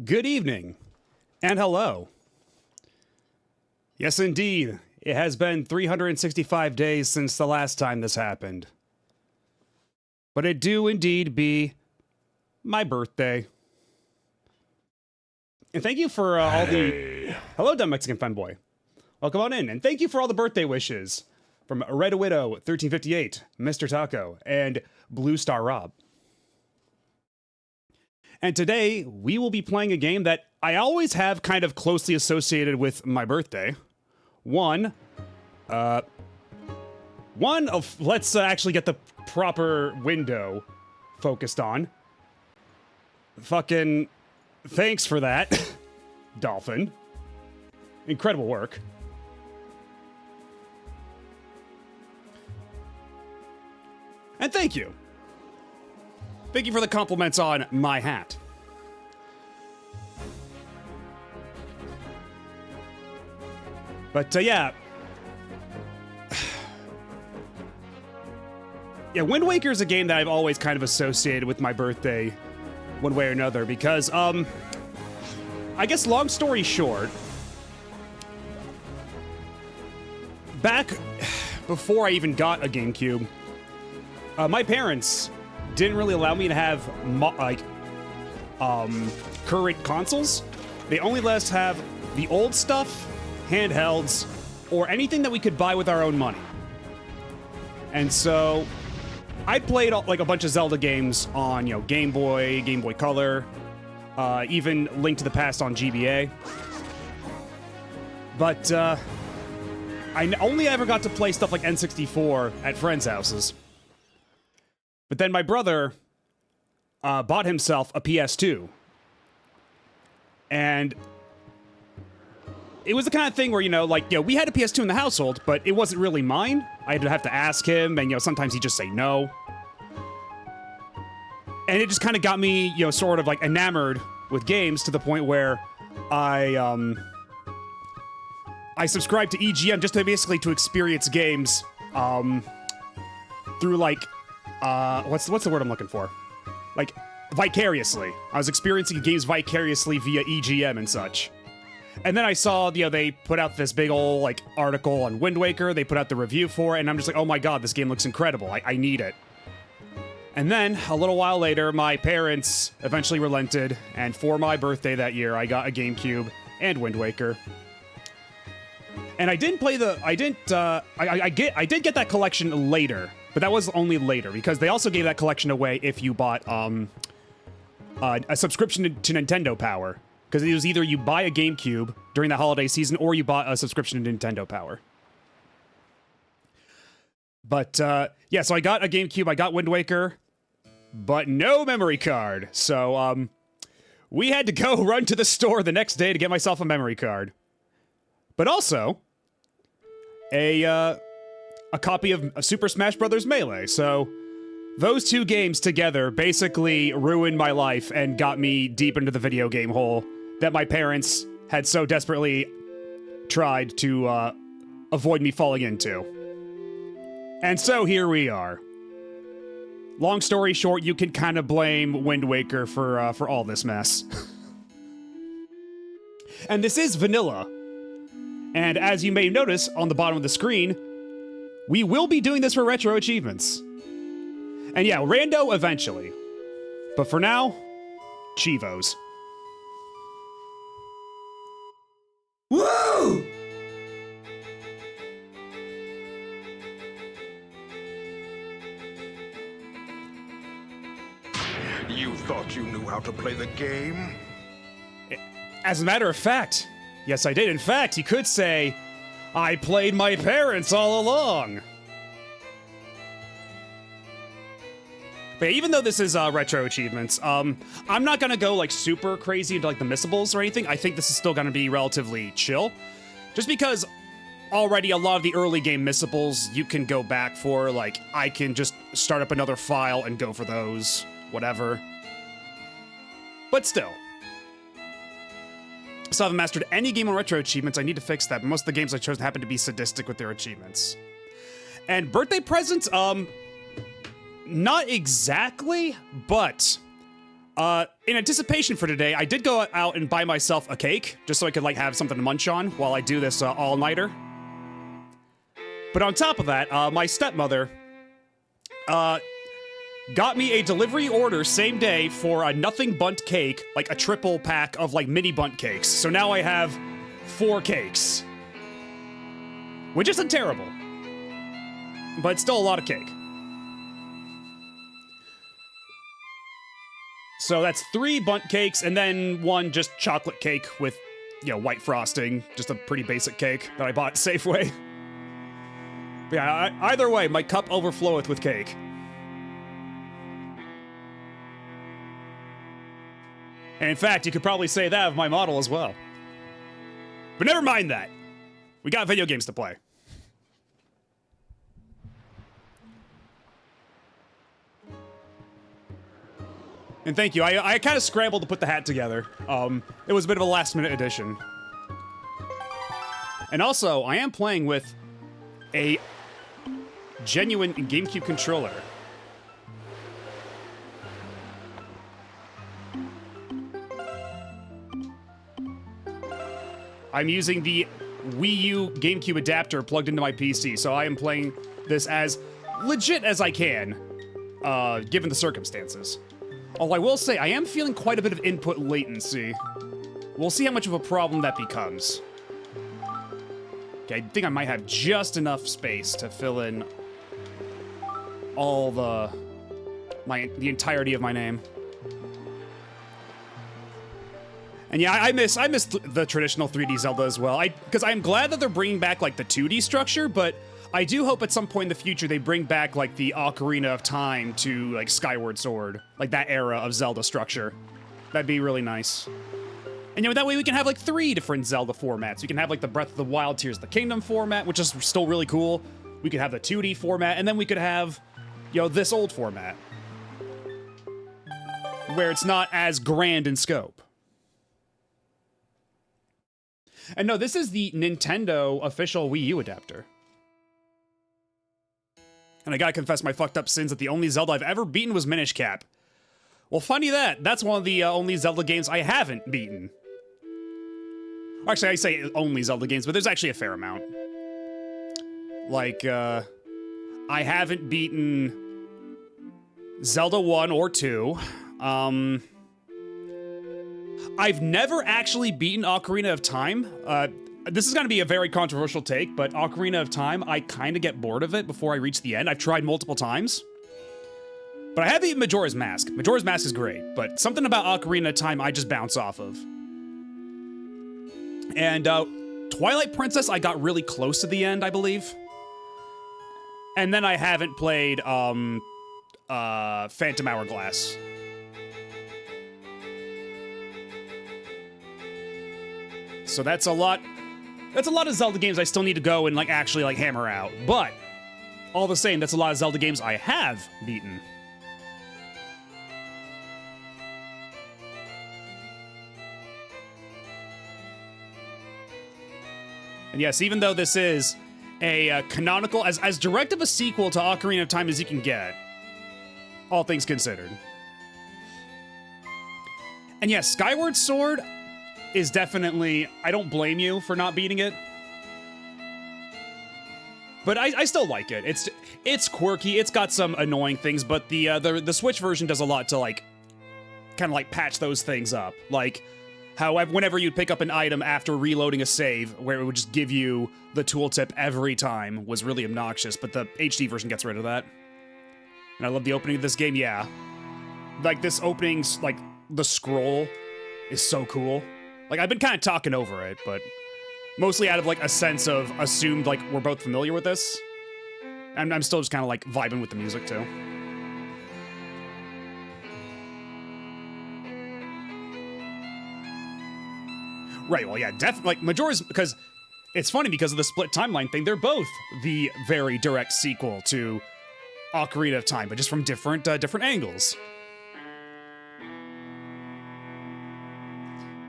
Good evening, and hello. Yes, indeed, it has been 365 days since the last time this happened. But it do indeed be my birthday. And thank you for all the... Hello, Dumb Mexican Fanboy. Welcome on in, and thank you for all the birthday wishes from Red Widow 1358, Mr. Taco, and Blue Star Rob. And today, we will be playing a game that I always have kind of closely associated with my birthday. One of... Let's actually get the proper window focused on. Fucking... Thanks for that, Dolphin. Incredible work. And thank you. Thank you for the compliments on my hat. But, yeah. Yeah, Wind Waker is a game that I've always kind of associated with my birthday one way or another because, I guess long story short, back before I even got a GameCube, my parents didn't really allow me to have, current consoles. They only let us have the old stuff, handhelds, or anything that we could buy with our own money. And so, I played like a bunch of Zelda games on, Game Boy, Game Boy Color, even Link to the Past on GBA. But, I only ever got to play stuff like N64 at friends' houses. But then my brother bought himself a PS2. And it was the kind of thing where, we had a PS2 in the household, but it wasn't really mine. I'd have to ask him, and, sometimes he'd just say no. And it just kind of got me, sort of, enamored with games to the point where I subscribed to EGM just to basically to experience games, through, what's the word I'm looking for? Vicariously. I was experiencing games vicariously via EGM and such. And then I saw, they put out this big old, article on Wind Waker. They put out the review for it, and I'm just like, oh my god, this game looks incredible. I need it. And then, a little while later, my parents eventually relented, and for my birthday that year, I got a GameCube and Wind Waker. And I didn't play I did get that collection later, but that was only later, because they also gave that collection away if you bought, a subscription to Nintendo Power. Because it was either you buy a GameCube during the holiday season, or you bought a subscription to Nintendo Power. But, yeah, so I got a GameCube, I got Wind Waker, but no memory card. So, we had to go run to the store the next day to get myself a memory card. But also, a copy of Super Smash Bros. Melee. So, those two games together basically ruined my life and got me deep into the video game hole that my parents had so desperately tried to avoid me falling into. And so here we are. Long story short, you can kind of blame Wind Waker for all this mess. And this is vanilla. And as you may notice on the bottom of the screen, we will be doing this for retro achievements. And yeah, rando eventually. But for now, Chivos. Woo! You thought you knew how to play the game? As a matter of fact, yes I did. In fact, you could say, I played my parents all along. But even though this is retro achievements, I'm not gonna go super crazy into the missables or anything. I think this is still gonna be relatively chill. Just because already a lot of the early game missables you can go back for, I can just start up another file and go for those, whatever. But still. So I haven't mastered any game on retro achievements. I need to fix that, but most of the games I chose happen to be sadistic with their achievements. And birthday presents, not exactly, but In anticipation for today, I did go out and buy myself a cake, just so I could, like, have something to munch on while I do this all-nighter. But on top of that, my stepmother, got me a delivery order same day for a nothing bundt cake, like a triple pack of, like, mini bundt cakes. So now I have 4 cakes. Which isn't terrible. But still a lot of cake. So that's 3 bundt cakes, and then 1 just chocolate cake with, you know, white frosting. Just a pretty basic cake that I bought at Safeway. But yeah, either way, my cup overfloweth with cake. And in fact, you could probably say that of my model as well. But never mind that. We got video games to play. And thank you. I kind of scrambled to put the hat together. It was a bit of a last-minute addition. And also, I am playing with a genuine GameCube controller. I'm using the Wii U GameCube adapter plugged into my PC, so I am playing this as legit as I can, given the circumstances. Although I will say, I am feeling quite a bit of input latency. We'll see how much of a problem that becomes. Okay, I think I might have just enough space to fill in all the entirety of my name. And yeah, I miss the traditional 3D Zelda as well. Because I'm glad that they're bringing back, like, the 2D structure, but I do hope at some point in the future they bring back, like, the Ocarina of Time to, like, Skyward Sword. Like, that era of Zelda structure. That'd be really nice. And, you know, that way we can have, like, 3 different Zelda formats. We can have, like, the Breath of the Wild Tears of the Kingdom format, which is still really cool. We could have the 2D format, and then we could have, you know, this old format. Where it's not as grand in scope. And no, this is the Nintendo official Wii U adapter. And I gotta confess my fucked up sins that the only Zelda I've ever beaten was Minish Cap. Well, funny that's one of the only Zelda games I haven't beaten. Actually, I say only Zelda games, but there's actually a fair amount. Like, I haven't beaten Zelda 1 or 2. I've never actually beaten Ocarina of Time. This is going to be a very controversial take, but Ocarina of Time, I kind of get bored of it before I reach the end. I've tried multiple times. But I have beaten Majora's Mask. Majora's Mask is great, but something about Ocarina of Time I just bounce off of. And Twilight Princess, I got really close to the end, I believe. And then I haven't played Phantom Hourglass. So that's a lot of Zelda games I still need to go and, like, actually, like, hammer out. But all the same, that's a lot of Zelda games I have beaten. And yes, even though this is a canonical, as direct of a sequel to Ocarina of Time as you can get, all things considered. And yes, Skyward Sword is definitely, I don't blame you for not beating it. But I still like it. It's quirky, it's got some annoying things, but the Switch version does a lot to, like, kind of, like, patch those things up. Like, how whenever you'd pick up an item after reloading a save, where it would just give you the tooltip every time, was really obnoxious, but the HD version gets rid of that. And I love the opening of this game, yeah. Like, this opening's, like, the scroll is so cool. Like, I've been kind of talking over it, but mostly out of, like, a sense of assumed, like, we're both familiar with this. I'm still just kind of, like, vibing with the music, too. Right, well, yeah, definitely, like, Majora's, because it's funny because of the split timeline thing, they're both the very direct sequel to Ocarina of Time, but just from different angles.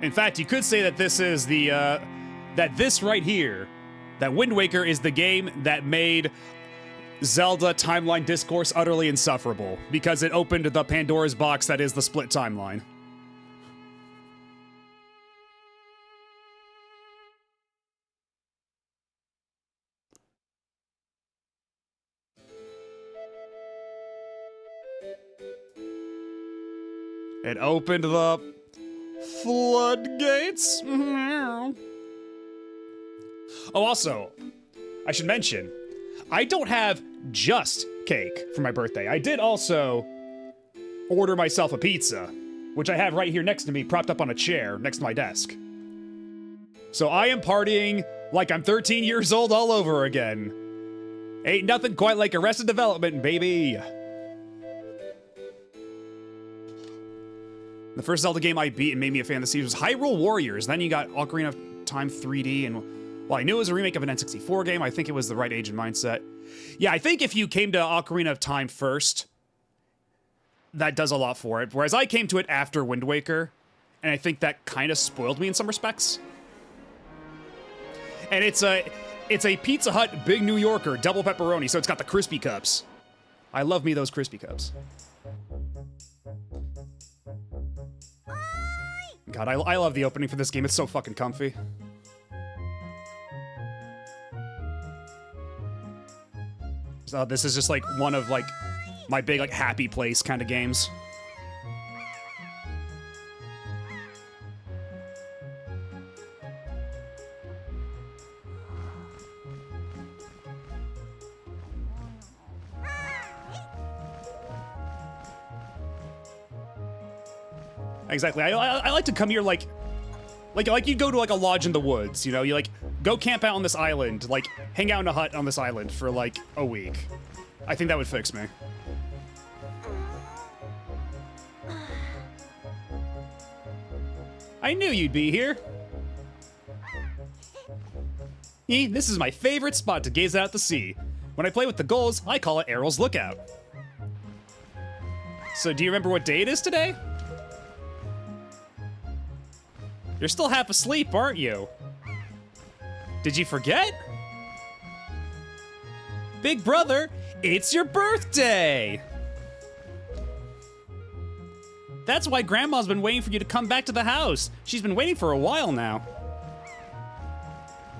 In fact, you could say that this is that this right here, that Wind Waker is the game that made Zelda timeline discourse utterly insufferable because it opened the Pandora's box that is the split timeline. It opened the floodgates. Oh, also, I should mention, I don't have just cake for my birthday. I did also order myself a pizza, which I have right here next to me, propped up on a chair next to my desk. So I am partying like I'm 13 years old all over again. Ain't nothing quite like Arrested Development, baby. The first Zelda game I beat and made me a fan of the series was Hyrule Warriors. Then you got Ocarina of Time 3D, and well, I knew it was a remake of an N64 game. I think it was the right age and mindset. Yeah, I think if you came to Ocarina of Time first, that does a lot for it. Whereas I came to it after Wind Waker, and I think that kind of spoiled me in some respects. And it's a Pizza Hut Big New Yorker double pepperoni, so it's got the crispy cups. I love me those crispy cups. God, I love the opening for this game. It's so fucking comfy. So this is just like one of like my big like happy place kind of games. Exactly. I like to come here like you go to like a lodge in the woods, you know? You like go camp out on this island, like hang out in a hut on this island for like a week. I think that would fix me. I knew you'd be here. This is my favorite spot to gaze out at the sea. When I play with the gulls, I call it Errol's Lookout. So do you remember what day it is today? You're still half asleep, aren't you? Did you forget? Big brother, it's your birthday! That's why Grandma's been waiting for you to come back to the house. She's been waiting for a while now.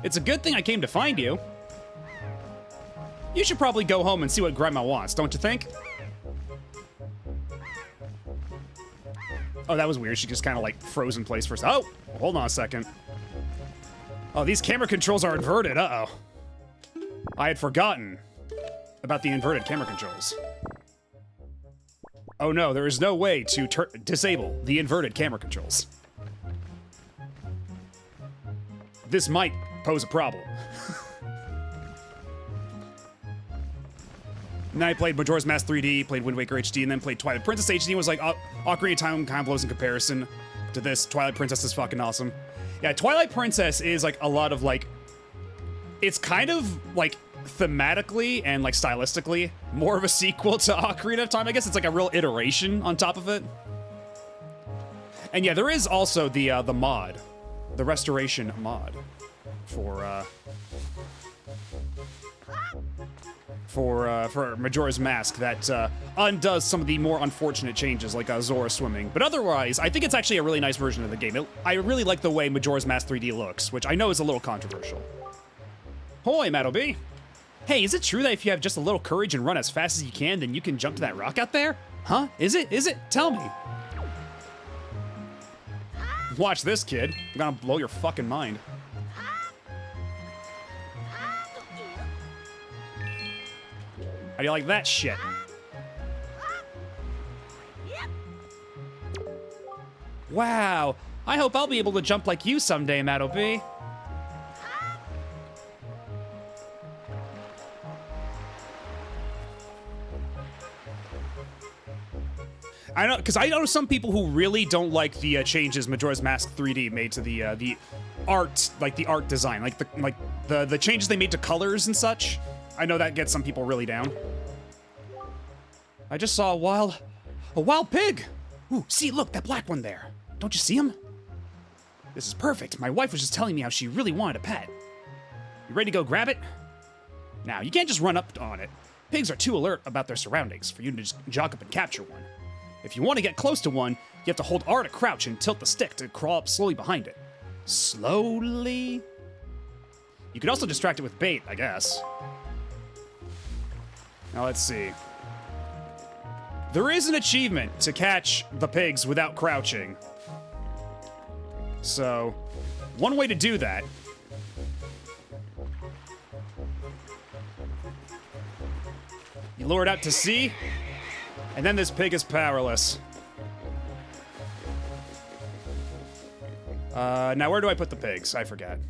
It's a good thing I came to find you. You should probably go home and see what Grandma wants, don't you think? Oh, that was weird. She just kind of like froze in place for a second. Oh, hold on a second. Oh, these camera controls are inverted. Uh-oh. I had forgotten about the inverted camera controls. Oh no, there is no way to disable the inverted camera controls. This might pose a problem. And then I played Majora's Mask 3D, played Wind Waker HD, and then played Twilight Princess HD. Was like, Ocarina of Time kind of blows in comparison to this. Twilight Princess is fucking awesome. Yeah, Twilight Princess is like a lot of like, it's kind of like thematically and like stylistically more of a sequel to Ocarina of Time. I guess it's like a real iteration on top of it. And yeah, there is also the mod, the restoration mod for Majora's Mask that undoes some of the more unfortunate changes, like Zora swimming. But otherwise, I think it's actually a really nice version of the game. I really like the way Majora's Mask 3D looks, which I know is a little controversial. Hoi, Maddleby. Hey, is it true that if you have just a little courage and run as fast as you can, then you can jump to that rock out there? Huh? Is it? Is it? Tell me. Watch this, kid. I'm gonna blow your fucking mind. How do you like that shit? Wow, I hope I'll be able to jump like you someday, Maddleby. I know, because I know some people who really don't like the changes Majora's Mask 3D made to the art, like the art design, like the changes they made to colors and such. I know that gets some people really down. I just saw a wild pig. Ooh, see, look, that black one there. Don't you see him? This is perfect. My wife was just telling me how she really wanted a pet. You ready to go grab it? Now, you can't just run up on it. Pigs are too alert about their surroundings for you to just jog up and capture one. If you want to get close to one, you have to hold R to crouch and tilt the stick to crawl up slowly behind it. Slowly? You could also distract it with bait, I guess. Now let's see. There is an achievement to catch the pigs without crouching. So, one way to do that you lure it out to sea, and then this pig is powerless. Now where do I put the pigs? I forget.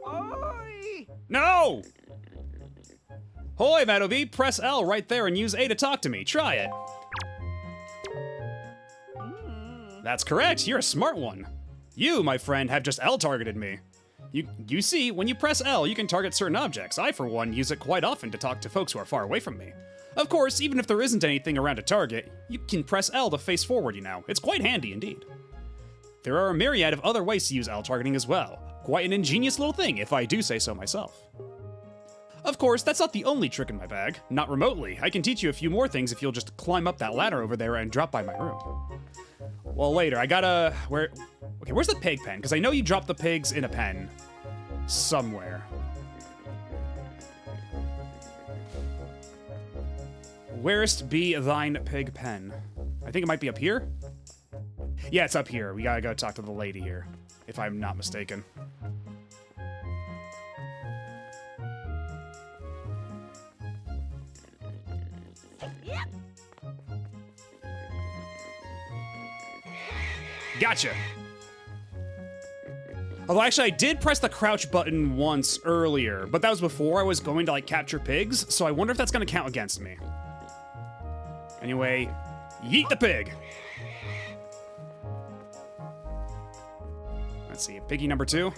Oi! No! Hoy, Madobi, press L right there and use A to talk to me. Try it. That's correct, you're a smart one. You, my friend, have just L-targeted me. You see, when you press L, you can target certain objects. I, for one, use it quite often to talk to folks who are far away from me. Of course, even if there isn't anything around to target, you can press L to face forward, you know. It's quite handy indeed. There are a myriad of other ways to use L targeting as well. Quite an ingenious little thing, if I do say so myself. Of course, that's not the only trick in my bag. Not remotely. I can teach you a few more things if you'll just climb up that ladder over there and drop by my room. Well, later, I gotta... Okay, where's the pig pen? Because I know you dropped the pigs in a pen. Somewhere. Where'st be thine pig pen? I think it might be up here? Yeah, it's up here. We gotta go talk to the lady here, if I'm not mistaken. Yep. Gotcha! Although, actually, I did press the crouch button once earlier, but that was before I was going to, like, capture pigs, so I wonder if that's gonna count against me. Anyway, yeet the pig! Let's see, piggy number 2.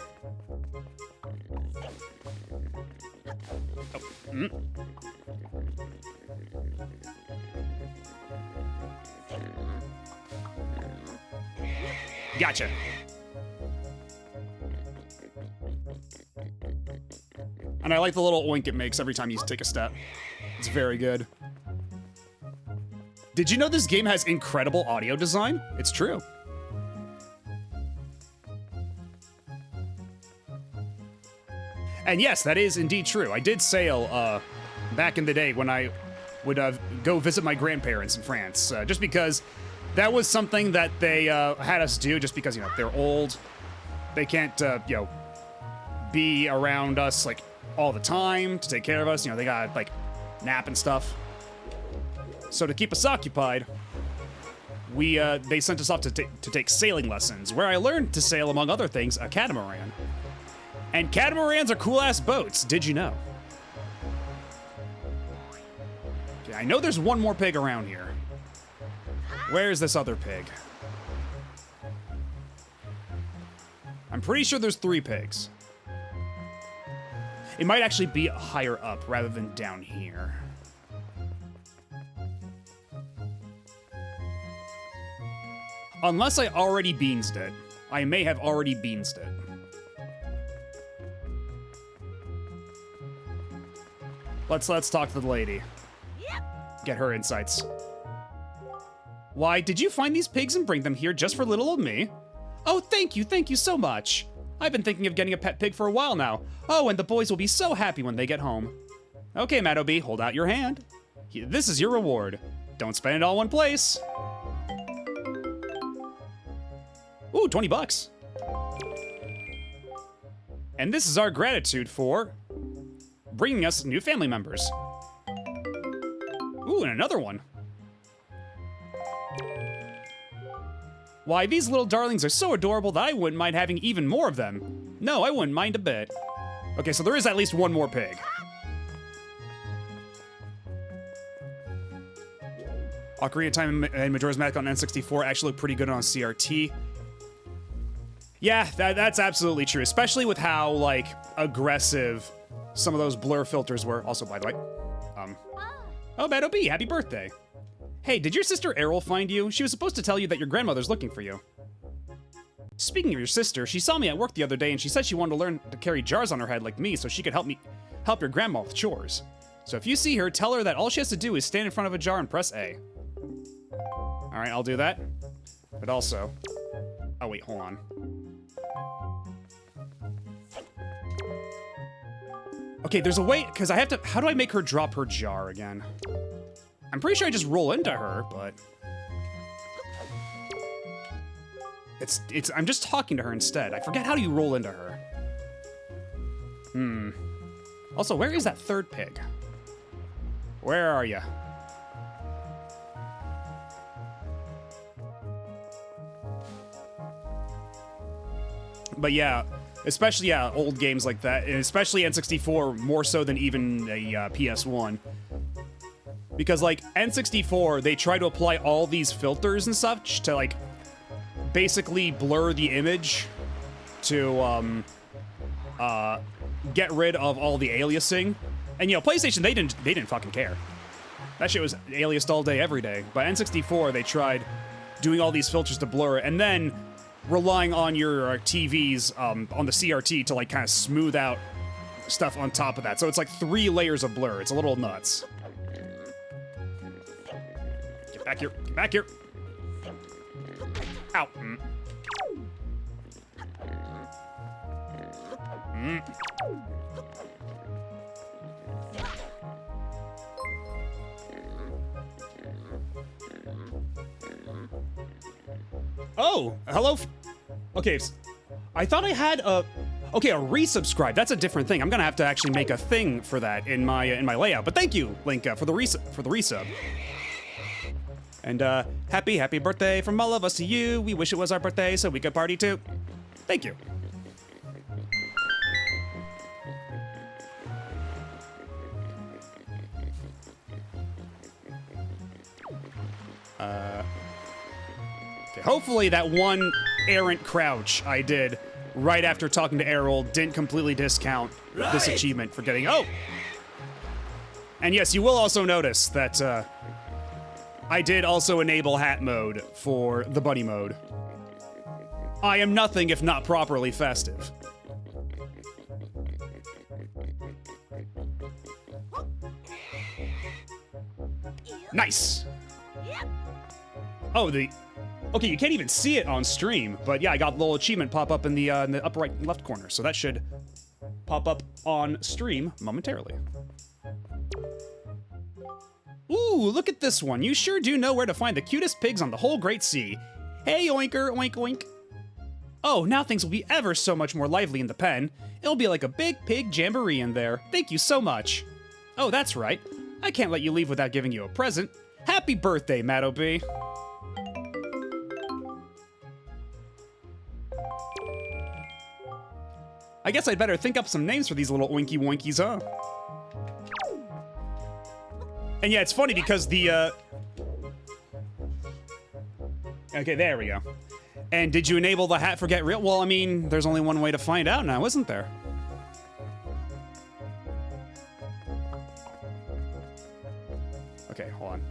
Oh, Gotcha. And I like the little oink it makes every time you take a step. It's very good. Did you know this game has incredible audio design? It's true. And yes, that is indeed true. I did sail back in the day when I would go visit my grandparents in France, just because that was something that they had us do, just because, you know, they're old. They can't, you know, be around us, like, all the time to take care of us. You know, they gotta, like, nap and stuff. So to keep us occupied, they sent us off to take sailing lessons, where I learned to sail, among other things, a catamaran. And catamarans are cool-ass boats, did you know? Okay, I know there's one more pig around here. Where's this other pig? I'm pretty sure there's 3 pigs. It might actually be higher up rather than down here. Unless I already beansed it. I may have already beansed it. Let's talk to the lady. Yep. Get her insights. Why, did you find these pigs and bring them here just for little old me? Oh, thank you so much. I've been thinking of getting a pet pig for a while now. Oh, and the boys will be so happy when they get home. Okay, Madobi, hold out your hand. This is your reward. Don't spend it all in one place. Ooh, 20 bucks. And this is our gratitude for bringing us new family members. Ooh, and another one. Why, these little darlings are so adorable that I wouldn't mind having even more of them. No, I wouldn't mind a bit. Okay, so there is at least one more pig. Ocarina of Time and Majora's Mask on N64 actually look pretty good on CRT. Yeah, that's absolutely true, especially with how, like, aggressive some of those blur filters were. Also, by the way, oh, Madobi, happy birthday. Hey, did your sister Errol find you? She was supposed to tell you that your grandmother's looking for you. Speaking of your sister, she saw me at work the other day and she said she wanted to learn to carry jars on her head like me so she could help your grandma with chores. So if you see her, tell her that all she has to do is stand in front of a jar and press A. All right, I'll do that. But also... Oh, wait, hold on. Okay, there's a way, because I have to... How do I make her drop her jar again? I'm pretty sure I just roll into her, but... I'm just talking to her instead. I forget how you roll into her. Also, where is that third pig? Where are you? But yeah, especially, yeah, old games like that, and especially N64 more so than even a PS1. Because, like, N64, they try to apply all these filters and such to, like, basically blur the image to, get rid of all the aliasing. And, you know, PlayStation, they didn't fucking care. That shit was aliased all day, every day. But N64, they tried doing all these filters to blur it, and then relying on your TVs on the CRT to, like, kind of smooth out stuff on top of that. So it's like 3 layers of blur. It's a little nuts. Get back here. Get back here. Ow. Oh, hello. Okay, I thought I had a... Okay, a resubscribe. That's a different thing. I'm gonna have to actually make a thing for that in my layout. But thank you, Link, for the resub. And happy birthday from all of us to you. We wish it was our birthday so we could party too. Thank you. Okay, hopefully that one errant crouch I did right after talking to Errol didn't completely discount this achievement for getting... Oh! And yes, you will also notice that I did also enable hat mode for the buddy mode. I am nothing if not properly festive. Nice! Oh, okay, you can't even see it on stream, but yeah, I got a little achievement pop up in the upper right left corner, so that should pop up on stream momentarily. Ooh, look at this one. You sure do know where to find the cutest pigs on the whole Great Sea. Hey, oinker, oink, oink. Oh, now things will be ever so much more lively in the pen. It'll be like a big pig jamboree in there. Thank you so much. Oh, that's right. I can't let you leave without giving you a present. Happy birthday, Matto B. I guess I'd better think up some names for these little oinky woinkies, huh? And yeah, it's funny because the, Okay, there we go. And did you enable the hat for Get Real? Well, I mean, there's only one way to find out now, isn't there? Okay, hold on.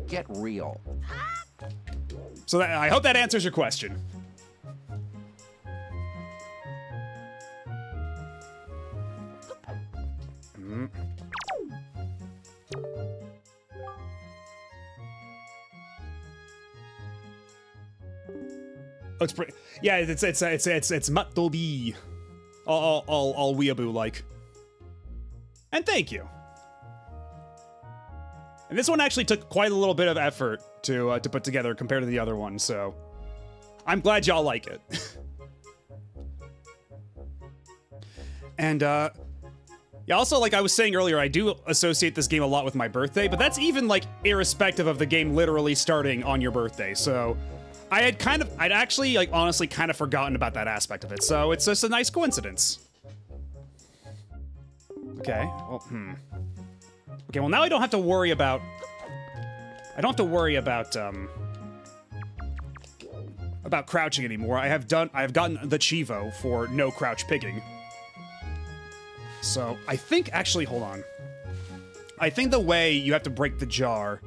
Get real. So that, I hope that answers your question. Looks pretty. Yeah, it's Mattobi. All weeaboo like. And thank you. And this one actually took quite a little bit of effort to put together compared to the other one, so I'm glad y'all like it. And yeah, also, like I was saying earlier, I do associate this game a lot with my birthday, but that's even like irrespective of the game literally starting on your birthday. So I'd actually like honestly kind of forgotten about that aspect of it. So it's just a nice coincidence. Okay. Well, Okay, well now I don't have to worry about... about crouching anymore. I have gotten the Chivo for no crouch pigging. So I think, actually, hold on. I think the way you have to break the jar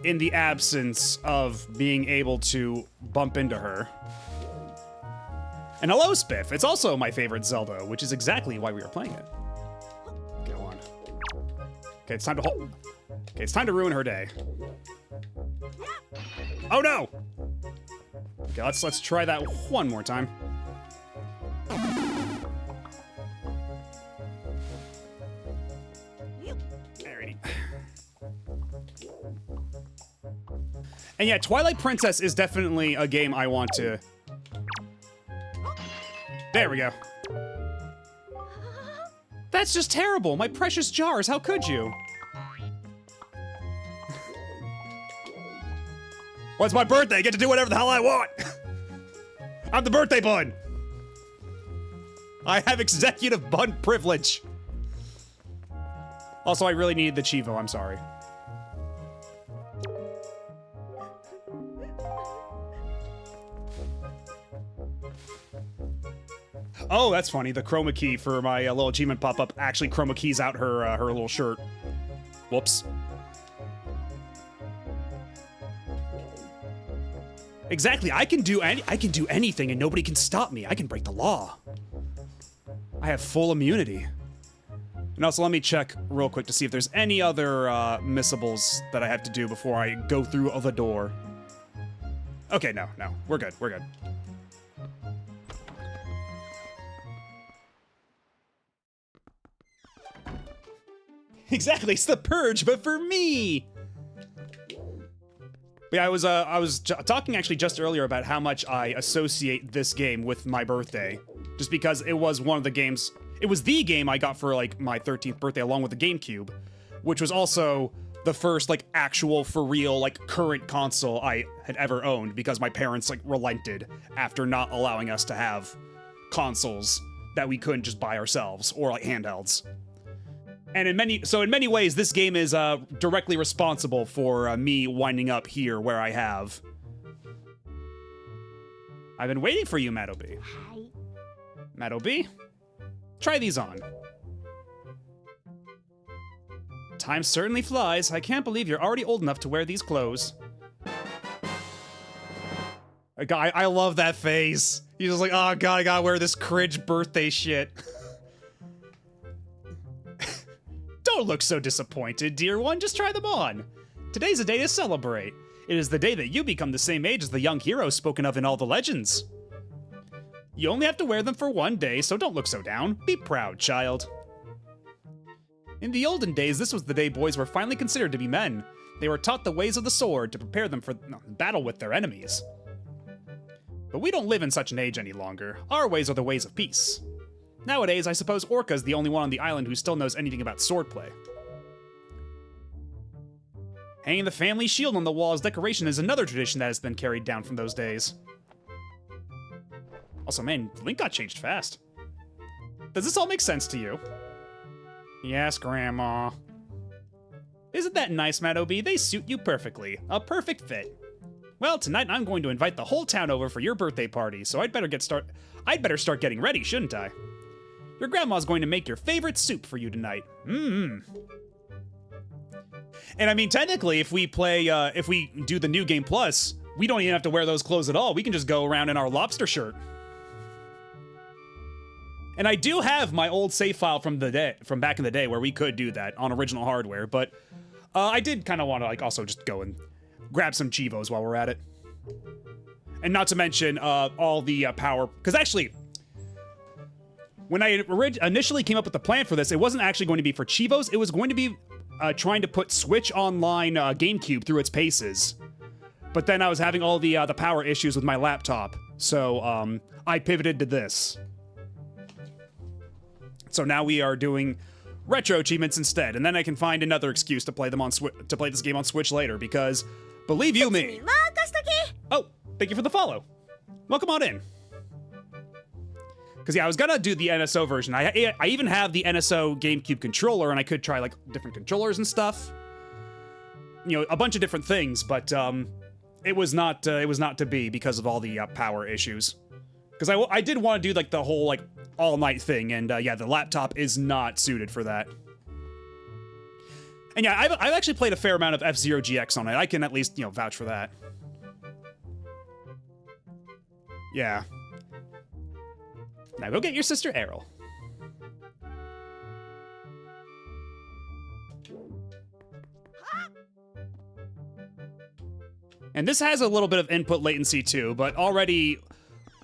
in the absence of being able to bump into her. And hello, Spiff. It's also my favorite Zelda, which is exactly why we were playing it. Okay, it's time to hold. Okay, it's time to ruin her day. Oh no! Okay, let's try that one more time. Alrighty. And yeah, Twilight Princess is definitely a game I want to... There we go. That's just terrible. My precious jars, how could you? Well, it's my birthday. I get to do whatever the hell I want. I'm the birthday bun. I have executive bun privilege. Also, I really needed the Chivo. I'm sorry. Oh, that's funny. The chroma key for my little achievement pop-up actually chroma keys out her her little shirt. Whoops. Exactly. I can do anything and nobody can stop me. I can break the law. I have full immunity. And also, let me check real quick to see if there's any other missables that I have to do before I go through the door. Okay, no. We're good. We're good. Exactly, it's the Purge, but for me. But yeah, I was talking actually just earlier about how much I associate this game with my birthday, just because it was one of the games. It was the game I got for like my 13th birthday, along with the GameCube, which was also the first like actual for real like current console I had ever owned, because my parents like relented after not allowing us to have consoles that we couldn't just buy ourselves, or like handhelds. And in many ways, this game is directly responsible for me winding up here where I have. I've been waiting for you, Madobi. Hi. Madobi, try these on. Time certainly flies. I can't believe you're already old enough to wear these clothes. I love that face. He's just like, oh god, I gotta wear this cringe birthday shit. Don't look so disappointed, dear one. Just try them on. Today's a day to celebrate. It is the day that you become the same age as the young hero spoken of in all the legends. You only have to wear them for one day, so don't look so down. Be proud, child. In the olden days, this was the day boys were finally considered to be men. They were taught the ways of the sword to prepare them for battle with their enemies. But we don't live in such an age any longer. Our ways are the ways of peace. Nowadays, I suppose Orca's the only one on the island who still knows anything about swordplay. Hanging the family shield on the wall as decoration is another tradition that has been carried down from those days. Also, man, Link got changed fast. Does this all make sense to you? Yes, Grandma. Isn't that nice, Madobi? They suit you perfectly. A perfect fit. Well, tonight I'm going to invite the whole town over for your birthday party, so I'd better start getting ready, shouldn't I? Your grandma's going to make your favorite soup for you tonight. And I mean, technically, if we do the New Game Plus, we don't even have to wear those clothes at all. We can just go around in our lobster shirt. And I do have my old save file from back in the day where we could do that on original hardware, but I did kind of want to like also just go and grab some Chivos while we're at it. And not to mention all the power, because actually, when I initially came up with the plan for this, it wasn't actually going to be for Chivos. It was going to be trying to put Switch Online GameCube through its paces. But then I was having all the power issues with my laptop, so I pivoted to this. So now we are doing retro achievements instead, and then I can find another excuse to play them on to play this game on Switch later. Because believe you me. Oh, thank you for the follow. Welcome on in. Because yeah, I was gonna do the NSO version. I even have the NSO GameCube controller, and I could try like different controllers and stuff. You know, a bunch of different things, but it was not to be because of all the power issues. Because I did want to do like the whole like all night thing, and yeah, the laptop is not suited for that. And yeah, I've actually played a fair amount of F-Zero GX on it. I can at least vouch for that. Yeah. Now go get your sister Errol. And this has a little bit of input latency too, but already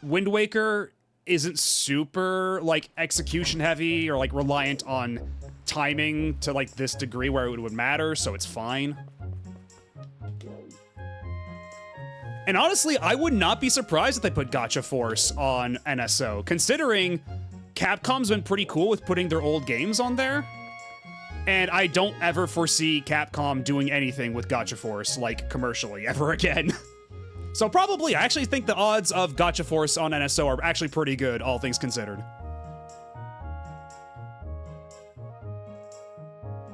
Wind Waker isn't super like execution heavy or like reliant on timing to like this degree where it would matter, so it's fine. And honestly, I would not be surprised if they put Gacha Force on NSO, considering Capcom's been pretty cool with putting their old games on there. And I don't ever foresee Capcom doing anything with Gacha Force, like, commercially, ever again. So probably, I actually think the odds of Gacha Force on NSO are actually pretty good, all things considered.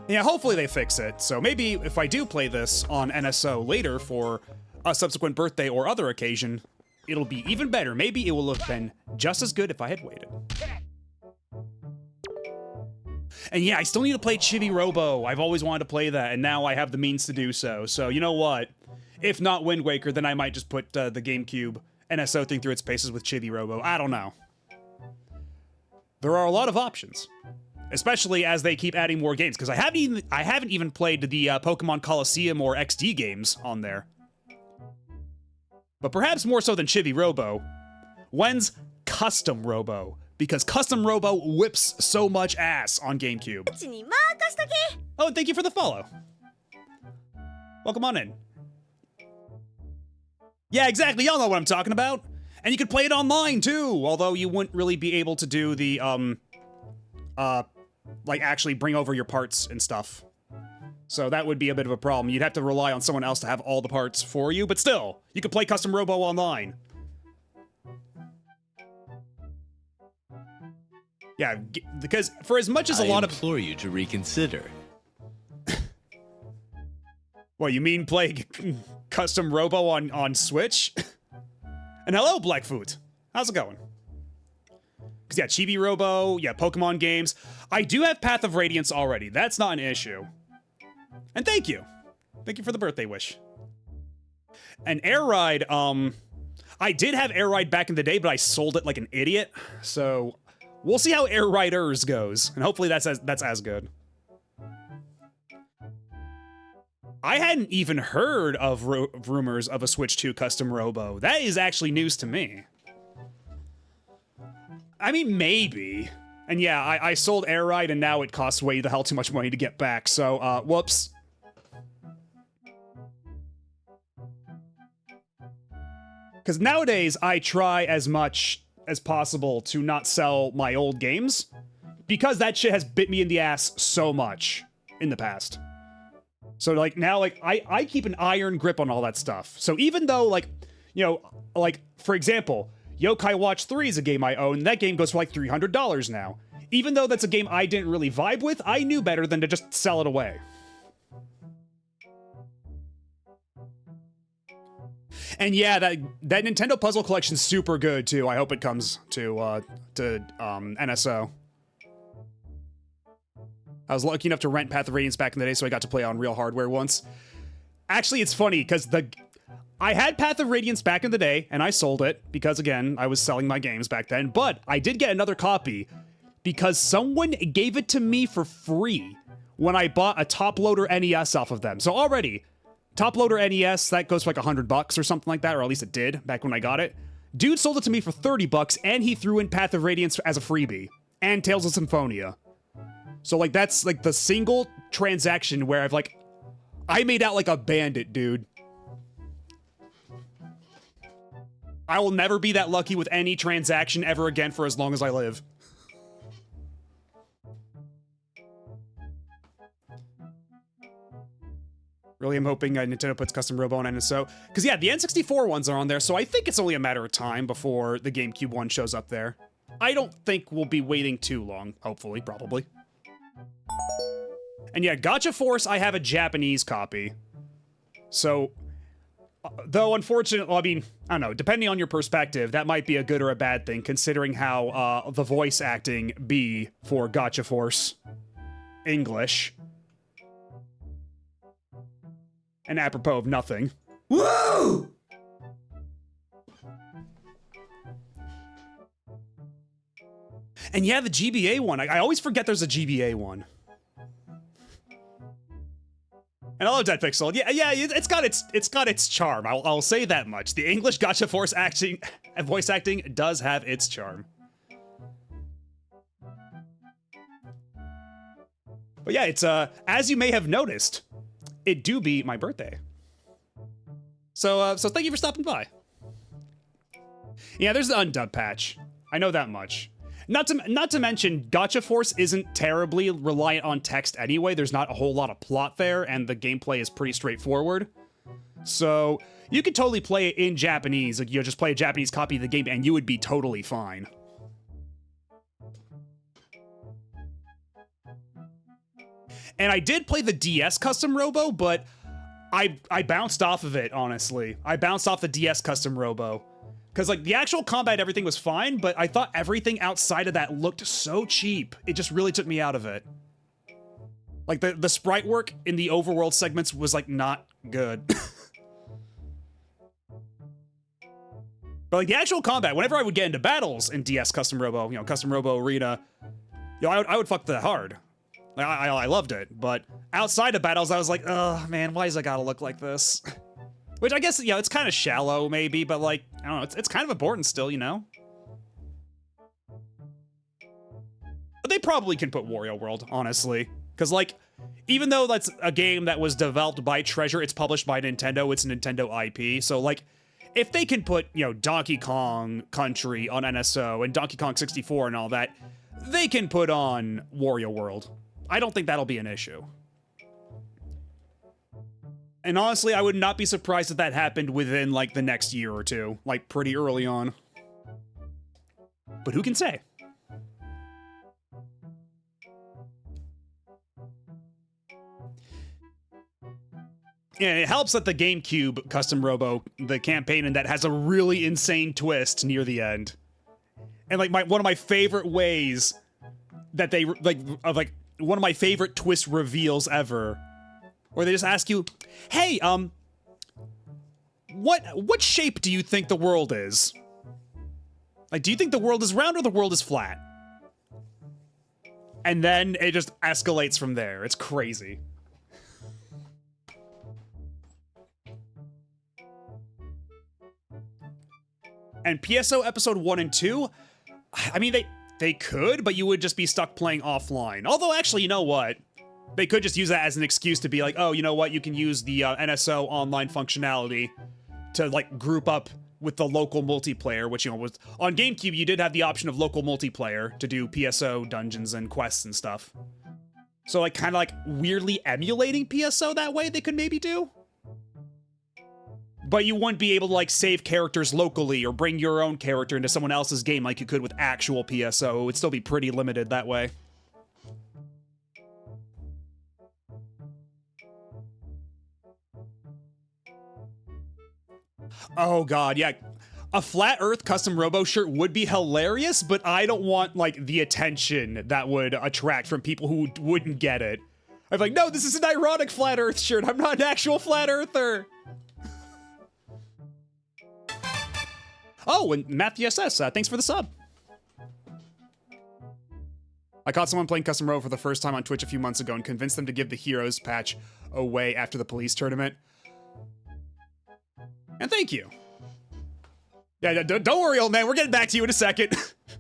Yeah, hopefully they fix it. So maybe if I do play this on NSO later for a subsequent birthday or other occasion, it'll be even better. Maybe it will have been just as good if I had waited. And yeah, I still need to play Chibi Robo. I've always wanted to play that, and now I have the means to do so. So you know what? If not Wind Waker, then I might just put the GameCube NSO thing through its paces with Chibi Robo. I don't know. There are a lot of options, especially as they keep adding more games. Because I haven't even played the Pokemon Coliseum or XD games on there. But perhaps more so than Chibi Robo, when's Custom Robo? Because Custom Robo whips so much ass on GameCube. Oh, and thank you for the follow. Welcome on in. Yeah, exactly. Y'all know what I'm talking about. And you could play it online too, although you wouldn't really be able to do the like actually bring over your parts and stuff. So that would be a bit of a problem. You'd have to rely on someone else to have all the parts for you, but still, you could play Custom Robo online. Yeah, because for as much as a lot of— I implore you to reconsider. What, you mean play Custom Robo on Switch? And hello, Blackfoot. How's it going? Because yeah, Chibi Robo, yeah, Pokemon games. I do have Path of Radiance already. That's not an issue. And thank you. Thank you for the birthday wish. And Air Ride, I did have Air Ride back in the day, but I sold it like an idiot. So we'll see how Air Riders goes, and hopefully that's as good. I hadn't even heard of rumors of a Switch 2 Custom Robo. That is actually news to me. I mean, maybe. And yeah, I sold Air Ride, and now it costs way the hell too much money to get back, so, whoops. Because nowadays, I try as much as possible to not sell my old games, because that shit has bit me in the ass so much in the past. So like now, like I keep an iron grip on all that stuff. So even though like, you know, like for example, Yokai Watch 3 is a game I own. That game goes for like $300 now. Even though that's a game I didn't really vibe with, I knew better than to just sell it away. And yeah, that Nintendo Puzzle Collection's super good too. I hope it comes to NSO. I was lucky enough to rent Path of Radiance back in the day, so I got to play on real hardware once. Actually, it's funny, because I had Path of Radiance back in the day, and I sold it, because again, I was selling my games back then, but I did get another copy, because someone gave it to me for free when I bought a Top Loader NES off of them. So already, Top Loader NES, that goes for like $100 or something like that, or at least it did, back when I got it. Dude sold it to me for $30, and he threw in Path of Radiance as a freebie, and Tales of Symphonia. So, like, that's, like, the single transaction where I made out like a bandit, dude. I will never be that lucky with any transaction ever again for as long as I live. Really, I'm hoping Nintendo puts Custom Robo on NSO. Because, yeah, the N64 ones are on there, so I think it's only a matter of time before the GameCube one shows up there. I don't think we'll be waiting too long, hopefully, probably. And yeah, Gacha Force, I have a Japanese copy. So, though unfortunately, I mean, I don't know, depending on your perspective, that might be a good or a bad thing, considering how the voice acting be for Gacha Force English. And apropos of nothing. Woo! And yeah, the GBA one. I always forget there's a GBA one. And I love Dead Pixel. Yeah, it's got its charm. I'll say that much. The English Gotcha Force voice acting does have its charm. But yeah, it's as you may have noticed, it do be my birthday. So thank you for stopping by. Yeah, there's the undub patch. I know that much. Not to mention, Gotcha Force isn't terribly reliant on text anyway. There's not a whole lot of plot there, and the gameplay is pretty straightforward. So you could totally play it in Japanese. Like, you know, just play a Japanese copy of the game, and you would be totally fine. And I did play the DS Custom Robo, but I bounced off of it, honestly. I bounced off the DS Custom Robo. Because, like, the actual combat, everything was fine, but I thought everything outside of that looked so cheap. It just really took me out of it. Like, the sprite work in the overworld segments was, like, not good. But, like, the actual combat, whenever I would get into battles in DS Custom Robo, you know, Custom Robo Arena, you know, I would fuck that hard. Like, I loved it, but outside of battles, I was like, oh, man, why does it gotta look like this? Which I guess, you know, it's kind of shallow, maybe, but, like, I don't know, it's kind of important still, you know? But they probably can put Wario World, honestly. Because, like, even though that's a game that was developed by Treasure, it's published by Nintendo, it's a Nintendo IP, so, like, if they can put, you know, Donkey Kong Country on NSO and Donkey Kong 64 and all that, they can put on Wario World. I don't think that'll be an issue. And honestly, I would not be surprised if that happened within, like, the next year or two. Like, pretty early on. But who can say? Yeah, it helps that the GameCube Custom Robo, the campaign in that, has a really insane twist near the end. And, like, one of my favorite ways that they, like, one of my favorite twist reveals ever, where they just ask you, hey, what shape do you think the world is? Like, do you think the world is round or the world is flat? And then it just escalates from there. It's crazy. And PSO Episode 1 and 2, I mean, they could, but you would just be stuck playing offline. Although, actually, you know what? They could just use that as an excuse to be like, oh, you know what? You can use the NSO online functionality to, like, group up with the local multiplayer, which, you know, was on GameCube, you did have the option of local multiplayer to do PSO dungeons and quests and stuff. So, like, kind of like weirdly emulating PSO that way, they could maybe do. But you wouldn't be able to, like, save characters locally or bring your own character into someone else's game like you could with actual PSO. It would still be pretty limited that way. Oh god, yeah. A Flat Earth Custom Robo shirt would be hilarious, but I don't want, like, the attention that would attract from people who wouldn't get it. I'm like, no, this is an ironic Flat Earth shirt. I'm not an actual Flat Earther. Oh, and Matthew SS, thanks for the sub. I caught someone playing Custom Robo for the first time on Twitch a few months ago and convinced them to give the Heroes patch away after the police tournament. And thank you. Yeah, don't worry, old man. We're getting back to you in a second.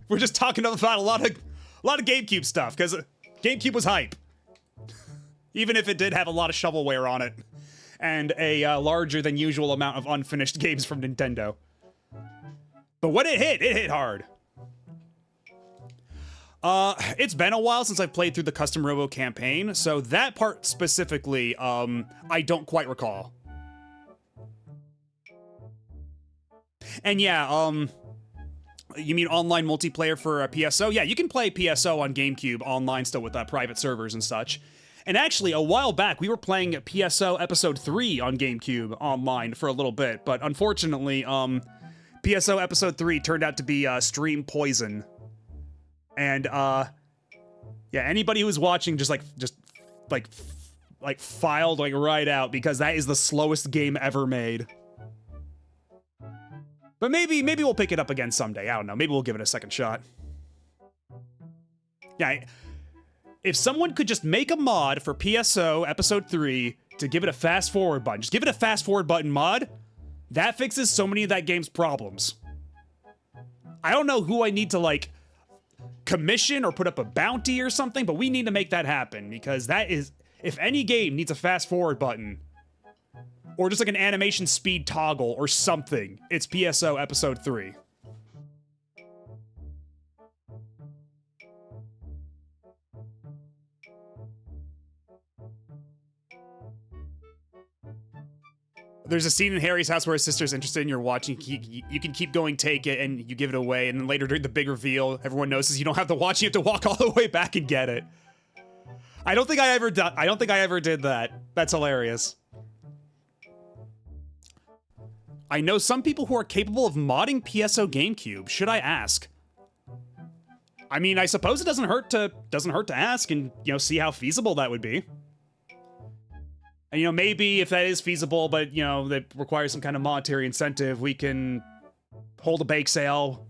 We're just talking about a lot of GameCube stuff, because GameCube was hype. Even if it did have a lot of shovelware on it. And a larger than usual amount of unfinished games from Nintendo. But when it hit hard. It's been a while since I've played through the Custom Robo campaign, so that part specifically, I don't quite recall. And yeah, you mean online multiplayer for PSO? Yeah, you can play PSO on GameCube online still with private servers and such. And actually, a while back, we were playing PSO Episode 3 on GameCube online for a little bit, but unfortunately, PSO Episode 3 turned out to be stream poison. And, yeah, anybody who's watching just filed, like, right out, because that is the slowest game ever made. But maybe we'll pick it up again someday. I don't know. Maybe we'll give it a second shot. Yeah, if someone could just make a mod for PSO Episode 3 to give it a fast forward button. Just give it a fast forward button mod. That fixes so many of that game's problems. I don't know who I need to like commission or put up a bounty or something, but we need to make that happen because that is, if any game needs a fast forward button or just like an animation speed toggle or something, it's PSO episode 3. There's a scene in Harry's house where his sister's interested in your watch. You can keep going, take it, and you give it away. And then later during the big reveal, everyone notices you don't have the watch. You have to walk all the way back and get it. I don't think I ever did that. That's hilarious. I know some people who are capable of modding PSO GameCube. Should I ask? I mean, I suppose it doesn't hurt to ask and, you know, see how feasible that would be. And, you know, maybe if that is feasible, but, you know, that requires some kind of monetary incentive, we can hold a bake sale,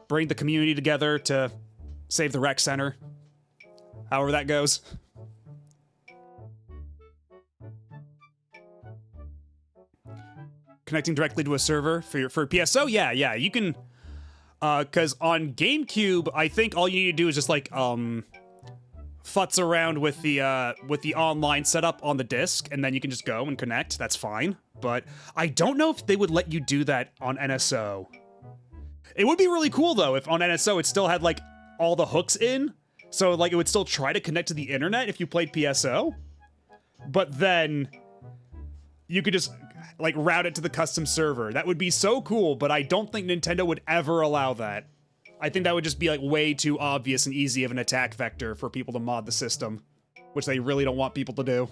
bring the community together to save the rec center. However that goes. Connecting directly to a server for PSO? Yeah, you can, because on GameCube, I think all you need to do is just, like, futz around with the online setup on the disc, and then you can just go and connect. That's fine. But I don't know if they would let you do that on NSO. It would be really cool though if on NSO it still had like all the hooks in, so like it would still try to connect to the internet if you played PSO, but then you could just like route it to the custom server. That would be so cool, but I don't think Nintendo would ever allow that. I think that would just be like way too obvious and easy of an attack vector for people to mod the system, which they really don't want people to do.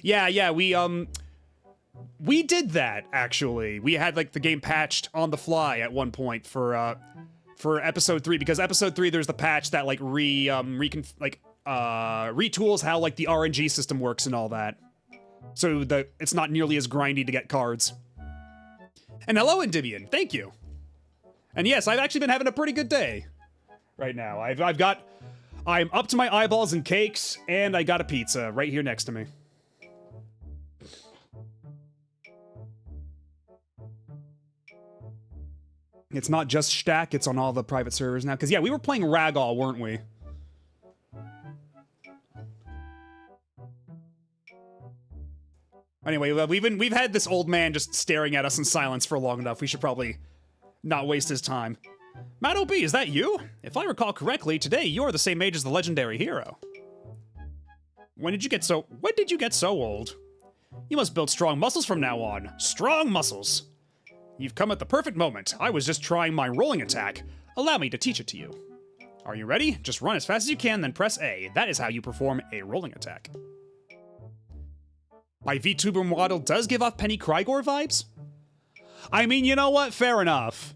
Yeah, we did that actually. We had like the game patched on the fly at one point for episode 3, because episode 3 there's the patch that like retools how like the RNG system works and all that. So it's not nearly as grindy to get cards. And hello, Endymion. Thank you. And yes, I've actually been having a pretty good day right now. I'm up to my eyeballs in cakes, and I got a pizza right here next to me. It's not just Stack, it's on all the private servers now. Because yeah, we were playing Ragall, weren't we? Anyway, we've had this old man just staring at us in silence for long enough. We should probably not waste his time. Matt OB, is that you? If I recall correctly, today you're the same age as the legendary hero. When did you get so old? You must build strong muscles from now on. Strong muscles. You've come at the perfect moment. I was just trying my rolling attack. Allow me to teach it to you. Are you ready? Just run as fast as you can, then press A. That is how you perform a rolling attack. My VTuber model does give off Penny Krygor vibes? I mean, you know what? Fair enough.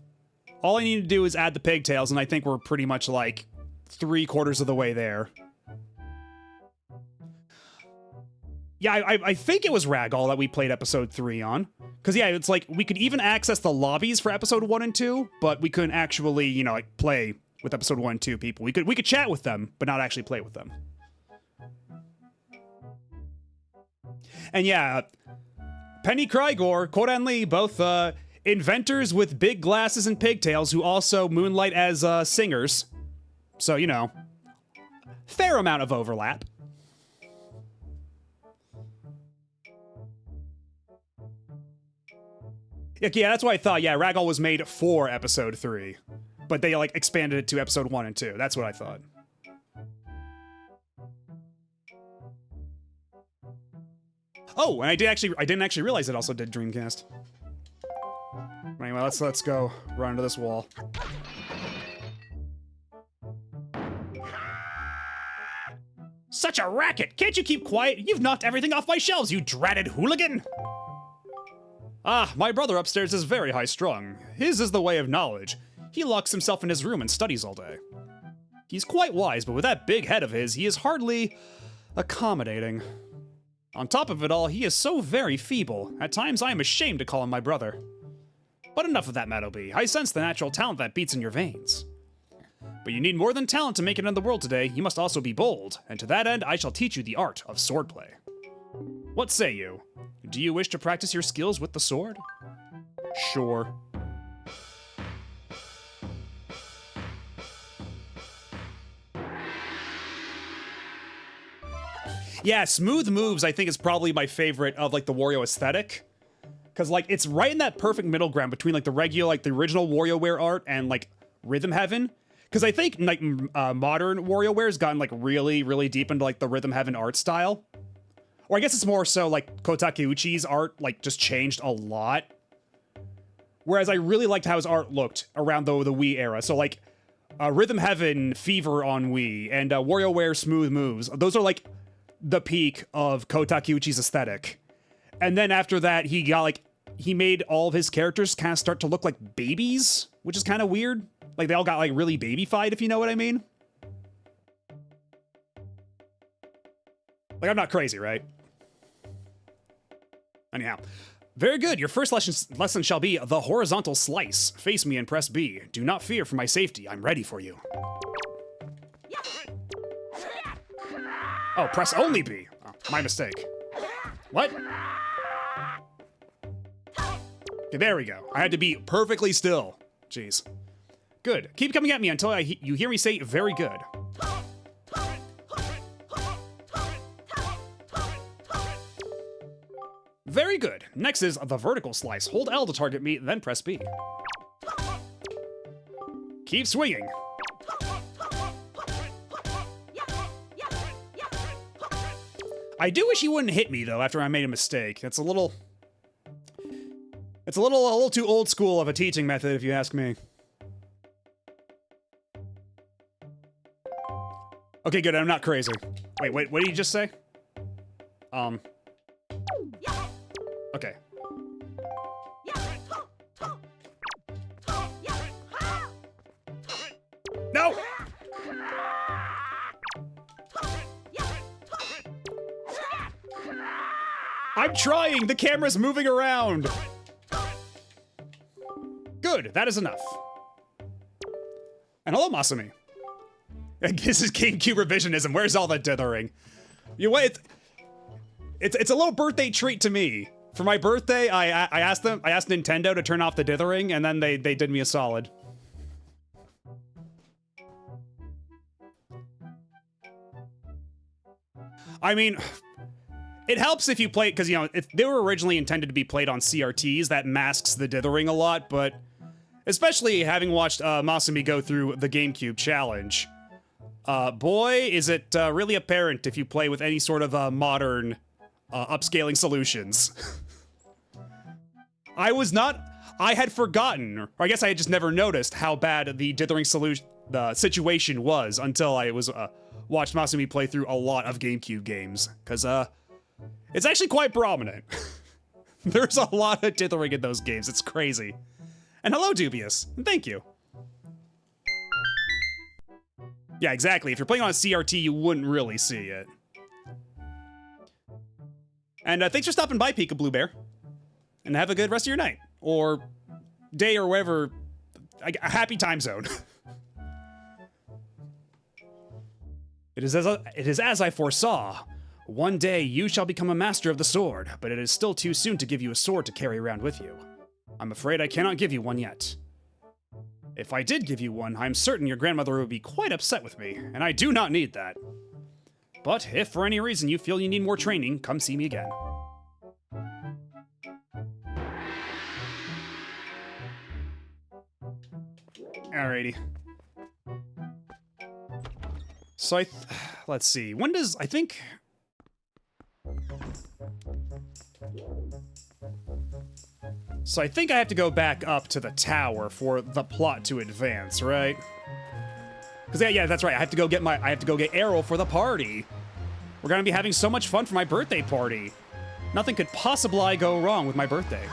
All I need to do is add the pigtails, and I think we're pretty much like 3/4 of the way there. Yeah, I think it was Ragall that we played episode 3 on. Because yeah, it's like we could even access the lobbies for episode 1 and 2, but we couldn't actually, you know, like play with episode 1 and 2 people. We could chat with them, but not actually play with them. And yeah, Penny Krygor, Koran Lee, both inventors with big glasses and pigtails who also moonlight as singers. So, you know, fair amount of overlap. Yeah, that's what I thought. Yeah, Ragall was made for episode 3, but they like expanded it to episode 1 and 2. That's what I thought. Oh, and I didn't actually realize it also did Dreamcast. Anyway, let's go run into this wall. Such a racket! Can't you keep quiet? You've knocked everything off my shelves, you dratted hooligan! Ah, my brother upstairs is very high-strung. His is the way of knowledge. He locks himself in his room and studies all day. He's quite wise, but with that big head of his, he is hardly accommodating. On top of it all, he is so very feeble. At times, I am ashamed to call him my brother. But enough of that, Matt OB. I sense the natural talent that beats in your veins. But you need more than talent to make it in the world today. You must also be bold, and to that end, I shall teach you the art of swordplay. What say you? Do you wish to practice your skills with the sword? Sure. Yeah, smooth moves I think is probably my favorite of like the Wario aesthetic. Cause like it's right in that perfect middle ground between like the regular, like the original WarioWare art and like Rhythm Heaven. Cause I think like modern WarioWare has gotten like really, really deep into like the Rhythm Heaven art style. Or I guess it's more so like Kotakeuchi's art like just changed a lot. Whereas I really liked how his art looked around the Wii era. So like Rhythm Heaven, Fever on Wii, and WarioWare Smooth Moves. Those are like the peak of Kotakeuchi's aesthetic. And then after that, he got like, he made all of his characters kind of start to look like babies, which is kind of weird. Like they all got like really baby-fied, if you know what I mean. Like I'm not crazy, right? Anyhow, very good. Your first lesson shall be the horizontal slice. Face me and press B. Do not fear for my safety. I'm ready for you. Oh, press only B. Oh, my mistake. What? Okay, there we go. I had to be perfectly still. Jeez. Good. Keep coming at me until you hear me say very good. Very good. Next is the vertical slice. Hold L to target me, then press B. Keep swinging. I do wish he wouldn't hit me though after I made a mistake. It's a little too old school of a teaching method if you ask me. Okay, good. I'm not crazy. Wait, what did you just say? Okay. No! I'm trying! The camera's moving around! Good, that is enough. And hello, Masumi. This is GameCube revisionism. Where's all the dithering? You know what? It's a little birthday treat to me. For my birthday, I asked Nintendo to turn off the dithering, and then they did me a solid. I mean, it helps if you play, because, you know, if they were originally intended to be played on CRTs, that masks the dithering a lot, but especially having watched Masumi go through the GameCube challenge, boy, is it really apparent if you play with any sort of modern upscaling solutions. I had forgotten, or I guess I had just never noticed how bad the dithering situation was until I watched Masumi play through a lot of GameCube games, because it's actually quite prominent. There's a lot of dithering in those games, it's crazy. And hello, Dubious, and thank you. Yeah, exactly, if you're playing on a CRT, you wouldn't really see it. And thanks for stopping by, Pika Blue Bear. And have a good rest of your night. Or day, or wherever. A happy time zone. It is as I foresaw. One day you shall become a master of the sword, but it is still too soon to give you a sword to carry around with you. I'm afraid I cannot give you one yet. If I did give you one, I'm certain your grandmother would be quite upset with me, and I do not need that. But if for any reason you feel you need more training, come see me again. Alrighty. So let's see, when does, I think... So I think I have to go back up to the tower for the plot to advance, right? Because yeah, that's right. I have to go get Arrow for the party. We're gonna be having so much fun for my birthday party. Nothing could possibly go wrong with my birthday.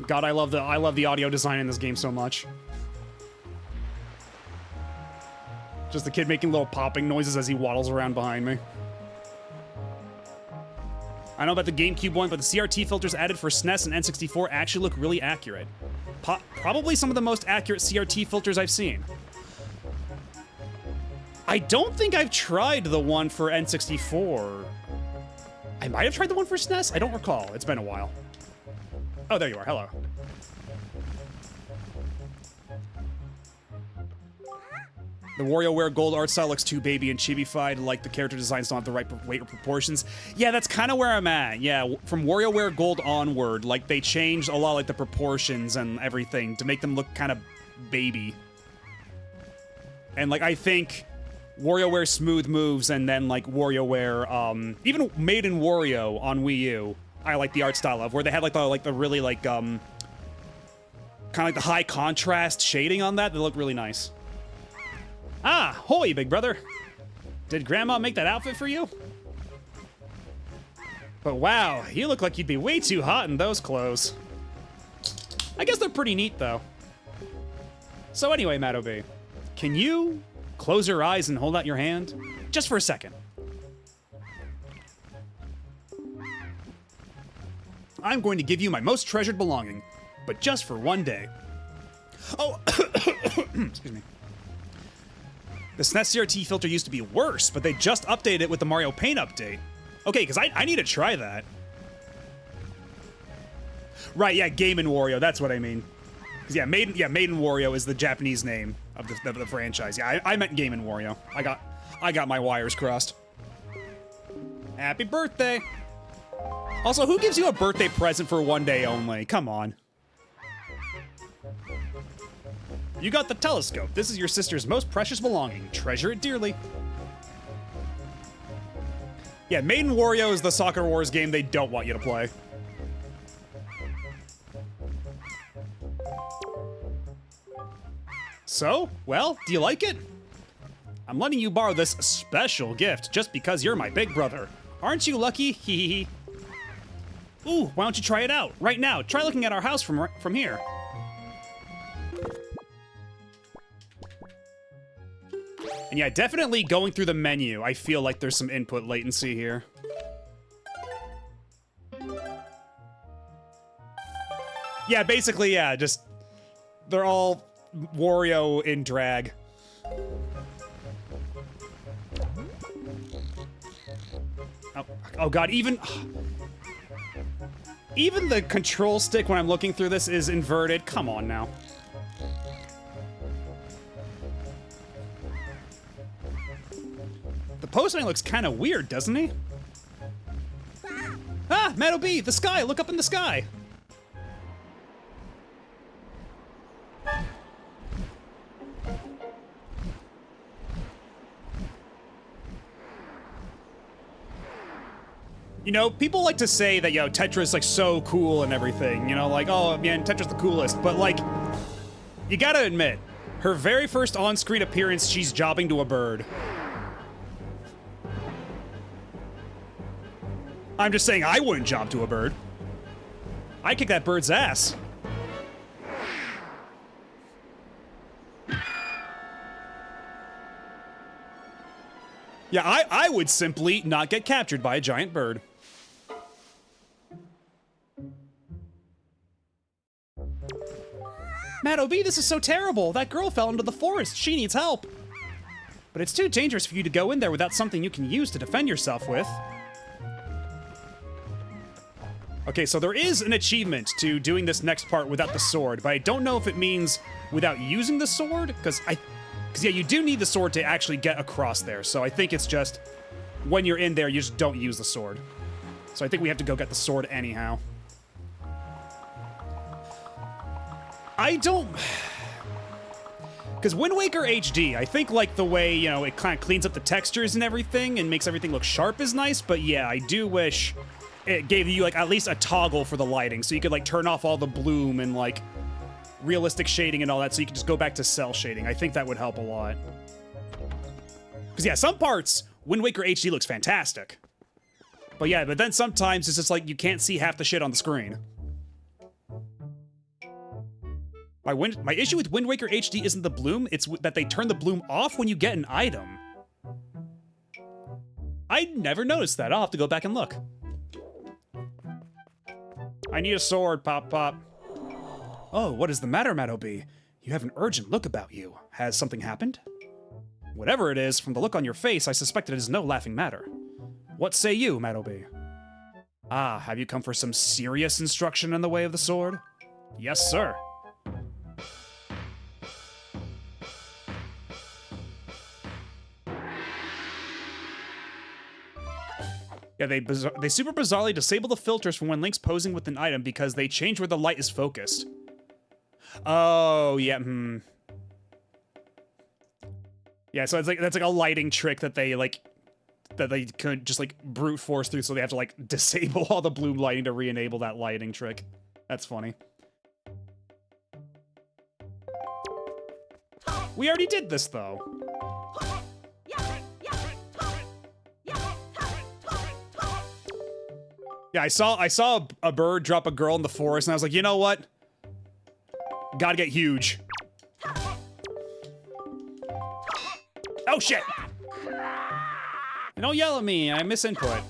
God, I love the audio design in this game so much. Just the kid making little popping noises as he waddles around behind me. I know about the GameCube one, but the CRT filters added for SNES and N64 actually look really accurate. Probably some of the most accurate CRT filters I've seen. I don't think I've tried the one for N64. I might have tried the one for SNES. I don't recall. It's been a while. Oh, there you are. Hello. The WarioWare Gold art style looks too baby and chibi-fied, like the character designs don't have the right weight or proportions. Yeah, that's kind of where I'm at. Yeah, from WarioWare Gold onward, like, they changed a lot, like, the proportions and everything to make them look kind of baby. And, like, I think WarioWare Smooth Moves and then, like, WarioWare, even Made in Wario on Wii U, I like the art style of, where they had, like, the really, like, kind of like the high contrast shading on that. They look really nice. Ah, hoy, big brother. Did Grandma make that outfit for you? But wow, you look like you'd be way too hot in those clothes. I guess they're pretty neat, though. So anyway, Matt OB, can you close your eyes and hold out your hand? Just for a second. I'm going to give you my most treasured belonging, but just for one day. Oh, excuse me. The SNES CRT filter used to be worse, but they just updated it with the Mario Paint update. Okay, because I need to try that. Right, yeah, Game & Wario, that's what I mean. Because Made in Wario is the Japanese name of the franchise. Yeah, I meant Game & Wario. I got my wires crossed. Happy birthday! Also, who gives you a birthday present for one day only? Come on. You got the telescope. This is your sister's most precious belonging. Treasure it dearly. Yeah, Made in Wario is the Soccer Wars game they don't want you to play. So, well, do you like it? I'm letting you borrow this special gift just because you're my big brother. Aren't you lucky? Hee hee. Ooh, why don't you try it out? Right now, try looking at our house from here. And yeah, definitely going through the menu, I feel like there's some input latency here. Yeah, basically, yeah, just... they're all Wario in drag. Oh god, even the control stick when I'm looking through this is inverted. Come on now. The postman looks kind of weird, doesn't he? Ah, Matt OB, the sky! Look up in the sky! You know, people like to say that, Tetra's, like, so cool and everything. You know, like, oh, man, Tetra's the coolest. But, like, you gotta admit, her very first on-screen appearance, she's jobbing to a bird. I'm just saying I wouldn't job to a bird. I'd kick that bird's ass. Yeah, I would simply not get captured by a giant bird. Matt OB, this is so terrible. That girl fell into the forest. She needs help. But it's too dangerous for you to go in there without something you can use to defend yourself with. Okay, so there is an achievement to doing this next part without the sword, but I don't know if it means without using the sword, because yeah, you do need the sword to actually get across there, so I think it's just when you're in there, you just don't use the sword. So I think we have to go get the sword anyhow. I don't... Because Wind Waker HD, I think, like, the way, it kind of cleans up the textures and everything and makes everything look sharp is nice, but yeah, I do wish it gave you, like, at least a toggle for the lighting, so you could, like, turn off all the bloom and, like, realistic shading and all that, so you could just go back to cell shading. I think that would help a lot. Because, yeah, some parts, Wind Waker HD looks fantastic. But yeah, but then sometimes it's just like you can't see half the shit on the screen. My issue with Wind Waker HD isn't the bloom, it's that they turn the bloom off when you get an item. I never noticed that. I'll have to go back and look. I need a sword, Pop Pop. Oh, what is the matter, Madobi? You have an urgent look about you. Has something happened? Whatever it is, from the look on your face, I suspect it is no laughing matter. What say you, Madobi? Ah, have you come for some serious instruction in the way of the sword? Yes, sir. Yeah, they super bizarrely disable the filters for when Link's posing with an item because they change where the light is focused. Oh, yeah, Yeah, so it's like, that's like a lighting trick that they, like, that they could just, like, brute force through, so they have to, like, disable all the blue lighting to re-enable that lighting trick. That's funny. We already did this, though. Yeah, I saw a bird drop a girl in the forest, and I was like, you know what? Gotta get huge. Oh, shit! Don't yell at me, I miss input.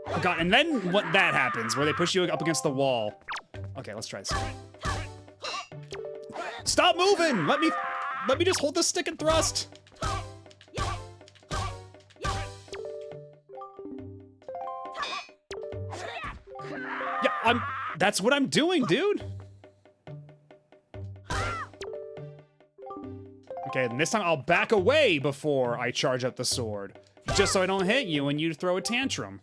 Oh god, and then what that happens, where they push you up against the wall. Okay, let's try this. Stop moving! Let me just hold the stick and thrust. Yeah, that's what I'm doing, dude. Okay, and this time I'll back away before I charge up the sword. Just so I don't hit you and you throw a tantrum.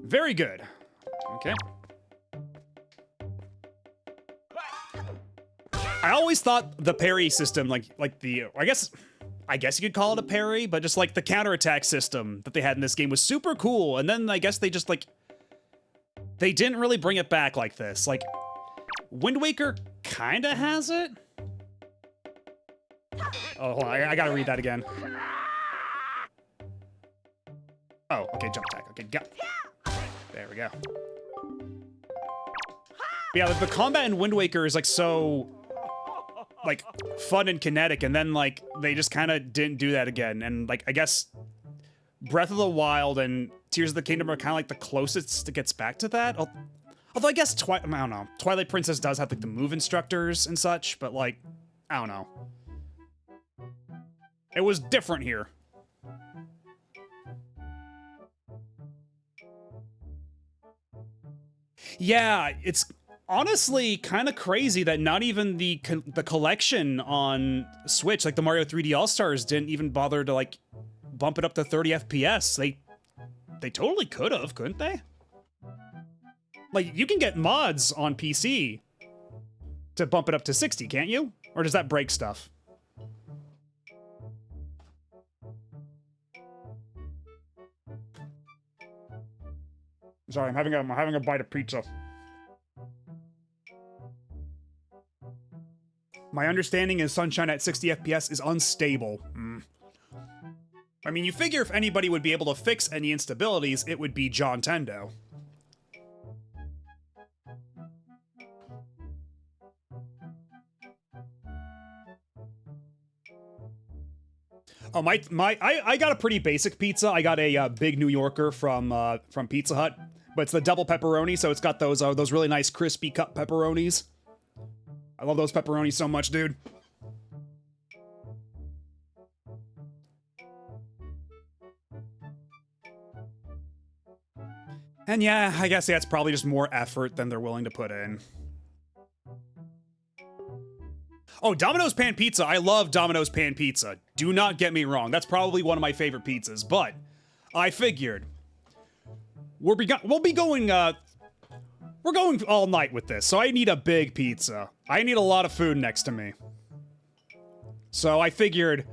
Very good. Okay. I always thought the parry system, like the, I guess you could call it a parry, but just like the counterattack system that they had in this game was super cool. And then I guess they just like, they didn't really bring it back like this. Like, Wind Waker kinda has it. Oh, hold on, I gotta read that again. Oh, okay, jump attack. Okay, got it. There we go. But yeah, the combat in Wind Waker is like so, like, fun and kinetic, and then like they just kind of didn't do that again. And like I guess Breath of the Wild and Tears of the Kingdom are kind of like the closest it gets back to that. Although I guess I don't know. Twilight Princess does have like the move instructors and such, but like I don't know. It was different here. Yeah, it's honestly kind of crazy that not even the collection on Switch, like the Mario 3D All-Stars, didn't even bother to like bump it up to 30 FPS. They totally could have, couldn't they? Like, you can get mods on PC to bump it up to 60, can't you? Or does that break stuff? Sorry, I'm having a bite of pizza. My understanding is Sunshine at 60 FPS is unstable. I mean, you figure if anybody would be able to fix any instabilities, it would be John Tendo. Oh, I got a pretty basic pizza. I got a big New Yorker from Pizza Hut, but it's the double pepperoni, so it's got those really nice crispy cut pepperonis. I love those pepperonis so much, dude. And yeah, I guess that's probably just more effort than they're willing to put in. Oh, Domino's Pan Pizza. I love Domino's Pan Pizza. Do not get me wrong. That's probably one of my favorite pizzas, but I figured we'll be going we're going all night with this, so I need a big pizza. I need a lot of food next to me. So I figured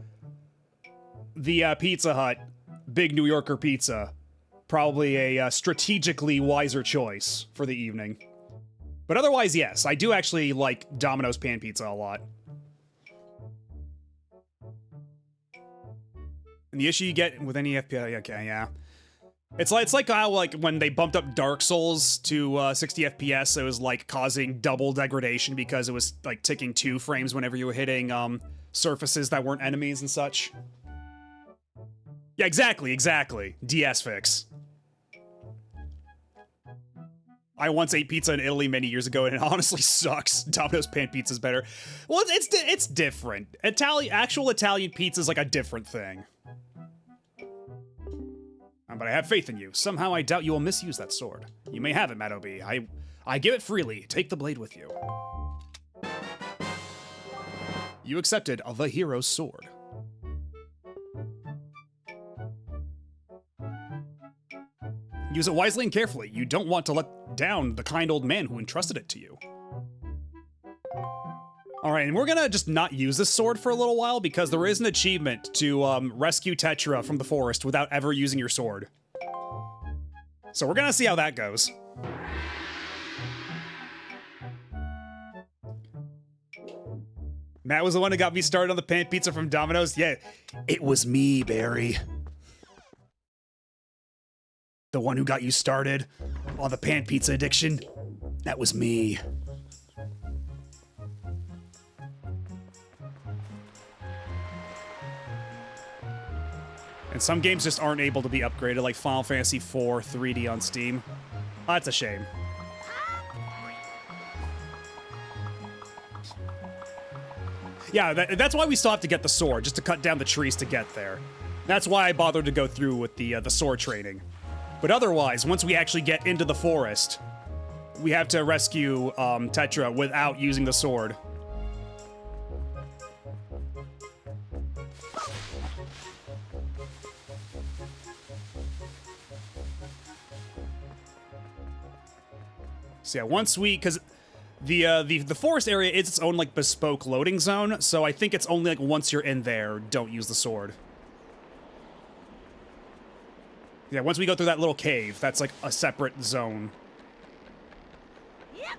the Pizza Hut Big New Yorker pizza, probably a strategically wiser choice for the evening. But otherwise, yes, I do actually like Domino's Pan Pizza a lot. And the issue you get with any FPS, okay, yeah. It's like how like when they bumped up Dark Souls to 60 FPS, it was like causing double degradation because it was like ticking 2 frames whenever you were hitting surfaces that weren't enemies and such. Yeah, exactly. DS fix. I once ate pizza in Italy many years ago, and it honestly sucks. Domino's pan pizza's better. Well, it's different. Actual Italian pizza is like a different thing. But I have faith in you. Somehow I doubt you will misuse that sword. You may have it, Matt O.B. I give it freely. Take the blade with you. You accepted the hero's sword. Use it wisely and carefully. You don't want to let down the kind old man who entrusted it to you. Alright, and we're gonna just not use this sword for a little while because there is an achievement to rescue Tetra from the forest without ever using your sword. So we're gonna see how that goes. Matt was the one who got me started on the pan pizza from Domino's. Yeah, it was me, Barry. The one who got you started on the pan pizza addiction. That was me. And some games just aren't able to be upgraded, like Final Fantasy IV 3D on Steam. Oh, that's a shame. Yeah, that's why we still have to get the sword, just to cut down the trees to get there. That's why I bothered to go through with the sword training. But otherwise, once we actually get into the forest, we have to rescue Tetra without using the sword. So yeah, once we, because the forest area is its own like bespoke loading zone, so I think it's only like once you're in there, don't use the sword. Yeah, once we go through that little cave, that's like a separate zone. Yep.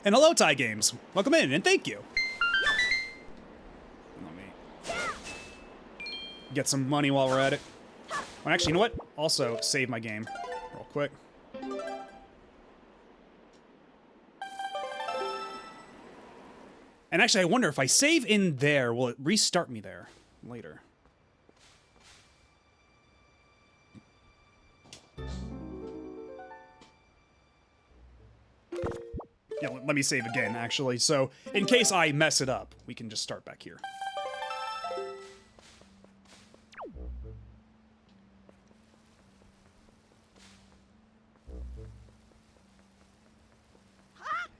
And hello, Thai Games. Welcome in, and thank you. Let me get some money while we're at it. Well, actually, you know what? Also, save my game real quick. And actually, I wonder if I save in there, will it restart me there later? Yeah, let me save again, actually. So, in case I mess it up, we can just start back here.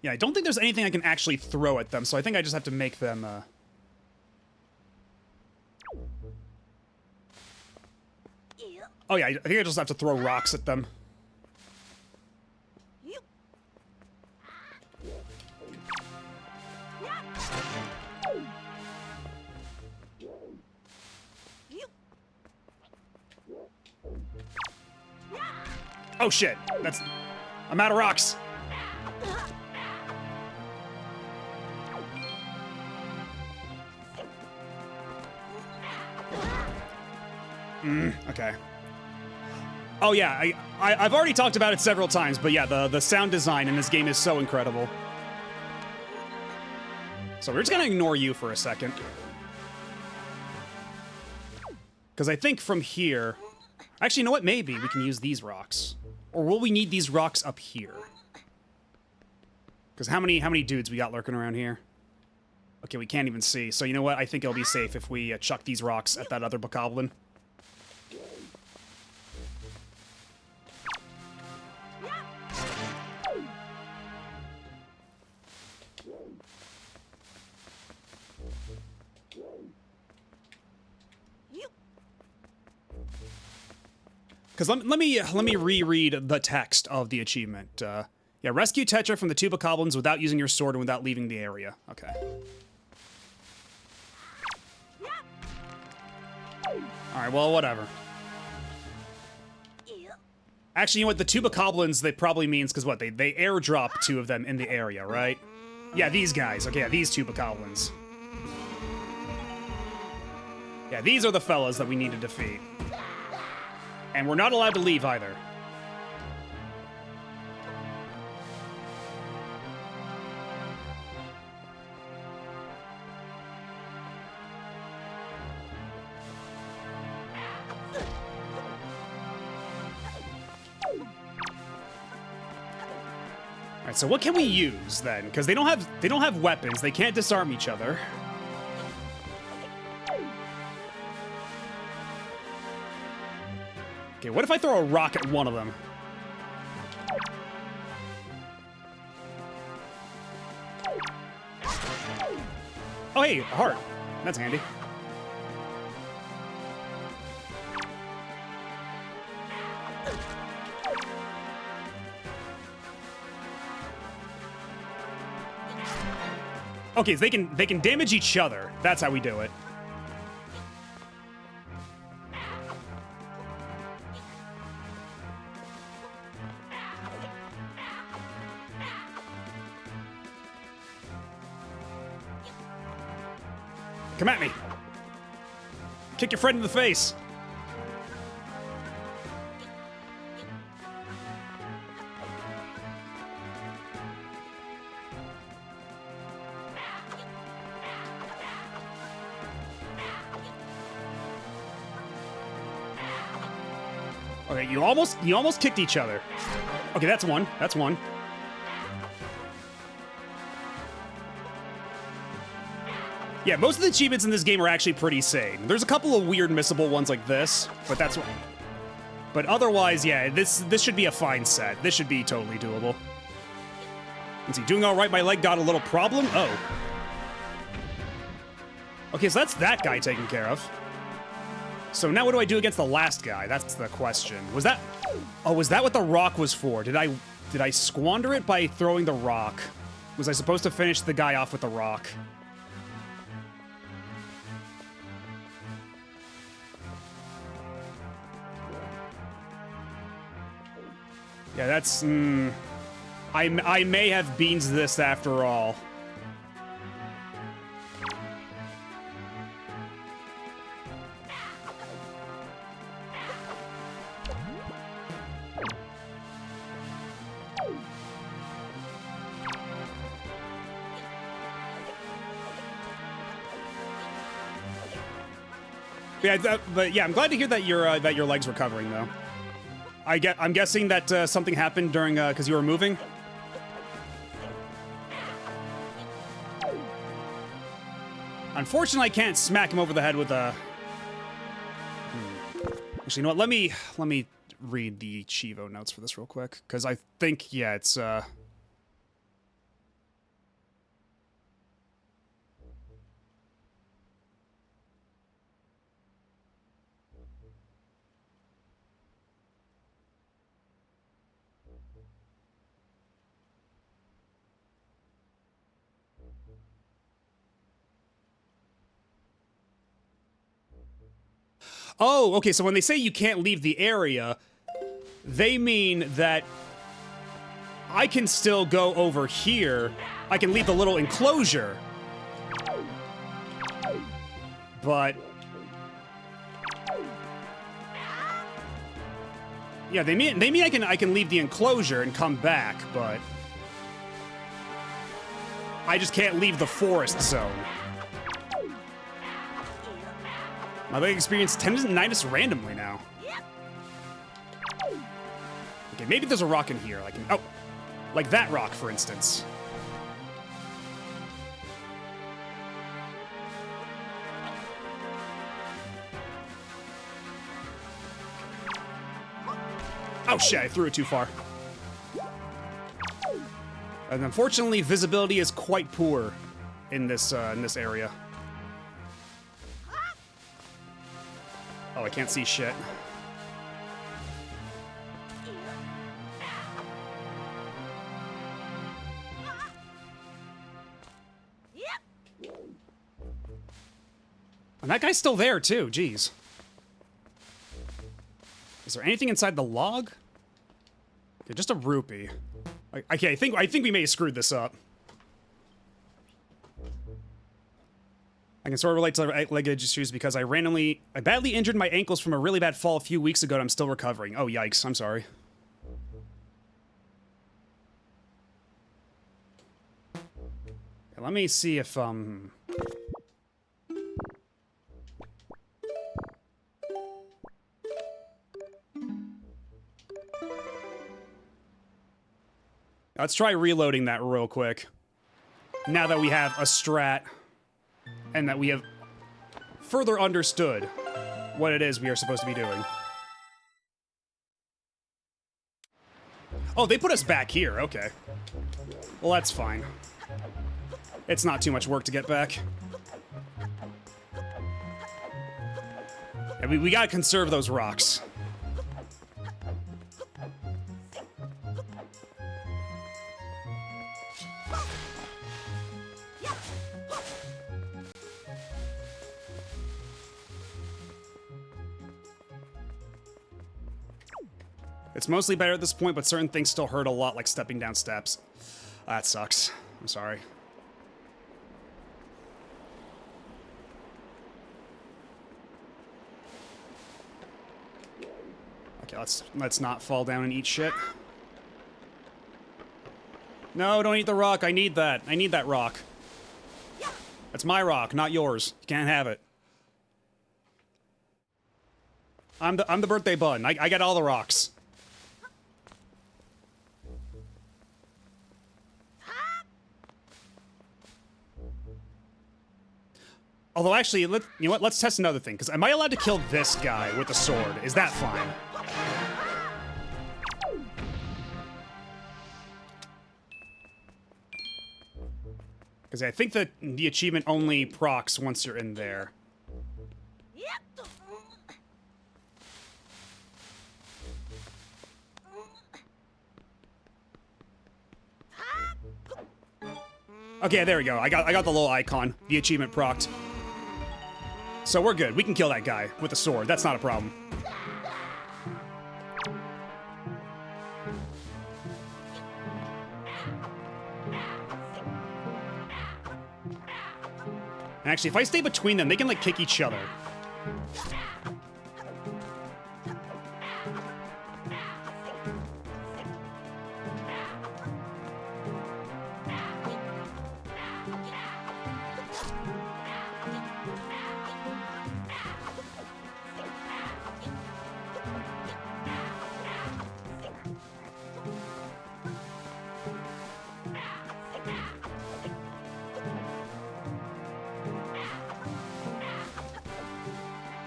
Yeah, I don't think there's anything I can actually throw at them, so I think I just have to make them, Yep. Oh yeah, I think I just have to throw rocks at them. Yep. Yep. Oh shit, I'm out of rocks. Okay. Oh yeah, I've already talked about it several times, but yeah, the sound design in this game is so incredible. So we're just gonna ignore you for a second. Because I think from here... Actually, you know what? Maybe we can use these rocks. Or will we need these rocks up here? Because how many dudes we got lurking around here? Okay, we can't even see. So you know what? I think it'll be safe if we chuck these rocks at that other bokoblin. Because let me reread the text of the achievement. Yeah, rescue Tetra from the two bokoblins without using your sword and without leaving the area. Okay. Alright, well, whatever. Yep. Actually, you know what? The two bokoblins, they probably means, because what? They airdrop 2 of them in the area, right? Yeah, these guys. Okay, yeah, these two bokoblins. Yeah, these are the fellas that we need to defeat. And we're not allowed to leave either. Alright, so what can we use then? Because they don't have weapons. They can't disarm each other. Okay, what if I throw a rock at one of them? Oh, hey, a heart. That's handy. Okay, so they can damage each other. That's how we do it. Come at me. Kick your friend in the face. Okay, you almost kicked each other. Okay, that's one. That's one. Yeah, most of the achievements in this game are actually pretty sane. There's a couple of weird missable ones like this, but that's what. But otherwise, yeah, this should be a fine set. This should be totally doable. Let's see, doing all right. My leg got a little problem. Oh. Okay, so that's that guy taken care of. So now what do I do against the last guy? That's the question. Was that... Oh, was that what the rock was for? Did I squander it by throwing the rock? Was I supposed to finish the guy off with the rock? Yeah, that's... I may have beans this after all. Yeah, but yeah, I'm glad to hear that your leg's recovering though. I'm guessing that something happened during because you were moving. Unfortunately, I can't smack him over the head with a. Actually, you know what? Let me read the Chivo notes for this real quick because I think yeah, it's Oh, okay, so when they say you can't leave the area, they mean that I can still go over here. I can leave the little enclosure. But... Yeah, they mean I can leave the enclosure and come back, but... I just can't leave the forest zone. My leg experience tends to knight us randomly now. Okay, maybe there's a rock in here. Like that rock, for instance. Oh shit, I threw it too far. And unfortunately, visibility is quite poor in this area. Oh, I can't see shit. And that guy's still there too, jeez. Is there anything inside the log? Okay, just a rupee. Okay, I think we may have screwed this up. I can sort of relate to leg issues because I badly injured my ankles from a really bad fall a few weeks ago and I'm still recovering. Oh, yikes. I'm sorry. Let me see if, let's try reloading that real quick. Now that we have a strat and that we have further understood what it is we are supposed to be doing. Oh, they put us back here. Okay. Well, that's fine. It's not too much work to get back. Yeah, we gotta conserve those rocks. It's mostly better at this point, but certain things still hurt a lot, like stepping down steps. That sucks. I'm sorry. Okay, let's not fall down and eat shit. No, don't eat the rock. I need that. I need that rock. That's my rock, not yours. You can't have it. I'm the birthday bun. I got all the rocks. Although, actually, you know what? Let's test another thing. Because am I allowed to kill this guy with a sword? Is that fine? Because I think that the achievement only procs once you're in there. Okay, there we go. I got the little icon. The achievement procced. So we're good. We can kill that guy with a sword. That's not a problem. And actually, if I stay between them, they can, like, kick each other.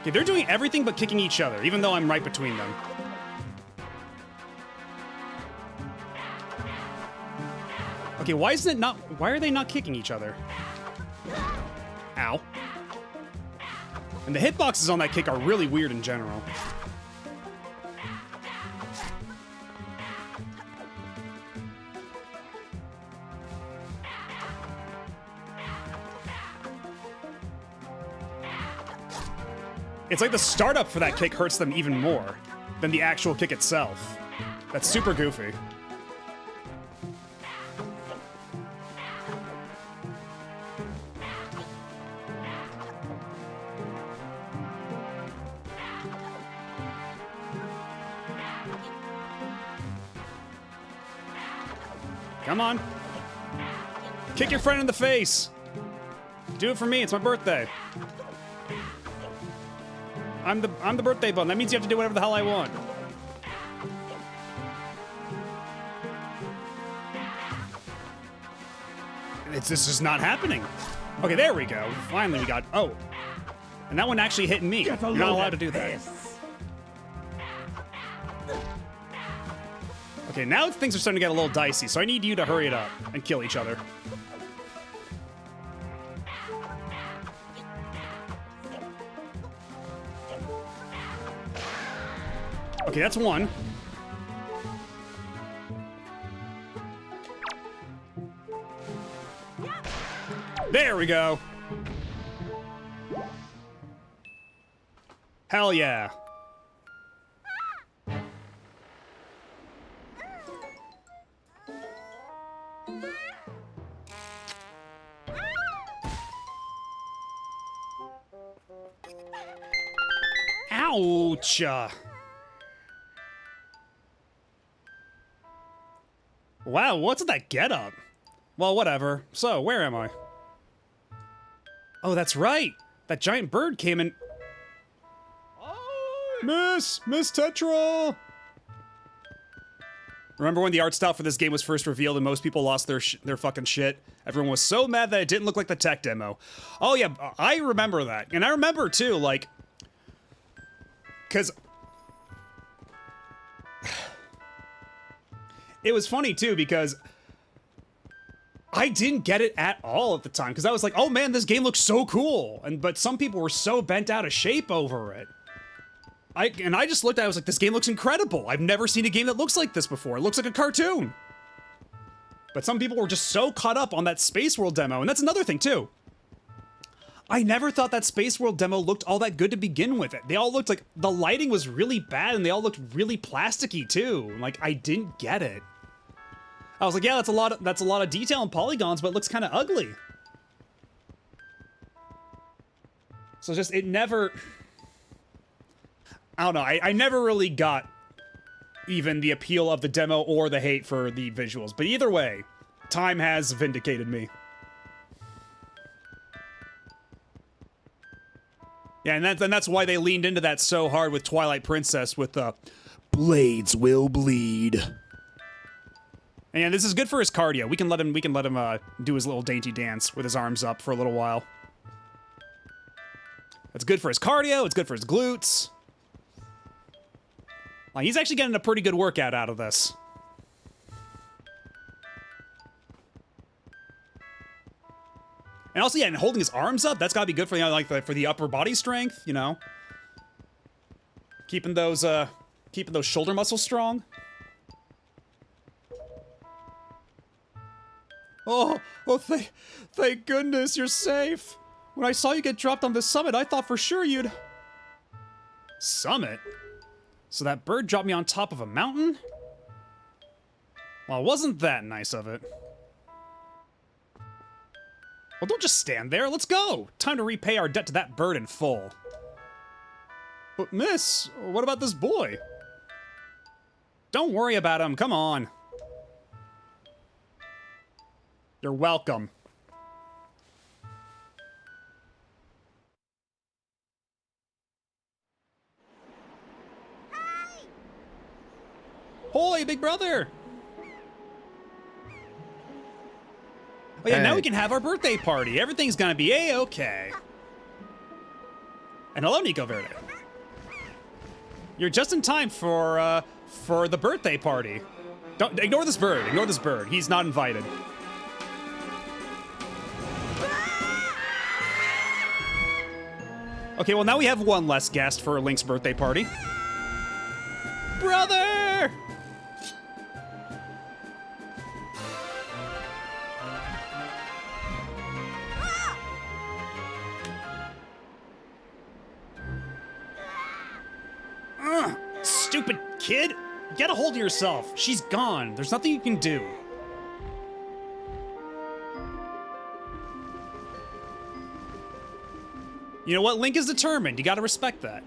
Okay, they're doing everything but kicking each other, even though I'm right between them. Okay, why are they not kicking each other? Ow. And the hitboxes on that kick are really weird in general. It's like the startup for that kick hurts them even more than the actual kick itself. That's super goofy. Come on. Kick your friend in the face. Do it for me. It's my birthday. I'm the birthday bun. That means you have to do whatever the hell I want. This is not happening. Okay, there we go. Finally we got... Oh. And that one actually hit me. You're not allowed to do that. Okay, now things are starting to get a little dicey, so I need you to hurry it up and kill each other. Okay, that's one. There we go. Hell yeah. Ouch! Wow, what's with that getup? Well, whatever. So, where am I? Oh, that's right! That giant bird came in... Miss Tetra! Remember when the art style for this game was first revealed and most people lost their fucking shit? Everyone was so mad that it didn't look like the tech demo. Oh yeah, I remember that. And I remember too, like... Because... It was funny too, because... I didn't get it at all at the time, because I was like, oh man, this game looks so cool! But some people were so bent out of shape over it. I just looked at it, I was like, this game looks incredible. I've never seen a game that looks like this before. It looks like a cartoon. But some people were just so caught up on that Space World demo, and that's another thing too. I never thought that Space World demo looked all that good to begin with. They all looked like, the lighting was really bad, and they all looked really plasticky too. Like, I didn't get it. I was like, yeah, that's a lot of detail and polygons, but it looks kind of ugly. So just, it never... I don't know, I never really got even the appeal of the demo or the hate for the visuals. But either way, time has vindicated me. Yeah, and that's why they leaned into that so hard with Twilight Princess with the blades will bleed. And yeah, this is good for his cardio. We can let him do his little dainty dance with his arms up for a little while. It's good for his cardio, it's good for his glutes. Like, he's actually getting a pretty good workout out of this. And also, yeah, and holding his arms up, that's gotta be good for, you know, like, for the upper body strength, you know? Keeping those shoulder muscles strong. Oh, thank goodness you're safe. When I saw you get dropped on the summit, I thought for sure you'd... Summit? So that bird dropped me on top of a mountain? Well, it wasn't that nice of it. Well, don't just stand there. Let's go. Time to repay our debt to that bird in full. But miss, what about this boy? Don't worry about him. Come on. You're welcome. Holy, big brother! Oh yeah, now we can have our birthday party. Everything's gonna be A-okay. And hello, Nico Verde. You're just in time for the birthday party. Don't ignore this bird. Ignore this bird. He's not invited. Okay, well now we have one less guest for Link's birthday party. Brother! Stupid kid! Get a hold of yourself. She's gone. There's nothing you can do. You know what? Link is determined. You gotta respect that.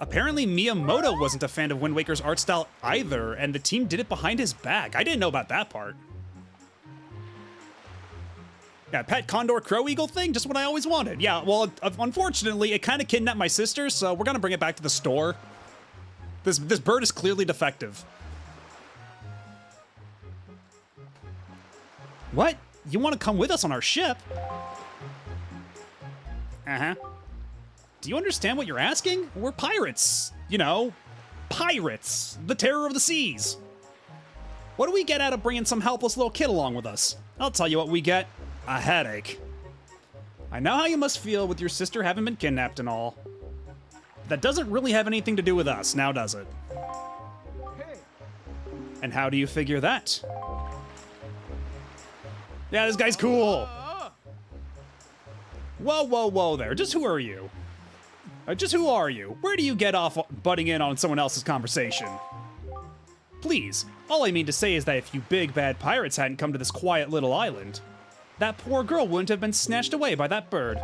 Apparently Miyamoto wasn't a fan of Wind Waker's art style either, and the team did it behind his back. I didn't know about that part. Yeah, pet condor crow eagle thing, just what I always wanted. Yeah, well, unfortunately, it kind of kidnapped my sister, so we're gonna bring it back to the store. This bird is clearly defective. What? You want to come with us on our ship? Uh-huh. Do you understand what you're asking? We're pirates. You know, pirates. The terror of the seas. What do we get out of bringing some helpless little kid along with us? I'll tell you what we get. A headache. I know how you must feel with your sister having been kidnapped and all. That doesn't really have anything to do with us, now does it? And how do you figure that? Yeah, this guy's cool. Whoa, whoa, whoa there. Just who are you? Just who are you? Where do you get off butting in on someone else's conversation? Please, all I mean to say is that if you big bad pirates hadn't come to this quiet little island, that poor girl wouldn't have been snatched away by that bird.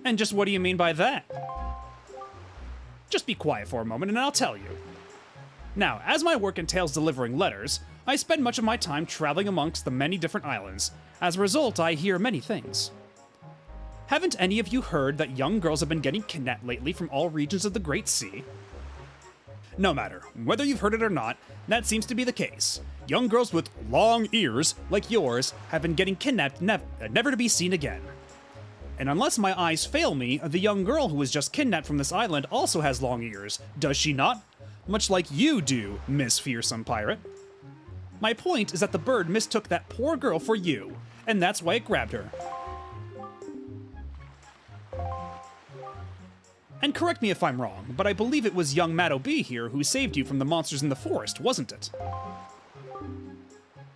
And just what do you mean by that? Just be quiet for a moment and I'll tell you. Now, as my work entails delivering letters, I spend much of my time traveling amongst the many different islands. As a result, I hear many things. Haven't any of you heard that young girls have been getting kidnapped lately from all regions of the Great Sea? No matter, whether you've heard it or not, that seems to be the case. Young girls with long ears, like yours, have been getting kidnapped never to be seen again. And unless my eyes fail me, the young girl who was just kidnapped from this island also has long ears, does she not? Much like you do, Miss Fearsome Pirate. My point is that the bird mistook that poor girl for you, and that's why it grabbed her. And correct me if I'm wrong, but I believe it was young Matt O'B here who saved you from the monsters in the forest, wasn't it?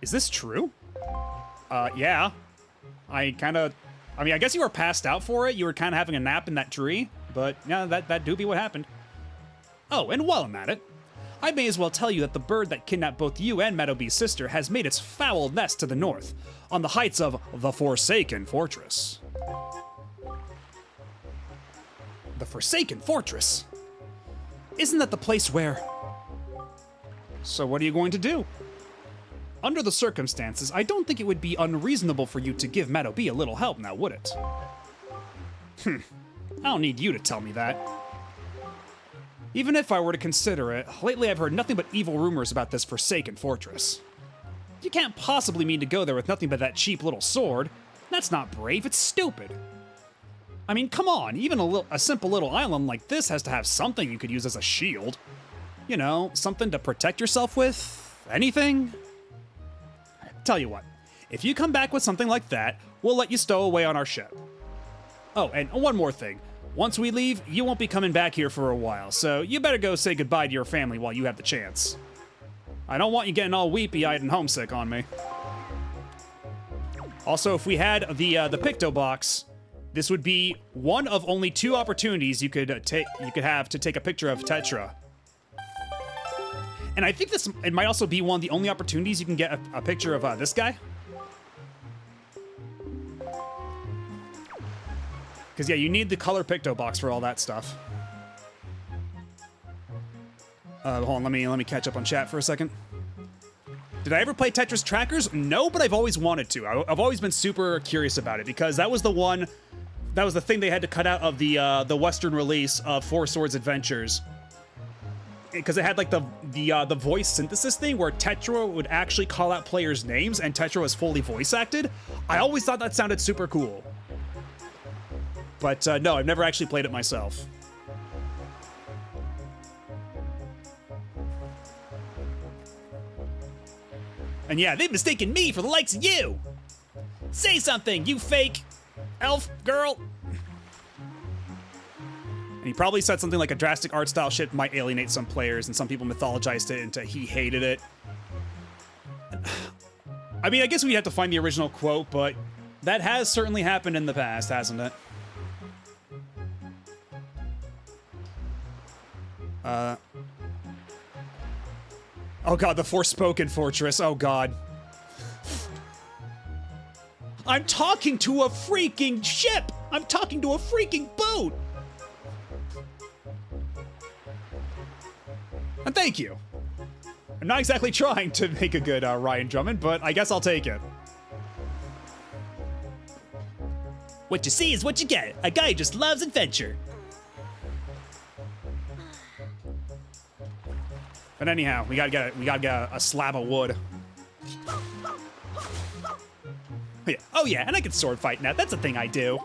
Is this true? Yeah. I guess you were passed out for it. You were kind of having a nap in that tree, but yeah, that do be what happened. Oh, and while I'm at it, I may as well tell you that the bird that kidnapped both you and Matt O'B's sister has made its foul nest to the north, on the heights of the Forsaken Fortress. The Forsaken Fortress? Isn't that the place where... So what are you going to do? Under the circumstances, I don't think it would be unreasonable for you to give Matt O'B a little help now, would it? I don't need you to tell me that. Even if I were to consider it, lately I've heard nothing but evil rumors about this Forsaken Fortress. You can't possibly mean to go there with nothing but that cheap little sword. That's not brave, it's stupid. I mean, come on, even a simple little island like this has to have something you could use as a shield. You know, something to protect yourself with? Anything? Tell you what, if you come back with something like that, we'll let you stow away on our ship. Oh, and one more thing. Once we leave, you won't be coming back here for a while, so you better go say goodbye to your family while you have the chance. I don't want you getting all weepy-eyed and homesick on me. Also, if we had the Picto box, this would be one of only 2 opportunities you could have to take a picture of Tetra. And I think it might also be one of the only opportunities you can get a picture of this guy. Because yeah, you need the color Picto box for all that stuff. Hold on, let me catch up on chat for a second. Did I ever play Tetris Trackers? No, but I've always wanted to. I've always been super curious about it because that was the thing they had to cut out of the Western release of Four Swords Adventures. Because it had like the voice synthesis thing where Tetra would actually call out players' names and Tetra was fully voice acted. I always thought that sounded super cool. But no, I've never actually played it myself. And yeah, they've mistaken me for the likes of you! Say something, you fake elf girl! And he probably said something like a drastic art style shift might alienate some players, and some people mythologized it into he hated it. I mean, I guess we'd have to find the original quote, but that has certainly happened in the past, hasn't it? Oh god, the Forspoken Fortress, oh god. I'm talking to a freaking ship! I'm talking to a freaking boat! And thank you. I'm not exactly trying to make a good Ryan Drummond, but I guess I'll take it. What you see is what you get. A guy who just loves adventure. But anyhow, we gotta get a slab of wood. Oh yeah, and I can sword fight now. That's a thing I do.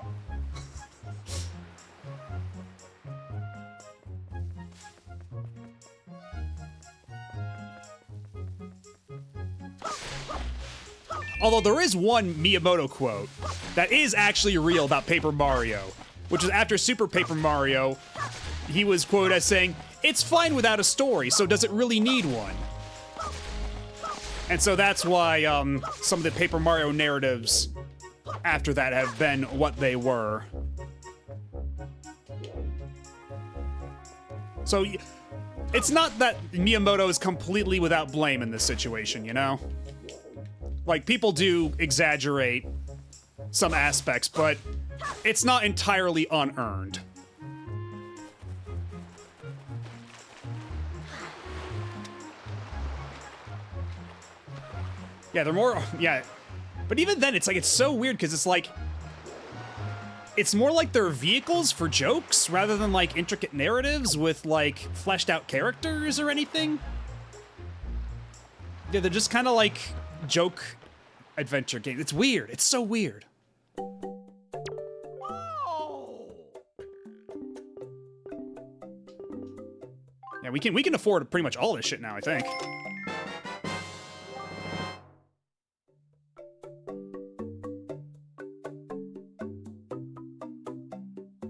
Although there is one Miyamoto quote that is actually real about Paper Mario, which is after Super Paper Mario, he was quoted as saying, "It's fine without a story, so does it really need one?" And so that's why some of the Paper Mario narratives after that have been what they were. So it's not that Miyamoto is completely without blame in this situation, you know? Like, people do exaggerate some aspects, but it's not entirely unearned. Yeah, they're more, yeah. But even then, it's like, it's so weird, because it's like, it's more like they're vehicles for jokes, rather than like intricate narratives with like fleshed out characters or anything. Yeah, they're just kind of like joke adventure games. It's weird. It's so weird. Yeah, we can afford pretty much all this shit now, I think.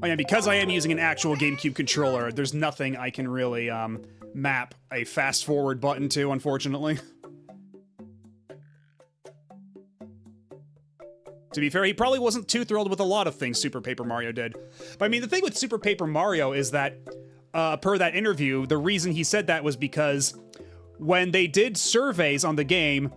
Oh yeah, because I am using an actual GameCube controller, there's nothing I can really map a fast forward button to, unfortunately. To be fair, he probably wasn't too thrilled with a lot of things Super Paper Mario did. But I mean, the thing with Super Paper Mario is that, per that interview, the reason he said that was because when they did surveys on the game,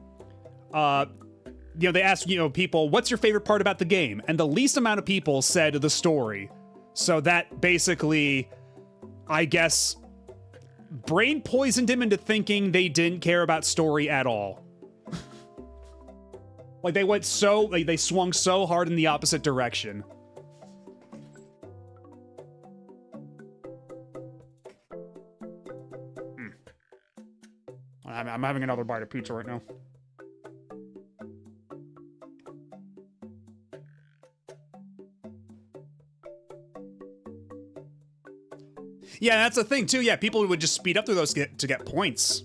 they asked, people, what's your favorite part about the game? And the least amount of people said the story. So that basically, I guess, brain poisoned him into thinking they didn't care about story at all. Like, they went so, like, they swung so hard in the opposite direction. I'm having another bite of pizza right now. Yeah, that's the thing, too. Yeah, people would just speed up through those to get points.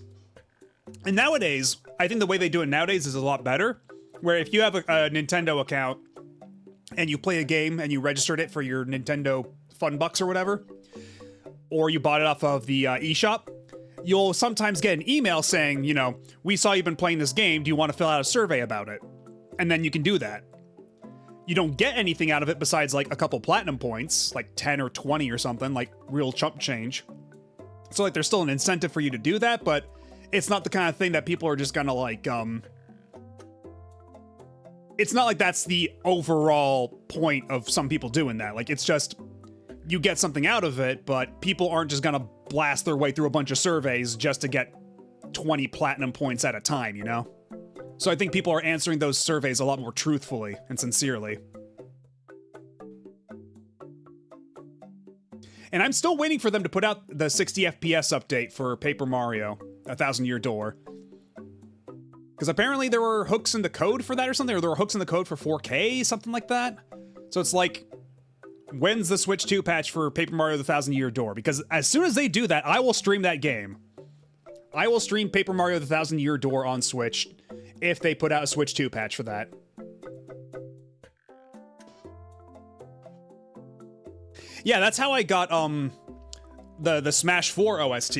And nowadays, I think the way they do it nowadays is a lot better. Where if you have a Nintendo account and you play a game and you registered it for your Nintendo Fun Bucks or whatever, or you bought it off of the eShop, you'll sometimes get an email saying, we saw you've been playing this game, do you want to fill out a survey about it? And then you can do that. You don't get anything out of it besides like a couple platinum points, like 10 or 20 or something, like real chump change. So like there's still an incentive for you to do that, but it's not the kind of thing that people are just gonna like, it's not like that's the overall point of some people doing that. Like, it's just, you get something out of it, but people aren't just gonna blast their way through a bunch of surveys just to get 20 platinum points at a time, So I think people are answering those surveys a lot more truthfully and sincerely. And I'm still waiting for them to put out the 60 FPS update for Paper Mario, A Thousand Year Door. Because apparently there were hooks in the code for that or something, or there were hooks in the code for 4K, something like that. So it's like, when's the Switch 2 patch for Paper Mario The Thousand Year Door? Because as soon as they do that, I will stream that game. I will stream Paper Mario The Thousand Year Door on Switch if they put out a Switch 2 patch for that. Yeah, that's how I got, the Smash 4 OST.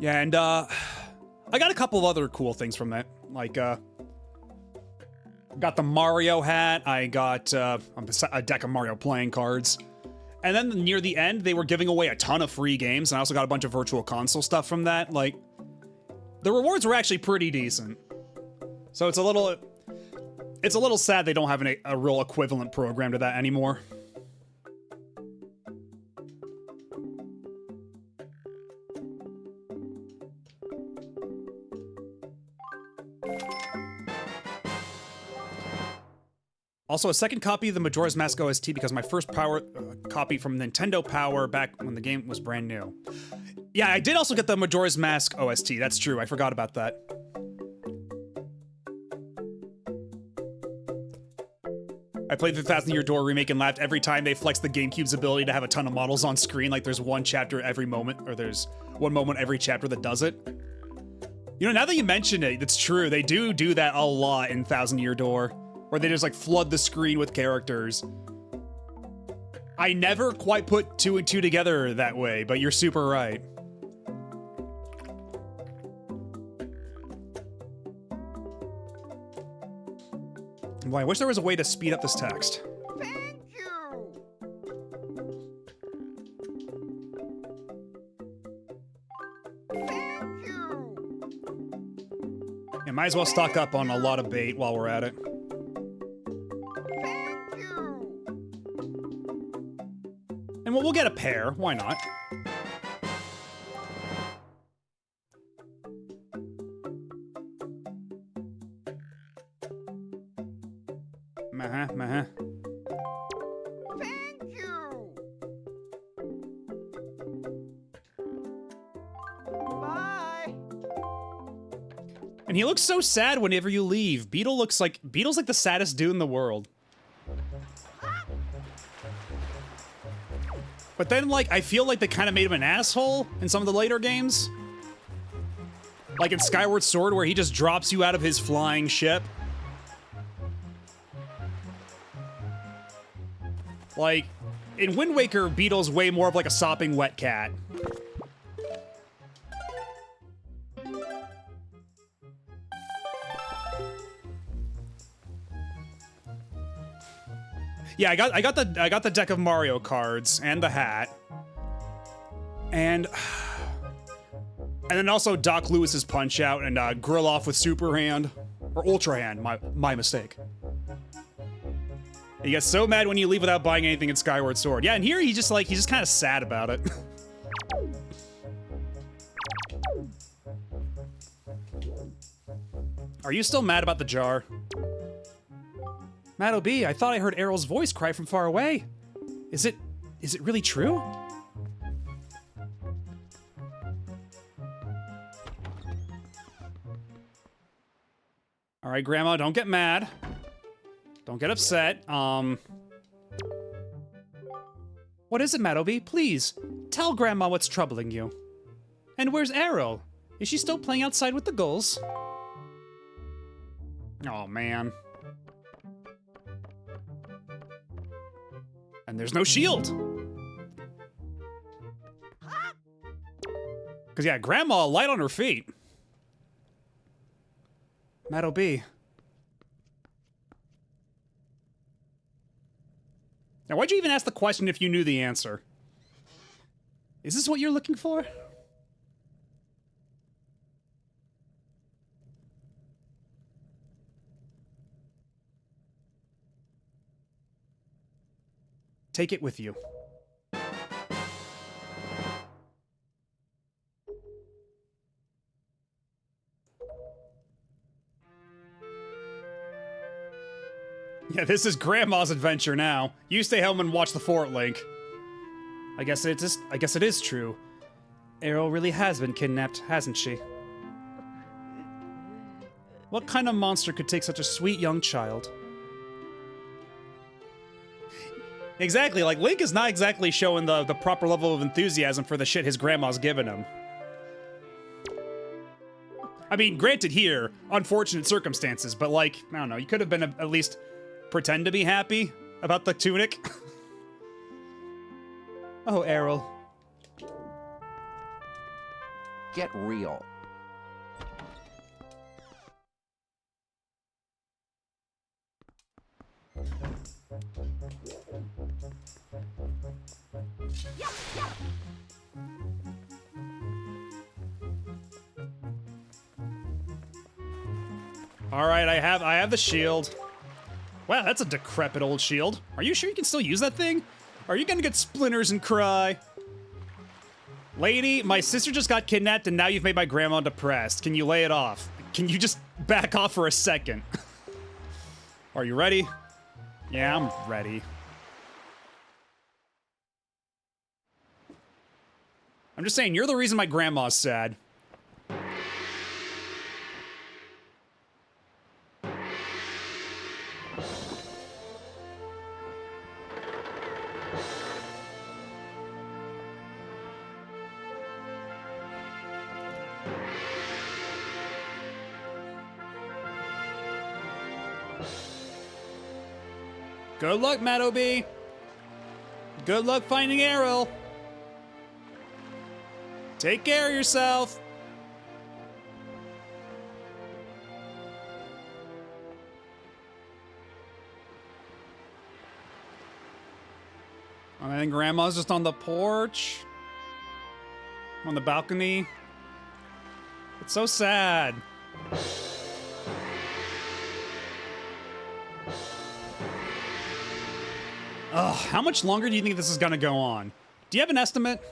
Yeah, and, I got a couple of other cool things from that. Like, got the Mario hat, I got, a deck of Mario playing cards. And then near the end, they were giving away a ton of free games, and I also got a bunch of Virtual Console stuff from that. Like, the rewards were actually pretty decent. So it's a little sad they don't have a real equivalent program to that anymore. Also, a second copy of the Majora's Mask OST because my first copy from Nintendo Power back when the game was brand new. Yeah, I did also get the Majora's Mask OST. That's true. I forgot about that. I played the Thousand Year Door remake and laughed every time they flexed the GameCube's ability to have a ton of models on screen. Like there's one chapter every moment, or there's one moment every chapter that does it. Now that you mention it, it's true. They do that a lot in Thousand Year Door, where they just like flood the screen with characters. I never quite put 2 and 2 together that way, but you're super right. Boy, I wish there was a way to speed up this text. Thank you! Thank you! might as well stock up on a lot of bait while we're at it. Thank you. And we'll get a pair. Why not? Meh. Thank you. Bye. And he looks so sad whenever you leave. Beetle's like the saddest dude in the world. But then, like, I feel like they kind of made him an asshole in some of the later games. Like in Skyward Sword, where he just drops you out of his flying ship. Like, in Wind Waker, Beetle's way more of like a sopping wet cat. Yeah, I got the deck of Mario cards and the hat. And then also Doc Lewis's Punch Out and Grill Off with Super Hand. Or Ultra Hand, my mistake. He gets so mad when you leave without buying anything in Skyward Sword. Yeah, and here he's just kind of sad about it. Are you still mad about the jar? Matt O.B., I thought I heard Errol's voice cry from far away. Is it really true? All right, Grandma, don't get mad. Don't get upset. What is it, Matt O.B.? Please, tell Grandma what's troubling you. And where's Errol? Is she still playing outside with the gulls? Oh, man. And there's no shield. Because, yeah, Grandma light on her feet. Matt O.B. Now, why'd you even ask the question if you knew the answer? Is this what you're looking for? Take it with you. Yeah, this is Grandma's adventure now. You stay home and watch the Fort Link. I guess it is true. Errol really has been kidnapped, hasn't she? What kind of monster could take such a sweet young child? Exactly, like, Link is not exactly showing the proper level of enthusiasm for the shit his grandma's given him. I mean, granted here, unfortunate circumstances, but like, I don't know, you could have been at least pretend to be happy about the tunic. Oh, Errol. Get real. All right, I have the shield. Wow, that's a decrepit old shield. Are you sure you can still use that thing? Are you gonna get splinters and cry? Lady, my sister just got kidnapped and now you've made my grandma depressed. Can you lay it off? Can you just back off for a second? Are you ready? Yeah, I'm ready. I'm just saying, you're the reason my grandma's sad. Good luck, Matt O.B. Good luck finding Errol. Take care of yourself. And then Grandma's just on the porch. On the balcony. It's so sad. Ugh, how much longer do you think this is gonna go on? Do you have an estimate?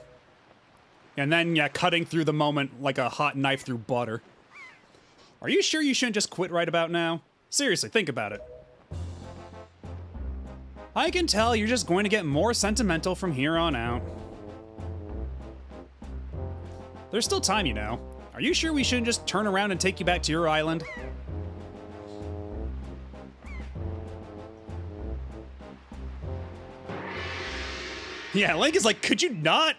And then, yeah, cutting through the moment like a hot knife through butter. Are you sure you shouldn't just quit right about now? Seriously, think about it. I can tell you're just going to get more sentimental from here on out. There's still time, you know. Are you sure we shouldn't just turn around and take you back to your island? Yeah, Link is like, could you not?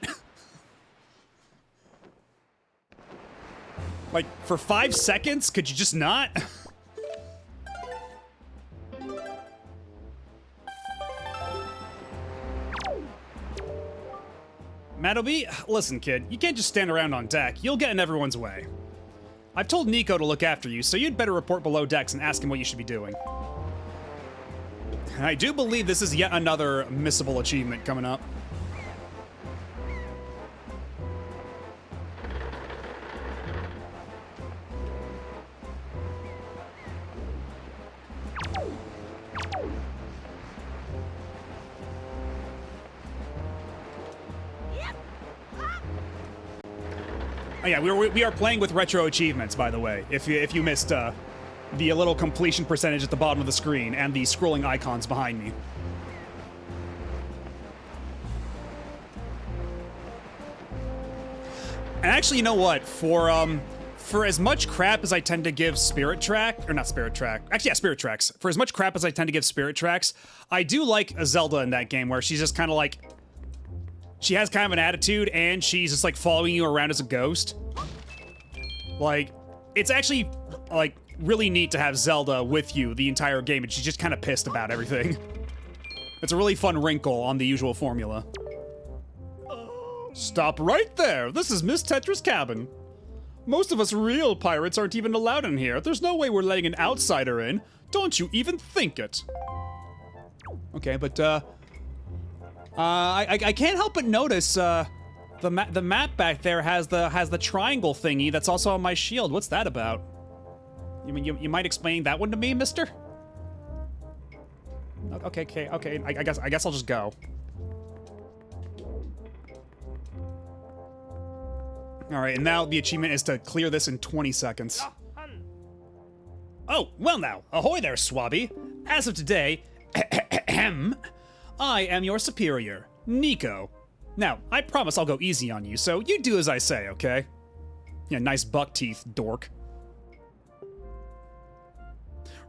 Like, for 5 seconds, could you just not? Madobi, listen, kid, you can't just stand around on deck. You'll get in everyone's way. I've told Nico to look after you, so you'd better report below decks and ask him what you should be doing. And I do believe this is yet another missable achievement coming up. Oh yeah, we are playing with retro achievements, by the way. If you missed the little completion percentage at the bottom of the screen and the scrolling icons behind me. And actually, you know what? For as much crap as I tend to give Spirit Track, or not Spirit Track, actually yeah, Spirit Tracks. For as much crap as I tend to give Spirit Tracks, I do like a Zelda in that game where she's just kind of like. She has kind of an attitude, and she's just, like, following you around as a ghost. Like, it's actually, like, really neat to have Zelda with you the entire game, and she's just kind of pissed about everything. It's a really fun wrinkle on the usual formula. Stop right there! This is Miss Tetra's cabin. Most of us real pirates aren't even allowed in here. There's no way we're letting an outsider in. Don't you even think it. Okay, but, I can't help but notice the map back there has the triangle thingy that's also on my shield. What's that about? You mean you might explain that one to me, mister? Okay. I guess I'll just go. All right, and now the achievement is to clear this in 20 seconds. Oh, well now, ahoy there, Swabby. As of today, I am your superior, Nico. Now, I promise I'll go easy on you, so you do as I say, okay? Yeah, nice buck teeth, dork.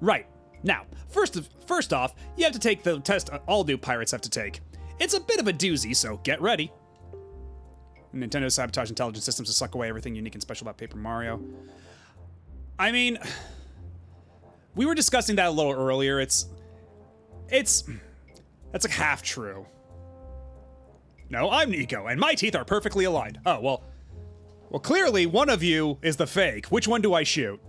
Right. Now, first off, you have to take the test all new pirates have to take. It's a bit of a doozy, so get ready. Nintendo sabotage intelligence systems to suck away everything unique and special about Paper Mario. I mean, we were discussing that a little earlier. That's like half true. No, I'm Nico, and my teeth are perfectly aligned. Oh, well, clearly one of you is the fake. Which one do I shoot?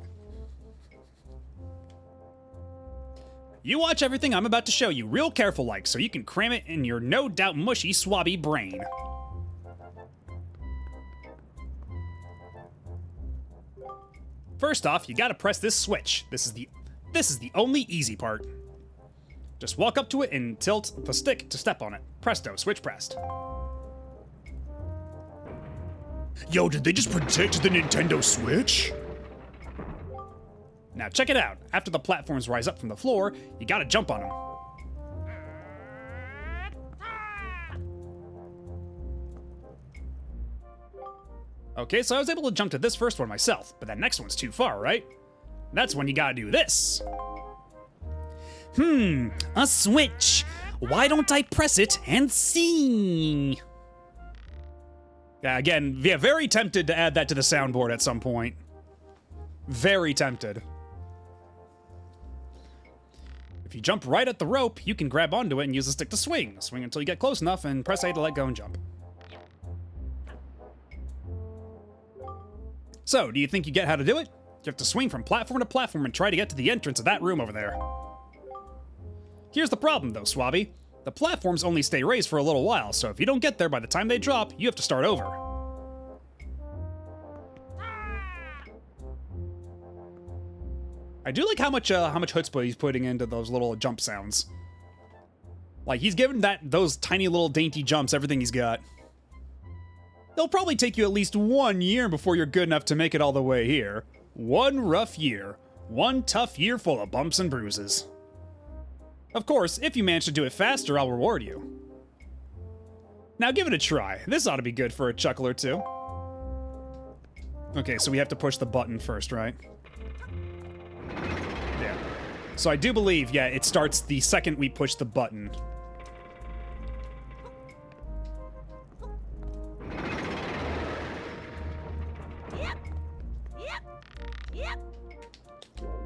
You watch everything I'm about to show you real careful like, so you can cram it in your no doubt mushy swabby brain. First off, you gotta press this switch. This is the only easy part. Just walk up to it and tilt the stick to step on it. Presto, switch pressed. Yo, did they just predict the Nintendo Switch? Now check it out. After the platforms rise up from the floor, you gotta jump on them. Okay, so I was able to jump to this first one myself, but that next one's too far, right? That's when you gotta do this. A switch. Why don't I press it and see? Yeah, again, yeah, very tempted to add that to the soundboard at some point. Very tempted. If you jump right at the rope, you can grab onto it and use the stick to swing. Swing until you get close enough and press A to let go and jump. So, do you think you get how to do it? You have to swing from platform to platform and try to get to the entrance of that room over there. Here's the problem, though, Swabby. The platforms only stay raised for a little while, so if you don't get there by the time they drop, you have to start over. I do like how much chutzpah he's putting into those little jump sounds. Like, he's given those tiny little dainty jumps everything he's got. It'll probably take you at least 1 year before you're good enough to make it all the way here. 1 rough year. 1 tough year full of bumps and bruises. Of course, if you manage to do it faster, I'll reward you. Now give it a try. This ought to be good for a chuckle or two. Okay, so we have to push the button first, right? Yeah. So I do believe, yeah, it starts the second we push the button.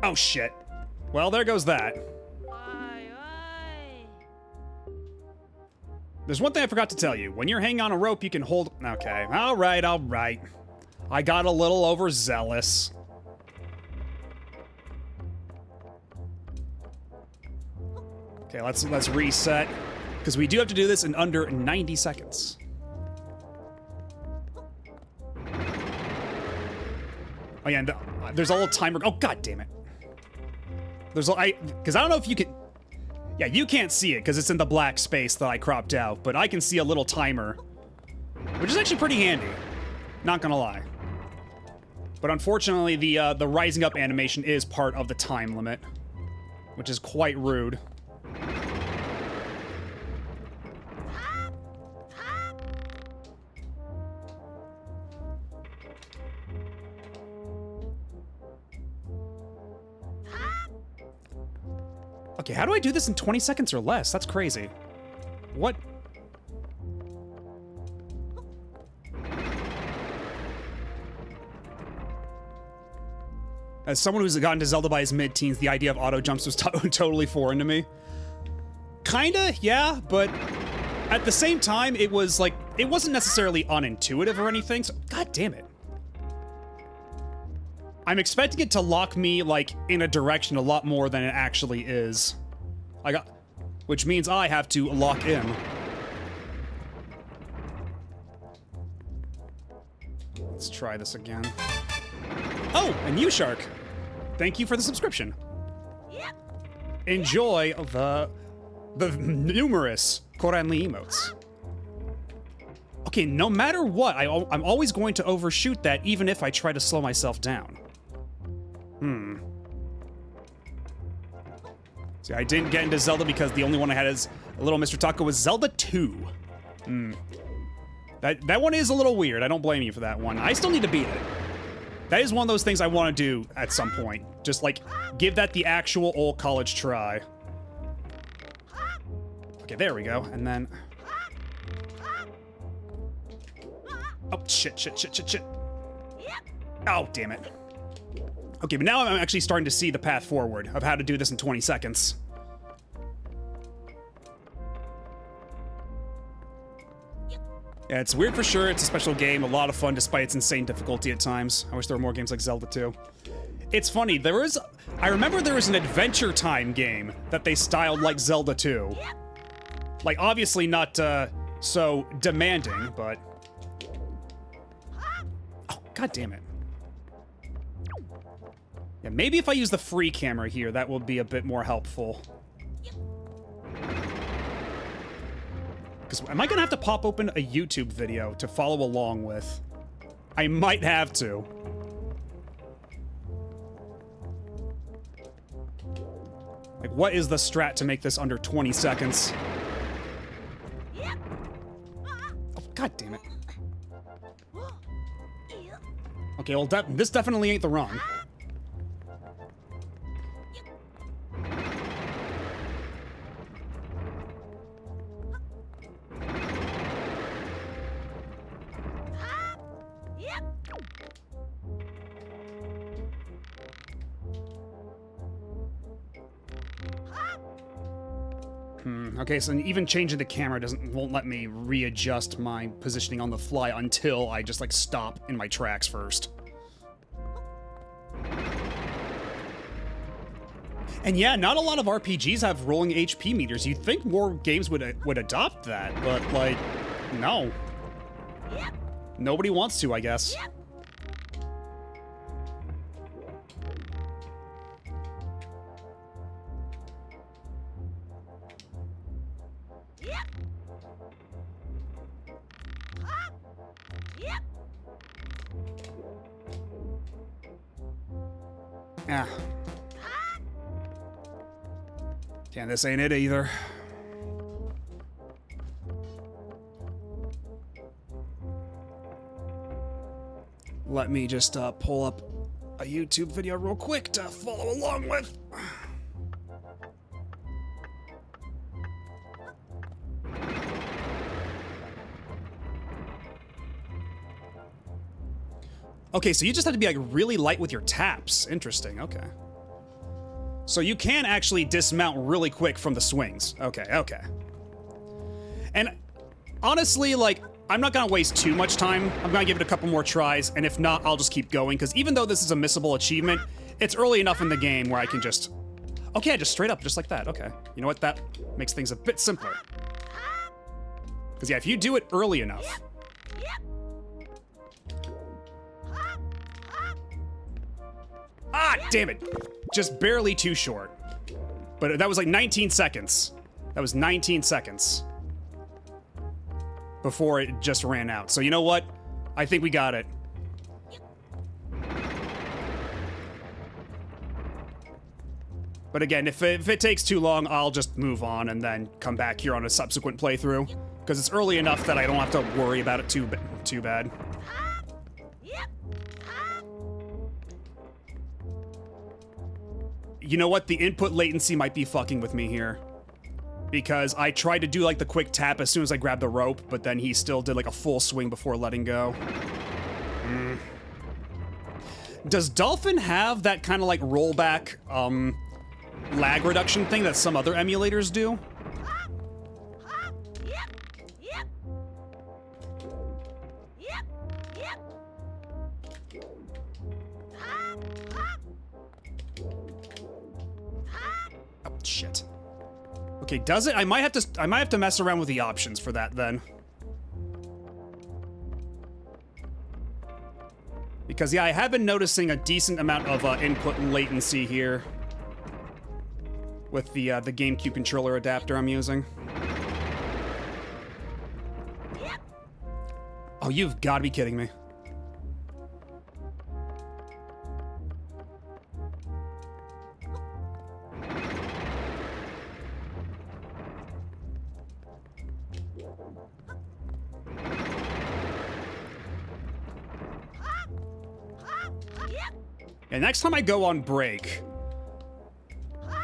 Oh, shit. Well, there goes that. There's one thing I forgot to tell you. When you're hanging on a rope, you can hold... Okay, all right, all right. I got a little overzealous. Okay, let's reset. Because we do have to do this in under 90 seconds. Oh, yeah, and there's a little timer... Oh, god damn it. Because I don't know if you can... Yeah, you can't see it because it's in the black space that I cropped out, but I can see a little timer, which is actually pretty handy. Not gonna lie. But unfortunately, the rising up animation is part of the time limit, which is quite rude. Okay, how do I do this in 20 seconds or less? That's crazy. What? As someone who's gotten to Zelda by his mid-teens, the idea of auto jumps was totally foreign to me. Kinda, yeah, but at the same time, it was like, it wasn't necessarily unintuitive or anything, so god damn it. I'm expecting it to lock me, like, in a direction a lot more than it actually is. Which means I have to lock in. Let's try this again. Oh, and you, Shark. Thank you for the subscription. Enjoy the numerous Koranli emotes. Okay, no matter what, I'm always going to overshoot that even if I try to slow myself down. See, I didn't get into Zelda because the only one I had as a little Mr. Taco was Zelda 2. That one is a little weird. I don't blame you for that one. I still need to beat it. That is one of those things I want to do at some point. Just, like, give that the actual old college try. Okay, there we go. And then... Oh, shit. Oh, damn it. Okay, but now I'm actually starting to see the path forward of how to do this in 20 seconds. Yeah, it's weird for sure. It's a special game, a lot of fun despite its insane difficulty at times. I wish there were more games like Zelda 2. It's funny, I remember there was an Adventure Time game that they styled like Zelda 2. Like, obviously not, so demanding, but... Oh, god damn it. Yeah, maybe if I use the free camera here, that will be a bit more helpful. Because am I gonna have to pop open a YouTube video to follow along with? I might have to. Like, what is the strat to make this under 20 seconds? Oh, god damn it. Okay, well, this definitely ain't the run. Okay, so even changing the camera won't let me readjust my positioning on the fly until I just, like, stop in my tracks first. And yeah, not a lot of RPGs have rolling HP meters. You'd think more games would adopt that, but, like, no. Nobody wants to, I guess. Ah. Damn, this ain't it either. Let me just pull up a YouTube video real quick to follow along with. Okay, so you just have to be like really light with your taps. Interesting, okay. So you can actually dismount really quick from the swings. Okay, okay. And honestly, like, I'm not gonna waste too much time. I'm gonna give it a couple more tries, and if not, I'll just keep going, because even though this is a missable achievement, it's early enough in the game where I can just... Okay, just straight up, just like that, okay. You know what, that makes things a bit simpler. Because yeah, if you do it early enough... Ah, damn it! Just barely too short. But that was like 19 seconds. That was 19 seconds. Before it just ran out. So you know what? I think we got it. But again, if it takes too long, I'll just move on and then come back here on a subsequent playthrough. Because it's early enough that I don't have to worry about it too bad. You know what? The input latency might be fucking with me here. Because I tried to do like the quick tap as soon as I grabbed the rope, but then he still did like a full swing before letting go. Does Dolphin have that kind of like rollback lag reduction thing that some other emulators do? Oh, shit. Okay, does it? I might have to mess around with the options for that then. Because yeah, I have been noticing a decent amount of input latency here with the GameCube controller adapter I'm using. Oh, you've got to be kidding me. And next time I go on break,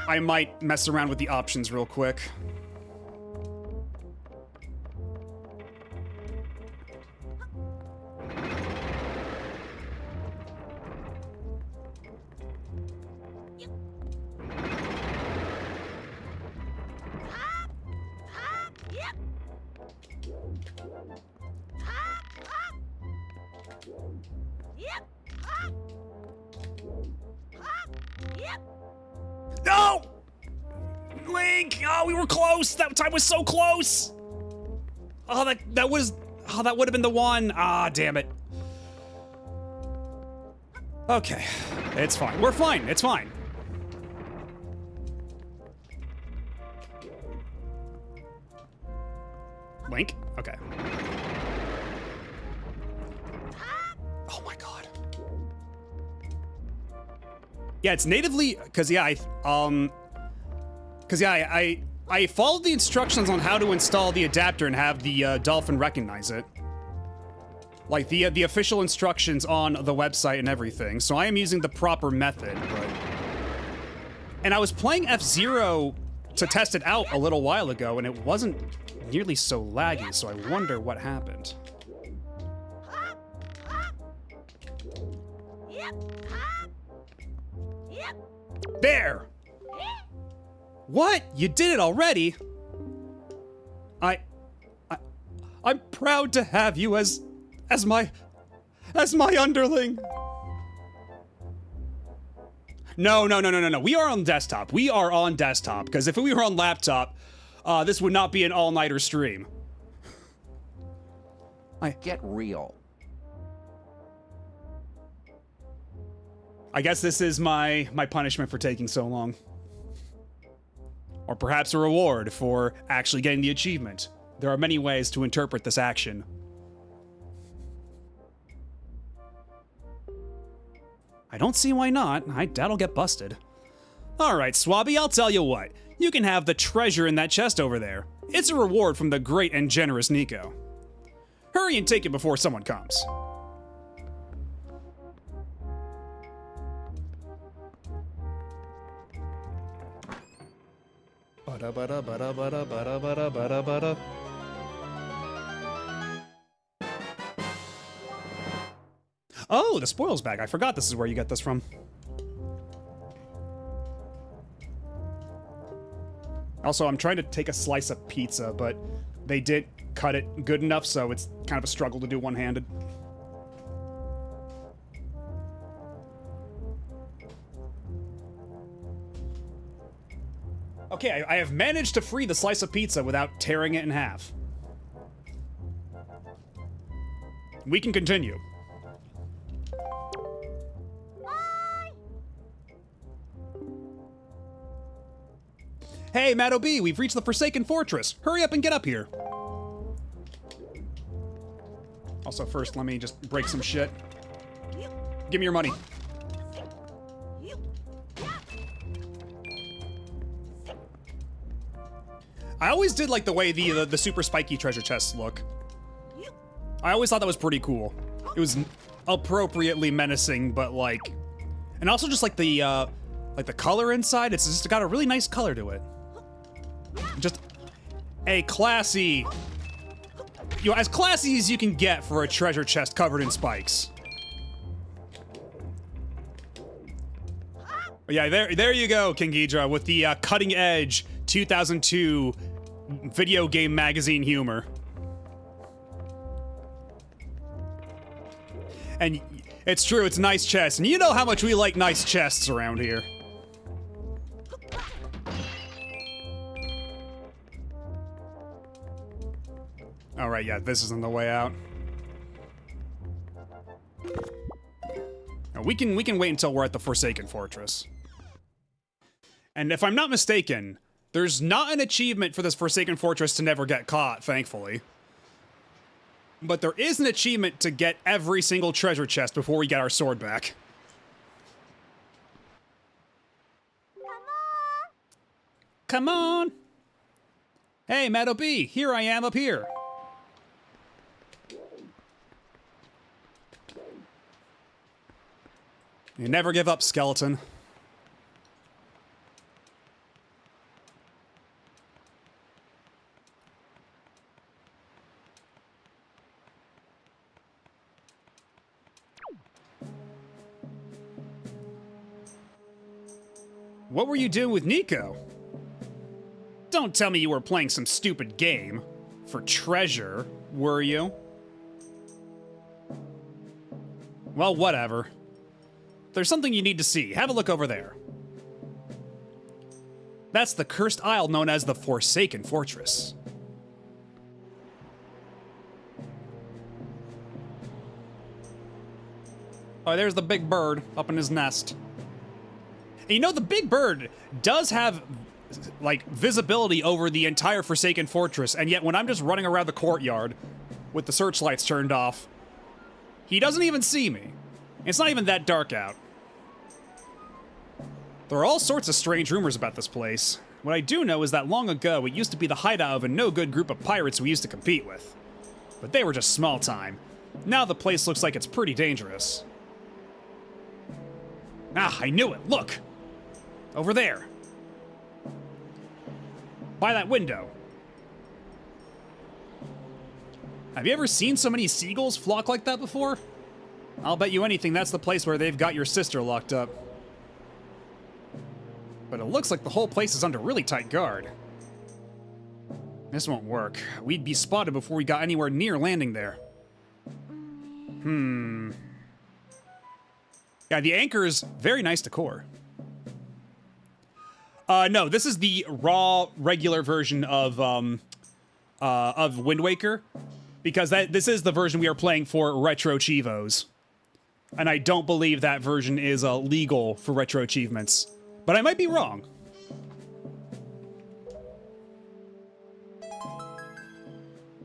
I might mess around with the options real quick. No! Link! Oh, we were close! That time was so close! Oh, that would have been the one. Ah, damn it. Okay. It's fine. We're fine. It's fine. Link? Okay. Oh my god. Yeah, it's natively, cause yeah, I followed the instructions on how to install the adapter and have the Dolphin recognize it. Like the official instructions on the website and everything. So I am using the proper method, but... And I was playing F-Zero to test it out a little while ago, and it wasn't nearly so laggy, so I wonder what happened. There! What? You did it already? I'm proud to have you as my underling. No. We are on desktop. We are on desktop, because if we were on laptop, this would not be an all-nighter stream. Get real. I guess this is my punishment for taking so long. Or perhaps a reward for actually getting the achievement. There are many ways to interpret this action. I don't see why not. I doubt I'll get busted. Alright, Swabby, I'll tell you what. You can have the treasure in that chest over there. It's a reward from the great and generous Nico. Hurry and take it before someone comes. Ba-da-ba-da-ba-da-ba-da-ba-da-ba-da-ba-da. Oh, the spoils bag. I forgot this is where you get this from. Also, I'm trying to take a slice of pizza, but they didn't cut it good enough, so it's kind of a struggle to do one-handed. Okay, I have managed to free the slice of pizza without tearing it in half. We can continue. Hey, Maddo B, we've reached the Forsaken Fortress. Hurry up and get up here. Also, first, let me just break some shit. Give me your money. I always did like the way the super spiky treasure chests look. I always thought that was pretty cool. It was appropriately menacing, but like, and also just like the color inside. It's just got a really nice color to it. Just a classy, you know, as classy as you can get for a treasure chest covered in spikes. Yeah, there you go, King Ghidra, with the cutting edge 2002 video game magazine humor. And it's true, it's a nice chest, and you know how much we like nice chests around here. Alright, yeah, this isn't the way out. Now, we can wait until we're at the Forsaken Fortress. And if I'm not mistaken, there's not an achievement for this Forsaken Fortress to never get caught, thankfully. But there is an achievement to get every single treasure chest before we get our sword back. Come on! Hey, Maddo B, here I am up here. You never give up, skeleton. What were you doing with Nico? Don't tell me you were playing some stupid game. For treasure, were you? Well, whatever. There's something you need to see. Have a look over there. That's the cursed isle known as the Forsaken Fortress. Oh, there's the big bird up in his nest. And you know, the big bird does have, like, visibility over the entire Forsaken Fortress, and yet when I'm just running around the courtyard with the searchlights turned off, he doesn't even see me. It's not even that dark out. There are all sorts of strange rumors about this place. What I do know is that long ago, it used to be the hideout of a no-good group of pirates we used to compete with. But they were just small time. Now the place looks like it's pretty dangerous. Ah, I knew it! Look! Over there. By that window. Have you ever seen so many seagulls flock like that before? I'll bet you anything that's the place where they've got your sister locked up. But it looks like the whole place is under really tight guard. This won't work. We'd be spotted before we got anywhere near landing there. Yeah, the anchor is very nice decor. No, this is the raw, regular version of Wind Waker. Because this is the version we are playing for Retro Chivos. And I don't believe that version is legal for Retro Achievements. But I might be wrong.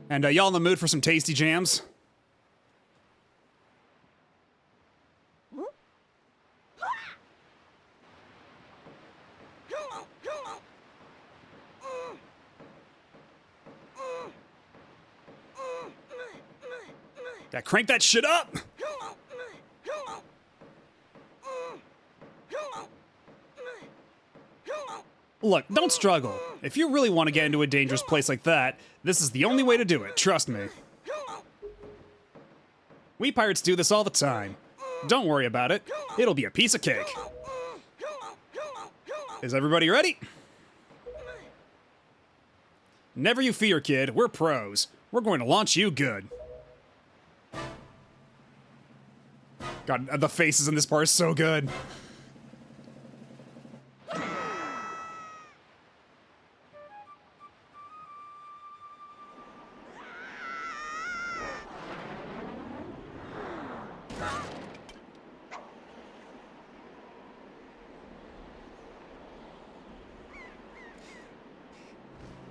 And y'all in the mood for some tasty jams? Gotta crank that shit up! Look, don't struggle. If you really want to get into a dangerous place like that, this is the only way to do it, trust me. We pirates do this all the time. Don't worry about it. It'll be a piece of cake. Is everybody ready? Never you fear, kid. We're pros. We're going to launch you good. God, the faces in this part are so good.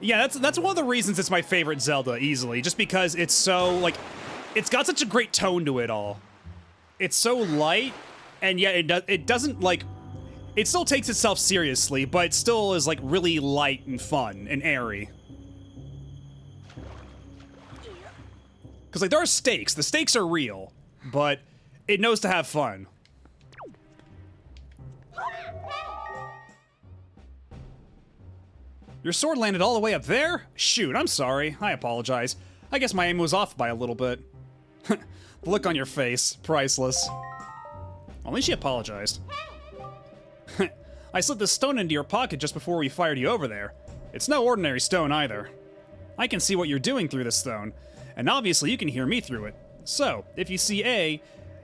Yeah, that's one of the reasons it's my favorite Zelda, easily. Just because it's so, like, it's got such a great tone to it all. It's so light, and yet it doesn't, like, it still takes itself seriously, but it still is, like, really light and fun and airy. Because, like, there are stakes. The stakes are real, but it knows to have fun. Your sword landed all the way up there? Shoot, I'm sorry. I apologize. I guess my aim was off by a little bit. The look on your face, priceless. Well, at least she apologized. I slipped this stone into your pocket just before we fired you over there. It's no ordinary stone either. I can see what you're doing through this stone, and obviously you can hear me through it. So, if you see A,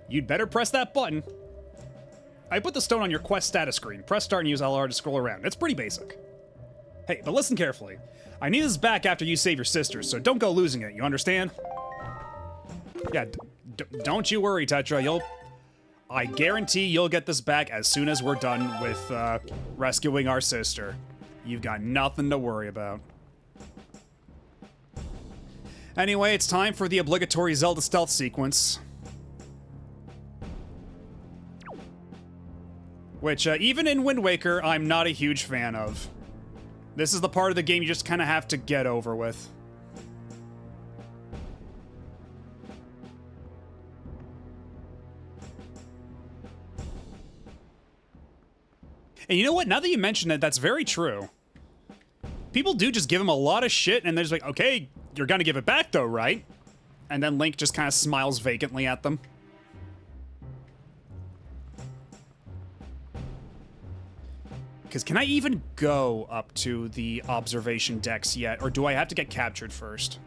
you'd better press that button. I put the stone on your quest status screen. Press start and use LR to scroll around. It's pretty basic. Hey, but listen carefully. I need this back after you save your sister, so don't go losing it, you understand? Yeah, don't you worry, Tetra. I guarantee you'll get this back as soon as we're done with, rescuing our sister. You've got nothing to worry about. Anyway, it's time for the obligatory Zelda stealth sequence. Which, even in Wind Waker, I'm not a huge fan of. This is the part of the game you just kind of have to get over with. And you know what? Now that you mention it, that's very true. People do just give him a lot of shit, and they're just like, okay, you're gonna give it back though, right? And then Link just kind of smiles vacantly at them. Because can I even go up to the observation decks yet, or do I have to get captured first?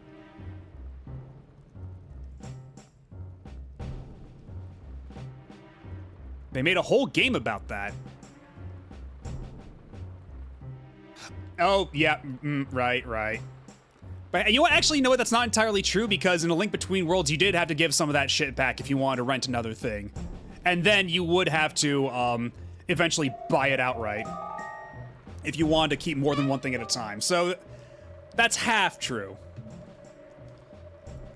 They made a whole game about that. Oh, yeah, right. But you actually know what? That's not entirely true, because in A Link Between Worlds, you did have to give some of that shit back if you wanted to rent another thing. And then you would have to, eventually buy it outright if you wanted to keep more than one thing at a time. So, that's half true.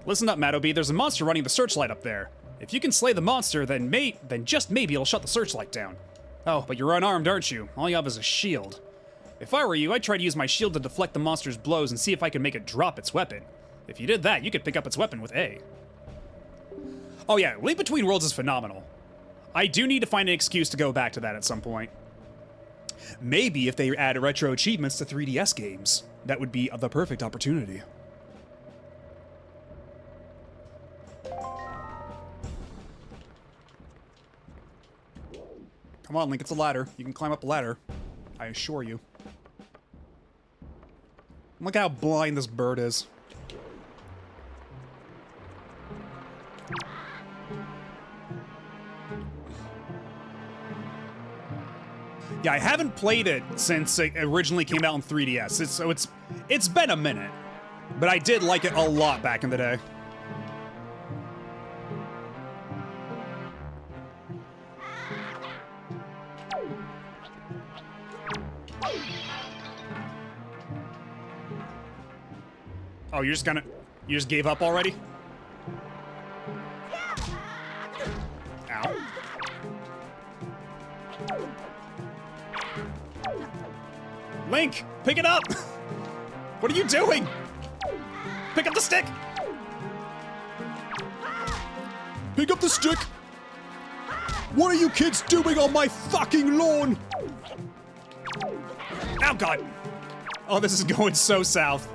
Listen up, Madobi, there's a monster running the searchlight up there. If you can slay the monster, then just maybe it'll shut the searchlight down. Oh, but you're unarmed, aren't you? All you have is a shield. If I were you, I'd try to use my shield to deflect the monster's blows and see if I could make it drop its weapon. If you did that, you could pick up its weapon with A. Oh yeah, Link Between Worlds is phenomenal. I do need to find an excuse to go back to that at some point. Maybe if they add retro achievements to 3DS games, that would be the perfect opportunity. Come on, Link, it's a ladder. You can climb up a ladder. I assure you. Look how blind this bird is. Yeah, I haven't played it since it originally came out on 3DS, so it's been a minute. But I did like it a lot back in the day. Oh, you just gave up already? Ow. Link, pick it up! What are you doing? Pick up the stick! Pick up the stick! What are you kids doing on my fucking lawn? Oh, God. Oh, this is going so south.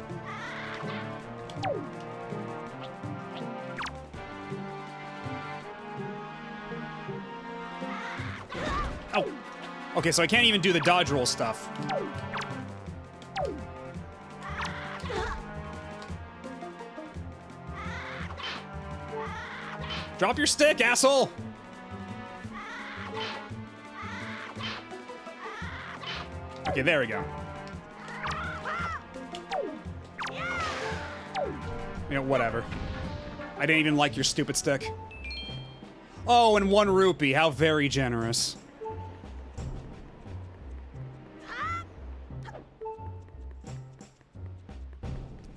Oh. Okay, so I can't even do the dodge roll stuff. Drop your stick, asshole! Okay, there we go. You know, whatever. I didn't even like your stupid stick. Oh, and 1 rupee. How very generous.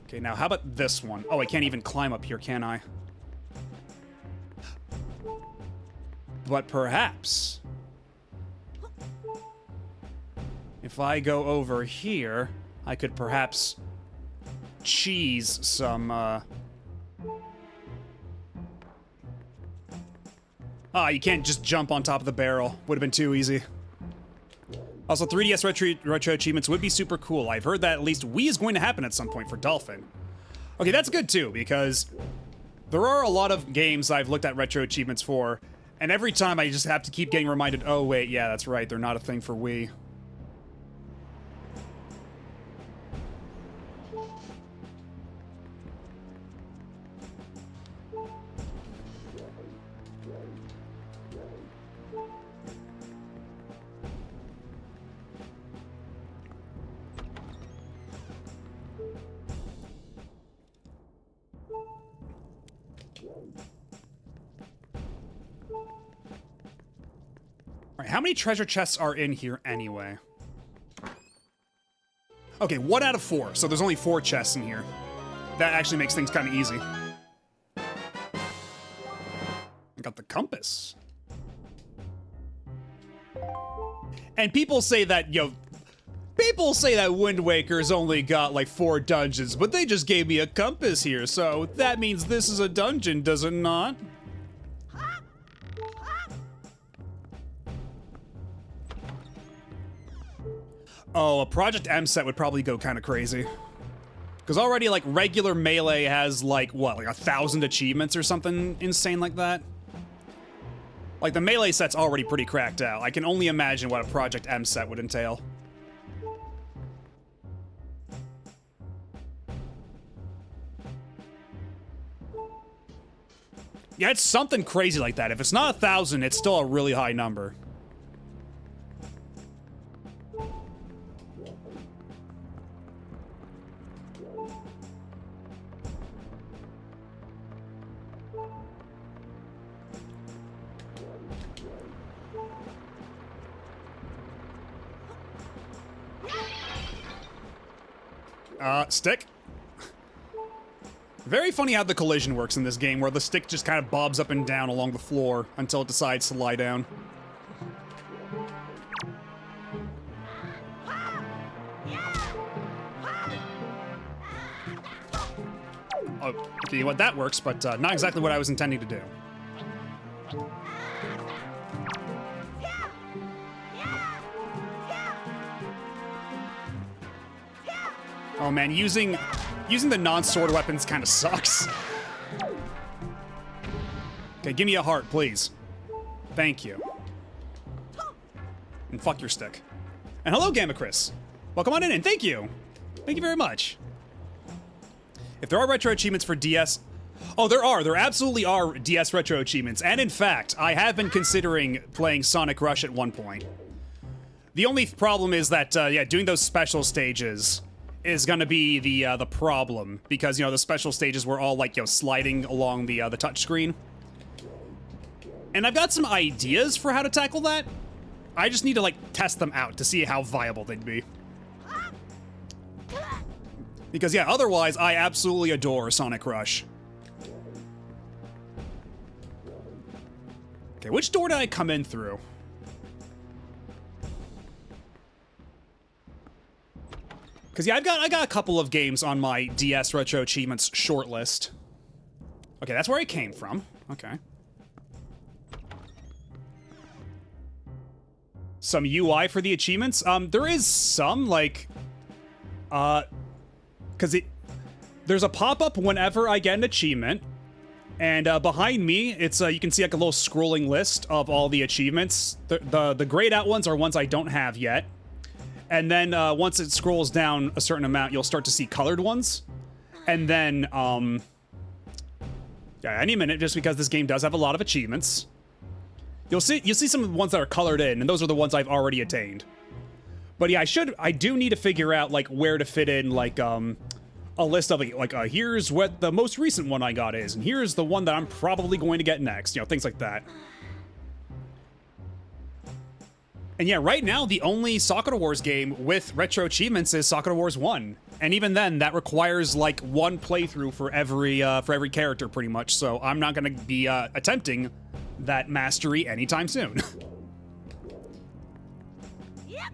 Okay, now how about this one? Oh, I can't even climb up here, can I? But perhaps... if I go over here, I could perhaps cheese some, Ah, you can't just jump on top of the barrel. Would have been too easy. Also, 3DS retro achievements would be super cool. I've heard that at least Wii is going to happen at some point for Dolphin. Okay, that's good too, because there are a lot of games I've looked at retro achievements for, and every time I just have to keep getting reminded, oh wait, yeah, that's right, they're not a thing for Wii. Alright, how many treasure chests are in here anyway? Okay, 1 out of 4, so there's only 4 chests in here. That actually makes things kind of easy. I got the compass. And people say that, people say that Wind Waker's only got like 4 dungeons, but they just gave me a compass here, so that means this is a dungeon, does it not? Oh, a Project M set would probably go kind of crazy. Because already, like, regular Melee has, like, what, like 1,000 achievements or something insane like that? Like, the Melee set's already pretty cracked out. I can only imagine what a Project M set would entail. Yeah, it's something crazy like that. If it's not 1,000, it's still a really high number. Stick. Very funny how the collision works in this game, where the stick just kind of bobs up and down along the floor until it decides to lie down. Oh, okay, well, that works, but not exactly what I was intending to do. Oh man, using the non-sword weapons kind of sucks. Okay, give me a heart, please. Thank you. And fuck your stick. And hello, Gamma Chris. Welcome on in, and thank you. Thank you very much. If there are retro achievements for DS... Oh, there are. There absolutely are DS retro achievements. And in fact, I have been considering playing Sonic Rush at one point. The only problem is that, yeah, doing those special stages is gonna be the problem, because, the special stages were all, like, sliding along the touchscreen. And I've got some ideas for how to tackle that. I just need to, like, test them out to see how viable they'd be. Because, yeah, otherwise, I absolutely adore Sonic Rush. Okay, which door did I come in through? Because, yeah, I got a couple of games on my DS Retro Achievements shortlist. Okay, that's where I came from. Okay. some UI for the achievements. There is some, like, because there's a pop-up whenever I get an achievement, and behind me, it's you can see like a little scrolling list of all the achievements. The grayed out ones are ones I don't have yet, and then once it scrolls down a certain amount, you'll start to see colored ones, and then yeah, any minute, just because this game does have a lot of achievements, you'll see some of the ones that are colored in, and those are the ones I've already attained. But yeah, I do need to figure out like where to fit in like a list of like here's what the most recent one I got is, and here's the one that I'm probably going to get next, you know, things like that. And yeah, right now the only Sakura Wars game with retro achievements is Sakura Wars 1, and even then that requires like one playthrough for every character pretty much. So I'm not going to be attempting that mastery anytime soon.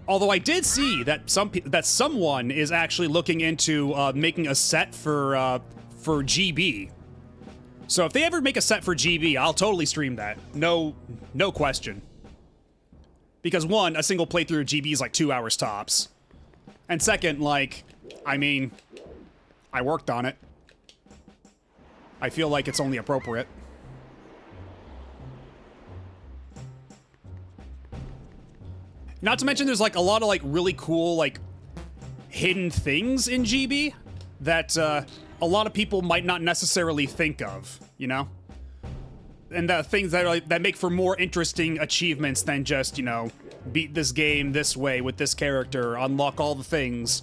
Although I did see that someone is actually looking into making a set for GB. So if they ever make a set for GB, I'll totally stream that. No question. Because one, a single playthrough of GB is like 2 hours tops. And second, like, I mean, I worked on it. I feel like it's only appropriate. Not to mention there's like a lot of like really cool like hidden things in GB that a lot of people might not necessarily think of, you know? And things that are, like, that make for more interesting achievements than just, you know, beat this game this way with this character, unlock all the things.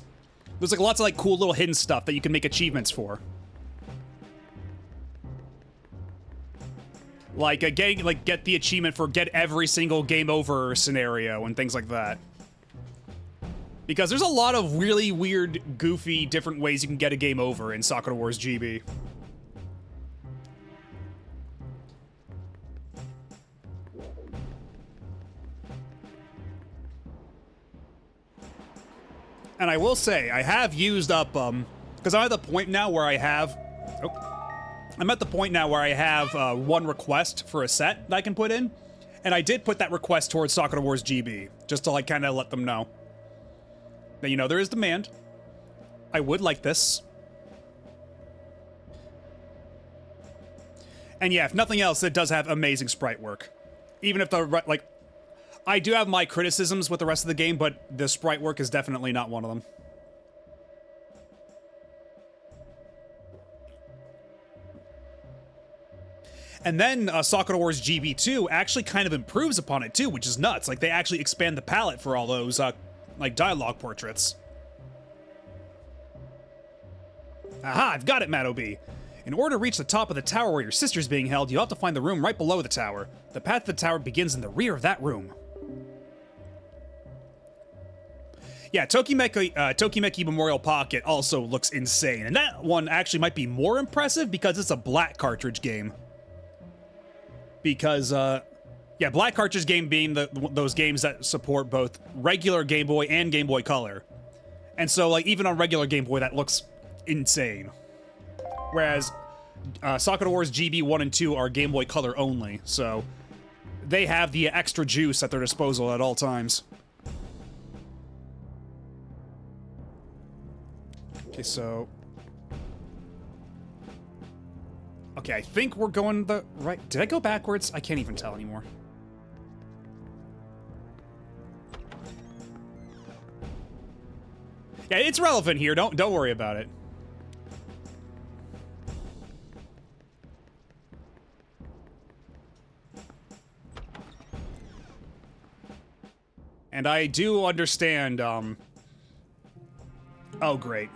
There's like lots of like cool little hidden stuff that you can make achievements for. Like get the achievement for get every single game over scenario and things like that. Because there's a lot of really weird, goofy, different ways you can get a game over in Sakura Wars GB. And I will say, I have used up, because I'm at the point now where I have, one request for a set that I can put in, and I did put that request towards Sakura Wars GB, just to like kind of let them know that, you know, there is demand. I would like this. And yeah, if nothing else, it does have amazing sprite work. Even if the, like, I do have my criticisms with the rest of the game, but the sprite work is definitely not one of them. And then Sakura Wars GB2 actually kind of improves upon it too, which is nuts. Like, they actually expand the palette for all those, like, dialogue portraits. Aha, I've got it, Madobi. In order to reach the top of the tower where your sister's being held, you'll have to find the room right below the tower. The path to the tower begins in the rear of that room. Yeah, Tokimeki Memorial Pocket also looks insane, and that one actually might be more impressive because it's a black cartridge game. Because, yeah, black cartridge game being those games that support both regular Game Boy and Game Boy Color. And so, like, even on regular Game Boy, that looks insane. Whereas, Sakura Wars GB 1 and 2 are Game Boy Color only, so they have the extra juice at their disposal at all times. Okay, so... Okay, I think we're going the right... Did I go backwards? I can't even tell anymore. Yeah, it's relevant here. Don't worry about it. And I do understand, Oh, great.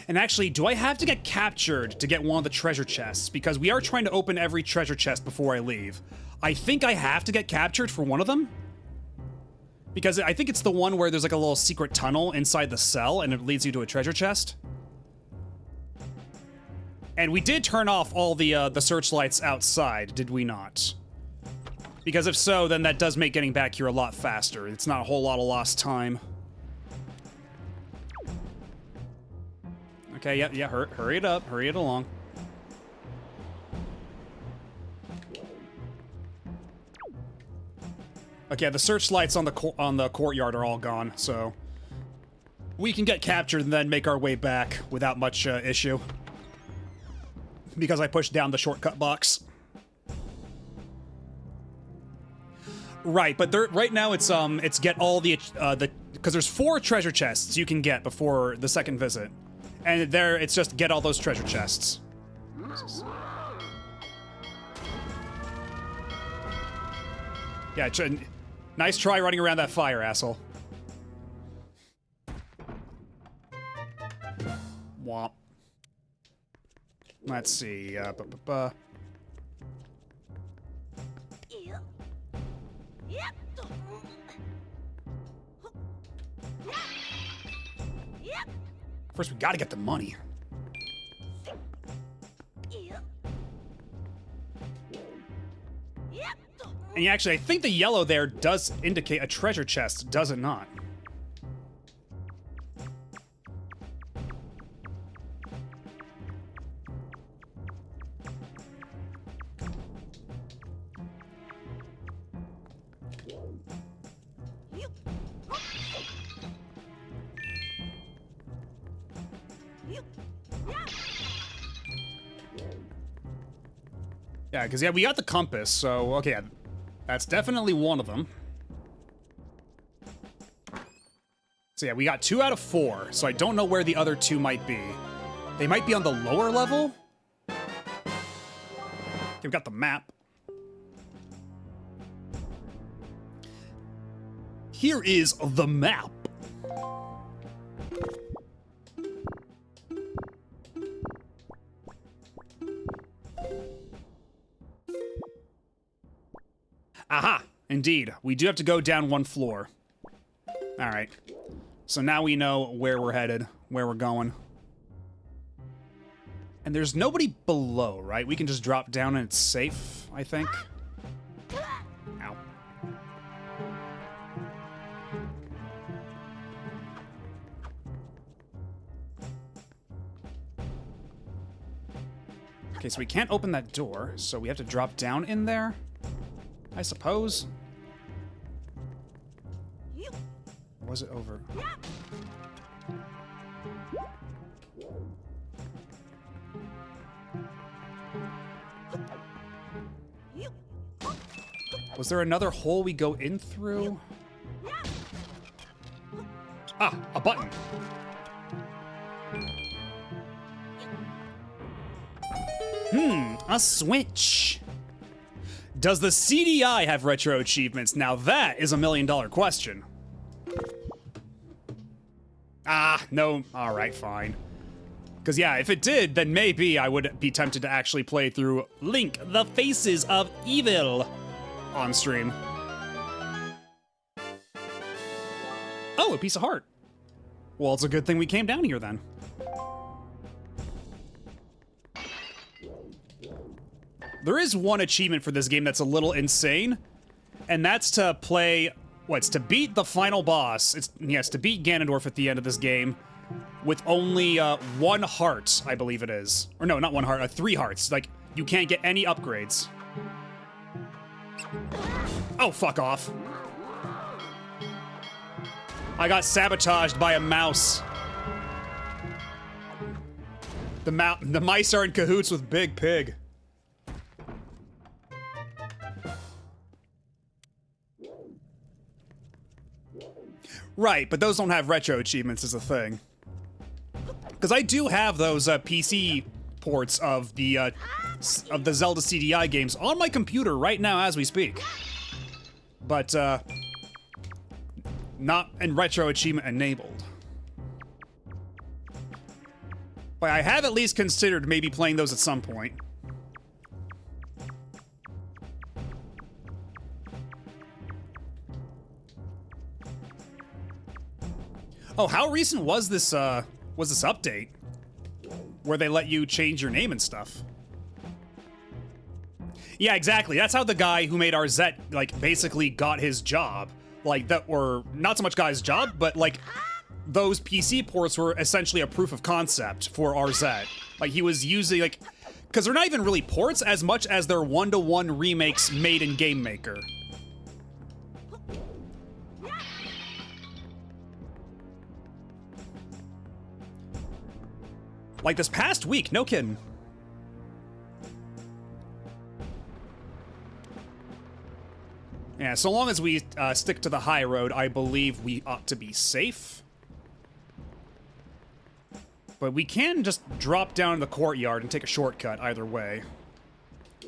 And actually, do I have to get captured to get one of the treasure chests? Because we are trying to open every treasure chest before I leave. I think I have to get captured for one of them. Because I think it's the one where there's like a little secret tunnel inside the cell and it leads you to a treasure chest. And we did turn off all the searchlights outside, did we not? Because if so, then that does make getting back here a lot faster. It's not a whole lot of lost time. Okay, yeah, hurry it up, hurry it along. Okay, the searchlights on the courtyard are all gone, so we can get captured and then make our way back without much issue. Because I pushed down the shortcut box. Right, but right now it's get all the because there's 4 treasure chests you can get before the second visit, and there it's just get all those treasure chests. Yeah, nice try running around that fire, asshole. Womp. Let's see. Yep. Yep. First, we gotta get the money. Yep. Yep. And actually, I think the yellow there does indicate a treasure chest, does it not? Yeah, because, yeah, we got the compass, so, okay, that's definitely one of them. So, yeah, we got 2 out of 4, so I don't know where the other 2 might be. They might be on the lower level? Okay, we've got the map. Here is the map. Aha! Indeed. We do have to go down 1 floor. Alright. So now we know where we're headed, where we're going. And there's nobody below, right? We can just drop down and it's safe, I think. Ow. Okay, so we can't open that door, so we have to drop down in there, I suppose. Or was it over? Was there another hole we go in through? Ah, a button. A switch. Does the CDI have retro achievements? Now that is $1 million question. Ah, no. All right, fine. Because, yeah, if it did, then maybe I would be tempted to actually play through Link, the Faces of Evil on stream. Oh, a piece of heart. Well, it's a good thing we came down here then. There is one achievement for this game that's a little insane, and that's to play, it's to beat the final boss. Yes, to beat Ganondorf at the end of this game with only 1 heart, I believe it is. Or no, not 1 heart, 3 hearts. Like, you can't get any upgrades. Oh, fuck off. I got sabotaged by a mouse. The mice are in cahoots with Big Pig. Right, but those don't have retro achievements is the thing. Because I do have those PC ports of the Zelda CDI games on my computer right now as we speak. But, not in retro achievement enabled. But I have at least considered maybe playing those at some point. Oh, how recent was this update? Where they let you change your name and stuff. Yeah, exactly. That's how the guy who made RZ, like, basically got his job. Like, that, or not so much got his job, but, like, those PC ports were essentially a proof of concept for RZ. Like, he was using, like, because they're not even really ports as much as they're one-to-one remakes made in Game Maker. Like this past week, no kidding. Yeah, so long as we stick to the high road, I believe we ought to be safe. But we can just drop down in the courtyard and take a shortcut either way.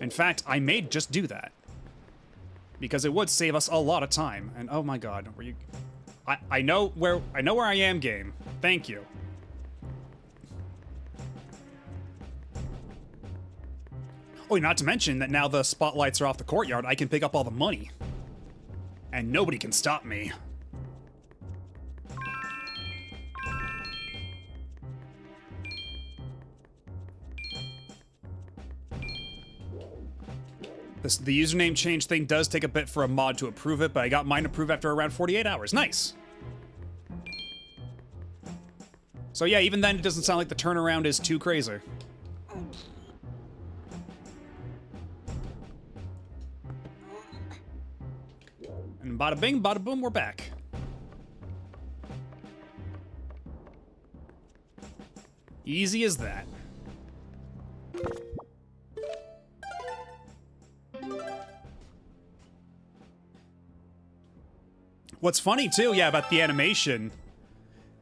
In fact, I may just do that. Because it would save us a lot of time. And oh my god, were you... I know where I am, game. Thank you. Oh, not to mention that now the spotlights are off the courtyard, I can pick up all the money. And nobody can stop me. The username change thing does take a bit for a mod to approve it, but I got mine approved after around 48 hours. Nice. So yeah, even then it doesn't sound like the turnaround is too crazy. And bada bing, bada boom, we're back. Easy as that. What's funny too, yeah, about the animation,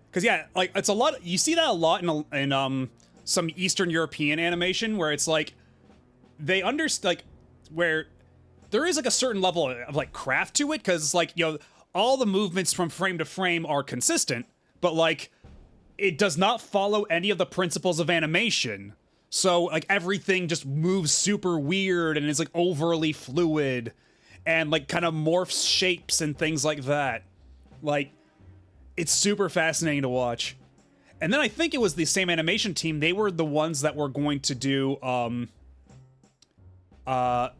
because yeah, like it's a lot. You see that a lot in some Eastern European animation where it's like they like where there is like a certain level of like craft to it, because like, you know, all the movements from frame to frame are consistent, but like it does not follow any of the principles of animation. So like everything just moves super weird and is like overly fluid and like kind of morphs shapes and things like that. Like, it's super fascinating to watch. And then I think it was the same animation team. They were the ones that were going to do that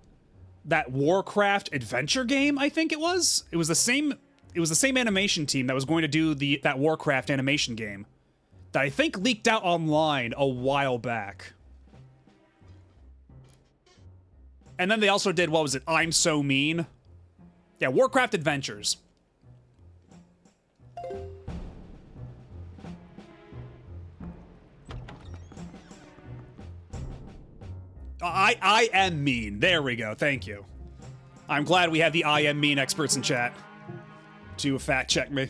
Warcraft adventure game, I think it was. It was the same animation team that was going to do that Warcraft animation game that I think leaked out online a while back. And then they also did, what was it? I'm So Mean. Yeah, Warcraft Adventures. I am mean. There we go. Thank you. I'm glad we have the I am mean experts in chat to fact check me.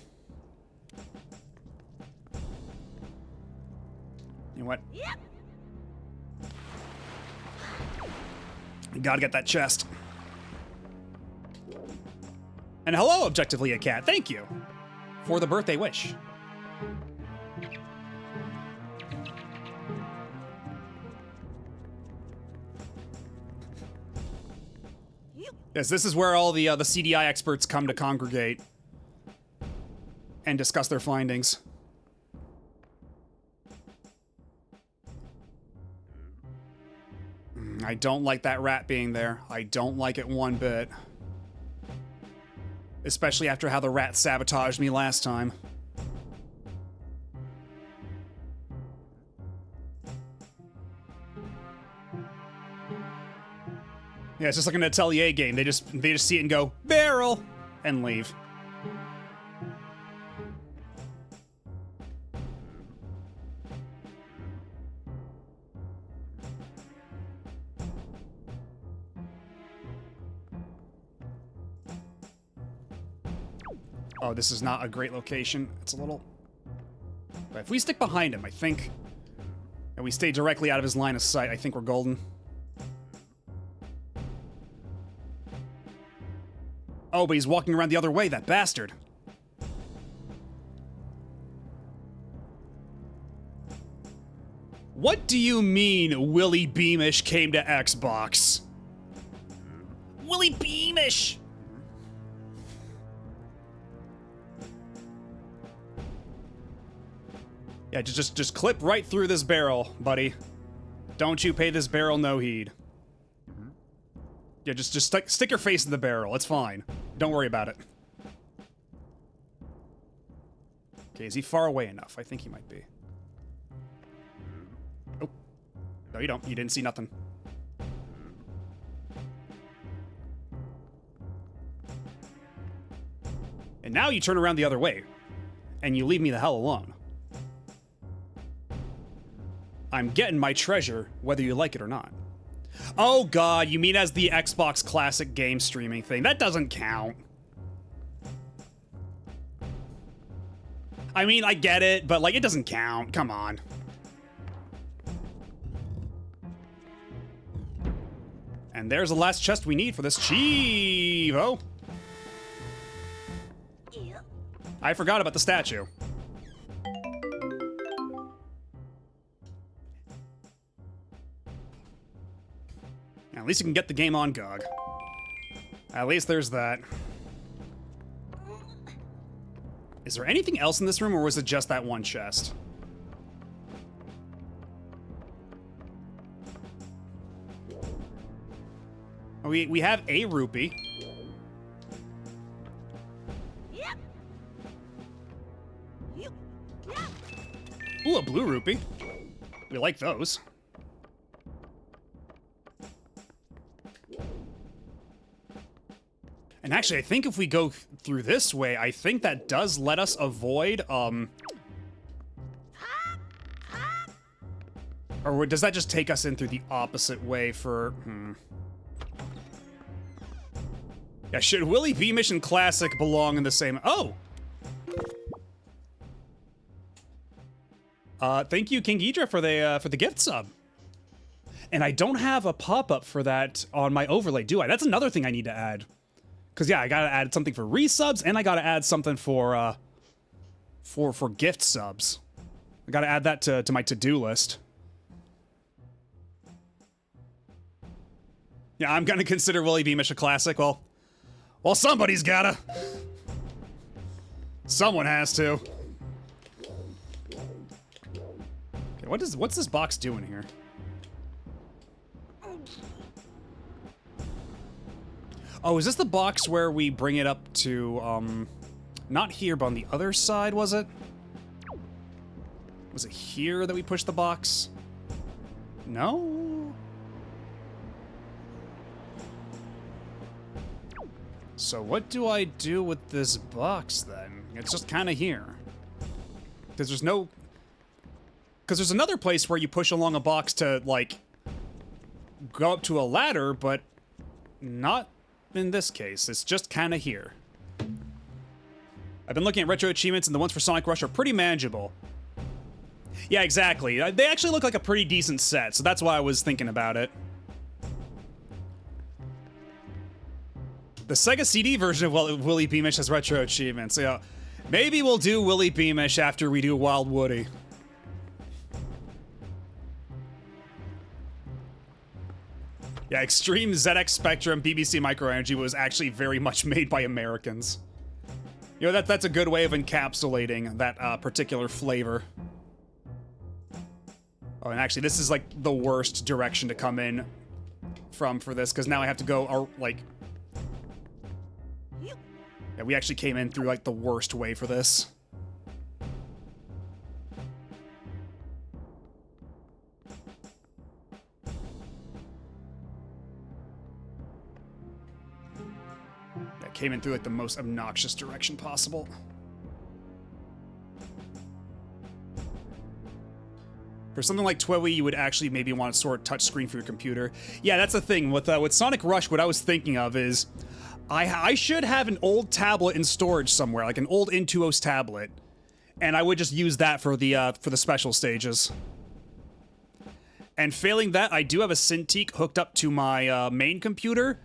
You know what? Yep. Gotta get that chest. And hello, Objectively a Cat. Thank you for the birthday wish. Yes, this is where all the CDI experts come to congregate and discuss their findings. I don't like that rat being there. I don't like it one bit. Especially after how the rat sabotaged me last time. Yeah, it's just like an Atelier game. They just see it and go, barrel, and leave. Oh, this is not a great location. It's a little... But if we stick behind him, I think... And we stay directly out of his line of sight, I think we're golden. Oh, but he's walking around the other way, that bastard. What do you mean Willie Beamish came to Xbox? Willie Beamish! Yeah, just clip right through this barrel, buddy. Don't you pay this barrel no heed. Yeah, just stick your face in the barrel. It's fine. Don't worry about it. Okay, is he far away enough? I think he might be. Oh. No, you don't. You didn't see nothing. And now you turn around the other way. And you leave me the hell alone. I'm getting my treasure, whether you like it or not. Oh god, you mean as the Xbox Classic game streaming thing? That doesn't count. I mean, I get it, but like, it doesn't count. Come on. And there's the last chest we need for this Chivo. Yep. I forgot about the statue. At least you can get the game on GOG. At least there's that. Is there anything else in this room, or was it just that one chest? We have a rupee. Yep. Yep. Yep. Ooh, a blue rupee. We like those. And actually, I think if we go through this way, I think that does let us avoid, or does that just take us in through the opposite way for, Yeah, should Willy Beamish and Classic belong in the same, oh! Thank you, King Ghidra, for the gift sub. And I don't have a pop-up for that on my overlay, do I? That's another thing I need to add. Because, yeah, I gotta add something for resubs, and I gotta add something for gift subs. I gotta add that to my to-do list. Yeah, I'm gonna consider Willy Beamish a classic. Well, somebody's gotta. Someone has to. Okay, what's this box doing here? Oh, is this the box where we bring it up to, not here, but on the other side, was it? Was it here that we pushed the box? No? So what do I do with this box, then? It's just kind of here. Because there's no... Because there's another place where you push along a box to, like, go up to a ladder, but not... in this case, it's just kind of here. I've been looking at retro achievements, and the ones for Sonic Rush are pretty manageable. Yeah, exactly. They actually look like a pretty decent set, so that's why I was thinking about it. The Sega CD version of Willy Beamish has retro achievements. Yeah, maybe we'll do Willy Beamish after we do Wild Woody. Yeah, Extreme ZX Spectrum BBC Micro Energy was actually very much made by Americans. You know, that's a good way of encapsulating that particular flavor. Oh, and actually, this is like the worst direction to come in for this, because now I have to go, like... Yeah, we actually came in through like the worst way for this. Came in through like the most obnoxious direction possible. For something like Twiwi, you would actually maybe want to sort touchscreen for your computer. Yeah, that's the thing with Sonic Rush. What I was thinking of is, I should have an old tablet in storage somewhere, like an old Intuos tablet, and I would just use that for the special stages. And failing that, I do have a Cintiq hooked up to my main computer.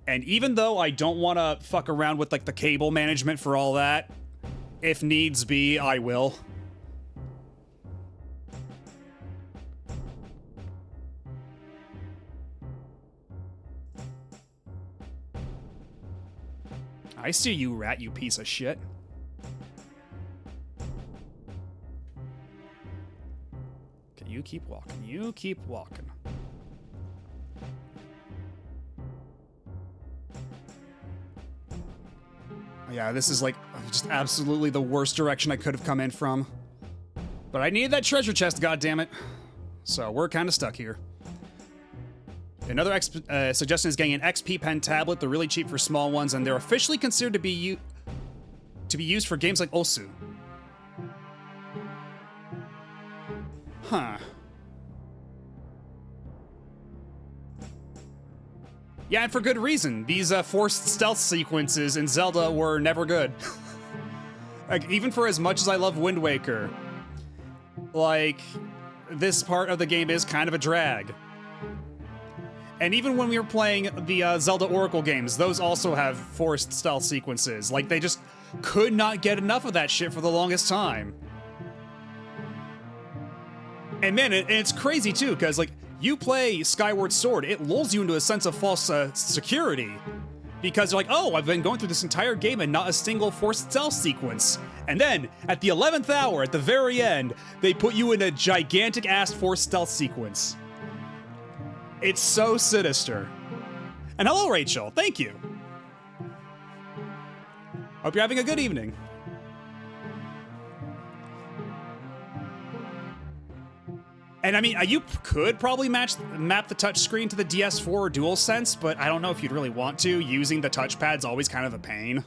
And even though I don't want to fuck around with, like, the cable management for all that, if needs be, I will. I see you, rat, you piece of shit. Okay, you keep walking. You keep walking. Yeah, this is like just absolutely the worst direction I could have come in from. But I needed that treasure chest, goddammit. So we're kind of stuck here. Another suggestion is getting an XP Pen tablet. They're really cheap for small ones, and they're officially considered to be used for games like Osu. Huh. Yeah, and for good reason. These forced stealth sequences in Zelda were never good. Like, even for as much as I love Wind Waker, like, this part of the game is kind of a drag. And even when we were playing the Zelda Oracle games, those also have forced stealth sequences. Like, they just could not get enough of that shit for the longest time. And man, it's crazy too, because, like, you play Skyward Sword, it lulls you into a sense of false security. Because you're like, oh, I've been going through this entire game and not a single forced stealth sequence. And then, at the 11th hour, at the very end, they put you in a gigantic-ass forced stealth sequence. It's so sinister. And hello, Rachel. Thank you. Hope you're having a good evening. And I mean, you could probably map the touchscreen to the DS4 or DualSense, but I don't know if you'd really want to. Using the touchpad's always kind of a pain.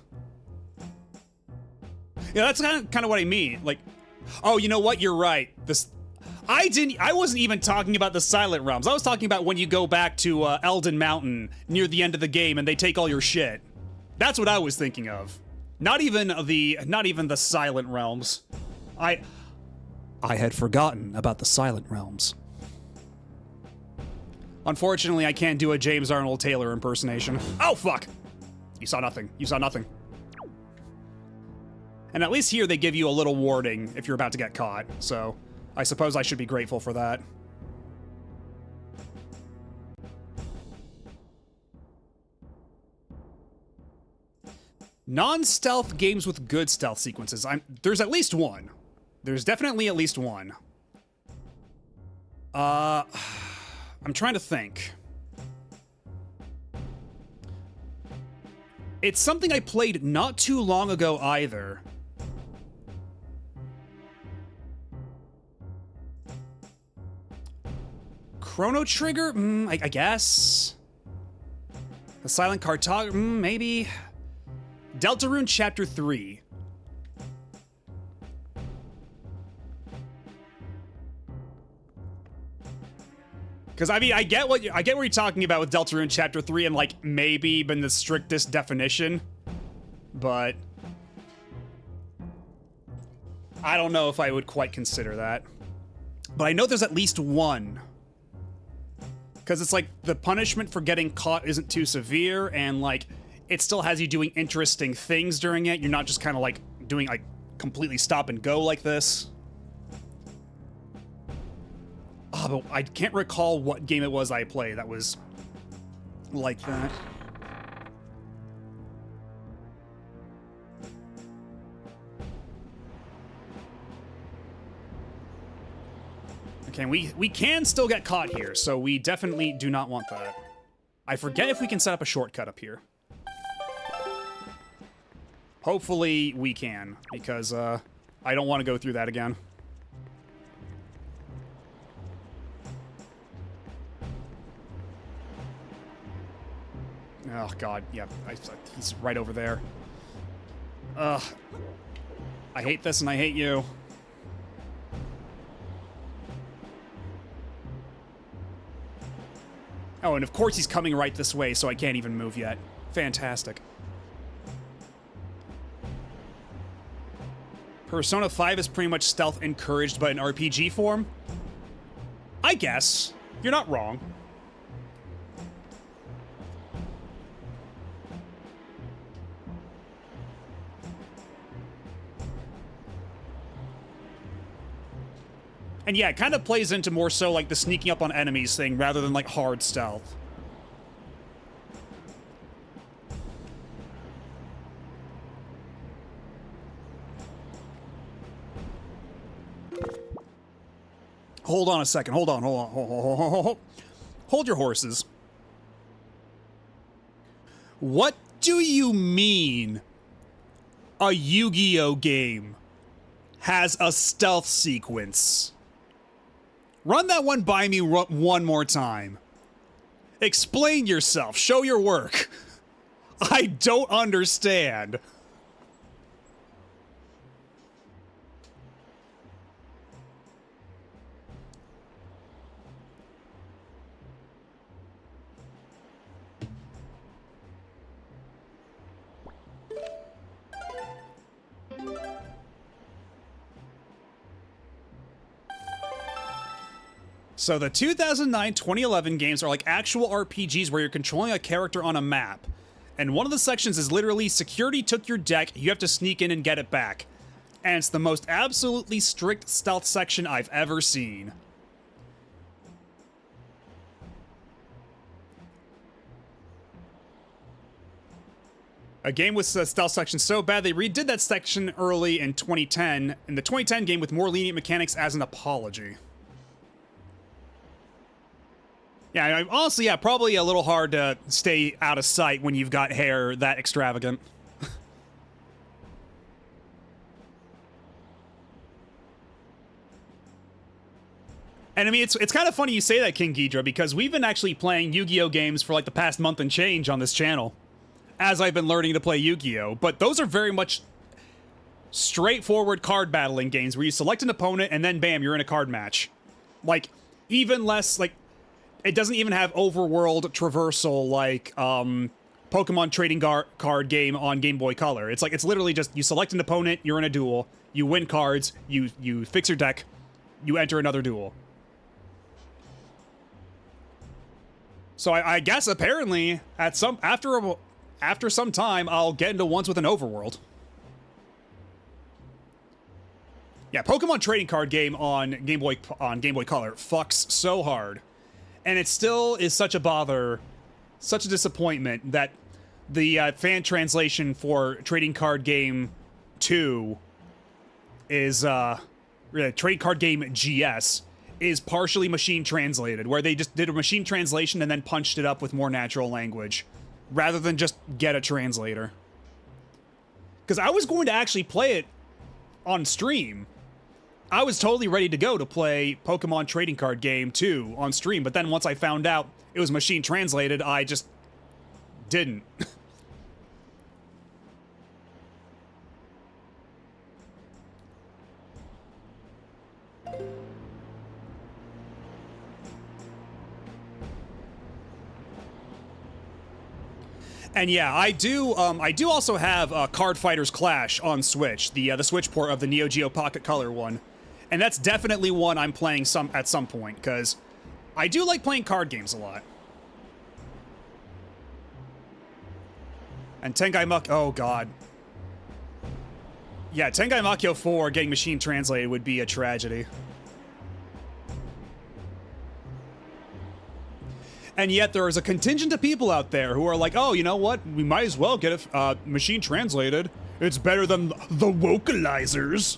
Yeah, that's kind of what I mean. Like, oh, you know what? You're right. I wasn't even talking about the Silent Realms. I was talking about when you go back to Elden Mountain near the end of the game and they take all your shit. That's what I was thinking of. Not even the Silent Realms. I had forgotten about the Silent Realms. Unfortunately, I can't do a James Arnold Taylor impersonation. Oh, fuck! You saw nothing. You saw nothing. And at least here they give you a little warning if you're about to get caught, so I suppose I should be grateful for that. Non-stealth games with good stealth sequences. There's at least one. There's definitely at least one. I'm trying to think. It's something I played not too long ago either. Chrono Trigger? I guess. The Silent Cartographer? Maybe. Deltarune Chapter 3. Because I mean, I get what you're talking about with Deltarune Chapter 3 and, like, maybe even the strictest definition, but I don't know if I would quite consider that. But I know there's at least one. Because it's like the punishment for getting caught isn't too severe, and, like, it still has you doing interesting things during it. You're not just kind of, like, doing, like, completely stop and go like this. Oh, but I can't recall what game it was I played that was like that. Okay, we can still get caught here, so we definitely do not want that. I forget if we can set up a shortcut up here. Hopefully we can, because I don't want to go through that again. Oh, God, yeah, he's right over there. Ugh. I hate this and I hate you. Oh, and of course he's coming right this way, so I can't even move yet. Fantastic. Persona 5 is pretty much stealth encouraged but in RPG form? I guess. You're not wrong. And yeah, it kind of plays into more so like the sneaking up on enemies thing rather than like hard stealth. Hold on a second. Hold on. Hold your horses. What do you mean a Yu-Gi-Oh game has a stealth sequence? Run that one by me one more time. Explain yourself. Show your work. I don't understand. So the 2009-2011 games are like actual RPGs where you're controlling a character on a map. And one of the sections is literally security took your deck, you have to sneak in and get it back. And it's the most absolutely strict stealth section I've ever seen. A game with a stealth section so bad they redid that section early in 2010, in the 2010 game with more lenient mechanics as an apology. Yeah, honestly, yeah, probably a little hard to stay out of sight when you've got hair that extravagant. And I mean, it's kind of funny you say that, King Ghidra, because we've been actually playing Yu-Gi-Oh games for like the past month and change on this channel, as I've been learning to play Yu-Gi-Oh. But those are very much straightforward card battling games where you select an opponent and then bam, you're in a card match. Like, even less, like, it doesn't even have overworld traversal like Pokemon trading card game on Game Boy Color. It's like, it's literally just you select an opponent, you're in a duel, you win cards, you fix your deck, you enter another duel. So I guess apparently at after some time I'll get into ones with an overworld. Yeah, Pokemon trading card game on Game Boy Color fucks so hard. And it still is such a bother, such a disappointment that the fan translation for Trading Card Game 2 is, Trading Card Game GS, is partially machine translated, where they just did a machine translation and then punched it up with more natural language, rather than just get a translator. Because I was going to actually play it on stream. I was totally ready to go to play Pokemon Trading Card Game 2 on stream, but then once I found out it was machine translated, I just didn't. And yeah, I do also have Card Fighters Clash on Switch, the Switch port of the Neo Geo Pocket Color one. And that's definitely one I'm playing at some point, because I do like playing card games a lot. And Tengai Makyo, oh god. Yeah, Tengai Makyo 4 getting machine translated would be a tragedy. And yet there is a contingent of people out there who are like, oh, you know what? We might as well get it machine translated. It's better than the vocalizers.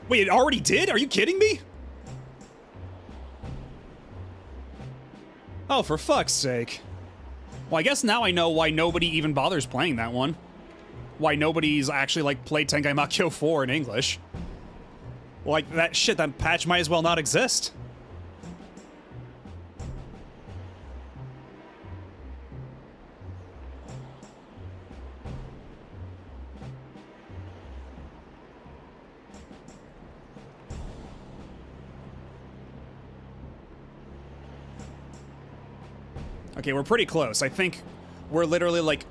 Wait, it already did? Are you kidding me? Oh, for fuck's sake. Well, I guess now I know why nobody even bothers playing that one. Why nobody's actually, like, played Tengai Makyo 4 in English. Like, that patch might as well not exist. Okay, we're pretty close. I think we're literally like...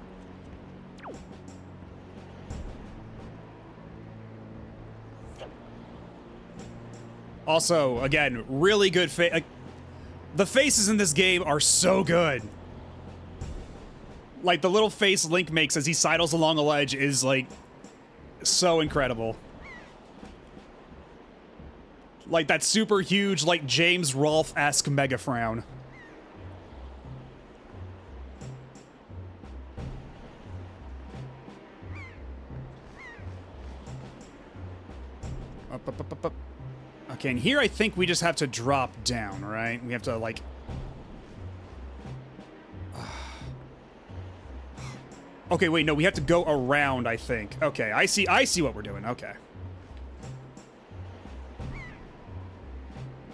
Also, again, really good like, the faces in this game are so good. Like, the little face Link makes as he sidles along a ledge is, like, so incredible. Like, that super huge, like, James Rolfe-esque mega frown. Up. Okay, and here I think we just have to drop down, right? We have to, like... Okay, wait, no, we have to go around, I think. Okay, I see what we're doing, okay.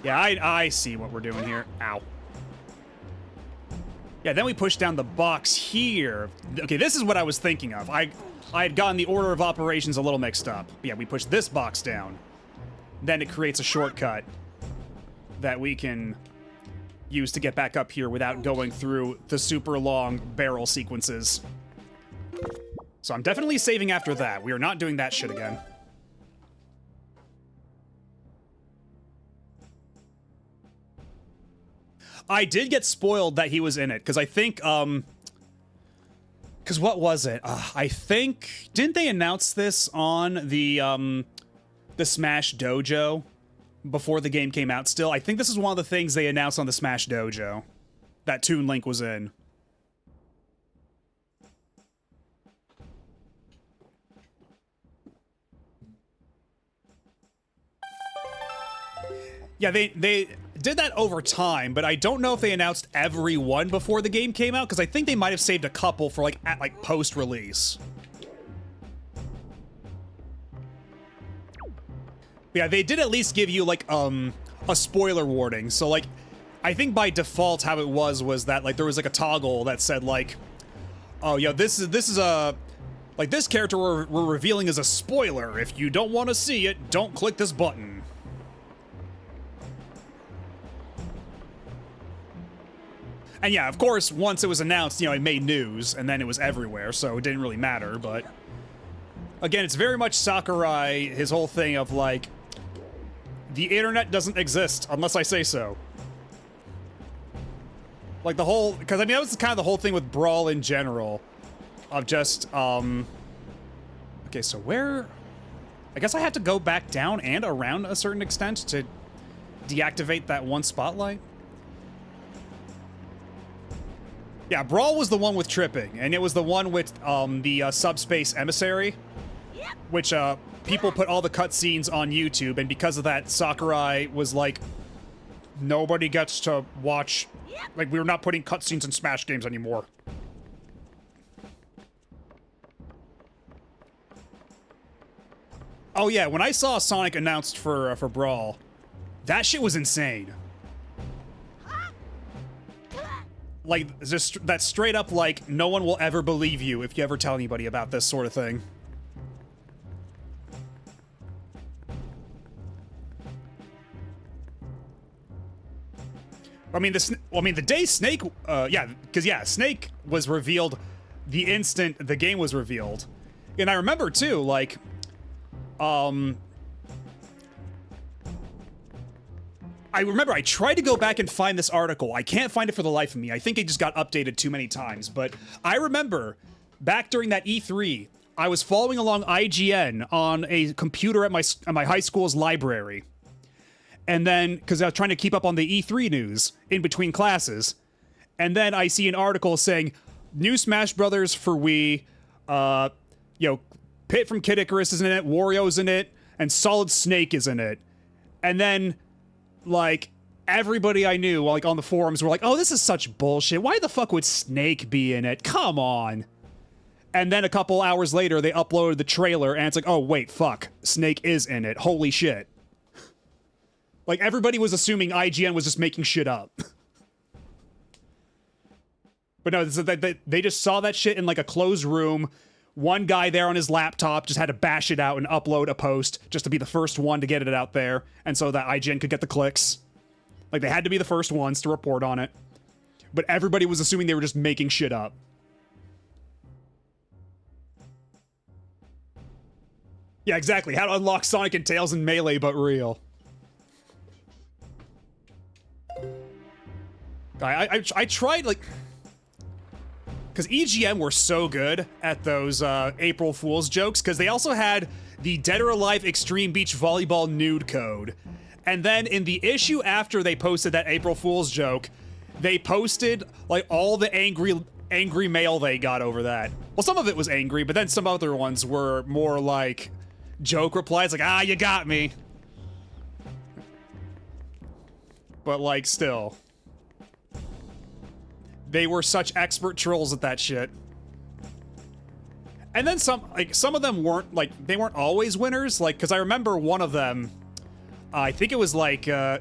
Yeah, I see what we're doing here. Ow. Yeah, then we push down the box here. Okay, this is what I was thinking of. I had gotten the order of operations a little mixed up. But yeah, we push this box down. Then it creates a shortcut that we can use to get back up here without going through the super long barrel sequences. So I'm definitely saving after that. We are not doing that shit again. I did get spoiled that he was in it, because I think, because what was it? I think, didn't they announce this on the Smash Dojo before the game came out still? I think this is one of the things they announced on the Smash Dojo, that Toon Link was in. Yeah, they did that over time, but I don't know if they announced every one before the game came out, because I think they might have saved a couple for like post-release. Yeah, they did at least give you like a spoiler warning. So like, I think by default how it was that like there was like a toggle that said like, oh yeah, this is a like this character we're revealing is a spoiler. If you don't want to see it, don't click this button. And yeah, of course, once it was announced, you know, it made news, and then it was everywhere, so it didn't really matter, but... Again, it's very much Sakurai, his whole thing of, like... The internet doesn't exist, unless I say so. Like, the whole... Because, I mean, that was kind of the whole thing with Brawl in general. Of just, Okay, so where... I guess I have to go back down and around a certain extent to deactivate that one spotlight? Yeah, Brawl was the one with tripping, and it was the one with the Subspace Emissary, which people put all the cutscenes on YouTube, and because of that, Sakurai was like, nobody gets to watch, like, we're not putting cutscenes in Smash games anymore. Oh yeah, when I saw Sonic announced for Brawl, that shit was insane. Like, just that straight up, like, no one will ever believe you if you ever tell anybody about this sort of thing. I mean, the day Snake, yeah, because, yeah, Snake was revealed the instant the game was revealed. And I remember, too, like, I remember I tried to go back and find this article. I can't find it for the life of me. I think it just got updated too many times. But I remember back during that E3, I was following along IGN on a computer at my high school's library. And then, because I was trying to keep up on the E3 news in between classes. And then I see an article saying, new Smash Brothers for Wii, you know, Pit from Kid Icarus is in it, Wario's in it, and Solid Snake is in it. And then... like, everybody I knew, like, on the forums were like, oh, this is such bullshit. Why the fuck would Snake be in it? Come on. And then a couple hours later, they uploaded the trailer, and it's like, oh, wait, fuck. Snake is in it. Holy shit. Like, everybody was assuming IGN was just making shit up. But no, they just saw that shit in, like, a closed room. One guy there on his laptop just had to bash it out and upload a post just to be the first one to get it out there, and so that IGN could get the clicks. Like, they had to be the first ones to report on it. But everybody was assuming they were just making shit up. Yeah, exactly. How to unlock Sonic and Tails in Melee, but real. I tried, like... Because EGM were so good at those April Fool's jokes, because they also had the Dead or Alive Extreme Beach Volleyball nude code. And then in the issue after they posted that April Fool's joke, they posted, like, all the angry mail they got over that. Well, some of it was angry, but then some other ones were more like joke replies, like, ah, you got me. But, like, still... they were such expert trolls at that shit. And then some of them weren't, like, they weren't always winners, like, because I remember one of them, I think it was like, yeah,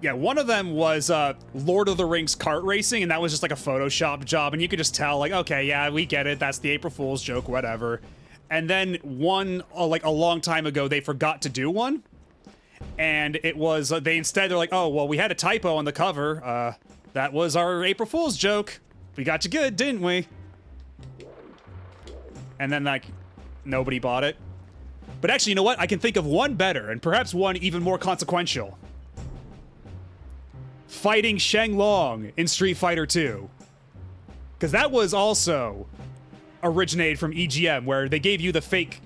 one of them was, Lord of the Rings kart racing, and that was just like a Photoshop job, and you could just tell, like, okay, yeah, we get it, that's the April Fool's joke, whatever. And then one, like, a long time ago, they forgot to do one. And it was, they're like, oh, well, we had a typo on the cover. That was our April Fool's joke. We got you good, didn't we? And then, like, nobody bought it. But actually, you know what? I can think of one better, and perhaps one even more consequential. fighting Sheng Long in Street Fighter 2. Because that was also originated from EGM, where they gave you the fake,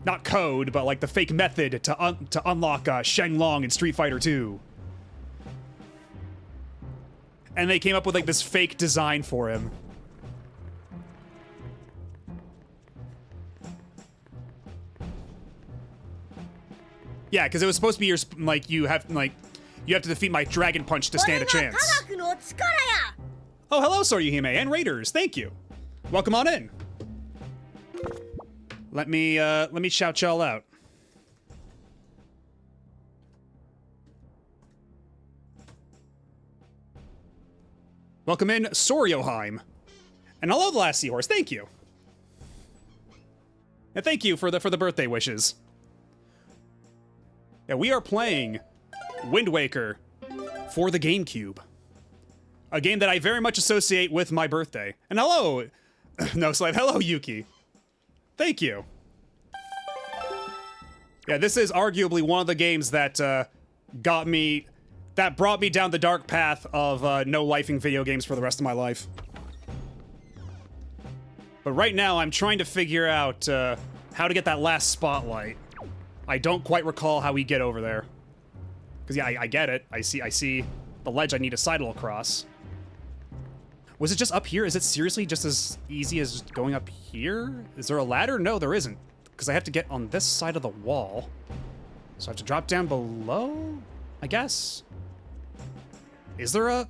not code, but like the fake method to unlock Sheng Long in Street Fighter 2. And they came up with like this fake design for him. Yeah, because it was supposed to be your like you have to defeat my Dragon Punch to stand a chance. 科学の力や Oh, hello, Soryuhime and Raiders. Thank you. Welcome on in. Let me shout y'all out. Welcome in, Soryoheim. And hello, the last seahorse. Thank you. And thank you for the birthday wishes. Yeah, we are playing Wind Waker for the GameCube. A game that I very much associate with my birthday. And hello, no slave. Hello, Yuki. Thank you. Yeah, this is arguably one of the games that brought me down the dark path of no lifing video games for the rest of my life. But right now, I'm trying to figure out how to get that last spotlight. I don't quite recall how we get over there. Because yeah, I get it. I see the ledge I need to sidle across. Was it just up here? Is it seriously just as easy as going up here? Is there a ladder? No, there isn't. Because I have to get on this side of the wall. So I have to drop down below, I guess? Is there a...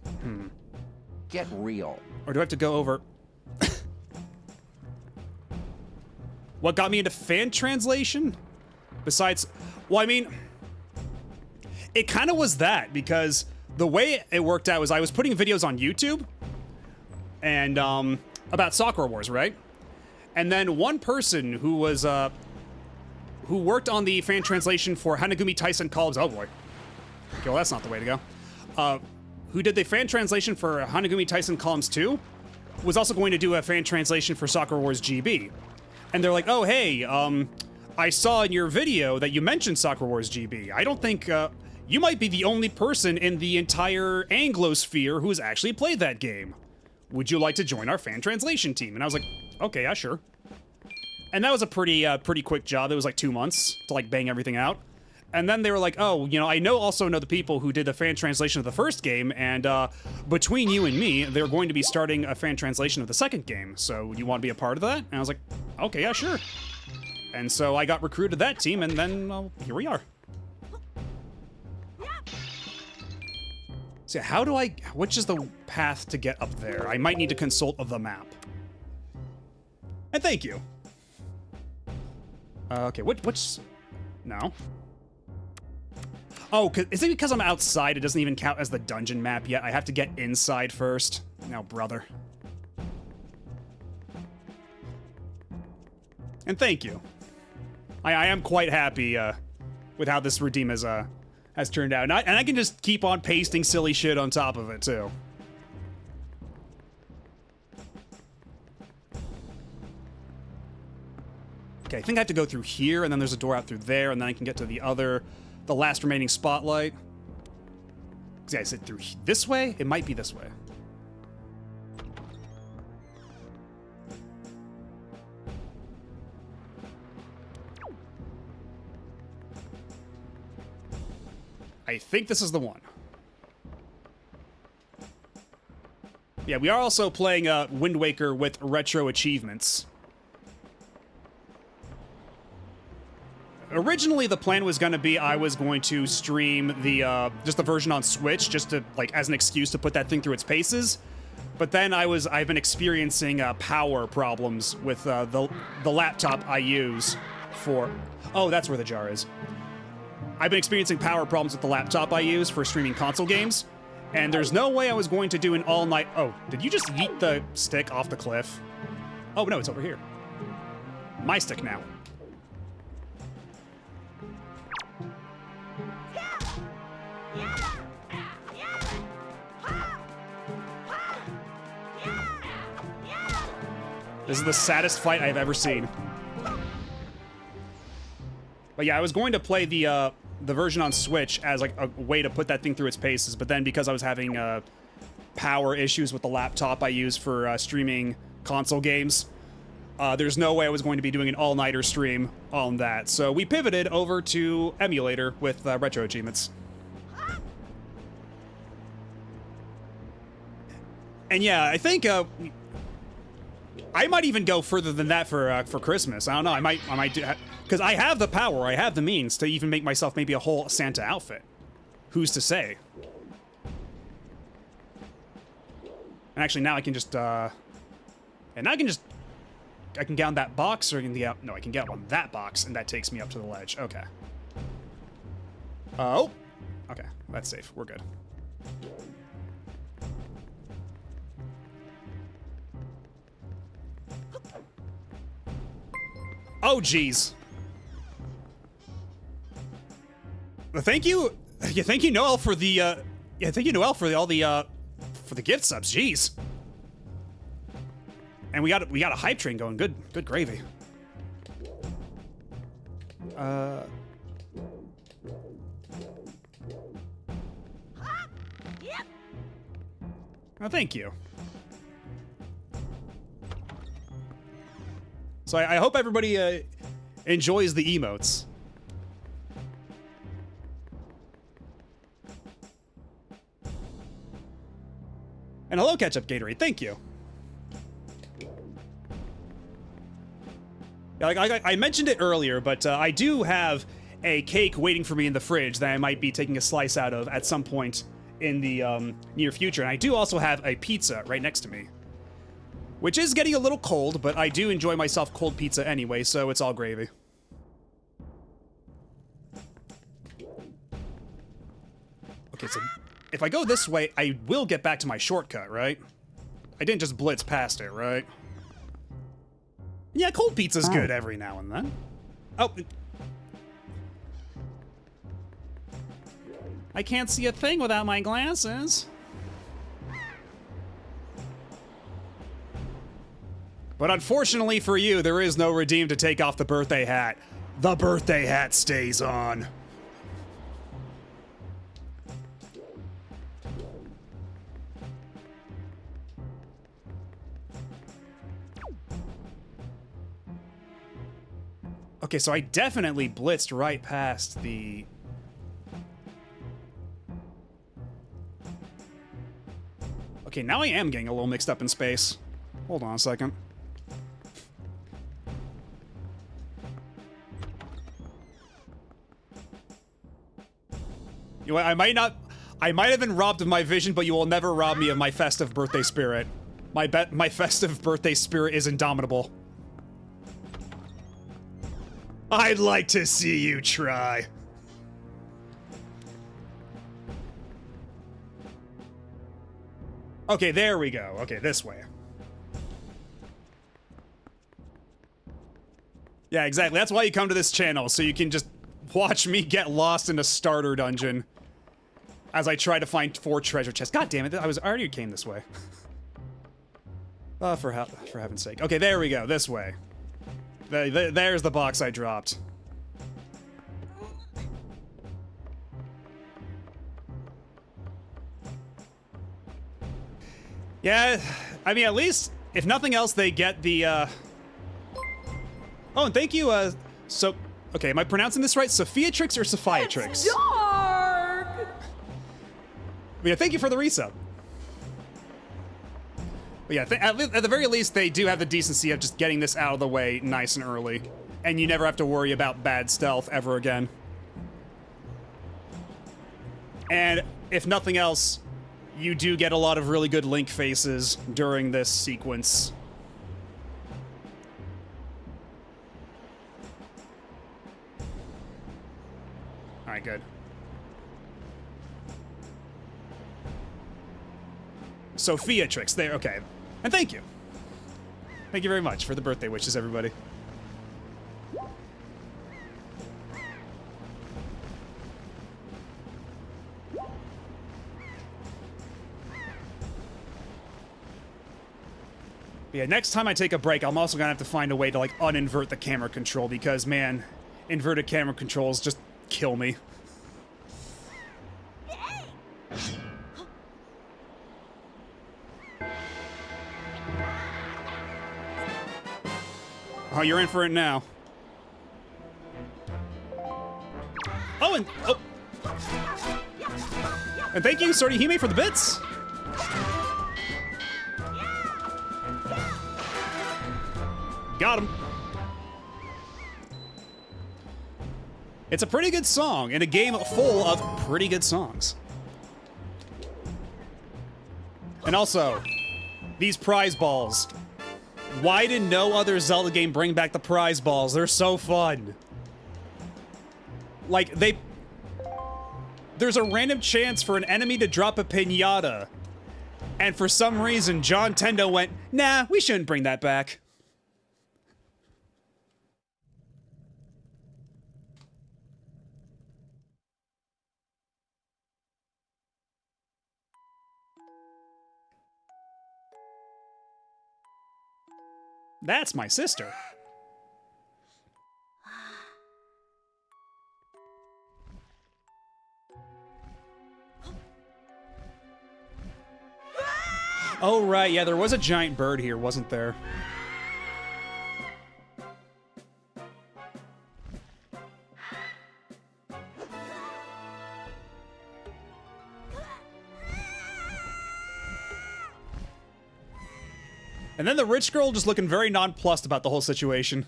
Get real. Or do I have to go over... What got me into fan translation? Besides... Well, I mean... It kind of was that, because the way it worked out was I was putting videos on YouTube, and, about Sakura Wars, right? And then one person who was, who worked on the fan translation for Hanagumi Tyson Columns, oh boy. Okay, well that's not the way to go. Who did the fan translation for Hanagumi Tyson Columns 2, was also going to do a fan translation for Sakura Wars GB. And they're like, oh hey, I saw in your video that you mentioned Sakura Wars GB. I don't think, you might be the only person in the entire Anglosphere who's actually played that game. Would you like to join our fan translation team? And I was like, okay, yeah, sure. And that was a pretty quick job. It was like 2 months to like bang everything out. And then they were like, oh, you know, I also know the people who did the fan translation of the first game, and between you and me, they're going to be starting a fan translation of the second game. So would you want to be a part of that? And I was like, okay, yeah, sure. And so I got recruited to that team, and then here we are. So which is the path to get up there? I might need to consult of the map. And thank you. Okay, which, no. Oh, is it because I'm outside, it doesn't even count as the dungeon map yet? I have to get inside first? No, brother. And thank you. I am quite happy, with how this redeem has turned out. And I can just keep on pasting silly shit on top of it, too. Okay, I think I have to go through here, and then there's a door out through there, and then I can get to the last remaining spotlight. See, I said through this way? It might be this way. I think this is the one. Yeah, we are also playing Wind Waker with retro achievements. Originally, the plan was going to be I was going to stream the just the version on Switch, just to like as an excuse to put that thing through its paces. But then I've been experiencing power problems with the laptop I use for. Oh, that's where the jar is. I've been experiencing power problems with the laptop I use for streaming console games, and there's no way I was going to do an all-night... Oh, did you just yeet the stick off the cliff? Oh, no, it's over here. My stick now. This is the saddest fight I've ever seen. But yeah, I was going to play the the version on Switch as like a way to put that thing through its paces, but then because I was having power issues with the laptop I use for streaming console games, there's no way I was going to be doing an all-nighter stream on that. So we pivoted over to emulator with retro achievements. And yeah, I think I might even go further than that for Christmas. I don't know. I might do, because I have the power, I have the means to even make myself maybe a whole Santa outfit. Who's to say? And actually, now I can just I can get on that box, or I can get, no, I can get on that box, and that takes me up to the ledge. Okay. Oh. Okay, that's safe. We're good. Oh, jeez. Thank you. Yeah, thank you, Noel, for the, yeah, thank you, Noel, for all the, for the gift subs. Jeez. And we got a hype train going. Good gravy. Yep. Oh, thank you. So I hope everybody enjoys the emotes. And hello, Ketchup Gatorade. Thank you. Yeah, like I mentioned it earlier, but I do have a cake waiting for me in the fridge that I might be taking a slice out of at some point in the near future. And I do also have a pizza right next to me, which is getting a little cold, but I do enjoy myself cold pizza anyway, so it's all gravy. Okay, so if I go this way, I will get back to my shortcut, right? I didn't just blitz past it, right? Yeah, cold pizza's good every now and then. Oh. I can't see a thing without my glasses. But unfortunately for you, there is no redeem to take off the birthday hat. The birthday hat stays on. Okay, so I definitely blitzed right past the... Okay, now I am getting a little mixed up in space. Hold on a second. You know what, I might have been robbed of my vision, but you will never rob me of my festive birthday spirit. My festive birthday spirit is indomitable. I'd like to see you try. Okay, there we go. Okay, this way. Yeah, exactly. That's why you come to this channel, so you can just watch me get lost in a starter dungeon as I try to find 4 treasure chests. God damn it, I already came this way. Oh, for heaven's sake. Okay, there we go, this way. There's the box I dropped. Yeah, I mean, at least, if nothing else, they get the, Oh, and thank you, okay, am I pronouncing this right? Sophiatrix or Sophiatrix? Dark. Yeah, thank you for the resub. But yeah, at the very least, they do have the decency of just getting this out of the way nice and early. And you never have to worry about bad stealth ever again. And if nothing else, you do get a lot of really good Link faces during this sequence. Alright, good. Sophiatrix, there, okay. And thank you. Thank you very much for the birthday wishes, everybody. Yeah, next time I take a break, I'm also gonna have to find a way to, like, uninvert the camera control because, man, inverted camera controls just kill me. Oh, you're in for it now. Oh, and oh. And thank you, Sorihime, for the bits. Got him. It's a pretty good song in a game full of pretty good songs. And also, these prize balls. Why did no other Zelda game bring back the prize balls? They're so fun. Like, there's a random chance for an enemy to drop a piñata. And for some reason, John Tendo went, nah, we shouldn't bring that back. That's my sister. Oh, right, yeah, there was a giant bird here, wasn't there? And then the rich girl just looking very nonplussed about the whole situation.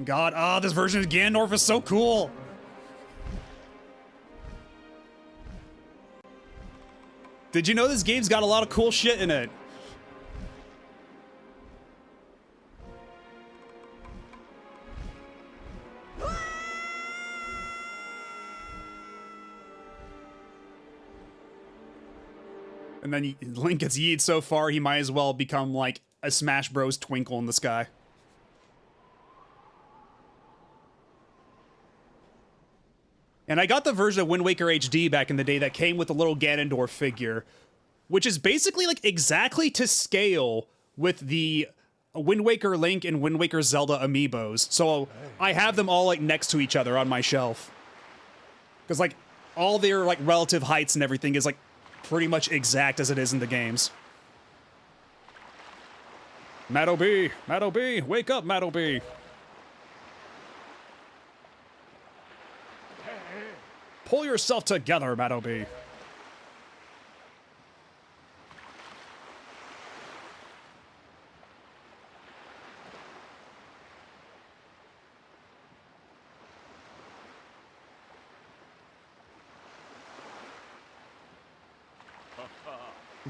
God, this version of Ganondorf is so cool. Did you know this game's got a lot of cool shit in it? And then Link gets yeeted so far, he might as well become like a Smash Bros. Twinkle in the sky. And I got the version of Wind Waker HD back in the day that came with a little Ganondorf figure, which is basically like exactly to scale with the Wind Waker Link and Wind Waker Zelda amiibos. So I have them all like next to each other on my shelf. Because like all their like relative heights and everything is like pretty much exact as it is in the games. Madobi, wake up, Madobi. Pull yourself together, Madobi.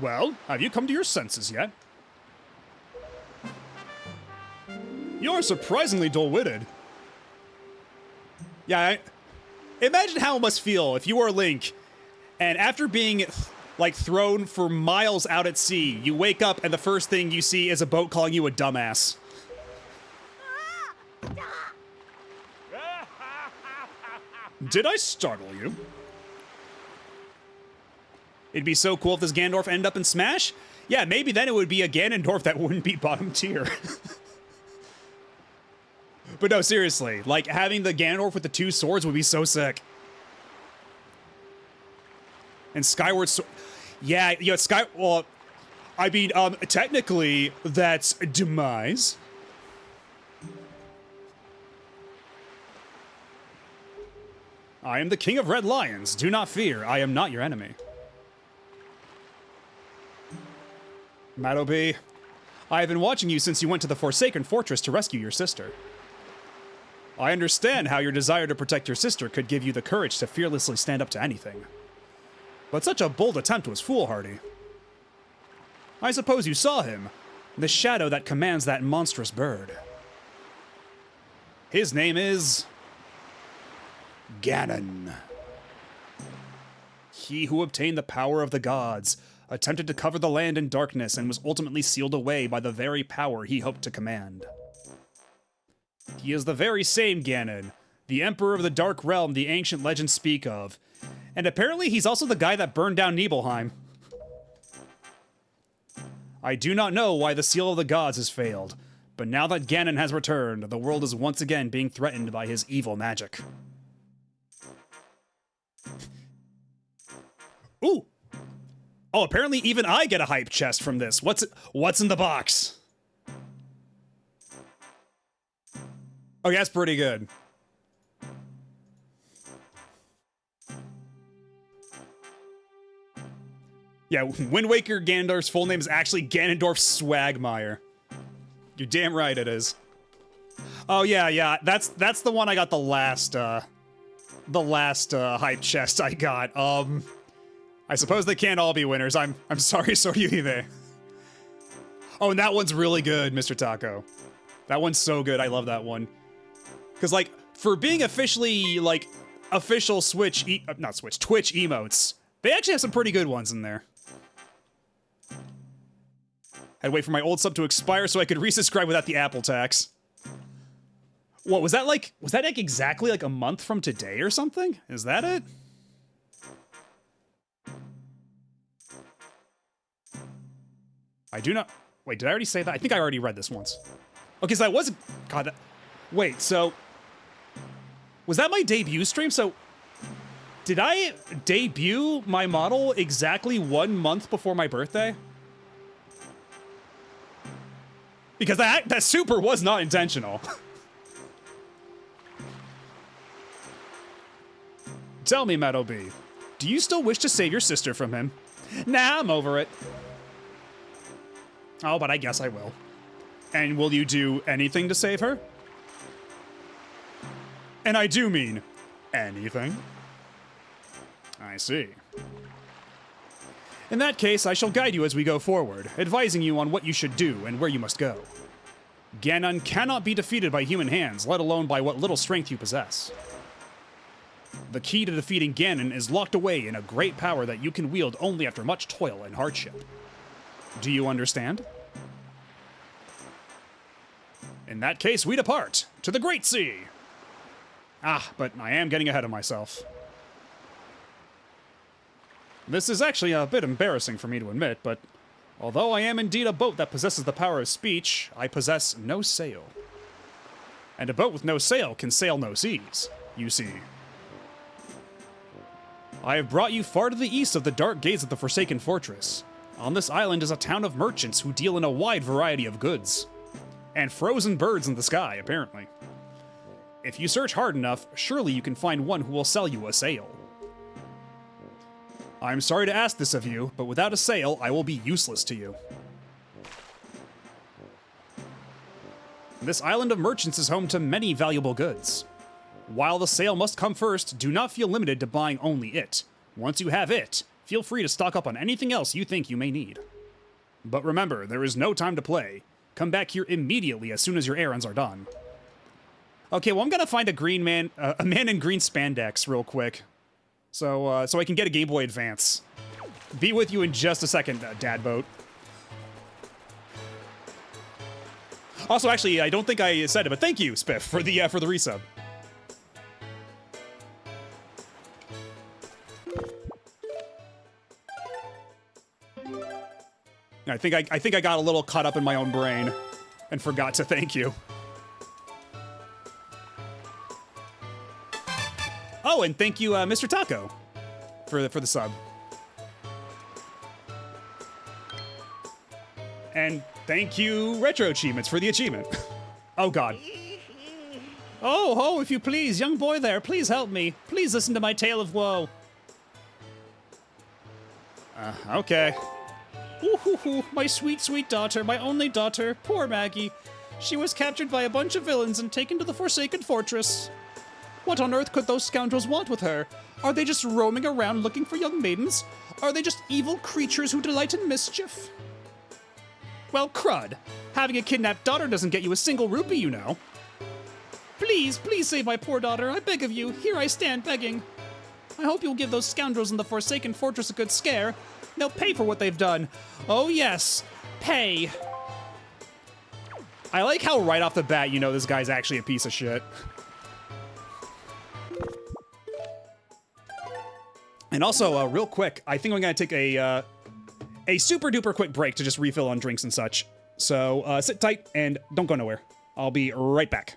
Well, have you come to your senses yet? You're surprisingly dull-witted. Yeah, imagine how it must feel if you were Link, and after being, like, thrown for miles out at sea, you wake up and the first thing you see is a boat calling you a dumbass. Did I startle you? It'd be so cool if this Ganondorf ended up in Smash. Yeah, maybe then it would be a Ganondorf that wouldn't be bottom tier. But no, seriously, like, having the Ganondorf with the two swords would be so sick. And Skyward Sword... Yeah, well, I mean, technically, that's Demise. I am the King of Red Lions. Do not fear, I am not your enemy. Madobi, I have been watching you since you went to the Forsaken Fortress to rescue your sister. I understand how your desire to protect your sister could give you the courage to fearlessly stand up to anything. But such a bold attempt was foolhardy. I suppose you saw him, the shadow that commands that monstrous bird. His name is... Ganon. He who obtained the power of the gods, attempted to cover the land in darkness, and was ultimately sealed away by the very power he hoped to command. He is the very same Ganon, the Emperor of the Dark Realm the ancient legends speak of. And apparently he's also the guy that burned down Nibelheim. I do not know why the Seal of the Gods has failed, But now that Ganon has returned, the world is once again being threatened by his evil magic. Ooh! Oh, apparently even I get a hype chest from this. What's in the box? Okay, that's pretty good. Yeah, Wind Waker Ganondorf's full name is actually Ganondorf Swagmire. You're damn right it is. Oh yeah, that's the one I got the last hype chest I got. I suppose they can't all be winners. I'm sorry, Soryuhime. Oh, and that one's really good, Mr. Taco. That one's so good. I love that one. Cause like for being officially like official Twitch emotes, they actually have some pretty good ones in there. I'd wait for my old sub to expire so I could resubscribe without the Apple tax. What was that like? Was that like exactly like a month from today or something? Is that it? I do not. Wait, did I already say that? I think I already read this once. Okay, so I wasn't. God, wait, so. Was that my debut stream? So. Did I debut my model exactly 1 month before my birthday? Because that super was not intentional. Tell me, Meadow B, do you still wish to save your sister from him? Nah, I'm over it. Oh, but I guess I will. And will you do anything to save her? And I do mean anything. I see. In that case, I shall guide you as we go forward, advising you on what you should do and where you must go. Ganon cannot be defeated by human hands, let alone by what little strength you possess. The key to defeating Ganon is locked away in a great power that you can wield only after much toil and hardship. Do you understand? In that case, we depart to the Great Sea. Ah, but I am getting ahead of myself. This is actually a bit embarrassing for me to admit, but although I am indeed a boat that possesses the power of speech, I possess no sail. And a boat with no sail can sail no seas, you see. I have brought you far to the east of the dark gates of the Forsaken Fortress. On this island is a town of merchants who deal in a wide variety of goods. And frozen birds in the sky, apparently. If you search hard enough, surely you can find one who will sell you a sail. I'm sorry to ask this of you, but without a sail, I will be useless to you. This island of merchants is home to many valuable goods. While the sail must come first, do not feel limited to buying only it. Once you have it, feel free to stock up on anything else you think you may need. But remember, there is no time to play. Come back here immediately as soon as your errands are done. Okay, well I'm gonna find a man in green spandex real quick. So I can get a Game Boy Advance. Be with you in just a second, Dad Boat. Also, actually, I don't think I said it, but thank you, Spiff, for the resub. I think I got a little caught up in my own brain and forgot to thank you. Oh, and thank you, Mr. Taco, for the sub. And thank you, Retro Achievements, for the achievement. Oh, God. Oh, ho, if you please, young boy there, please help me. Please listen to my tale of woe. Okay. Ooh, hoo, hoo, my sweet, sweet daughter, my only daughter, poor Maggie. She was captured by a bunch of villains and taken to the Forsaken Fortress. What on earth could those scoundrels want with her? Are they just roaming around looking for young maidens? Are they just evil creatures who delight in mischief? Well, crud. Having a kidnapped daughter doesn't get you a single rupee, you know. Please, please save my poor daughter, I beg of you. Here I stand begging. I hope you'll give those scoundrels in the Forsaken Fortress a good scare. They'll pay for what they've done. Oh yes, pay. I like how right off the bat you know this guy's actually a piece of shit. And also, real quick, I think I'm gonna take a super duper quick break to just refill on drinks and such. So sit tight and don't go nowhere. I'll be right back.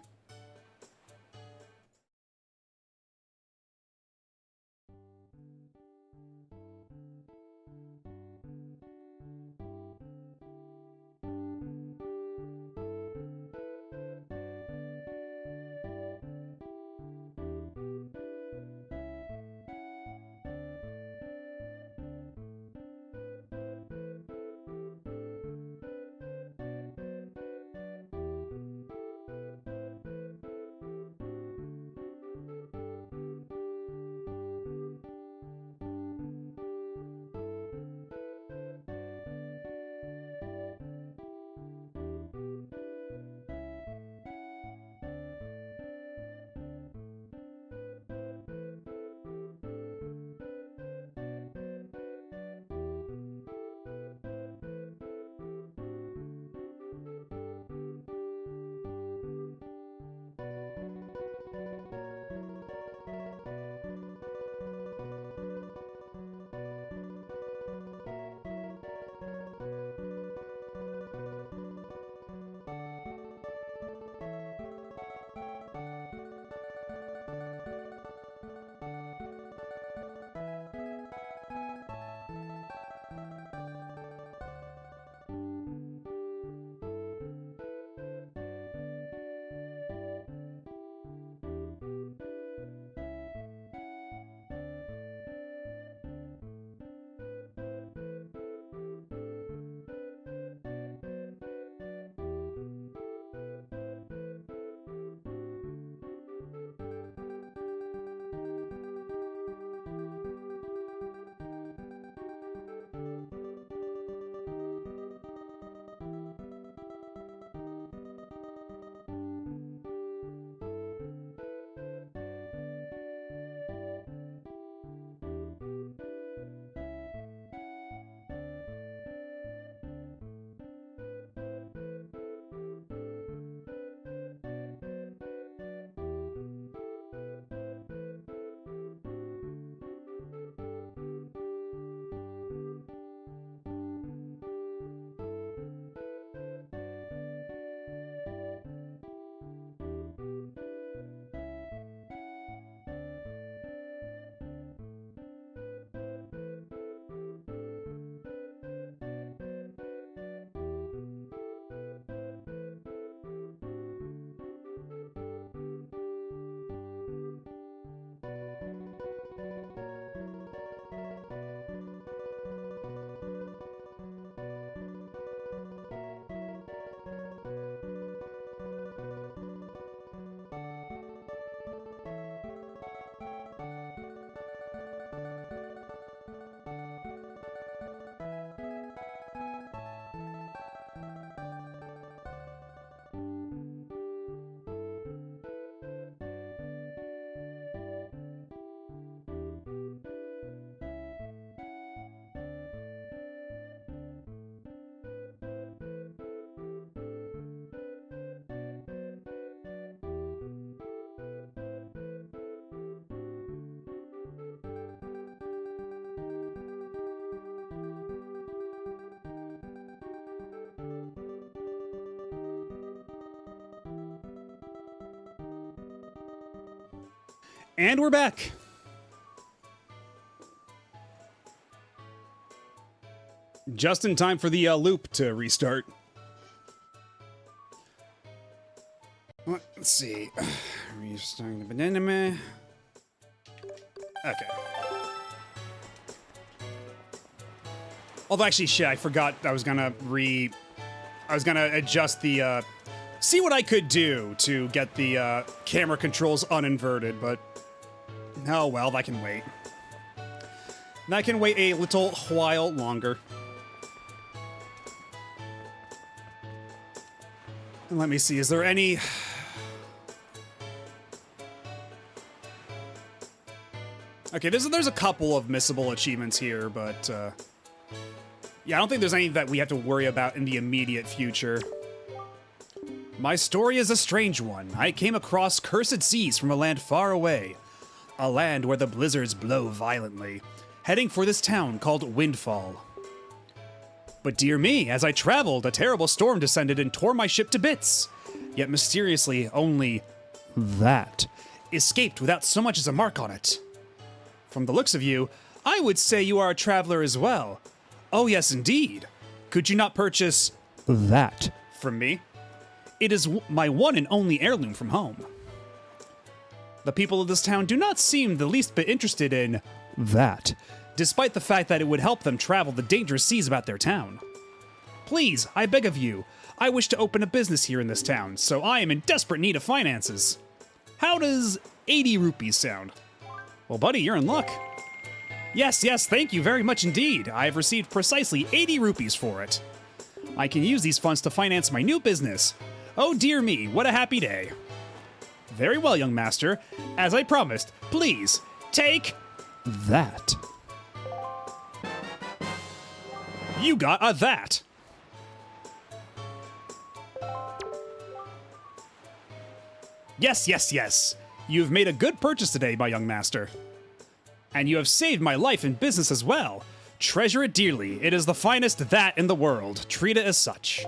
And we're back. Just in time for the loop to restart. Let's see. Restarting the banana man. Okay. Although actually, shit, I forgot I was gonna adjust the, see what I could do to get the camera controls uninverted, but oh well, that can wait. That can wait a little while longer. And let me see, is there any... Okay, there's a couple of missable achievements here, but yeah, I don't think there's any that we have to worry about in the immediate future. My story is a strange one. I came across cursed seas from a land far away. A land where the blizzards blow violently. Heading for this town called Windfall. But dear me, as I traveled, a terrible storm descended and tore my ship to bits. Yet mysteriously, only that escaped without so much as a mark on it. From the looks of you, I would say you are a traveler as well. Oh yes, indeed. Could you not purchase that from me? It is my one and only heirloom from home. The people of this town do not seem the least bit interested in that, despite the fact that it would help them travel the dangerous seas about their town. Please, I beg of you, I wish to open a business here in this town, so I am in desperate need of finances. How does 80 rupees sound? Well, buddy, you're in luck. Yes, thank you very much indeed. I have received precisely 80 rupees for it. I can use these funds to finance my new business. Oh dear me, what a happy day. Very well, young master. As I promised, please, take that. You got a that. Yes. You've made a good purchase today, my young master. And you have saved my life and business as well. Treasure it dearly. It is the finest that in the world. Treat it as such.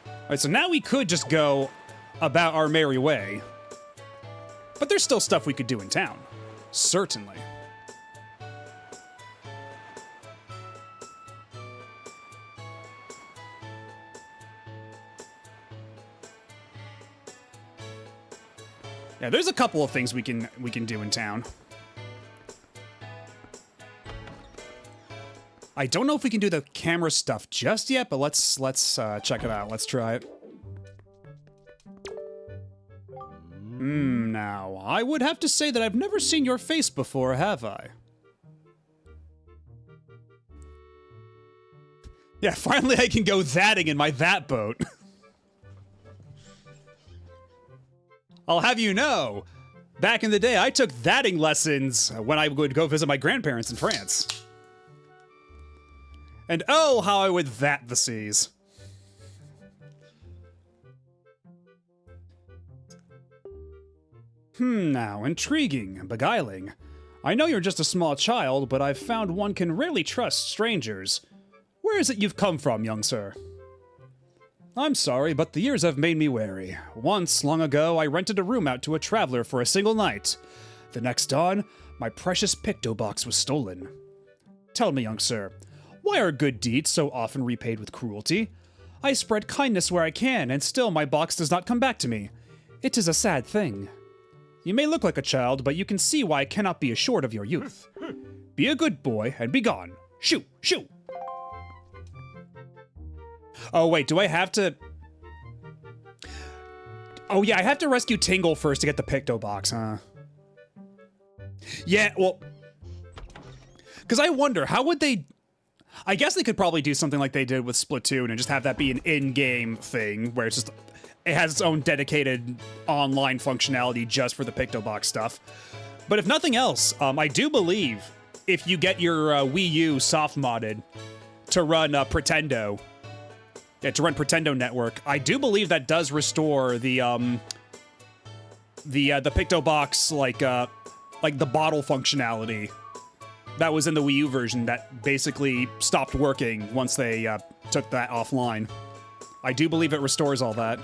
Alright, so now we could just go about our merry way. But there's still stuff we could do in town. Certainly. Yeah, there's a couple of things we can do in town. I don't know if we can do the camera stuff just yet, but let's check it out. Let's try it. Now, I would have to say that I've never seen your face before, have I? Yeah, finally I can go thatting in my that boat. I'll have you know, back in the day, I took thatting lessons when I would go visit my grandparents in France. And oh, how I would that the seas. Now, intriguing, beguiling. I know you're just a small child, but I've found one can rarely trust strangers. Where is it you've come from, young sir? I'm sorry, but the years have made me wary. Once, long ago, I rented a room out to a traveler for a single night. The next dawn, my precious picto box was stolen. Tell me, young sir, why are good deeds so often repaid with cruelty? I spread kindness where I can, and still my box does not come back to me. It is a sad thing. You may look like a child, but you can see why I cannot be assured of your youth. Be a good boy and be gone. Shoo, shoo. Oh, wait, do I have to... Oh, yeah, I have to rescue Tingle first to get the Picto Box, huh? Yeah, well... Because I wonder, how would they... I guess they could probably do something like they did with Splatoon and just have that be an in-game thing, where it's just... It has its own dedicated online functionality just for the Picto Box stuff. But if nothing else, I do believe if you get your Wii U soft modded to run Pretendo... Yeah, to run Pretendo Network, I do believe that does restore the Picto Box like the bottle functionality that was in the Wii U version that basically stopped working once they took that offline. I do believe it restores all that.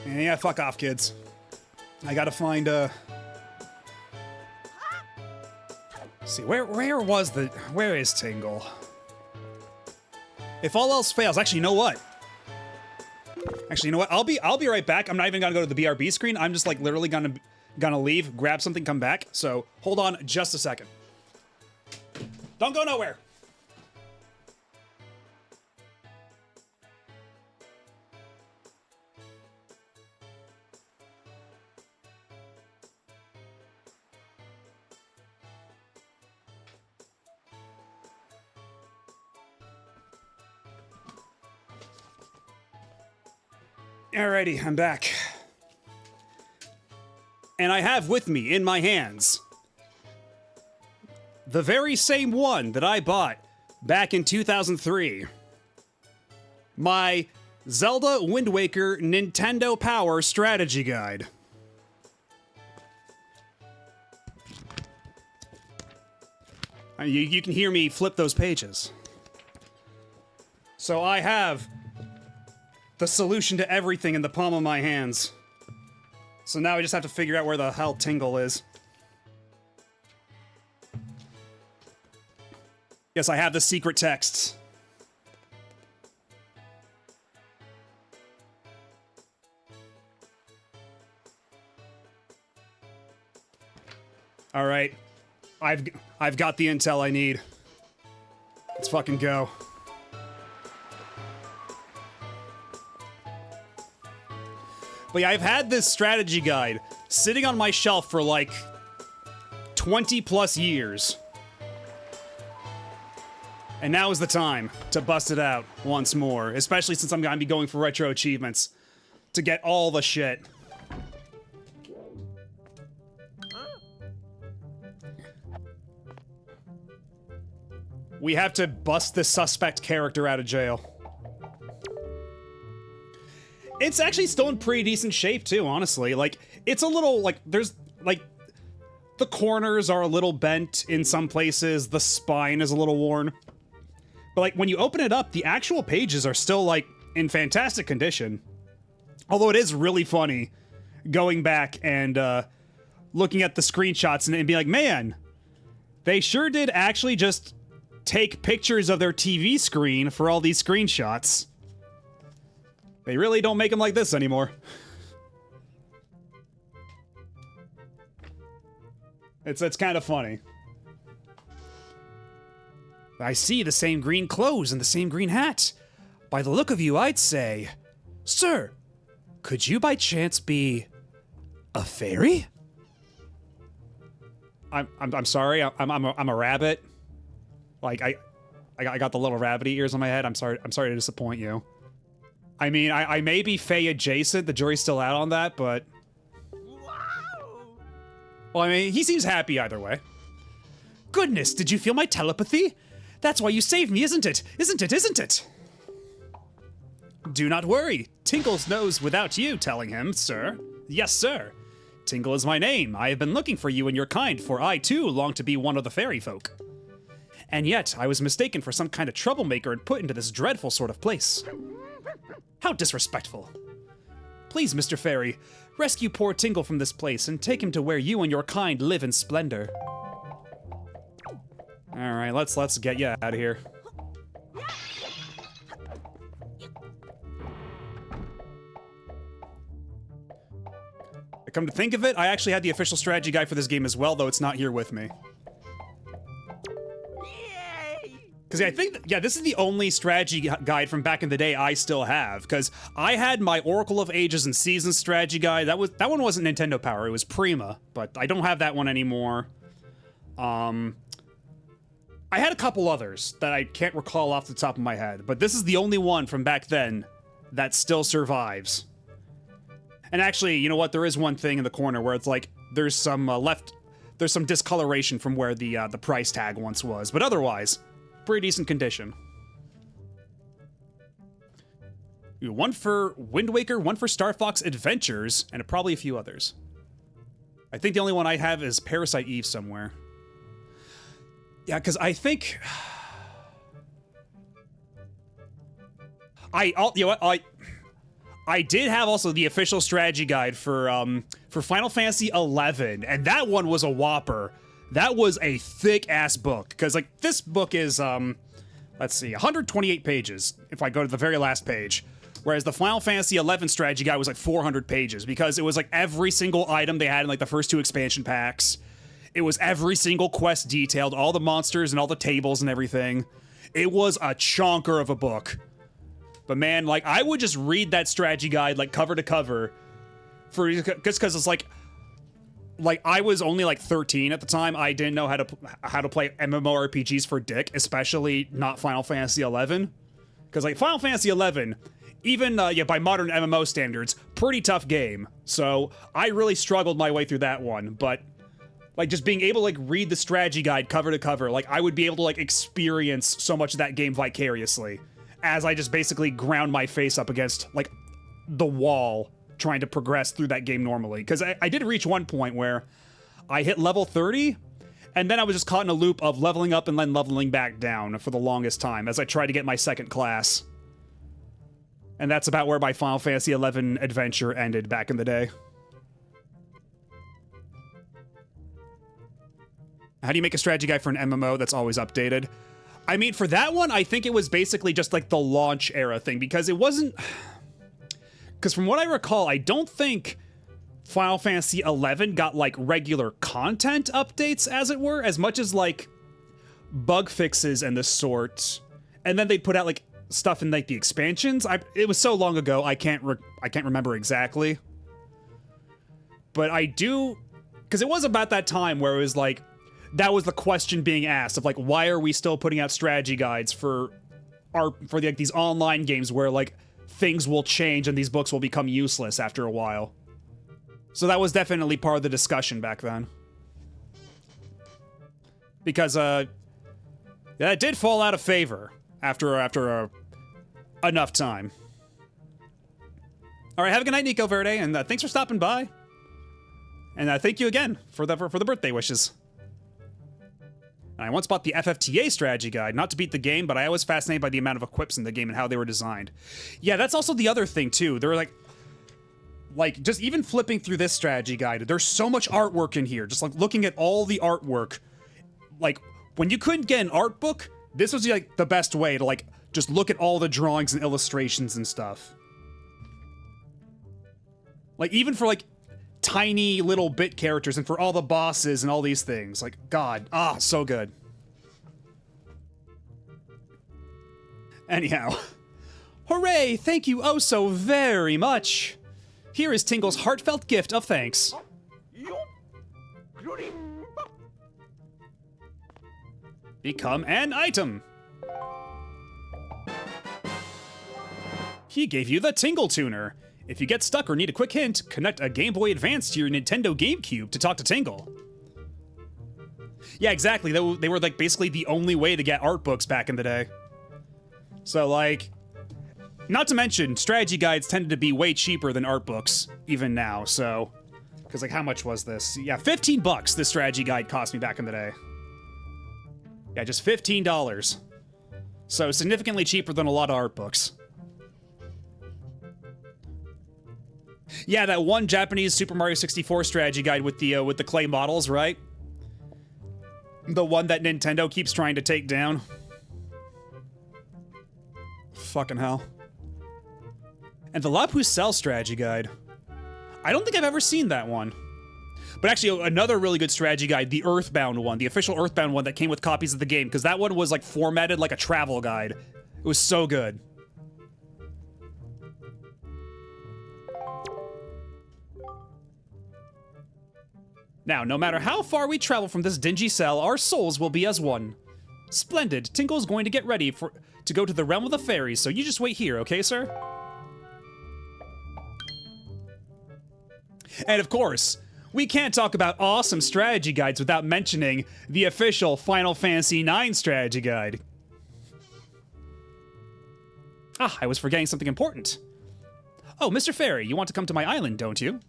Yeah, fuck off, kids. I gotta find see, where is Tingle? If all else fails, actually, you know what? I'll be right back. I'm not even gonna go to the BRB screen. I'm just like literally gonna leave, grab something, come back. So hold on just a second. Don't go nowhere. Alrighty, I'm back. And I have with me in my hands the very same one that I bought back in 2003. My Zelda Wind Waker Nintendo Power Strategy Guide. You can hear me flip those pages. So I have the solution to everything in the palm of my hands. So now I just have to figure out where the hell Tingle is. Yes, I have the secret texts. All right. I've got the intel I need. Let's fucking go. But yeah, I've had this strategy guide sitting on my shelf for like 20 plus years. And now is the time to bust it out once more, especially since I'm gonna be going for retro achievements to get all the shit. We have to bust this suspect character out of jail. It's actually still in pretty decent shape too, honestly. Like, it's a little, like, there's, like, the corners are a little bent in some places, the spine is a little worn. But, like, when you open it up, the actual pages are still, like, in fantastic condition. Although it is really funny going back and, looking at the screenshots and being like, man, they sure did actually just take pictures of their TV screen for all these screenshots. They really don't make them like this anymore. It's kind of funny. I see the same green clothes and the same green hat. By the look of you, I'd say, sir, could you by chance be a fairy? I'm sorry. I'm a rabbit. Like I got the little rabbity ears on my head. I'm sorry to disappoint you. I mean, I may be Fae adjacent. The jury's still out on that, but well, I mean, he seems happy either way. Goodness, did you feel my telepathy? That's why you saved me, isn't it? Isn't it? Isn't it? Do not worry. Tinkles knows without you telling him, sir. Yes, sir. Tingle is my name. I have been looking for you and your kind, for I, too, long to be one of the fairy folk. And yet, I was mistaken for some kind of troublemaker and put into this dreadful sort of place. How disrespectful. Please, Mr. Fairy, rescue poor Tingle from this place and take him to where you and your kind live in splendor. Alright, let's get you out of here. Come to think of it, I actually had the official strategy guide for this game as well, though it's not here with me. Because I think, yeah, this is the only strategy guide from back in the day I still have. Because I had my Oracle of Ages and Seasons strategy guide. That one wasn't Nintendo Power, it was Prima, but I don't have that one anymore. I had a couple others that I can't recall off the top of my head, but this is the only one from back then that still survives. And actually, you know what? There is one thing in the corner where it's like there's some there's some discoloration from where the price tag once was, but otherwise, pretty decent condition. One for Wind Waker, one for Star Fox Adventures, and probably a few others. I think the only one I have is Parasite Eve somewhere. Yeah, because I think I did have also the official strategy guide for Final Fantasy XI, and that one was a whopper. That was a thick-ass book, because, like, this book is, let's see, 128 pages, if I go to the very last page, whereas the Final Fantasy XI strategy guide was, like, 400 pages, because it was, like, every single item they had in, like, the first two expansion packs. It was every single quest detailed, all the monsters and all the tables and everything. It was a chonker of a book. But man, like, I would just read that strategy guide, like, cover to cover, just because it's like I was only like 13 at the time. I didn't know how to play MMORPGs for dick, especially not Final Fantasy XI. Because like Final Fantasy XI, even by modern MMO standards, pretty tough game. So I really struggled my way through that one. But like just being able to like read the strategy guide cover to cover, like I would be able to like experience so much of that game vicariously. as I just basically ground my face up against, like, the wall trying to progress through that game normally. Because I did reach one point where I hit level 30, and then I was just caught in a loop of leveling up and then leveling back down for the longest time as I tried to get my second class. And that's about where my Final Fantasy XI adventure ended back in the day. How do you make a strategy guide for an MMO that's always updated? I mean, for that one, I think it was basically just like the launch era thing, because it wasn't... Because from what I recall, I don't think Final Fantasy XI got, like, regular content updates, as it were, as much as, like, bug fixes and the sort. And then they'd put out, like, stuff in, like, the expansions. It was so long ago, I can't remember exactly. But I do... Because it was about that time where it was, like... That was the question being asked of, like, why are we still putting out strategy guides for like, these online games where, like, things will change and these books will become useless after a while. So that was definitely part of the discussion back then. Because, that did fall out of favor after enough time. All right, have a good night, Nico Verde, and thanks for stopping by. And thank you again for the birthday wishes. I once bought the FFTA strategy guide, not to beat the game, but I was fascinated by the amount of equips in the game and how they were designed. Yeah, that's also the other thing, too. There were, like, just even flipping through this strategy guide, there's so much artwork in here. Just, like, looking at all the artwork. Like, when you couldn't get an art book, this was, like, the best way to, like, just look at all the drawings and illustrations and stuff. Like, even for, like, tiny little bit characters and for all the bosses and all these things. Like, God, so good. Anyhow. Hooray! Thank you oh so very much! Here is Tingle's heartfelt gift of thanks. Become an item! He gave you the Tingle Tuner. If you get stuck or need a quick hint, connect a Game Boy Advance to your Nintendo GameCube to talk to Tingle. Yeah, exactly. They were, like, basically the only way to get art books back in the day. So, like... Not to mention, strategy guides tended to be way cheaper than art books, even now, so... Because, like, how much was this? Yeah, $15 this strategy guide cost me back in the day. Yeah, just $15. So, significantly cheaper than a lot of art books. Yeah, that one Japanese Super Mario 64 strategy guide with the clay models, right? The one that Nintendo keeps trying to take down. Fucking hell. And the La Pucelle strategy guide. I don't think I've ever seen that one. But actually, another really good strategy guide, the Earthbound one, the official Earthbound one that came with copies of the game, because that one was, like, formatted like a travel guide. It was so good. Now, no matter how far we travel from this dingy cell, our souls will be as one. Splendid. Tingle's going to get ready to go to the realm of the fairies, so you just wait here, okay, sir? And of course, we can't talk about awesome strategy guides without mentioning the official Final Fantasy IX strategy guide. Ah, I was forgetting something important. Oh, Mr. Fairy, you want to come to my island, don't you?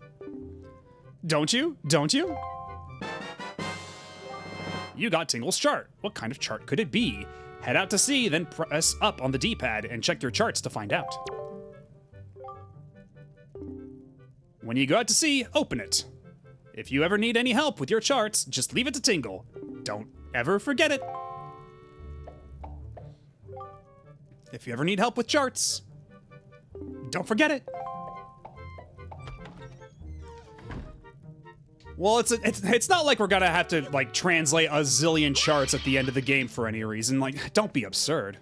Don't you? Don't you? You got Tingle's chart. What kind of chart could it be? Head out to sea, then press up on the D-pad and check your charts to find out. When you go out to sea, open it. If you ever need any help with your charts, just leave it to Tingle. Don't ever forget it. If you ever need help with charts, don't forget it. Well, it's not like we're gonna have to, like, translate a zillion charts at the end of the game for any reason. Like, don't be absurd.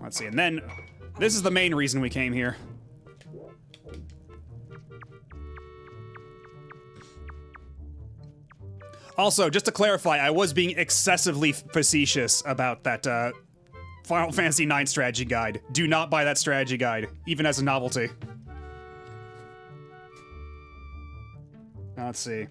Let's see, and then, this is the main reason we came here. Also, just to clarify, I was being excessively facetious about that, Final Fantasy IX strategy guide. Do not buy that strategy guide, even as a novelty. Let's see.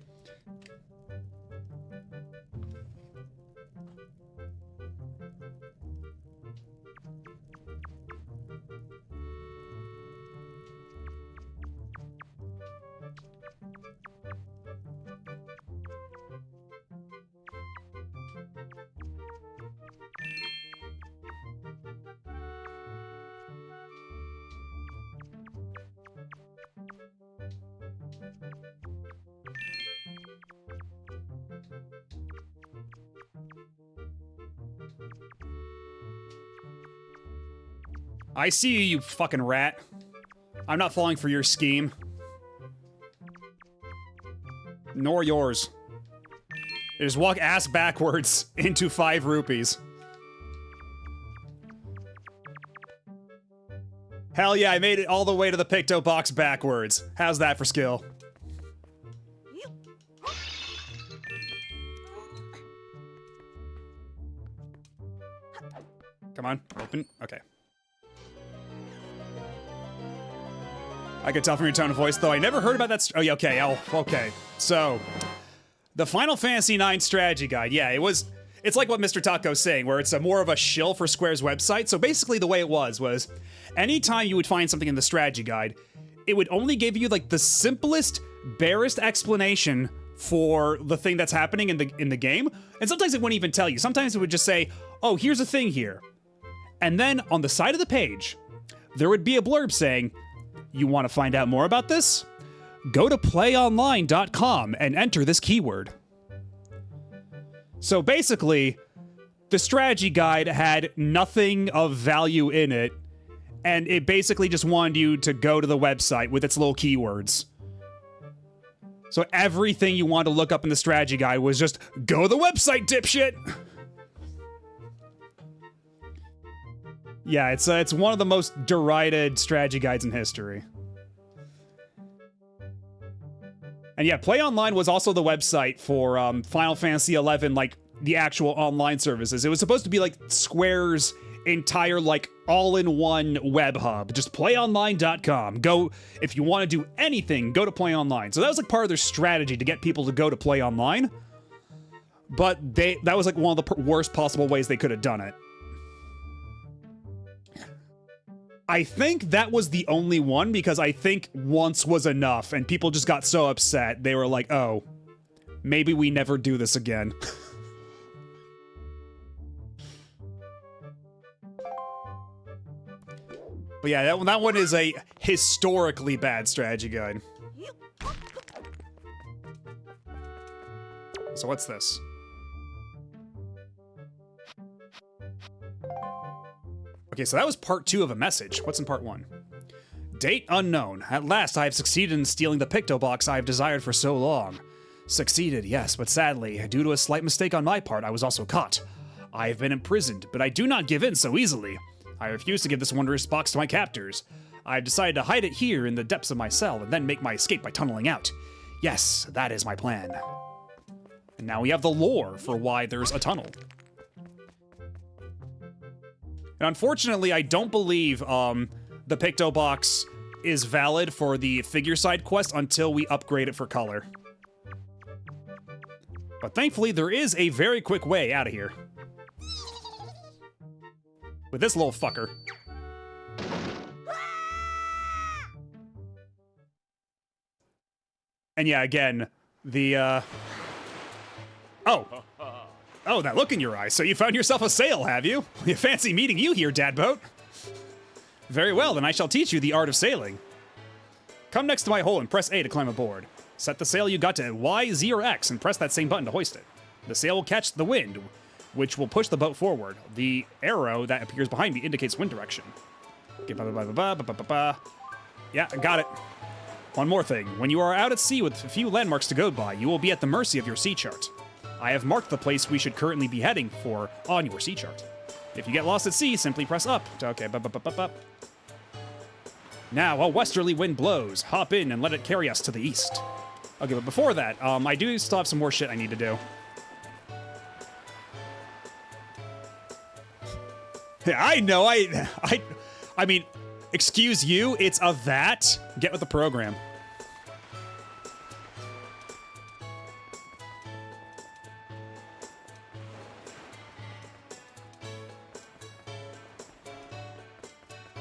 I see you, you fucking rat. I'm not falling for your scheme. Nor yours. You just walk ass backwards into 5 rupees. Hell yeah, I made it all the way to the Picto box backwards. How's that for skill? Come on, open. Okay. I could tell from your tone of voice, though I never heard about that. Oh, yeah, okay. Oh, okay. So, the Final Fantasy IX strategy guide. Yeah, it's like what Mr. Taco's saying, where it's more of a shill for Square's website. So basically, the way it was anytime you would find something in the strategy guide, it would only give you like the simplest, barest explanation for the thing that's happening in the game. And sometimes it wouldn't even tell you. Sometimes it would just say, "Oh, here's a thing here," and then on the side of the page, there would be a blurb saying, "You want to find out more about this? Go to playonline.com and enter this keyword." So basically, the strategy guide had nothing of value in it, and it basically just wanted you to go to the website with its little keywords. So everything you wanted to look up in the strategy guide was just, go to the website, dipshit! Yeah, it's one of the most derided strategy guides in history. And yeah, Play Online was also the website for Final Fantasy XI, like, the actual online services. It was supposed to be, like, Square's entire, like, all-in-one web hub. Just playonline.com. Go, if you want to do anything, go to Play Online. So that was, like, part of their strategy to get people to go to Play Online. But that was, like, one of the worst possible ways they could have done it. I think that was the only one, because I think once was enough, and people just got so upset, they were like, oh, maybe we never do this again. But yeah, that one is a historically bad strategy guide. So what's this? Okay, so that was part 2 of a message. What's in part 1? Date unknown. At last I have succeeded in stealing the Picto box I have desired for so long. Succeeded, yes, but sadly, due to a slight mistake on my part, I was also caught. I have been imprisoned, but I do not give in so easily. I refuse to give this wondrous box to my captors. I have decided to hide it here in the depths of my cell and then make my escape by tunneling out. Yes, that is my plan. And now we have the lore for why there's a tunnel. And unfortunately, I don't believe the Picto box is valid for the figure side quest until we upgrade it for color. But thankfully, there is a very quick way out of here. With this little fucker. And yeah, again, the, Oh, that look in your eyes. So you found yourself a sail, have you? You fancy meeting you here, Dadboat. Very well, then I shall teach you the art of sailing. Come next to my hole and press A to climb aboard. Set the sail you got to Y, Z, or X and press that same button to hoist it. The sail will catch the wind, which will push the boat forward. The arrow that appears behind me indicates wind direction. Okay, yeah, I got it. One more thing. When you are out at sea with a few landmarks to go by, you will be at the mercy of your sea chart. I have marked the place we should currently be heading for on your sea chart. If you get lost at sea, simply press up. Okay, Now, a westerly wind blows. Hop in and let it carry us to the east. Okay, but before that, I do still have some more shit I need to do. Yeah, I know, I mean, excuse you, it's a that. Get with the program.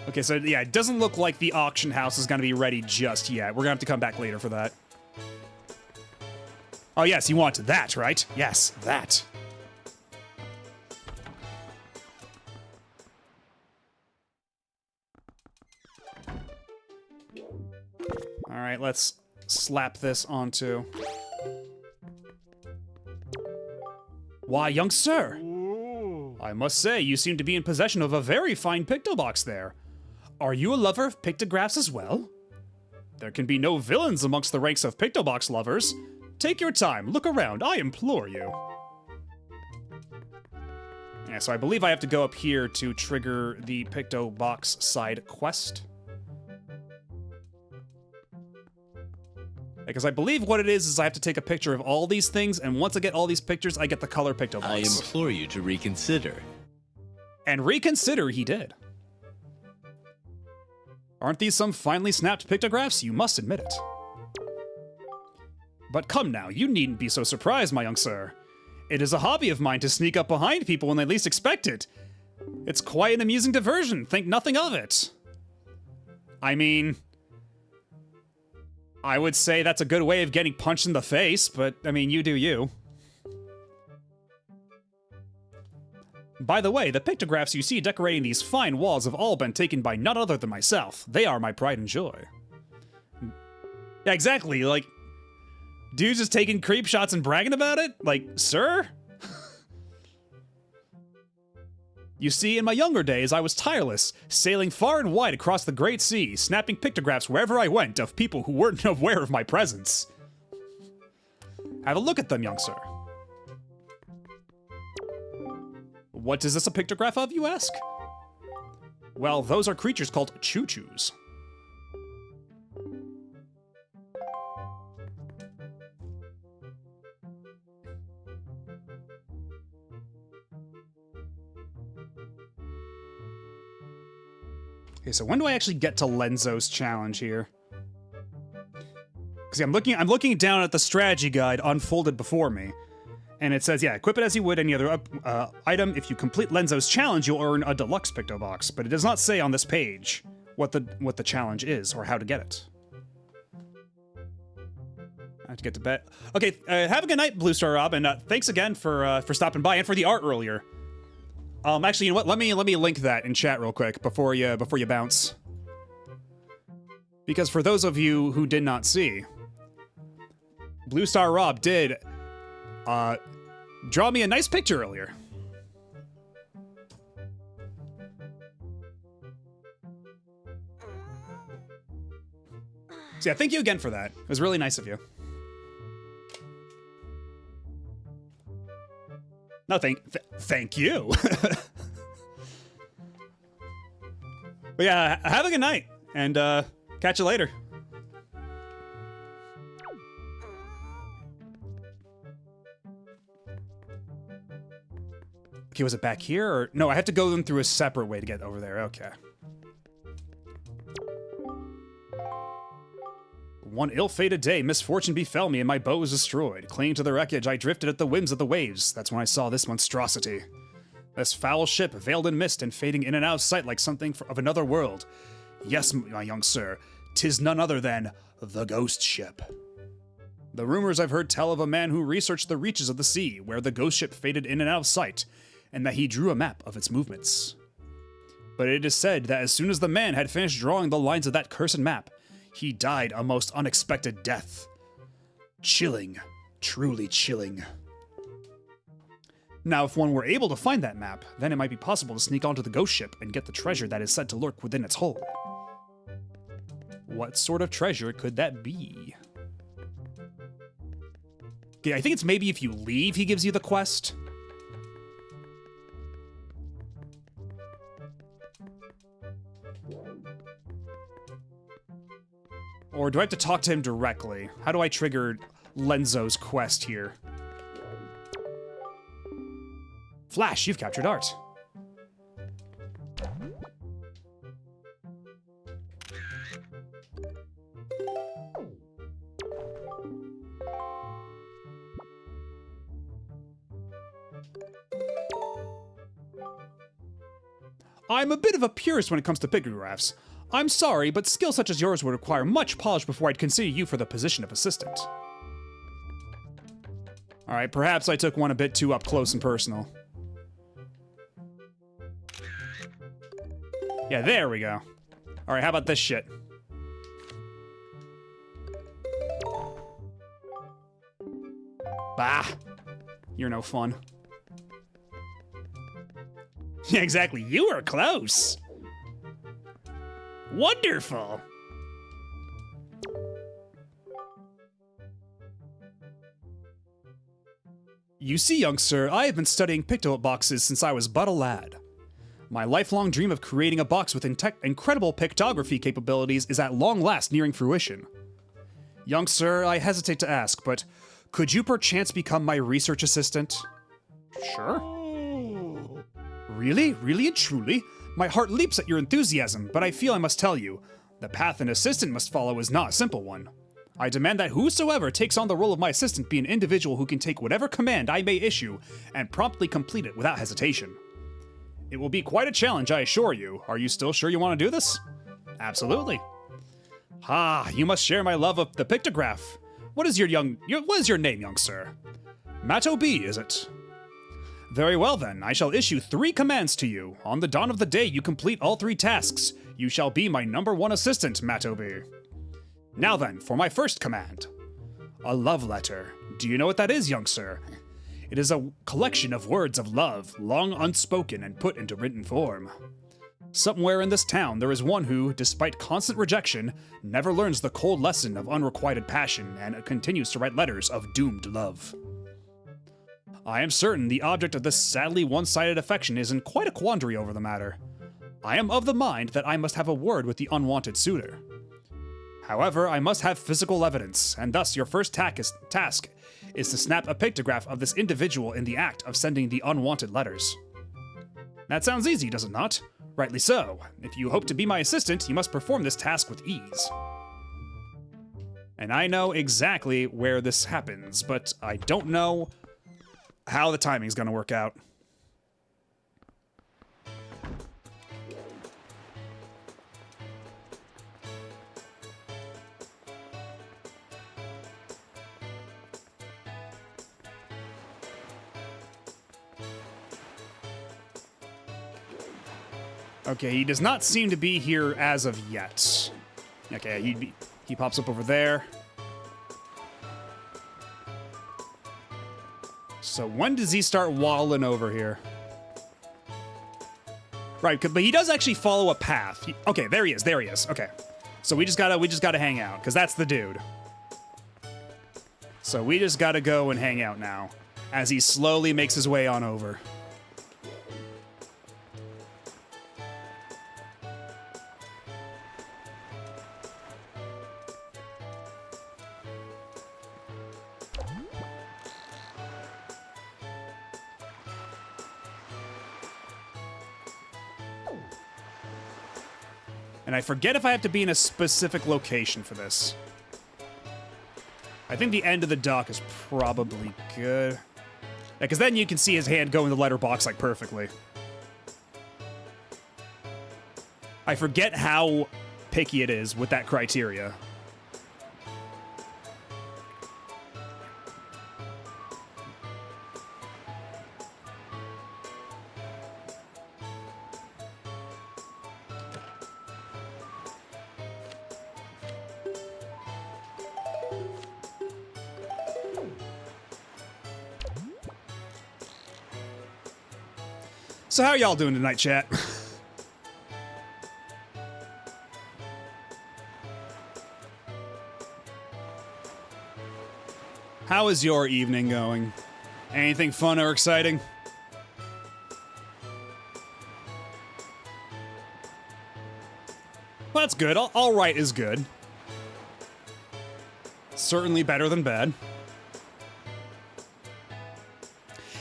Okay, so yeah, it doesn't look like the auction house is gonna be ready just yet. We're gonna have to come back later for that. Oh yes, you want that, right? Yes, that. All right, let's slap this onto. Why, young sir, I must say you seem to be in possession of a very fine Picto box there. Are you a lover of pictographs as well? There can be no villains amongst the ranks of Pictobox lovers. Take your time, look around, I implore you. Yeah, so I believe I have to go up here to trigger the Pictobox side quest. Because I believe what it is I have to take a picture of all these things, and once I get all these pictures, I get the color Pictobox. I implore you to reconsider. And reconsider he did. Aren't these some finely snapped pictographs? You must admit it. But come now, you needn't be so surprised, my young sir. It is a hobby of mine to sneak up behind people when they least expect it. It's quite an amusing diversion, think nothing of it. I mean, I would say that's a good way of getting punched in the face, but I mean, you do you. By the way, the pictographs you see decorating these fine walls have all been taken by none other than myself. They are my pride and joy. Yeah, exactly, like, dude's just taking creep shots and bragging about it? Like, sir? You see, in my younger days, I was tireless, sailing far and wide across the great sea, snapping pictographs wherever I went of people who weren't aware of my presence. Have a look at them, young sir. What is this a pictograph of, you ask? Well, those are creatures called choo-choos. Okay, so when do I actually get to Lenzo's challenge here? Because I'm looking down at the strategy guide unfolded before me. And it says, yeah, equip it as you would any other item. If you complete Lenzo's challenge, you'll earn a deluxe Pictobox. But it does not say on this page what the challenge is or how to get it. I have to get to bed. Okay, have a good night, Blue Star Rob, and thanks again for stopping by and for the art earlier. Actually, you know what? Let me link that in chat real quick before you bounce. Because for those of you who did not see, Blue Star Rob did draw me a nice picture earlier. So yeah, thank you again for that. It was really nice of you. No, thank you. But yeah, have a good night, and catch you later. Okay, was it back here, or no? I have to go them through a separate way to get over there. Okay. One ill-fated day, misfortune befell me and my boat was destroyed. Clinging to the wreckage, I drifted at the whims of the waves. That's when I saw this monstrosity. This foul ship, veiled in mist and fading in and out of sight like something of another world. Yes, my young sir, 'tis none other than the Ghost Ship. The rumors I've heard tell of a man who researched the reaches of the sea, where the Ghost Ship faded in and out of sight, and that he drew a map of its movements. But it is said that as soon as the man had finished drawing the lines of that cursed map, he died a most unexpected death. Chilling. Truly chilling. Now, if one were able to find that map, then it might be possible to sneak onto the ghost ship and get the treasure that is said to lurk within its hull. What sort of treasure could that be? Okay, I think it's maybe if you leave, he gives you the quest. Or do I have to talk to him directly? How do I trigger Lenzo's quest here? Flash, you've captured Art. I'm a bit of a purist when it comes to pictographs. I'm sorry, but skills such as yours would require much polish before I'd consider you for the position of assistant. Alright, perhaps I took one a bit too up close and personal. Yeah, there we go. Alright, how about this shit? Bah! You're no fun. Yeah, exactly. You were close! Wonderful! You see, young sir, I have been studying picto boxes since I was but a lad. My lifelong dream of creating a box with incredible pictography capabilities is at long last nearing fruition. Young sir, I hesitate to ask, but could you perchance become my research assistant? Sure. Really? Really and truly? My heart leaps at your enthusiasm, but I feel I must tell you, the path an assistant must follow is not a simple one. I demand that whosoever takes on the role of my assistant be an individual who can take whatever command I may issue and promptly complete it without hesitation. It will be quite a challenge, I assure you. Are you still sure you want to do this? Absolutely. You must share my love of the pictograph. What is your name, young sir? Matto B, is it? Very well then, I shall issue 3 commands to you. On the dawn of the day you complete all 3 tasks, you shall be my #1 assistant, Matto B. Now then, for my first command. A love letter. Do you know what that is, young sir? It is a collection of words of love, long unspoken and put into written form. Somewhere in this town there is one who, despite constant rejection, never learns the cold lesson of unrequited passion and continues to write letters of doomed love. I am certain the object of this sadly one-sided affection is in quite a quandary over the matter. I am of the mind that I must have a word with the unwanted suitor. However, I must have physical evidence, and thus your first task is to snap a pictograph of this individual in the act of sending the unwanted letters. That sounds easy, does it not? Rightly so. If you hope to be my assistant, you must perform this task with ease. And I know exactly where this happens, but I don't know how the timing's gonna work out. Okay, he does not seem to be here as of yet. Okay, he pops up over there. So when does he start waddling over here? Right, but he does actually follow a path. Okay, there he is. Okay, so we just gotta hang out because that's the dude. So we just gotta go and hang out now, as he slowly makes his way on over. And I forget if I have to be in a specific location for this. I think the end of the dock is probably good. Yeah, because then you can see his hand go in the letterbox like perfectly. I forget how picky it is with that criteria. So how y'all doing tonight, chat? How is your evening going? Anything fun or exciting? Well, that's good. All right is good. Certainly better than bad.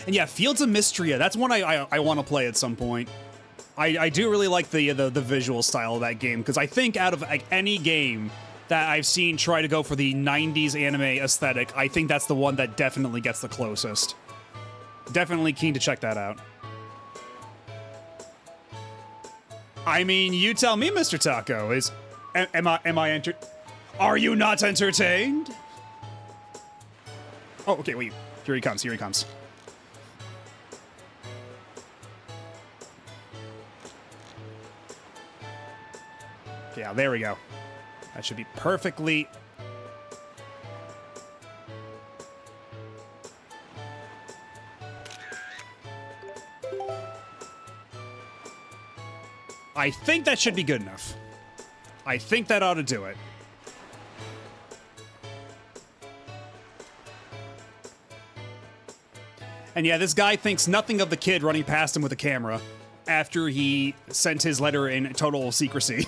And yeah, Fields of Mystria, that's one I want to play at some point. I do really like the visual style of that game, because I think out of like any game that I've seen try to go for the 90s anime aesthetic, I think that's the one that definitely gets the closest. Definitely keen to check that out. I mean, you tell me, Mr. Taco, are you not entertained? Oh, okay, wait, here he comes. Yeah, there we go. That should be perfectly... I think that should be good enough. I think that ought to do it. And yeah, this guy thinks nothing of the kid running past him with a camera after he sent his letter in total secrecy.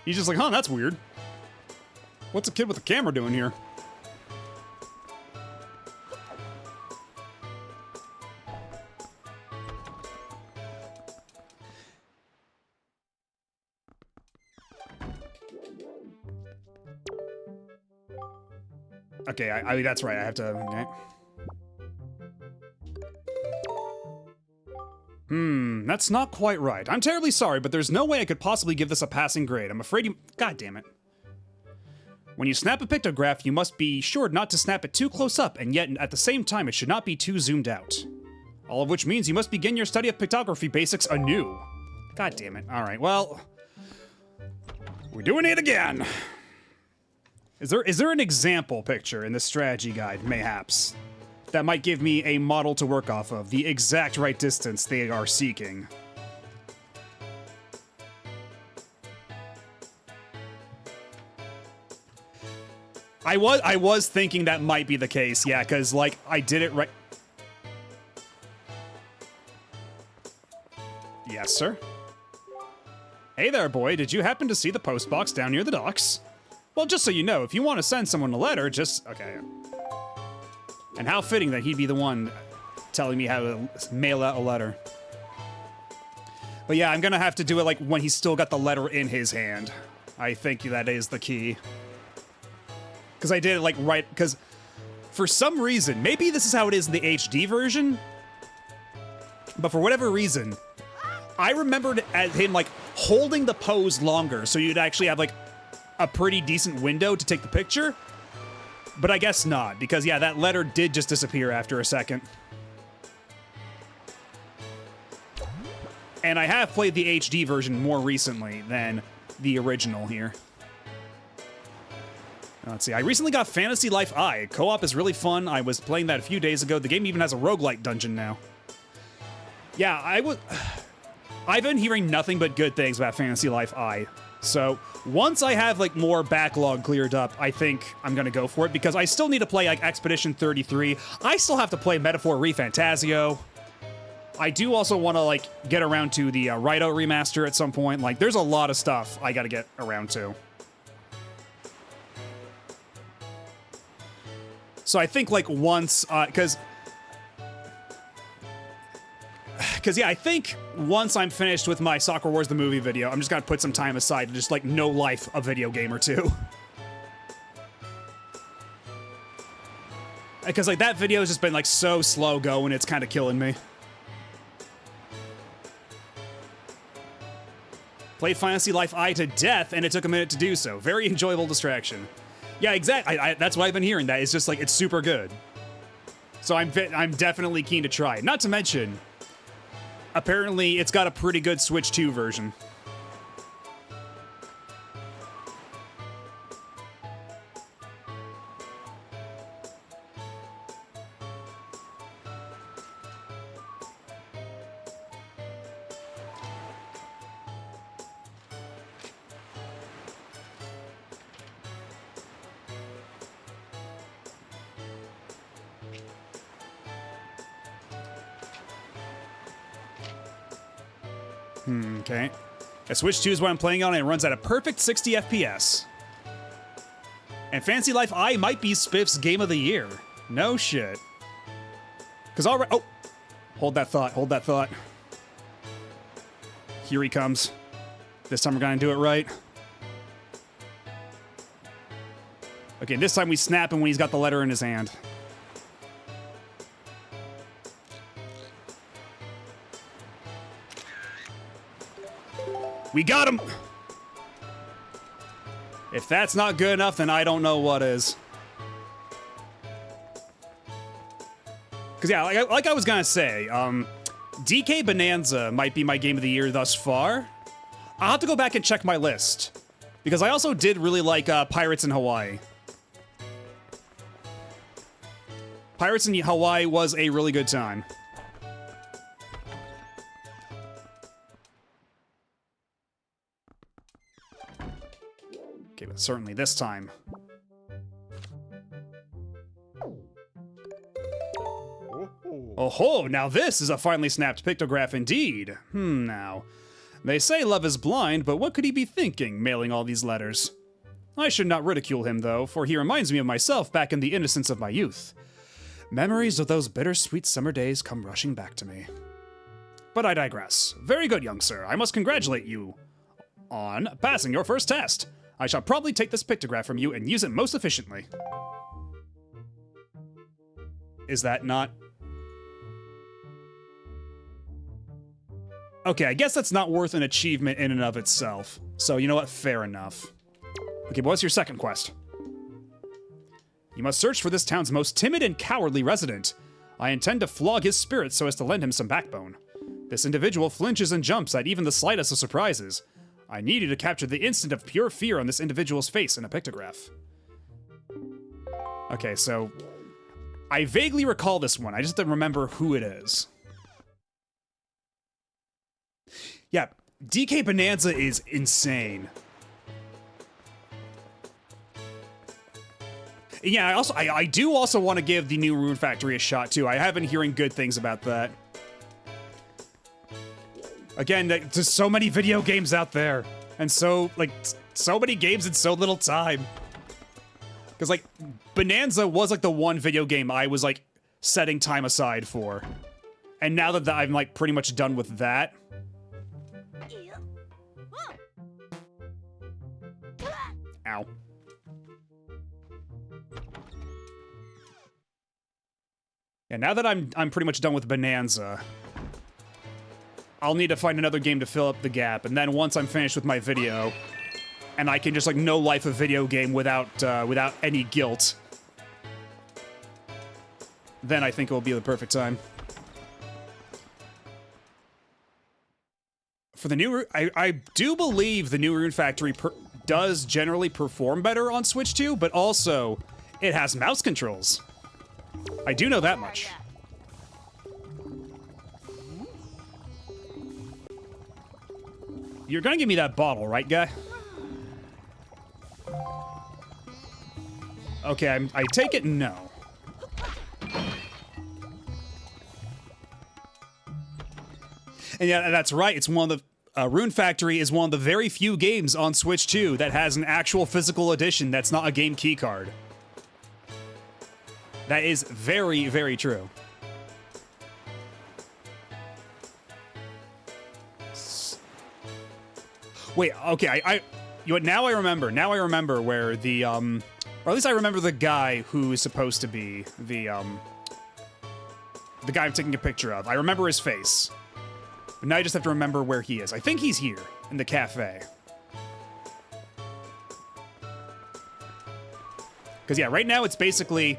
He's just like, huh, that's weird. What's a kid with a camera doing here? Okay, I that's right. I have to. Okay. That's not quite right. I'm terribly sorry, but there's no way I could possibly give this a passing grade. I'm afraid you. God damn it. When you snap a pictograph, you must be sure not to snap it too close up, and yet at the same time, it should not be too zoomed out. All of which means you must begin your study of pictography basics anew. God damn it. All right, well, we're doing it again. Is there an example picture in the strategy guide, mayhaps, that might give me a model to work off of, the exact right distance they are seeking? I was thinking that might be the case, yeah, because, like, I did it right. Yes, sir? Hey there, boy, did you happen to see the post box down near the docks? Well, just so you know, if you want to send someone a letter, just... Okay. And how fitting that he'd be the one telling me how to mail out a letter. But yeah, I'm gonna have to do it, like, when he's still got the letter in his hand. I think that is the key. Because I did it, like, right... Because for some reason, maybe this is how it is in the HD version, but for whatever reason, I remembered as him, like, holding the pose longer, so you'd actually have, like, a pretty decent window to take the picture. But I guess not, because, yeah, that letter did just disappear after a second. And I have played the HD version more recently than the original here. Let's see, I recently got Fantasy Life I. Co-op is really fun. I was playing that a few days ago. The game even has a roguelike dungeon now. Yeah, I've been hearing nothing but good things about Fantasy Life I. So once I have, like, more backlog cleared up, I think I'm gonna go for it, because I still need to play, like, Expedition 33. I still have to play Metaphor ReFantasio. I do also want to, like, get around to the Raito remaster at some point. Like, there's a lot of stuff I gotta get around to. So I think, like, once, because yeah, I think once I'm finished with my Soccer Wars the movie video, I'm just gonna put some time aside to just, like, no life a video game or two. Because, like, that video has just been, like, so slow going, it's kind of killing me. Played Fantasy Life I to death, and it took a minute to do so. Very enjoyable distraction. Yeah, exactly. That's what I've been hearing. That it's just, like, it's super good. So I'm definitely keen to try it. Not to mention, apparently it's got a pretty good Switch 2 version. Okay. A Switch 2 is what I'm playing on, and it runs at a perfect 60 FPS. And Fantasy Life I might be Spiff's Game of the Year. No shit. Because already... Oh! Hold that thought, hold that thought. Here he comes. This time we're gonna do it right. Okay, this time we snap him when he's got the letter in his hand. We got him! If that's not good enough, then I don't know what is. Because, yeah, like I was gonna say, DK Bonanza might be my game of the year thus far. I'll have to go back and check my list. Because I also did really like Pirates in Hawaii. Pirates in Hawaii was a really good time. Okay, but certainly this time. Oh ho, now this is a finely snapped pictograph indeed. Now. They say love is blind, but what could he be thinking, mailing all these letters? I should not ridicule him, though, for he reminds me of myself back in the innocence of my youth. Memories of those bittersweet summer days come rushing back to me. But I digress. Very good, young sir. I must congratulate you on passing your first test. I shall probably take this pictograph from you and use it most efficiently. Is that not... Okay, I guess that's not worth an achievement in and of itself. So, you know what? Fair enough. Okay, but what's your second quest? You must search for this town's most timid and cowardly resident. I intend to flog his spirit so as to lend him some backbone. This individual flinches and jumps at even the slightest of surprises. I need you to capture the instant of pure fear on this individual's face in a pictograph. Okay, so... I vaguely recall this one. I just don't remember who it is. Yeah, DK Bonanza is insane. Yeah, I do also want to give the new Rune Factory a shot, too. I have been hearing good things about that. Again, there's so many video games out there. And so many games in so little time. Because, like, Bonanza was, like, the one video game I was, like, setting time aside for. And now that I'm, like, pretty much done with that... Ow. Yeah, now that I'm pretty much done with Bonanza, I'll need to find another game to fill up the gap, and then once I'm finished with my video, and I can just, like, no life a video game without any guilt, then I think it will be the perfect time. For the new... I do believe the new Rune Factory does generally perform better on Switch 2, but also, it has mouse controls. I do know that much. You're gonna give me that bottle, right, guy? Okay, I take it no. And yeah, that's right, it's one of the... Rune Factory is one of the very few games on Switch 2 that has an actual physical edition that's not a game key card. That is very, very true. Wait, okay, you know what, now I remember. Now I remember where the, or at least I remember the guy who is supposed to be the guy I'm taking a picture of. I remember his face. But now I just have to remember where he is. I think he's here, in the cafe. Because, yeah, right now it's basically,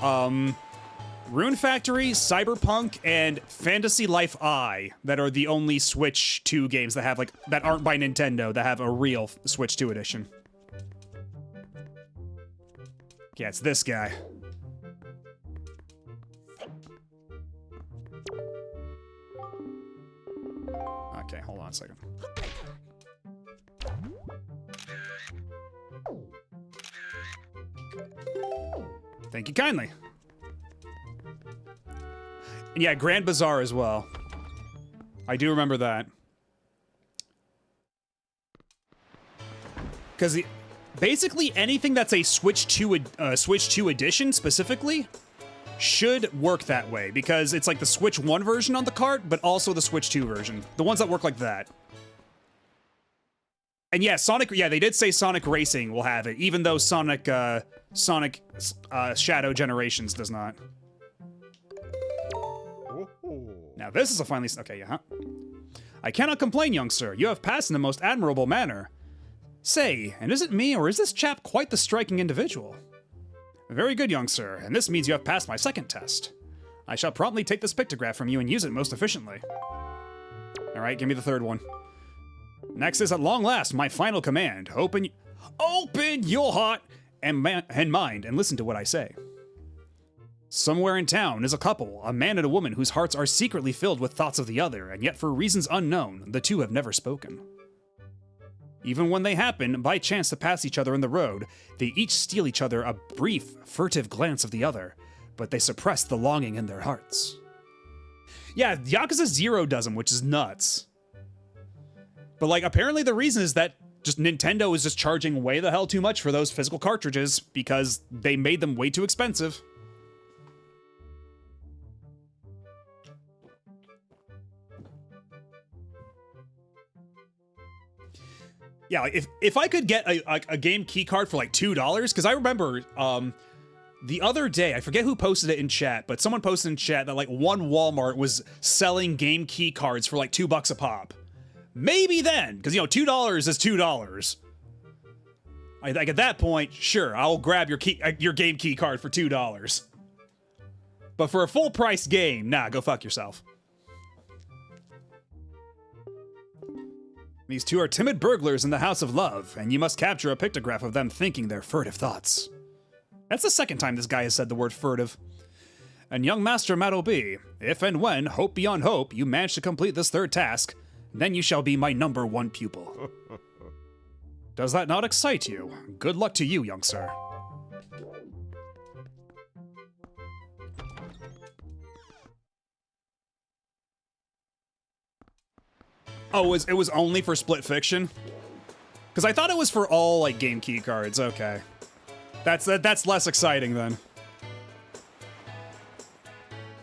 Rune Factory, Cyberpunk, and Fantasy Life I that are the only Switch 2 games that have, like, that aren't by Nintendo, that have a real Switch 2 edition. Yeah, it's this guy. Okay, hold on a second. Thank you kindly. And yeah, Grand Bazaar as well. I do remember that. Because basically anything that's a Switch 2 edition specifically should work that way, because it's like the Switch 1 version on the cart, but also the Switch 2 version. The ones that work like that. And yeah, they did say Sonic Racing will have it, even though Sonic Shadow Generations does not. Now this is a finally... Okay, yeah, huh? I cannot complain, young sir. You have passed in the most admirable manner. Say, and is it me, or is this chap quite the striking individual? Very good, young sir, and this means you have passed my second test. I shall promptly take this pictograph from you and use it most efficiently. Alright, give me the third one. Next is, at long last, my final command. Open your heart and mind and listen to what I say. Somewhere in town is a couple, a man and a woman whose hearts are secretly filled with thoughts of the other, and yet for reasons unknown, the two have never spoken. Even when they happen, by chance to pass each other in the road, they each steal each other a brief, furtive glance of the other, but they suppress the longing in their hearts. Yeah, Yakuza 0 does them, which is nuts. But like, apparently the reason is that just Nintendo is just charging way the hell too much for those physical cartridges because they made them way too expensive. Yeah, if I could get a game key card for like $2, because I remember the other day, I forget who posted it in chat, but someone posted in chat that like one Walmart was selling game key cards for like $2 a pop. Maybe then, because you know, $2 is $2. Like at that point, sure, I'll grab your game key card for $2. But for a full price game, nah, go fuck yourself. These two are timid burglars in the House of Love, and you must capture a pictograph of them thinking their furtive thoughts. That's the second time this guy has said the word furtive. And young Master Matto B, if and when, hope beyond hope, you manage to complete this third task, then you shall be my #1 pupil. Does that not excite you? Good luck to you, young sir. Oh, it was only for Split Fiction? Because I thought it was for all, like, game key cards. Okay. That's less exciting, then.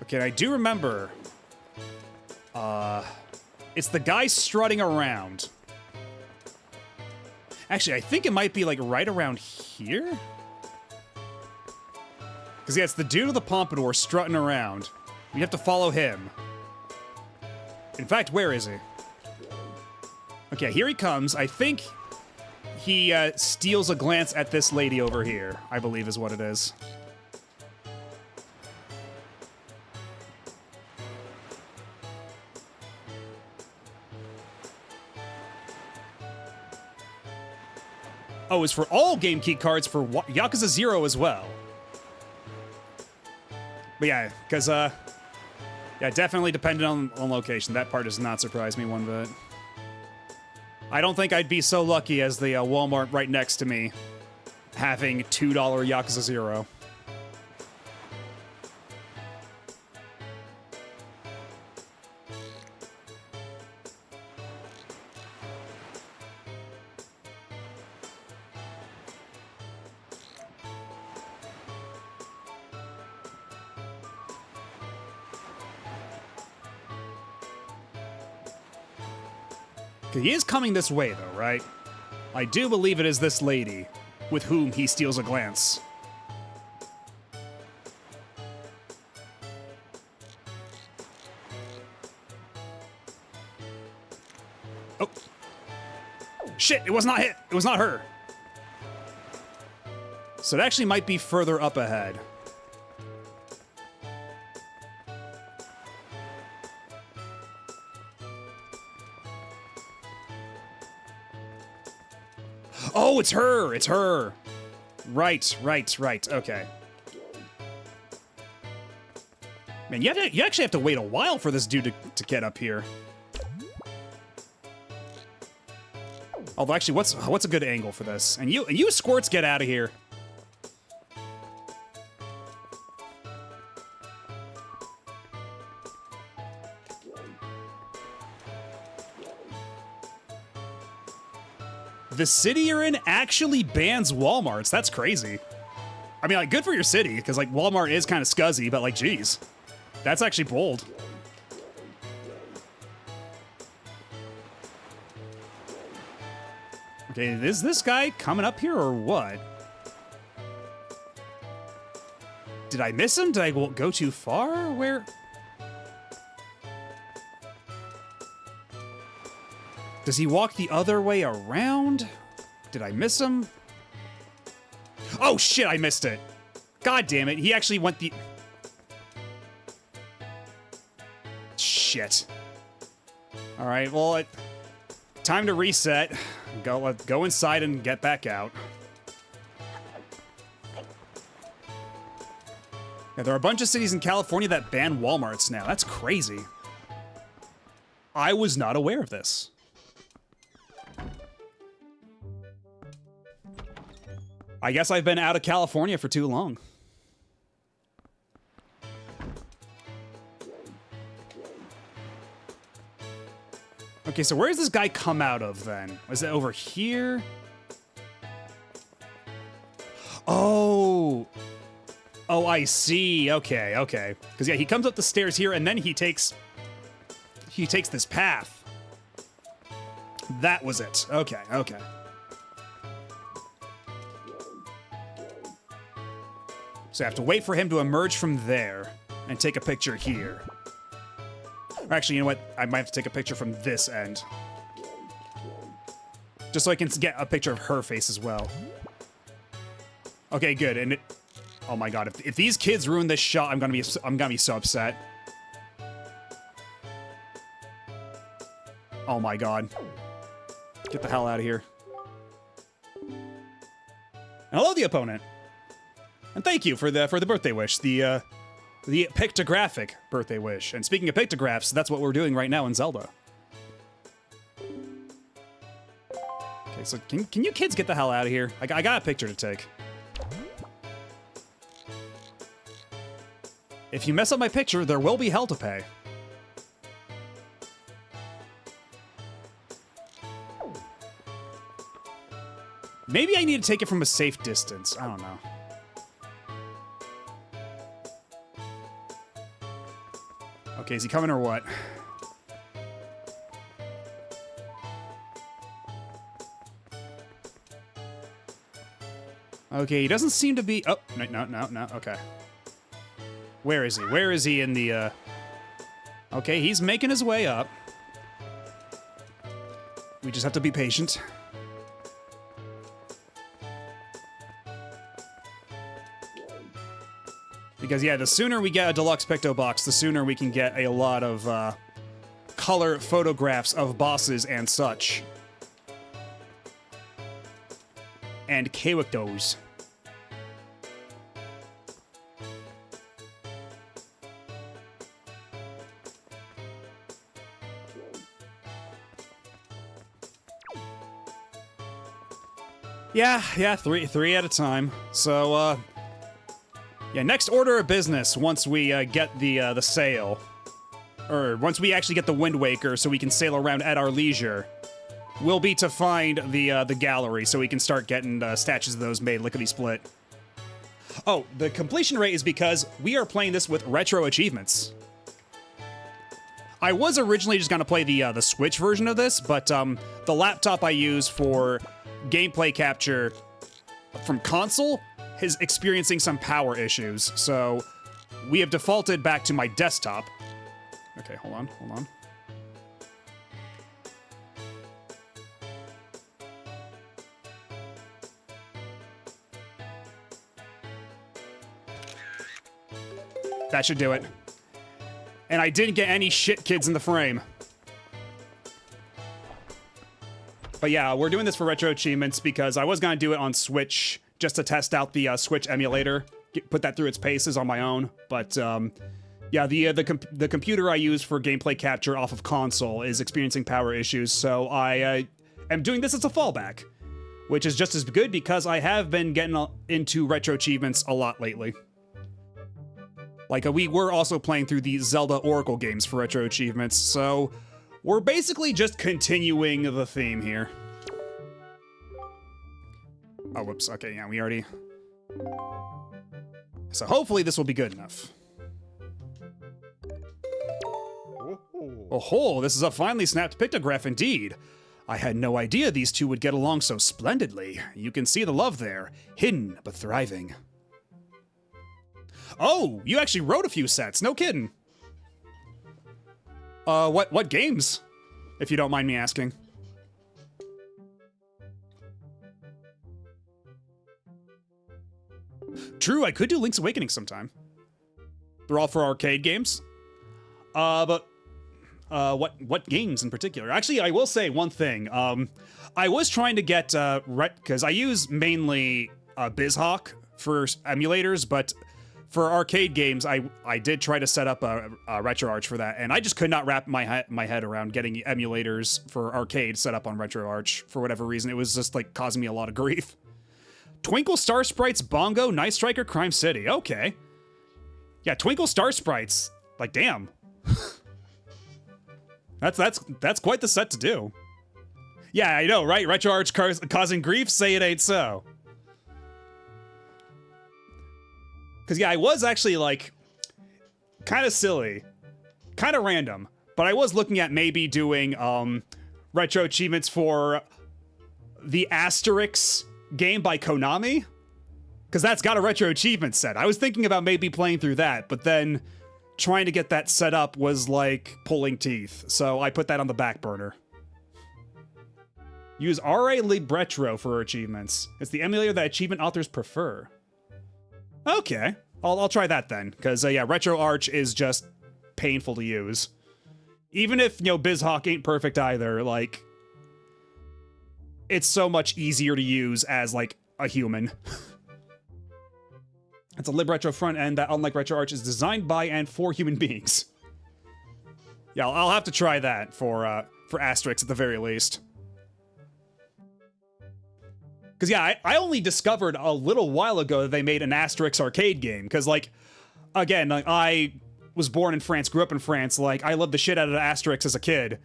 Okay, I do remember... It's the guy strutting around. Actually, I think it might be, like, right around here? Because, yeah, it's the dude with the pompadour strutting around. We have to follow him. In fact, where is he? Okay, here he comes. I think he steals a glance at this lady over here, I believe is what it is. Oh, it's for all game key cards for Yakuza 0 as well. But yeah, because, yeah, definitely dependent on location. That part does not surprise me one bit. I don't think I'd be so lucky as the Walmart right next to me having $2 Yakuza 0. He is coming this way, though, right? I do believe it is this lady with whom he steals a glance. Oh. Shit, it was not hit. It was not her. So it actually might be further up ahead. Oh, it's her! It's her! Right. Okay. Man, you actually have to wait a while for this dude to get up here. Although, actually, what's a good angle for this? And you squirts, get out of here. The city you're in actually bans Walmarts. That's crazy. I mean, like, good for your city, because, like, Walmart is kind of scuzzy, but, like, geez. That's actually bold. Okay, is this guy coming up here, or what? Did I miss him? Did I go too far? Where? Does he walk the other way around? Did I miss him? Oh shit, I missed it. God damn it, he actually went the... Shit. Alright, well, time to reset. Go inside and get back out. Yeah, there are a bunch of cities in California that ban Walmarts now. That's crazy. I was not aware of this. I guess I've been out of California for too long. Okay, so where does this guy come out of then? Was it over here? Oh. Oh, I see. Okay, okay. Because yeah, he comes up the stairs here and then he takes this path. That was it. Okay, okay. So I have to wait for him to emerge from there and take a picture here. Or actually, you know what? I might have to take a picture from this end. Just so I can get a picture of her face as well. Okay, good. And it, oh my god, if these kids ruin this shot, I'm gonna be so upset. Oh my god. Get the hell out of here. And hello, the opponent. And thank you for the birthday wish. The pictographic birthday wish. And speaking of pictographs, that's what we're doing right now in Zelda. Okay, so can you kids get the hell out of here? I got a picture to take. If you mess up my picture, there will be hell to pay. Maybe I need to take it from a safe distance. I don't know. Okay, is he coming or what? Okay, he doesn't seem to be... Oh, no, okay. Where is he? Where is he in the, Okay, he's making his way up. We just have to be patient. Because, yeah, the sooner we get a deluxe Picto Box, the sooner we can get a lot of, color photographs of bosses and such. And characters. Yeah, three at a time. So, yeah, next order of business once we get the sail, or once we actually get the Wind Waker, so we can sail around at our leisure, will be to find the gallery, so we can start getting statues of those made lickety-split. Oh, the completion rate is because we are playing this with retro achievements. I was originally just gonna play the Switch version of this, but the laptop I use for gameplay capture from console is experiencing some power issues, so we have defaulted back to my desktop. Okay, hold on. That should do it. And I didn't get any shit kids in the frame. But yeah, we're doing this for retro achievements because I was gonna do it on Switch just to test out the Switch emulator, put that through its paces on my own. But yeah, the computer I use for gameplay capture off of console is experiencing power issues, so I am doing this as a fallback, which is just as good because I have been getting into retro achievements a lot lately. Like, we were also playing through the Zelda Oracle games for retro achievements, so we're basically just continuing the theme here. Oh, whoops. Okay, yeah, we already... So hopefully this will be good enough. Oh, this is a finely snapped pictograph indeed. I had no idea these two would get along so splendidly. You can see the love there, hidden but thriving. Oh, you actually wrote a few sets, no kidding. What games? If you don't mind me asking. True, I could do Link's Awakening sometime. They're all for arcade games. But what games in particular? Actually, I will say one thing. I was trying to get because I use mainly BizHawk for emulators, but for arcade games, I did try to set up a RetroArch for that, and I just could not wrap my head around getting emulators for arcade set up on RetroArch for whatever reason. It was just like causing me a lot of grief. Twinkle Star Sprites, Bongo, Night Striker, Crime City. Okay. Yeah, Twinkle Star Sprites. Like, damn. That's quite the set to do. Yeah, I know, right? RetroArch causing grief? Say it ain't so. Because, yeah, I was actually, like, kind of silly. Kind of random. But I was looking at maybe doing retro achievements for the Asterix game by Konami. Because that's got a retro achievement set. I was thinking about maybe playing through that, but then trying to get that set up was like pulling teeth. So I put that on the back burner. Use RA Libretro for achievements. It's the emulator that achievement authors prefer. Okay. I'll try that then. Because, yeah, RetroArch is just painful to use. Even if, you know, BizHawk ain't perfect either, like, it's so much easier to use as, like, a human. It's a Libretro front end that, unlike RetroArch, is designed by and for human beings. Yeah, I'll have to try that for Asterix at the very least. Because, yeah, I only discovered a little while ago that they made an Asterix arcade game. Because, like, again, like, I was born in France, grew up in France, like, I loved the shit out of Asterix as a kid.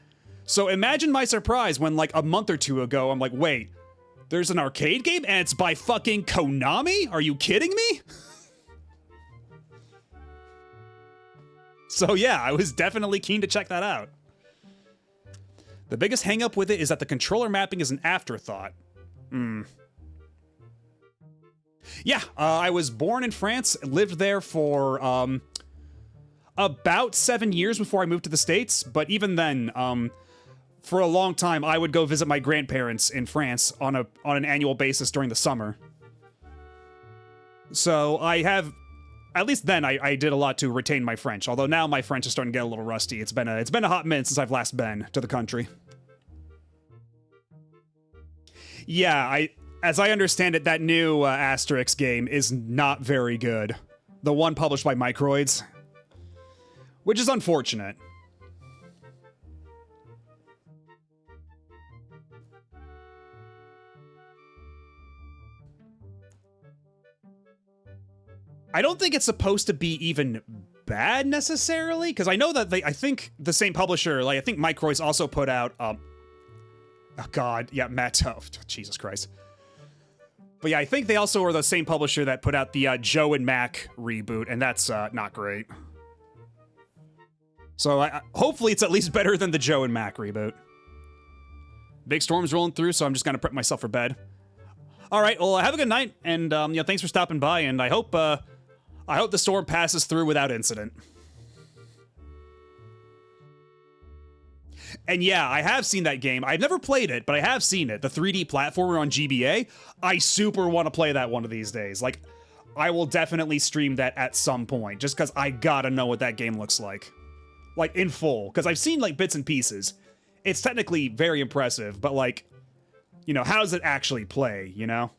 So imagine my surprise when, like, a month or two ago, I'm like, wait, there's an arcade game and it's by fucking Konami? Are you kidding me? So yeah, I was definitely keen to check that out. The biggest hang-up with it is that the controller mapping is an afterthought. Yeah, I was born in France, lived there for about 7 years before I moved to the States, but even then, for a long time, I would go visit my grandparents in France on an annual basis during the summer. So I have, at least then, I did a lot to retain my French, although now my French is starting to get a little rusty. It's been a hot minute since I've last been to the country. Yeah, as I understand it, that new Asterix game is not very good. The one published by Microids. Which is unfortunate. I don't think it's supposed to be even bad necessarily, because I know that I think the same publisher, like I think Microids also put out, oh god, yeah, oh, Jesus Christ. But yeah, I think they also are the same publisher that put out the Joe and Mac reboot, and that's not great. So hopefully it's at least better than the Joe and Mac reboot. Big storm's rolling through, so I'm just gonna prep myself for bed. All right, well, have a good night, and yeah, thanks for stopping by, and I hope the storm passes through without incident. And yeah, I have seen that game. I've never played it, but I have seen it. The 3D platformer on GBA. I super want to play that one of these days. Like, I will definitely stream that at some point, just because I gotta know what that game looks like. Like, in full. Because I've seen, like, bits and pieces. It's technically very impressive, but, like, you know, how does it actually play, you know?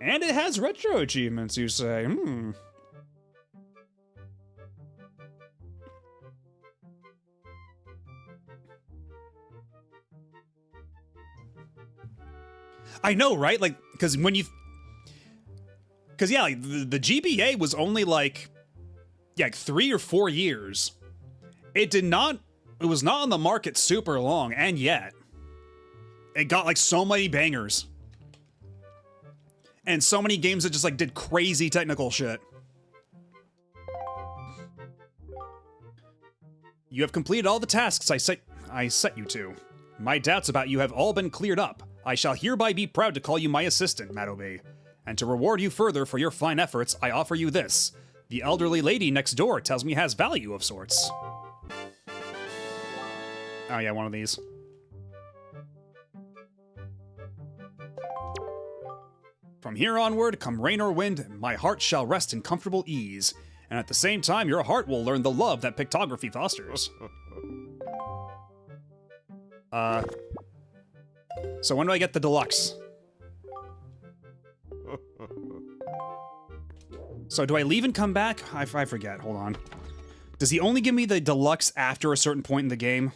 And it has retro achievements, you say. I know, right? Like, because when you... Because, yeah, like, the GBA was only, like, yeah, like 3 or 4 years. It was not on the market super long, and yet, it got, like, so many bangers. And so many games that just, like, did crazy technical shit. You have completed all the tasks I set you to. My doubts about you have all been cleared up. I shall hereby be proud to call you my assistant, Madobe. And to reward you further for your fine efforts, I offer you this. The elderly lady next door tells me has value of sorts. Oh yeah, one of these. From here onward, come rain or wind, my heart shall rest in comfortable ease. And at the same time, your heart will learn the love that pictography fosters. So when do I get the deluxe? So do I leave and come back? I forget, hold on. Does he only give me the deluxe after a certain point in the game?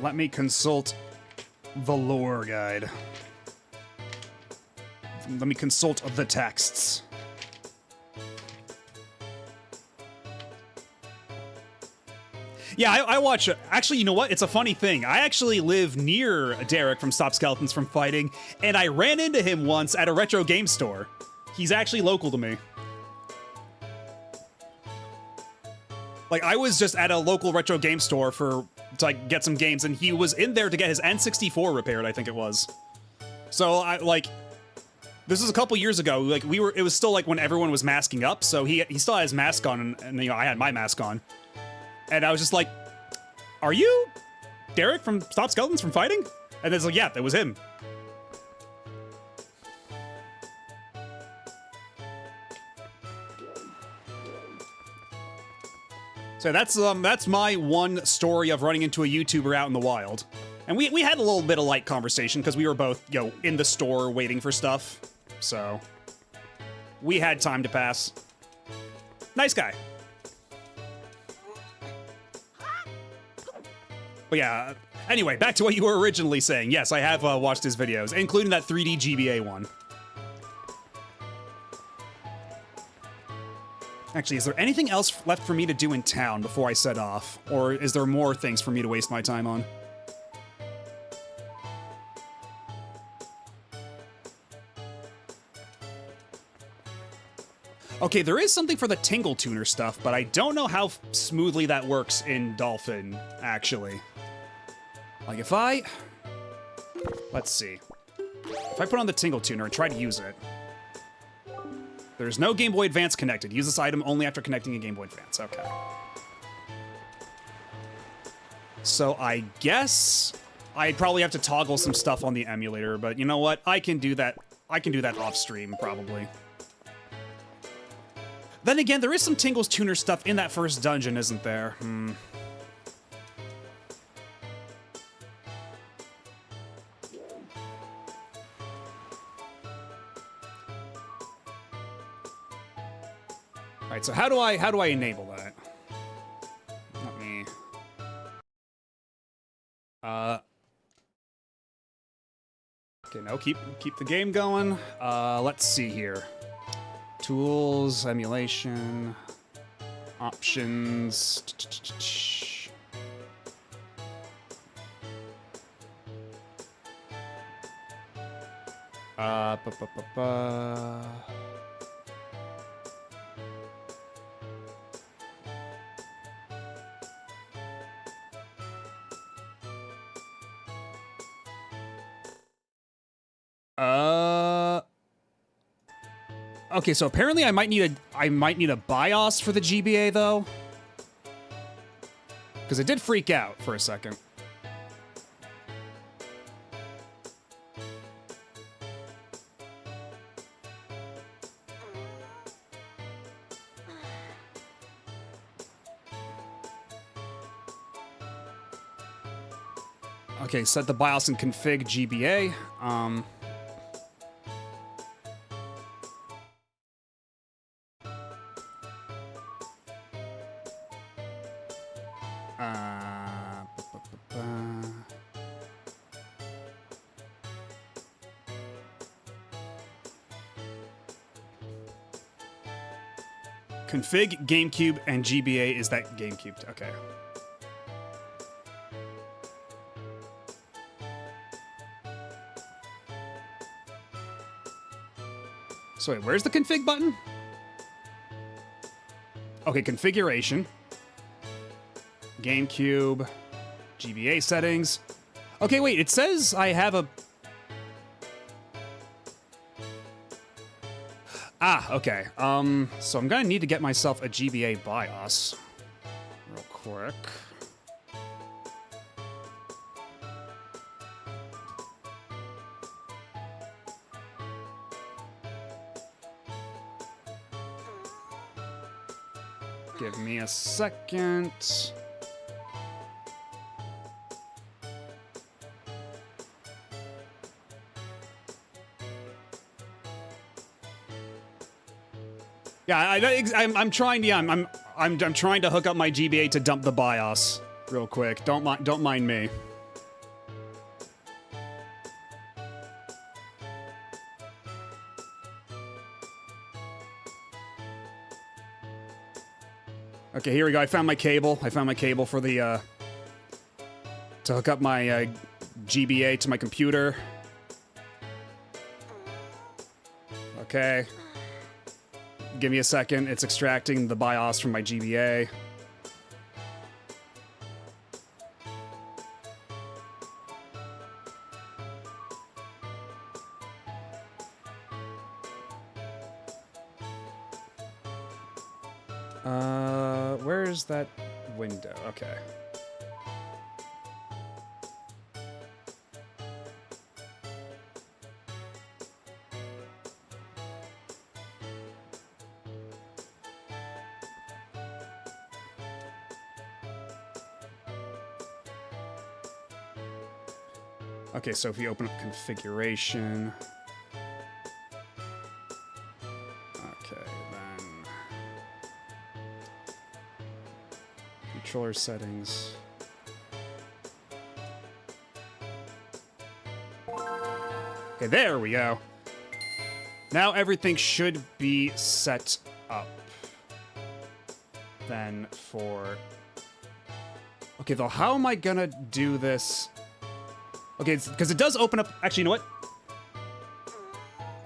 Let me consult the lore guide. Let me consult the texts. Yeah, I watch. Actually, you know what? It's a funny thing. I actually live near Derek from Stop Skeletons from Fighting, and I ran into him once at a retro game store. He's actually local to me. Like, I was just at a local retro game store to like get some games, and he was in there to get his N64 repaired, I think it was. So this was a couple years ago. Like, it was still like when everyone was masking up, so he still had his mask on, and you know, I had my mask on. And I was just like, are you Derek from Stop Skeletons from Fighting? And it's like, yeah, that was him. So that's my one story of running into a YouTuber out in the wild. And we had a little bit of light conversation because we were both, you know, in the store waiting for stuff. So we had time to pass. Nice guy. But yeah, anyway, back to what you were originally saying. Yes, I have watched his videos, including that 3D GBA one. Actually, is there anything else left for me to do in town before I set off? Or is there more things for me to waste my time on? Okay, there is something for the Tingle Tuner stuff, but I don't know how smoothly that works in Dolphin, actually. Like, let's see. If I put on the Tingle Tuner and try to use it, there's no Game Boy Advance connected. Use this item only after connecting a Game Boy Advance. Okay. So I guess I'd probably have to toggle some stuff on the emulator, but you know what? I can do that. I can do that off stream, probably. Then again, there is some Tingles Tuner stuff in that first dungeon, isn't there? Alright, so how do I enable that? Let me okay, no, keep the game going. Let's see here. Tools, emulation, options. Okay, so apparently I might need a BIOS for the GBA though, because it did freak out for a second. Okay, set the BIOS and config GBA. Config GameCube and GBA is that GameCube. Okay. So wait, where's the config button? Okay, configuration. GameCube. GBA settings. Okay, wait, it says I have a... Ah, okay. So I'm gonna need to get myself a GBA BIOS. Real quick. Give me a second. Yeah, I'm trying. Yeah, I'm trying to hook up my GBA to dump the BIOS real quick. Don't mind me. Okay, here we go. I found my cable. I found my cable for the, to hook up my, GBA to my computer. Okay. Give me a second. It's extracting the BIOS from my GBA. Where's that window? Okay. Okay, so if you open up configuration. Okay, then controller settings. Okay, there we go. Now everything should be set up. Then for... Okay, though, how am I gonna do this? Okay, because it does open up... Actually, you know what?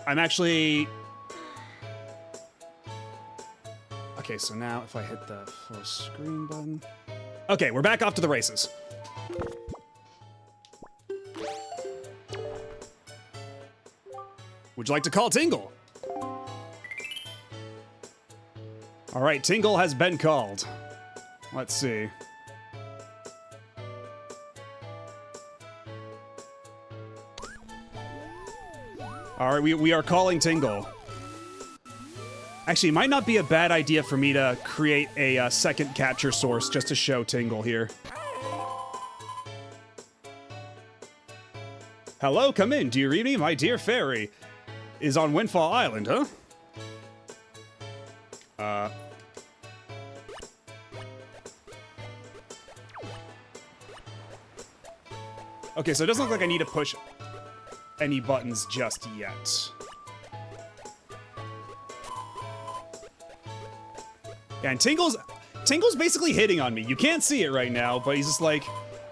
I'm actually... Okay, so now if I hit the full screen button... Okay, we're back off to the races. Would you like to call Tingle? All right, Tingle has been called. Let's see. All right, we are calling Tingle. Actually, it might not be a bad idea for me to create a second capture source just to show Tingle here. Hello, come in. Do you read me? My dear fairy is on Windfall Island, huh? Okay, so it doesn't look like I need to push any buttons just yet. Yeah, and Tingle's basically hitting on me. You can't see it right now, but he's just like,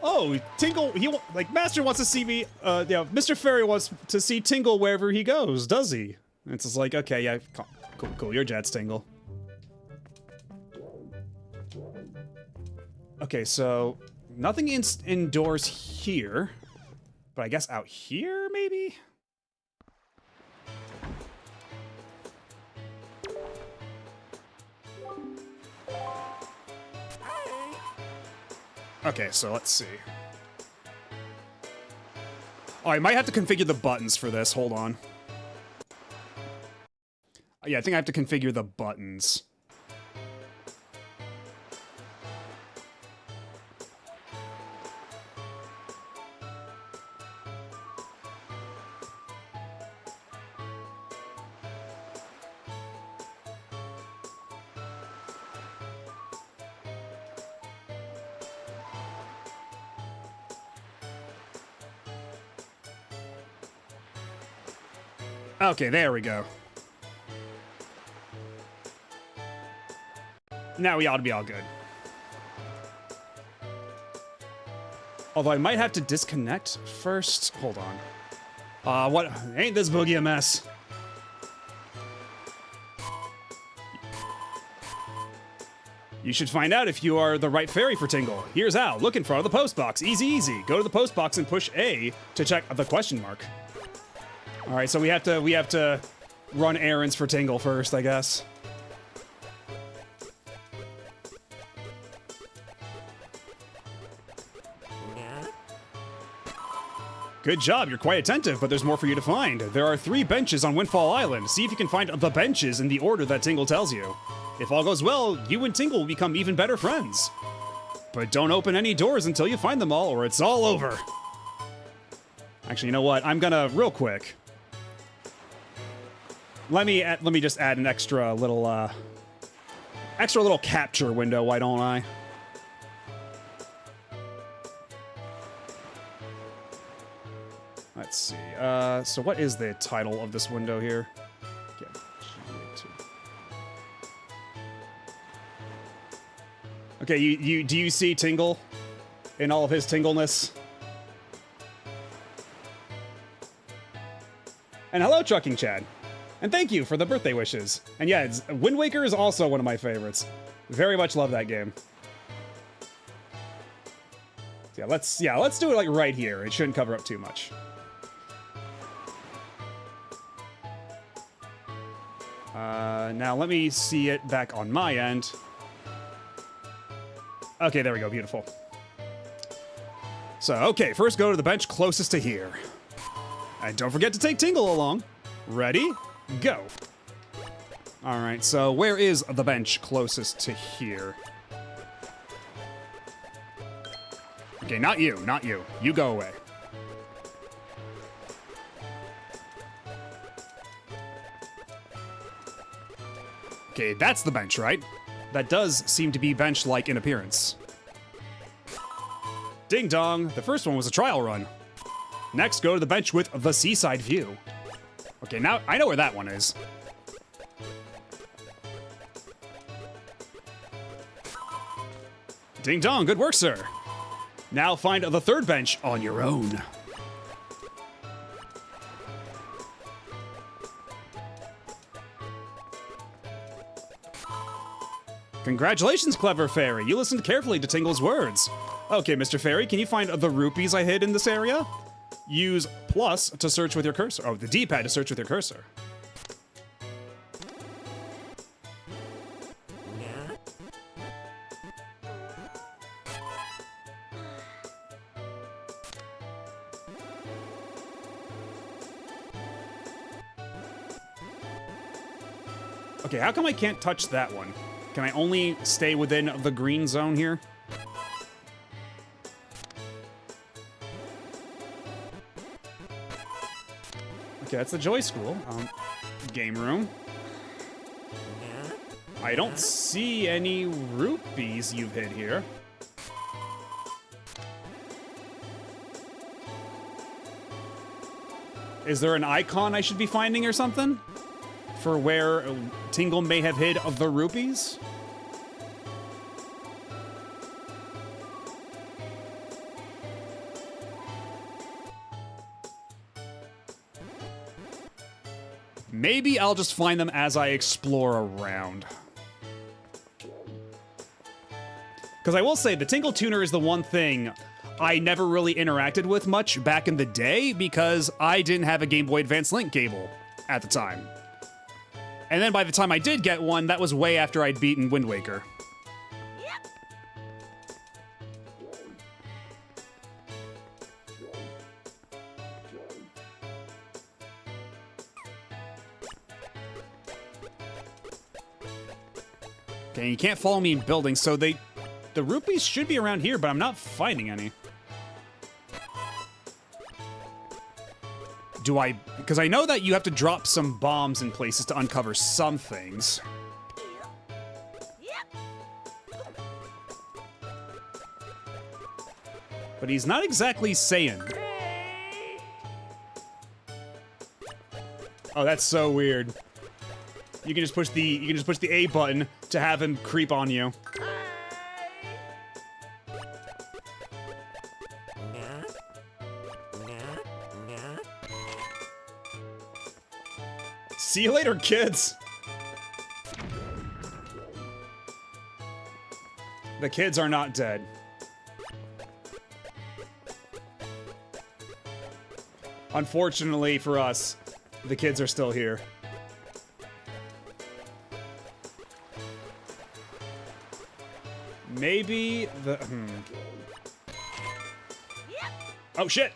oh, Tingle, like, Master wants to see me, yeah, Mr. Fairy wants to see Tingle wherever he goes, does he? And it's just like, okay, yeah, cool, your jet's Tingle. Okay, so, nothing indoors here, but I guess out here, maybe? Okay, so let's see. Oh, I might have to configure the buttons for this. Hold on. Yeah, I think I have to configure the buttons. Okay, there we go. Now we ought to be all good. Although I might have to disconnect first. Hold on. What? Ain't this boogie a mess? You should find out if you are the right fairy for Tingle. Here's how. Look in front of the post box. Easy, easy. Go to the post box and push A to check the question mark. All right, so we have to run errands for Tingle first, I guess. Good job, you're quite attentive, but there's more for you to find. There are 3 benches on Windfall Island. See if you can find the benches in the order that Tingle tells you. If all goes well, you and Tingle will become even better friends. But don't open any doors until you find them all, or it's all over. Actually, you know what? I'm gonna, real quick. Let me just add an extra little capture window, why don't I? Let's see. So what is the title of this window here? Okay, do you see Tingle in all of his tingleness? And hello, Trucking Chad. And thank you for the birthday wishes. And yeah, Wind Waker is also one of my favorites. Very much love that game. Yeah, let's do it like right here. It shouldn't cover up too much. Now let me see it back on my end. Okay, there we go. Beautiful. So, okay, first go to the bench closest to here. And don't forget to take Tingle along. Ready? Go. All right, so where is the bench closest to here? Okay, not you, not you. You go away. Okay, that's the bench, right? That does seem to be bench-like in appearance. Ding dong, the first one was a trial run. Next, go to the bench with the seaside view. Okay, now I know where that one is. Ding dong, good work, sir. Now find the third bench on your own. Congratulations, Clever Fairy. You listened carefully to Tingle's words. Okay, Mr. Fairy, can you find the rupees I hid in this area? Use plus to search with your cursor. Oh, the D-pad to search with your cursor. Okay, how come I can't touch that one? Can I only stay within the green zone here? Okay, that's the Joy School. Game room. I don't see any rupees you've hid here. Is there an icon I should be finding or something? For where Tingle may have hid of the rupees? Maybe I'll just find them as I explore around. Because I will say, the Tingle Tuner is the one thing I never really interacted with much back in the day because I didn't have a Game Boy Advance Link cable at the time. And then by the time I did get one, that was way after I'd beaten Wind Waker. Okay, you can't follow me in buildings, so the rupees should be around here, but I'm not finding any. Do I... Because I know that you have to drop some bombs in places to uncover some things. But he's not exactly saying. Oh, that's so weird. You can just push the A button to have him creep on you. See you later, kids! The kids are not dead. Unfortunately for us, the kids are still here. Maybe the... Oh, shit!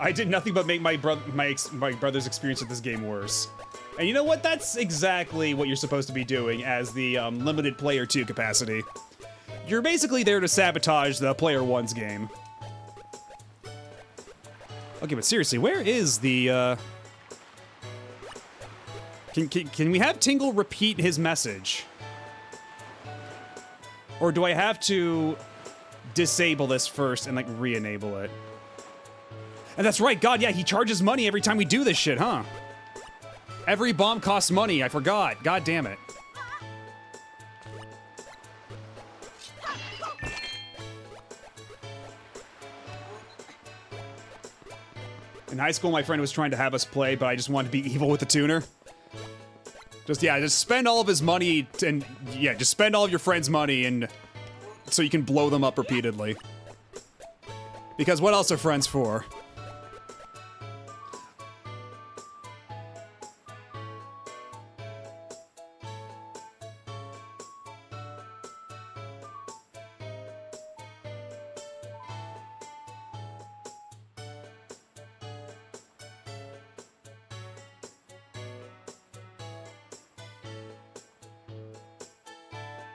I did nothing but make my brother's experience with this game worse. And you know what? That's exactly what you're supposed to be doing as the limited player 2 capacity. You're basically there to sabotage the player 1's game. Okay, but seriously, where is the... Can we have Tingle repeat his message? Or do I have to disable this first and, like, re-enable it? And that's right, God, yeah, he charges money every time we do this shit, huh? Every bomb costs money, I forgot. God damn it. In high school, my friend was trying to have us play, but I just wanted to be evil with the tuner. Just spend all of his money and just spend all of your friends' money and so you can blow them up repeatedly. Because what else are friends for?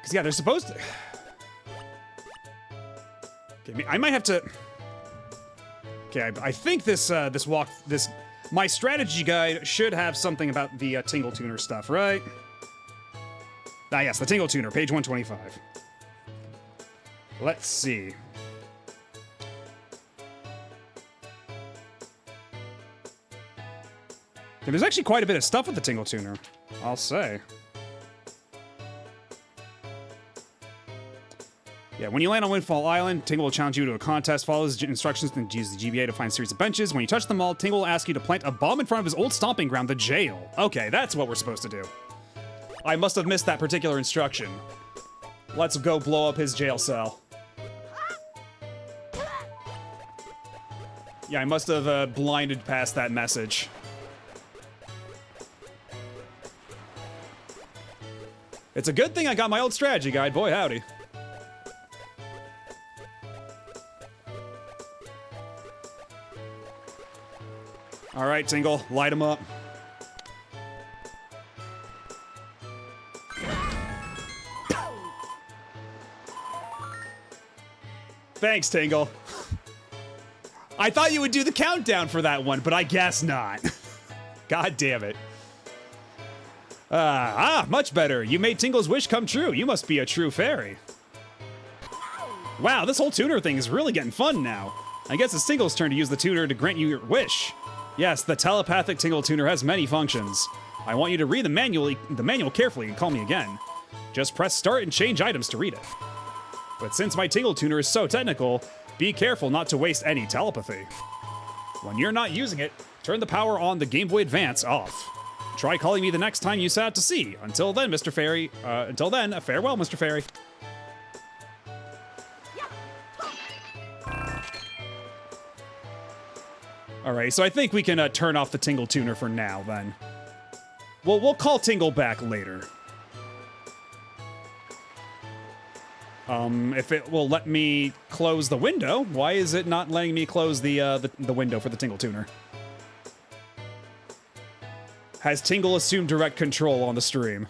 Because, yeah, they're supposed to... Okay, I might have to... Okay, I think this my strategy guide should have something about the Tingle Tuner stuff, right? Ah, yes, the Tingle Tuner, page 125. Let's see. Yeah, there's actually quite a bit of stuff with the Tingle Tuner, I'll say. Yeah, when you land on Windfall Island, Tingle will challenge you to a contest, follow his instructions, and use the GBA to find a series of benches. When you touch them all, Tingle will ask you to plant a bomb in front of his old stomping ground, the jail. Okay, that's what we're supposed to do. I must have missed that particular instruction. Let's go blow up his jail cell. Yeah, I must have blinded past that message. It's a good thing I got my old strategy guide, boy howdy. All right, Tingle, light him up. Thanks, Tingle. I thought you would do the countdown for that one, but I guess not. God damn it. Much better. You made Tingle's wish come true. You must be a true fairy. Wow, this whole tuner thing is really getting fun now. I guess it's Tingle's turn to use the tuner to grant you your wish. Yes, the telepathic Tingle Tuner has many functions. I want you to read the manual carefully and call me again. Just press start and change items to read it. But since my Tingle Tuner is so technical, be careful not to waste any telepathy. When you're not using it, turn the power on the Game Boy Advance off. Try calling me the next time you set out to sea. Until then, Mr. Fairy. Until then, farewell, Mr. Fairy. Alright, so I think we can turn off the Tingle Tuner for now, then. We'll call Tingle back later. If it will let me close the window, why is it not letting me close the window for the Tingle Tuner? Has Tingle assumed direct control on the stream?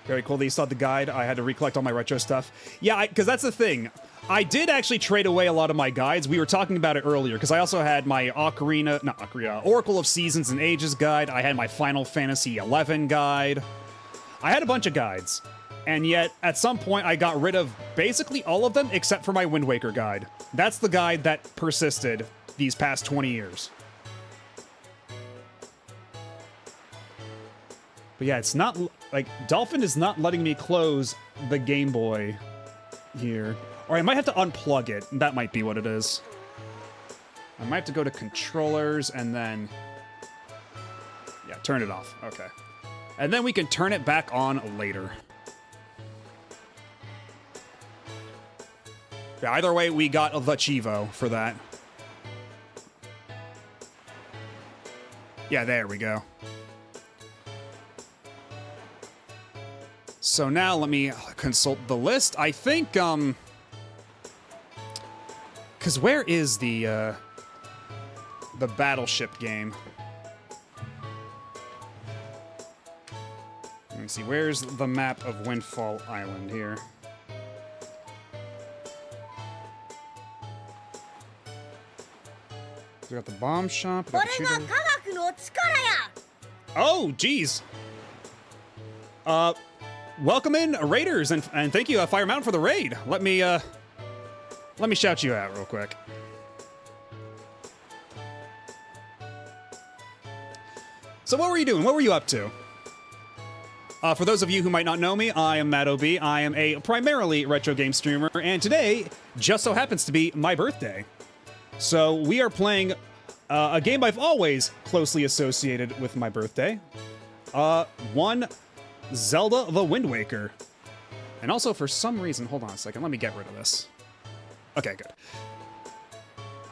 Very cool that you saw the guide. I had to recollect all my retro stuff. Yeah, because that's the thing. I did actually trade away a lot of my guides. We were talking about it earlier, because I also had my Oracle of Seasons and Ages guide. I had my Final Fantasy XI guide. I had a bunch of guides. And yet, at some point, I got rid of basically all of them except for my Wind Waker guide. That's the guide that persisted these past 20 years. But yeah, it's not... Like, Dolphin is not letting me close the Game Boy here. Or I might have to unplug it. That might be what it is. I might have to go to controllers and then... Yeah, turn it off. Okay. And then we can turn it back on later. Yeah, either way, we got the Chivo for that. Yeah, there we go. So now let me consult the list. I think, because where is the battleship game? Let me see, where's the map of Windfall Island here? We got the bomb shop. We got the shooter. Oh, geez. Welcome in, Raiders, and thank you, Fire Mountain, for the raid. Let me shout you out real quick. So what were you doing? What were you up to? For those of you who might not know me, I am Matt OB. I am a primarily retro game streamer, and today just so happens to be my birthday. So we are playing a game I've always closely associated with my birthday. One Zelda The Wind Waker. And also, for some reason, hold on a second, let me get rid of this. Okay, good.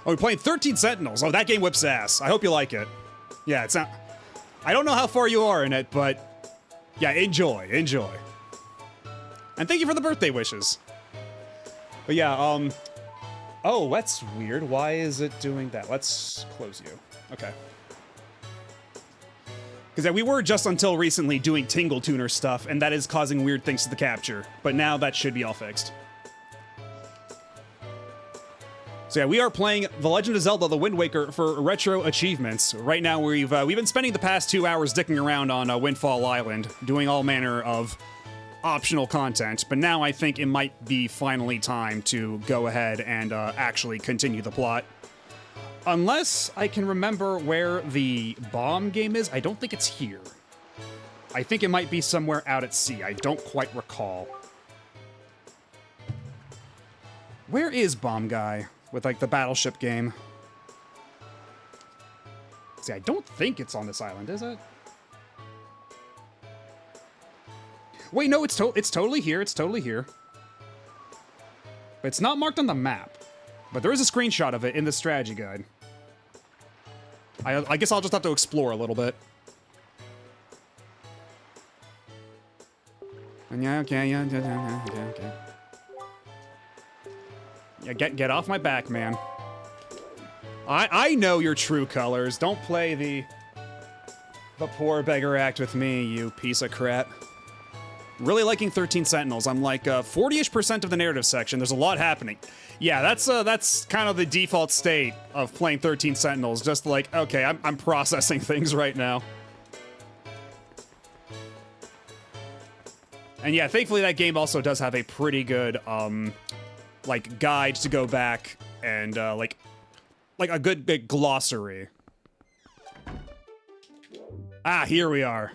Oh, we're playing 13 Sentinels. Oh, that game whips ass. I hope you like it. Yeah, it's not... I don't know how far you are in it, but... yeah, enjoy. And thank you for the birthday wishes. But yeah, oh, that's weird. Why is it doing that? Let's close you. Okay. Because we were just until recently doing Tingle Tuner stuff, and that is causing weird things to the capture. But now that should be all fixed. So yeah, we are playing The Legend of Zelda: The Wind Waker for retro achievements. Right now, we've been spending the past 2 hours dicking around on Windfall Island, doing all manner of optional content. But now I think it might be finally time to go ahead and actually continue the plot. Unless I can remember where the bomb game is, I don't think it's here. I think it might be somewhere out at sea. I don't quite recall. Where is Bomb Guy? With, like, the Battleship game. See, I don't think it's on this island, is it? Wait, no, it's totally here. It's totally here. But it's not marked on the map. But there is a screenshot of it in the strategy guide. I guess I'll just have to explore a little bit. And yeah, okay. Yeah, get off my back, man. I know your true colors. Don't play the poor beggar act with me, you piece of crap. Really liking 13 Sentinels. I'm like 40-ish% of the narrative section. There's a lot happening. Yeah, that's kind of the default state of playing 13 Sentinels. Just like, okay, I'm processing things right now. And yeah, thankfully that game also does have a pretty good like guide to go back and like a good big glossary. Ah, here we are.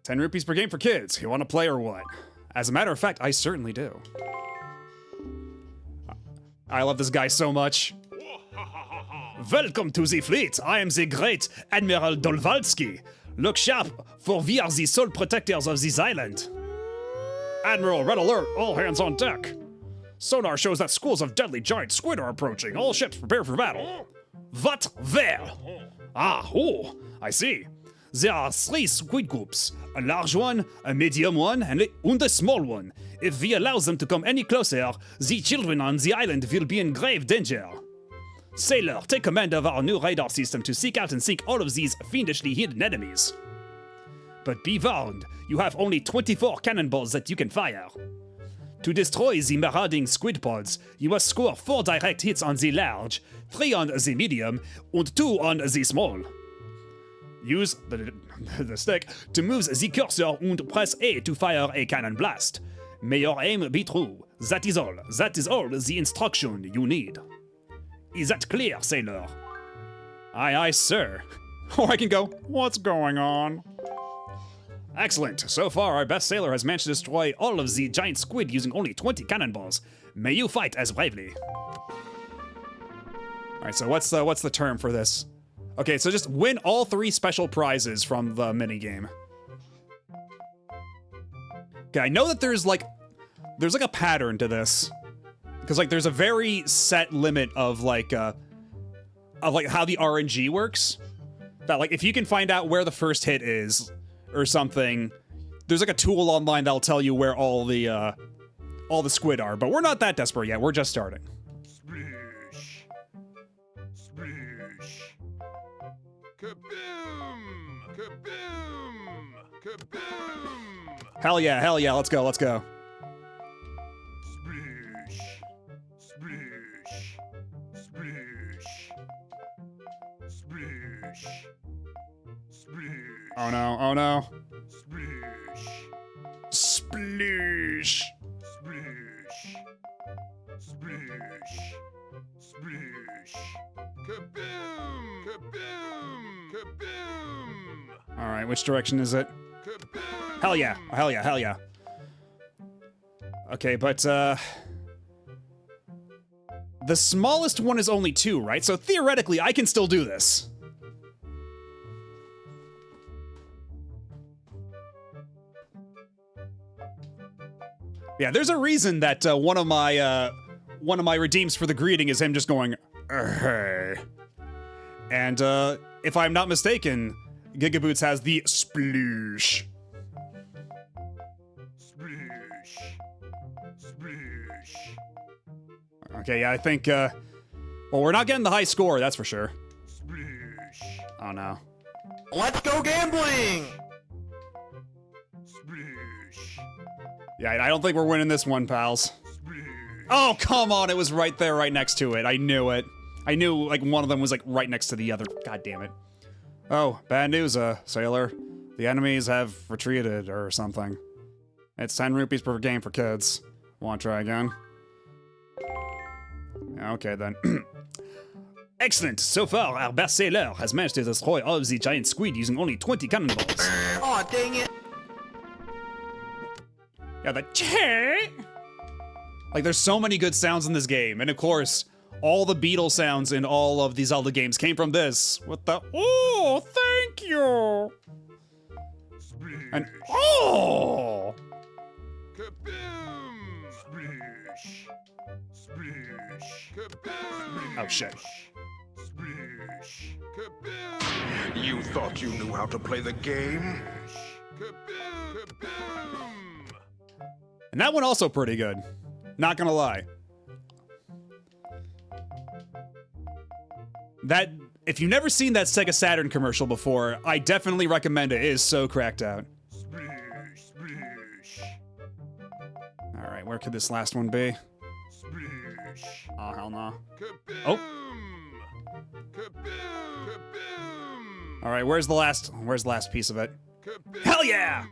10 rupees per game for kids. You want to play or what? As a matter of fact, I certainly do. I love this guy so much. Welcome to the fleet. I am the great Admiral Dolvalski. Look sharp, for we are the sole protectors of this island. Admiral, red alert, all hands on deck. Sonar shows that schools of deadly giant squid are approaching. All ships prepare for battle. What? Where? Ah, oh, I see. There are 3 squid groups. A large one, a medium one, and a small one. If we allow them to come any closer, the children on the island will be in grave danger. Sailor, take command of our new radar system to seek out and sink all of these fiendishly hidden enemies. But be warned, you have only 24 cannonballs that you can fire. To destroy the marauding squid pods, you must score 4 direct hits on the large, 3 on the medium, and 2 on the small. Use the stick to move the cursor and press A to fire a cannon blast. May your aim be true. That is all. That is all the instruction you need. Is that clear, sailor? Aye, aye, sir. Or I can go, what's going on? Excellent. So far, our best sailor has managed to destroy all of the giant squid using only 20 cannonballs. May you fight as bravely. Alright, so what's the term for this? Okay, so just win all 3 special prizes from the minigame. Okay, I know that there's like a pattern to this. Because, like, there's a very set limit of, like, how the RNG works. That, like, if you can find out where the first hit is, or something, there's, like, a tool online that'll tell you where all the squid are. But we're not that desperate yet. We're just starting. Splish. Splish. Kaboom! Kaboom! Kaboom! Hell yeah, let's go. Splish. Splish. Splish. Splish. Oh no. Splish. Sploosh. Splish. Splish. Sploosh. Kaboom! Kaboom! Kaboom! All right, which direction is it? Kaboom! Hell yeah! Hell yeah! Hell yeah! Okay, but the smallest one is only 2, right? So theoretically, I can still do this. Yeah, there's a reason that one of my redeems for the greeting is him just going, hey. And if I'm not mistaken, Gigaboots has the sploosh. Sploosh. Sploosh. Okay, yeah, I think, well, we're not getting the high score, that's for sure. Sploosh. Oh no. Let's go gambling! Sploosh. Yeah, I don't think we're winning this one, pals. Sploosh. Oh, come on, it was right there, right next to it. I knew it. I knew, like, one of them was, like, right next to the other. God damn it. Oh, bad news, sailor. The enemies have retreated, or something. It's 10 rupees per game for kids. Want to try again? Okay, then. Excellent! So far, our best sailor has managed to destroy all of the giant squid using only 20 cannonballs. Aw, dang it! Yeah, the like, there's so many good sounds in this game, and of course, all the Beetle sounds in all of the Zelda games came from this. What the? Oh, thank you! Sploosh. And oh! Kaboom! Sploosh. Sploosh. Kaboom! Oh shit. Sploosh. Kaboom! You thought you knew how to play the game? Kaboom! Kaboom! And that one also pretty good. Not gonna lie. That, if you've never seen that Sega Saturn commercial before, I definitely recommend it. It is so cracked out. Sploosh. Sploosh. Alright, where could this last one be? Sploosh. Oh, hell no. Kaboom! Oh. Kaboom! Kaboom! Alright, where's the last piece of it? Kaboom! Hell yeah!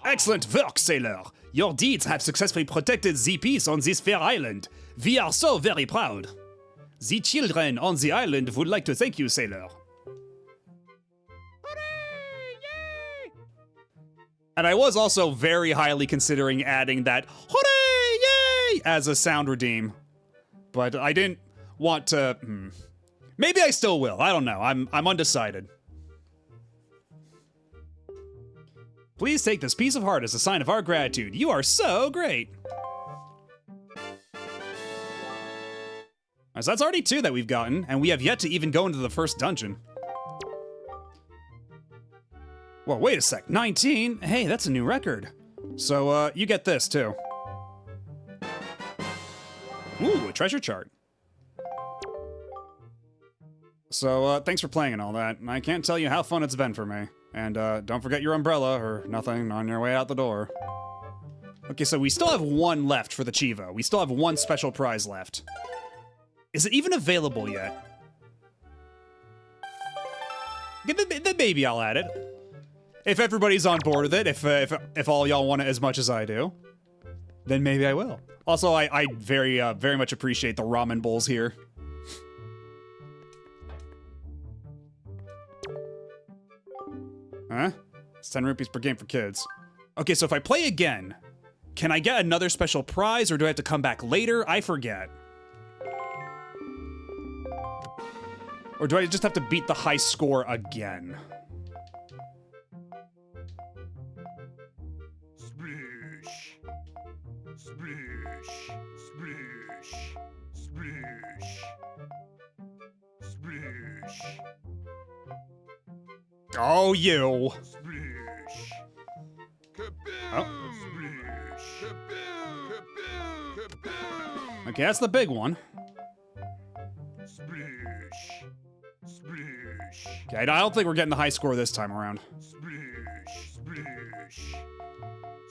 Excellent work, sailor. Your deeds have successfully protected the peace on this fair island. We are so very proud. The children on the island would like to thank you, sailor. And I was also very highly considering adding that hooray, yay, as a sound redeem. But I didn't want to, Maybe I still will, I don't know, I'm undecided. Please take this piece of heart as a sign of our gratitude. You are so great. So that's already 2 that we've gotten, and we have yet to even go into the first dungeon. Well, wait a sec. 19? Hey, that's a new record. So, you get this, too. Ooh, a treasure chart. So, thanks for playing and all that. I can't tell you how fun it's been for me. And, don't forget your umbrella or nothing on your way out the door. Okay, so we still have 1 left for the Chivo. We still have 1 special prize left. Is it even available yet? Then maybe I'll add it. If everybody's on board with it, if all y'all want it as much as I do, then maybe I will. Also, I very much appreciate the ramen bowls here. Huh? It's 10 rupees per game for kids. Okay, so if I play again, can I get another special prize, or do I have to come back later? I forget. Or do I just have to beat the high score again? Sploosh. Sploosh. Sploosh. Sploosh. Sploosh. Oh, you. Sploosh. Kaboom! Oh. Sploosh. Kaboom! Kaboom! Kaboom! Okay, that's the big one. Sploosh. Sploosh. Okay, I don't think we're getting the high score this time around. Sploosh. Sploosh.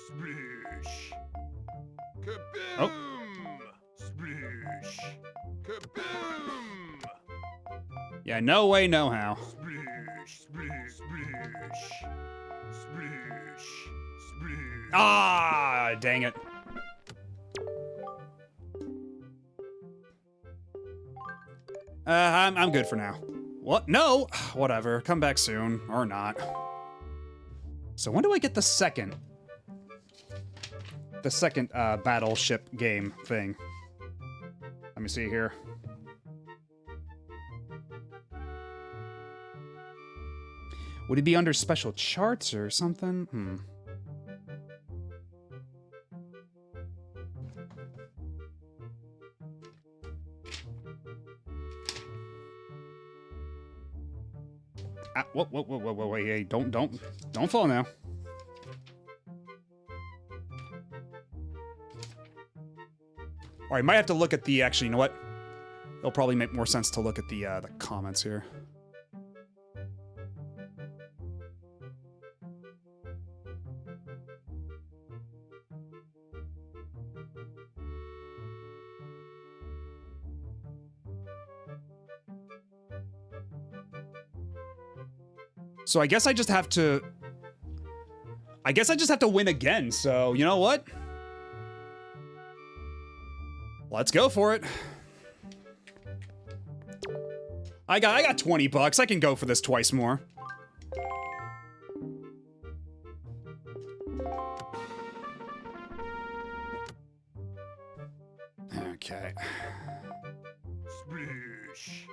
Sploosh. Kaboom! Oh. Sploosh. Kaboom! Yeah, no way, no how. Sploosh. Sploosh. Sploosh. Sploosh. Sploosh. Ah, dang it. I'm good for now. What? No! Whatever. Come back soon. Or not. So when do I get the second? The second, battleship game thing. Let me see here. Would it be under special charts or something? Whoa, wait, hey, don't fall now. All right, might have to look at the, actually, you know what? It'll probably make more sense to look at the comments here. So I guess I just have to... I guess I just have to win again, so you know what? Let's go for it. I got 20 bucks. I can go for this twice more. Okay. Splish.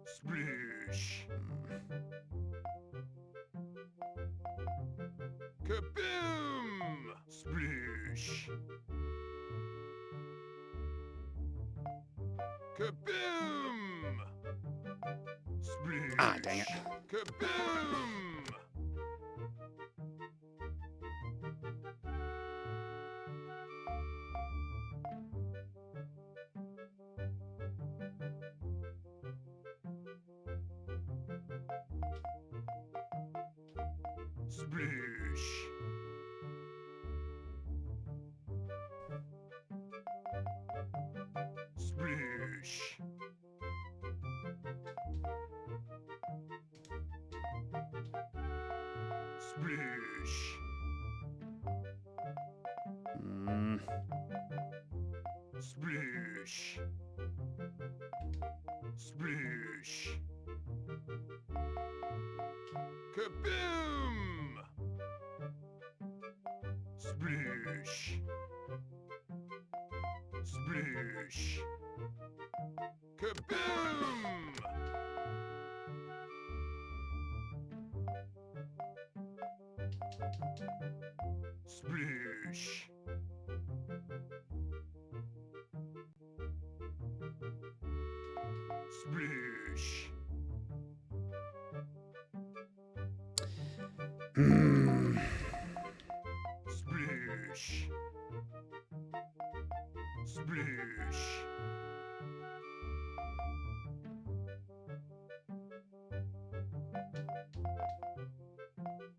Splish. Kaboom! Splish. Kaboom! Splish. Ah, dang it. Kaboom! Splish. Splish. Splish. Splish. Splish. Kaboom! Splish. Splish. Kaboom! Splish. Splish. Splish. Splish.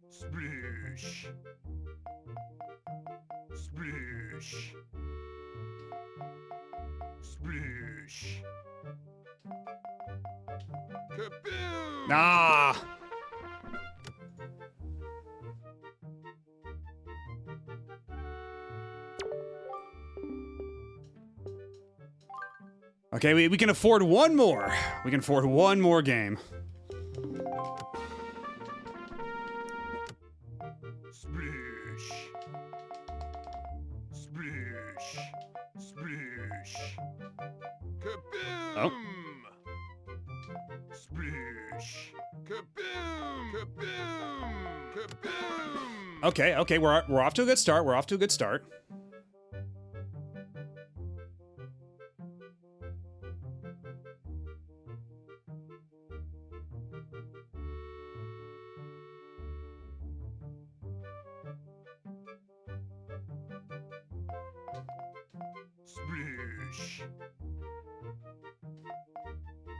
Splish. Splish. Splish. Kaboom! Ah! Okay, we can afford one more. We can afford one more game. Splish. Splish. Splish. Kaboom! Oh. Splish. Kaboom! Kaboom! Kaboom! Okay, we're off to a good start. We're off to a good start. Splish.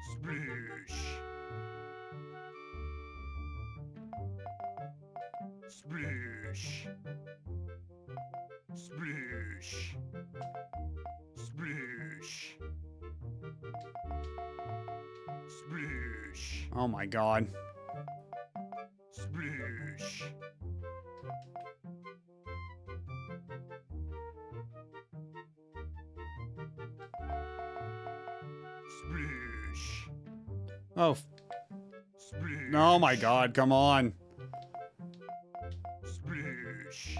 Splish. Splish. Splish. Splish. Oh my god. Sploosh. Sploosh. Oh, Sploosh. oh my god, come on. Sploosh.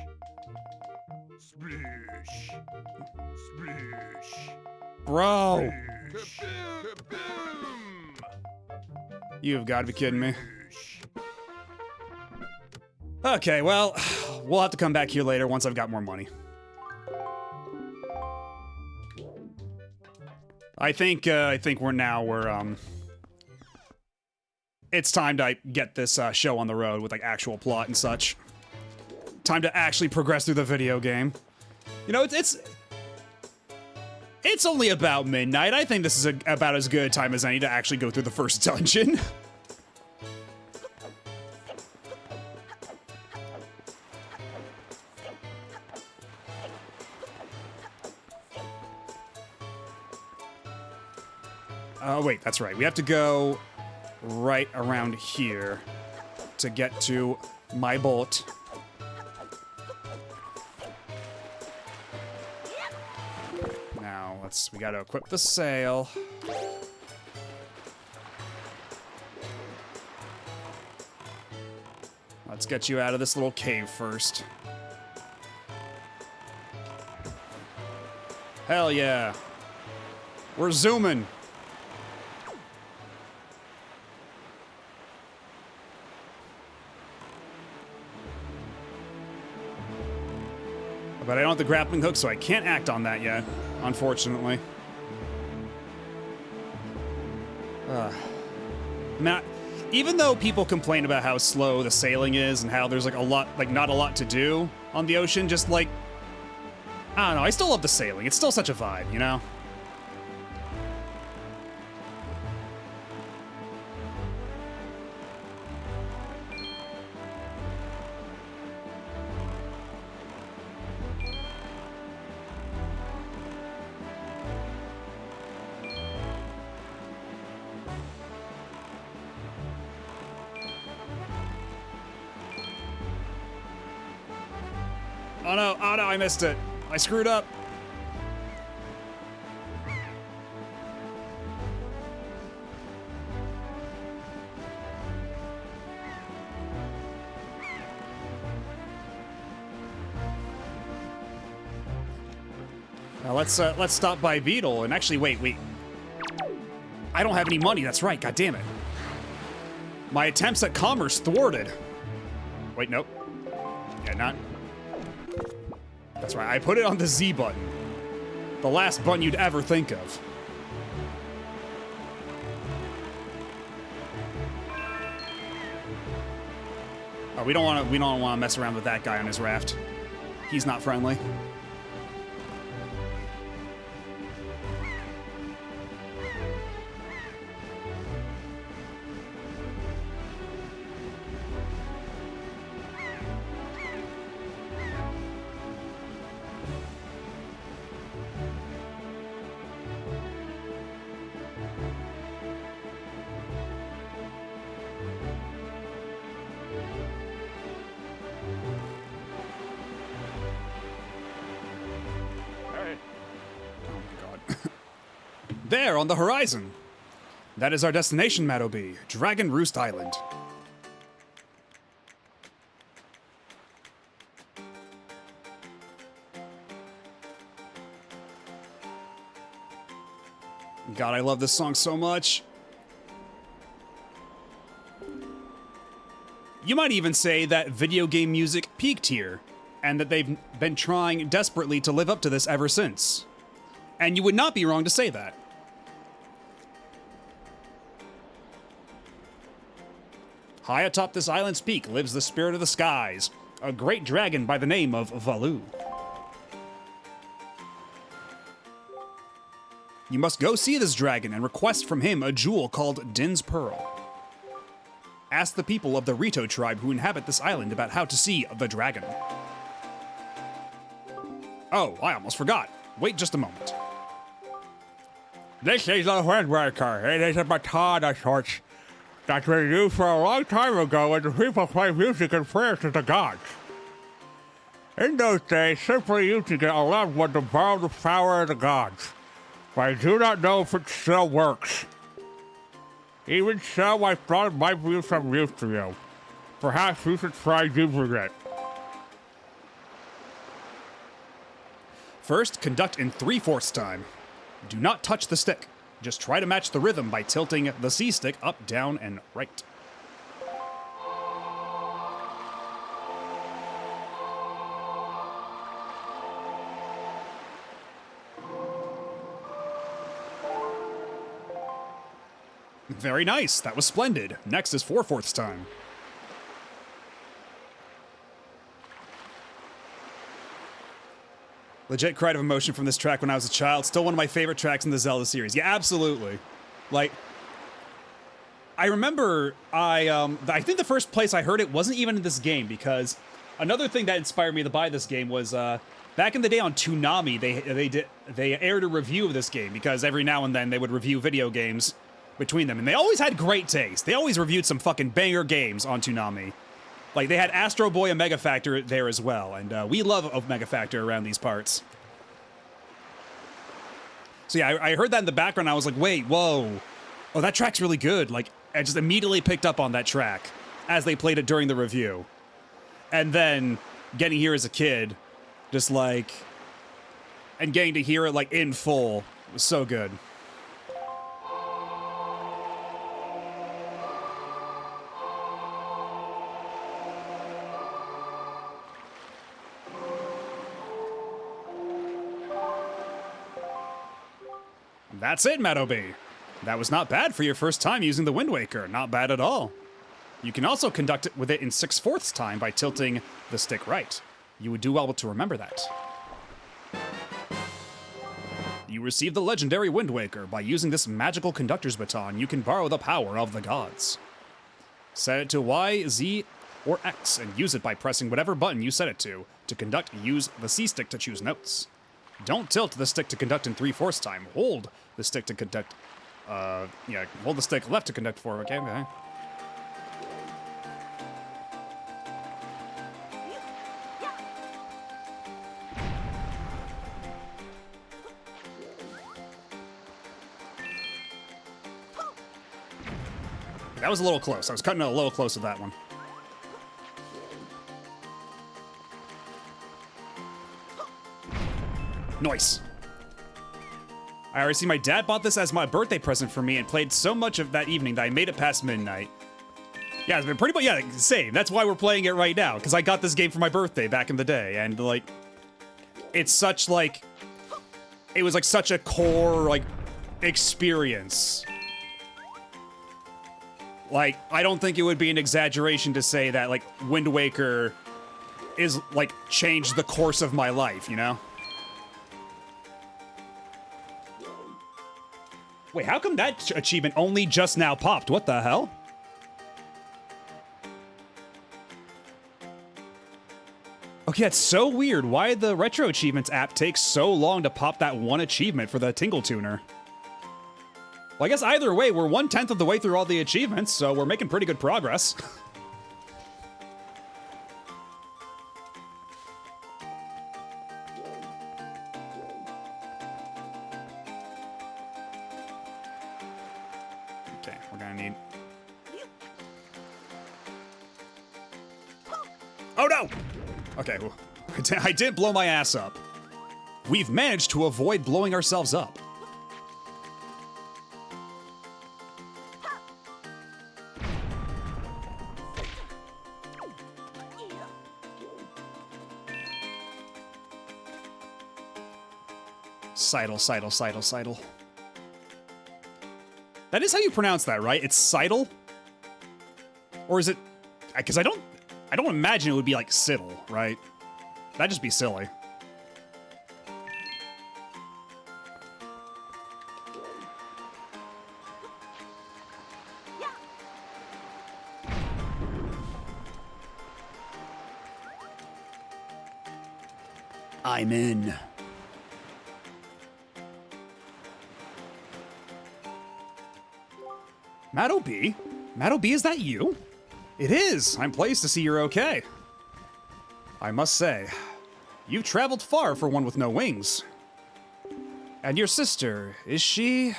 Sploosh. Sploosh. Bro, Kaboom! Kaboom! you've got to be kidding me. Sploosh. Okay, well, we'll have to come back here later once I've got more money. I think we're it's time to get this show on the road with like actual plot and such. Time to actually progress through the video game. You know, it's only about midnight. I think this is about as good a time as any to actually go through the first dungeon. Oh, wait, that's right. We have to go right around here to get to my boat. Now, we gotta equip the sail. Let's get you out of this little cave first. Hell yeah. We're zooming. But I don't have the grappling hook, so I can't act on that yet, unfortunately. Matt, even though people complain about how slow the sailing is and how there's like not a lot to do on the ocean, just like, I don't know, I still love the sailing. It's still such a vibe, you know? Oh no, I missed it. I screwed up. Now let's stop by Beetle and actually wait. I don't have any money, that's right, god damn it. My attempts at commerce thwarted. Wait, nope. Yeah, not. That's right, I put it on the Z button. The last button you'd ever think of. Oh, we don't want to mess around with that guy on his raft. He's not friendly. There, on the horizon. That is our destination, Madobi. Dragon Roost Island. God, I love this song so much. You might even say that video game music peaked here, and that they've been trying desperately to live up to this ever since. And you would not be wrong to say that. High atop this island's peak lives the spirit of the skies, a great dragon by the name of Valu. You must go see this dragon and request from him a jewel called Din's Pearl. Ask the people of the Rito tribe who inhabit this island about how to see the dragon. Oh, I almost forgot. Wait just a moment. This is the Windbreaker. It is a baton of sorts. that's been used for a long time ago when the people play music and prayers to the gods. In those days, simply using it allowed one to borrow the power of the gods, but I do not know if it still works. Even so, I thought it might be of some use to you. Perhaps you should try using it. First, conduct in 3/4 time. Do not touch the stick. Just try to match the rhythm by tilting the C stick up, down, and right. Very nice. That was splendid. Next is 4/4 time. Legit cried of emotion from this track when I was a child. Still one of my favorite tracks in the Zelda series. Yeah, absolutely. Like, I remember I think the first place I heard it wasn't even in this game, because another thing that inspired me to buy this game was back in the day on Toonami, they aired a review of this game, because every now and then they would review video games between them, and they always had great taste. They always reviewed some fucking banger games on Toonami. Like, they had Astro Boy Omega Factor there as well, and we love Omega Factor around these parts. So yeah, I heard that in the background, I was like, wait, whoa. Oh, that track's really good. Like, I just immediately picked up on that track as they played it during the review. And then getting here as a kid, just like, and getting to hear it like in full was so good. That's it, Meadowbee. That was not bad for your first time using the Wind Waker. Not bad at all. You can also conduct it with it in 6/4 time by tilting the stick right. You would do well to remember that. You receive the legendary Wind Waker. By using this magical conductor's baton, you can borrow the power of the gods. Set it to Y, Z, or X, and use it by pressing whatever button you set it to. To conduct, use the C stick to choose notes. Don't tilt the stick to conduct in 3/4 time. Hold the stick to conduct. Yeah, hold the stick left to conduct forward. Okay, okay. That was a little close. I was cutting it a little close with that one. Nice. I already see my dad bought this as my birthday present for me and played so much of that evening that I made it past midnight. Yeah, it's been pretty much, yeah, same. That's why we're playing it right now, because I got this game for my birthday back in the day, and, like, it's such, like, it was, like, such a core, like, experience. Like, I don't think it would be an exaggeration to say that, like, Wind Waker is, like, changed the course of my life, you know? Wait, how come that achievement only just now popped? What the hell? Okay, that's so weird. Why did the Retro Achievements app take so long to pop that one achievement for the Tingle Tuner? Well, I guess either way, we're 1/10 of the way through all the achievements, so we're making pretty good progress. Okay, we're gonna need... Oh no! Okay, well, I didn't blow my ass up. We've managed to avoid blowing ourselves up. Seidel. That is how you pronounce that, right? It's Seidel? Or is it... Because I don't imagine it would be like Siddle, right? That'd just be silly. I'm in. Meadowbee? Maddo B, is that you? It is! I'm pleased to see you're okay. I must say, you've traveled far for one with no wings. And your sister, is she...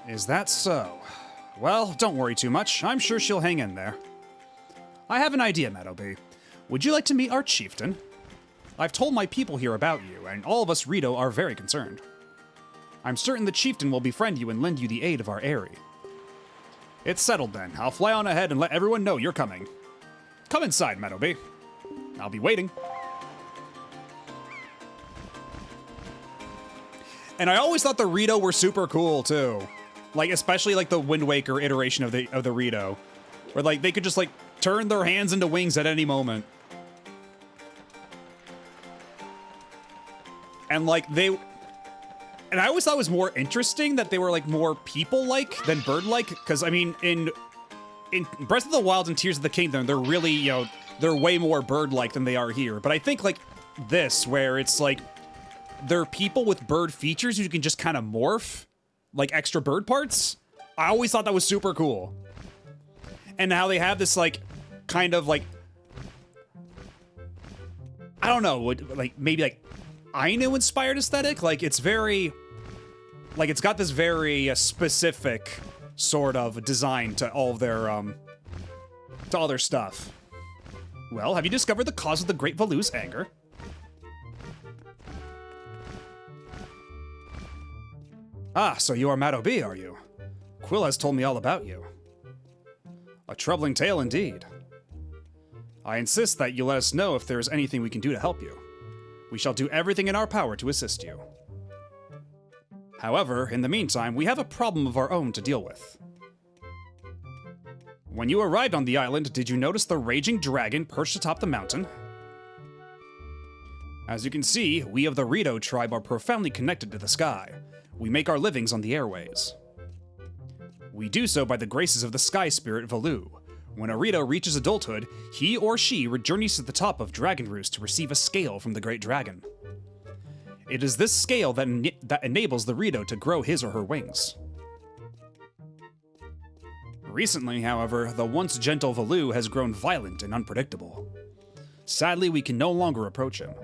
Is that so? Well, don't worry too much. I'm sure she'll hang in there. I have an idea, Maddo B. Would you like to meet our chieftain? I've told my people here about you, and all of us Rito are very concerned. I'm certain the chieftain will befriend you and lend you the aid of our Aerie. It's settled then. I'll fly on ahead and let everyone know you're coming. Come inside, Maddo B. I'll be waiting. And I always thought the Rito were super cool too. Like, especially like the Wind Waker iteration of the Rito. Where like they could just like turn their hands into wings at any moment. And like and I always thought it was more interesting that they were like more people-like than bird-like. Because I mean, in Breath of the Wild and Tears of the Kingdom, they're really, you know, they're way more bird-like than they are here. But I think like this, where it's like they're people with bird features you can just kind of morph, like extra bird parts. I always thought that was super cool. And how they have this like kind of like, I don't know, like maybe like Ainu inspired aesthetic. Like it's very, like it's got this very specific sort of design to all their stuff. Well, have you discovered the cause of the Great Valu's anger? Ah, so you are Maddo B, are you? Quill has told me all about you. A troubling tale indeed. I insist that you let us know if there is anything we can do to help you. We shall do everything in our power to assist you. However, in the meantime, we have a problem of our own to deal with. When you arrived on the island, did you notice the raging dragon perched atop the mountain? As you can see, we of the Rito tribe are profoundly connected to the sky. We make our livings on the airways. We do so by the graces of the sky spirit Valu. When a Rito reaches adulthood, he or she journeys to the top of Dragon Roost to receive a scale from the Great Dragon. It is this scale that enables the Rito to grow his or her wings. Recently, however, the once gentle Valu has grown violent and unpredictable. Sadly, we can no longer approach him.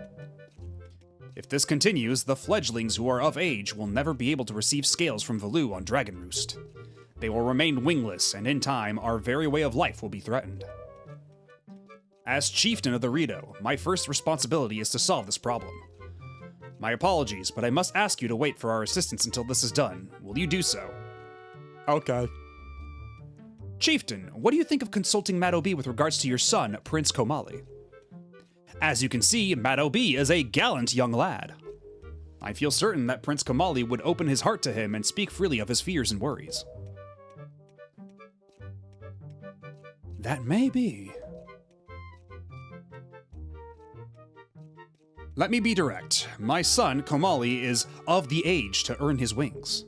If this continues, the fledglings who are of age will never be able to receive scales from Valu on Dragon Roost. They will remain wingless, and in time, our very way of life will be threatened. As chieftain of the Rito, my first responsibility is to solve this problem. My apologies, but I must ask you to wait for our assistance until this is done. Will you do so? Okay. Chieftain, what do you think of consulting Maddo B with regards to your son, Prince Komali? As you can see, Maddo B is a gallant young lad. I feel certain that Prince Komali would open his heart to him and speak freely of his fears and worries. That may be. Let me be direct. My son, Komali, is of the age to earn his wings.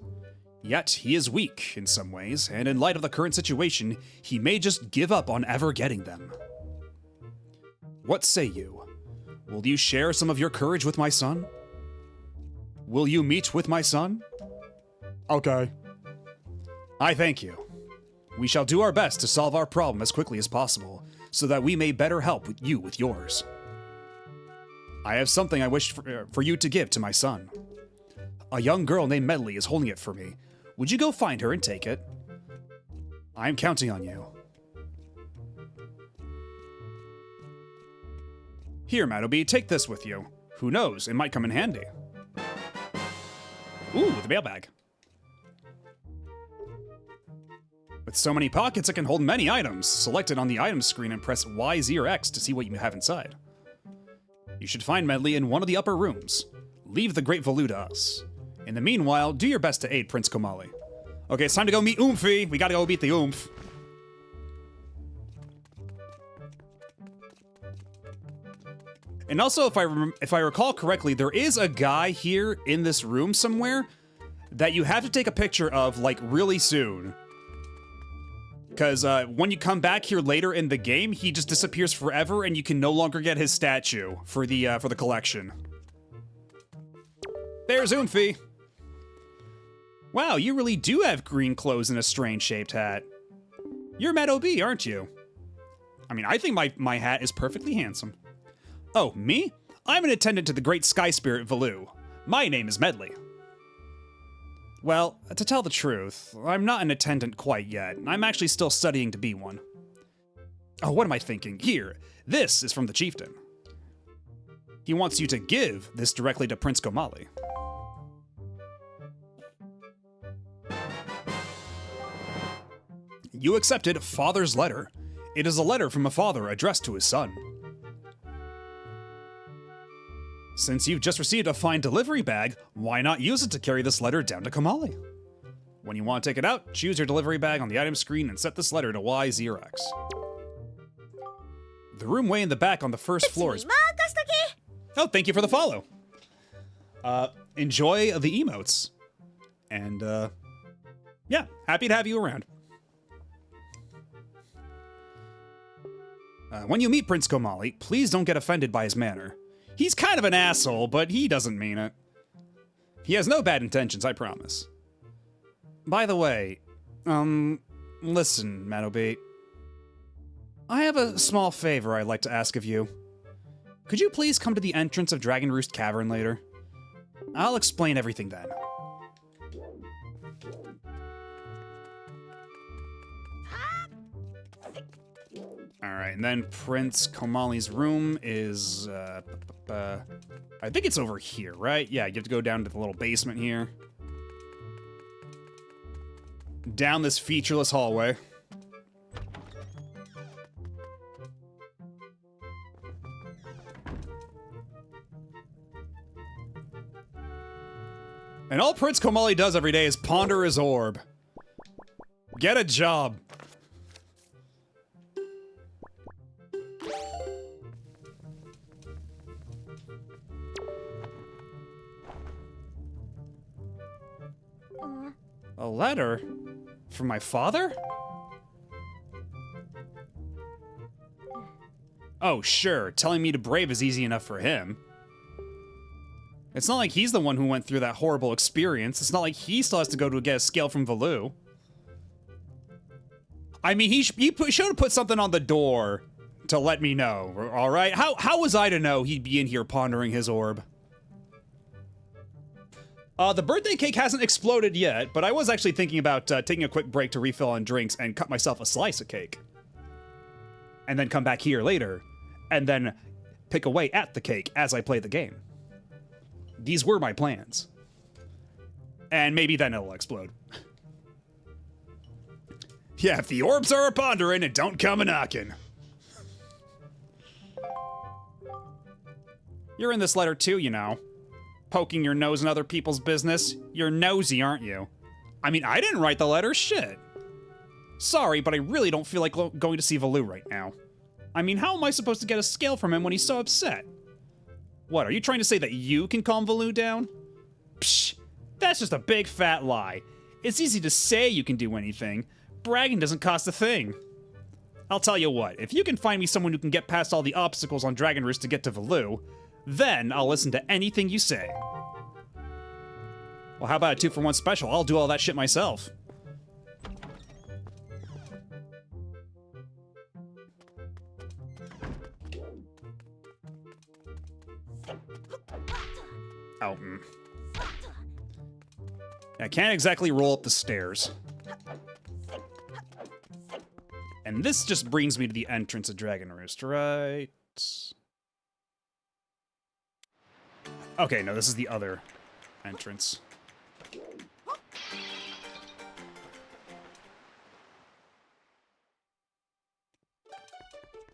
Yet, he is weak in some ways, and in light of the current situation, he may just give up on ever getting them. What say you? Will you share some of your courage with my son? Will you meet with my son? Okay. I thank you. We shall do our best to solve our problem as quickly as possible, so that we may better help you with yours. I have something I wish for you to give to my son. A young girl named Medley is holding it for me. Would you go find her and take it? I am counting on you. Here, Maddo B, take this with you. Who knows, it might come in handy. Ooh, the mailbag. With so many pockets, it can hold many items. Select it on the items screen and press Y, Z, or X to see what you have inside. You should find Medley in one of the upper rooms. Leave the Great Valu to us. In the meanwhile, do your best to aid Prince Komali. Okay, it's time to go meet Oomphy. We gotta go beat the Oomph. And also, if I recall correctly, there is a guy here in this room somewhere that you have to take a picture of, like, really soon. Because when you come back here later in the game, he just disappears forever, and you can no longer get his statue for the collection. There's Oomphy. Wow, you really do have green clothes and a strange-shaped hat. You're Meadow B, aren't you? I mean, I think my hat is perfectly handsome. Oh, me? I'm an attendant to the great sky spirit Valoo. My name is Medley. Well, to tell the truth, I'm not an attendant quite yet. I'm actually still studying to be one. Oh, what am I thinking? Here, this is from the chieftain. He wants you to give this directly to Prince Komali. You accepted Father's letter. It is a letter from a father addressed to his son. Since you've just received a fine delivery bag, why not use it to carry this letter down to Komali? When you want to take it out, choose your delivery bag on the item screen and set this letter to Y0X. The room way in the back on the first floor is... Oh, thank you for the follow. Enjoy the emotes. And, yeah, happy to have you around. When you meet Prince Komali, please don't get offended by his manner. He's kind of an asshole, but he doesn't mean it. He has no bad intentions, I promise. By the way, listen, Meadowbait. I have a small favor I'd like to ask of you. Could you please come to the entrance of Dragon Roost Cavern later? I'll explain everything then. Alright, and then Prince Komali's room is, I think it's over here, right? Yeah, you have to go down to the little basement here. Down this featureless hallway. And all Prince Komali does every day is ponder his orb. Get a job. A letter? From my father? Oh, sure. Telling me to brave is easy enough for him. It's not like he's the one who went through that horrible experience. It's not like he still has to go to get a scale from Valoo. I mean, he should have put something on the door to let me know, alright? How was I to know he'd be in here pondering his orb? The birthday cake hasn't exploded yet, but I was actually thinking about taking a quick break to refill on drinks and cut myself a slice of cake. And then come back here later, and then pick away at the cake as I play the game. These were my plans. And maybe then it'll explode. Yeah, if the orbs are a pondering, it don't come a knocking. You're in this letter too, you know. Poking your nose in other people's business. You're nosy, aren't you? I mean, I didn't write the letter, shit. Sorry, but I really don't feel like going to see Valoo right now. I mean, how am I supposed to get a scale from him when he's so upset? What, are you trying to say that you can calm Valoo down? Psh, that's just a big fat lie. It's easy to say you can do anything. Bragging doesn't cost a thing. I'll tell you what, if you can find me someone who can get past all the obstacles on Dragon Roost to get to Valoo, then I'll listen to anything you say. Well, how about a 2-for-1 special? I'll do all that shit myself. Oh, I can't exactly roll up the stairs. And this just brings me to the entrance of Dragon Roost, right? Okay, no, this is the other entrance.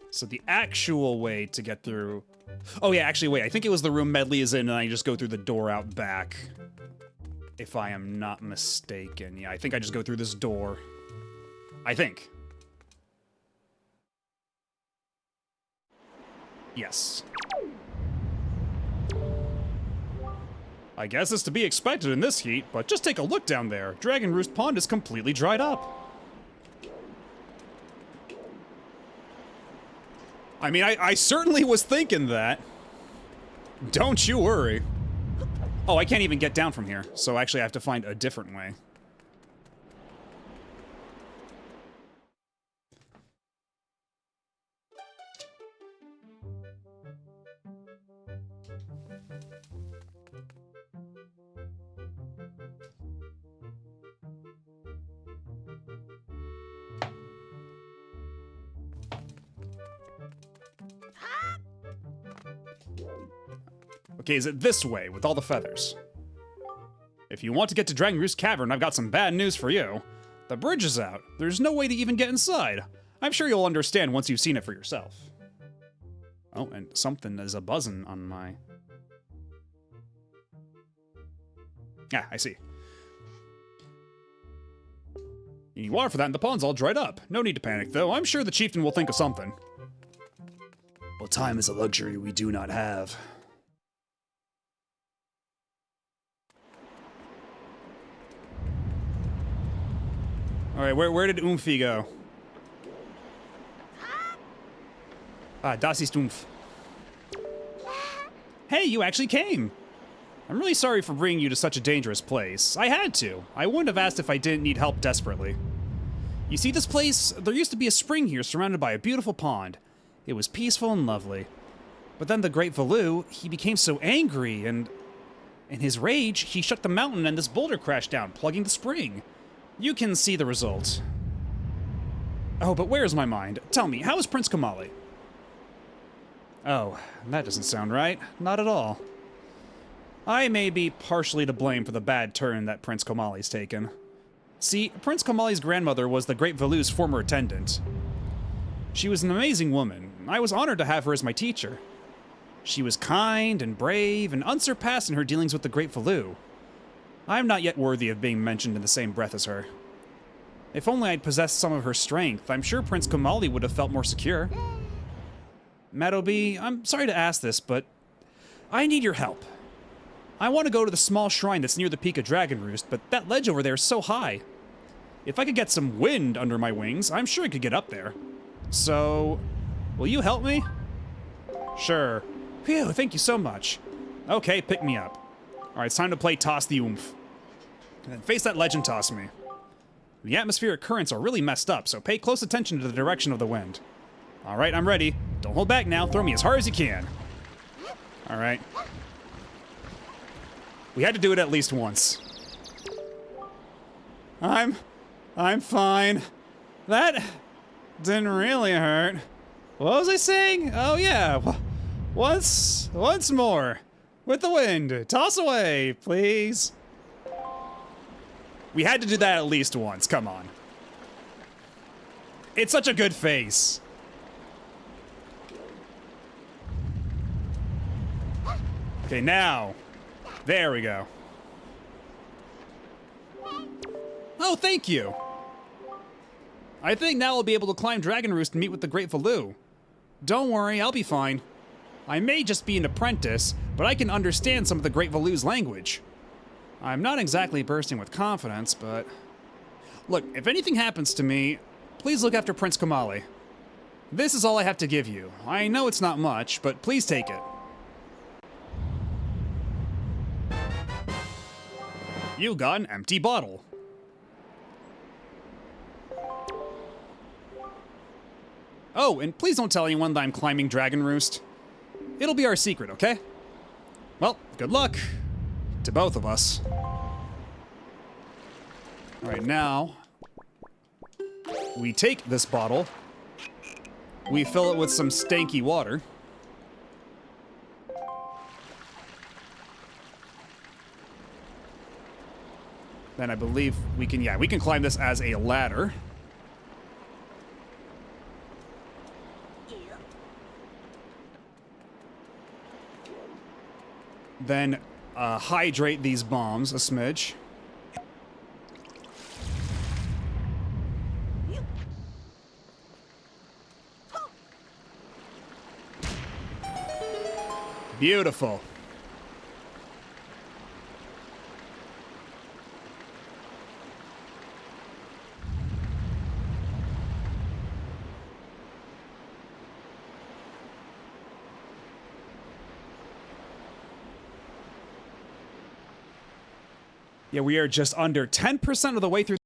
So the actual way to get through... Oh yeah, actually, wait, I think it was the room Medley is in, and I just go through the door out back. If I am not mistaken. Yeah, I think I just go through this door. I think. Yes. I guess it's to be expected in this heat, but just take a look down there. Dragon Roost Pond is completely dried up. I mean, I certainly was thinking that. Don't you worry. Oh, I can't even get down from here, so actually I have to find a different way. Okay, is it this way, with all the feathers? If you want to get to Dragon Roost Cavern, I've got some bad news for you. The bridge is out. There's no way to even get inside. I'm sure you'll understand once you've seen it for yourself. Oh, and something is a-buzzing on my... Ah, I see. You need water for that, and the pond's all dried up. No need to panic, though. I'm sure the chieftain will think of something. Well, time is a luxury we do not have. Alright, where did Umfi go? Ah, das ist Umf. Hey, you actually came! I'm really sorry for bringing you to such a dangerous place. I had to. I wouldn't have asked if I didn't need help desperately. You see this place? There used to be a spring here surrounded by a beautiful pond. It was peaceful and lovely. But then the Great Valoo, he became so angry and... in his rage, he shut the mountain and this boulder crashed down, plugging the spring. You can see the result. Oh, but where's my mind? Tell me, how is Prince Komali? Oh, that doesn't sound right. Not at all. I may be partially to blame for the bad turn that Prince Komali's taken. See, Prince Komali's grandmother was the Great Valoo's former attendant. She was an amazing woman. I was honored to have her as my teacher. She was kind and brave and unsurpassed in her dealings with the Great Valoo. I'm not yet worthy of being mentioned in the same breath as her. If only I'd possessed some of her strength, I'm sure Prince Komali would have felt more secure. Meadowbee, I'm sorry to ask this, but I need your help. I want to go to the small shrine that's near the peak of Dragon Roost, but that ledge over there is so high. If I could get some wind under my wings, I'm sure I could get up there. So, will you help me? Sure. Phew, thank you so much. Okay, pick me up. Alright, it's time to play Toss the Oomph. And then face that ledge and toss me. The atmospheric currents are really messed up, so pay close attention to the direction of the wind. Alright, I'm ready. Don't hold back now. Throw me as hard as you can. Alright. We had to do it at least once. I'm fine. That didn't really hurt. What was I saying? Oh yeah. Once more. With the wind. Toss away, please. We had to do that at least once. Come on. It's such a good face. Okay, now. There we go. Oh, thank you. I think now I'll be able to climb Dragon Roost and meet with the Great Valoo. Don't worry, I'll be fine. I may just be an apprentice, but I can understand some of the Great Valoo's language. I'm not exactly bursting with confidence, but... Look, if anything happens to me, please look after Prince Komali. This is all I have to give you. I know it's not much, but please take it. You got an empty bottle. Oh, and please don't tell anyone that I'm climbing Dragon Roost. It'll be our secret, okay? Well, good luck to both of us. All right, now we take this bottle, we fill it with some stanky water. Then I believe we can climb this as a ladder. Then hydrate these bombs a smidge. Beautiful. Yeah, we are just under 10% of the way through.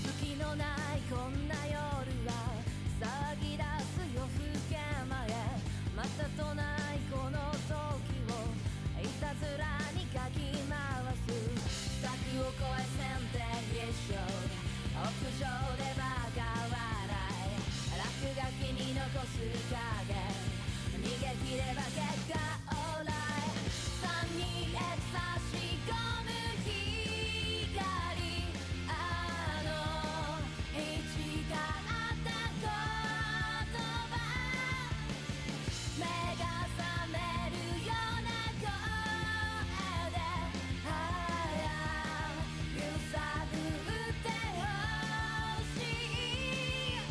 月のないこんな夜は騒ぎ出す夜更け前またとないこの時をいたずらにかき回す柵を越え線で一緒屋上でバカ笑い落書きに残す影逃げ切れば結果オーライ3に差し込む光あの誓った言葉目が覚めるような声で揺さぶってほしい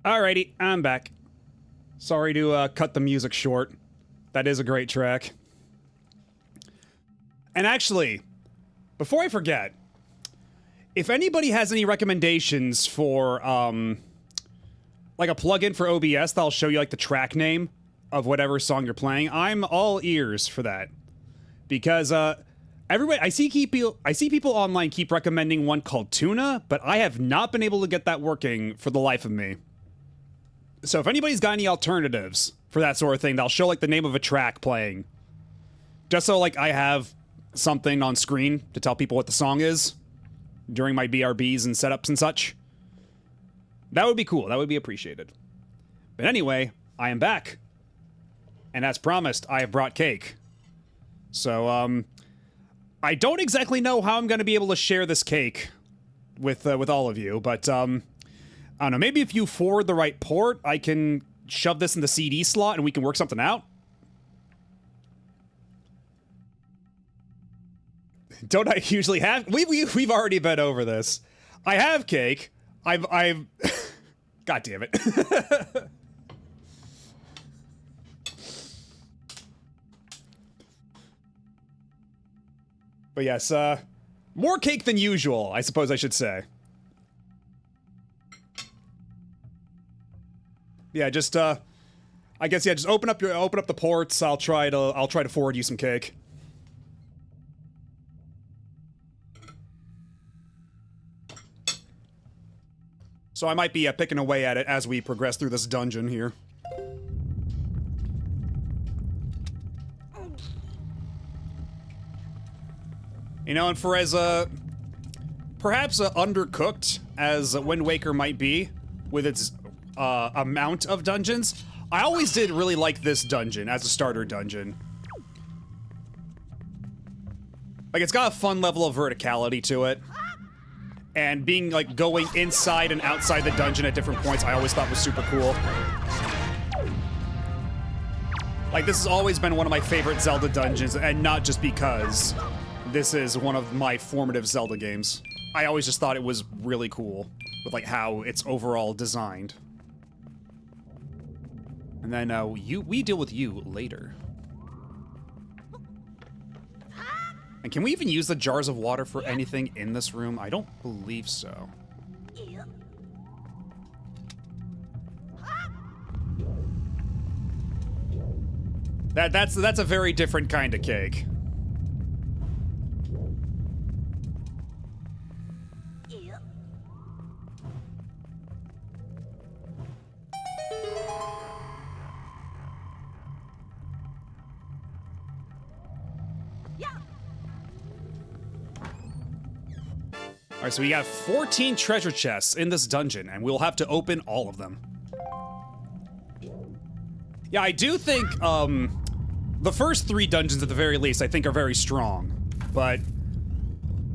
Alrighty, I'm back. Sorry to cut the music short. That is a great track. And actually, before I forget, if anybody has any recommendations for, like a plugin for OBS that'll show you, like, the track name of whatever song you're playing, I'm all ears for that. Because, everybody, I see people online keep recommending one called Tuna, but I have not been able to get that working for the life of me. So if anybody's got any alternatives for that sort of thing, they'll show, like, the name of a track playing. Just so, like, I have something on screen to tell people what the song is during my BRBs and setups and such. That would be cool. That would be appreciated. But anyway, I am back. And as promised, I have brought cake. So, I don't exactly know how I'm going to be able to share this cake with all of you, but, I don't know, maybe if you forward the right port, I can shove this in the CD slot and we can work something out? Don't I usually have? We've already been over this. I have cake. I've God damn it. But yes, more cake than usual, I suppose I should say. Yeah, just I guess, yeah, just open up the ports. I'll try to forward you some cake. So I might be picking away at it as we progress through this dungeon here. You know, and for as perhaps undercooked as Wind Waker might be with its amount of dungeons, I always did really like this dungeon as a starter dungeon. Like, it's got a fun level of verticality to it. And being, like, going inside and outside the dungeon at different points, I always thought was super cool. Like, this has always been one of my favorite Zelda dungeons, and not just because this is one of my formative Zelda games. I always just thought it was really cool with, like, how it's overall designed. And then, we deal with you later. And can we even use the jars of water for anything in this room? I don't believe so. That's a very different kind of cake. Alright, so we got 14 treasure chests in this dungeon, and we'll have to open all of them. Yeah, I do think, the first 3 dungeons at the very least, I think are very strong. But,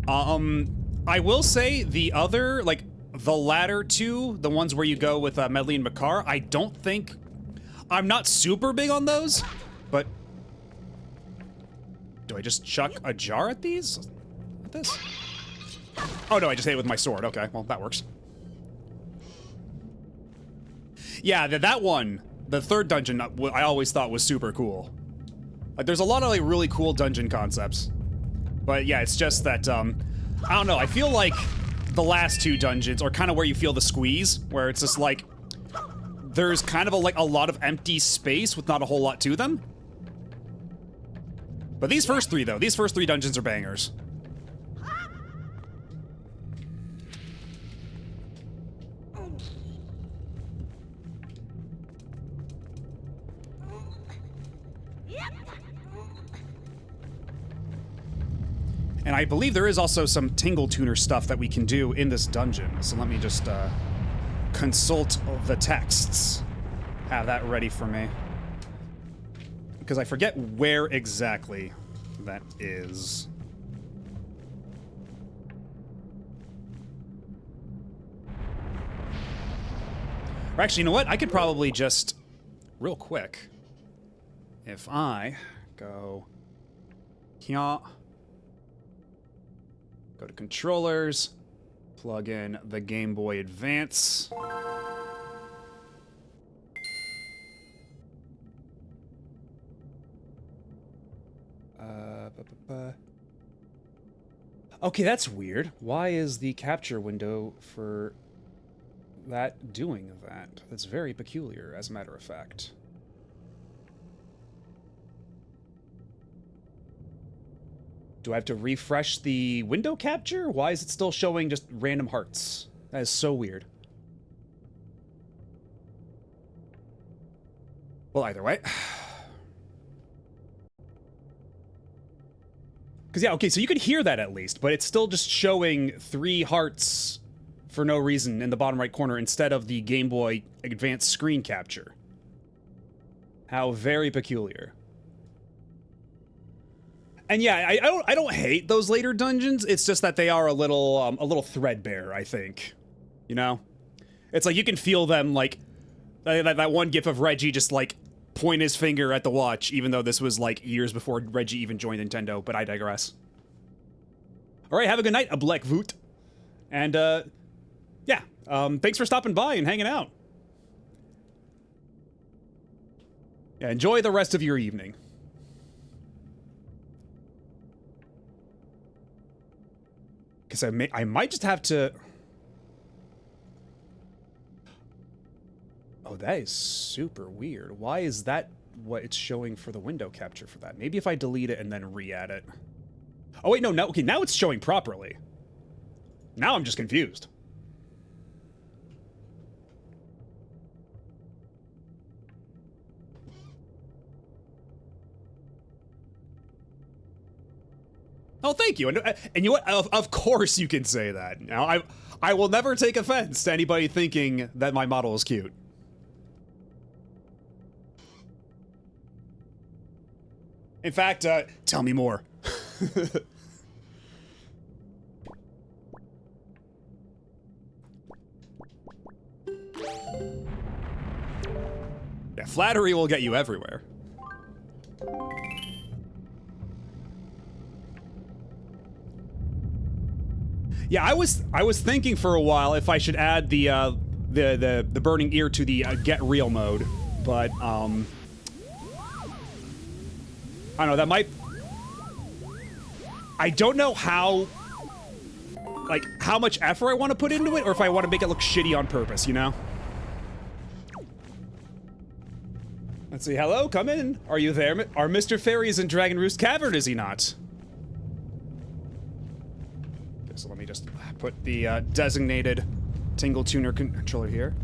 I will say the other, like, the latter 2, the ones where you go with, Medley and Makar, I don't think... I'm not super big on those, but... Do I just chuck a jar at these? At this? Oh no, I just hit it with my sword. Okay, well, that works. Yeah, that one, the third dungeon, I always thought was super cool. Like, there's a lot of, like, really cool dungeon concepts. But yeah, it's just that, I don't know, I feel like the last two dungeons are kind of where you feel the squeeze, where it's just like, there's kind of a lot of empty space with not a whole lot to them. But these first three, though, these first three dungeons are bangers. And I believe there is also some Tingle Tuner stuff that we can do in this dungeon. So let me just consult the texts. Have that ready for me. Because I forget where exactly that is. Or actually, you know what? I could probably just, real quick, if I go here, go to controllers, plug in the Game Boy Advance. Okay, that's weird. Why is the capture window for that doing that? That's very peculiar, as a matter of fact. Do I have to refresh the window capture? Why is it still showing just random hearts? That is so weird. Well, either way. Because, yeah, okay, so you could hear that at least, but it's still just showing 3 hearts for no reason in the bottom right corner instead of the Game Boy Advance screen capture. How very peculiar. And yeah, I don't hate those later dungeons. It's just that they are a little threadbare, I think. You know? It's like you can feel them, like, that one gif of Reggie just, like, point his finger at the watch, even though this was, like, years before Reggie even joined Nintendo, but I digress. Alright, have a good night, a Black Voot. And, yeah, thanks for stopping by and hanging out. Yeah, enjoy the rest of your evening. Because I might just have to... Oh, that is super weird. Why is that what it's showing for the window capture for that? Maybe if I delete it and then re-add it. Oh, wait, no, okay, now it's showing properly. Now I'm just confused. Oh, thank you. And you know what? Of course you can say that. Now, I will never take offense to anybody thinking that my model is cute. In fact, tell me more. Yeah, flattery will get you everywhere. Yeah, I was thinking for a while if I should add the burning ear to the get real mode, but I don't know, that might... I don't know how much effort I want to put into it, or if I want to make it look shitty on purpose, you know? Let's see, hello, come in. Are you there? Are Mr. Fairies in Dragon Roost Cavern, is he not? Okay, so let me just put the designated Tingle Tuner controller here.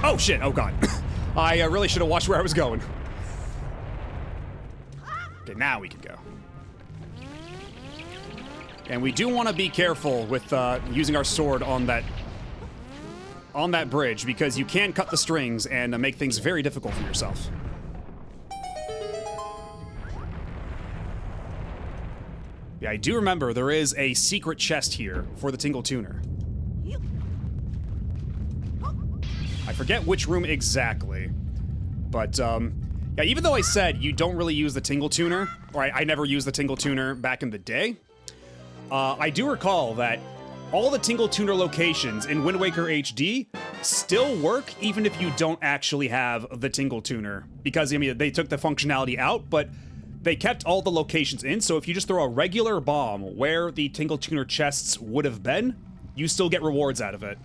Oh shit, oh god. I really should have watched where I was going. Okay, now we can go. And we do want to be careful with using our sword on that bridge, because you can cut the strings and make things very difficult for yourself. Yeah, I do remember there is a secret chest here for the Tingle Tuner. I forget which room exactly, but Yeah, even though I said you don't really use the Tingle Tuner, or I never used the Tingle Tuner back in the day, I do recall that all the Tingle Tuner locations in Wind Waker HD still work even if you don't actually have the Tingle Tuner. Because, I mean, they took the functionality out, but they kept all the locations in, so if you just throw a regular bomb where the Tingle Tuner chests would have been, you still get rewards out of it.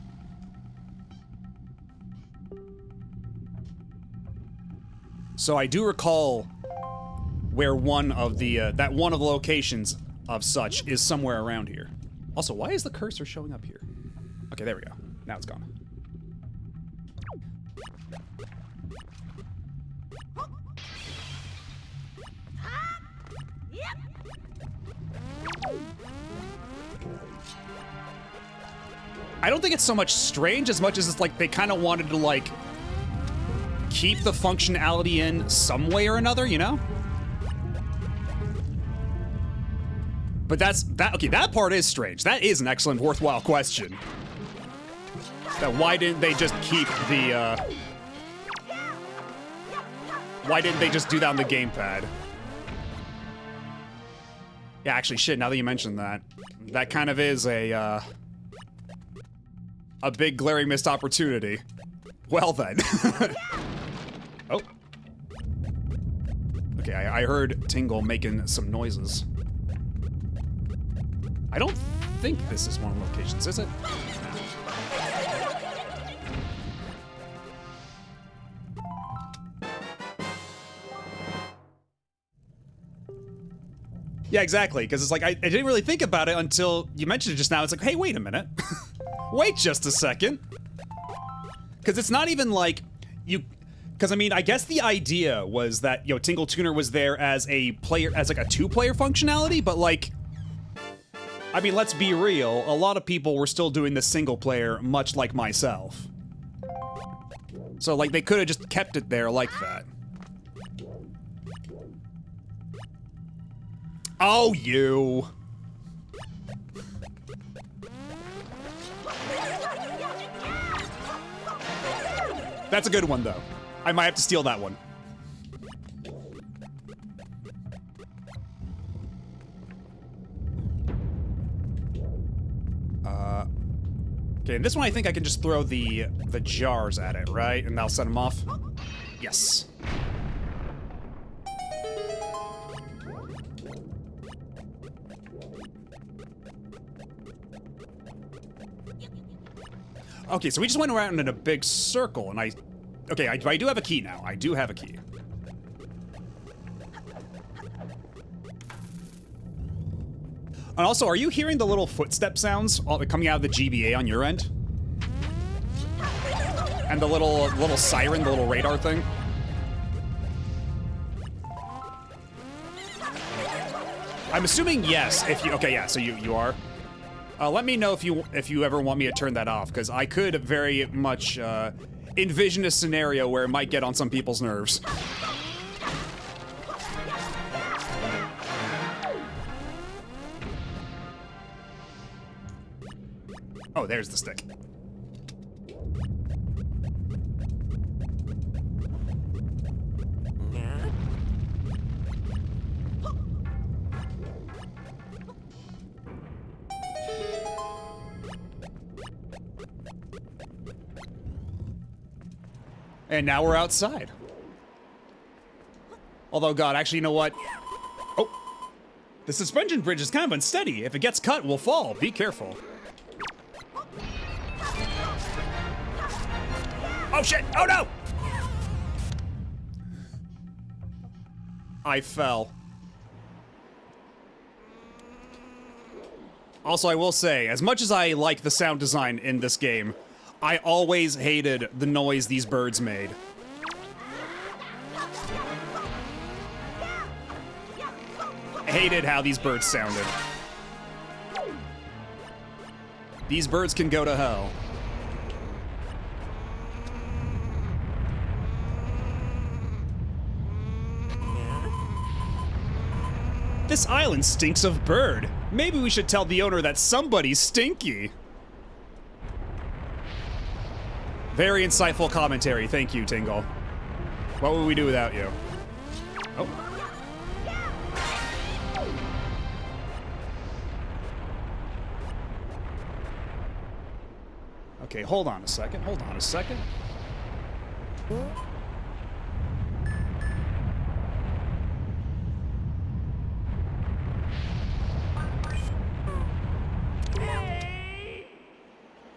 So I do recall where one of the, that one of the locations of such is somewhere around here. Also, why is the cursor showing up here? Okay, there we go. Now it's gone. I don't think it's so much strange as much as it's like they kind of wanted to like keep the functionality in some way or another, you know? But okay, that part is strange. That is an excellent, worthwhile question. That why didn't they just keep the, why didn't they just do that on the gamepad? Yeah, actually, shit, now that you mention that, that kind of is a big glaring missed opportunity. Well then. Oh. Okay, I heard Tingle making some noises. I don't think this is one of the locations, is it? Yeah, exactly, because it's like, I didn't really think about it until you mentioned it just now. It's like, hey, wait a minute. Wait just a second. Because it's not even like, because I mean, I guess the idea was that, you know, Tingle Tuner was there as a player, as like a two-player functionality, but like, I mean, let's be real, a lot of people were still doing the single player, much like myself. So like, they could have just kept it there like that. Oh, you. That's a good one, though. I might have to steal that one. Okay, and this one I think I can just throw the jars at it, right? And that'll set them off? Yes. Okay, so we just went around in a big circle, and I do have a key now. I do have a key. And also, are you hearing the little footstep sounds coming out of the GBA on your end? And the little siren, the little radar thing? I'm assuming yes, if you, okay, yeah, so you are. Let me know if you ever want me to turn that off, because I could very much envision a scenario where it might get on some people's nerves. Oh, there's the stick. And now we're outside. Although, God, actually, you know what? Oh. The suspension bridge is kind of unsteady. If it gets cut, we'll fall. Be careful. Oh, shit! Oh, no! I fell. Also, I will say, as much as I like the sound design in this game, I always hated the noise these birds made. I hated how these birds sounded. These birds can go to hell. This island stinks of bird. Maybe we should tell the owner that somebody's stinky. Very insightful commentary. Thank you, Tingle. What would we do without you? Oh. Okay, hold on a second. Hold on a second.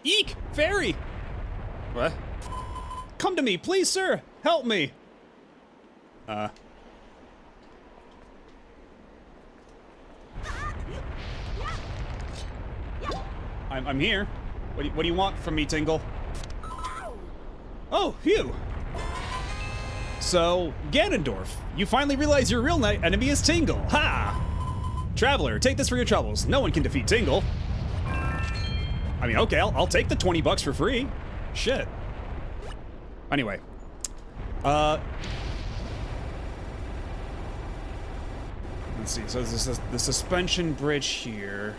Eek! Fairy! What? Come to me, please, sir! Help me! I'm here. What do you want from me, Tingle? Oh, phew! So, Ganondorf, you finally realize your real enemy is Tingle. Ha! Traveler, take this for your troubles. No one can defeat Tingle. I mean, okay, I'll take the 20 bucks for free. Shit. Anyway. Let's see, so this is the suspension bridge here.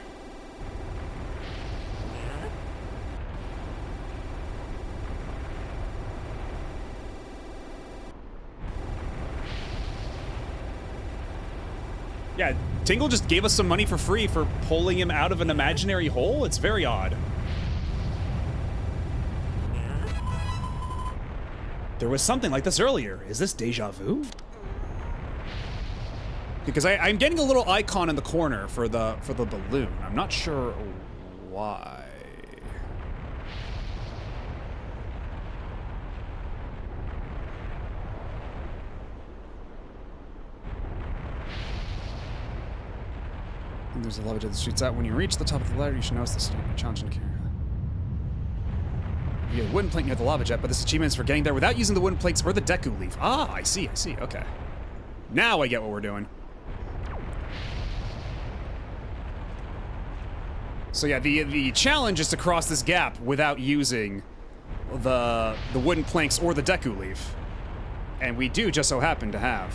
Yeah, Tingle just gave us some money for free for pulling him out of an imaginary hole? It's very odd. There was something like this earlier. Is this deja vu? Because I'm getting a little icon in the corner for the balloon. I'm not sure why. And there's a lava jet that shoots out. When you reach the top of the ladder, you should notice the statement challenging carry. You have a wooden plank near the lava jet, but this achievement is for getting there without using the wooden planks or the Deku leaf. Ah, I see, okay. Now I get what we're doing. So yeah, the challenge is to cross this gap without using the wooden planks or the Deku leaf. And we do just so happen to have.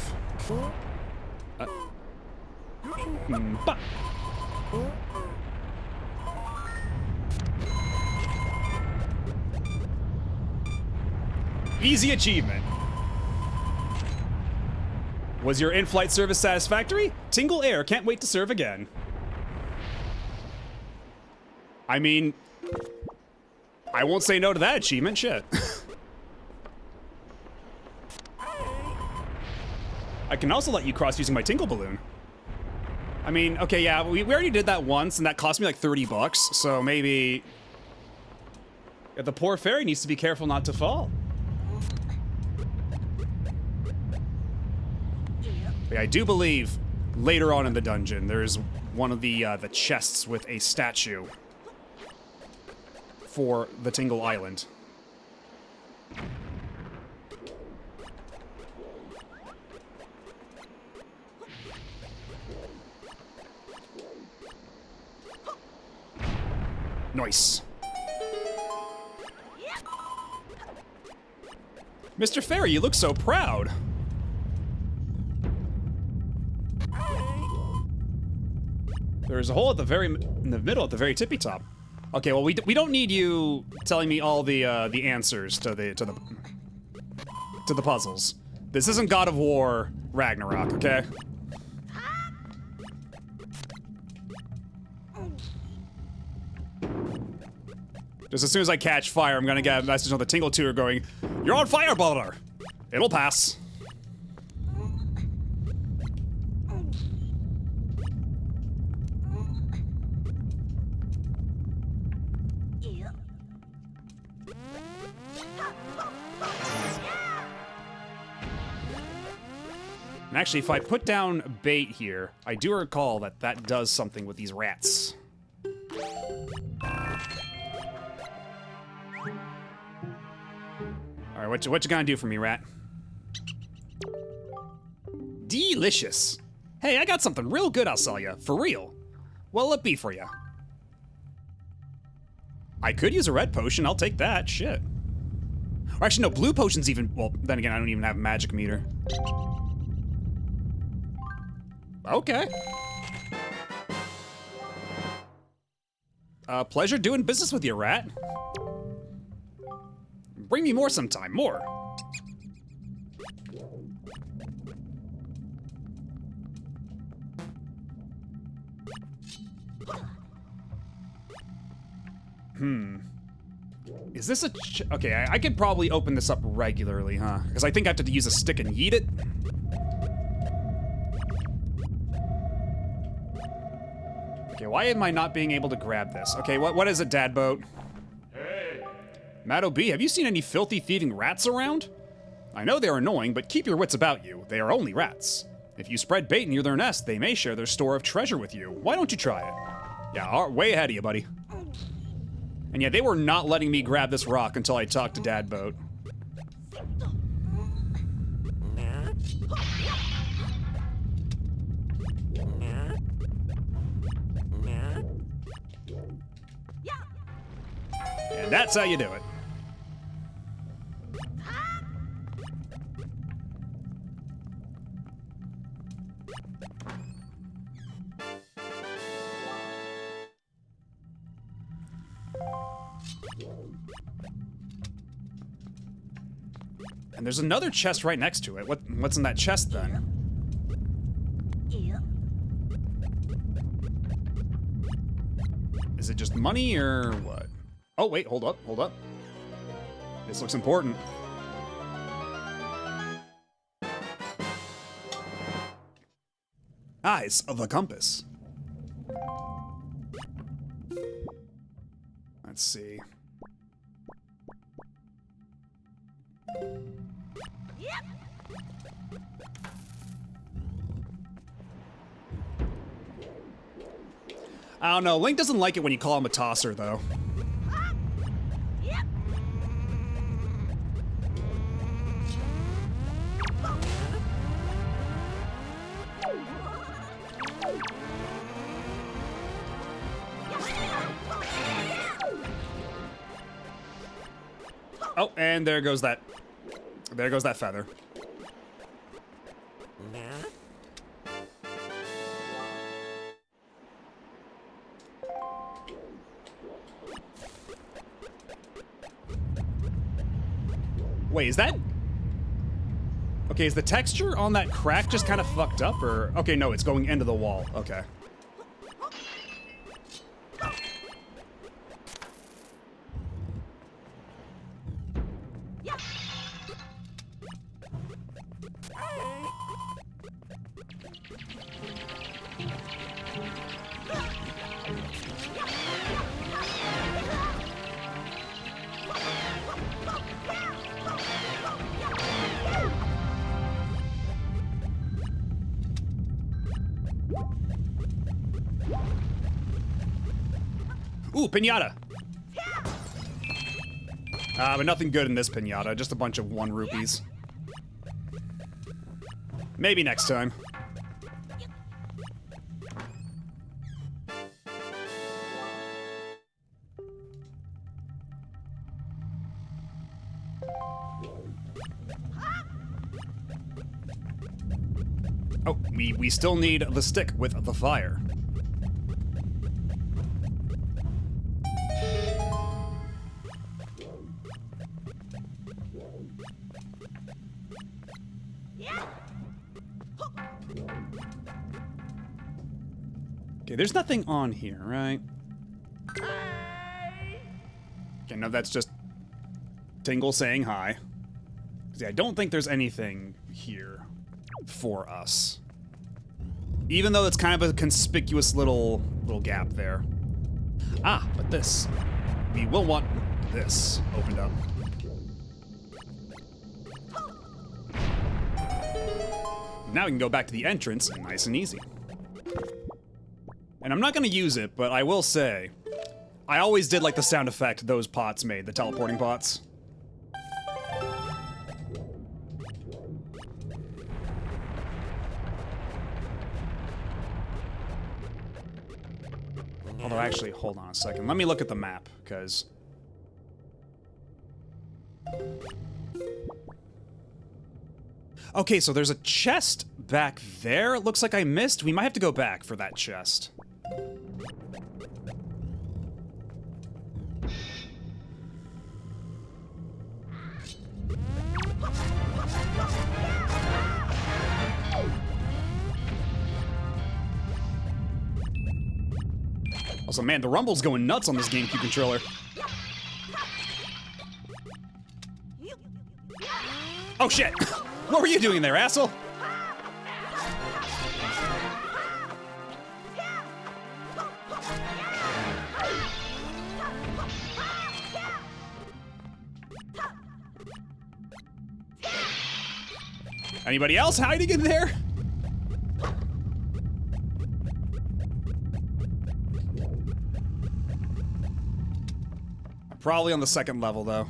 Easy achievement. Was your in-flight service satisfactory? Tingle Air can't wait to serve again. I mean, I won't say no to that achievement, shit. I can also let you cross using my Tingle Balloon. I mean, okay, yeah, we already did that once, and that cost me like 30 bucks, so maybe... Yeah, the poor fairy needs to be careful not to fall. I do believe later on in the dungeon there's one of the chests with a statue for the Tingle Island. Nice. Mr. Fairy, you look so proud. There's a hole at the in the middle, at the very tippy top. Okay, well we don't need you telling me all the answers to the puzzles. This isn't God of War Ragnarok, okay? Just as soon as I catch fire, I'm gonna get a message on the Tingle Tutor going, "You're on fire, brother." It'll pass. And actually, if I put down bait here, I do recall that that does something with these rats. All right, what you gonna do for me, rat? Delicious. Hey, I got something real good I'll sell you, for real. What'll it be for you? I could use a red potion, I'll take that, shit. Or actually, no, blue potion's even, well, then again, I don't even have a magic meter. Okay. Pleasure doing business with you, rat. Bring me more sometime, more. Is this a... okay, I could probably open this up regularly, huh? Because I think I have to use a stick and yeet it. Okay, why am I not being able to grab this? Okay, what is it, Dad Boat? Hey! Maddo B, have you seen any filthy thieving rats around? I know they're annoying, but keep your wits about you. They are only rats. If you spread bait near their nest, they may share their store of treasure with you. Why don't you try it? Yeah, way ahead of you, buddy. And yeah, they were not letting me grab this rock until I talked to Dad Boat. And that's how you do it. And there's another chest right next to it. What's in that chest then? Is it just money or what? Oh wait, hold up. This looks important. Eyes of the compass. Let's see. I don't know. Link doesn't like it when you call him a tosser, though. Oh, and there goes that. There goes that feather. Wait, is that... okay, is the texture on that crack just kind of fucked up, or... okay, no, it's going into the wall. Okay. Ooh, pinata! But nothing good in this pinata, just a bunch of 1 rupees. Maybe next time. Oh, we still need the stick with the fire. Okay, there's nothing on here, right? Okay, no, that's just Tingle saying hi. See, I don't think there's anything here for us. Even though it's kind of a conspicuous little gap there. Ah, but this. We will want this opened up. Now we can go back to the entrance, nice and easy. And I'm not gonna use it, but I will say, I always did like the sound effect those pots made, the teleporting pots. Although actually, hold on a second. Let me look at the map, because... okay, so there's a chest back there. It looks like I missed. We might have to go back for that chest. Also, man, the rumble's going nuts on this GameCube controller. Oh, shit! What were you doing there, asshole? Anybody else hiding in there? Probably on the second level, though.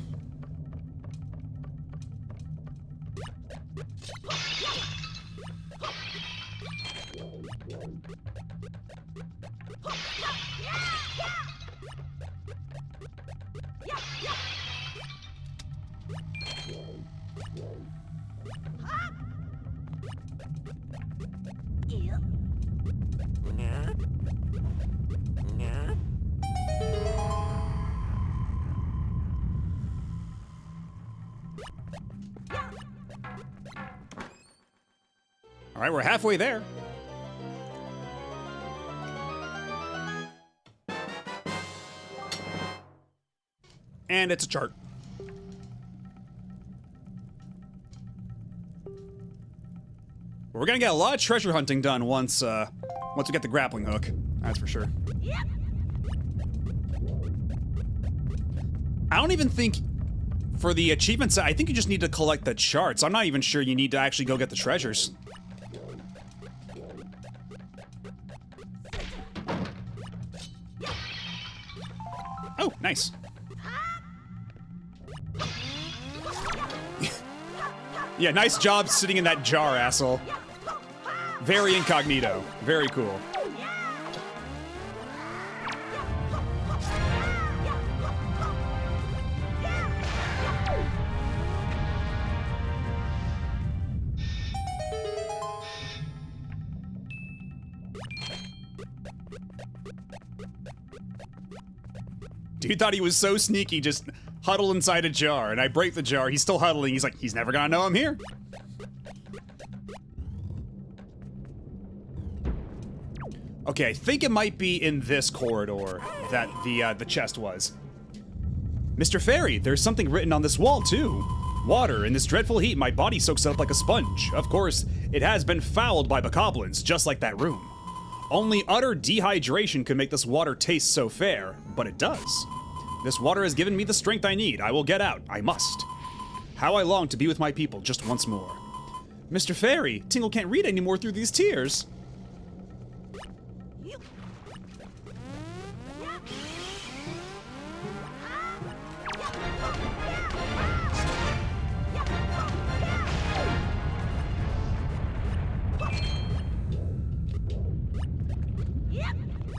All right, we're halfway there. And it's a chart. We're gonna get a lot of treasure hunting done once we get the grappling hook. That's for sure. I don't even think for the achievements, I think you just need to collect the charts. I'm not even sure you need to actually go get the treasures. Oh, nice. Yeah, nice job sitting in that jar, asshole. Very incognito. Very cool. Dude thought he was so sneaky, just huddle inside a jar, and I break the jar, he's still huddling, he's like, he's never gonna know I'm here. Okay, I think it might be in this corridor that the chest was. Mr. Fairy, there's something written on this wall, too. Water, in this dreadful heat, my body soaks up like a sponge. Of course, it has been fouled by bokoblins, just like that room. Only utter dehydration could make this water taste so fair, but it does. This water has given me the strength I need. I will get out. I must. How I long to be with my people just once more. Mr. Fairy, Tingle can't read anymore through these tears.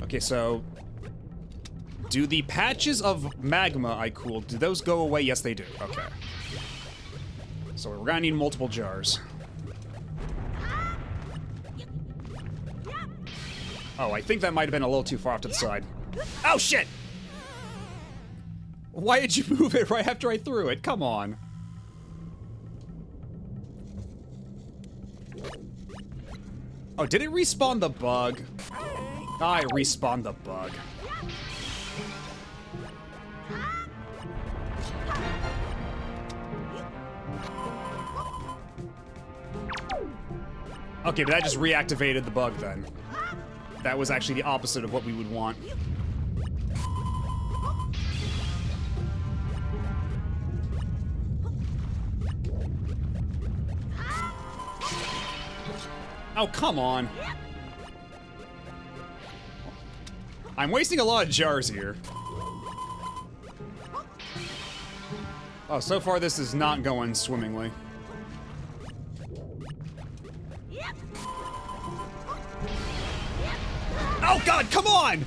Okay, so do the patches of magma I cooled, do those go away? Yes, they do. Okay. So we're gonna need multiple jars. Oh, I think that might have been a little too far off to the side. Oh, shit! Why did you move it right after I threw it? Come on. Oh, did it respawn the bug? I respawned the bug. Okay, but that just reactivated the bug then. That was actually the opposite of what we would want. Oh, come on. I'm wasting a lot of jars here. Oh, so far this is not going swimmingly. Oh god, come on!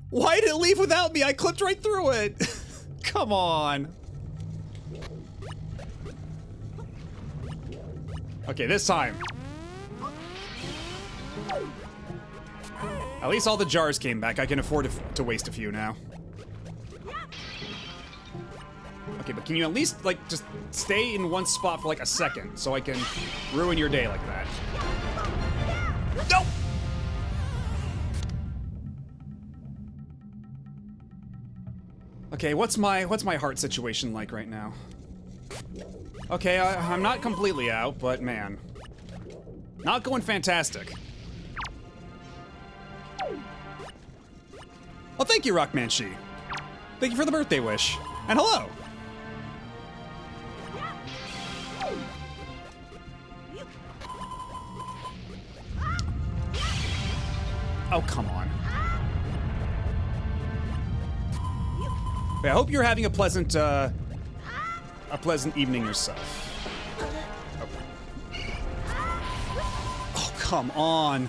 Why did it leave without me? I clipped right through it. Come on. Okay, this time. At least all the jars came back. I can afford to waste a few now. Okay, but can you at least, like, just stay in one spot for, like, a second so I can ruin your day like that? Nope! Okay, what's my heart situation like right now? Okay, I'm not completely out, but man, not going fantastic. Well, thank you, Rockman Shi. Thank you for the birthday wish. And hello. Oh, come on. I hope you're having a pleasant evening yourself. Oh, come on.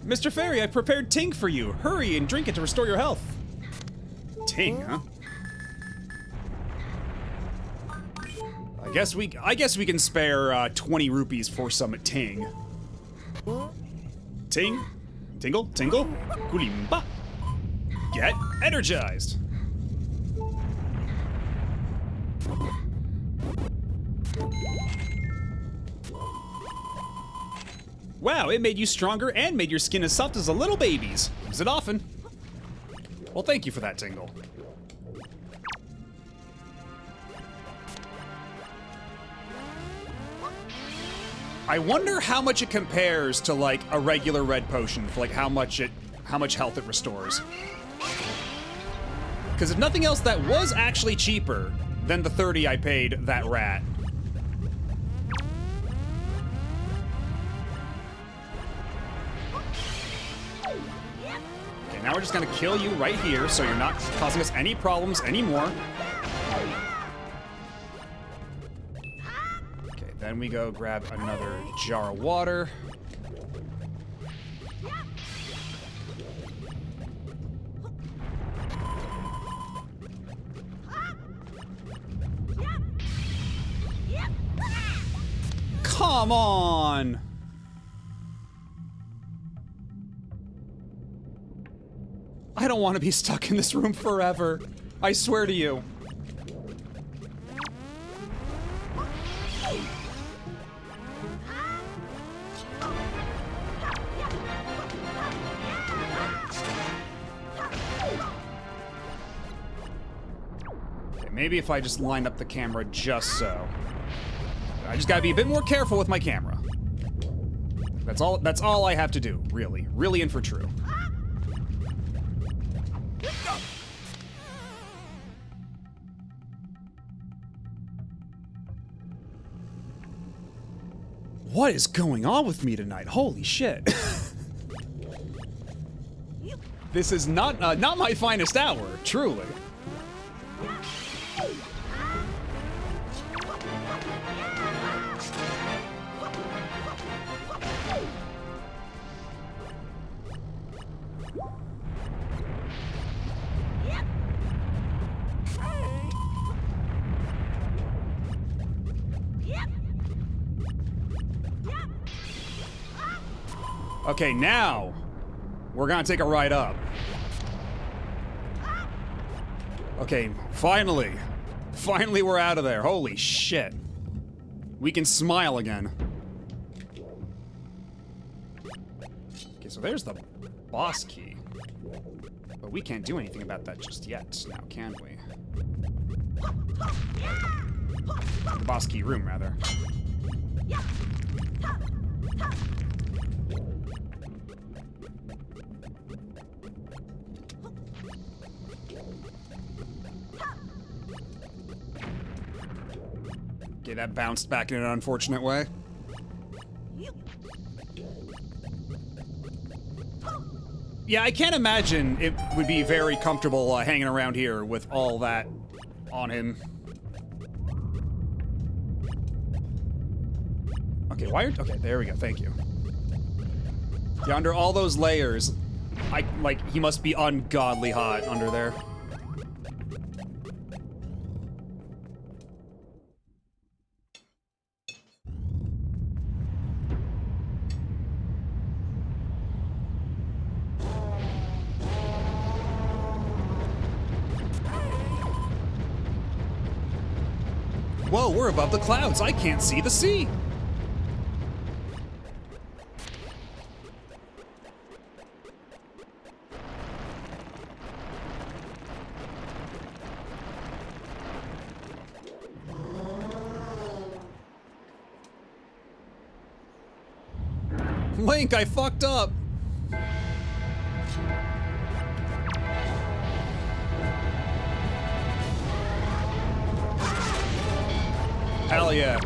Mr. Fairy, I prepared Ting for you. Hurry and drink it to restore your health. Ting, huh? I guess we can spare 20 rupees for some Ting. Ting, tingle, tingle, kulimba. Get energized. Wow, it made you stronger and made your skin as soft as a little baby's. Use it often. Well, thank you for that, Tingle. I wonder how much it compares to like a regular red potion, for like how much health it restores. Because if nothing else, that was actually cheaper than the 30 I paid that rat. Okay, now we're just gonna kill you right here, so you're not causing us any problems anymore. Okay, then we go grab another jar of water. Come on! I don't want to be stuck in this room forever. I swear to you. Okay, maybe if I just line up the camera just so. I just gotta be a bit more careful with my camera. That's all I have to do, really. Really and for true. What is going on with me tonight? Holy shit. This is not my finest hour, truly. Okay, now we're gonna take a ride up. Okay, finally. Finally we're out of there. Holy shit. We can smile again. Okay, so there's the boss key. But we can't do anything about that just yet, now can we? The boss key room, rather. Okay, that bounced back in an unfortunate way. Yeah, I can't imagine it would be very comfortable hanging around here with all that on him. Okay, okay, there we go, thank you. Yeah, under all those layers, he must be ungodly hot under there. Whoa, we're above the clouds. I can't see the sea. Link, I fucked up. Hell yeah.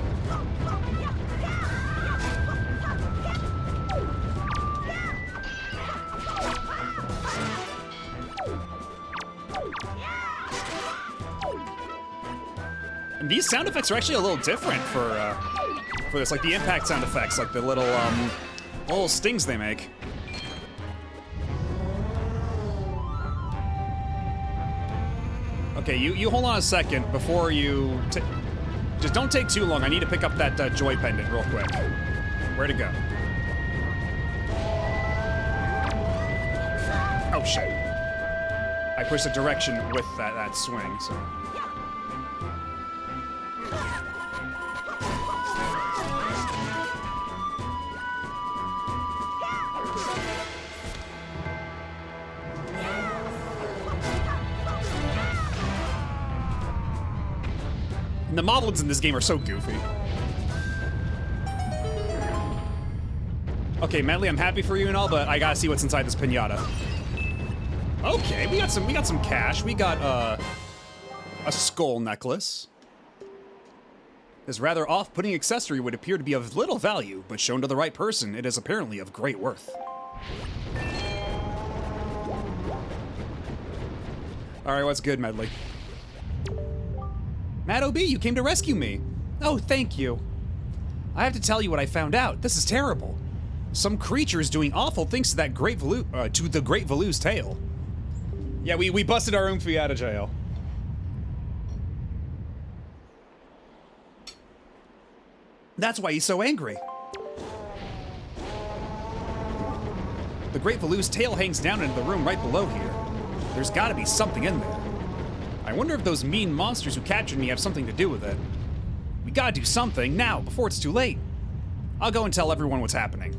And these sound effects are actually a little different for this, like the impact sound effects, like the little stings they make. Okay, you hold on a second before you just don't take too long. I need to pick up that joy pendant real quick. Where'd it go? Oh shit. I pushed a direction with that swing, so. And the moblins in this game are so goofy. Okay, Medley, I'm happy for you and all, but I gotta see what's inside this pinata. Okay, we got some cash. We got a skull necklace. This rather off-putting accessory would appear to be of little value, but shown to the right person, it is apparently of great worth. Alright, what's good, Medley? Matt OB, you came to rescue me. Oh, thank you. I have to tell you what I found out. This is terrible. Some creature is doing awful things to that great to the Great Valu's tail. Yeah, we busted our own out of jail. That's why he's so angry. The Great Valu's tail hangs down into the room right below here. There's gotta be something in there. I wonder if those mean monsters who captured me have something to do with it. We gotta do something now, before it's too late. I'll go and tell everyone what's happening.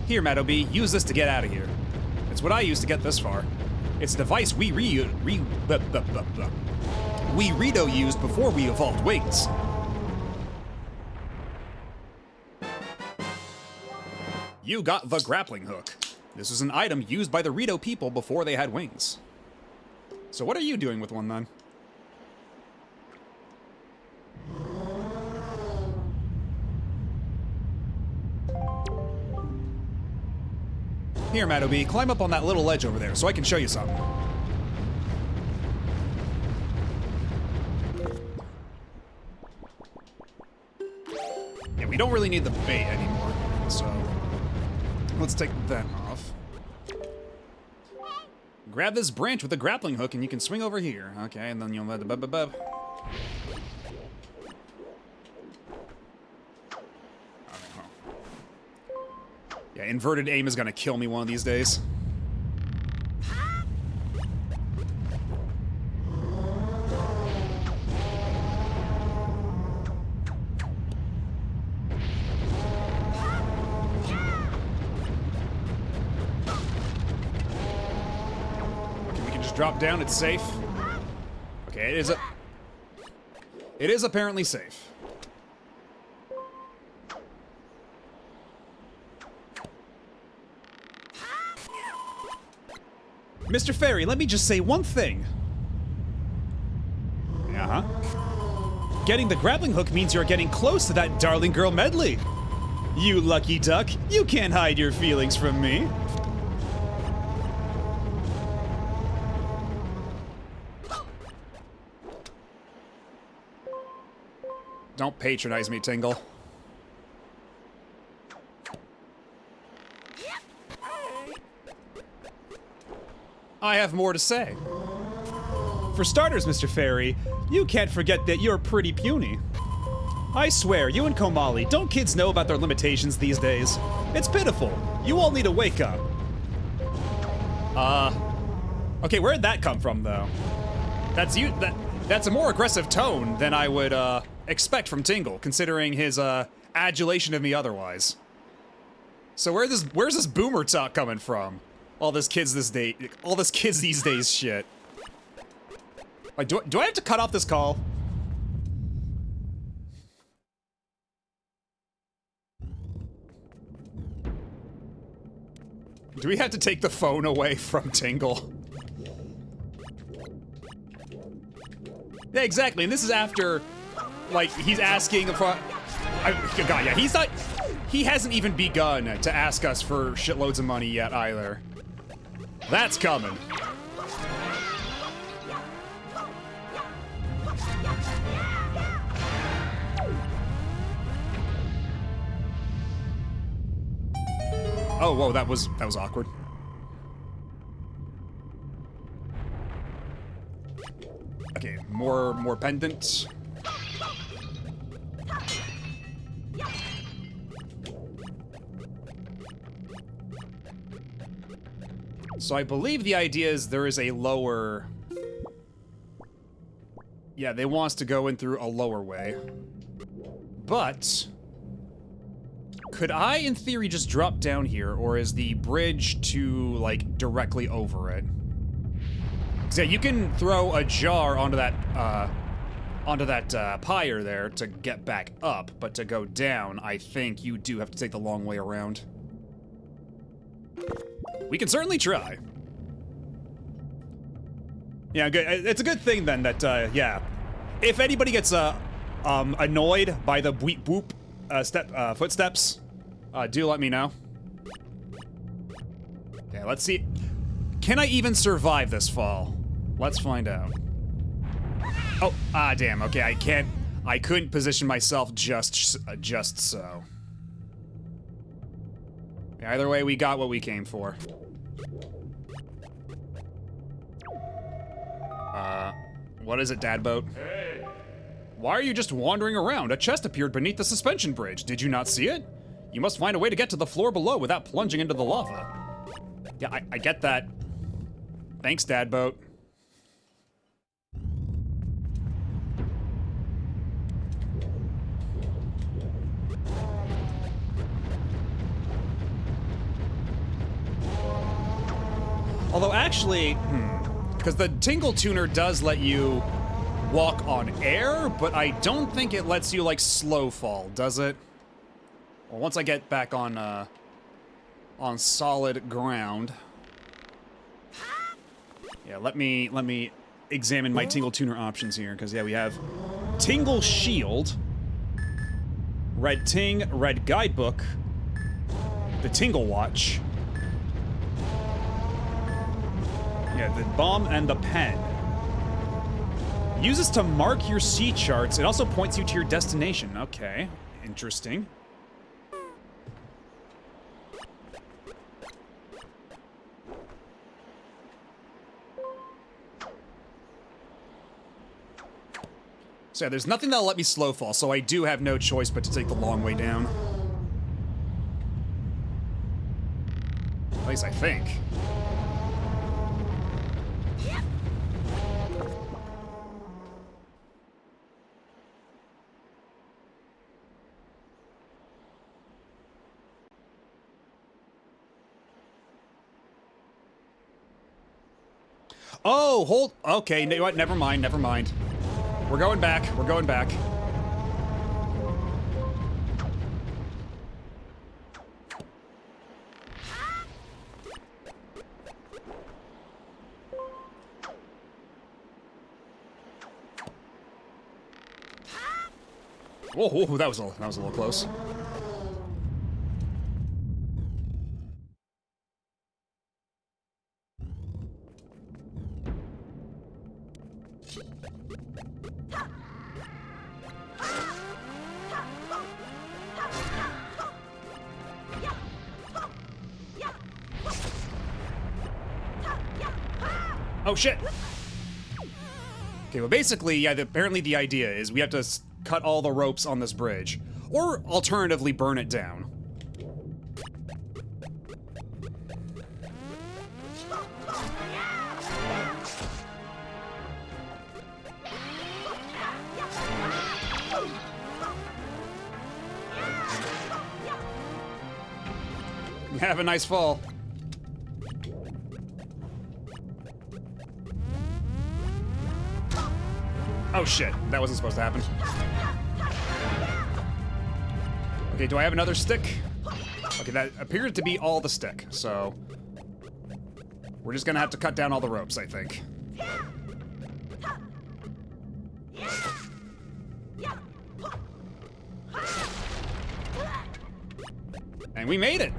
Here, Meadow B, use this to get out of here. It's what I used to get this far. It's a device we Rito used before we evolved wings. You got the grappling hook. This was an item used by the Rito people before they had wings. So what are you doing with one then? Here, Matt OB, climb up on that little ledge over there so I can show you something. Yeah, we don't really need the bait anymore, so let's take that off. Grab this branch with a grappling hook and you can swing over here. Okay, and then you'll let the Yeah, inverted aim is gonna kill me one of these days. Okay, we can just drop down, it's safe. Okay, it is apparently safe. Mr. Fairy, let me just say one thing. Uh-huh. Getting the grappling hook means you're getting close to that darling girl Medley. You lucky duck, you can't hide your feelings from me. Don't patronize me, Tingle. I have more to say. For starters, Mr. Fairy, you can't forget that you're pretty puny. I swear, you and Komali, don't kids know about their limitations these days? It's pitiful. You all need to wake up. Okay, where'd that come from, though? That's a more aggressive tone than I would, expect from Tingle, considering his, adulation of me otherwise. So where's this boomer talk coming from? All this kids these days shit. Like, do I have to cut off this call? Do we have to take the phone away from Tingle? Yeah, exactly. And this is after, like, he's asking for. God, yeah, he's not. He hasn't even begun to ask us for shitloads of money yet either. That's coming. Oh, whoa, that was awkward. Okay, more pendants. So I believe the idea is there is a lower... Yeah, they want us to go in through a lower way. But... could I, in theory, just drop down here, or is the bridge to, like, directly over it? 'Cause, yeah, you can throw a jar onto that pyre there to get back up, but to go down, I think you do have to take the long way around. We can certainly try. Yeah, good. It's a good thing then that, yeah. If anybody gets annoyed by the boop boop footsteps, do let me know. Okay, let's see. Can I even survive this fall? Let's find out. Oh, damn. Okay, I can't. I couldn't position myself just so. Either way, we got what we came for. What is it, Dadboat? Hey. Why are you just wandering around? A chest appeared beneath the suspension bridge. Did you not see it? You must find a way to get to the floor below without plunging into the lava. Yeah, I get that. Thanks, Dadboat. Although actually, because the Tingle Tuner does let you walk on air, but I don't think it lets you, like, slow fall, does it? Well, once I get back on solid ground. Yeah, let me examine my Tingle Tuner options here, because, yeah, we have Tingle Shield, Red Ting, Red Guidebook, the Tingle Watch, yeah, the Bomb and the Pen. Uses to mark your sea charts. It also points you to your destination. Okay, interesting. So yeah, there's nothing that'll let me slow fall, so I do have no choice but to take the long way down. At least I think. Oh, hold. Okay, you know what? Never mind. Never mind. We're going back. We're going back. Whoa, that was a little close. Oh shit! Okay, well basically, yeah, apparently the idea is we have to cut all the ropes on this bridge. Or, alternatively, burn it down. Have a nice fall. Oh shit, that wasn't supposed to happen. Okay, do I have another stick? Okay, that appears to be all the stick, so We're just gonna have to cut down all the ropes, I think. And we made it!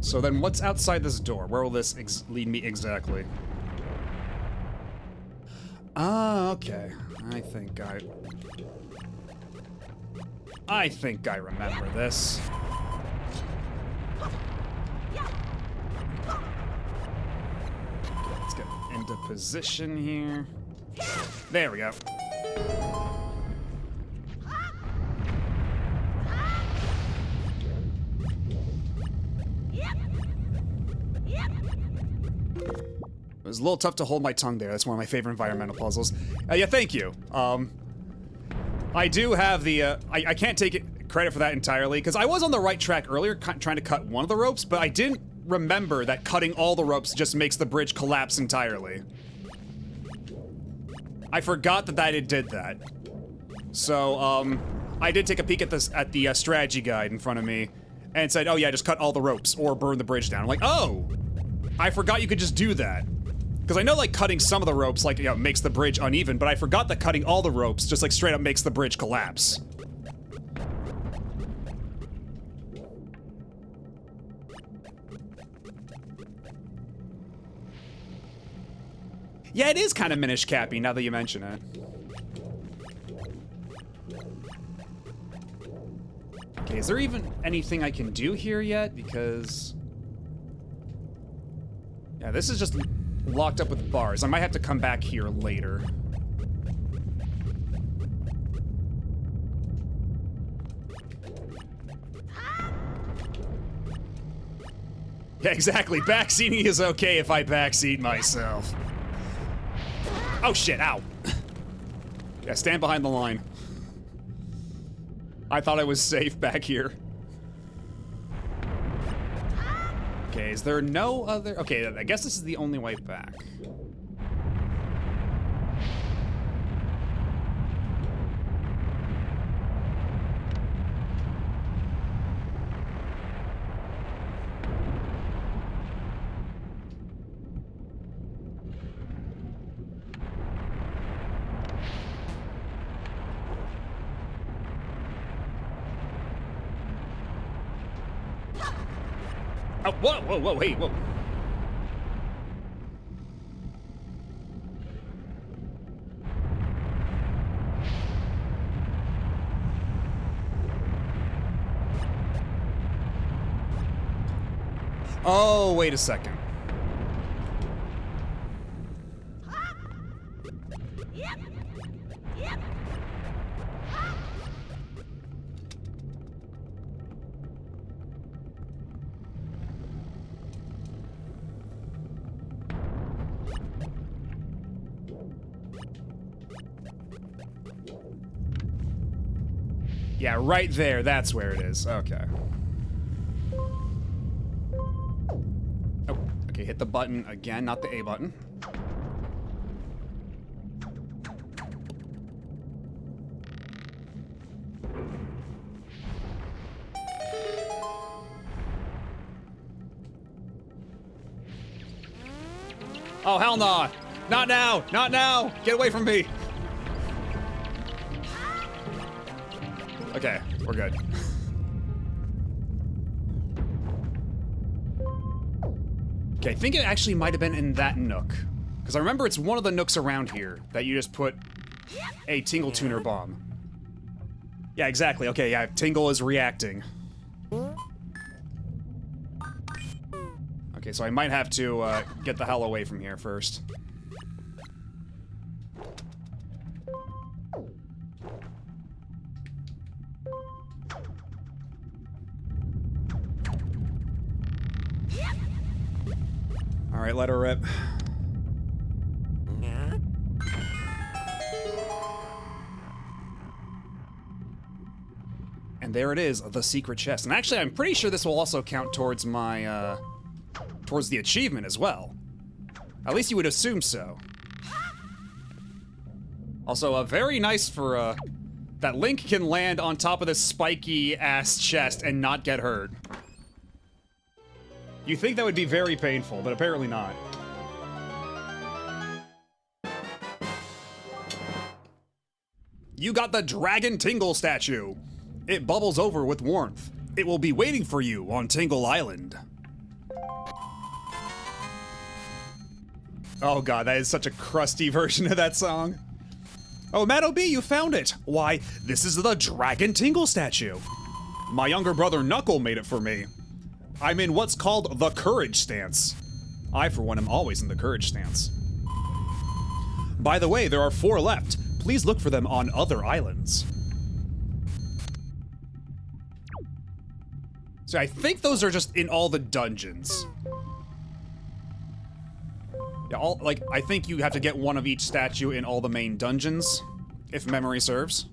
So then what's outside this door? Where will this lead me exactly? Ah, okay. I think I remember this. Let's get into position here. There we go. It was a little tough to hold my tongue there. That's one of my favorite environmental puzzles. Yeah, thank you. I do have the, I can't take credit for that entirely, because I was on the right track earlier trying to cut one of the ropes, but I didn't remember that cutting all the ropes just makes the bridge collapse entirely. I forgot that it did that. So, I did take a peek at the strategy guide in front of me, and it said, oh yeah, just cut all the ropes, or burn the bridge down. I'm like, oh! I forgot you could just do that. Because I know, like, cutting some of the ropes, like, you know, makes the bridge uneven, but I forgot that cutting all the ropes just, like, straight up makes the bridge collapse. Yeah, it is kind of Minish Cappy, now that you mention it. Okay, is there even anything I can do here yet? Because... yeah, this is just locked up with bars. I might have to come back here later. Yeah, exactly. Backseating is okay if I backseat myself. Oh shit, ow. Yeah, stand behind the line. I thought I was safe back here. Okay, is there no other... okay, I guess this is the only way back. Oh, whoa, whoa, whoa, hey, whoa. Oh, wait a second. Yeah, right there, that's where it is. Okay. Oh, okay, hit the button again, not the A button. Oh, hell no! Not now! Not now! Get away from me! Okay, we're good. Okay, I think it actually might have been in that nook. Because I remember it's one of the nooks around here that you just put a Tingle Tuner bomb. Yeah, exactly. Okay, yeah, Tingle is reacting. Okay, so I might have to get the hell away from here first. All right, let her rip. And there it is, the secret chest. And actually, I'm pretty sure this will also count towards my, towards the achievement as well. At least you would assume so. Also, very nice for, that Link can land on top of this spiky-ass chest and not get hurt. You think that would be very painful, but apparently not. You got the Dragon Tingle statue. It bubbles over with warmth. It will be waiting for you on Tingle Island. Oh god, that is such a crusty version of that song. Oh, Matt OB, you found it! Why, this is the Dragon Tingle statue. My younger brother Knuckle made it for me. I'm in what's called the Courage stance. I, for one, am always in the Courage stance. By the way, there are 4 left. Please look for them on other islands. So I think those are just in all the dungeons. Yeah, I think you have to get one of each statue in all the main dungeons, if memory serves.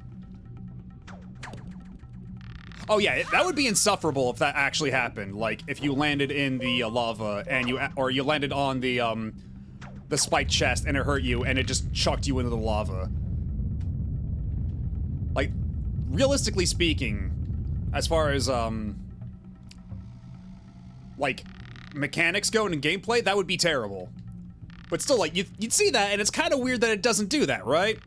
Oh yeah, that would be insufferable if that actually happened. Like, if you landed in the lava and you landed on the spiked chest and it hurt you and it just chucked you into the lava. Like, realistically speaking, as far as, like, mechanics go and gameplay, that would be terrible. But still, like, you'd see that, and it's kind of weird that it doesn't do that, right?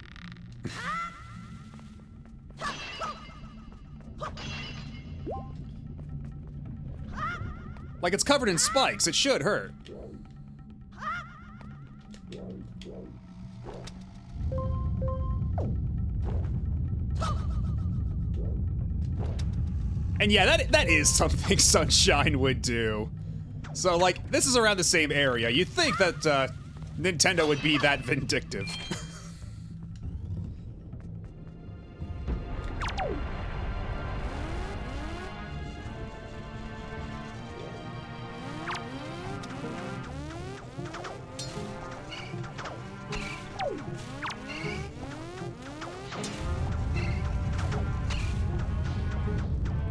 Like, it's covered in spikes, it should hurt. And yeah, that is something Sunshine would do. So, like, this is around the same area. You'd think that, Nintendo would be that vindictive.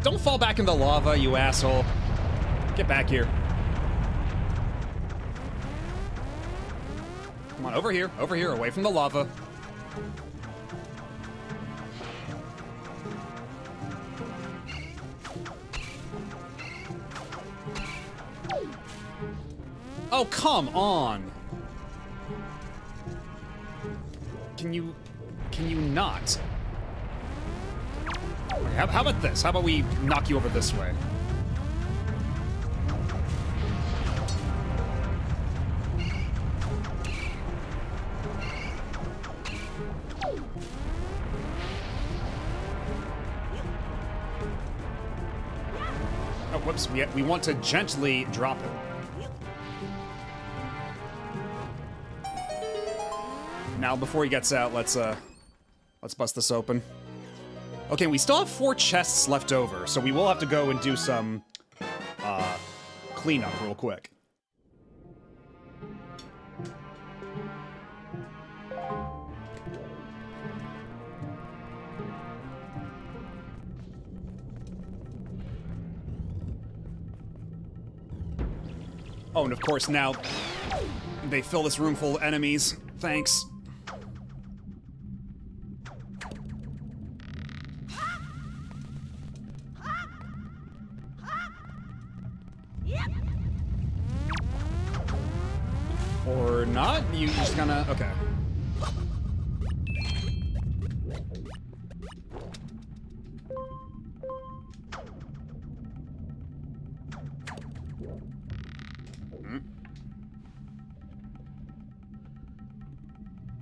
Don't fall back in the lava, you asshole. Get back here. Come on, over here, away from the lava. Oh, come on. Can you not? Okay, how about this? How about we knock you over this way? Oh, whoops, we want to gently drop it. Now, before he gets out, let's bust this open. Okay, we still have 4 chests left over, so we will have to go and do some, cleanup real quick. Oh, and of course now, they fill this room full of enemies. Thanks. Or not? You just gonna... okay.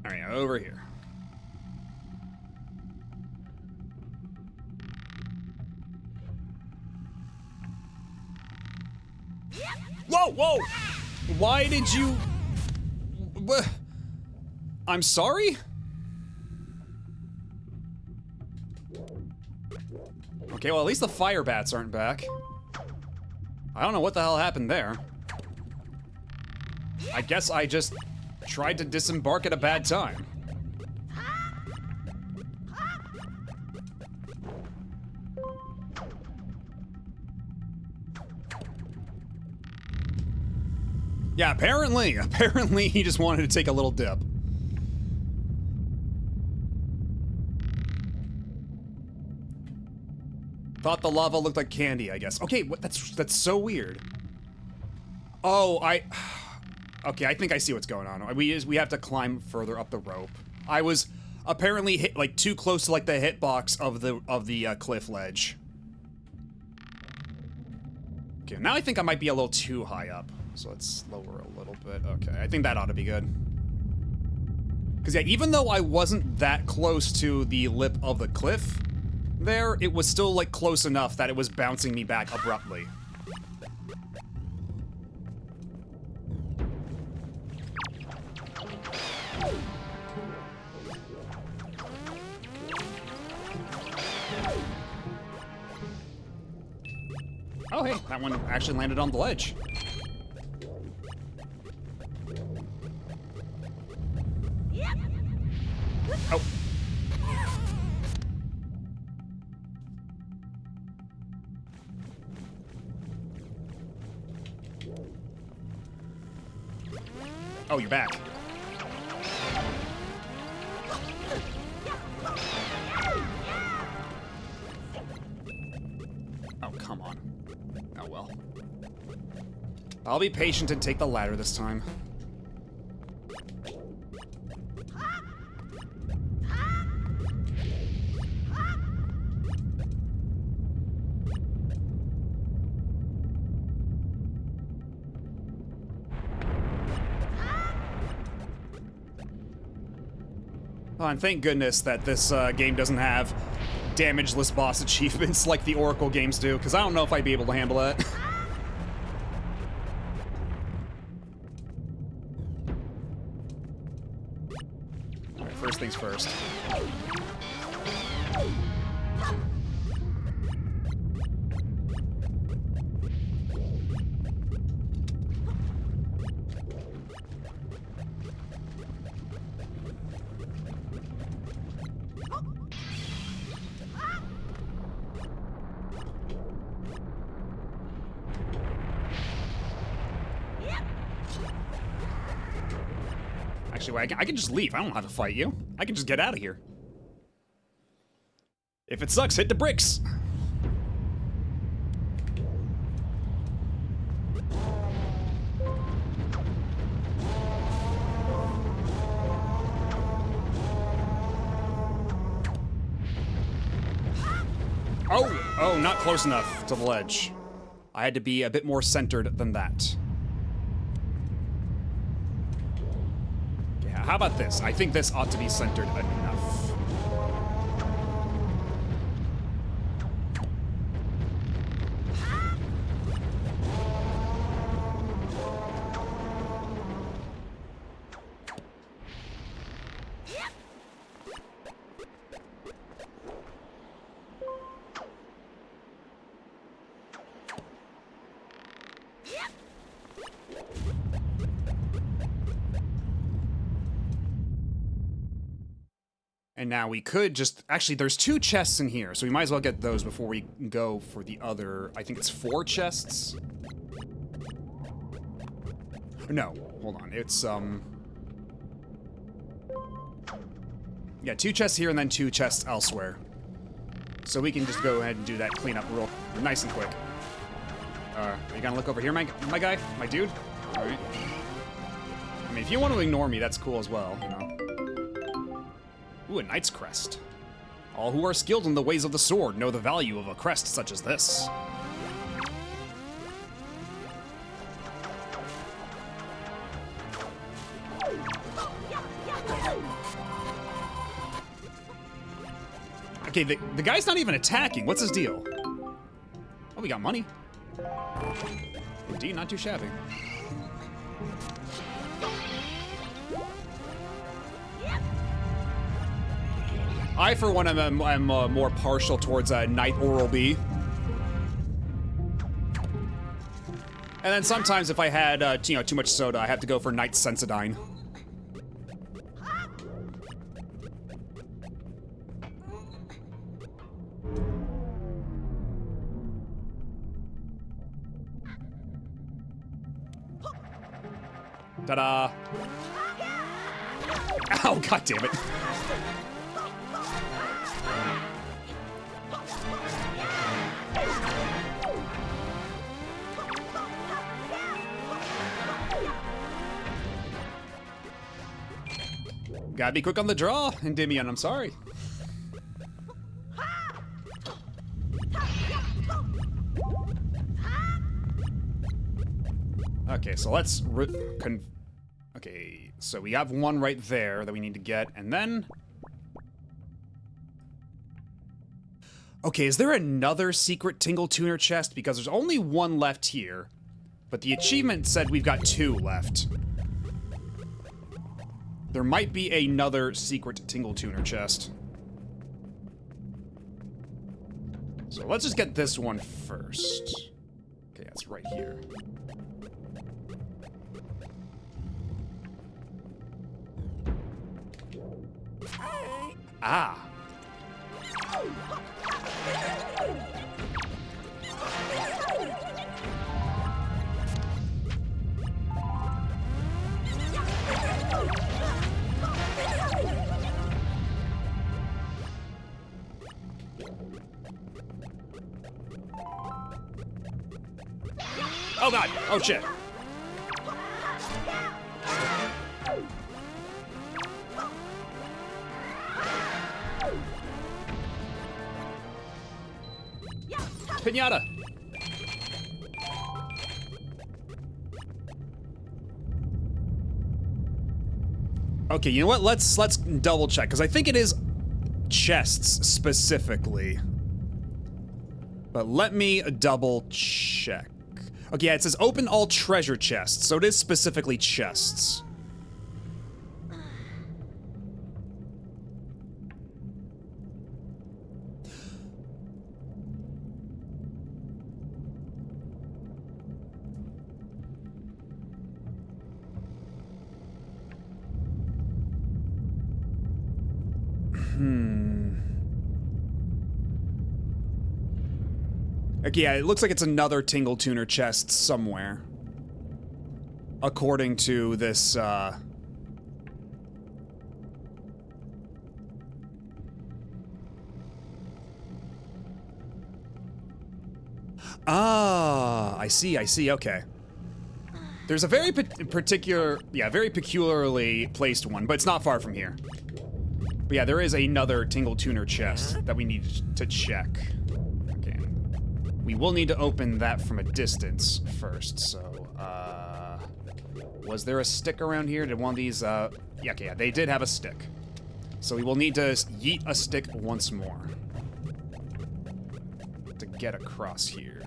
Alright, over here. Whoa, whoa! Why did you... I'm sorry? Okay, well, at least the fire bats aren't back. I don't know what the hell happened there. I guess I just tried to disembark at a bad time. Yeah, apparently he just wanted to take a little dip. Thought the lava looked like candy, I guess. Okay, what, that's so weird. Oh, okay, I think I see what's going on. We have to climb further up the rope. I was apparently hit like too close to like the hitbox of the cliff ledge. Okay, now I think I might be a little too high up. So let's lower a little bit. Okay, I think that ought to be good. Because yeah, even though I wasn't that close to the lip of the cliff there, it was still like close enough that it was bouncing me back abruptly. Oh hey, that one actually landed on the ledge. Oh. Oh, you're back. Oh, come on. Oh, well. I'll be patient and take the ladder this time. Oh, and thank goodness that this game doesn't have damageless boss achievements like the Oracle games do, because I don't know if I'd be able to handle that. Alright, first things first. Actually, I can just leave. I don't have to fight you. I can just get out of here. If it sucks, hit the bricks. Oh, not close enough to the ledge. I had to be a bit more centered than that. How about this? I think this ought to be centered enough. And now we could just... Actually, there's 2 chests in here, so we might as well get those before we go for the other... I think it's 4 chests? No, hold on. It's, yeah, 2 chests here and then 2 chests elsewhere. So we can just go ahead and do that cleanup real nice and quick. Are you gonna look over here, my guy? My dude? Alright. I mean, if you want to ignore me, that's cool as well, you know. Ooh, a knight's crest. All who are skilled in the ways of the sword know the value of a crest such as this. Okay, the guy's not even attacking. What's his deal? Oh, we got money. Indeed, not too shabby. I, for one, am more partial towards Knight Oral-B. And then sometimes if I had, you know, too much soda, I have to go for Knight Sensodyne. Ta-da! Ow, god damn it. Gotta be quick on the draw, Endymion, I'm sorry. Okay, so let's okay, so we have one right there that we need to get, and then... Okay, is there another secret Tingle Tuner chest? Because there's only one left here, but the achievement said we've got 2 left. There might be another secret Tingle Tuner chest. So let's just get this one first. Okay, that's right here. Ah. Oh god! Oh shit! Pinata! Okay, you know what? Let's double check, because I think it is chests specifically. But let me double check. Okay, yeah, it says open all treasure chests, so it is specifically chests. Okay, yeah, it looks like it's another Tingle Tuner chest somewhere. According to this, Ah, I see, okay. There's a very particular, yeah, very peculiarly placed one, but it's not far from here. But yeah, there is another Tingle Tuner chest that we need to check. Okay. We will need to open that from a distance first, so, was there a stick around here? Did one of these, yeah, okay, yeah, they did have a stick. So we will need to yeet a stick once more to get across here.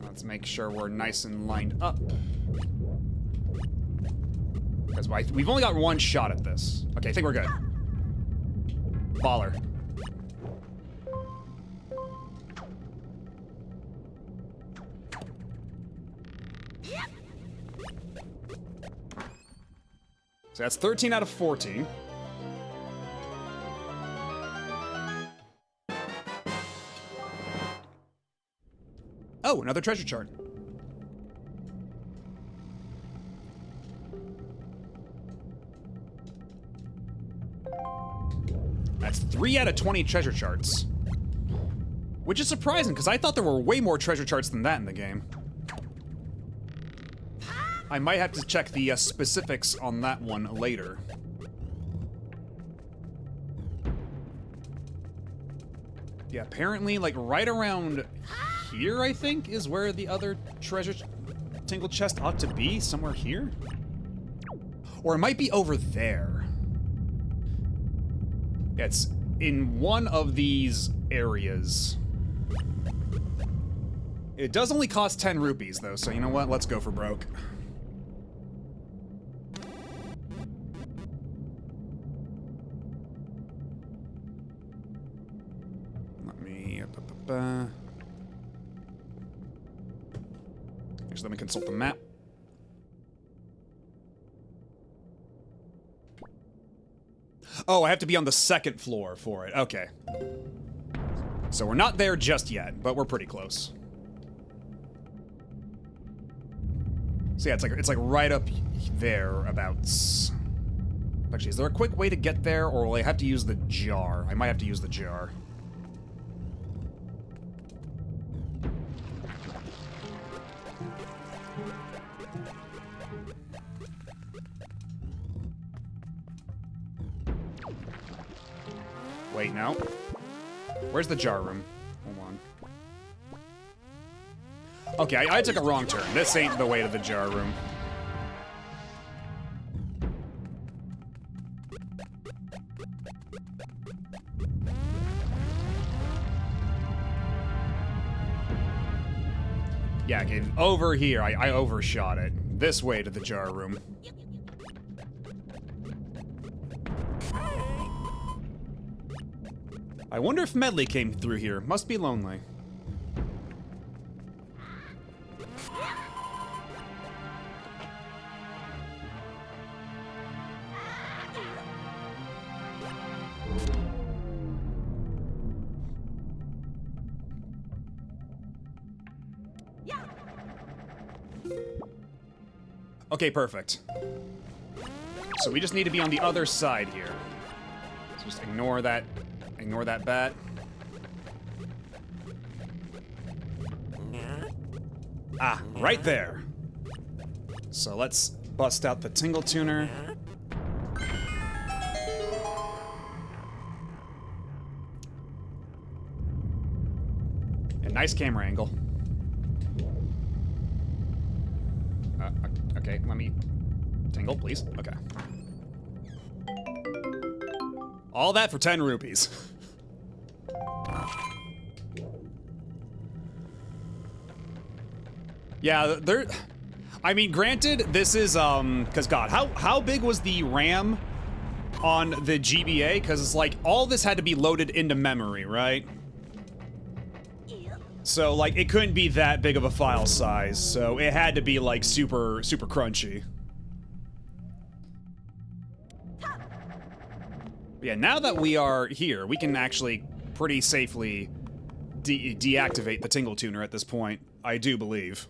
Let's make sure we're nice and lined up. Because we've only got one shot at this. Okay, I think we're good. Baller. So that's 13 out of 14. Oh, another treasure chart. That's 3 out of 20 treasure charts. Which is surprising, because I thought there were way more treasure charts than that in the game. I might have to check the specifics on that one later. Yeah, apparently, like, right around here, I think, is where the other treasure Tingle chest ought to be. Somewhere here? Or it might be over there. Yeah, it's in one of these areas. It does only cost 10 rupees, though, so you know what? Let's go for broke. Let me... Actually, let me consult the map. Oh, I have to be on the second floor for it. Okay. So we're not there just yet, but we're pretty close. So yeah, it's like right up there abouts. Actually, is there a quick way to get there, or will I have to use the jar? I might have to use the jar. Wait, no. Where's the jar room? Hold on. Okay, I took a wrong turn. This ain't the way to the jar room. Yeah, okay, over here. I overshot it. This way to the jar room. I wonder if Medley came through here. Must be lonely. Okay, perfect. So we just need to be on the other side here. So just ignore that bat. Ah, right there. So let's bust out the Tingle Tuner. A nice camera angle. Okay, let me tingle, please. Okay. All that for 10 rupees. Yeah, there. I mean, granted, this is because God, how big was the RAM on the GBA? Because it's like all this had to be loaded into memory, right? So like it couldn't be that big of a file size, so it had to be like super crunchy. Yeah, now that we are here, we can actually pretty safely deactivate the Tingle Tuner at this point, I do believe.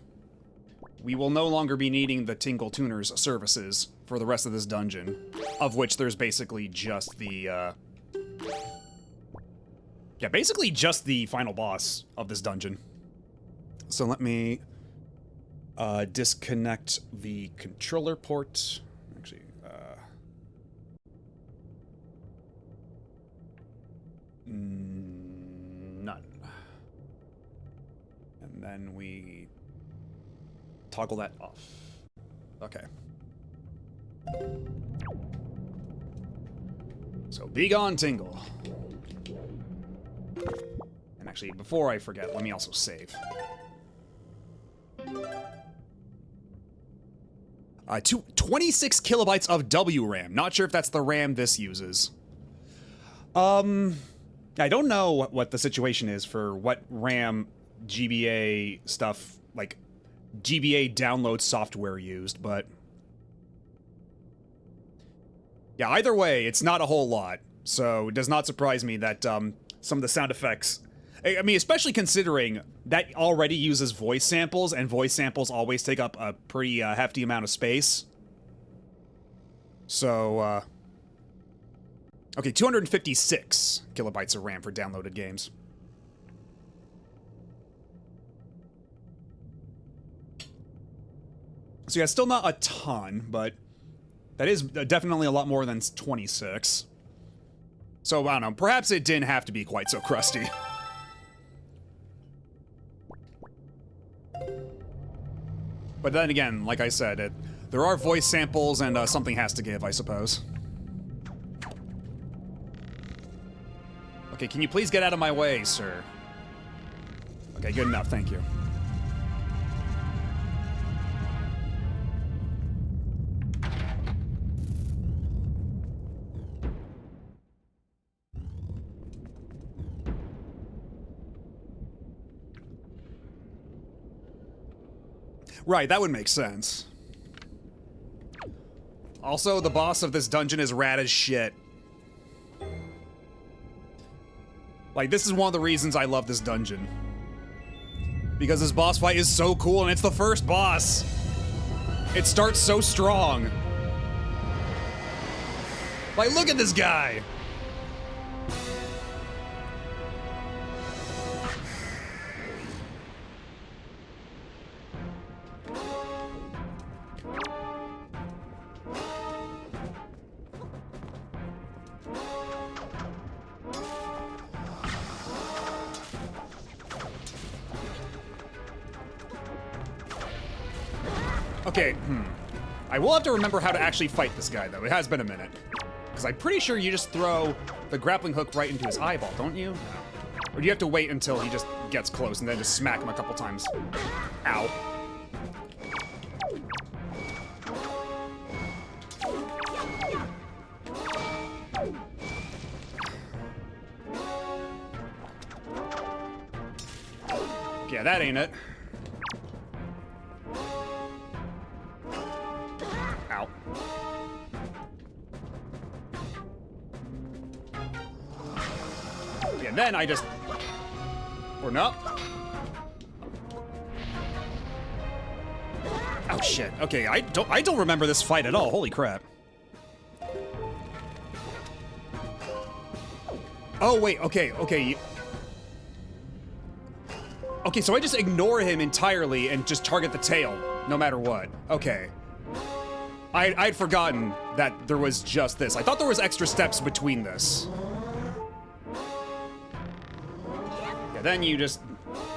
We will no longer be needing the Tingle Tuner's services for the rest of this dungeon, of which there's basically just the, yeah, basically just the final boss of this dungeon. So let me disconnect the controller port. Actually, none. And then we toggle that off. Okay. So be gone, Tingle. And actually, before I forget, let me also save. 26 kilobytes of WRAM. Not sure if that's the RAM this uses. I don't know what the situation is for what RAM GBA stuff, like GBA download software used, but yeah, either way, it's not a whole lot. So it does not surprise me that some of the sound effects, I mean, especially considering that already uses voice samples, and voice samples always take up a pretty hefty amount of space. So, okay, 256 kilobytes of RAM for downloaded games. So yeah, still not a ton, but that is definitely a lot more than 26. So, I don't know, perhaps it didn't have to be quite so crusty. But then again, like I said, there are voice samples and something has to give, I suppose. Okay, can you please get out of my way, sir? Okay, good enough, thank you. Right, that would make sense. Also, the boss of this dungeon is rad as shit. Like, this is one of the reasons I love this dungeon. Because this boss fight is so cool, and it's the first boss. It starts so strong. Like, look at this guy. Okay, I will have to remember how to actually fight this guy, though. It has been a minute. Because I'm pretty sure you just throw the grappling hook right into his eyeball, don't you? No. Or do you have to wait until he just gets close and then just smack him a couple times? Ow. Yeah, that ain't it. Ow. Yeah, then I just... Or no. Oh shit. Okay, I don't remember this fight at all. Holy crap. Oh wait, okay. Okay, so I just ignore him entirely and just target the tail, no matter what. Okay. I'd forgotten that there was just this. I thought there was extra steps between this. Yeah, then you just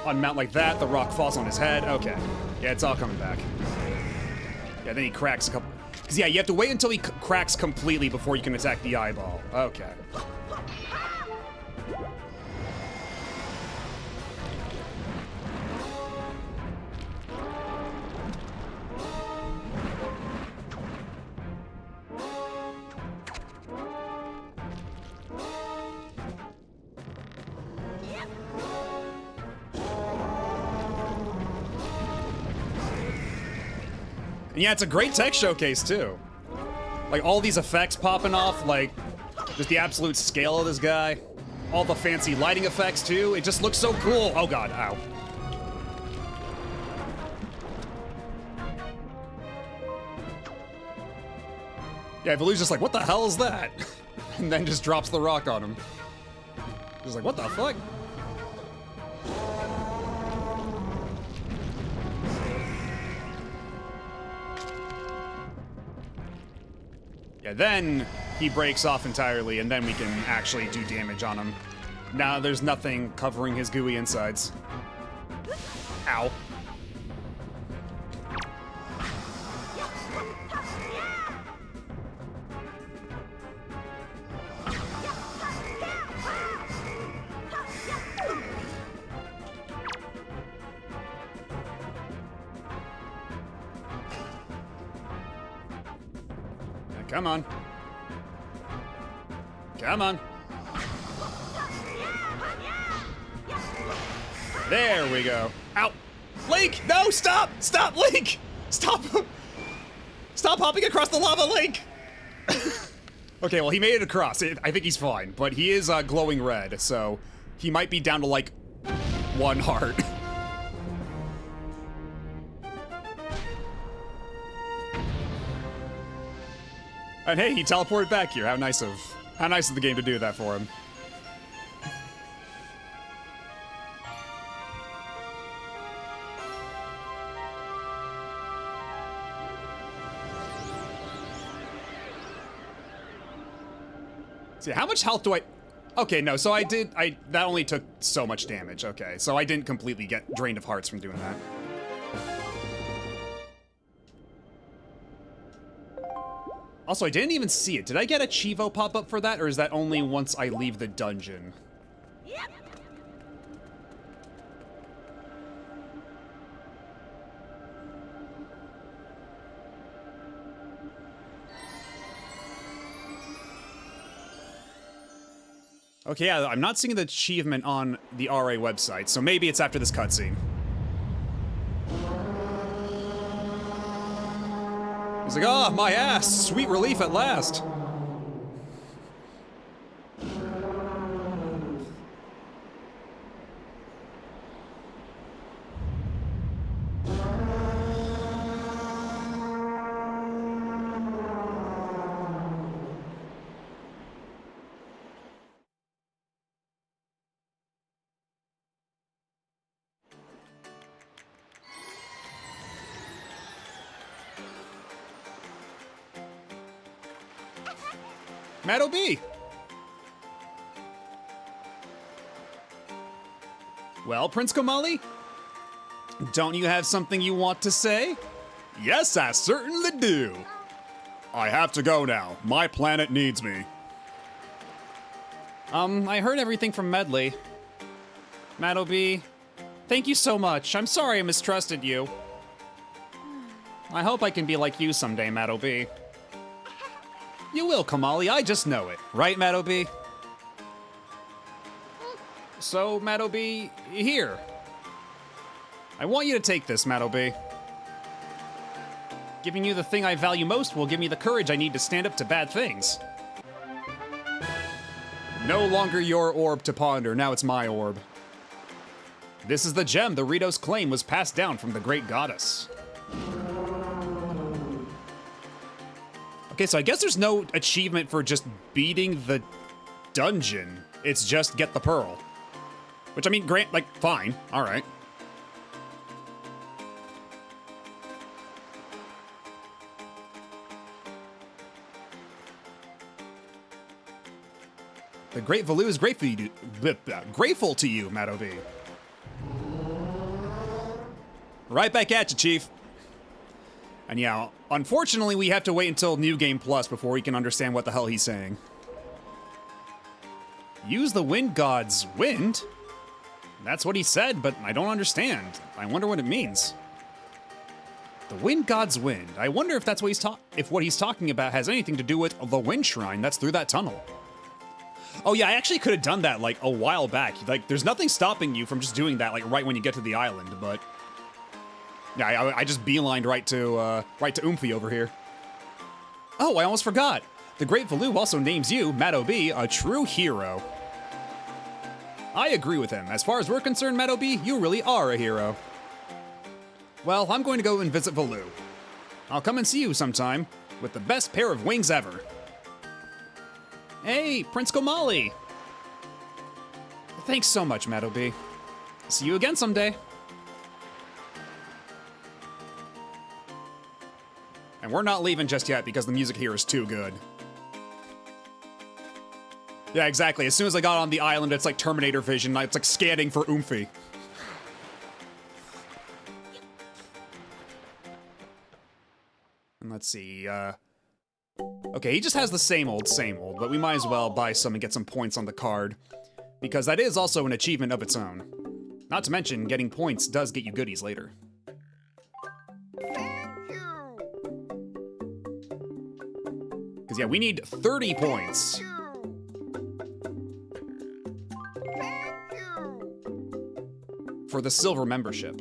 unmount like that, the rock falls on his head. Okay. Yeah, it's all coming back. Yeah, then he cracks a couple... Because, yeah, you have to wait until he cracks completely before you can attack the eyeball. Okay. And yeah, it's a great tech showcase, too. Like, all these effects popping off, like, just the absolute scale of this guy. All the fancy lighting effects, too. It just looks so cool. Oh, God. Ow. Yeah, Valu's just like, what the hell is that? And then just drops the rock on him. Just like, what the fuck? Yeah, then he breaks off entirely, and then we can actually do damage on him. Now there's nothing covering his gooey insides. Ow. Come on. Come on. There we go. Ow. Link! No, stop! Stop, Link! Stop! Stop hopping across the lava, Link! Okay, well, he made it across. I think he's fine, but he is glowing red, so he might be down to, like, 1 heart. And hey, he teleported back here. How nice of the game to do that for him. See, how much health do I... Okay, no, so that only took so much damage. Okay, so I didn't completely get drained of hearts from doing that. Also, I didn't even see it. Did I get a Chivo pop up for that, or is that only once I leave the dungeon? Okay, yeah, I'm not seeing the achievement on the RA website, so maybe it's after this cutscene. He's like, oh, my ass! Sweet relief at last! Matt OB. Well, Prince Komali, don't you have something you want to say? Yes, I certainly do. I have to go now. My planet needs me. I heard everything from Medley. Matt OB, thank you so much. I'm sorry I mistrusted you. I hope I can be like you someday, Matt OB. You will, Komali, I just know it. Right, Matt OB? So, Matt OB, here. I want you to take this, Matt OB. Giving you the thing I value most will give me the courage I need to stand up to bad things. No longer your orb to ponder, now it's my orb. This is the gem the Ritos claim was passed down from the great goddess. Okay, so I guess there's no achievement for just beating the dungeon. It's just get the pearl. Which, I mean, fine. All right. The Great Valoo is grateful to you, Matt OB. Right back at you, Chief. And yeah, unfortunately, we have to wait until New Game Plus before we can understand what the hell he's saying. Use the wind god's wind? That's what he said, but I don't understand. I wonder what it means. The wind god's wind. I wonder if that's what what he's talking about has anything to do with the wind shrine that's through that tunnel. Oh yeah, I actually could have done that like a while back. Like, there's nothing stopping you from just doing that like right when you get to the island, but yeah, I just beelined right to Oomphy over here. Oh, I almost forgot. The Great Valoo also names you, Matt OB, a true hero. I agree with him. As far as we're concerned, Matt OB, you really are a hero. Well, I'm going to go and visit Valoo. I'll come and see you sometime with the best pair of wings ever. Hey, Prince Komali. Thanks so much, Matt OB. See you again someday. And we're not leaving just yet because the music here is too good. Yeah, exactly. As soon as I got on the island, it's like Terminator vision. It's like scanning for Oomphy. And let's see, okay, he just has the same old, but we might as well buy some and get some points on the card, because that is also an achievement of its own. Not to mention, getting points does get you goodies later. Thank you. Because yeah, we need 30 points. Thank you. For the silver membership.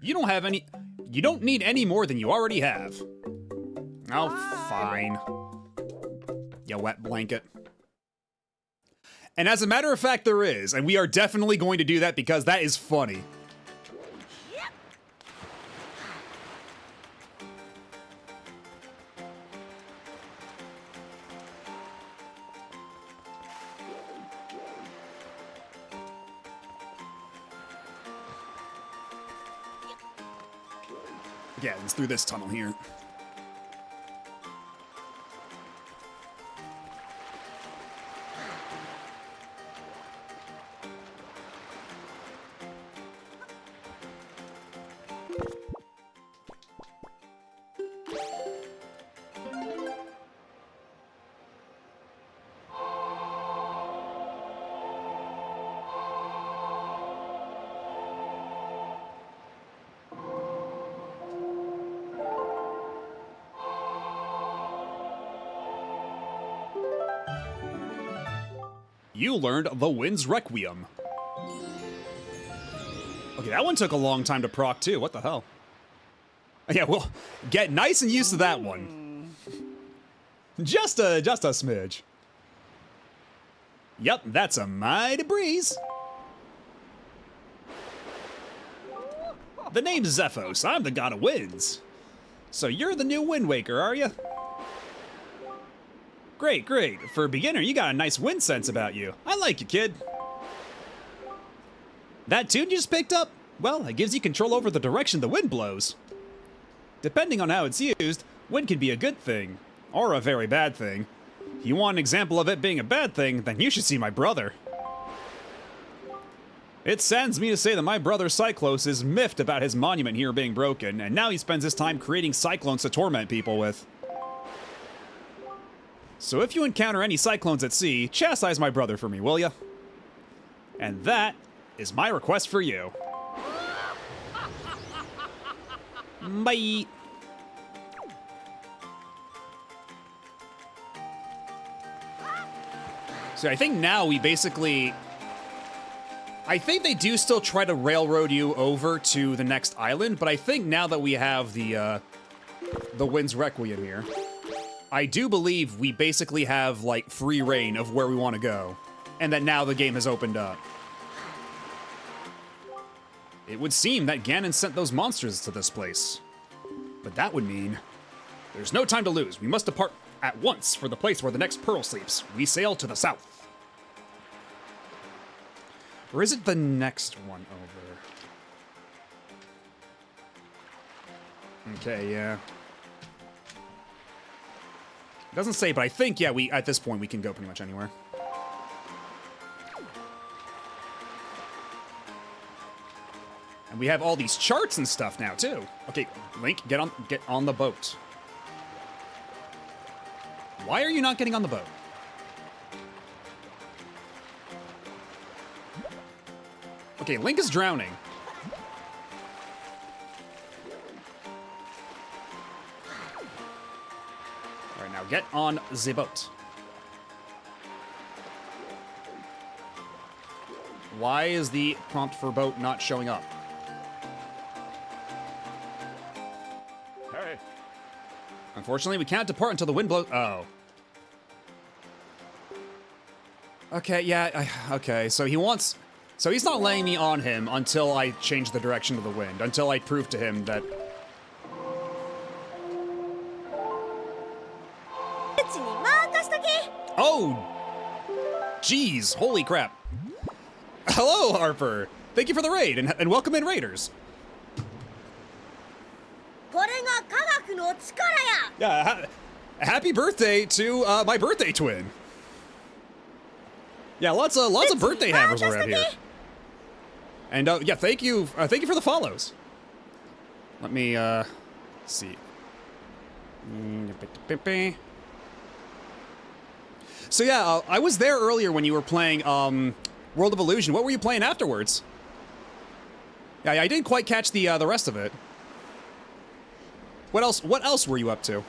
You don't need any more than you already have. Oh, fine. You wet blanket. And as a matter of fact, there is, and we are definitely going to do that because that is funny. Yeah, it's through this tunnel here. You learned the Wind's Requiem. Okay, that one took a long time to proc too. What the hell? Yeah, well, get nice and used to that one. Just a smidge. Yep, that's a mighty breeze. The name's Zephos. I'm the god of winds. So you're the new Wind Waker, are you? Great, great. For a beginner, you got a nice wind sense about you. I like you, kid. That tune you just picked up? Well, it gives you control over the direction the wind blows. Depending on how it's used, wind can be a good thing, or a very bad thing. If you want an example of it being a bad thing, then you should see my brother. It saddens me to say that my brother Cyclos is miffed about his monument here being broken, and now he spends his time creating cyclones to torment people with. So if you encounter any cyclones at sea, chastise my brother for me, will ya? And that is my request for you. Bye. So I think now we basically... I think they do still try to railroad you over to the next island, but I think now that we have the Wind's Requiem here, I do believe we basically have, like, free reign of where we want to go, and that now the game has opened up. It would seem that Ganon sent those monsters to this place, but that would mean there's no time to lose. We must depart at once for the place where the next pearl sleeps. We sail to the south. Or is it the next one over? Okay, yeah. It doesn't say, but I think, yeah, at this point we can go pretty much anywhere. And we have all these charts and stuff now, too. Okay, Link, get on the boat. Why are you not getting on the boat? Okay, Link is drowning. All right, now get on the boat. Why is the prompt for boat not showing up? Hey. Unfortunately, we can't depart until the wind blows. Oh. Okay, yeah, okay, so he wants... So he's not laying me on him until I change the direction of the wind, until I prove to him that... Oh! Jeez, holy crap. Hello, Harper! Thank you for the raid, and welcome in, Raiders. Yeah, happy birthday to my birthday twin. Yeah, lots of birthday hammers around here. And yeah, thank you for the follows. Let me see. So yeah, I was there earlier when you were playing World of Illusion. What were you playing afterwards? Yeah, I didn't quite catch the rest of it. What else were you up to?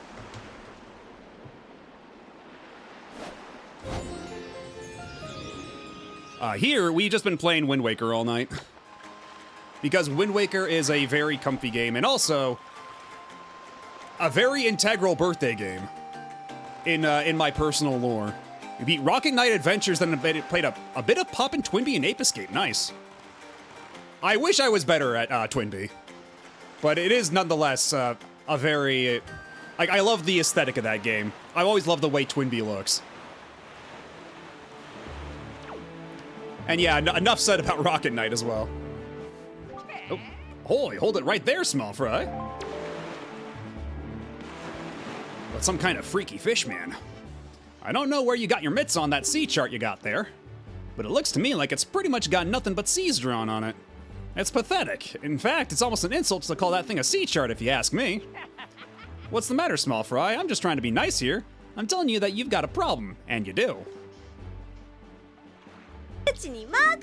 Here, we've just been playing Wind Waker all night. Because Wind Waker is a very comfy game, and also a very integral birthday game in my personal lore. We beat Rocket Knight Adventures, then played a bit of Poppin' Twinbee and Ape Escape. Nice. I wish I was better at Twinbee, but it is nonetheless a very... I love the aesthetic of that game. I always love the way Twinbee looks. And yeah, enough said about Rocket Knight as well. Oh, holy, hold it right there, small fry. But some kind of freaky fish, man. I don't know where you got your mitts on that sea chart you got there, but it looks to me like it's pretty much got nothing but seas drawn on it. It's pathetic. In fact, it's almost an insult to call that thing a sea chart if you ask me. What's the matter, small fry? I'm just trying to be nice here. I'm telling you that you've got a problem, and you do.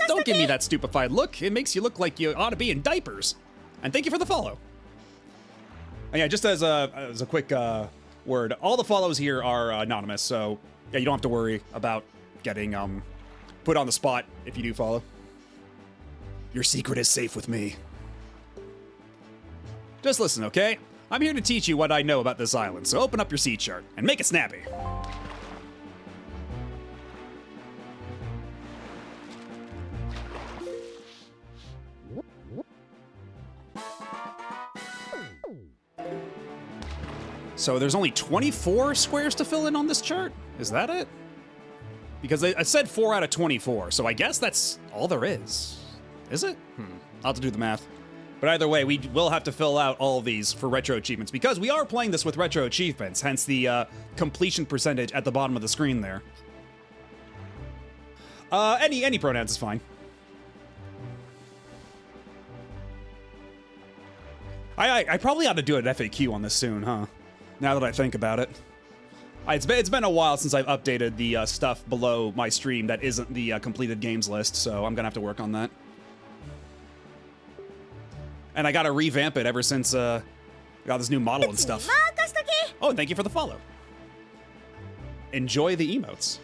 Don't give me that stupefied look. It makes you look like you ought to be in diapers. And thank you for the follow. And yeah, just as a quick word, all the follows here are anonymous, so yeah, you don't have to worry about getting put on the spot if you do follow. Your secret is safe with me. Just listen, okay? I'm here to teach you what I know about this island, so open up your sea chart and make it snappy. So there's only 24 squares to fill in on this chart? Is that it? Because I said 4 out of 24, so I guess that's all there is. Is it? I'll have to do the math. But either way, we will have to fill out all of these for retro achievements because we are playing this with retro achievements, hence the completion percentage at the bottom of the screen there. Any pronouns is fine. I probably ought to do an FAQ on this soon, huh? Now that I think about it. It's been a while since I've updated the stuff below my stream that isn't the completed games list, so I'm gonna have to work on that. And I gotta revamp it ever since I got this new model and stuff. Oh, and thank you for the follow. Enjoy the emotes.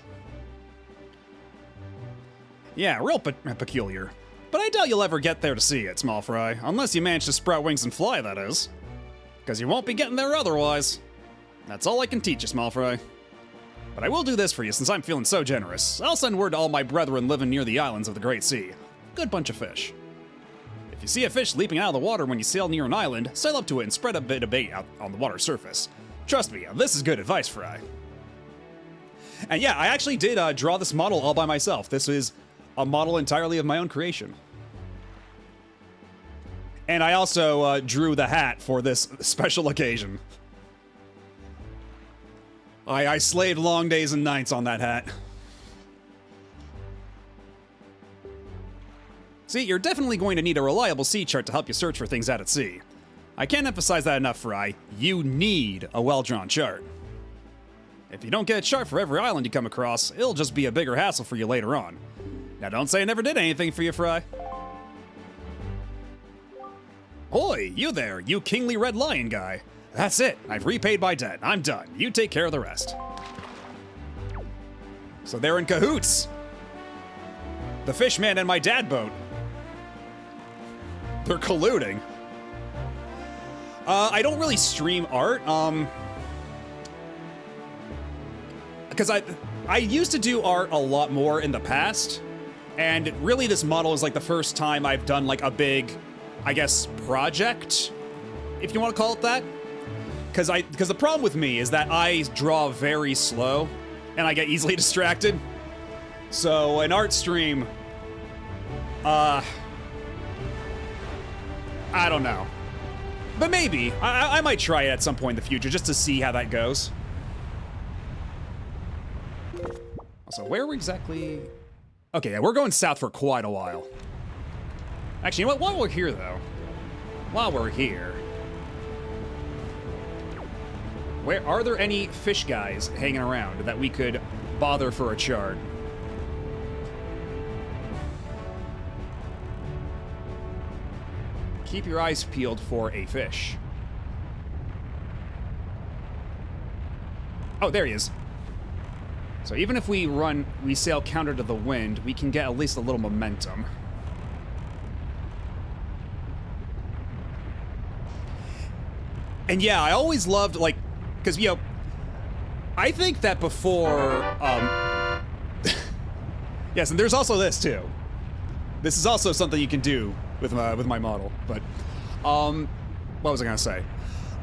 Yeah, real peculiar. But I doubt you'll ever get there to see it, Small Fry. Unless you manage to sprout wings and fly, that is. Because you won't be getting there otherwise. That's all I can teach you, Small Fry. But I will do this for you since I'm feeling so generous. I'll send word to all my brethren living near the islands of the Great Sea. Good bunch of fish. If you see a fish leaping out of the water when you sail near an island, sail up to it and spread a bit of bait out on the water surface. Trust me, this is good advice, Fry. And yeah, I actually did draw this model all by myself. This is a model entirely of my own creation. And I also drew the hat for this special occasion. I slaved long days and nights on that hat. See, you're definitely going to need a reliable sea chart to help you search for things out at sea. I can't emphasize that enough, Fry. You need a well-drawn chart. If you don't get a chart for every island you come across, it'll just be a bigger hassle for you later on. Now don't say I never did anything for you, Fry. Hoi, you there, you kingly red lion guy. That's it, I've repaid my debt. I'm done. You take care of the rest. So they're in cahoots. The Fishman and my dad boat. They're colluding. I don't really stream art, because I used to do art a lot more in the past, and really this model is like the first time I've done like a big, I guess, project, if you want to call it that. Because the problem with me is that I draw very slow, and I get easily distracted. So an art stream, I don't know. But maybe. I might try it at some point in the future just to see how that goes. So where exactly... Okay, yeah, we're going south for quite a while. Actually, you know what? While we're here, though. While we're here... Are there any fish guys hanging around that we could bother for a chart? Keep your eyes peeled for a fish. Oh, there he is. So even if we sail counter to the wind, we can get at least a little momentum. And yeah, I always loved, like, because, you know, I think that before, yes, and there's also this, too. This is also something you can do with my model, but, what was I gonna say?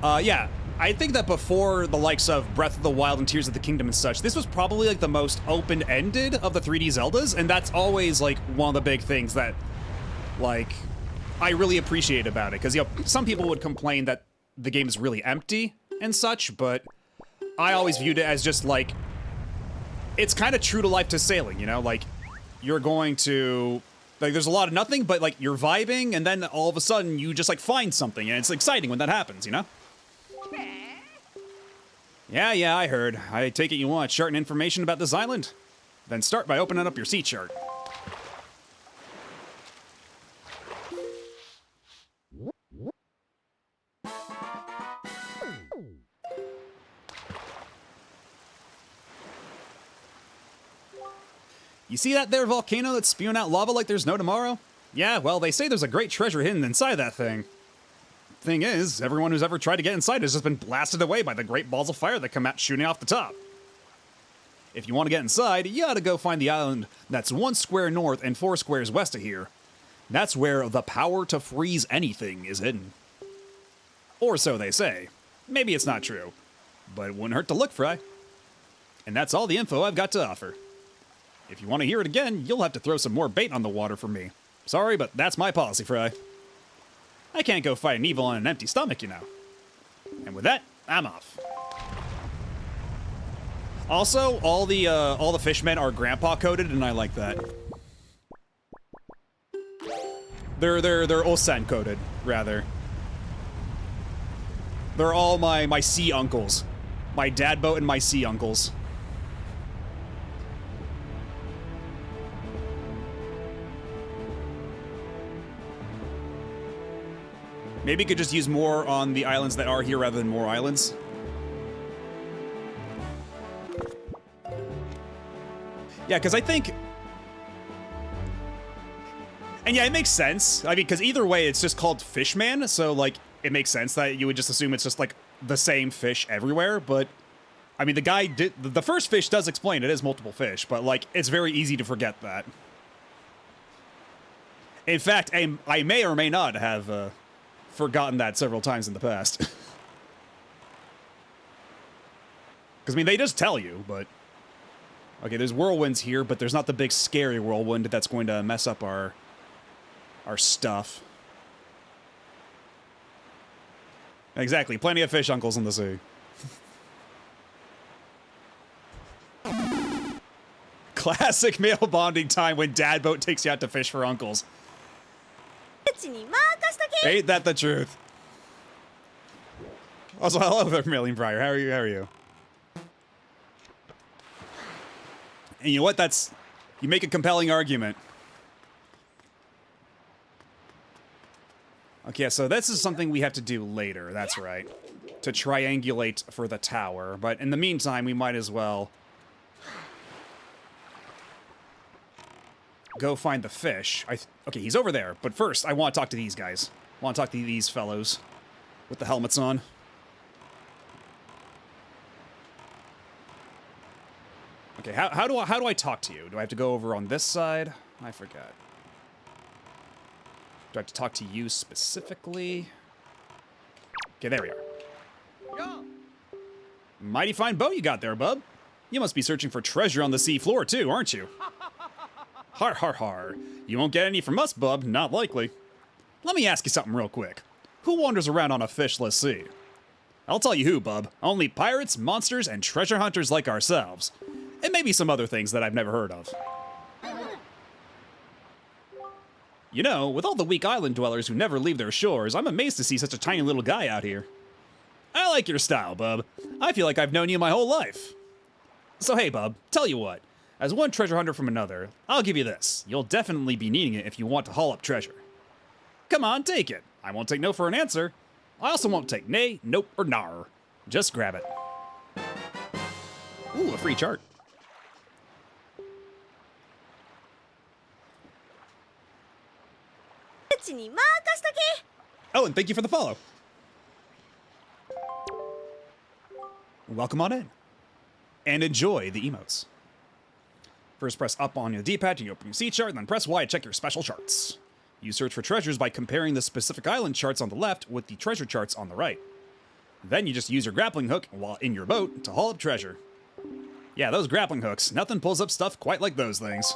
Yeah, I think that before the likes of Breath of the Wild and Tears of the Kingdom and such, this was probably, like, the most open-ended of the 3D Zeldas, and that's always, like, one of the big things that, like, I really appreciate about it, because, you know, some people would complain that the game is really empty and such, but I always viewed it as just, like, it's kind of true to life to sailing, you know? Like, you're going to... Like, there's a lot of nothing, but, like, you're vibing, and then all of a sudden you just, like, find something, and it's exciting when that happens, you know? Yeah, I heard. I take it you want chart and information about this island? Then start by opening up your sea chart. You see that there volcano that's spewing out lava like there's no tomorrow? Yeah, well, they say there's a great treasure hidden inside that thing. Thing is, everyone who's ever tried to get inside has just been blasted away by the great balls of fire that come out shooting off the top. If you want to get inside, you ought to go find the island that's 1 square north and 4 squares west of here. That's where the power to freeze anything is hidden. Or so they say. Maybe it's not true, but it wouldn't hurt to look, Fry. And that's all the info I've got to offer. If you want to hear it again, you'll have to throw some more bait on the water for me. Sorry, but that's my policy, Fry. I can't go fight an evil on an empty stomach, you know. And with that, I'm off. Also, all the fishmen are grandpa coded, and I like that. They're Osen coded, rather. They're all my sea uncles. My dad boat and my sea uncles. Maybe you could just use more on the islands that are here rather than more islands. Yeah, because I think... And yeah, it makes sense. I mean, because either way, it's just called Fishman, so, like, it makes sense that you would just assume it's just, like, the same fish everywhere, but... I mean, the guy did... The first fish does explain it is multiple fish, but, like, it's very easy to forget that. In fact, I may or may not have, forgotten that several times in the past. Because, I mean, they just tell you, but... Okay, there's whirlwinds here, but there's not the big scary whirlwind that's going to mess up our stuff. Exactly, plenty of fish uncles in the sea. Classic male bonding time when dad boat takes you out to fish for uncles. Ain't that the truth? Also, hello, Vermilion Briar. How are you? How are you? And you know what? You make a compelling argument. Okay, so this is something we have to do later. That's right. To triangulate for the tower. But in the meantime, we might as well go find the fish. Okay, he's over there. But first, I want to talk to these guys. I want to talk to these fellows with the helmets on. Okay, how do I talk to you? Do I have to go over on this side? I forgot. Do I have to talk to you specifically? Okay, there we are. Mighty fine boat you got there, bub. You must be searching for treasure on the sea floor too, aren't you? Har har har. You won't get any from us, bub. Not likely. Let me ask you something real quick. Who wanders around on a fishless sea? I'll tell you who, bub. Only pirates, monsters, and treasure hunters like ourselves. And maybe some other things that I've never heard of. You know, with all the weak island dwellers who never leave their shores, I'm amazed to see such a tiny little guy out here. I like your style, bub. I feel like I've known you my whole life. So hey, bub, tell you what. As one treasure hunter from another, I'll give you this. You'll definitely be needing it if you want to haul up treasure. Come on, take it. I won't take no for an answer. I also won't take nay, nope, or nar. Just grab it. Ooh, a free chart. Oh, and thank you for the follow. Welcome on in. And enjoy the emotes. First, press up on your D-pad to open your sea chart, and then press Y to check your special charts. You search for treasures by comparing the specific island charts on the left with the treasure charts on the right. Then you just use your grappling hook while in your boat to haul up treasure. Yeah, those grappling hooks. Nothing pulls up stuff quite like those things.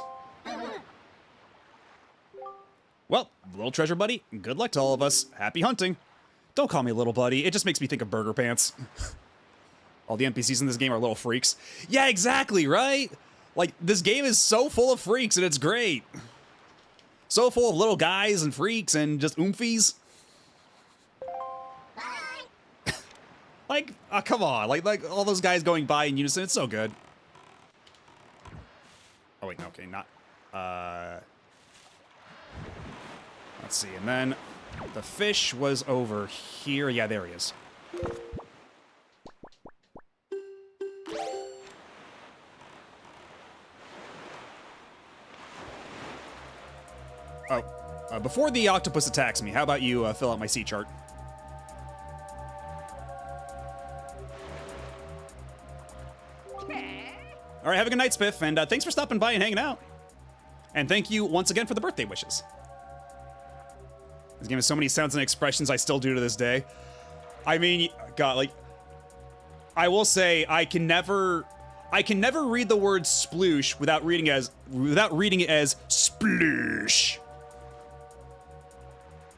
Well, little treasure buddy, good luck to all of us. Happy hunting. Don't call me little buddy, it just makes me think of Burger Pants. All the NPCs in this game are little freaks. Yeah, exactly, right? Like, this game is so full of freaks and it's great. So full of little guys and freaks and just oomfies. Like, come on. Like all those guys going by in unison, it's so good. Oh, wait, no, okay, not... Let's see, and then the fish was over here. Yeah, there he is. Oh, before the octopus attacks me, how about you fill out my sea chart? All right, have a good night, Spiff, and thanks for stopping by and hanging out. And thank you once again for the birthday wishes. This game has so many sounds and expressions I still do to this day. I mean, God, like, I will say I can never read the word sploosh without reading it as sploosh.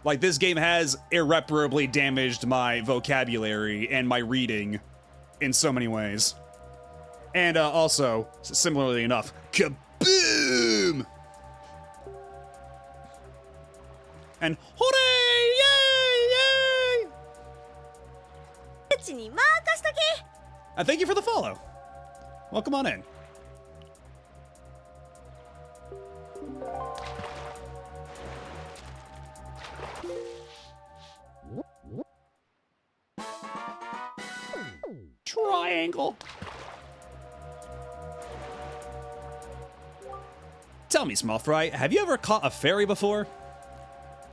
Like, this game has irreparably damaged my vocabulary and my reading in so many ways. And also, similarly enough, kaboom! And hooray! Yay! Yay! うちに任しとけ And thank you for the follow. Welcome on in. Triangle. Tell me, small fry, have you ever caught a fairy before?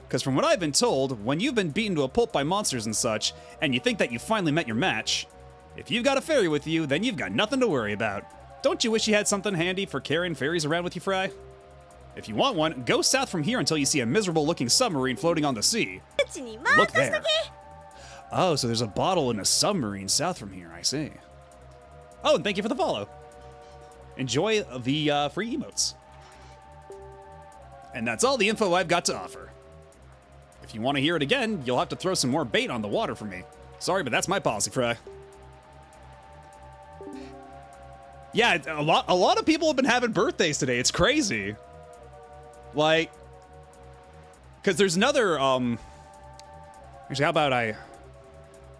Because from what I've been told, when you've been beaten to a pulp by monsters and such, and you think that you finally met your match, if you've got a fairy with you, then you've got nothing to worry about. Don't you wish you had something handy for carrying fairies around with you, Fry? If you want one, go south from here until you see a miserable-looking submarine floating on the sea. うちに Look 任しと there. け Oh, so there's a bottle in a submarine south from here, I see. Oh, and thank you for the follow. Enjoy the free emotes. And that's all the info I've got to offer. If you want to hear it again, you'll have to throw some more bait on the water for me. Sorry, but that's my policy, Fry. Yeah, a lot of people have been having birthdays today. It's crazy. Like, because there's another, actually, how about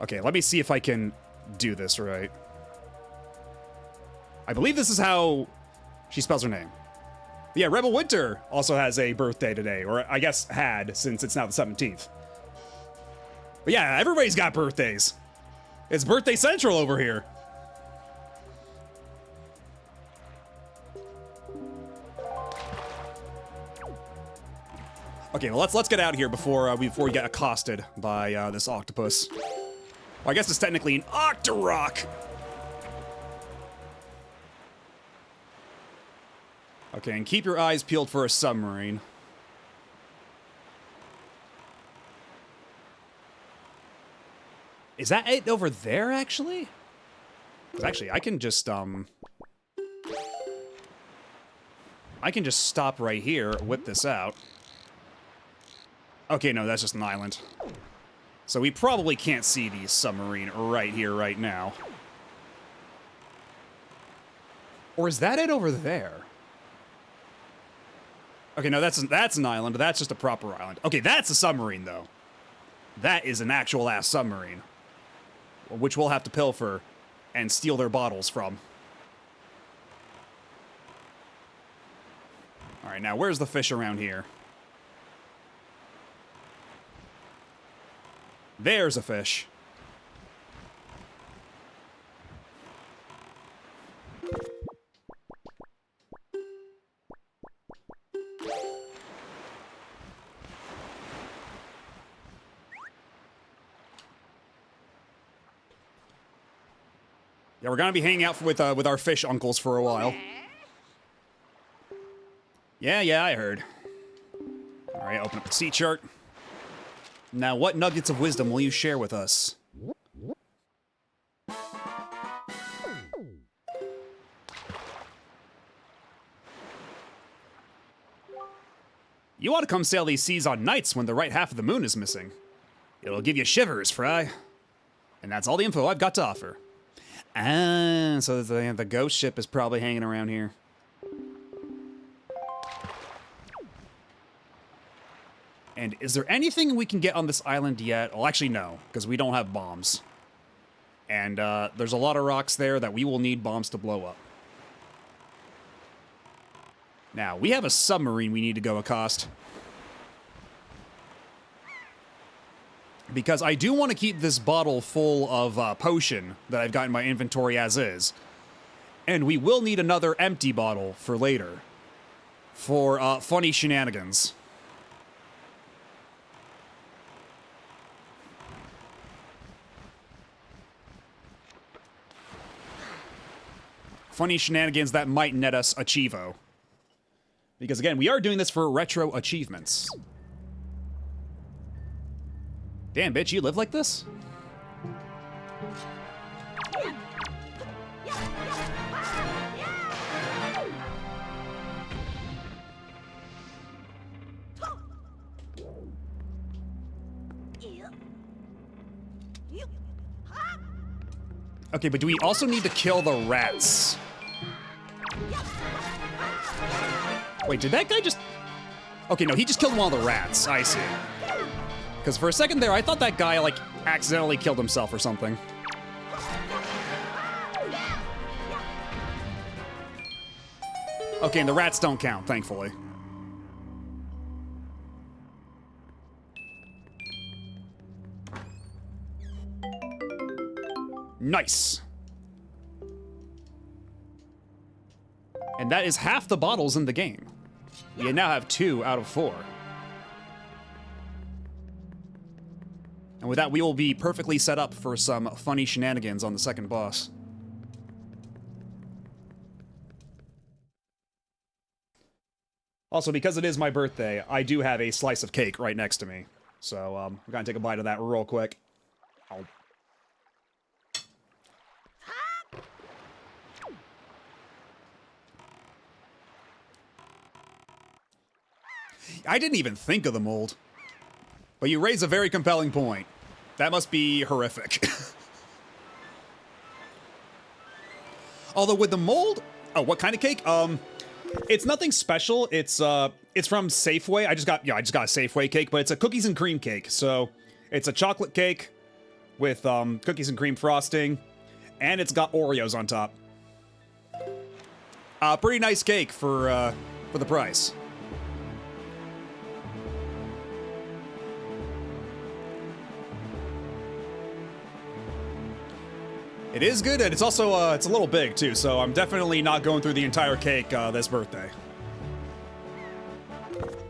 okay, let me see if I can do this right. I believe this is how she spells her name. Yeah, Rebel Winter also has a birthday today, or I guess had, since it's now the 17th. But yeah, everybody's got birthdays. It's Birthday Central over here. Okay, well, let's get out of here before we get accosted by this octopus. Well, I guess it's technically an Octorok. Okay, and keep your eyes peeled for a submarine. Is that it over there, actually? 'Cause actually, I can just stop right here, whip this out. Okay, no, that's just an island. So we probably can't see the submarine right here, right now. Or is that it over there? Okay, no, that's an island. That's just a proper island. Okay, that's a submarine, though. That is an actual-ass submarine. Which we'll have to pilfer and steal their bottles from. Alright, now where's the fish around here? There's a fish. Yeah, we're gonna be hanging out with our fish uncles for a while. Yeah, I heard. All right, open up the sea chart. Now, what nuggets of wisdom will you share with us? You ought to come sail these seas on nights when the right half of the moon is missing. It'll give you shivers, Fry. And that's all the info I've got to offer. Ah, so the ghost ship is probably hanging around here. And is there anything we can get on this island yet? Well, actually, no, because we don't have bombs. And there's a lot of rocks there that we will need bombs to blow up. Now, we have a submarine we need to go accost. Because I do want to keep this bottle full of potion that I've got in my inventory as is. And we will need another empty bottle for later. For funny shenanigans. Funny shenanigans that might net us a Chivo. Because again, we are doing this for retro achievements. Damn, bitch, you live like this? Okay, but do we also need to kill the rats? Wait, did that guy just... Okay, no, he just killed one of the rats. I see. Because for a second there, I thought that guy, like, accidentally killed himself or something. Okay, and the rats don't count, thankfully. Nice. And that is half the bottles in the game. We now have 2 out of 4. And with that, we will be perfectly set up for some funny shenanigans on the second boss. Also, because it is my birthday, I do have a slice of cake right next to me. So, I'm gonna take a bite of that real quick. Ow. I didn't even think of the mold. But you raise a very compelling point. That must be horrific. Although with the mold... Oh, what kind of cake? It's nothing special. It's from Safeway. I just got a Safeway cake, but it's a cookies and cream cake. So it's a chocolate cake with cookies and cream frosting, and it's got Oreos on top. Pretty nice cake for the price. It is good, and it's also, it's a little big, too, so I'm definitely not going through the entire cake this birthday.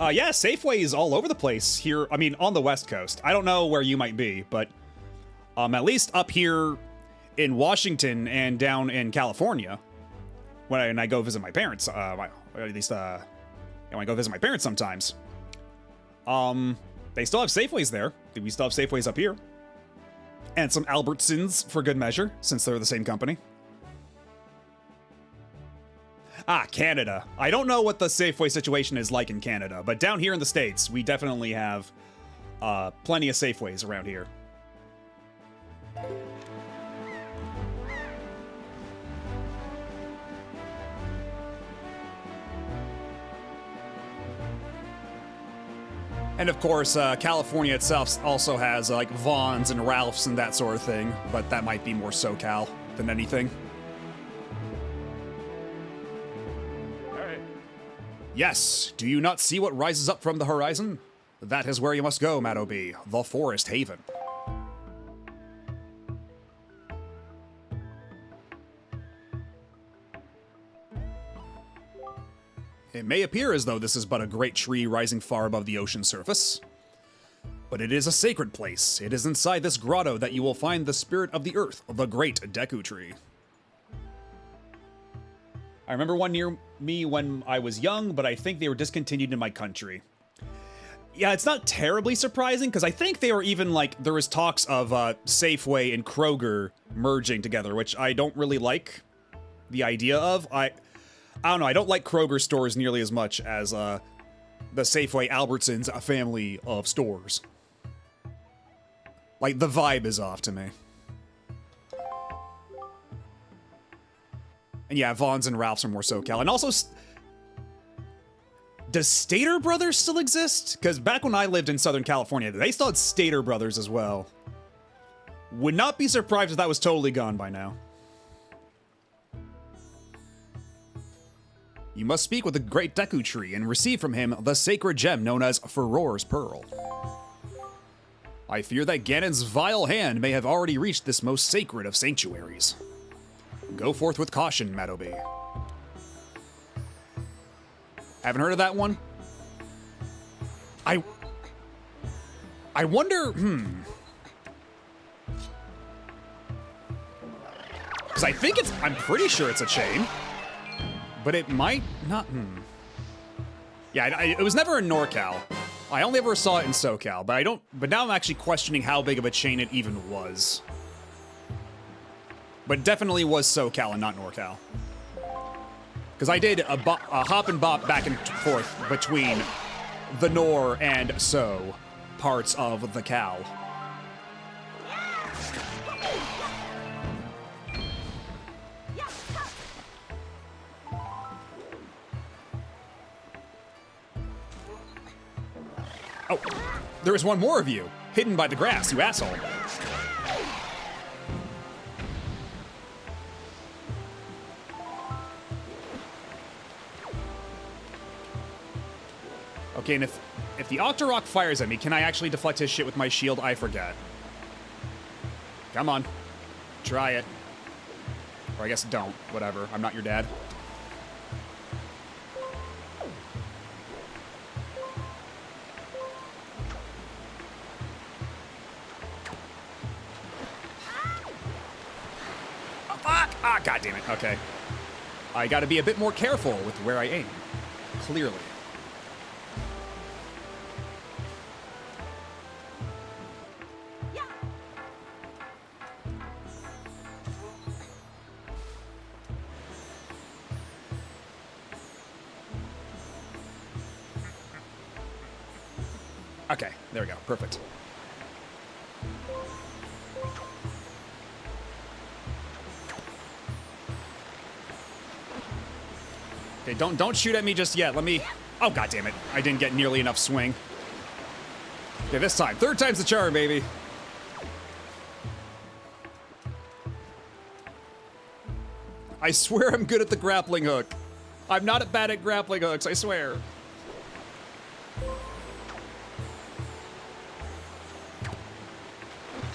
Yeah, Safeway is all over the place here, I mean, on the West Coast. I don't know where you might be, but at least up here in Washington and down in California, when I go visit my parents, at least, when I go visit my parents sometimes, they still have Safeways there. We still have Safeways up here. And some Albertsons for good measure, since they're the same company. Canada. I don't know what the Safeway situation is like in Canada, but down here in the States, we definitely have plenty of Safeways around here. And of course, California itself also has like Vons and Ralphs and that sort of thing, but that might be more SoCal than anything. Hey. Yes, do you not see what rises up from the horizon? That is where you must go, Madobi, the Forest Haven. It may appear as though this is but a great tree rising far above the ocean surface, but it is a sacred place. It is inside this grotto that you will find the spirit of the earth, the great Deku Tree. I remember one near me when I was young, but I think they were discontinued in my country. Yeah, it's not terribly surprising, because I think they were even like, there was talks of Safeway and Kroger merging together, which I don't really like the idea of. I don't know, I don't like Kroger stores nearly as much as the Safeway Albertsons family of stores. Like, the vibe is off to me. And yeah, Vons and Ralphs are more SoCal. And also, does Stater Brothers still exist? Because back when I lived in Southern California, they still had Stater Brothers as well. Would not be surprised if that was totally gone by now. You must speak with the great Deku Tree and receive from him the sacred gem known as Furor's Pearl. I fear that Ganon's vile hand may have already reached this most sacred of sanctuaries. Go forth with caution, Madobi. Haven't heard of that one? I wonder, because I think I'm pretty sure it's a chain. But it might not, Yeah, it was never in NorCal. I only ever saw it in SoCal, but now I'm actually questioning how big of a chain it even was. But it definitely was SoCal and not NorCal. Because I did a hop and bop back and forth between the Nor and So parts of the Cal. Oh, there is one more of you, hidden by the grass, you asshole. Okay, and if the Octorok fires at me, can I actually deflect his shit with my shield? I forget. Come on. Try it. Or I guess don't. Whatever. I'm not your dad. Oh, fuck! Ah, God damn it. Okay. I gotta be a bit more careful with where I aim. Clearly. Okay, there we go. Perfect. Okay, don't shoot at me just yet. Let me... Oh, God damn it. I didn't get nearly enough swing. Okay, this time. Third time's the charm, baby. I swear I'm good at the grappling hook. I'm not bad at grappling hooks, I swear.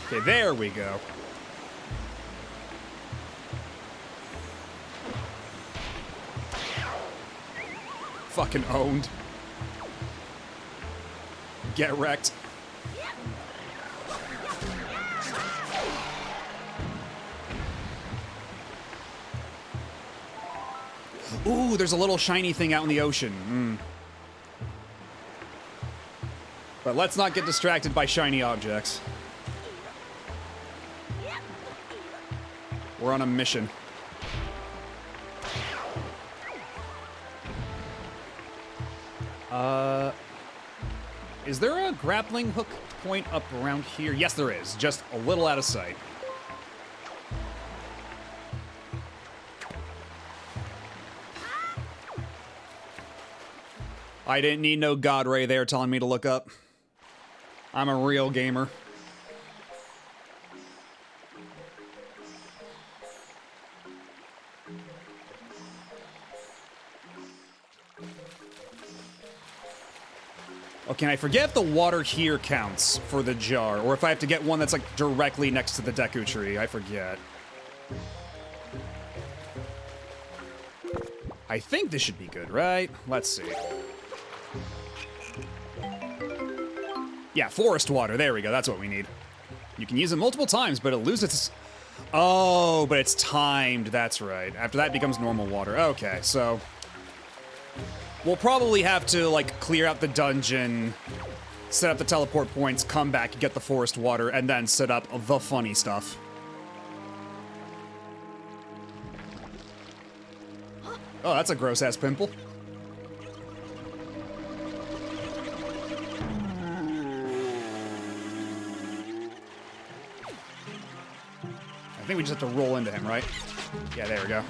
Okay, there we go. Fucking owned. Get wrecked. Ooh, there's a little shiny thing out in the ocean. But let's not get distracted by shiny objects. We're on a mission. Is there a grappling hook point up around here? Yes, there is. Just a little out of sight. I didn't need no God Ray there telling me to look up. I'm a real gamer. Okay, and I forget if the water here counts for the jar, or if I have to get one that's like directly next to the Deku Tree. I forget. I think this should be good, right? Let's see. Yeah, forest water. There we go. That's what we need. You can use it multiple times, but it'll lose its... Oh, but it's timed. That's right. After that, it becomes normal water. Okay, so... We'll probably have to, like, clear out the dungeon, set up the teleport points, come back, get the forest water, and then set up the funny stuff. Oh, that's a gross-ass pimple. I think we just have to roll into him, right? Yeah, there we go.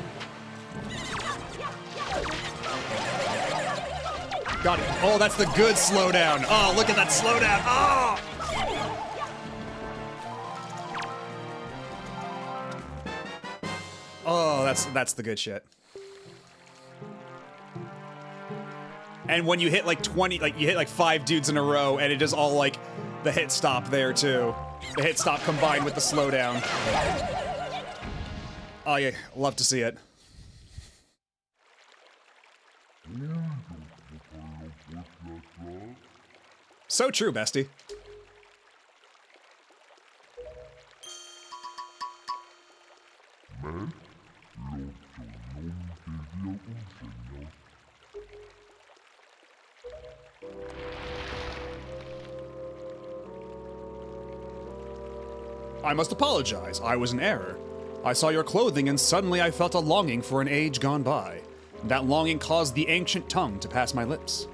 Got it. Oh, that's the good slowdown. Oh, look at that slowdown. Oh! Oh, that's the good shit. And when you hit like 20, like you hit like 5 dudes in a row, and it is all like the hit stop there too. The hit stop combined with the slowdown. Oh yeah, love to see it. So true, bestie. I must apologize. I was in error. I saw your clothing and suddenly I felt a longing for an age gone by. That longing caused the ancient tongue to pass my lips.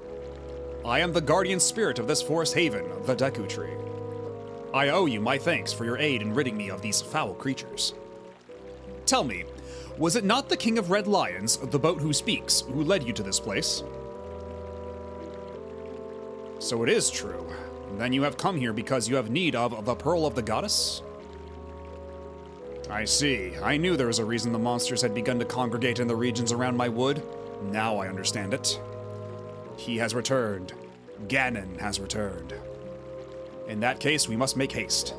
I am the guardian spirit of this forest haven, the Deku Tree. I owe you my thanks for your aid in ridding me of these foul creatures. Tell me, was it not the King of Red Lions, the boat who speaks, who led you to this place? So it is true. Then you have come here because you have need of the Pearl of the Goddess? I see. I knew there was a reason the monsters had begun to congregate in the regions around my wood. Now I understand it. He has returned. Ganon has returned. In that case, we must make haste.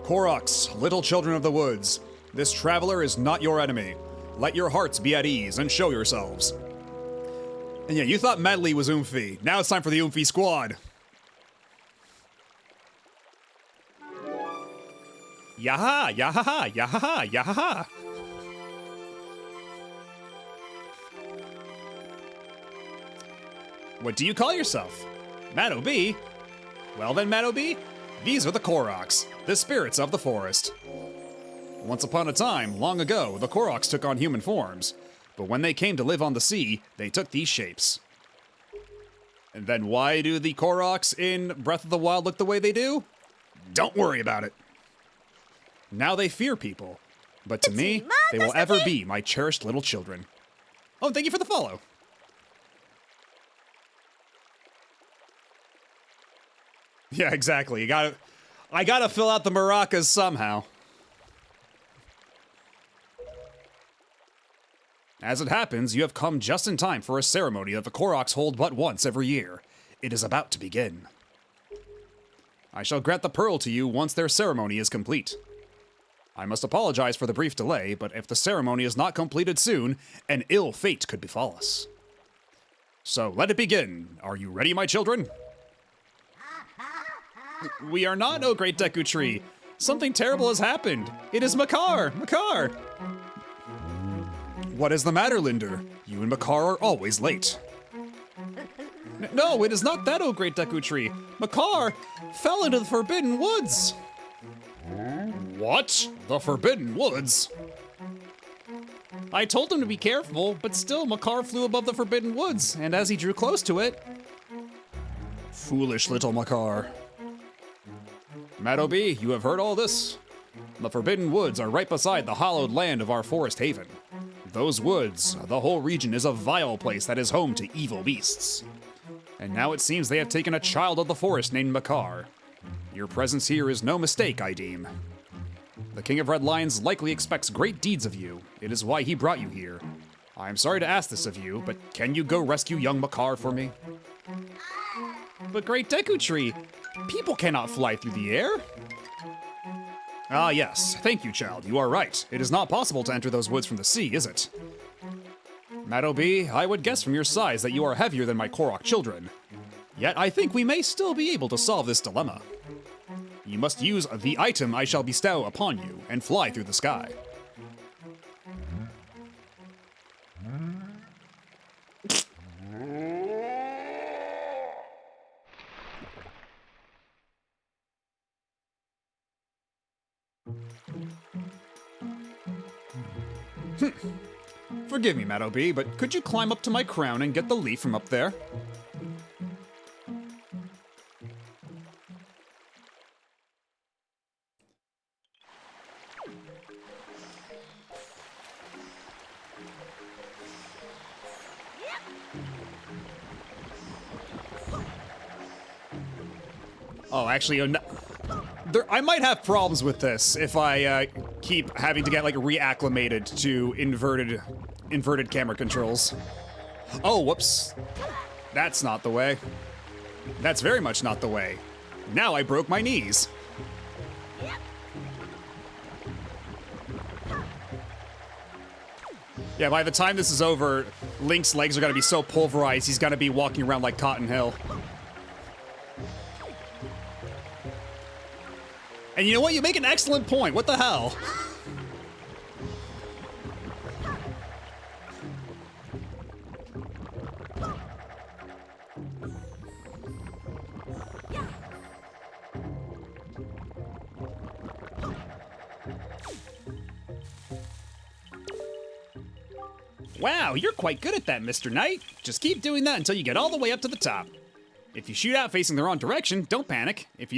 Koroks, little children of the woods, this traveler is not your enemy. Let your hearts be at ease and show yourselves. And yeah, you thought Medley was Oomphy. Now it's time for the Oomphy squad. Yaha, yahaha, yahaha, yahaha. What do you call yourself? Matto B? Well then, Matto B, these are the Koroks, the spirits of the forest. Once upon a time, long ago, the Koroks took on human forms, but when they came to live on the sea, they took these shapes. And then why do the Koroks in Breath of the Wild look the way they do? Don't worry about it. Now they fear people, but to me, they will ever be my cherished little children. Oh, thank you for the follow. Yeah, exactly. I gotta fill out the maracas somehow. As it happens, you have come just in time for a ceremony that the Koroks hold but once every year. It is about to begin. I shall grant the pearl to you once their ceremony is complete. I must apologize for the brief delay, but if the ceremony is not completed soon, an ill fate could befall us. So let it begin. Are you ready, my children? We are not, O great Deku Tree. Something terrible has happened. It is Makar! Makar! What is the matter, Linder? You and Makar are always late. No, it is not that, O great Deku Tree. Makar fell into the Forbidden Woods. What? The Forbidden Woods? I told him to be careful, but still Makar flew above the Forbidden Woods, and as he drew close to it... Foolish little Makar. Matto B, you have heard all this. The Forbidden Woods are right beside the hallowed land of our forest haven. Those woods, the whole region is a vile place that is home to evil beasts. And now it seems they have taken a child of the forest named Makar. Your presence here is no mistake, I deem. The King of Red Lions likely expects great deeds of you. It is why he brought you here. I am sorry to ask this of you, but can you go rescue young Makar for me? But great Deku Tree, people cannot fly through the air. Ah yes, thank you, child, you are right. It is not possible to enter those woods from the sea, is it? Matto B, I would guess from your size that you are heavier than my Korok children. Yet I think we may still be able to solve this dilemma. You must use the item I shall bestow upon you and fly through the sky. Forgive me, Matto B, but could you climb up to my crown and get the leaf from up there? Oh, actually, I might have problems with this if I keep having to get like reacclimated to inverted camera controls. Oh, whoops. That's not the way. That's very much not the way. Now I broke my knees. Yeah, by the time this is over, Link's legs are gonna be so pulverized, he's gonna be walking around like Cotton Hill. And you know what? You make an excellent point. What the hell? Wow, you're quite good at that, Mr. Knight. Just keep doing that until you get all the way up to the top. If you shoot out facing the wrong direction, don't panic. If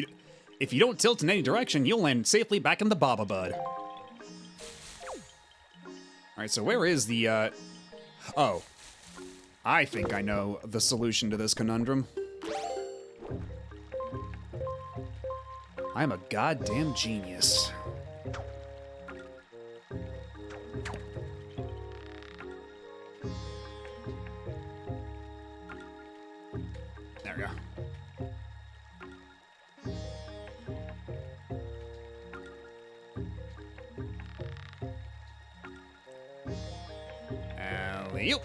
you don't tilt in any direction, you'll land safely back in the Baba Bud. Alright, so where is the, oh. I think I know the solution to this conundrum. I'm a goddamn genius. There we go. Alley-oop.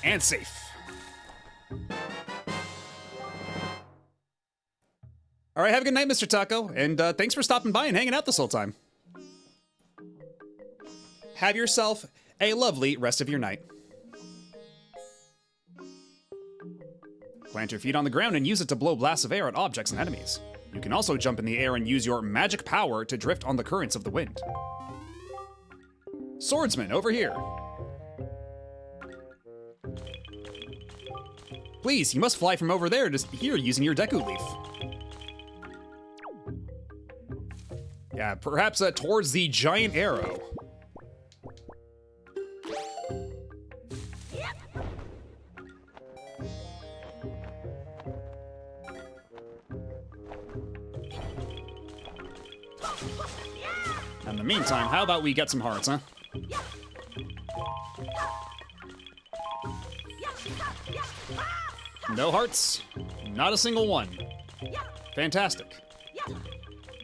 And safe. All right, have a good night, Mr. Taco, and thanks for stopping by and hanging out this whole time. Have yourself a lovely rest of your night. Plant your feet on the ground and use it to blow blasts of air at objects and enemies. You can also jump in the air and use your magic power to drift on the currents of the wind. Swordsman, over here. Please, you must fly from over there to here using your Deku Leaf. Yeah, perhaps towards the giant arrow. In the meantime, how about we get some hearts, huh? No hearts? Not a single one. Fantastic.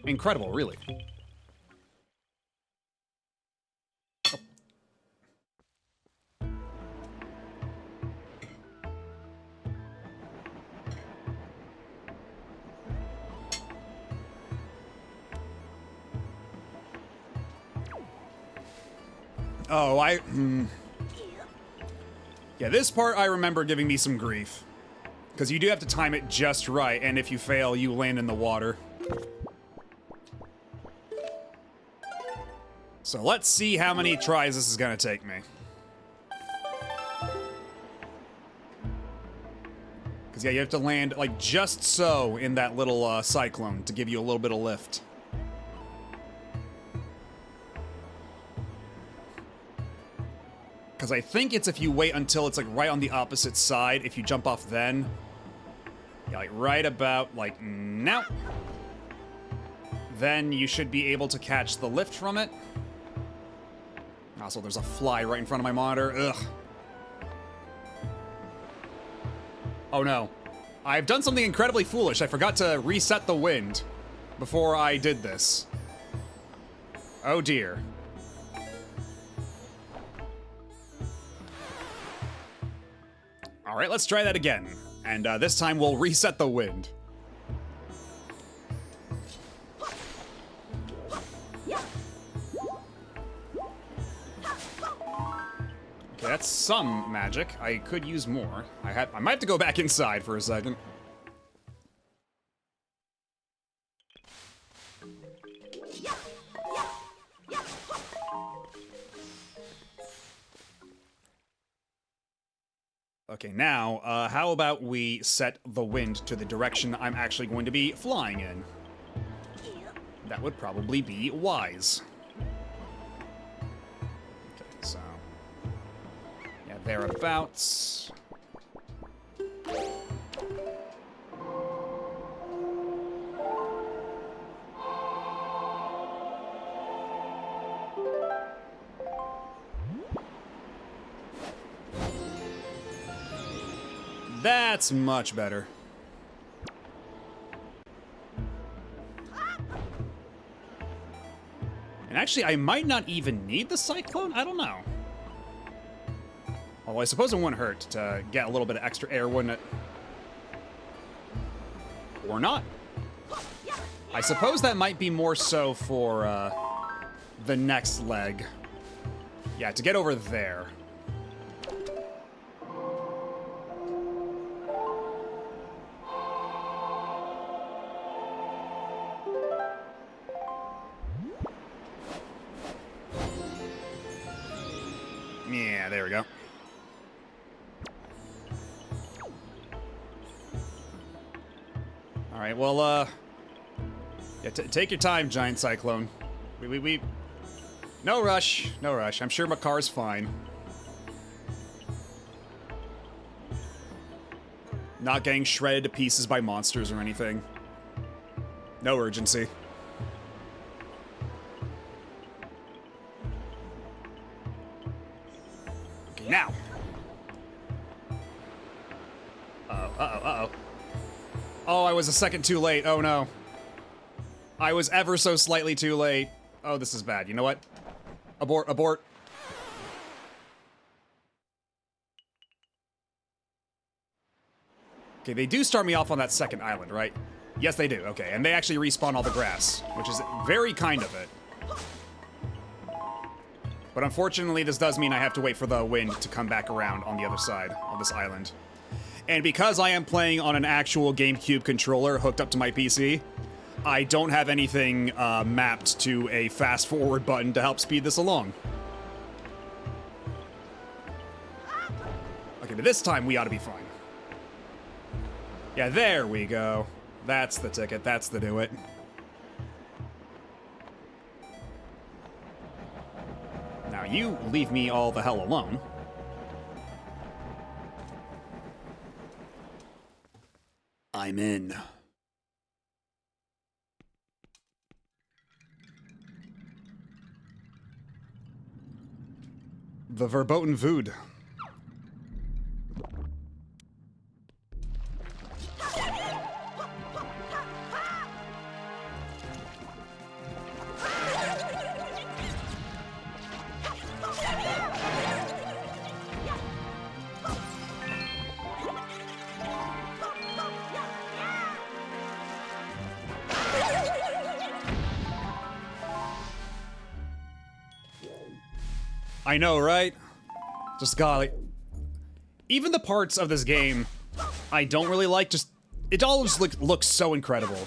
Incredible, really. Oh, yeah, this part I remember giving me some grief. Because you do have to time it just right, and if you fail, you land in the water. So let's see how many tries this is gonna take me. Because yeah, you have to land, like, just so in that little cyclone to give you a little bit of lift. Because I think it's if you wait until it's like right on the opposite side, if you jump off then. Yeah, like right about like now. Then you should be able to catch the lift from it. Also, there's a fly right in front of my monitor. Ugh. Oh no. I've done something incredibly foolish. I forgot to reset the wind before I did this. Oh dear. All right, let's try that again. And this time we'll reset the wind. Okay, that's some magic. I could use more. I might have to go back inside for a second. Okay, now, how about we set the wind to the direction I'm actually going to be flying in? That would probably be wise. Okay, so... yeah, thereabouts. That's much better. And actually, I might not even need the cyclone. I don't know. Although I suppose it wouldn't hurt to get a little bit of extra air, wouldn't it? Or not. I suppose that might be more so for the next leg. Yeah, to get over there. there we go. All right, well, yeah, take your time, Giant Cyclone. We no rush, no rush. I'm sure Makar's fine. Not getting shredded to pieces by monsters or anything. No urgency. Okay, now. Uh-oh. Oh, I was a second too late. Oh, no. I was ever so slightly too late. Oh, this is bad. You know what? Abort, abort. Okay, they do start me off on that second island, right? Yes, they do. Okay, and they actually respawn all the grass, which is very kind of it. But unfortunately, this does mean I have to wait for the wind to come back around on the other side of this island. And because I am playing on an actual GameCube controller hooked up to my PC, I don't have anything mapped to a fast forward button to help speed this along. Okay, but this time we ought to be fine. Yeah, there we go. That's the ticket. That's the do it. Now you leave me all the hell alone. I'm in. The Verboten Vood. I know, right? Just golly. Even the parts of this game I don't really like, just... It all just looks so incredible.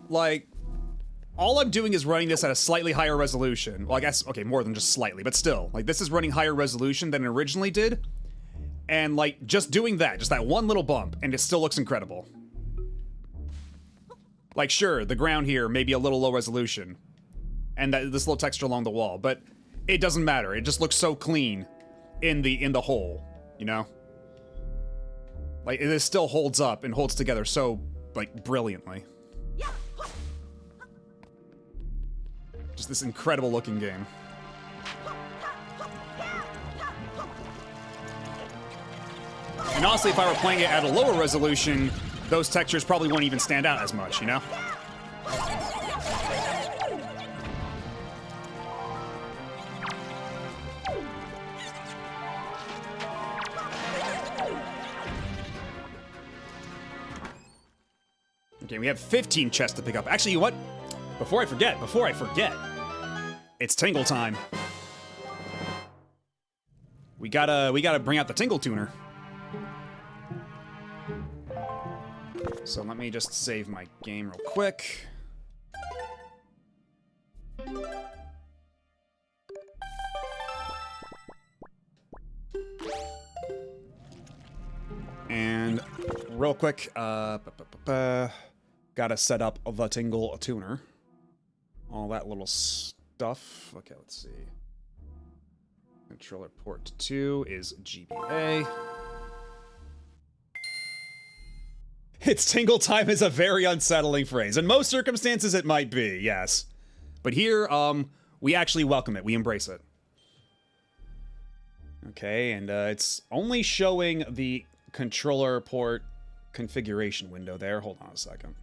Like, all I'm doing is running this at a slightly higher resolution. Well, I guess, okay, more than just slightly, but still. Like, this is running higher resolution than it originally did. And, like, just doing that, just that one little bump, and it still looks incredible. Like, sure, the ground here may be a little low resolution. And this little texture along the wall, but it doesn't matter. It just looks so clean in the whole, you know? Like, it still holds up and holds together so, like, brilliantly. Just this incredible looking game. And honestly, if I were playing it at a lower resolution, those textures probably won't even stand out as much, you know? Okay, we have 15 chests to pick up. Actually, you know what? Before I forget, it's Tingle time. We gotta bring out the Tingle Tuner. So let me just save my game real quick. And real quick, gotta set up the Tingle Tuner. All that little stuff. Okay, let's see. Controller port 2 is GBA. It's Tingle time is a very unsettling phrase. In most circumstances, it might be, yes. But here, we actually welcome it. We embrace it. Okay, and it's only showing the controller port configuration window there. Hold on a second.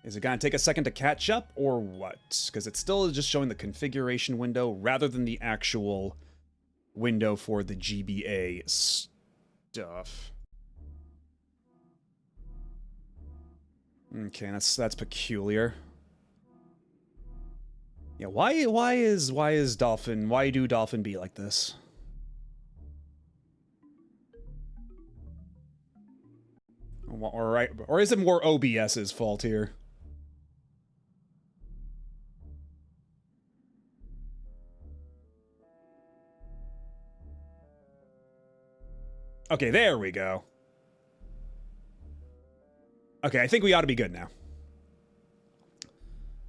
Is it gonna take a second to catch up, or what? Because it's still just showing the configuration window rather than the actual window for the GBA stuff. Okay, that's peculiar. Yeah, why is Dolphin? Why do Dolphin be like this? Or is it more OBS's fault here? Okay, there we go. Okay, I think we ought to be good now.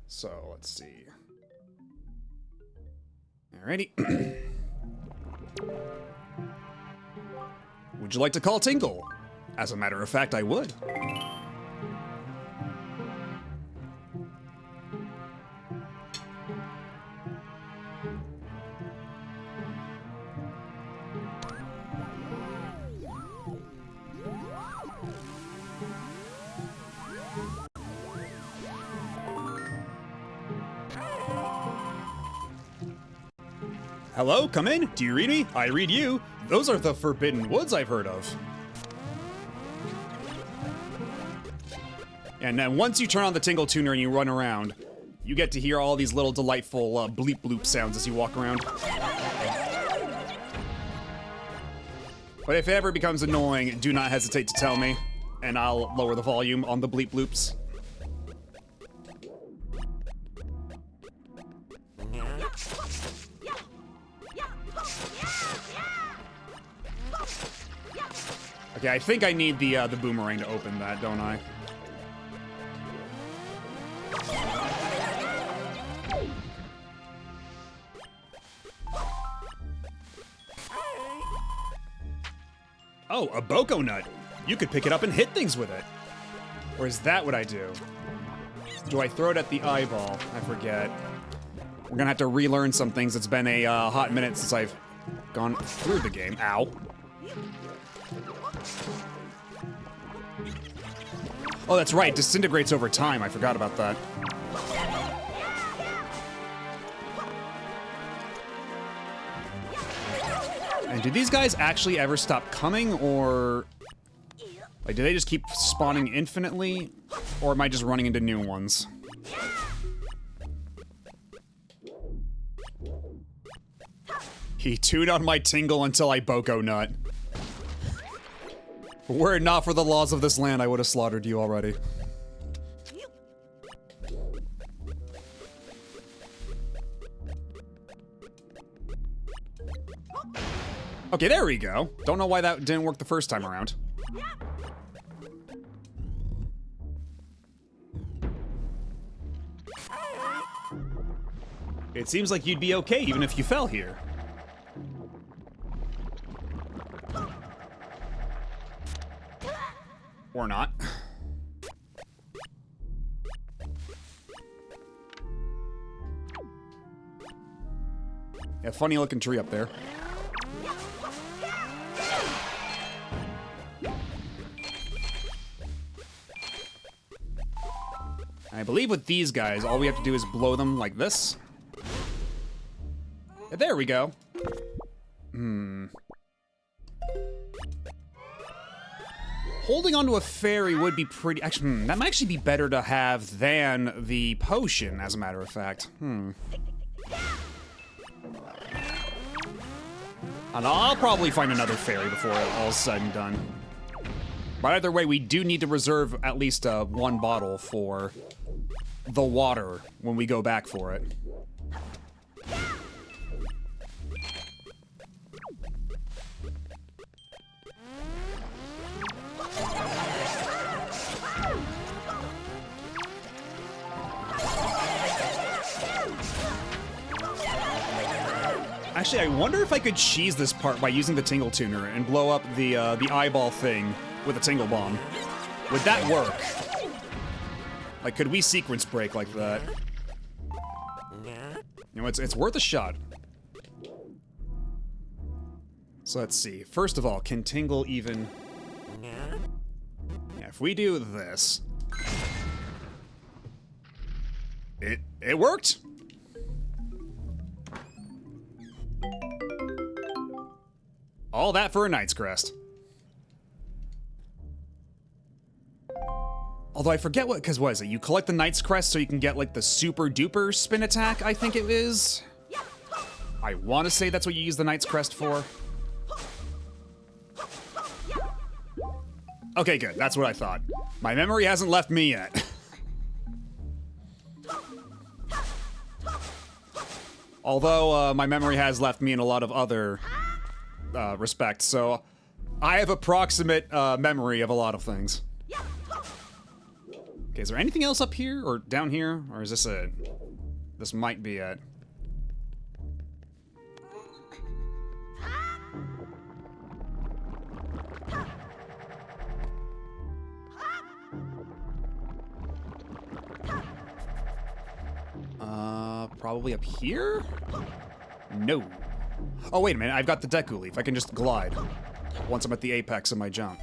So, let's see. Alrighty. Would you like to call Tingle? As a matter of fact, I would. Hello, come in. Do you read me? I read you. Those are the Forbidden Woods I've heard of. And then once you turn on the Tingle Tuner and you run around, you get to hear all these little delightful bleep bloop sounds as you walk around. But if it ever becomes annoying, do not hesitate to tell me, and I'll lower the volume on the bleep bloops. Okay, I think I need the boomerang to open that, don't I? Oh, a Boko Nut. You could pick it up and hit things with it. Or is that what I do? Do I throw it at the eyeball? I forget. We're gonna have to relearn some things. It's been a hot minute since I've gone through the game. Ow. Oh, that's right. Disintegrates over time. I forgot about that. And do these guys actually ever stop coming, or... like, do they just keep spawning infinitely? Or am I just running into new ones? He tuned on my Tingle until I Boko Nut. Were it not for the laws of this land, I would have slaughtered you already. Okay, there we go. Don't know why that didn't work the first time around. It seems like you'd be okay even if you fell here. Or not. Yeah, funny looking tree up there. I believe with these guys, all we have to do is blow them like this. Yeah, there we go. Holding onto a fairy would be pretty... actually, that might actually be better to have than the potion, as a matter of fact. And I'll probably find another fairy before all's said and done. But either way, we do need to reserve at least one bottle for the water when we go back for it. Actually, I wonder if I could cheese this part by using the Tingle Tuner and blow up the eyeball thing with a Tingle Bomb. Would that work? Like, could we sequence break like that? You know, it's worth a shot. So let's see. First of all, can Tingle even... yeah, if we do this... It worked! All that for a Knight's Crest. Although I forget what, because what is it? You collect the Knight's Crest so you can get like the super duper spin attack, I think it is. I want to say that's what you use the Knight's Crest for. Okay, good. That's what I thought. My memory hasn't left me yet. Although my memory has left me in a lot of other respects, so I have approximate memory of a lot of things. Okay, is there anything else up here or down here? Or is this it? This might be it. Probably up here? No. Oh, wait a minute, I've got the Deku Leaf. I can just glide once I'm at the apex of my jump.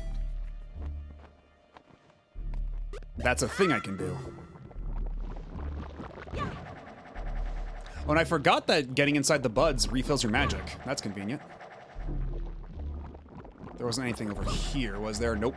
That's a thing I can do. Oh, and I forgot that getting inside the buds refills your magic. That's convenient. There wasn't anything over here, was there? Nope.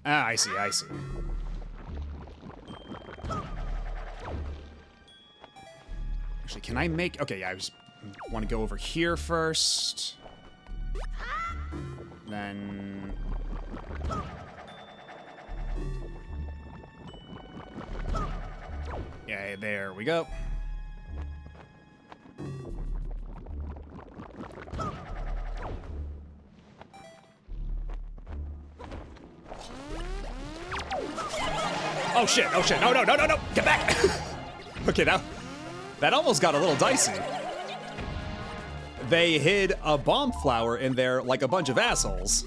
Ah, I see, I see. Actually, can I make... Okay, yeah, I just want to go over here first. Then... Yeah, there we go. Oh shit, no, no, no, no, no, get back! Okay, that almost got a little dicey. They hid a bomb flower in there like a bunch of assholes.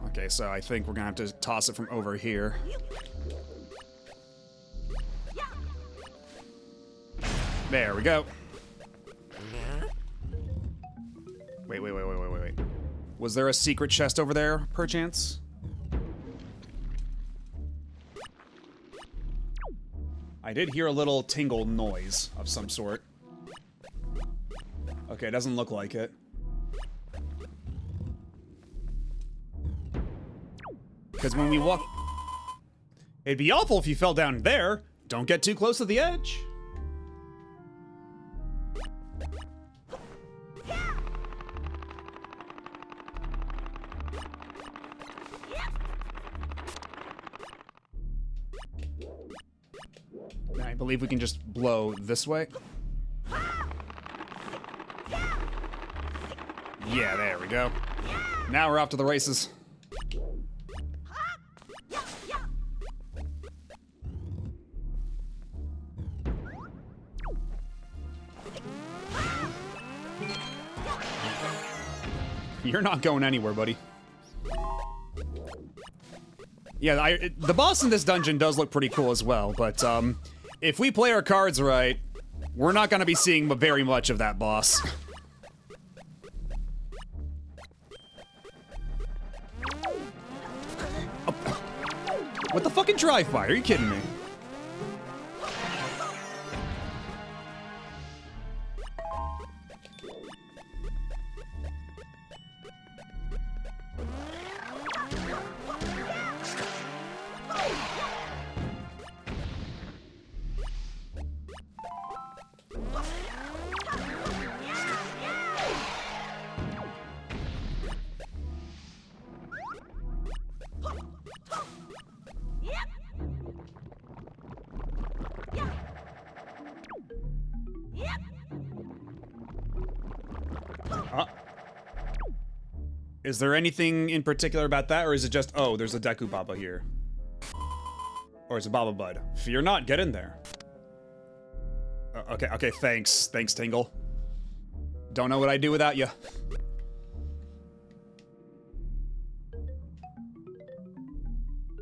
Okay, so I think we're gonna have to toss it from over here. There we go. Wait. Was there a secret chest over there, perchance? I did hear a little tingle noise of some sort. Okay, it doesn't look like it. Because when we walk... It'd be awful if you fell down there. Don't get too close to the edge. I believe we can just blow this way. Yeah, there we go. Now we're off to the races. You're not going anywhere, buddy. Yeah, the boss in this dungeon does look pretty cool as well, but if we play our cards right, we're not going to be seeing very much of that boss. What the fucking drive-by? Are you kidding me? Is there anything in particular about that, or is it just, oh, there's a Deku Baba here? Or is it Baba Bud? Fear not, get in there. Okay, thanks. Thanks, Tingle. Don't know what I'd do without you.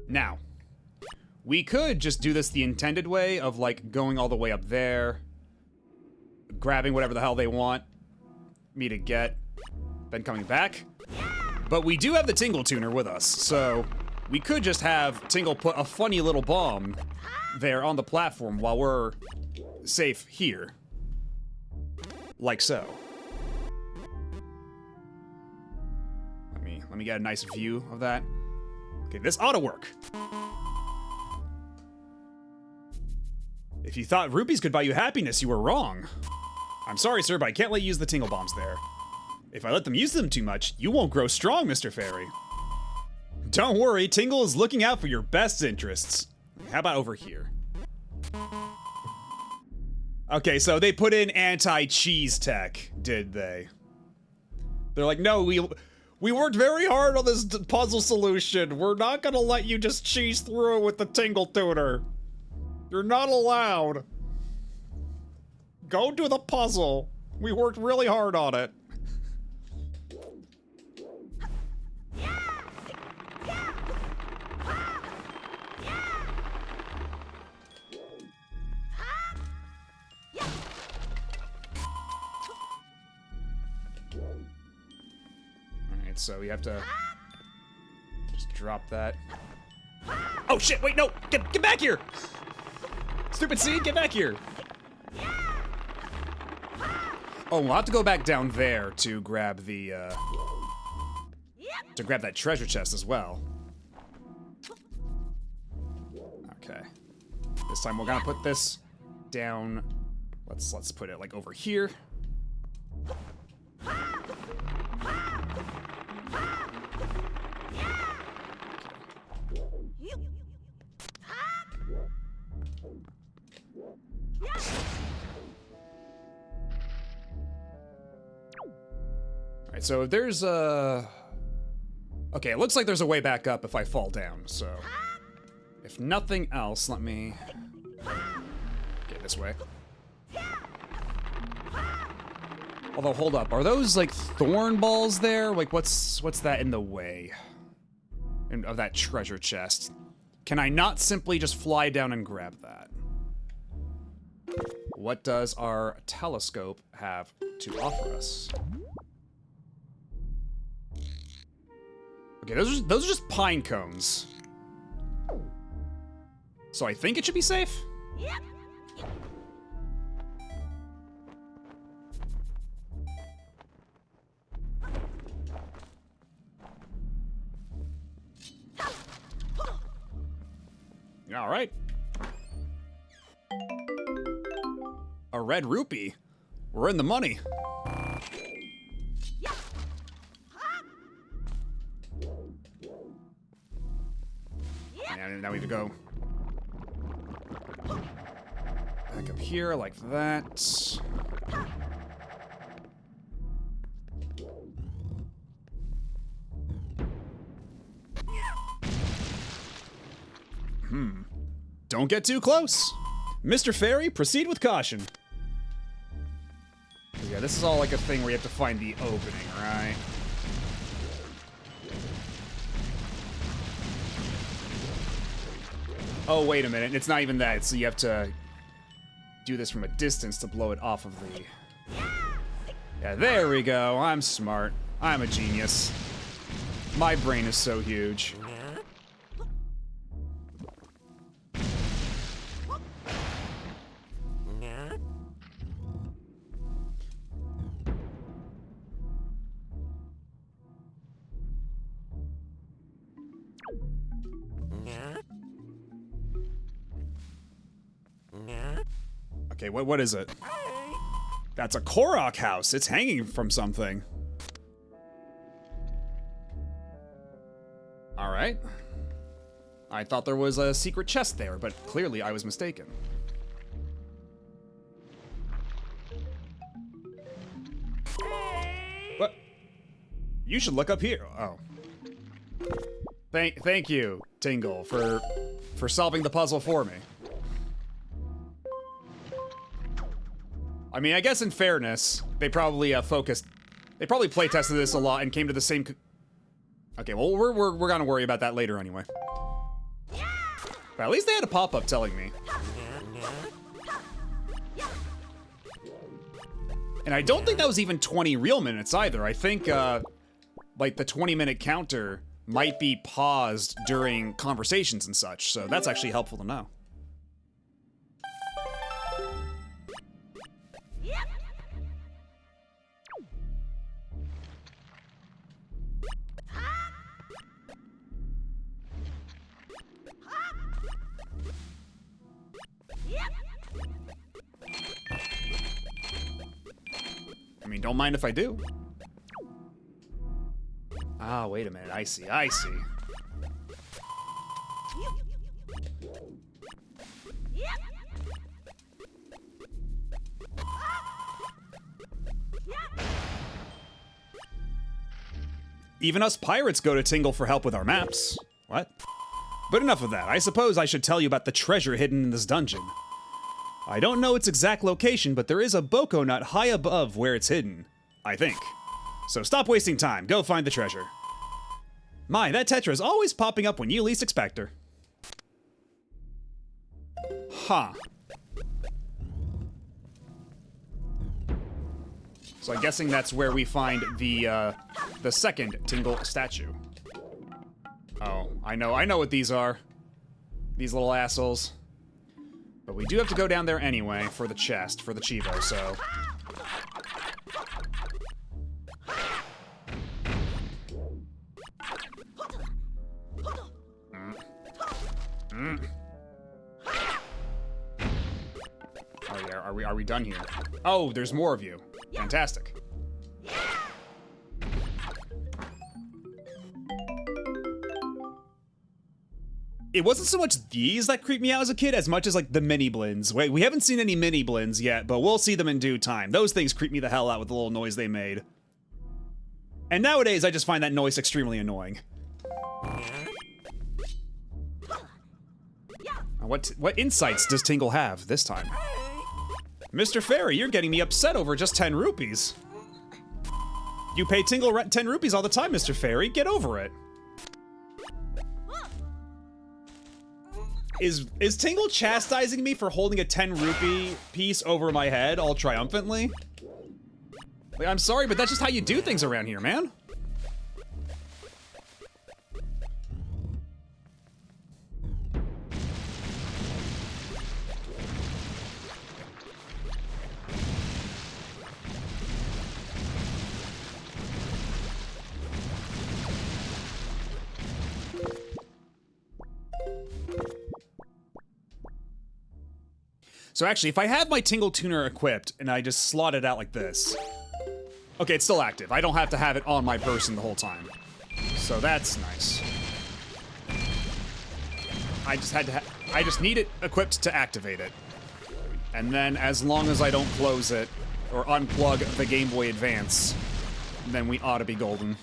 Now, we could just do this the intended way of, like, going all the way up there, grabbing whatever the hell they want me to get, then coming back. But we do have the Tingle Tuner with us, so we could just have Tingle put a funny little bomb there on the platform while we're safe here. Like so. Let me get a nice view of that. Okay, this ought to work. If you thought rupees could buy you happiness, you were wrong. I'm sorry, sir, but I can't let you use the tingle bombs there. If I let them use them too much, you won't grow strong, Mr. Fairy. Don't worry, Tingle is looking out for your best interests. How about over here? Okay, so they put in anti-cheese tech, did they? They're like, no, we worked very hard on this puzzle solution. We're not gonna let you just cheese through it with the Tingle Tutor. You're not allowed. Go do the puzzle. We worked really hard on it. Alright, so we have to just drop that. Oh shit, wait, no! Get back here! Stupid seed, get back here! Oh, we'll have to go back down there to grab the, to grab that treasure chest as well. Okay. This time we're gonna put this down. Let's put it like over here. Alright, so there's a... Okay, it looks like there's a way back up if I fall down, so... If nothing else, let me... Get this way. Although, hold up, are those, like, thorn balls there? Like, what's that in the way? Of that treasure chest? Can I not simply just fly down and grab that? What does our telescope have to offer us? Okay, those are just pine cones. So I think it should be safe? Yep. All right. A red rupee. We're in the money. And now we have to go back up here like that. Don't get too close. Mr. Fairy, proceed with caution. Yeah, this is all like a thing where you have to find the opening, right? Oh, wait a minute. It's not even that. So you have to do this from a distance to blow it off of the... Yeah, there we go. I'm smart. I'm a genius. My brain is so huge. Okay, what is it? That's a Korok house. It's hanging from something. All right. I thought there was a secret chest there, but clearly I was mistaken. What? You should look up here. Oh. Thank you, Tingle, for solving the puzzle for me. I mean, I guess in fairness, they probably they probably play tested this a lot and came to the same. Okay, well we're gonna worry about that later anyway. But at least they had a pop-up telling me. And I don't think that was even 20 real minutes either. I think like the 20-minute counter might be paused during conversations and such. So that's actually helpful to know. mean, don't mind if I do. Ah, wait a minute. I see. I see. Even us pirates go to Tingle for help with our maps. What? But enough of that. I suppose I should tell you about the treasure hidden in this dungeon. I don't know its exact location, but there is a Boko nut high above where it's hidden. I think. So stop wasting time. Go find the treasure. My, that Tetra is always popping up when you least expect her. Huh. So I'm guessing that's where we find the second Tingle statue. Oh, I know what these are. These little assholes. But we do have to go down there anyway for the chest, for the Chivo, so... Oh yeah, are we done here? Oh, there's more of you. Fantastic. It wasn't so much these that creeped me out as a kid as much as like the mini blins. Wait, we haven't seen any mini blins yet, but we'll see them in due time. Those things creep me the hell out with the little noise they made. And nowadays, I just find that noise extremely annoying. What insights does Tingle have this time? Mr. Fairy, you're getting me upset over just 10 rupees. You pay Tingle 10 rupees all the time, Mr. Fairy. Get over it. Is Tingle chastising me for holding a 10 rupee piece over my head all triumphantly? Like, I'm sorry, but that's just how you do things around here, man. So actually, if I have my Tingle Tuner equipped and I just slot it out like this... Okay, it's still active. I don't have to have it on my person the whole time. So that's nice. I just need it equipped to activate it. And then as long as I don't close it or unplug the Game Boy Advance, then we ought to be golden.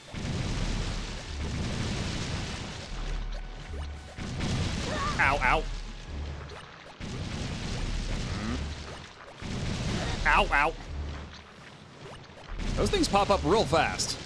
Ow, ow. Ow, ow. Those things pop up real fast.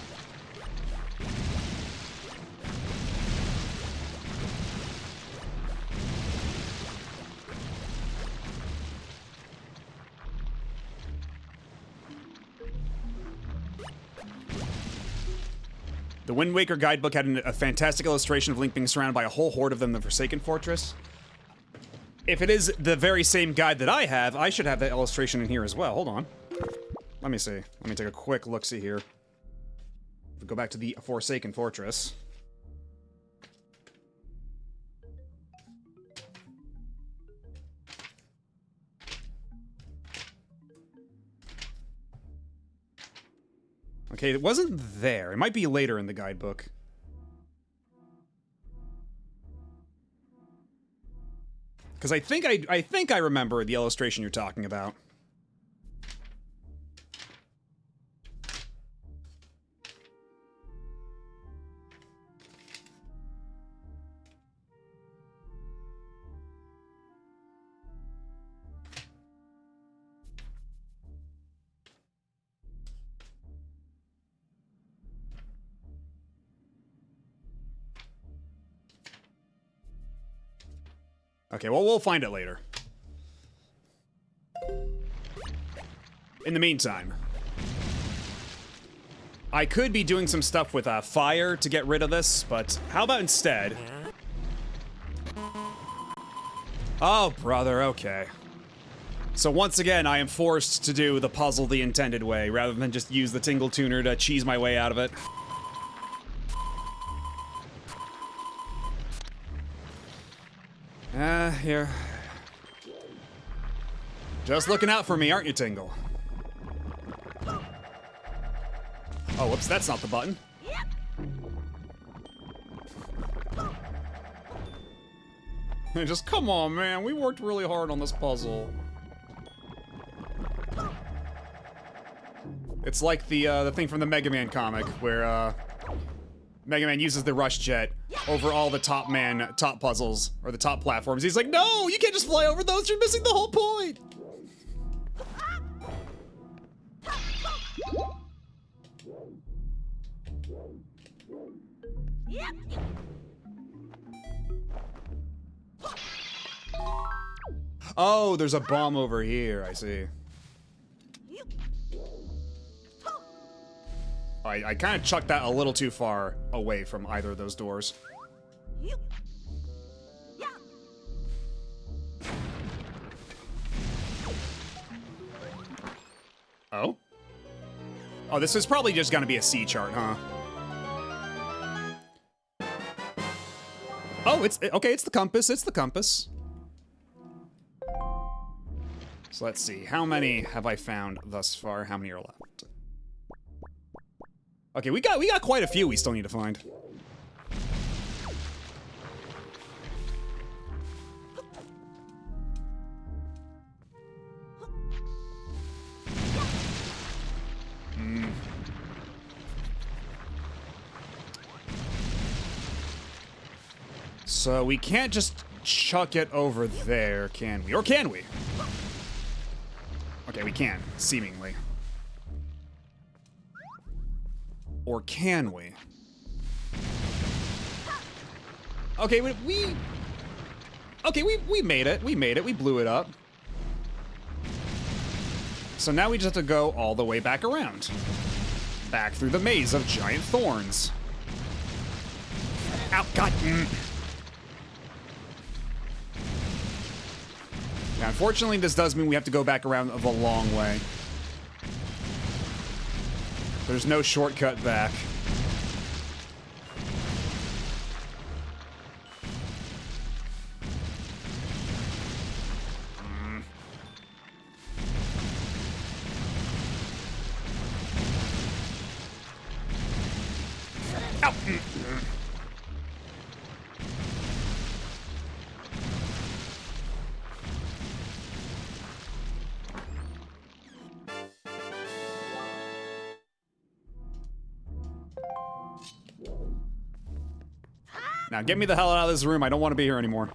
The Wind Waker guidebook had a fantastic illustration of Link being surrounded by a whole horde of them in the Forsaken Fortress. If it is the very same guide that I have, I should have that illustration in here as well. Hold on. Let me see. Let me take a quick look-see here. We go back to the Forsaken Fortress. Okay, it wasn't there. It might be later in the guidebook. Because I think I remember the illustration you're talking about. Okay, well, we'll find it later. In the meantime, I could be doing some stuff with fire to get rid of this, but how about instead... Oh, brother, okay. So once again, I am forced to do the puzzle the intended way, rather than just use the Tingle Tuner to cheese my way out of it. Here. Just looking out for me, aren't you, Tingle? Oh, whoops, that's not the button. Just come on, man. We worked really hard on this puzzle. It's like the thing from the Mega Man comic where Mega Man uses the rush jet over all the top puzzles or the top platforms. He's like, no, you can't just fly over those. You're missing the whole point. Oh, there's a bomb over here. I see. I kind of chucked that a little too far away from either of those doors. Oh? Oh, this is probably just gonna be a C chart, huh? Oh, okay, it's the compass, it's the compass. So let's see, how many have I found thus far? How many are left? Okay, we got quite a few we still need to find. So we can't just chuck it over there, can we? Or can we? Okay, we can, seemingly. Or can we? Okay, we made it. We made it. We blew it up. So now we just have to go all the way back around. Back through the maze of giant thorns. Ow, God. Now, unfortunately, this does mean we have to go back around the long way. There's no shortcut back. Ow. Now get me the hell out of this room. I don't want to be here anymore.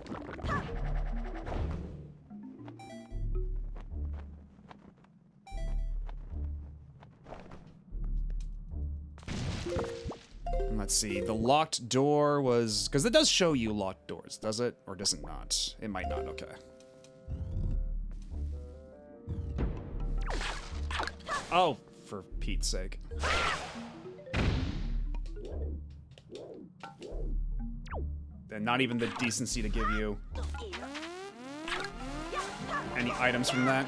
And let's see. The locked door was... Because it does show you locked doors, does it? Or does it not? It might not. Okay. Oh, for Pete's sake. And not even the decency to give you any items from that.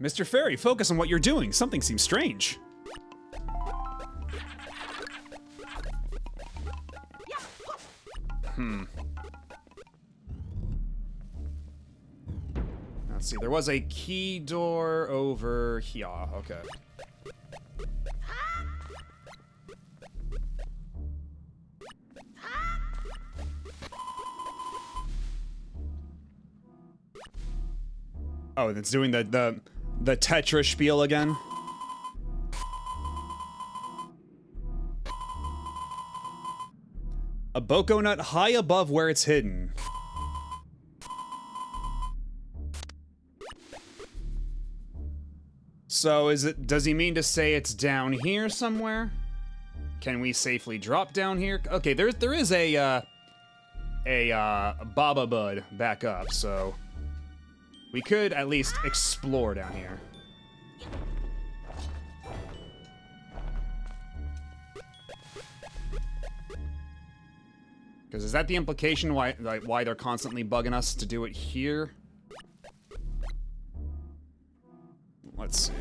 Mr. Fairy, focus on what you're doing. Something seems strange. Let's see, there was a key door over here. Okay. Oh, it's doing the Tetra spiel again. A Boko nut high above where it's hidden. So does he mean to say it's down here somewhere? Can we safely drop down here? Okay, there is a Baba Bud back up, so we could at least explore down here. Because is that the implication why they're constantly bugging us to do it here? Let's see.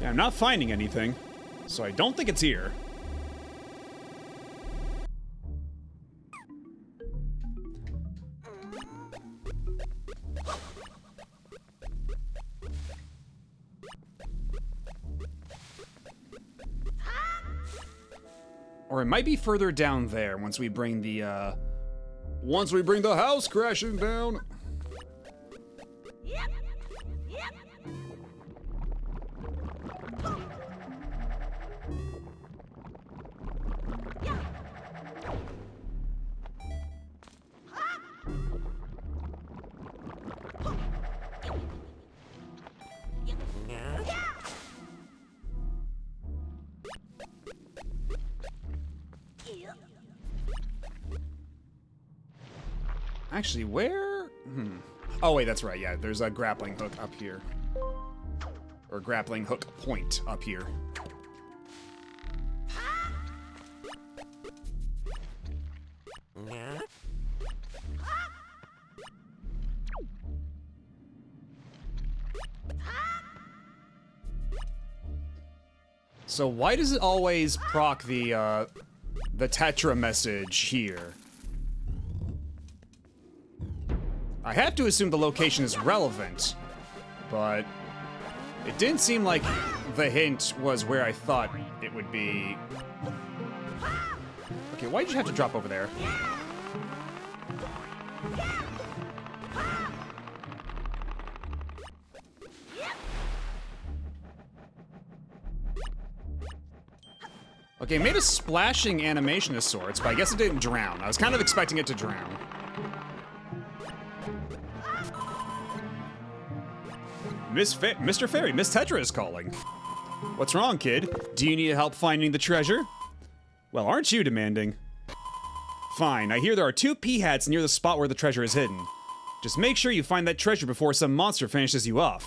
Yeah, I'm not finding anything, so I don't think it's here. Or it might be further down there once we bring the house crashing down. Actually, where? Oh, wait, that's right. Yeah, there's a grappling hook up here. Or grappling hook point up here. So why does it always proc the Tetra message here? I have to assume the location is relevant, but it didn't seem like the hint was where I thought it would be. Okay, why did you have to drop over there? Okay, it made a splashing animation of sorts, but I guess it didn't drown. I was kind of expecting it to drown. Mr. Fairy, Miss Tetra is calling. What's wrong, kid? Do you need help finding the treasure? Well, aren't you demanding? Fine, I hear there are 2 Peahats near the spot where the treasure is hidden. Just make sure you find that treasure before some monster finishes you off.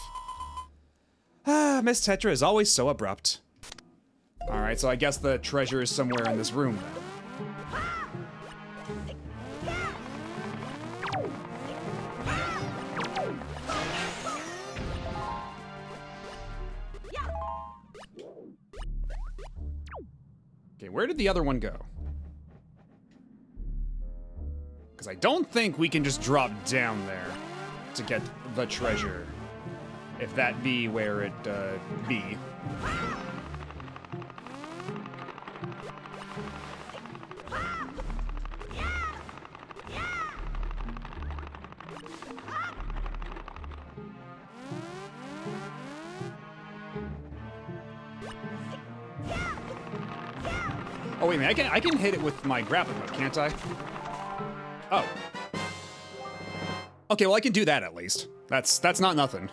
Ah, Miss Tetra is always so abrupt. Alright, so I guess the treasure is somewhere in this room then. Okay, where did the other one go? Because I don't think we can just drop down there to get the treasure. If that be where it, be. Oh, wait a minute, I can hit it with my grappling hook, can't I? Oh. Okay, well I can do that at least. That's not nothing.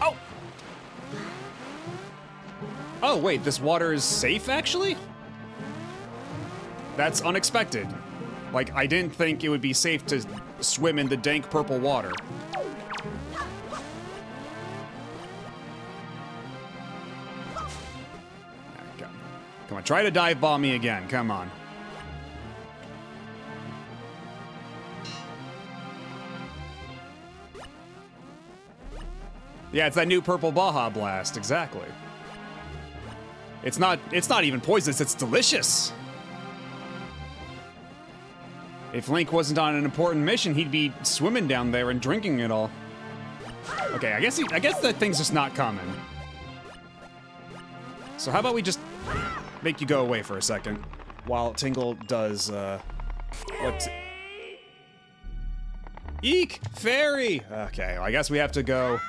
Oh! Oh, wait, this water is safe, actually? That's unexpected. Like, I didn't think it would be safe to swim in the dank purple water. Come on, try to dive bomb me again. Come on. Yeah, it's that new purple Baja Blast, exactly. It's not even poisonous, it's delicious. If Link wasn't on an important mission, he'd be swimming down there and drinking it all. Okay, I guess that thing's just not coming. So how about we just make you go away for a second while Tingle does what's Eek! Fairy! Okay, well, I guess we have to go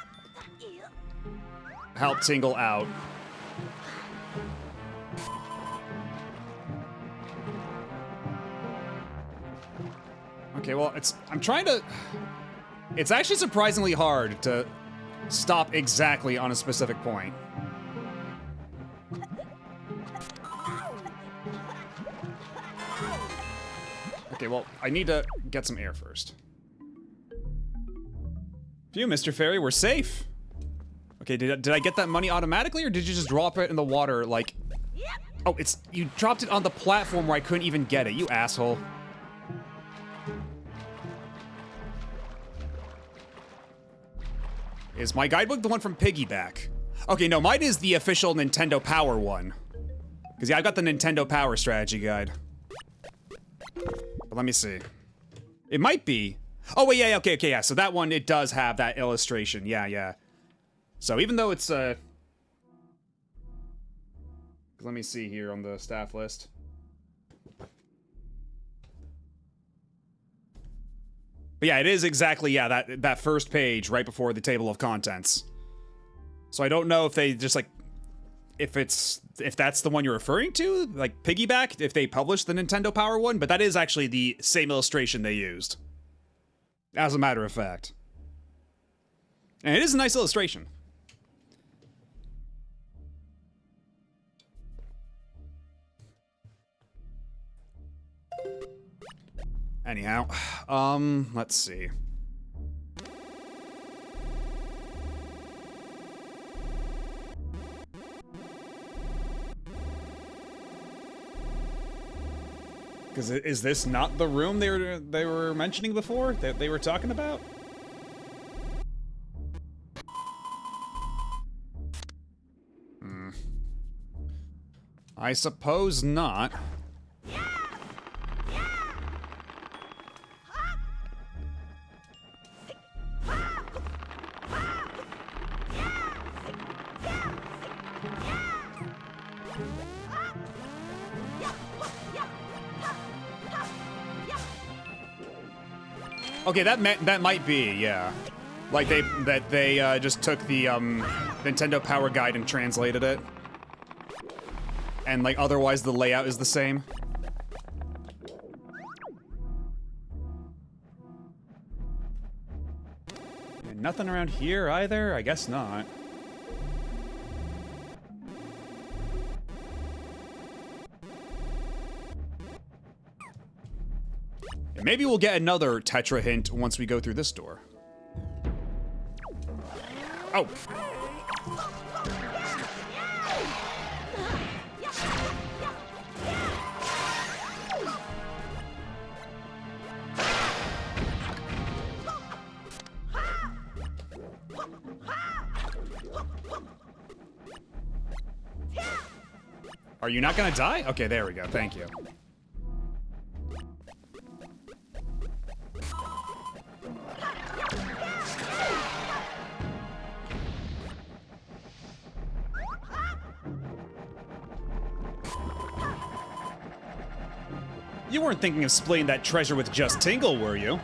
help Tingle out. Okay, well, I'm trying to... It's actually surprisingly hard to stop exactly on a specific point. Okay, well, I need to get some air first. Phew, Mr. Fairy, we're safe. Okay, did I get that money automatically, or did you just drop it in the water, like... Oh, you dropped it on the platform where I couldn't even get it, you asshole. Is my guidebook the one from Piggyback? Okay, no, mine is the official Nintendo Power one. Because, yeah, I've got the Nintendo Power strategy guide. But let me see. It might be. Oh, wait, yeah, okay, yeah. So that one, it does have that illustration. Yeah. So even though it's, let me see here on the staff list. But yeah, it is exactly, yeah, that first page right before the table of contents. So I don't know if they just, like, if that's the one you're referring to, like Piggyback, if they published the Nintendo Power one, but that is actually the same illustration they used. As a matter of fact. And it is a nice illustration. Anyhow, let's see. Because is this not the room they were mentioning before that they were talking about? I suppose not. Okay, that might be, yeah. Like they just took the Nintendo Power Guide and translated it. And like otherwise the layout is the same. And nothing around here either? I guess not. Maybe we'll get another Tetra hint once we go through this door. Oh. Are you not gonna die? Okay, there we go. Thank you. You weren't thinking of splitting that treasure with just Tingle, were you?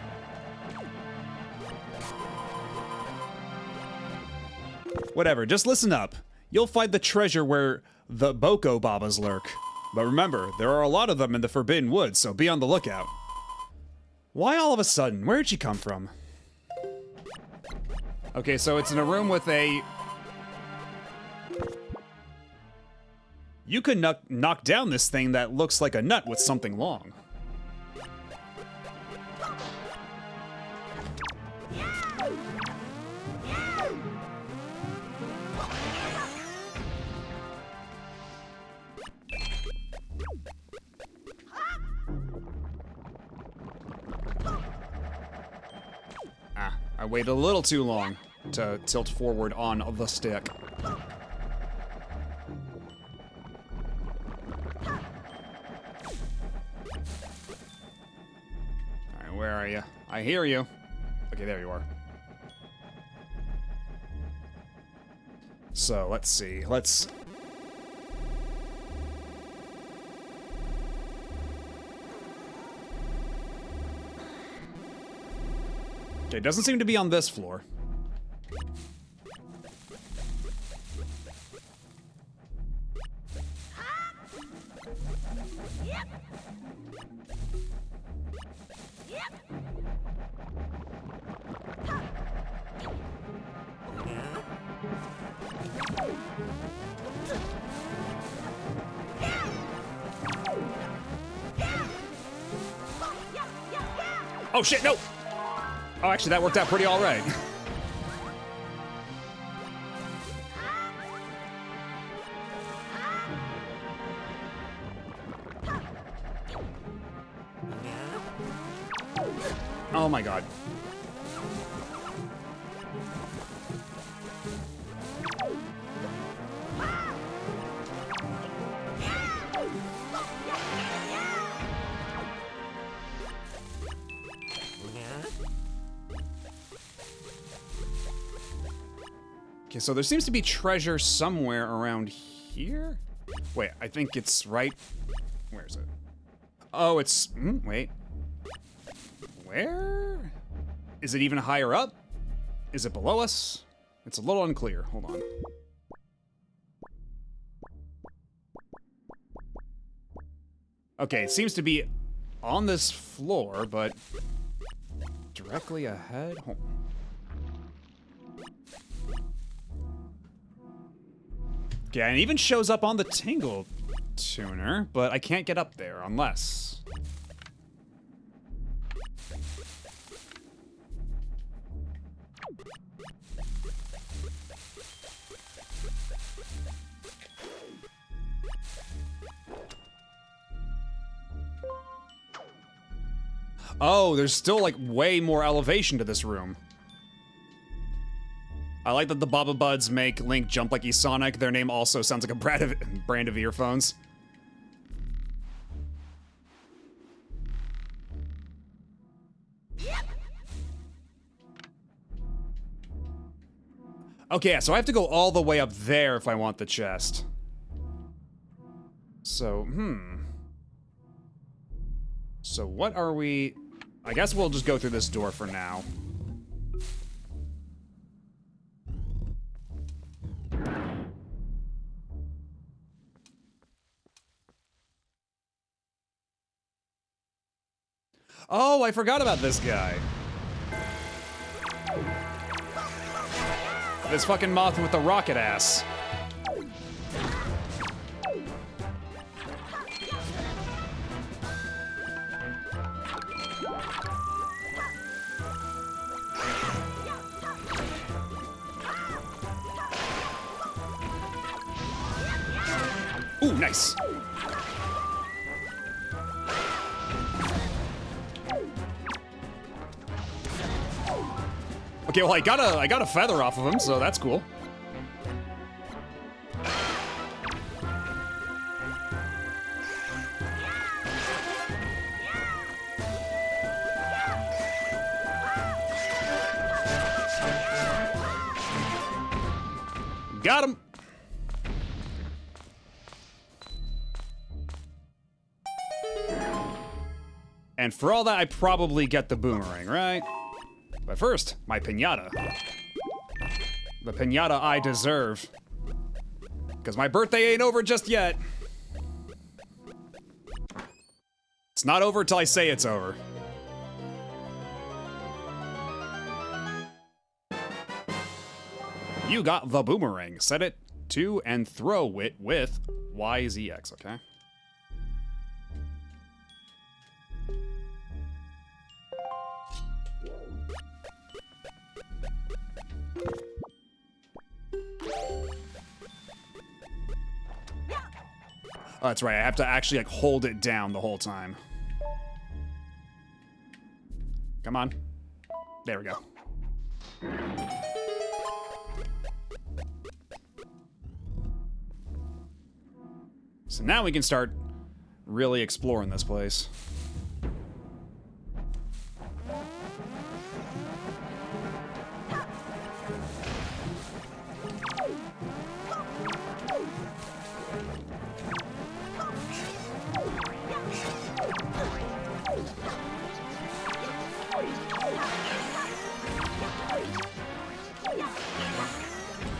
Whatever, just listen up. You'll find the treasure where the Boko Babas lurk. But remember, there are a lot of them in the Forbidden Woods, so be on the lookout. Why all of a sudden? Where'd she come from? Okay, so it's in a room with a... You could knock down this thing that looks like a nut with something long. Ah, I waited a little too long to tilt forward on the stick. Where are you? I hear you. Okay, there you are. So, let's see. Let's... Okay, it doesn't seem to be on this floor. Oh shit, no! Oh, actually, that worked out pretty all right. Oh my god. Okay, so there seems to be treasure somewhere around here. Wait, I think it's right. Where is it? Oh, it's. Wait. Where? Is it even higher up? Is it below us? It's a little unclear. Hold on. Okay, it seems to be on this floor, but directly ahead. Hold on. Okay, and it even shows up on the Tingle Tuner, but I can't get up there unless. Oh, there's still like way more elevation to this room. I like that the Baba Buds make Link jump like he's Sonic. Their name also sounds like a brand of earphones. Okay, yeah, so I have to go all the way up there if I want the chest. So, So what are we... I guess we'll just go through this door for now. Oh, I forgot about this guy. This fucking moth with the rocket ass. Ooh, nice. Okay, well, I got a feather off of him, so that's cool. Got him. And for all that, I probably get the boomerang, right? But first, my piñata. The piñata I deserve. Because my birthday ain't over just yet. It's not over till I say it's over. You got the boomerang. Set it to and throw it with YZX, okay? Oh, that's right. I have to actually like hold it down the whole time. Come on. There we go. So now we can start really exploring this place.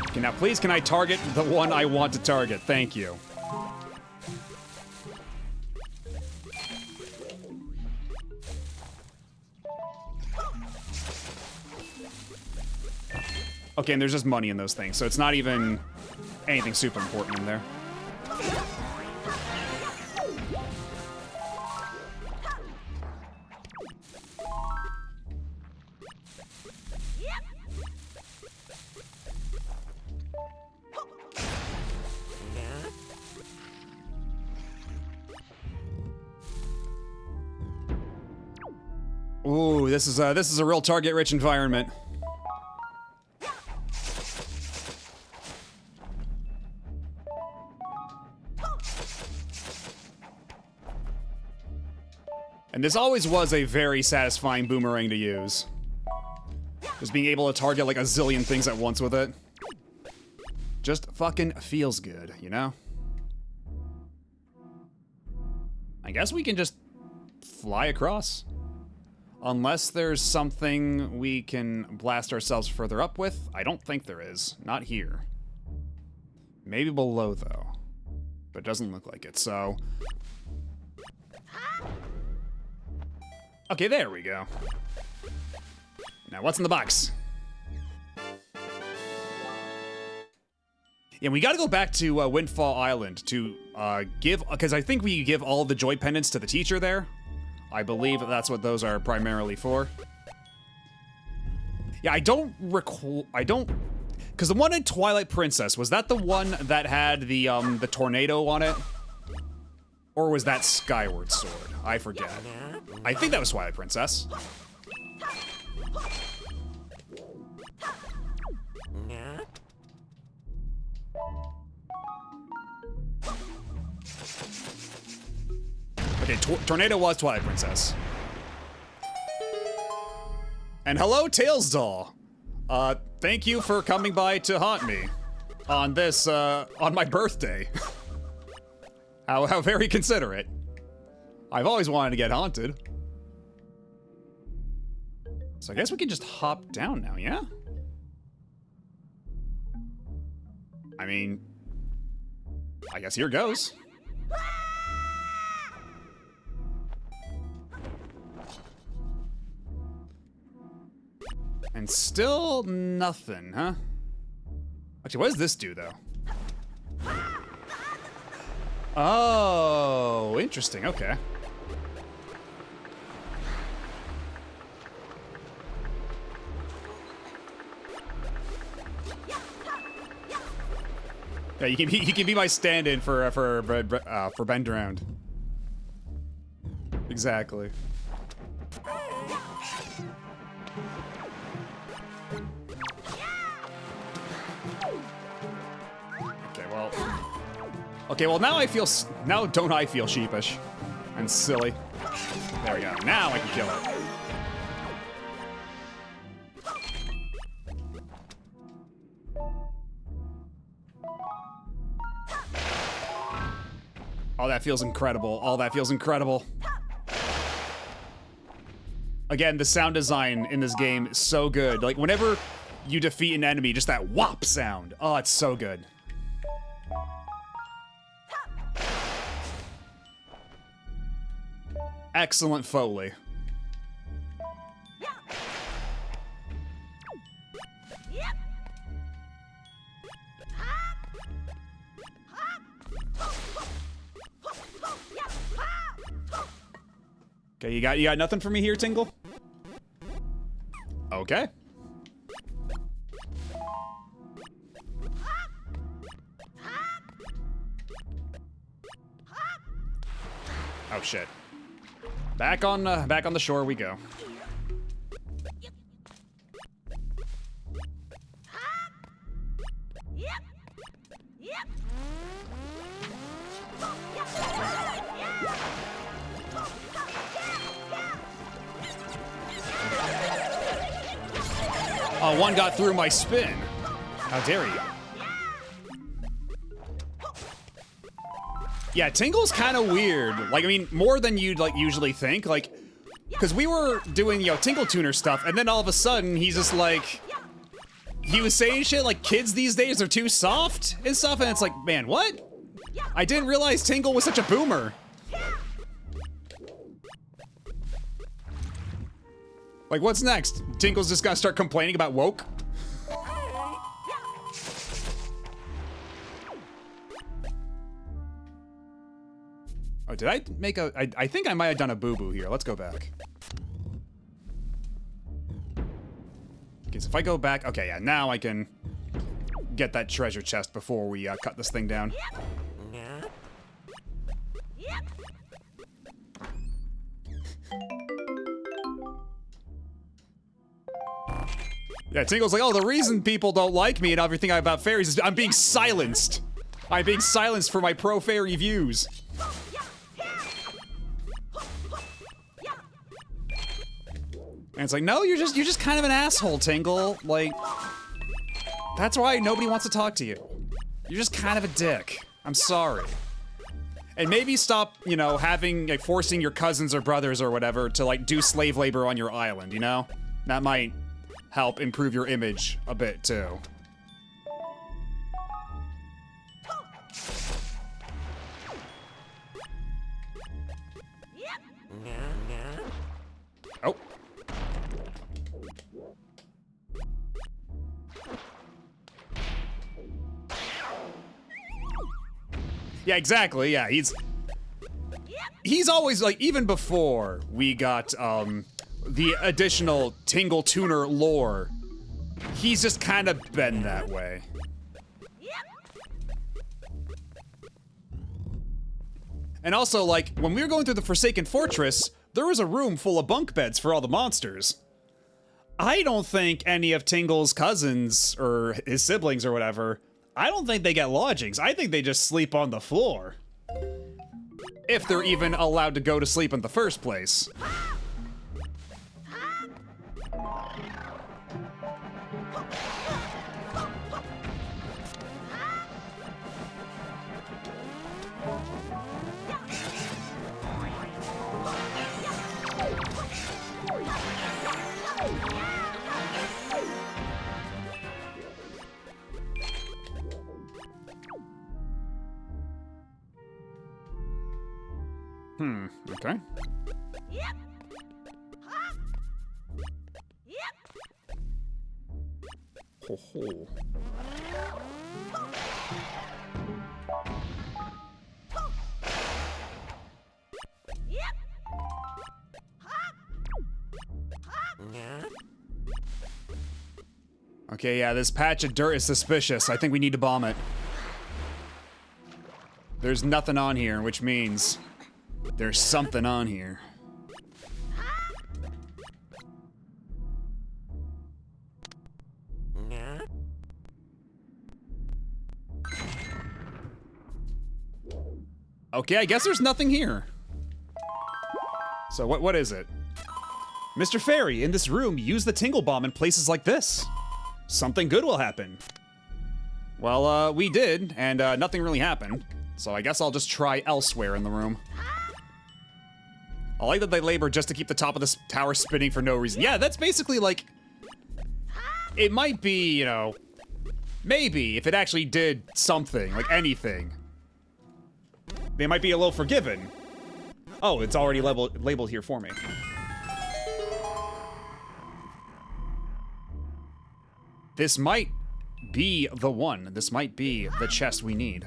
Okay, now please can I target the one I want to target? Thank you. Okay, and there's just money in those things, so it's not even anything super important in there. Ooh, this is a real target-rich environment. And this always was a very satisfying boomerang to use. Just being able to target like a zillion things at once with it. Just fucking feels good, you know? I guess we can just fly across. Unless there's something we can blast ourselves further up with. I don't think there is. Not here. Maybe below, though. But it doesn't look like it, so... Okay, there we go. Now, what's in the box? Yeah, we gotta go back to Windfall Island to give... Because I think we give all the joy pendants to the teacher there. I believe that's what those are primarily for. Yeah, I don't recall... I don't... Because the one in Twilight Princess, was that the one that had the tornado on it? Or was that Skyward Sword? I forget. I think that was Twilight Princess. Okay, Tornado was Twilight Princess. And hello, Tails Doll. Thank you for coming by to haunt me on this, on my birthday. How very considerate. I've always wanted to get haunted. So I guess we can just hop down now, yeah? I mean, I guess here goes. And still nothing, huh? Actually, what does this do, though? Oh, interesting, okay. Yeah, you can be my stand-in for Bend Around. Exactly. Okay, well now now don't I feel sheepish and silly. There we go. Now I can kill it. Oh, that feels incredible. Oh, that feels incredible. Again, the sound design in this game is so good. Like, whenever you defeat an enemy, just that whop sound. Oh, it's so good. Excellent Foley. Okay, you got nothing for me here, Tingle? Okay. Oh shit. Back on the shore we go. Oh, one got through my spin. How dare you? Yeah, Tingle's kind of weird. Like, I mean, more than you'd, like, usually think. Like, because we were doing, you know, Tingle Tuner stuff, and then all of a sudden, he's just like... He was saying shit like, kids these days are too soft and stuff, and it's like, man, what? I didn't realize Tingle was such a boomer. Like, what's next? Tingle's just gonna start complaining about woke? Oh, did I make a... I think I might have done a boo-boo here. Let's go back. Okay, so if I go back... Okay, yeah, now I can get that treasure chest before we cut this thing down. Yeah, Tingle's like, oh, the reason people don't like me and everything about fairies is I'm being silenced. I'm being silenced for my pro-fairy views. And it's like, no, you're just kind of an asshole, Tingle. Like, that's why nobody wants to talk to you. You're just kind of a dick. I'm sorry. And maybe stop, you know, having, like, forcing your cousins or brothers or whatever to, like, do slave labor on your island, you know? That might help improve your image a bit, too. Oh. Yeah, exactly. Yeah, he's always like, even before we got the additional Tingle Tuner lore, he's just kind of been that way. And also, like, when we were going through the Forsaken Fortress, there was a room full of bunk beds for all the monsters. I don't think any of Tingle's cousins or his siblings or whatever, I don't think they get lodgings. I think they just sleep on the floor. If they're even allowed to go to sleep in the first place. Okay. Ho ho. Okay, yeah, this patch of dirt is suspicious. I think we need to bomb it. There's nothing on here, which means there's something on here. Okay, I guess there's nothing here. So what is it? Mr. Fairy, in this room, use the Tingle Bomb in places like this. Something good will happen. Well, we did, and nothing really happened. So I guess I'll just try elsewhere in the room. I like that they labor just to keep the top of this tower spinning for no reason. Yeah, that's basically like... It might be, you know... Maybe, if it actually did something, like anything. They might be a little forgiven. Oh, it's already labeled here for me. This might be the one. This might be the chest we need.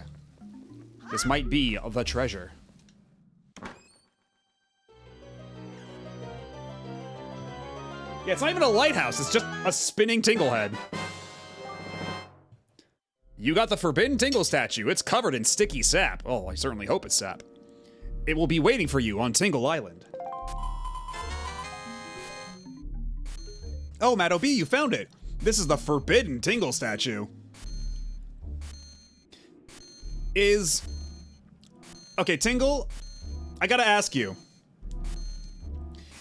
This might be the treasure. Yeah, it's not even a lighthouse, it's just a spinning Tingle head. You got the Forbidden Tingle statue. It's covered in sticky sap. Oh, I certainly hope it's sap. It will be waiting for you on Tingle Island. Oh, Matt O.B., you found it. This is the Forbidden Tingle statue. Okay, Tingle, I gotta ask you.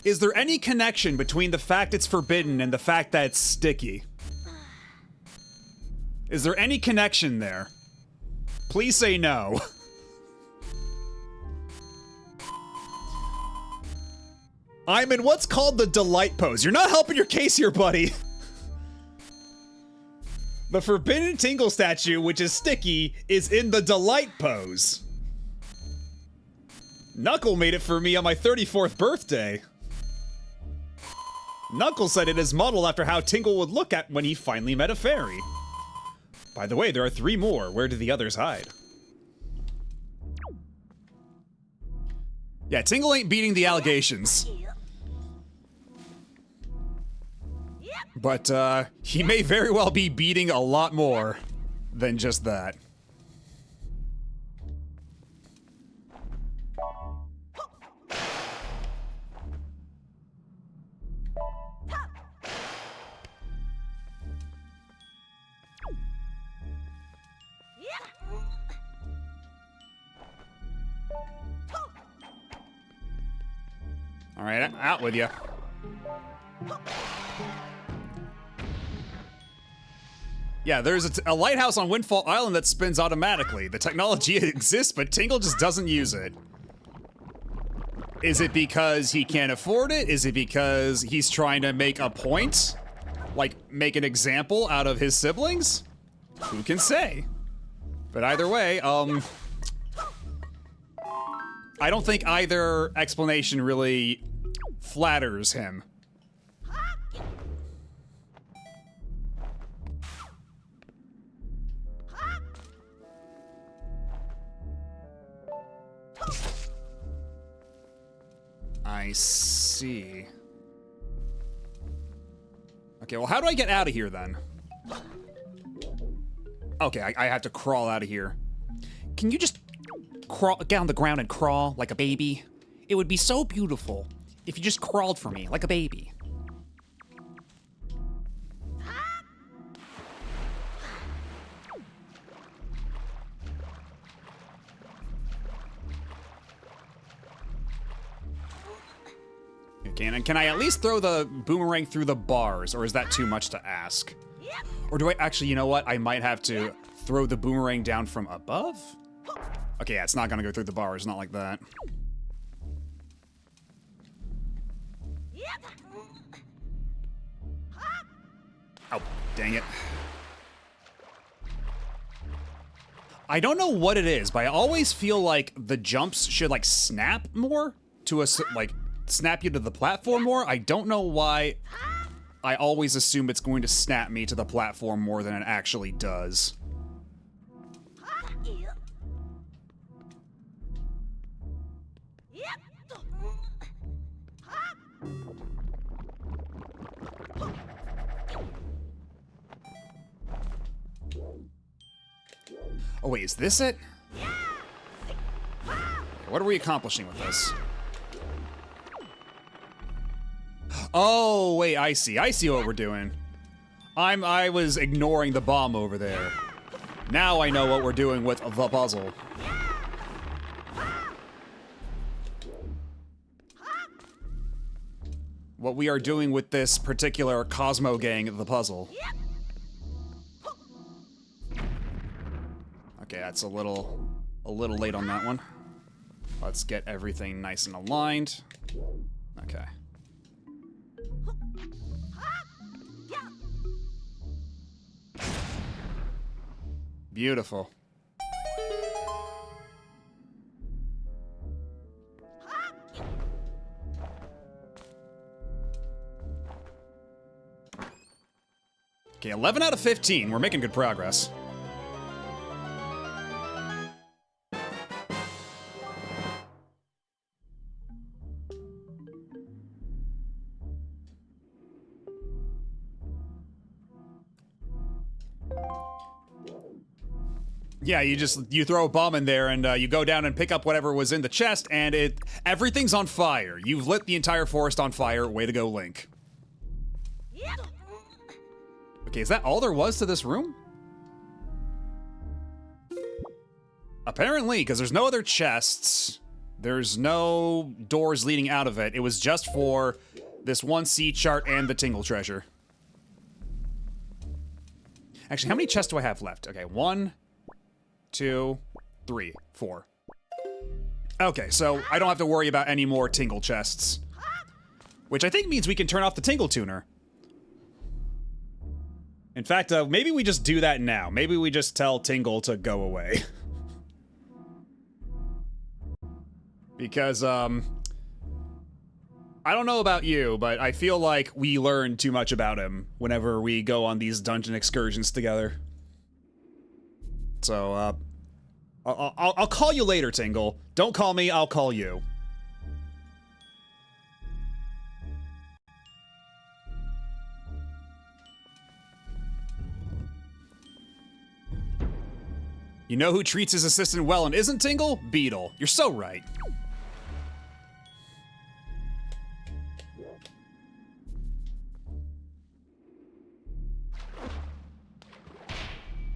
Is there any connection between the fact it's forbidden and the fact that it's sticky? Is there any connection there? Please say no. I'm in what's called the delight pose. You're not helping your case here, buddy. The Forbidden Tingle statue, which is sticky, is in the delight pose. Knuckle made it for me on my 34th birthday. Knuckle said it is modeled after how Tingle would look at when he finally met a fairy. By the way, there are 3 more. Where do the others hide? Yeah, Tingle ain't beating the allegations. But, he may very well be beating a lot more than just that. All right, out with you. Yeah, there's a lighthouse on Windfall Island that spins automatically. The technology exists, but Tingle just doesn't use it. Is it because he can't afford it? Is it because he's trying to make a point? Like, make an example out of his siblings? Who can say? But either way, I don't think either explanation really flatters him. I see. Okay, well, how do I get out of here then? Okay, I have to crawl out of here. Can you just crawl, get on the ground and crawl like a baby? It would be so beautiful if you just crawled for me like a baby. Okay, and can I at least throw the boomerang through the bars, or is that too much to ask? Or do I actually, you know what? I might have to throw the boomerang down from above? Okay, yeah, it's not gonna go through the bars, not like that. Oh, dang it. I don't know what it is, but I always feel like the jumps should, like, snap more to like, snap you to the platform more. I don't know why I always assume it's going to snap me to the platform more than it actually does. Oh wait, is this it? What are we accomplishing with this? Oh, wait, I see what we're doing. I was ignoring the bomb over there. Now I know what we're doing with the puzzle. What we are doing with this particular Cosmo gang, the puzzle. Okay, that's a little late on that one. Let's get everything nice and aligned. Okay. Beautiful. Okay, 11 out of 15. We're making good progress. Yeah, you throw a bomb in there and you go down and pick up whatever was in the chest and everything's on fire. You've lit the entire forest on fire. Way to go, Link. Okay, is that all there was to this room? Apparently, because there's no other chests. There's no doors leading out of it. It was just for this one sea chart and the Tingle treasure. Actually, how many chests do I have left? Okay, 1, 2, 3, 4. Okay, so I don't have to worry about any more Tingle chests. Which I think means we can turn off the Tingle tuner. In fact, maybe we just do that now. Maybe we just tell Tingle to go away. Because, I don't know about you, but I feel like we learn too much about him whenever we go on these dungeon excursions together. So, I'll call you later, Tingle. Don't call me, I'll call you. You know who treats his assistant well and isn't, Tingle? Beetle. You're so right.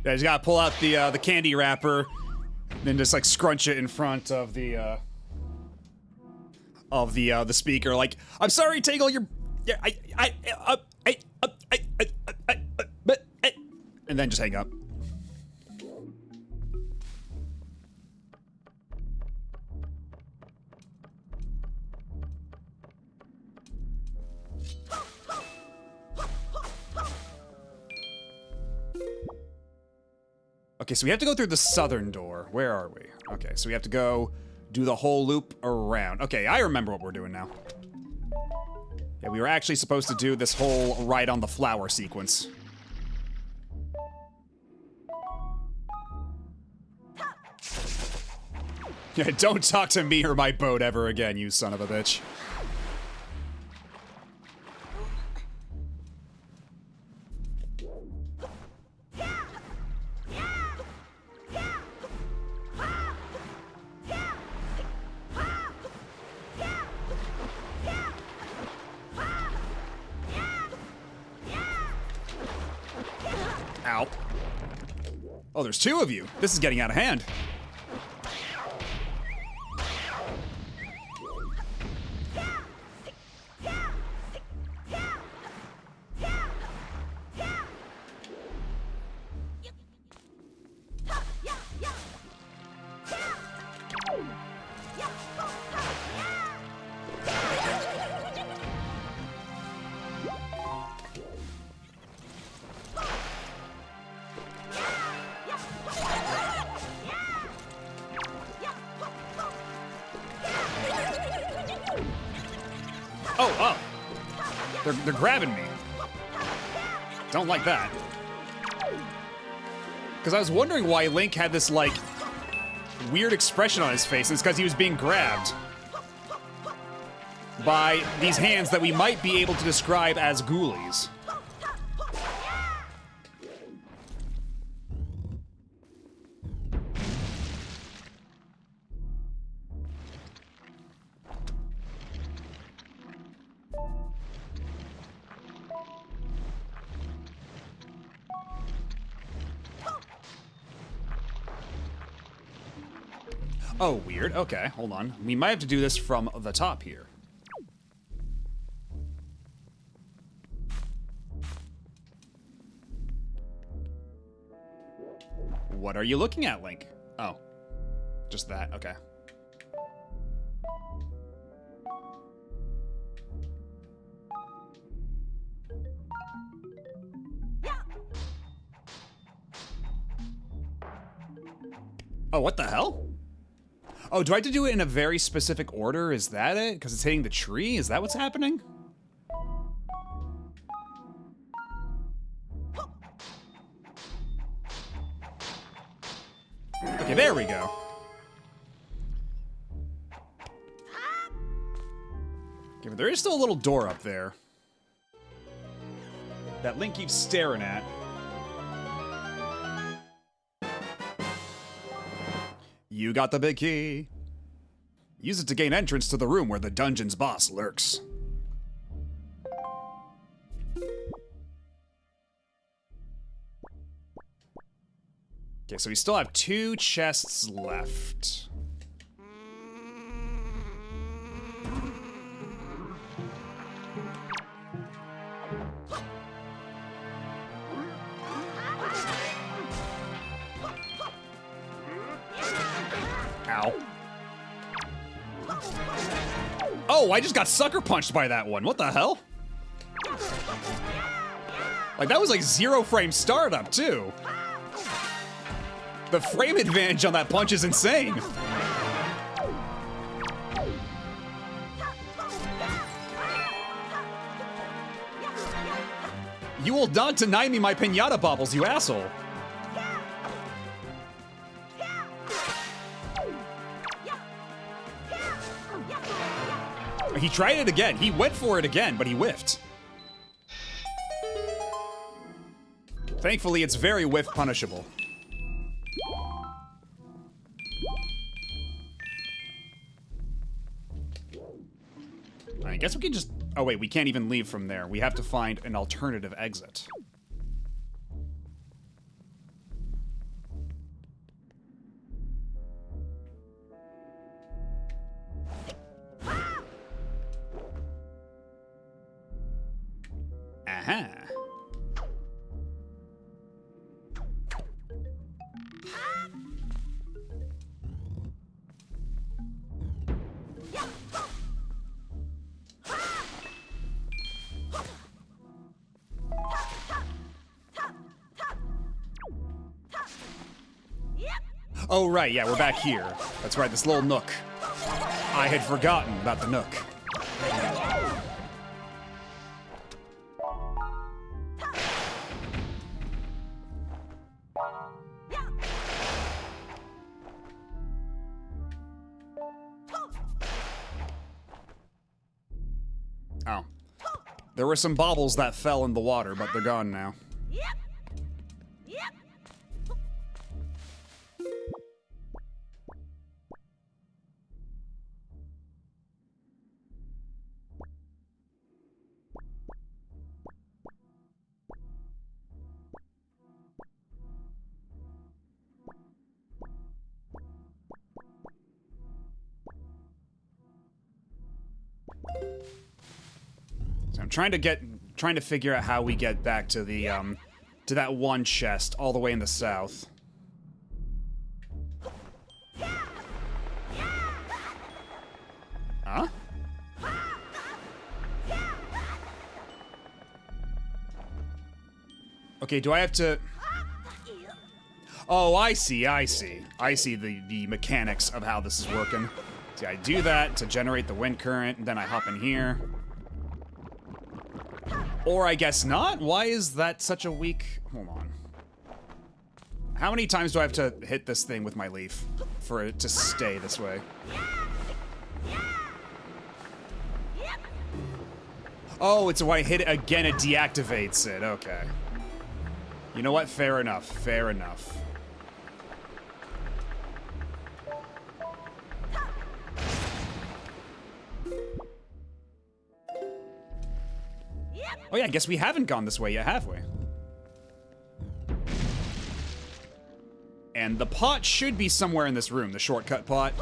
Yeah, you gotta pull out the candy wrapper, then just like scrunch it in front of the speaker. Like, I'm sorry, Tingle. You're, yeah, and then just hang up. Okay, so we have to go through the southern door. Where are we? Okay, so we have to go do the whole loop around. Okay, I remember what we're doing now. Yeah, we were actually supposed to do this whole ride on the flower sequence. Yeah, don't talk to me or my boat ever again, you son of a bitch. Ow. Oh, there's two of you. This is getting out of hand. Oh. They're grabbing me. Don't like that. Because I was wondering why Link had this, like, weird expression on his face. It's because he was being grabbed by these hands that we might be able to describe as ghoulies. Oh, weird. Okay, hold on. We might have to do this from the top here. What are you looking at, Link? Oh, just that. Okay. Oh, what the hell? Oh, do I have to do it in a very specific order? Is that it? Because it's hitting the tree? Is that what's happening? Okay, there we go. Okay, but there is still a little door up there that Link keeps staring at. You got the big key. Use it to gain entrance to the room where the dungeon's boss lurks. Okay, so we still have 2 chests left. Ow. Oh, I just got sucker punched by that one. What the hell? Like, that was like 0 frame startup, too. The frame advantage on that punch is insane. You will not deny me my piñata baubles, you asshole. He tried it again. He went for it again, but he whiffed. Thankfully, it's very whiff punishable. I guess we can just... Oh, wait, we can't even leave from there. We have to find an alternative exit. Aha. Oh, right, yeah, we're back here. That's right, this little nook. I had forgotten about the nook. Oh. There were some baubles that fell in the water, but they're gone now. So I'm trying to figure out how we get back to the to that one chest all the way in the south. Huh? Okay, do I have to... Oh, I see. I see the mechanics of how this is working. See, I do that to generate the wind current, and then I hop in here. Or I guess not? Why is that such a weak... Hold on. How many times do I have to hit this thing with my leaf for it to stay this way? Oh, it's when I hit it again, it deactivates it. Okay. You know what? Fair enough. Fair enough. Oh yeah, I guess we haven't gone this way yet, have we? And the pot should be somewhere in this room, the shortcut pot.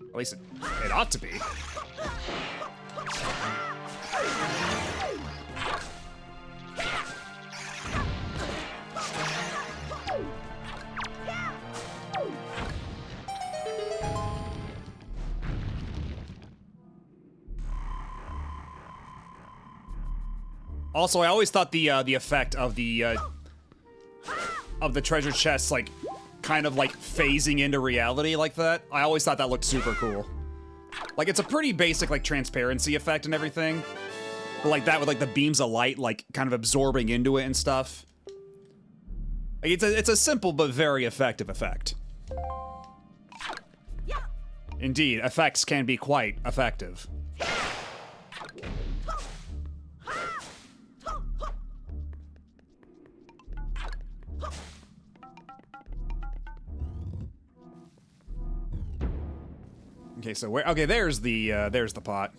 At least it ought to be. Also, I always thought the effect of the treasure chests, like, kind of like phasing into reality like that. I always thought that looked super cool. Like, it's a pretty basic, like, transparency effect and everything. But like that with like the beams of light, like, kind of absorbing into it and stuff. Like, it's a simple but very effective effect. Indeed, effects can be quite effective. Okay, so where? Okay, there's the pot.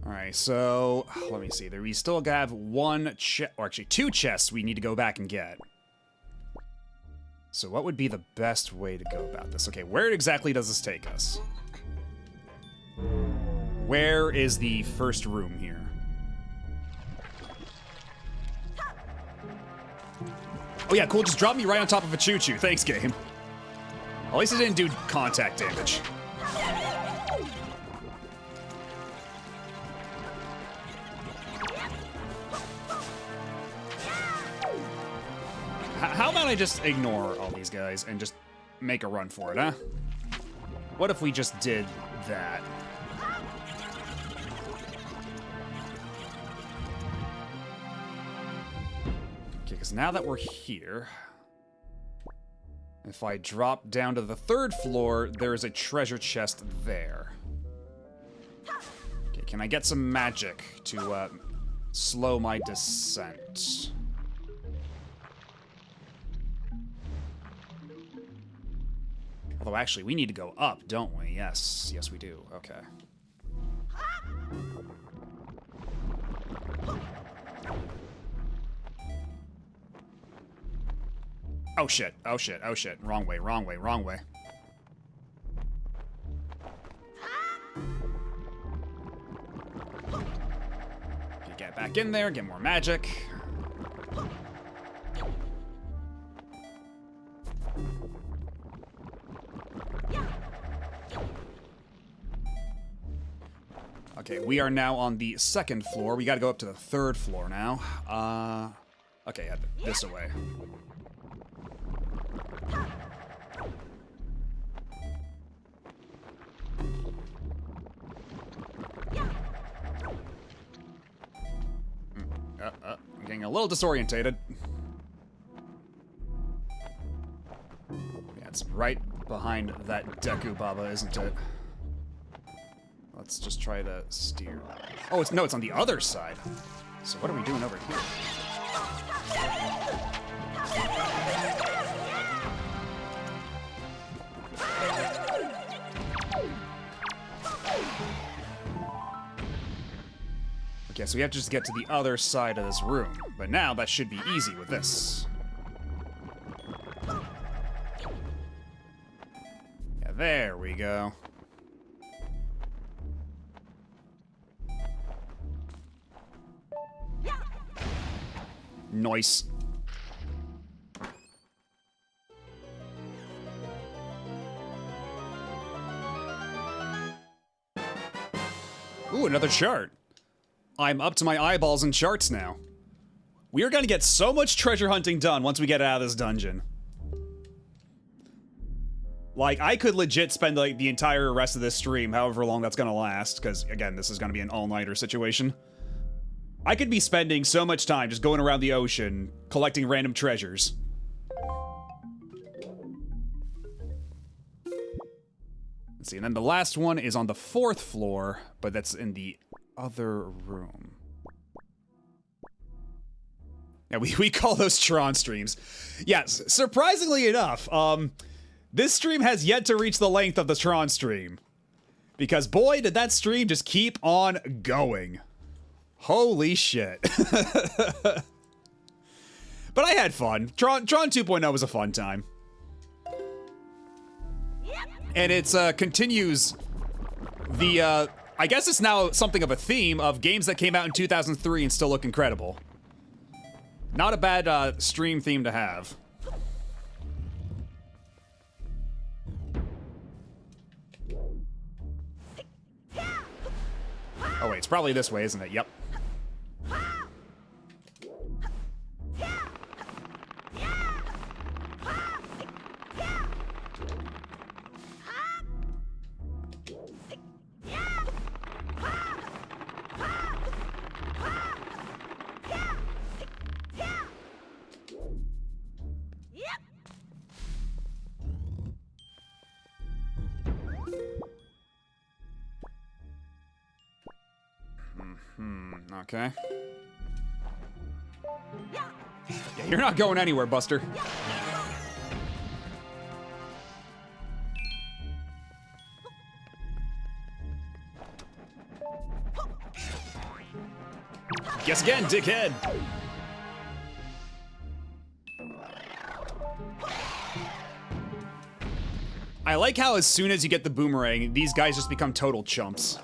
All right, so let me see. There, we still have one chest, or actually two chests we need to go back and get. So what would be the best way to go about this? Okay, where exactly does this take us? Where is the first room here? Oh yeah, cool, just drop me right on top of a choo-choo. Thanks, game. At least it didn't do contact damage. How about I just ignore all these guys and just make a run for it, huh? What if we just did that? Okay, because now that we're here, if I drop down to the third floor, there is a treasure chest there. Okay, can I get some magic to slow my descent? Although, actually, we need to go up, don't we? Yes, yes we do. Okay. Oh shit, oh shit, oh shit. Wrong way, wrong way, wrong way. Okay, get back in there, get more magic. Okay, we are now on the 2nd floor. We gotta go up to the 3rd floor now. Okay, head this way. I'm getting a little disorientated. Yeah, it's right behind that Deku Baba, isn't it? Let's just try to steer. Oh, it's on the other side. So what are we doing over here? Okay, so we have to just get to the other side of this room. But now that should be easy with this. Yeah, there we go. Nice. Ooh, another chart. I'm up to my eyeballs in charts now. We are gonna get so much treasure hunting done once we get out of this dungeon. Like, I could legit spend, like, the entire rest of this stream, however long that's gonna last, because, again, this is gonna be an all-nighter situation. I could be spending so much time just going around the ocean, collecting random treasures. Let's see, and then the last one is on the 4th floor, but that's in the other room. Yeah, we call those Tron streams. Yes, surprisingly enough, this stream has yet to reach the length of the Tron stream. Because boy, did that stream just keep on going. Holy shit. But I had fun. Tron 2.0 was a fun time. And it's continues the, I guess it's now something of a theme of games that came out in 2003 and still look incredible. Not a bad stream theme to have. Oh wait, it's probably this way, isn't it? Yep. Okay. Yeah, you're not going anywhere, Buster. Guess again, dickhead. I like how as soon as you get the boomerang, these guys just become total chumps.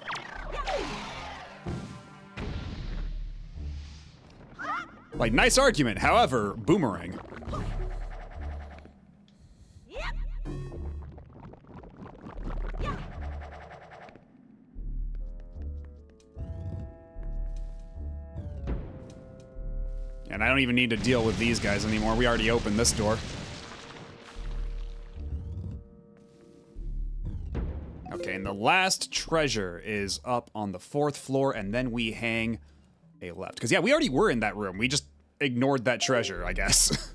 Like, nice argument, however, boomerang. And I don't even need to deal with these guys anymore. We already opened this door. Okay, and the last treasure is up on the 4th floor, and then we hang a left. Because, yeah, we already were in that room. We just ignored that treasure, I guess.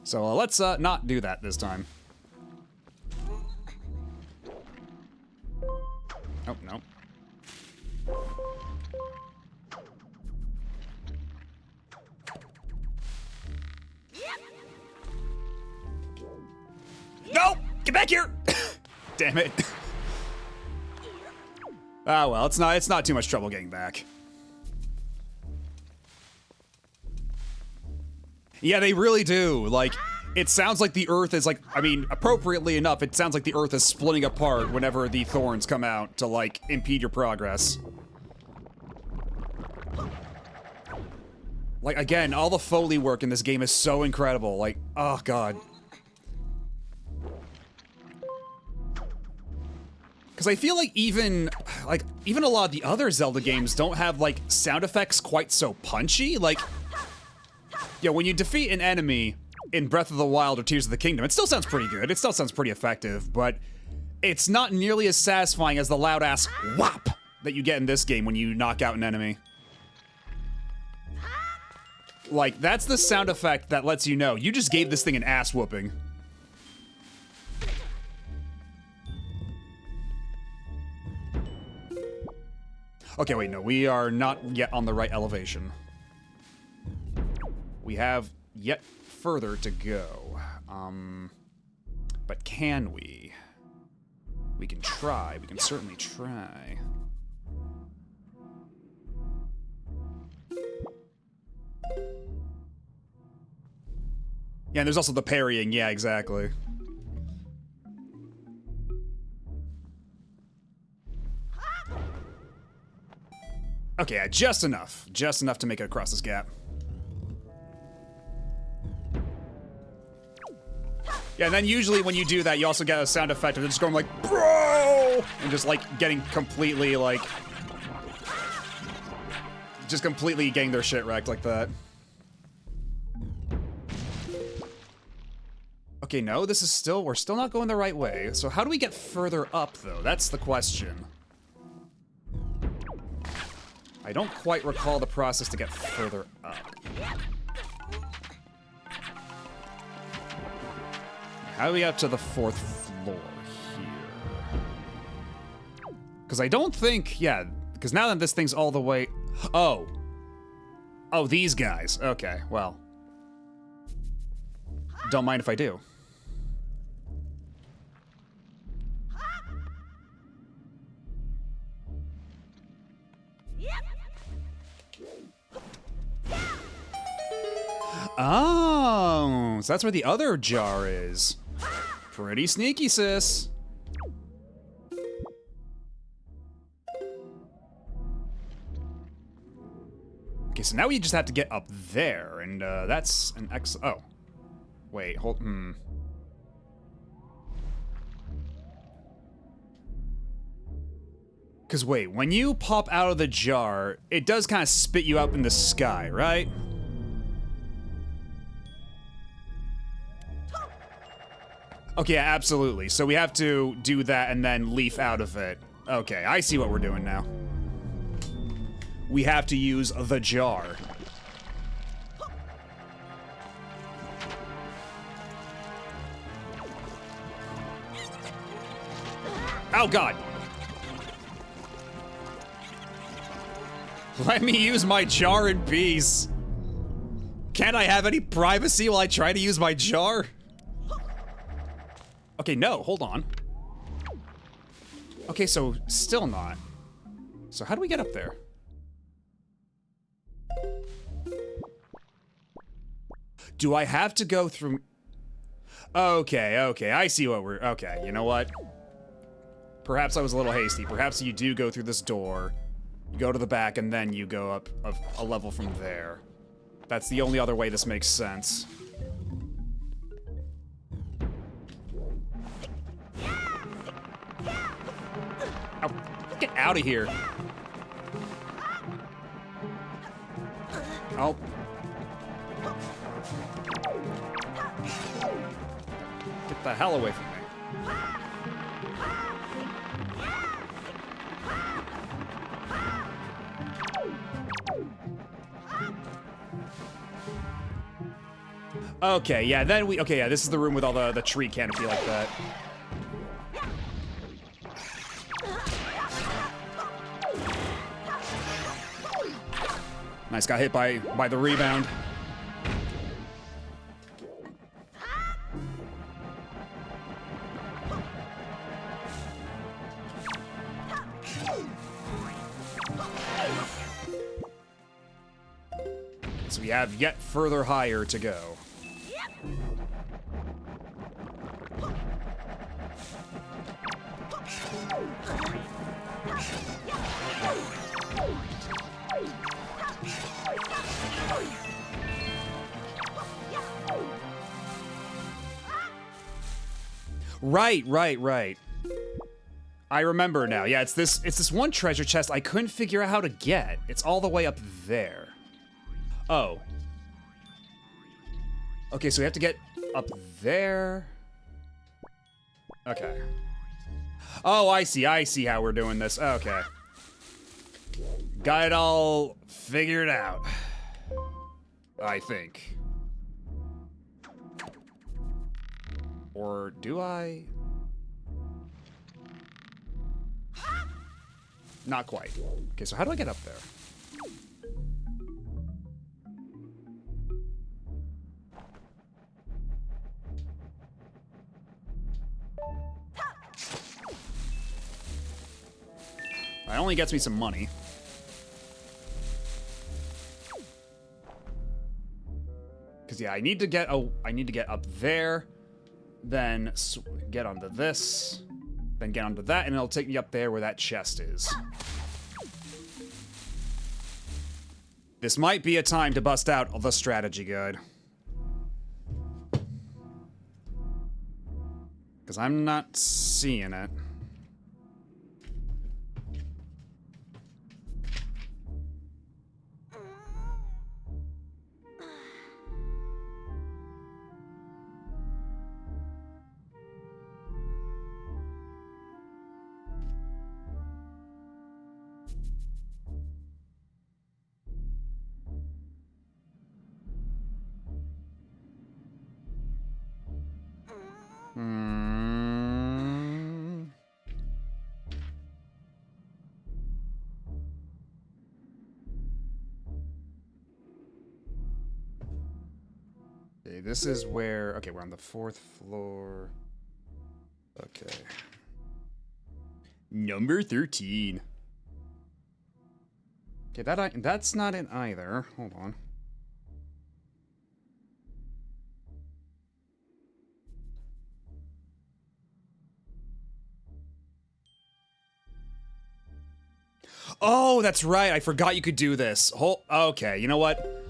So let's not do that this time. Oh, no. No! Get back here! Damn it. Ah, well, it's not too much trouble getting back. Yeah, they really do. Like, it sounds like the Earth is like, I mean, appropriately enough, it sounds like the Earth is splitting apart whenever the thorns come out to, like, impede your progress. Like, again, all the Foley work in this game is so incredible. Like, oh, God. Because I feel like even, like, even a lot of the other Zelda games don't have, like, sound effects quite so punchy. Like, yeah, when you defeat an enemy in Breath of the Wild or Tears of the Kingdom, it still sounds pretty good. It still sounds pretty effective, but it's not nearly as satisfying as the loud-ass whop that you get in this game when you knock out an enemy. Like, that's the sound effect that lets you know you just gave this thing an ass whooping. Okay, wait, no, we are not yet on the right elevation. We have yet further to go. But can we? We can try. We can certainly try. Yeah, and there's also the parrying. Yeah, exactly. Okay, yeah, just enough. Just enough to make it across this gap. Yeah, and then usually when you do that, you also get a sound effect of just going like, bro! And just like getting completely like... just completely getting their shit wrecked like that. Okay, no, this is still... we're still not going the right way. So how do we get further up, though? That's the question. I don't quite recall the process to get further up. How do we get up to the 4th floor here? Because I don't think... yeah, because now that this thing's all the way... oh. Oh, these guys. Okay, well. Don't mind if I do. Oh, so that's where the other jar is. Pretty sneaky, sis. Okay, so now we just have to get up there, and that's an oh. Wait, hold, Because wait, when you pop out of the jar, it does kind of spit you up in the sky, right? Okay, yeah, absolutely. So we have to do that and then leaf out of it. Okay, I see what we're doing now. We have to use the jar. Oh, God. Let me use my jar in peace. Can't I have any privacy while I try to use my jar? Okay, no, hold on. Okay, so still not. So how do we get up there? Do I have to go through... okay, okay, I see what we're... okay, you know what? Perhaps I was a little hasty. Perhaps you do go through this door, you go to the back, and then you go up a level from there. That's the only other way this makes sense. Oh, get out of here. Oh. Get the hell away from me. Okay, yeah, then we... okay, yeah, this is the room with all the tree canopy like that. Nice, got hit by the rebound. So we have yet further higher to go. Right. I remember now. Yeah, it's this one treasure chest I couldn't figure out how to get. It's all the way up there. Oh. Okay, so we have to get up there. Okay. Oh, I see how we're doing this. Okay. Got it all figured out. I think. Or do I? Not quite. Okay, so how do I get up there? That only gets me some money. Cause yeah, I need to get up there, then get onto this, then get onto that, and it'll take me up there where that chest is. This might be a time to bust out the strategy guide. Because I'm not seeing it. Okay, this is where... Okay, we're on the 4th floor. Okay. Number 13. Okay, that's not it either. Hold on. Oh, that's right. I forgot you could do this. Okay, you know what?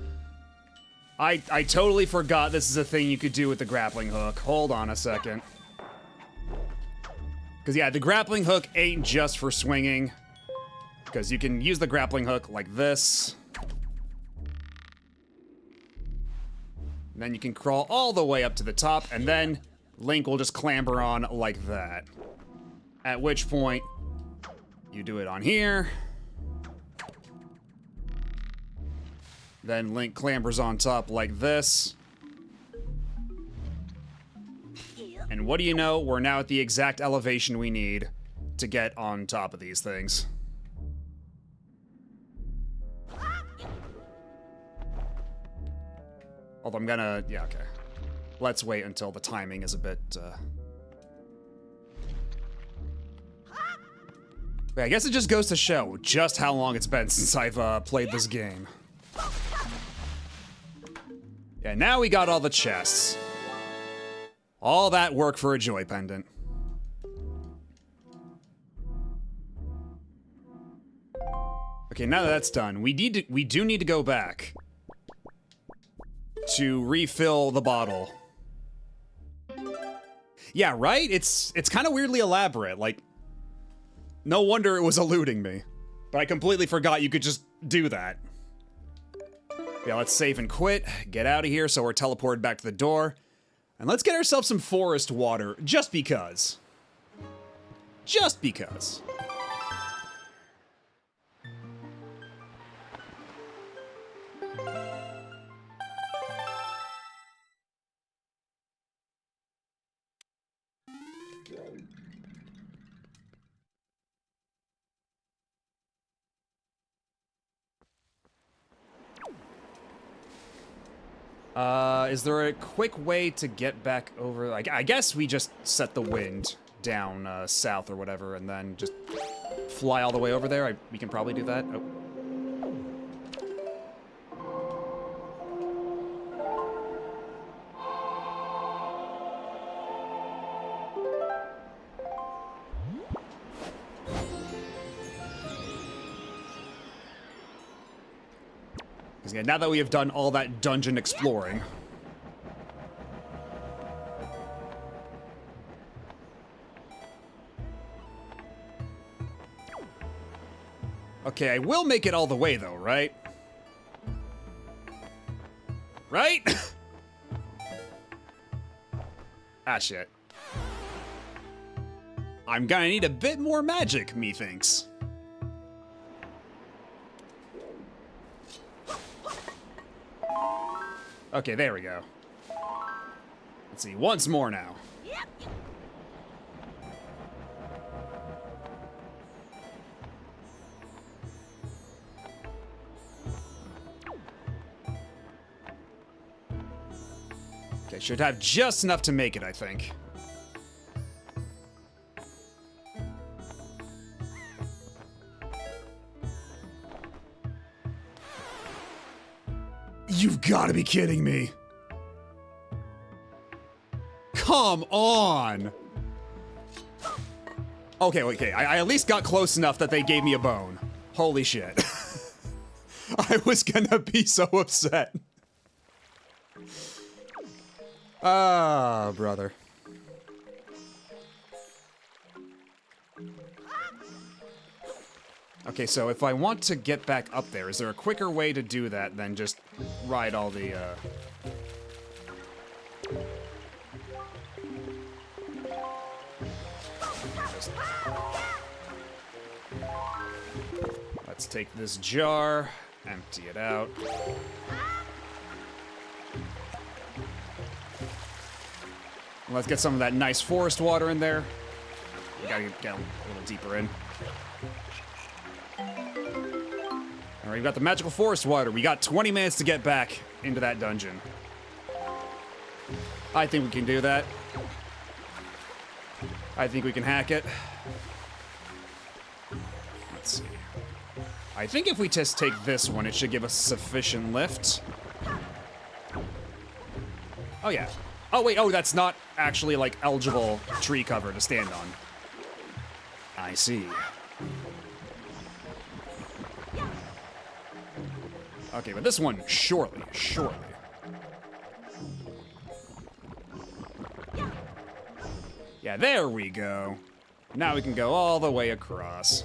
I totally forgot this is a thing you could do with the grappling hook. Hold on a second. Because, yeah, the grappling hook ain't just for swinging. Because you can use the grappling hook like this. And then you can crawl all the way up to the top, and then Link will just clamber on like that. At which point, you do it on here. Then Link clambers on top like this. And what do you know? We're now at the exact elevation we need to get on top of these things. Although I'm gonna... Yeah, okay. Let's wait until the timing is a bit... Wait, I guess it just goes to show just how long it's been since I've played this game. Yeah, now we got all the chests. All that work for a joy pendant. Okay, now that that's done, we do need to go back to refill the bottle. Yeah, right? It's kind of weirdly elaborate. Like, no wonder it was eluding me. But I completely forgot you could just do that. Yeah, let's save and quit, get out of here so we're teleported back to the door. And let's get ourselves some forest water, just because. Just because. Is there a quick way to get back over? I guess we just set the wind down south or whatever, and then just fly all the way over there. We can probably do that. Oh. Because yeah, now that we have done all that dungeon exploring. Okay, I will make it all the way though, right? Right? Ah, shit. I'm gonna need a bit more magic, methinks. Okay, there we go. Let's see, once more now. Okay, should have just enough to make it, I think. You've got to be kidding me. Come on. Okay. I at least got close enough that they gave me a bone. Holy shit. I was gonna be so upset. Ah, brother. Okay, so if I want to get back up there, is there a quicker way to do that than just ride all the, Let's take this jar, empty it out. Let's get some of that nice forest water in there. We gotta get a little deeper in. All right, we've got the magical forest water. We got 20 minutes to get back into that dungeon. I think we can do that. I think we can hack it. Let's see. I think if we just take this one, it should give us sufficient lift. Oh, yeah. Oh, wait. Oh, that's not actually, like, eligible tree cover to stand on. I see. Okay, but this one, surely. Yeah, there we go. Now we can go all the way across.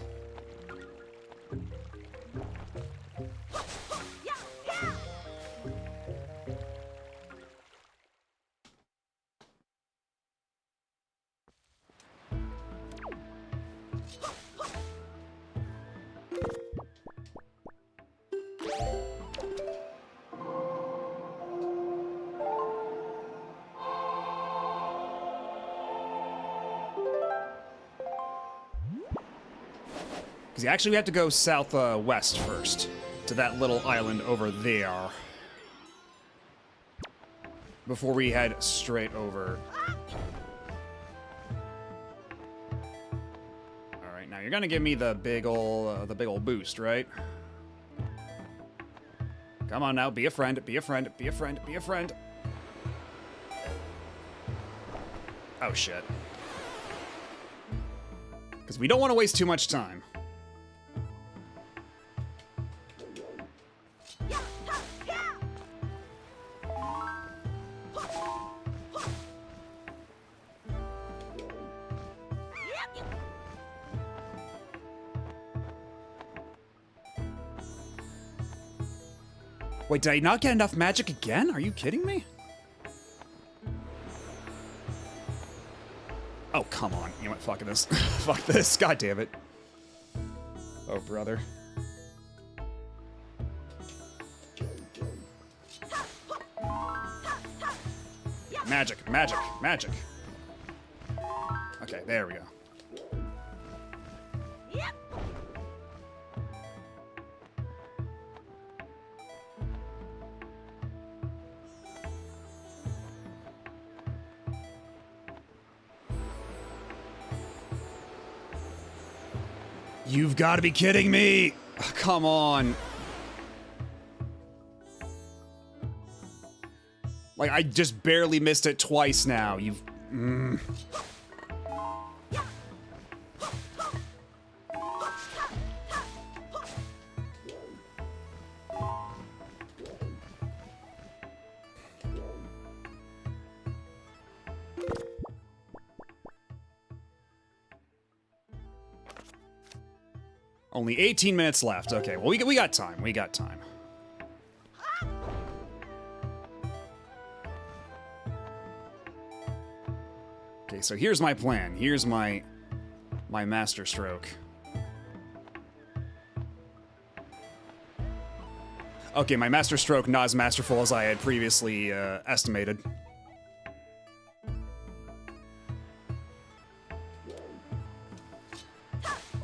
Because actually we have to go southwest first, to that little island over there, before we head straight over. All right, now you're gonna give me the big ol' boost, right? Come on now, be a friend, be a friend, be a friend, be a friend. Oh shit. Because we don't want to waste too much time. Wait, did I not get enough magic again? Are you kidding me? Oh, come on. You know what? Fuck this. Fuck this. God damn it. Oh, brother. Magic, magic, magic. Okay, there we go. You've got to be kidding me! Oh, come on. Like, I just barely missed it twice now. You've... Only 18 minutes left. Okay, well, we got time. We got time. Okay, so here's my plan. Here's my master stroke. Okay, my master stroke not as masterful as I had previously estimated.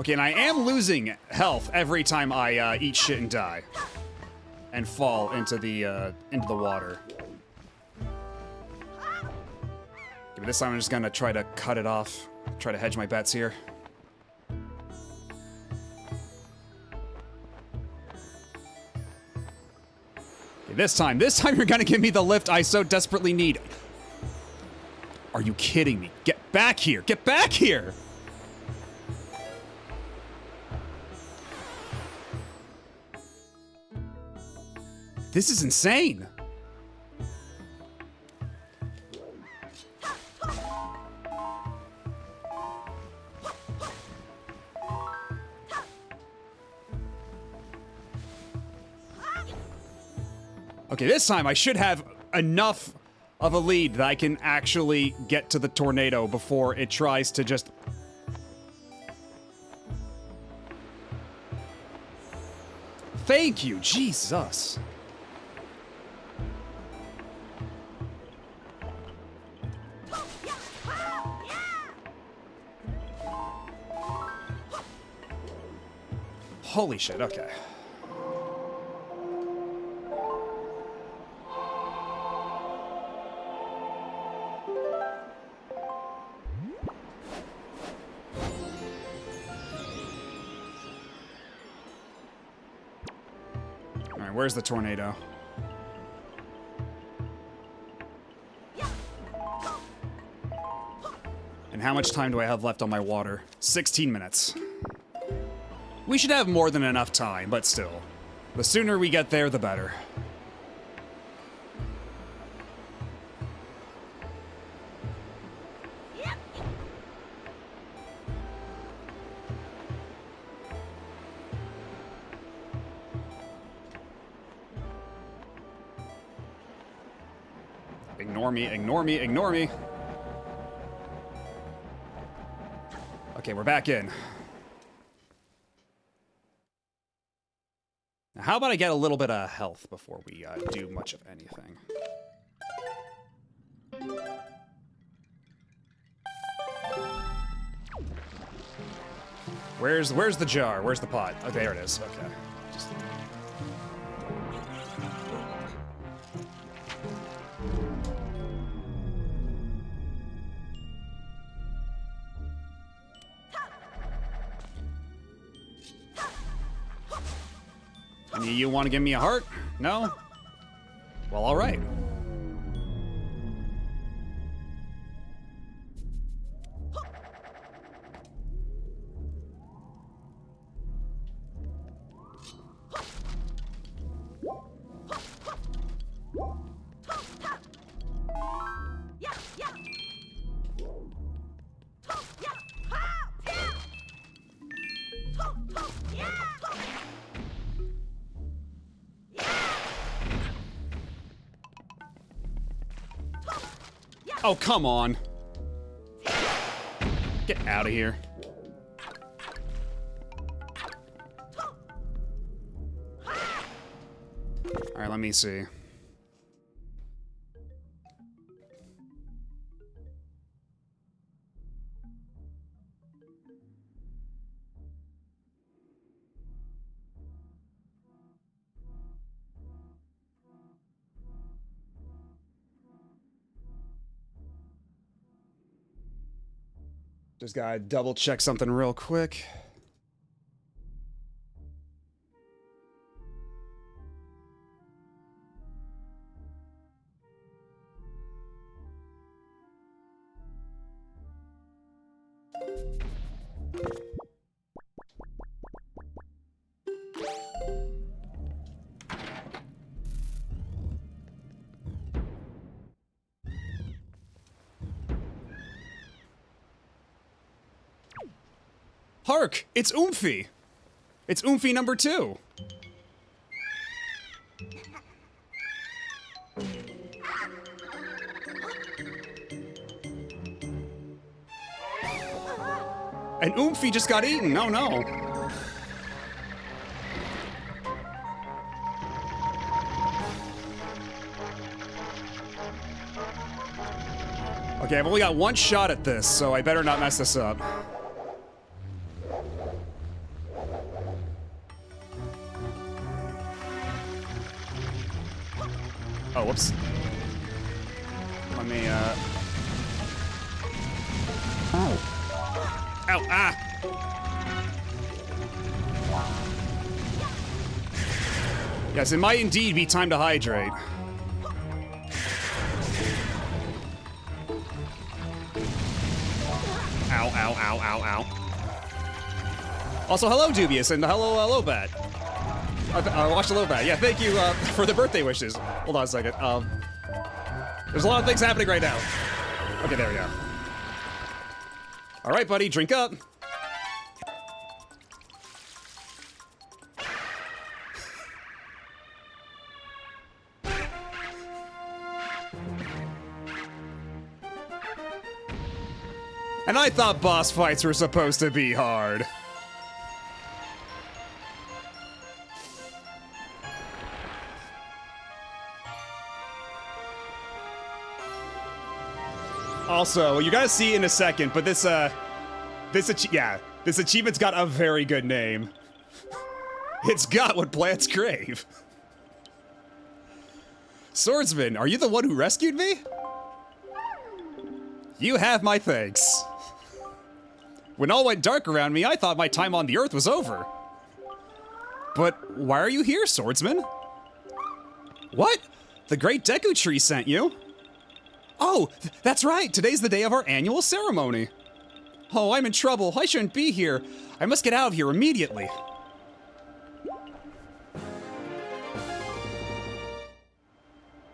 Okay, and I am losing health every time I eat shit and die, and fall into the water. Okay, but this time I'm just gonna try to cut it off, try to hedge my bets here. Okay, this time you're gonna give me the lift I so desperately need. Are you kidding me? Get back here! Get back here! This is insane. Okay, this time I should have enough of a lead that I can actually get to the tornado before it tries to just... Thank you, Jesus. Holy shit, okay. Alright, where's the tornado? And how much time do I have left on my water? 16 minutes. We should have more than enough time, but still. The sooner we get there, the better. Ignore me, ignore me, ignore me. Okay, we're back in. Now, how about I get a little bit of health before we do much of anything? Where's the jar? Where's the pot? Oh, there it is. Okay. Just... You want to give me a heart? No? Well, all right. Oh, come on. Get out of here. All right, let me see. Just gotta double check something real quick. Hark! It's Oomphy! It's Oomphy number 2. And Oomphy just got eaten. No, no. Okay, I've only got one shot at this, so I better not mess this up. Oh, whoops. Let me, Oh. Ow, ah! Yes, it might indeed be time to hydrate. Ow, ow, ow, ow, ow. Also, hello, Dubious, and hello, Lobat. Watch the Lobat. Yeah, thank you for the birthday wishes. Hold on a second. There's a lot of things happening right now. Okay, there we go. All right, buddy, drink up. And I thought boss fights were supposed to be hard. Also, you're gonna see in a second, but this achievement's got a very good name. It's got what plants crave. Swordsman, are you the one who rescued me? You have my thanks. When all went dark around me, I thought my time on the Earth was over. But why are you here, Swordsman? What? The Great Deku Tree sent you? Oh, that's right. Today's the day of our annual ceremony. Oh, I'm in trouble. I shouldn't be here. I must get out of here immediately.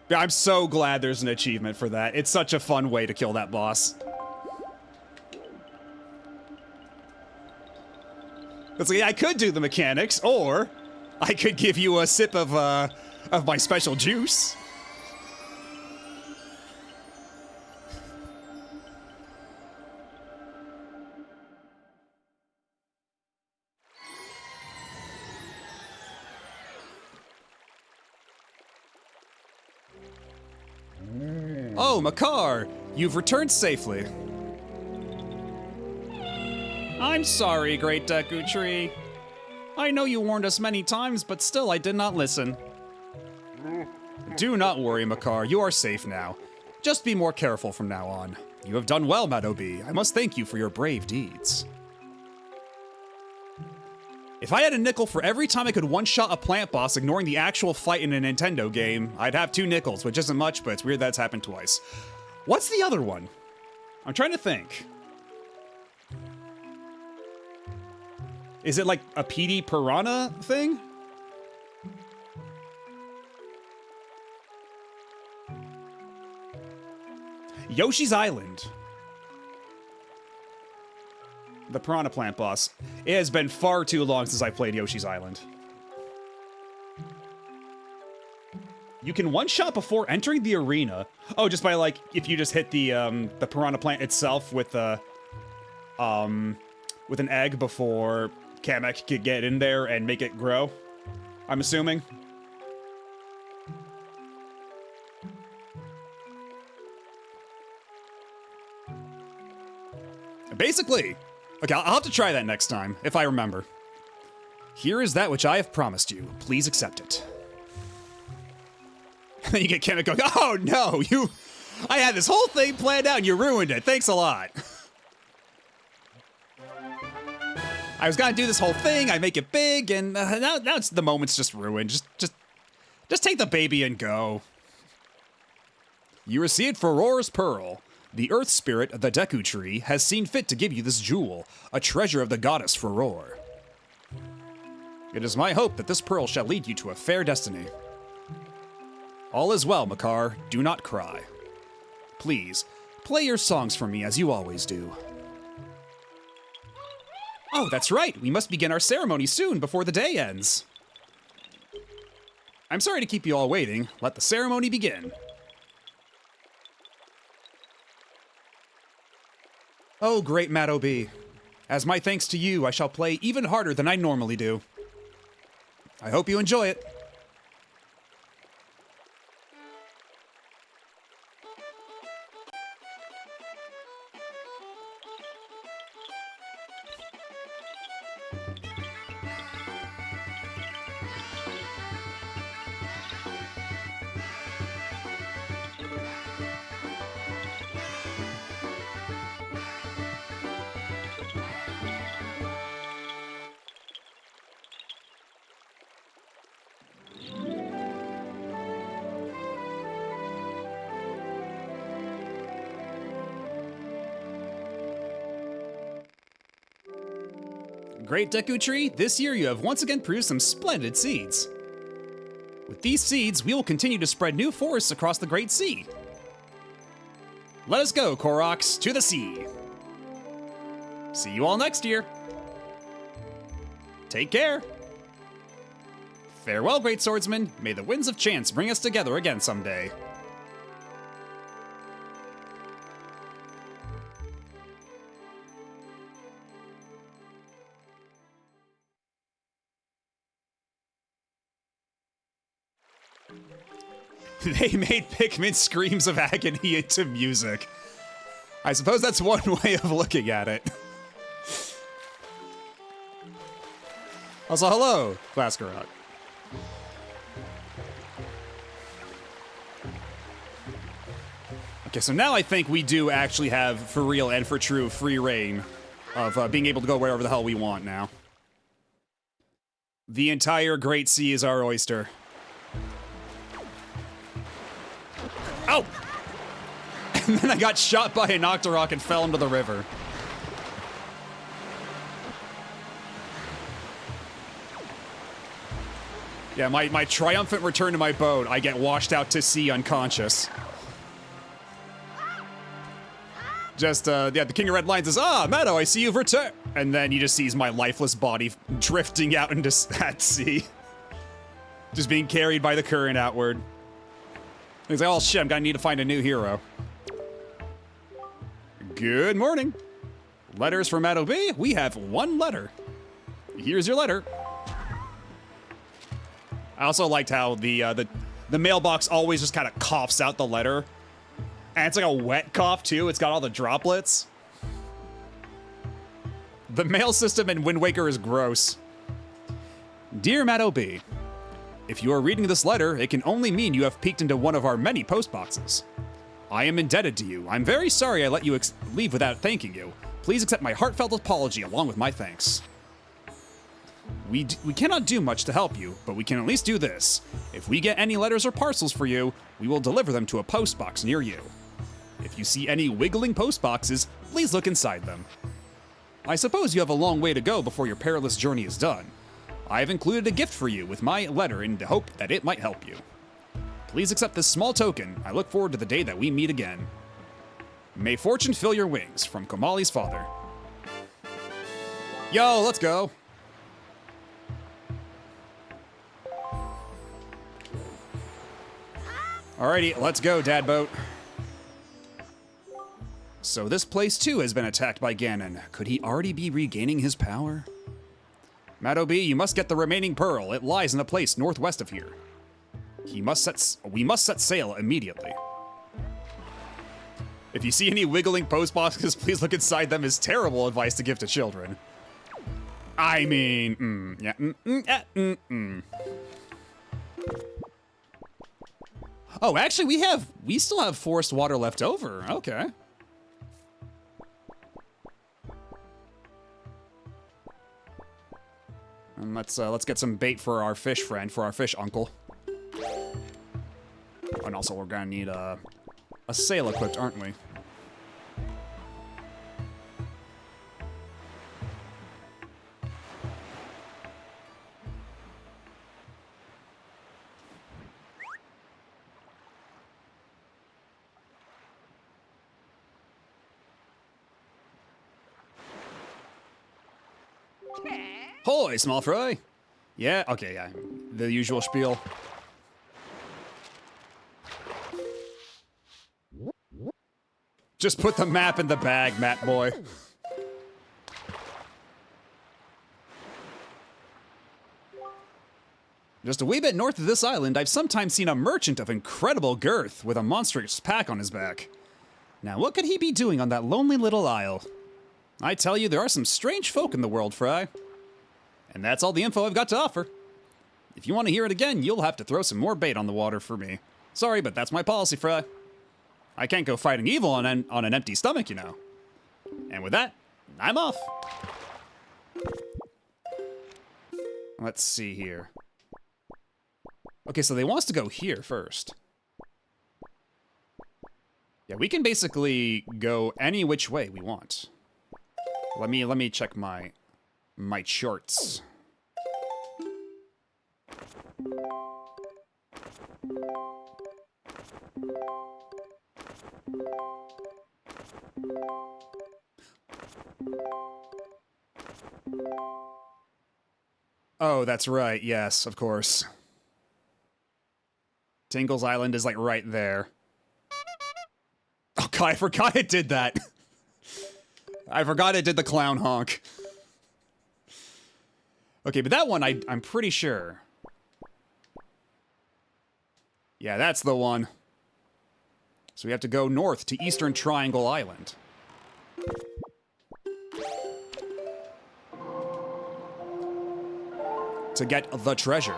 Yeah, I'm so glad there's an achievement for that. It's such a fun way to kill that boss. It's like, I could do the mechanics, or I could give you a sip of my special juice. Oh, Makar, you've returned safely. I'm sorry, Great Deku Tree. I know you warned us many times, but still I did not listen. Do not worry, Makar, you are safe now. Just be more careful from now on. You have done well, Madobi. I must thank you for your brave deeds. If I had a nickel for every time I could one-shot a plant boss ignoring the actual fight in a Nintendo game, I'd have 2 nickels, which isn't much, but it's weird that's happened twice. What's the other one? I'm trying to think. Is it like a PD Piranha thing? Yoshi's Island. The Piranha Plant boss. It has been far too long since I played Yoshi's Island. You can one-shot before entering the arena. Oh, just by like, if you just hit the Piranha Plant itself with an egg before Kamek could get in there and make it grow, I'm assuming. Basically, okay, I'll have to try that next time, if I remember. Here is that which I have promised you. Please accept it. And then you get Kamek going, oh no, I had this whole thing planned out and you ruined it. Thanks a lot. I was gonna do this whole thing, I make it big, and now it's, the moment's just ruined. Just take the baby and go. You received Furore's Pearl. The Earth Spirit, the Deku Tree, has seen fit to give you this jewel, a treasure of the goddess Furore. It is my hope that this pearl shall lead you to a fair destiny. All is well, Makar. Do not cry. Please, play your songs for me as you always do. Oh, that's right. We must begin our ceremony soon before the day ends. I'm sorry to keep you all waiting. Let the ceremony begin. Oh, great Matt B. As my thanks to you, I shall play even harder than I normally do. I hope you enjoy it. Great Deku Tree, this year you have once again produced some splendid seeds. With these seeds, we will continue to spread new forests across the Great Sea. Let us go, Koroks, to the sea. See you all next year. Take care. Farewell, great swordsman. May the winds of chance bring us together again someday. They made Pikmin screams of agony into music. I suppose that's one way of looking at it. Also, hello, Glasgarot. Okay, so now I think we do actually have, for real and for true, free reign of being able to go wherever the hell we want now. The entire Great Sea is our oyster. Oh! And then I got shot by a Nocturok and fell into the river. Yeah, my triumphant return to my boat, I get washed out to sea unconscious. Just, yeah, the King of Red Lion says, "Ah, Meadow, I see you've returned." And then he just sees my lifeless body drifting out into that sea. Just being carried by the current outward. He's like, "Oh shit, I'm gonna need to find a new hero." Good morning. Letters from Matt B. We have one letter. Here's your letter. I also liked how the mailbox always just kind of coughs out the letter. And it's like a wet cough too. It's got all the droplets. The mail system in Wind Waker is gross. Dear Matt B. If you are reading this letter, it can only mean you have peeked into one of our many post boxes. I am indebted to you. I'm very sorry I let you leave without thanking you. Please accept my heartfelt apology along with my thanks. We cannot do much to help you, but we can at least do this. If we get any letters or parcels for you, we will deliver them to a post box near you. If you see any wiggling post boxes, please look inside them. I suppose you have a long way to go before your perilous journey is done. I have included a gift for you with my letter in the hope that it might help you. Please accept this small token. I look forward to the day that we meet again. May fortune fill your wings, from Komali's father. Yo, let's go. Alrighty, let's go, Dad Boat. So this place too has been attacked by Ganon. Could he already be regaining his power? Matt B, you must get the remaining pearl. It lies in a place northwest of here. We must set sail immediately. If you see any wiggling post boxes, please look inside them is terrible advice to give to children. I mean, Oh, actually, we still have forest water left over. Okay. And let's get some bait for our fish friend, for our fish uncle. And also, we're gonna need a sail equipped, aren't we? Hoy, small fry. Yeah, okay, yeah. The usual spiel. Just put the map in the bag, Matt boy. Just a wee bit north of this island, I've sometimes seen a merchant of incredible girth with a monstrous pack on his back. Now, what could he be doing on that lonely little isle? I tell you, there are some strange folk in the world, Fry. And that's all the info I've got to offer. If you want to hear it again, you'll have to throw some more bait on the water for me. Sorry, but that's my policy, Fry. I can't go fighting evil on an empty stomach, you know. And with that, I'm off. Let's see here. Okay, so they want us to go here first. Yeah, we can basically go any which way we want. Let me check my charts. Oh, that's right. Yes, of course. Tingle's Island is like right there. Oh god, I forgot it did that. I forgot it did the clown honk. Okay, but that one I'm pretty sure. Yeah, that's the one. So we have to go north to Eastern Triangle Island. To get the treasure.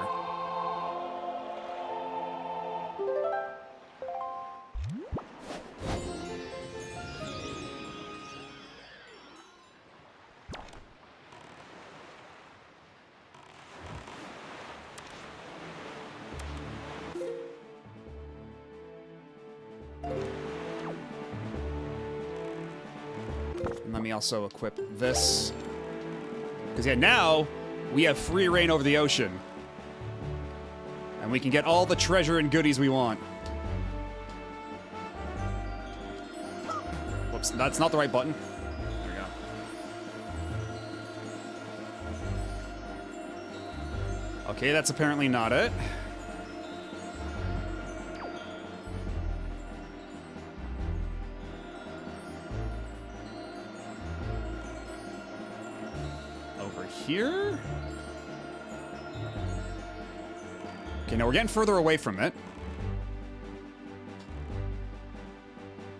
And let me also equip this. Because yeah, now we have free reign over the ocean. And we can get all the treasure and goodies we want. Whoops, that's not the right button. There we go. Okay, that's apparently not it. Here? Okay, now we're getting further away from it.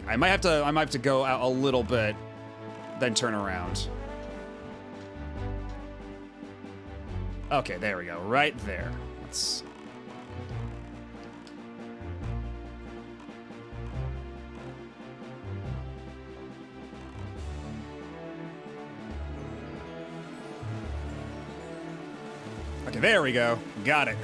I might have to go out a little bit, then turn around. Okay, there we go. Right there. Let's... Okay, there we go. Got it.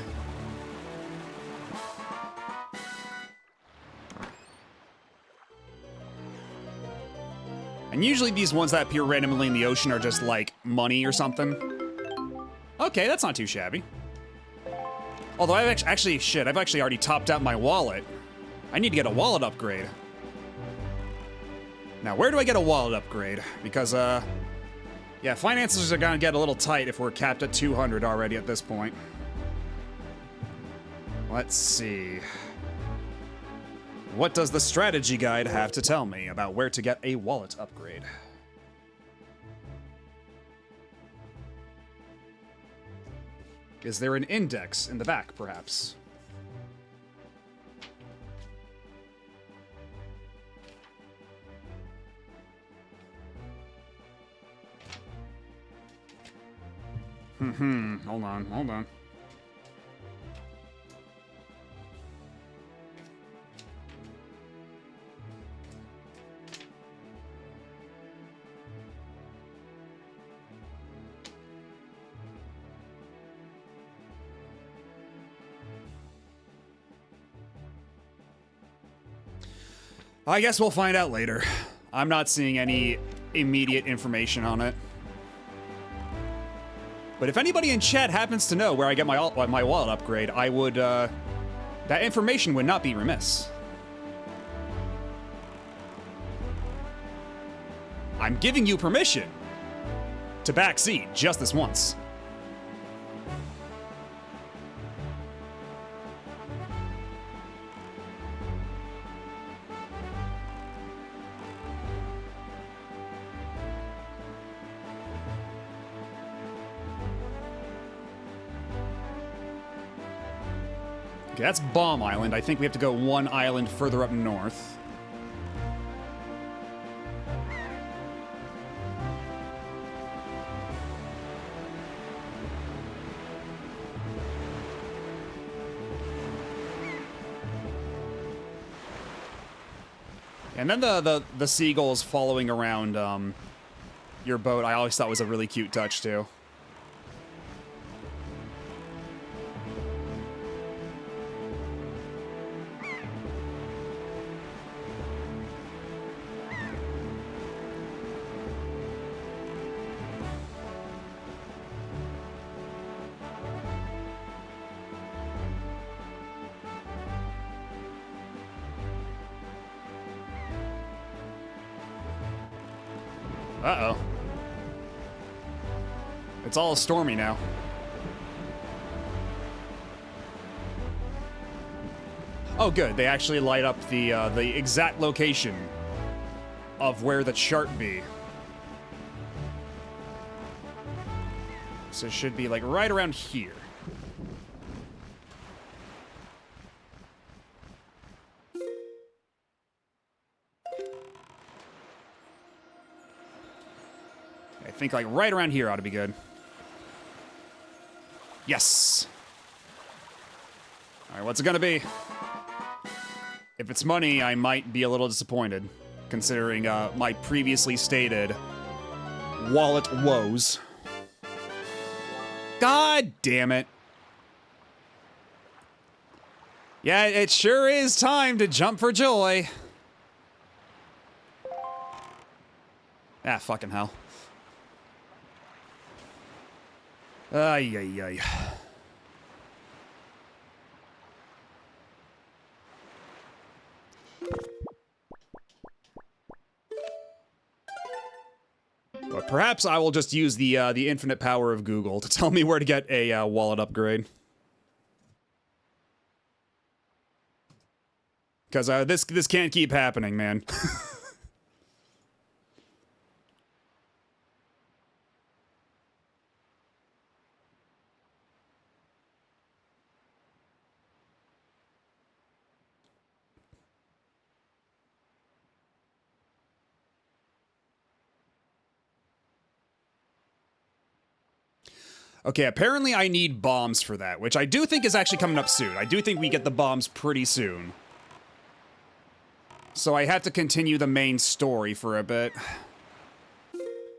And usually these ones that appear randomly in the ocean are just like money or something. Okay, that's not too shabby. Although I've actually already topped out my wallet. I need to get a wallet upgrade. Now, where do I get a wallet upgrade? Because, yeah, finances are gonna get a little tight if we're capped at 200 already at this point. Let's see. What does the strategy guide have to tell me about where to get a wallet upgrade? Is there an index in the back, perhaps? Hold on. I guess we'll find out later. I'm not seeing any immediate information on it. But if anybody in chat happens to know where I get my wallet upgrade, I would, that information would not be remiss. I'm giving you permission. to backseat just this once. Okay, that's Bomb Island. I think we have to go one island further up north. And then the seagulls following around your boat, I always thought was a really cute touch too. Uh-oh. It's all stormy now. Oh, good. They actually light up the exact location of where the chart be. So it should be, like, right around here. I think, like, right around here ought to be good. Yes! Alright, what's it gonna be? If it's money, I might be a little disappointed, considering my previously stated wallet woes. God damn it. Yeah, it sure is time to jump for joy. Ah, fucking hell. Ay, ay, ay. But perhaps I will just use the infinite power of Google to tell me where to get a wallet upgrade. Because this can't keep happening, man. Okay, apparently I need bombs for that, which I do think is actually coming up soon. I do think we get the bombs pretty soon. So I have to continue the main story for a bit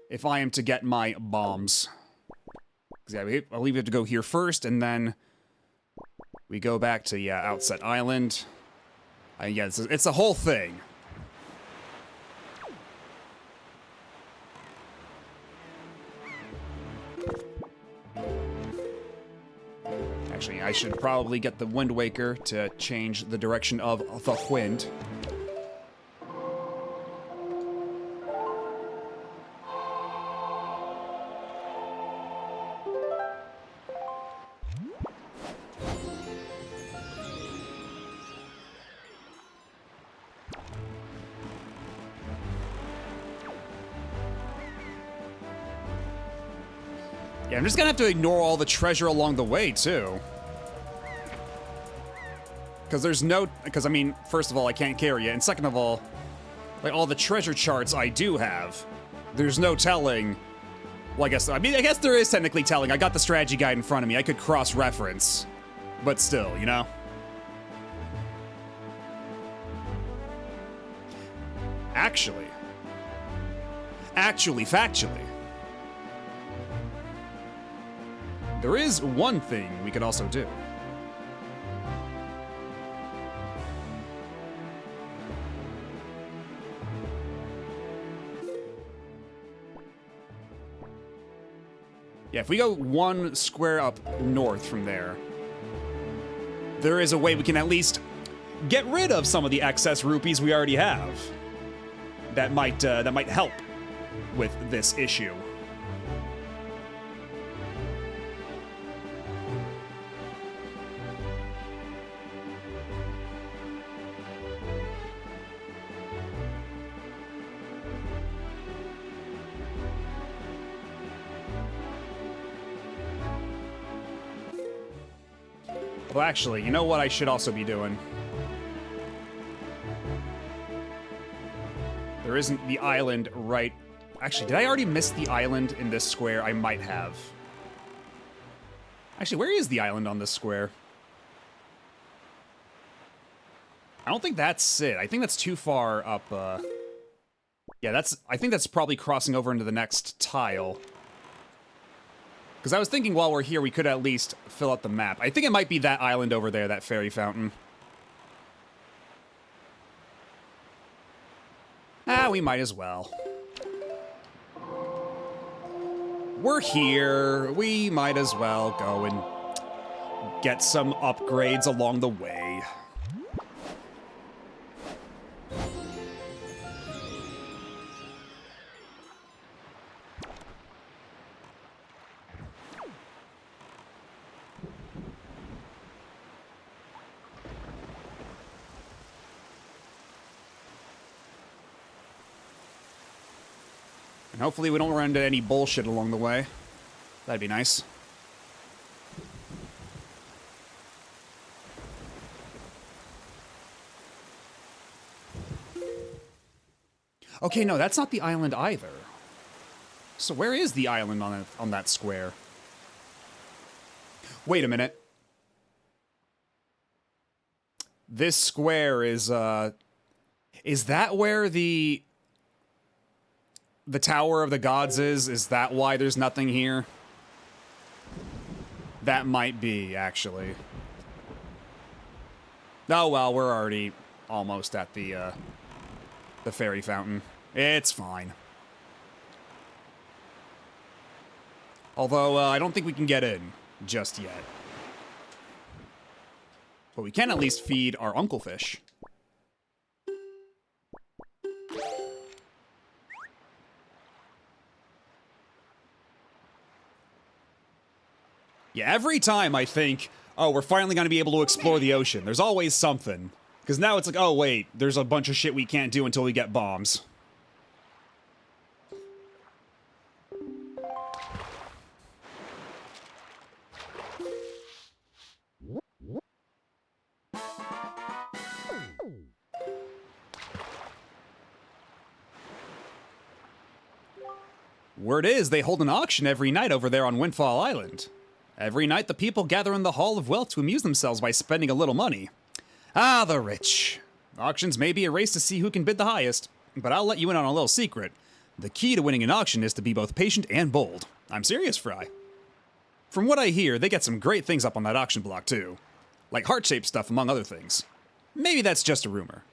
if I am to get my bombs. Yeah, I believe we have to go here first, and then we go back to, yeah, Outset Island. Yeah, it's a whole thing. Actually, I should probably get the Wind Waker to change the direction of the wind. Yeah, I'm just gonna have to ignore all the treasure along the way, too. Because I mean, first of all, I can't carry it, and second of all, like, all the treasure charts I do have, there's no telling. Well, I guess there is technically telling. I got the strategy guide in front of me. I could cross-reference, but still, you know? Actually, factually, there is one thing we could also do. Yeah, if we go one square up north from there, there is a way we can at least get rid of some of the excess rupees we already have. That might help with this issue. Well, actually, you know what I should also be doing? There isn't the island right... Actually, did I already miss the island in this square? I might have. Actually, where is the island on this square? I don't think that's it. I think that's too far up, Yeah, that's... I think that's probably crossing over into the next tile. Because I was thinking while we're here, we could at least fill out the map. I think it might be that island over there, that fairy fountain. Ah, we might as well. We're here. We might as well go and get some upgrades along the way. And hopefully we don't run into any bullshit along the way. That'd be nice. Okay, no, that's not the island either. So where is the island on that square? Wait a minute. This square is that where the Tower of the Gods is? Is that why there's nothing here? That might be, actually. Oh, well, we're already almost at the fairy fountain. It's fine. Although, I don't think we can get in just yet. But we can at least feed our unclefish. Yeah, every time I think, oh, we're finally going to be able to explore the ocean, there's always something. Because now it's like, oh, wait, there's a bunch of shit we can't do until we get bombs. Word is, they hold an auction every night over there on Windfall Island. Every night the people gather in the Hall of Wealth to amuse themselves by spending a little money. Ah, the rich. Auctions may be a race to see who can bid the highest, but I'll let you in on a little secret. The key to winning an auction is to be both patient and bold. I'm serious, Fry. From what I hear, they get some great things up on that auction block, too. Like heart-shaped stuff, among other things. Maybe that's just a rumor.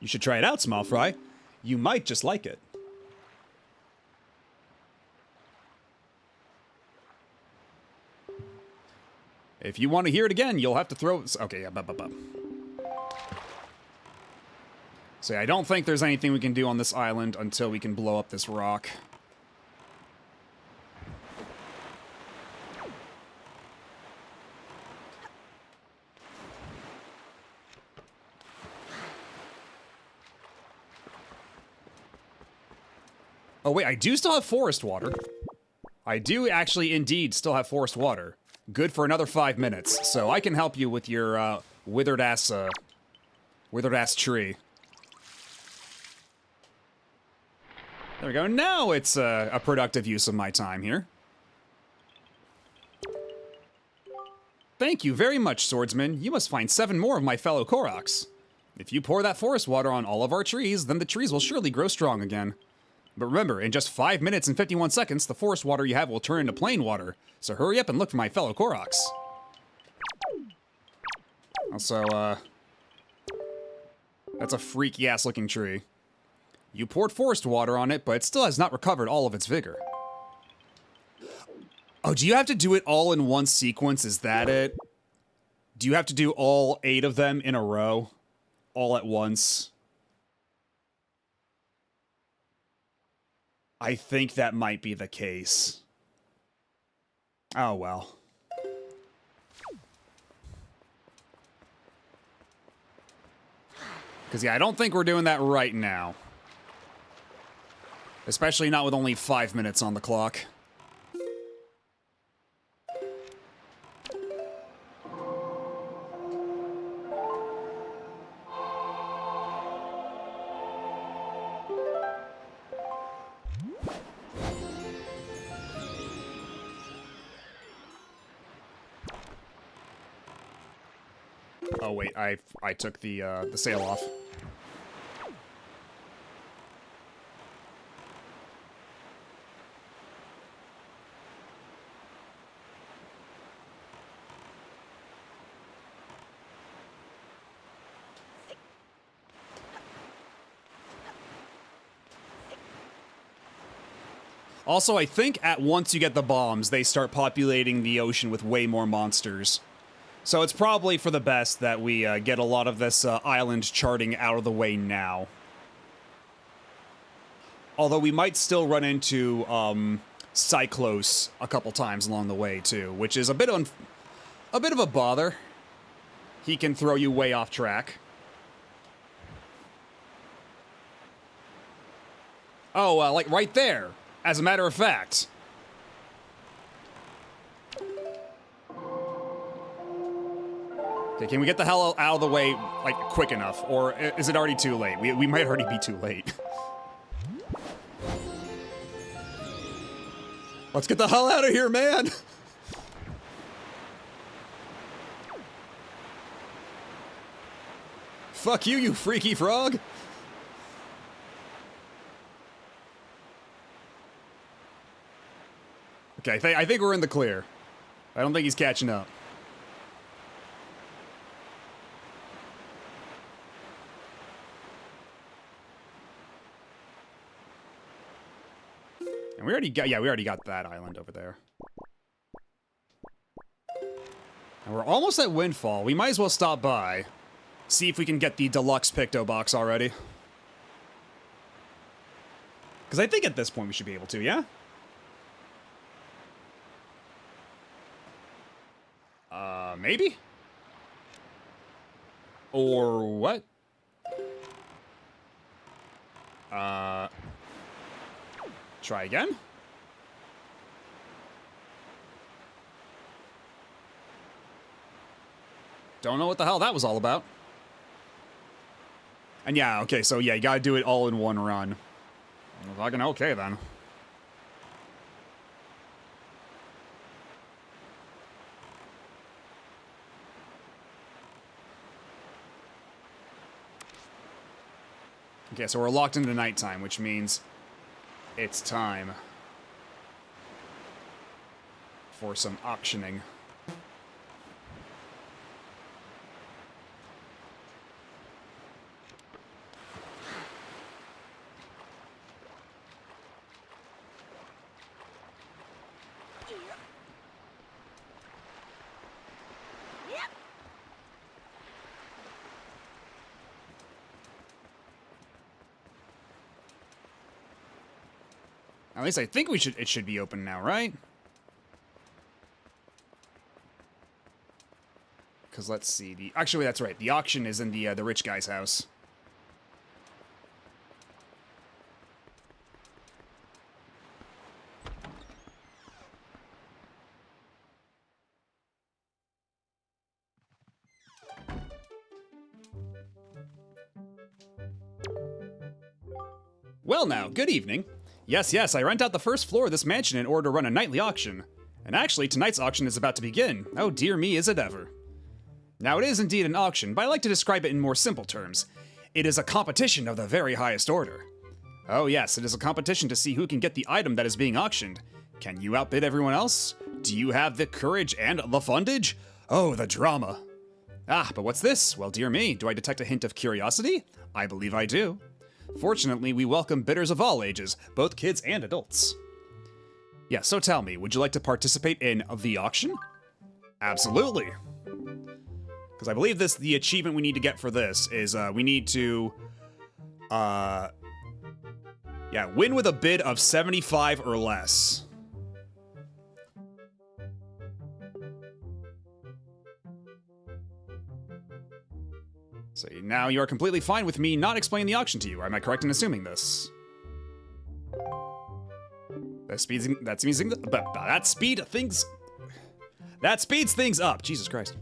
You should try it out, Small Fry. You might just like it. If you want to hear it again, you'll have to throw... Okay, yeah, So I don't think there's anything we can do on this island until we can blow up this rock. Oh wait, I do still have forest water. I do actually indeed still have forest water. Good for another 5 minutes, so I can help you with your withered ass tree. There we go. Now it's a productive use of my time here. Thank you very much, swordsman. You must find 7 more of my fellow Koroks. If you pour that forest water on all of our trees, then the trees will surely grow strong again. But remember, in just 5 minutes and 51 seconds, the forest water you have will turn into plain water. So hurry up and look for my fellow Koroks. Also, that's a freaky-ass looking tree. You poured forest water on it, but it still has not recovered all of its vigor. Oh, do you have to do it all in one sequence? Is that it? Do you have to do all 8 of them in a row? All at once? I think that might be the case. Oh, well. Because, yeah, I don't think we're doing that right now. Especially not with only 5 minutes on the clock. Oh wait, I took the sail off. Also, I think once you get the bombs, they start populating the ocean with way more monsters. So it's probably for the best that we get a lot of this island charting out of the way now. Although we might still run into Cyclos a couple times along the way too, which is a bit of a bother. He can throw you way off track. Oh, like right there, as a matter of fact. Okay, can we get the hell out of the way, like, quick enough? Or is it already too late? We might already be too late. Let's get the hell out of here, man! Fuck you, you freaky frog! Okay, I think we're in the clear. I don't think he's catching up. And we already got that island over there. And we're almost at Windfall. We might as well stop by. See if we can get the deluxe Picto box already. Because I think at this point we should be able to, yeah? Maybe? Or what? Try again? Don't know what the hell that was all about. And yeah, okay, so yeah, you gotta do it all in one run. Fucking okay then. Okay, so we're locked into nighttime, which means it's time for some auctioning. At least I think it should be open now, right? Because let's see, actually that's right, the auction is in the rich guy's house. Well now, good evening. Yes, I rent out the first floor of this mansion in order to run a nightly auction. And actually, tonight's auction is about to begin. Oh dear me, is it ever. Now it is indeed an auction, but I like to describe it in more simple terms. It is a competition of the very highest order. Oh yes, it is a competition to see who can get the item that is being auctioned. Can you outbid everyone else? Do you have the courage and the fundage? Oh, the drama. Ah, but what's this? Well, dear me, do I detect a hint of curiosity? I believe I do. Fortunately, we welcome bidders of all ages, both kids and adults. Yeah, so tell me, would you like to participate in the auction? Absolutely. Because I believe the achievement we need to get for this is we need to, win with a bid of 75 or less. So now you are completely fine with me not explaining the auction to you. Am I correct in assuming this? That speeds things up. Jesus Christ.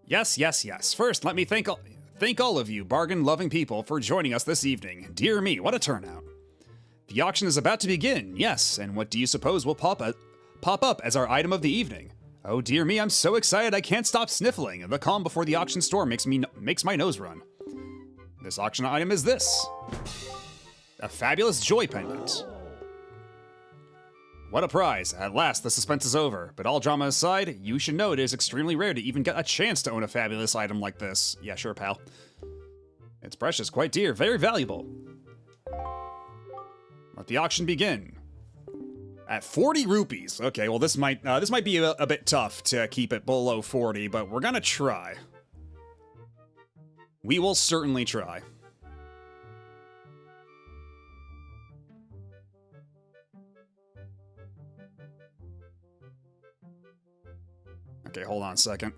Yes. First, let me thank all of you bargain-loving people for joining us this evening. Dear me, what a turnout. The auction is about to begin, yes, and what do you suppose will pop up as our item of the evening? Oh dear me, I'm so excited I can't stop sniffling. The calm before the auction store makes my nose run. This auction item is this. A fabulous joy pendant. What a prize. At last, the suspense is over. But all drama aside, you should know it is extremely rare to even get a chance to own a fabulous item like this. Yeah, sure, pal. It's precious, quite dear, very valuable. Let the auction begin. At 40 rupees. Okay, well this might be a bit tough to keep it below 40, but we're gonna try. We will certainly try. Okay, hold on a second.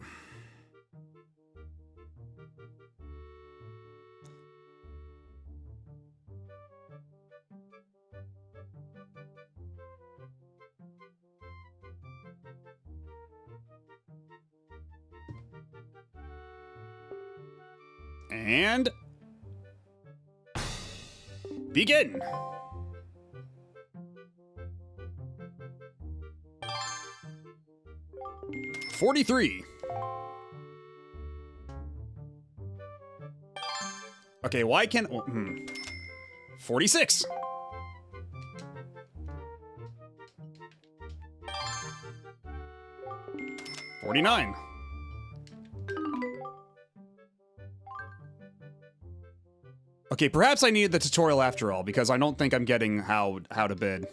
And begin. $43. Okay, why can't... 46. $49. Okay, perhaps I needed the tutorial after all, because I don't think I'm getting how to bid.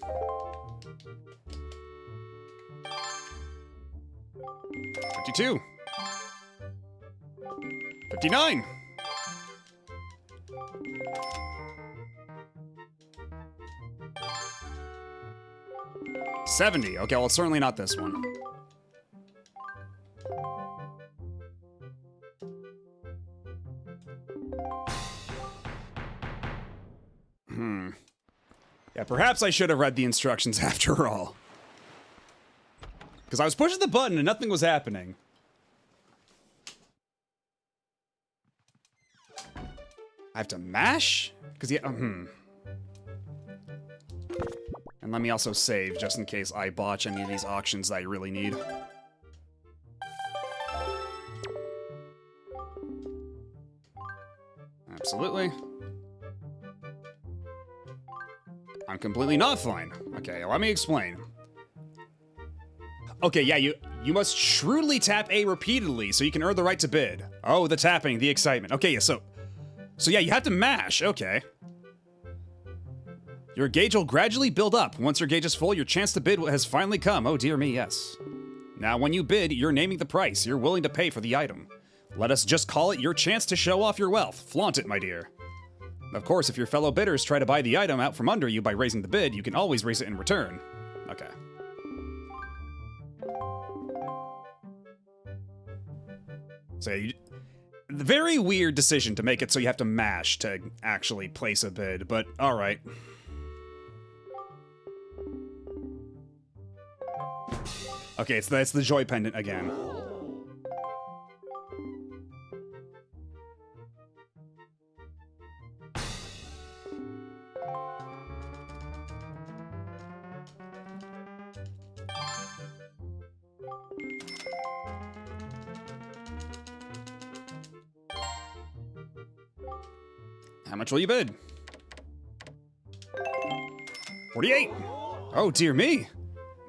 $52. $59. $70. Okay, well, it's certainly not this one. Yeah, perhaps I should have read the instructions after all. Because I was pushing the button and nothing was happening. I have to mash? Because yeah, And let me also save, just in case I botch any of these auctions that I really need. Absolutely. I'm completely not fine. Okay, let me explain. Okay, yeah, you must shrewdly tap A repeatedly so you can earn the right to bid. Oh, the tapping, the excitement. Okay, yeah, so yeah, you have to mash. Okay. Your gauge will gradually build up. Once your gauge is full, your chance to bid has finally come. Oh, dear me, yes. Now, when you bid, you're naming the price you're willing to pay for the item. Let us just call it your chance to show off your wealth. Flaunt it, my dear. Of course, if your fellow bidders try to buy the item out from under you by raising the bid, you can always raise it in return. Okay. So, very weird decision to make it so you have to mash to actually place a bid, but alright. Okay, it's the joy pendant again. How much will you bid? 48. Oh, dear me.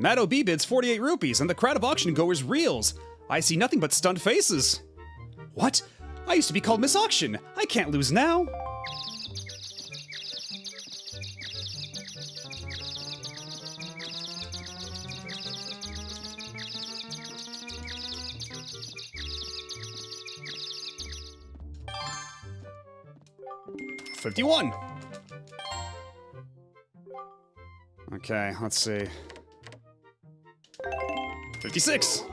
Matt OB bids 48 rupees, and the crowd of auction goers reels. I see nothing but stunned faces. What? I used to be called Miss Auction. I can't lose now. $51. Okay, let's see. 56.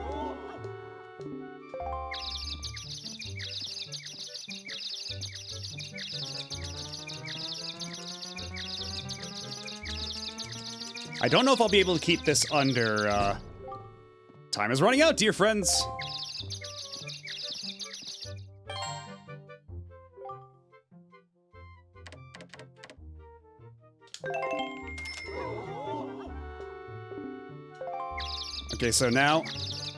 I don't know if I'll be able to keep this under, time is running out, dear friends. Okay, so now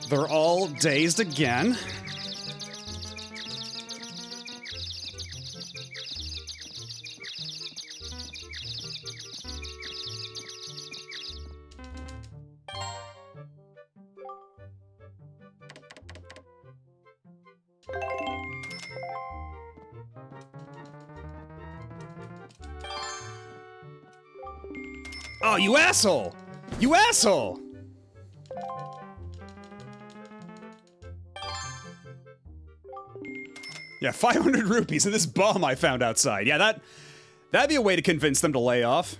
they're all dazed again. Oh, you asshole! You asshole! Yeah, 500 rupees and this bomb I found outside. Yeah, that'd be a way to convince them to lay off.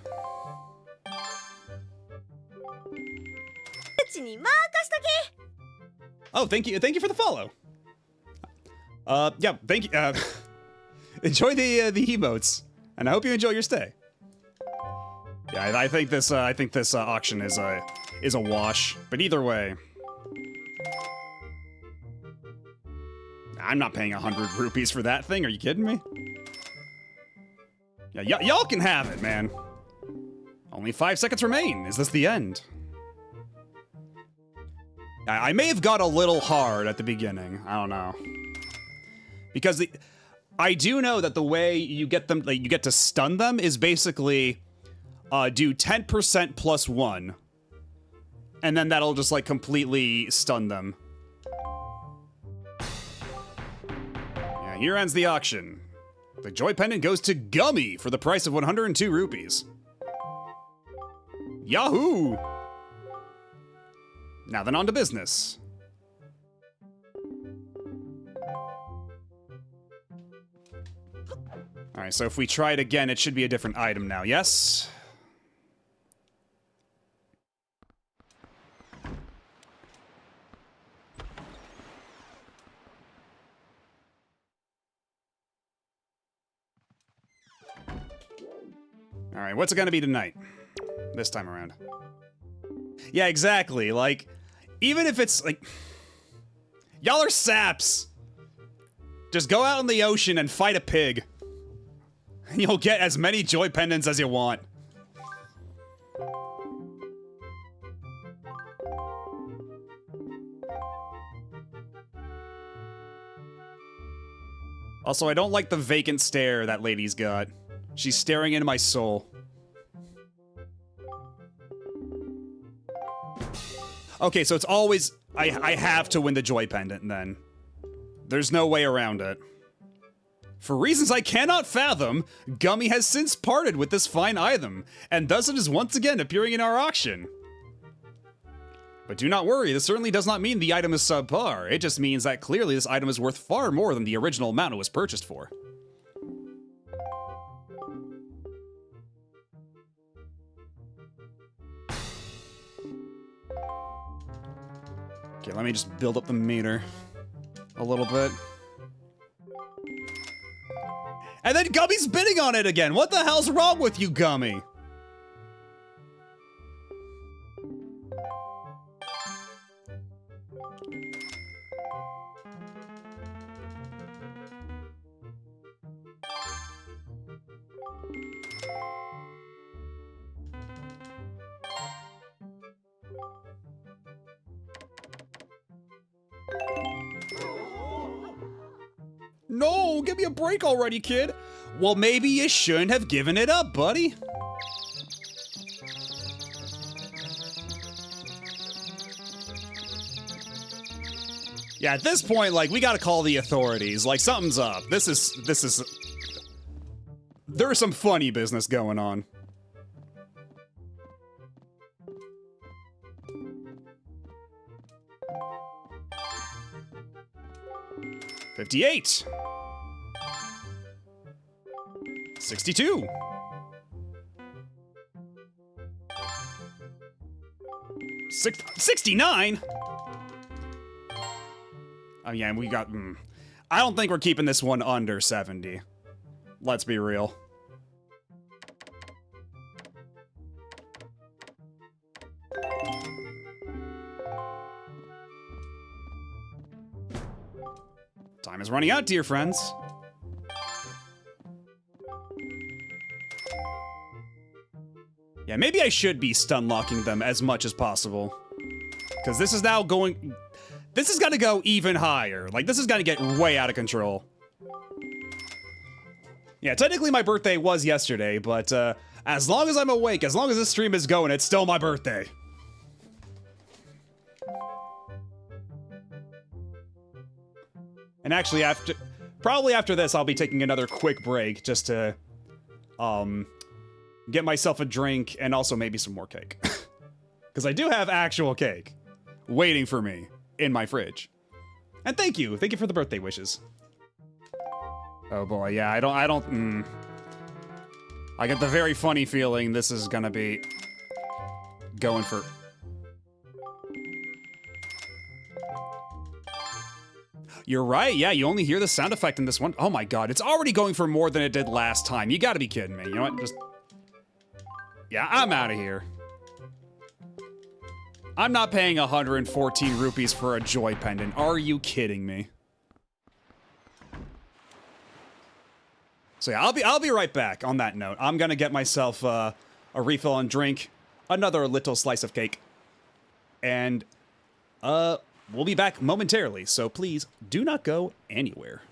Oh, thank you for the follow. Yeah, thank you. Enjoy the emotes, and I hope you enjoy your stay. Yeah, I think this auction is a wash. But either way, I'm not paying 100 rupees for that thing. Are you kidding me? Yeah, y'all can have it, man. Only 5 seconds remain. Is this the end? I may have got a little hard at the beginning. I don't know. Because I do know that the way you get them, like, you get to stun them is basically do 10% plus 1. And then that'll just, like, completely stun them. Yeah, here ends the auction. The Joy Pendant goes to Gummy for the price of 102 rupees. Yahoo! Now then, on to business. Alright, so if we try it again, it should be a different item now, yes? Alright, what's it gonna be tonight? This time around. Yeah, exactly, like, even if it's, like... Y'all are saps! Just go out in the ocean and fight a pig. And you'll get as many Joy Pendants as you want. Also, I don't like the vacant stare that lady's got. She's staring into my soul. Okay, so it's always... I have to win the Joy Pendant, then. There's no way around it. For reasons I cannot fathom, Gummy has since parted with this fine item, and thus it is once again appearing in our auction. But do not worry, this certainly does not mean the item is subpar. It just means that clearly this item is worth far more than the original amount it was purchased for. Okay, let me just build up the meter a little bit. And then Gummy's bidding on it again! What the hell's wrong with you, Gummy? No, give me a break already, kid. Well, maybe you shouldn't have given it up, buddy. Yeah, at this point, like, we gotta call the authorities. Like, something's up. This is... There's some funny business going on. $58. 62. 69? Oh yeah, we got... I don't think we're keeping this one under 70. Let's be real. Time is running out, dear friends. Yeah, maybe I should be stun locking them as much as possible. Because this is now going... This is gonna go even higher. Like, this is gonna get way out of control. Yeah, technically my birthday was yesterday, but as long as I'm awake, as long as this stream is going, it's still my birthday. And actually, probably after this, I'll be taking another quick break just to, get myself a drink and also maybe some more cake. Because I do have actual cake waiting for me in my fridge. And thank you for the birthday wishes. Oh boy, yeah, I get the very funny feeling this is gonna be going for... You're right, yeah, you only hear the sound effect in this one. Oh my god, it's already going for more than it did last time. You gotta be kidding me. You know what, just... Yeah, I'm out of here. I'm not paying 114 rupees for a joy pendant. Are you kidding me? So yeah, I'll be right back on that note. I'm gonna get myself a refill on drink, another little slice of cake, and we'll be back momentarily, so please do not go anywhere.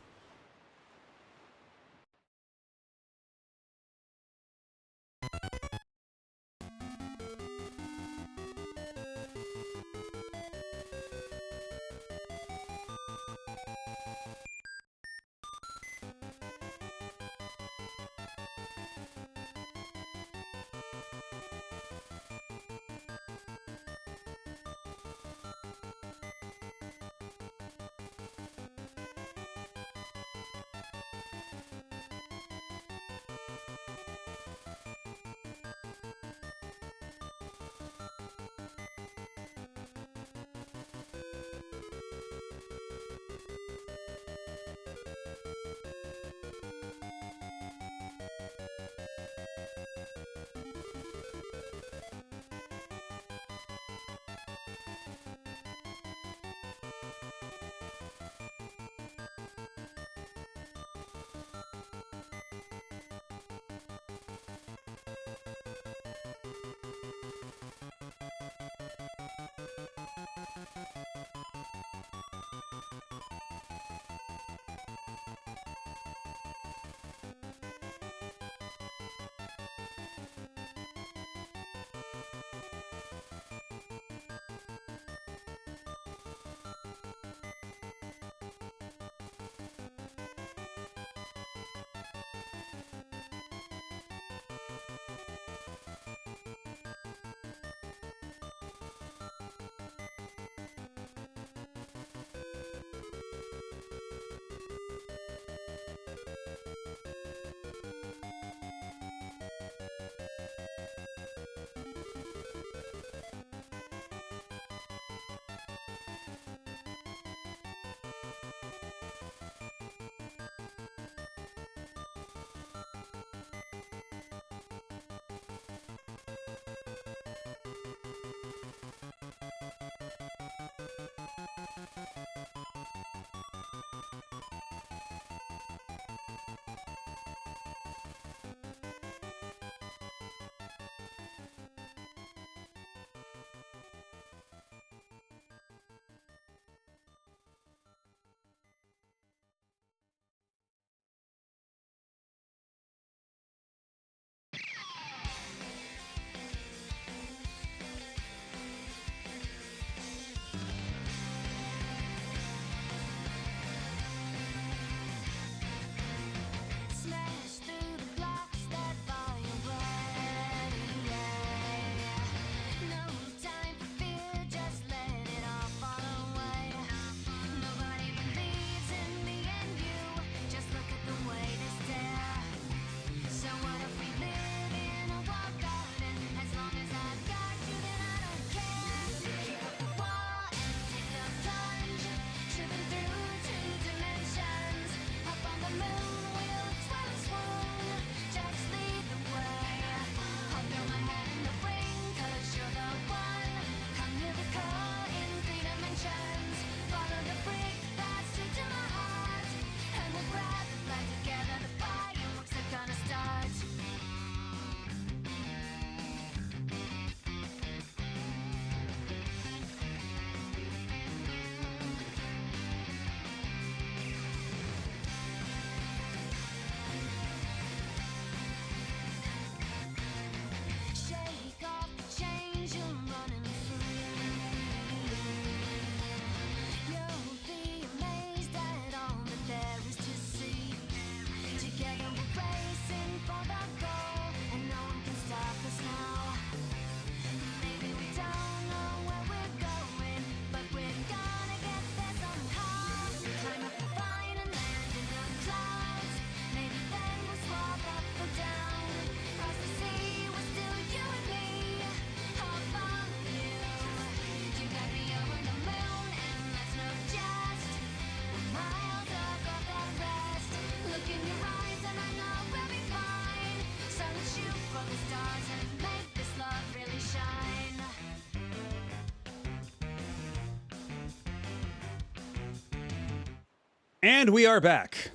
And we are back.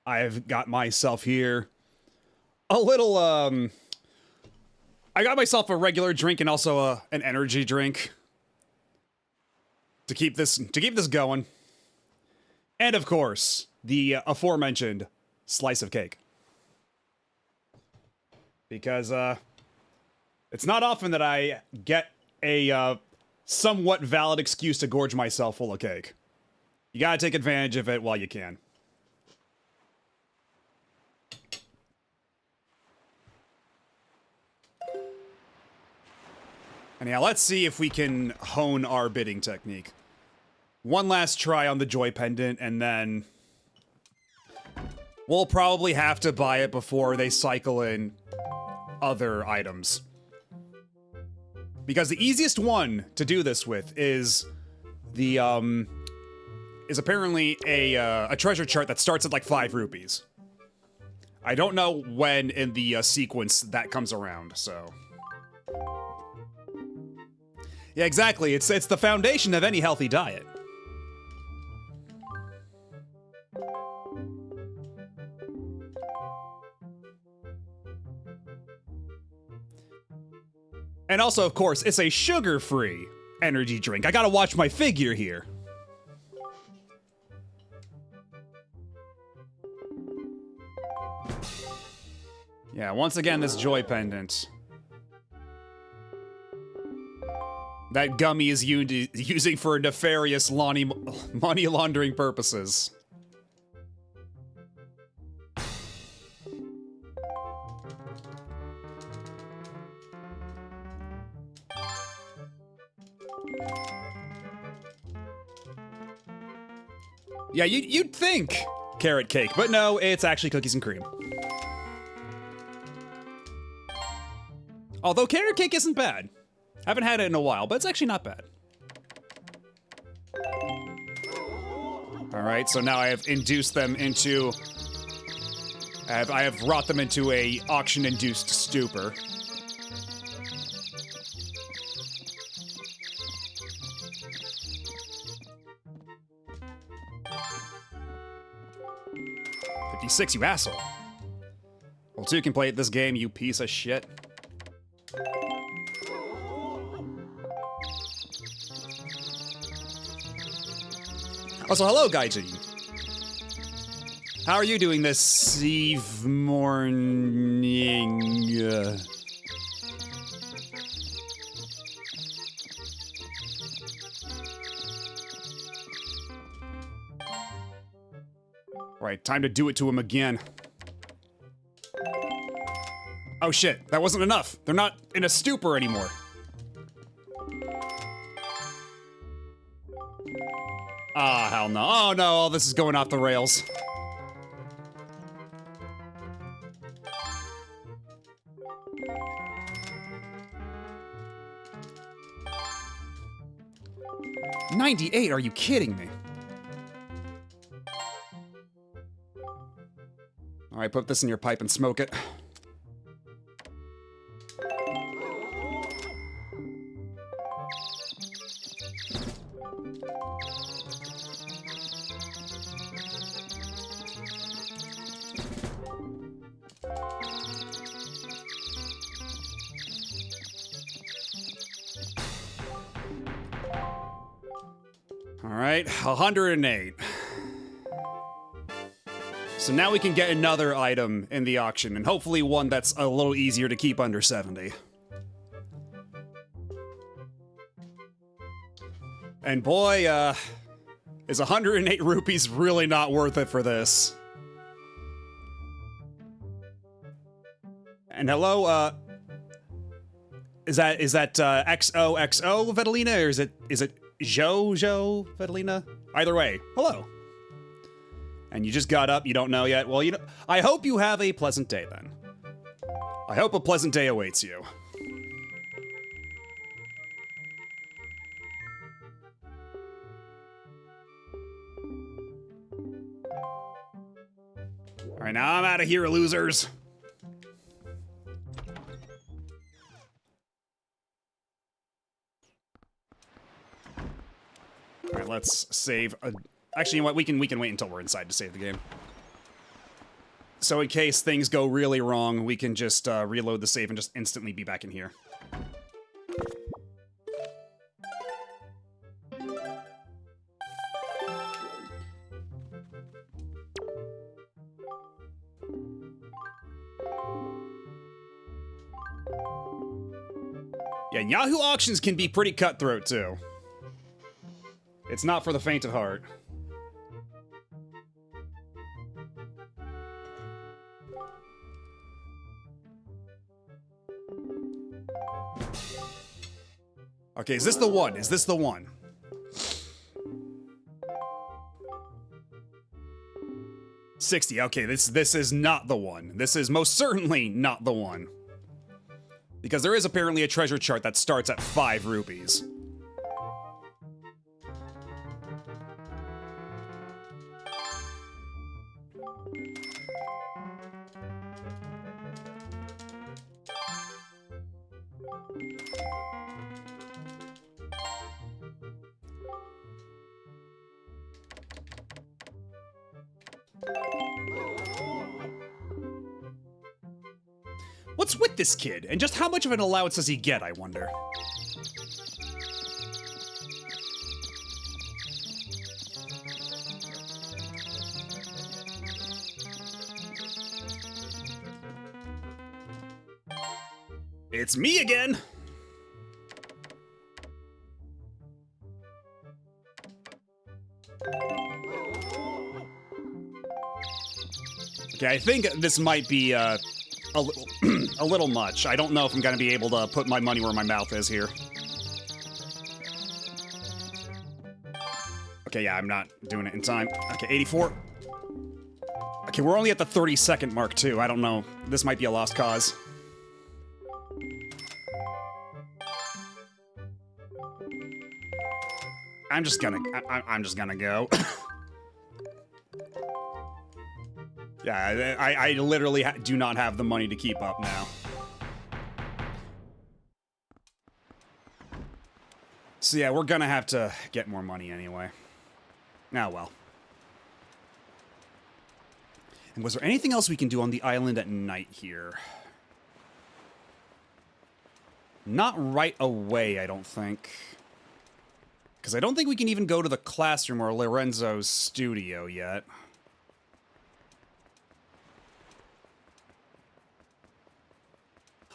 I've got myself here a little, I got myself a regular drink and also an energy drink to keep this going. And of course, the aforementioned slice of cake. Because, it's not often that I get a, somewhat valid excuse to gorge myself full of cake. You gotta take advantage of it while you can. Anyhow, let's see if we can hone our bidding technique. One last try on the Joy Pendant, and then we'll probably have to buy it before they cycle in other items. Because the easiest one to do this with is the, is apparently a treasure chart that starts at like 5 rupees. I don't know when in the sequence that comes around, so... Yeah, exactly. It's the foundation of any healthy diet. And also, of course, it's a sugar-free energy drink. I gotta watch my figure here. Yeah, once again, this Joy Pendant. That gummy is using for nefarious money laundering purposes. Yeah, you'd think carrot cake, but no, it's actually cookies and cream. Although carrot cake isn't bad. Haven't had it in a while, but it's actually not bad. Alright, so now I have induced them into... I have wrought them into a auction-induced stupor. $56, you asshole. Well, 2 can play at this game, you piece of shit. Also, hello, Gaijin. How are you doing this morning? Right, time to do it to him again. Oh shit, that wasn't enough. They're not in a stupor anymore. Ah, hell no. Oh no, all this is going off the rails. $98, are you kidding me? Alright, put this in your pipe and smoke it. Alright, 108. So now we can get another item in the auction, and hopefully one that's a little easier to keep under 70. And boy, is 108 rupees really not worth it for this? And hello, is that XOXO Vetelina, or is it Jojo Vetelina? Either way, hello. And you just got up, you don't know yet? Well, you know, I hope you have a pleasant day then. I hope a pleasant day awaits you. Alright, now I'm out of here, losers. Alright, let's save Actually, you know what? We can wait until we're inside to save the game. So in case things go really wrong, we can just reload the save and just instantly be back in here. Yeah, Yahoo Auctions can be pretty cutthroat, too. It's not for the faint of heart. Okay, is this the one? Is this the one? $60. Okay, this is not the one. This is most certainly not the one. Because there is apparently a treasure chart that starts at 5 rupees. What's with this kid? And just how much of an allowance does he get, I wonder? It's me again! Okay, I think this might be, a little, a little much. I don't know if I'm gonna be able to put my money where my mouth is here. Okay, yeah, I'm not doing it in time. Okay, 84. Okay, we're only at the 30-second mark, too. I don't know. This might be a lost cause. I'm just gonna go. Yeah, I literally do not have the money to keep up now. So yeah, we're gonna have to get more money anyway. Ah, well. And was there anything else we can do on the island at night here? Not right away, I don't think. Because I don't think we can even go to the classroom or Lorenzo's studio yet.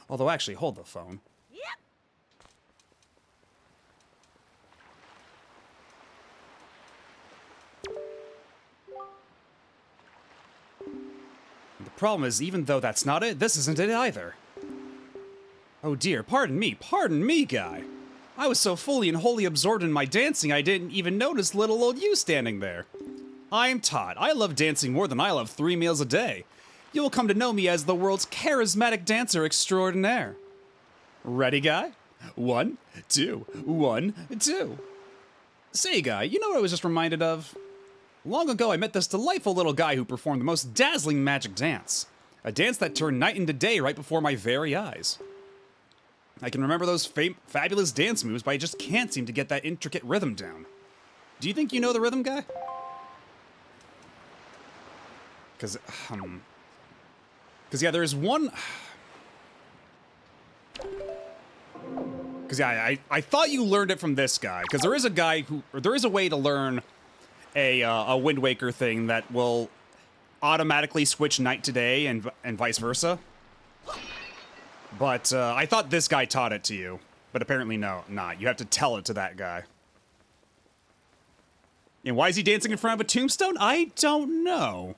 Although, actually, hold the phone. The problem is, even though that's not it, this isn't it either. Oh dear, pardon me, guy. I was so fully and wholly absorbed in my dancing I didn't even notice little old you standing there. I'm Todd. I love dancing more than I love 3 meals a day. You will come to know me as the world's charismatic dancer extraordinaire. Ready, guy? 1, 2, 1, 2. Say, guy, you know what I was just reminded of? Long ago, I met this delightful little guy who performed the most dazzling magic dance. A dance that turned night into day right before my very eyes. I can remember those fabulous dance moves, but I just can't seem to get that intricate rhythm down. Do you think you know the rhythm, guy? Because, yeah, there's one... Because, yeah, I thought you learned it from this guy. Because there is a guy who... Or there is a way to learn a Wind Waker thing that will automatically switch night to day and vice versa. But I thought this guy taught it to you. But apparently no, not. You have to tell it to that guy. And why is he dancing in front of a tombstone? I don't know.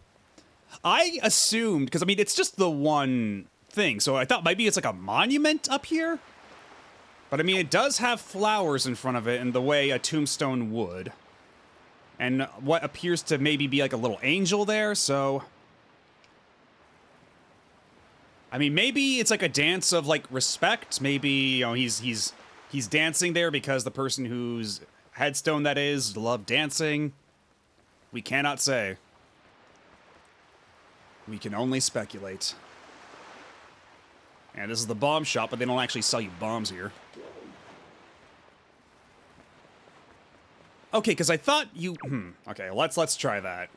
I assumed, because I mean, it's just the one thing, so I thought maybe it's like a monument up here? But I mean, it does have flowers in front of it in the way a tombstone would. And what appears to maybe be like a little angel there, so... I mean, maybe it's like a dance of, like, respect. Maybe, you know, he's dancing there because the person whose headstone that is loved dancing. We cannot say. We can only speculate. And this is the bomb shop, but they don't actually sell you bombs here. Okay, because I thought you... Okay, let's try that.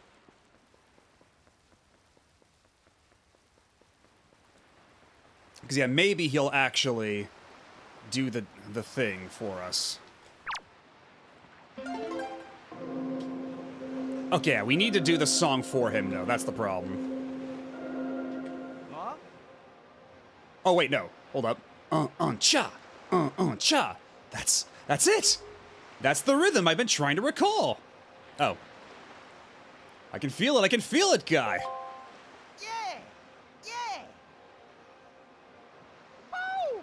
Because, yeah, maybe he'll actually do the thing for us. Okay, yeah, we need to do the song for him, though. That's the problem. Oh, wait, no. Hold up. Cha. Cha. That's it. That's the rhythm I've been trying to recall. Oh. I can feel it, guy. Yeah! Yeah! Woo!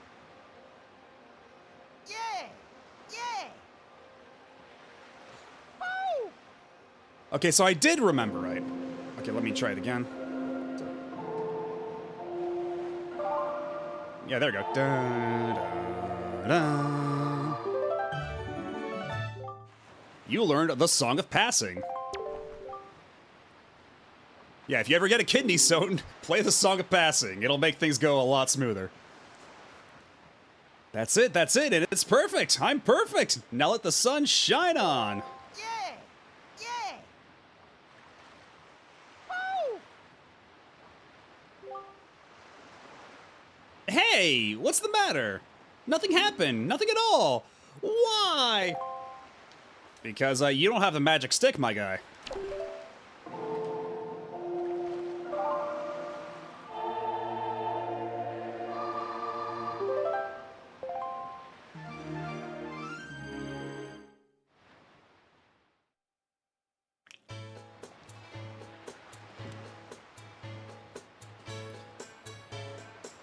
Yeah! Yeah! Woo! Okay, so I did remember right. Okay, let me try it again. Yeah, there we go. Da, da, da. You learned the Song of Passing. Yeah, if you ever get a kidney stone, play the Song of Passing. It'll make things go a lot smoother. That's it, and it's perfect. I'm perfect. Now let the sun shine on. Yeah! Yeah! Woo! Hey, what's the matter? Nothing happened. Nothing at all. Why? Because you don't have the magic stick, my guy.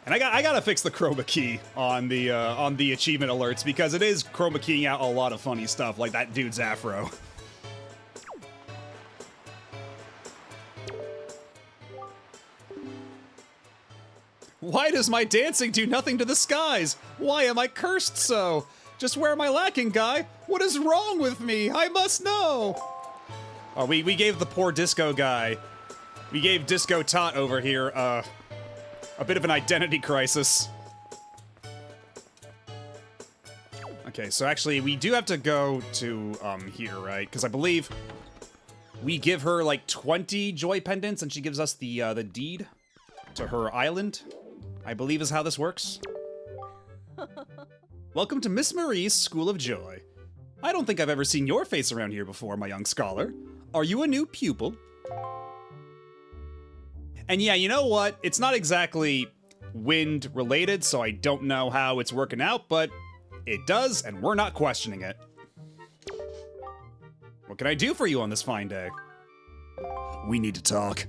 And I gotta fix the chroma key on the achievement alerts because it is chroma keying out a lot of funny stuff, like that dude's afro. Why does my dancing do nothing to the skies? Why am I cursed so? Just where am I lacking, guy? What is wrong with me? I must know. Oh, we gave the poor disco guy. We gave Disco Tot over here, a bit of an identity crisis. Okay, so actually, we do have to go to, here, right? Because I believe we give her, like, 20 joy pendants, and she gives us the deed to her island, I believe is how this works. Welcome to Miss Marie's School of Joy. I don't think I've ever seen your face around here before, my young scholar. Are you a new pupil? And yeah, you know what? It's not exactly wind related, so I don't know how it's working out, but it does, and we're not questioning it. What can I do for you on this fine day? We need to talk.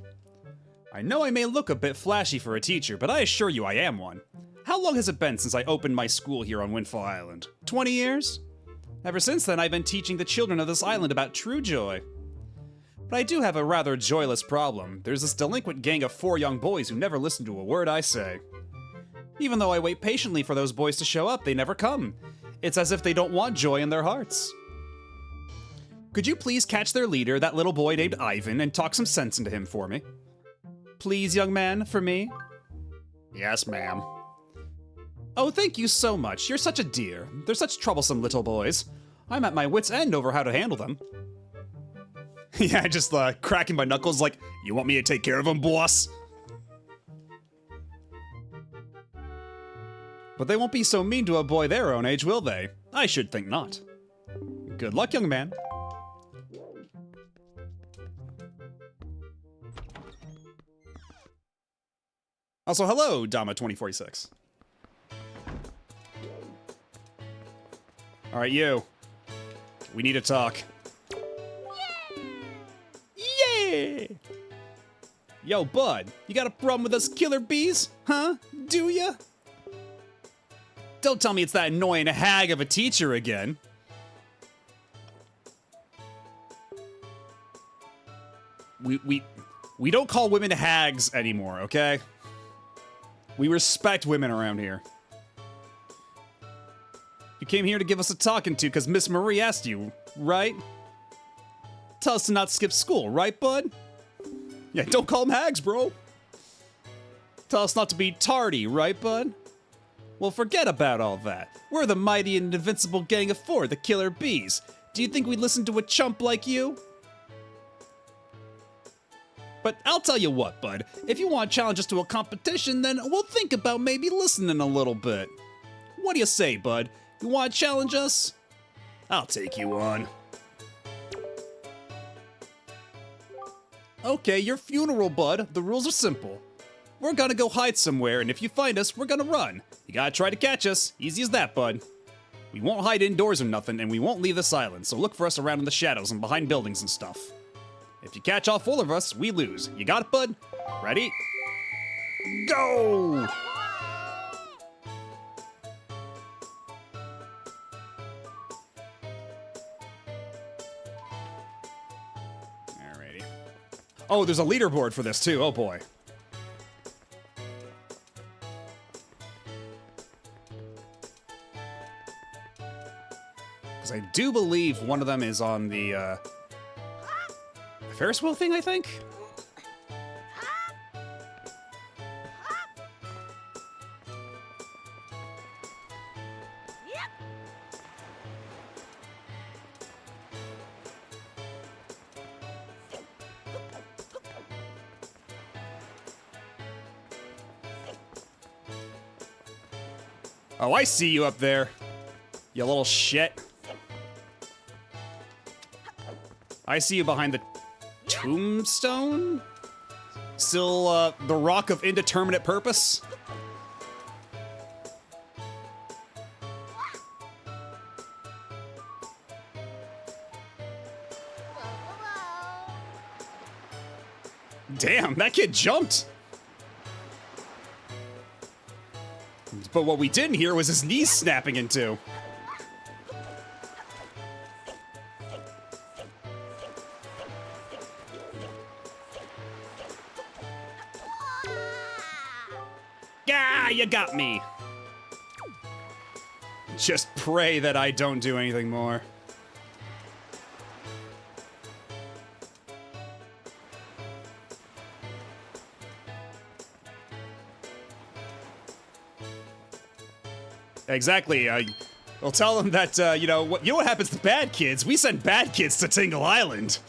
I know I may look a bit flashy for a teacher, but I assure you I am one. How long has it been since I opened my school here on Windfall Island? 20 years? Ever since then, I've been teaching the children of this island about true joy. But I do have a rather joyless problem. There's this delinquent gang of 4 young boys who never listen to a word I say. Even though I wait patiently for those boys to show up, they never come. It's as if they don't want joy in their hearts. Could you please catch their leader, that little boy named Ivan, and talk some sense into him for me? Please, young man, for me? Yes, ma'am. Oh, thank you so much. You're such a dear. They're such troublesome little boys. I'm at my wit's end over how to handle them. Yeah, just cracking my knuckles like, you want me to take care of them, boss? But they won't be so mean to a boy their own age, will they? I should think not. Good luck, young man. Also, hello, Dama2046. Alright, you. We need to talk. Yeah! Yo, bud, you got a problem with us killer bees? Huh? Do ya? Don't tell me it's that annoying hag of a teacher again. We don't call women hags anymore, okay? We respect women around here. You came here to give us a talking to because Miss Marie asked you, right? Tell us to not skip school, right, bud? Yeah, don't call them hags, bro. Tell us not to be tardy, right, bud? Well, forget about all that. We're the mighty and invincible gang of 4, the Killer Bees. Do you think we'd listen to a chump like you? But I'll tell you what, bud. If you want to challenge us to a competition, then we'll think about maybe listening a little bit. What do you say, bud? You want to challenge us? I'll take you on. Okay, your funeral, bud. The rules are simple. We're gonna go hide somewhere, and if you find us, we're gonna run. You gotta try to catch us. Easy as that, bud. We won't hide indoors or nothing, and we won't leave this island, so look for us around in the shadows and behind buildings and stuff. If you catch all 4 of us, we lose. You got it, bud? Ready? Go! Alrighty. Oh, there's a leaderboard for this too. Oh boy. Because I do believe one of them is on the Ferris wheel thing, I think? Oh, I see you up there, you little shit. I see you behind the tombstone? Still, the rock of indeterminate purpose? Damn, that kid jumped! But what we didn't hear was his knees snapping in two. Ah, you got me. Just pray that I don't do anything more. Exactly. We'll tell them that, you know what happens to bad kids? We send bad kids to Tingle Island,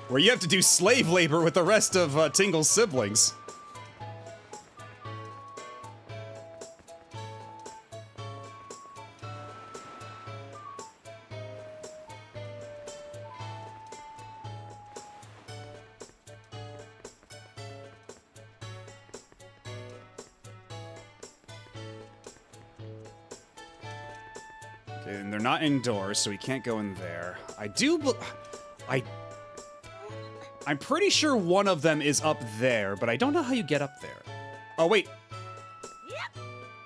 where you have to do slave labor with the rest of Tingle's siblings. And they're not indoors, so we can't go in there. I'm pretty sure one of them is up there, but I don't know how you get up there. Oh, wait.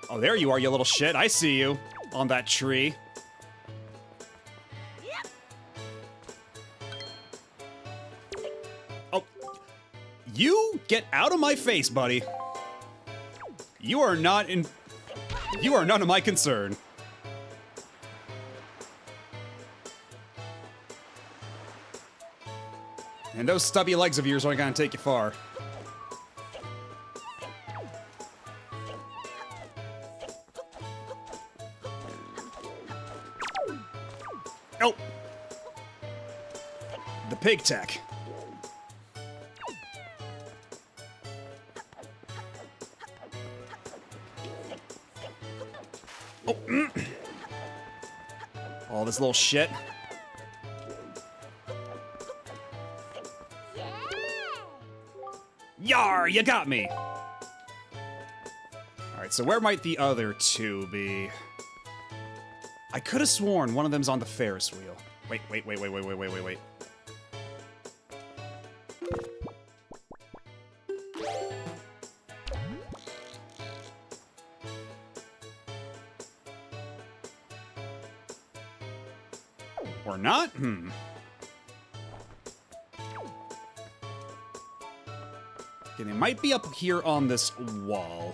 Oh, there you are, you little shit. I see you on that tree. Oh, you get out of my face, buddy. You are none of my concern. And those stubby legs of yours aren't gonna take you far. Oh! The pig tech. Oh! All this little shit. Yar, you got me! Alright, so where might the other two be? I could have sworn one of them's on the Ferris wheel. Wait. Or not? Okay, they might be up here on this wall.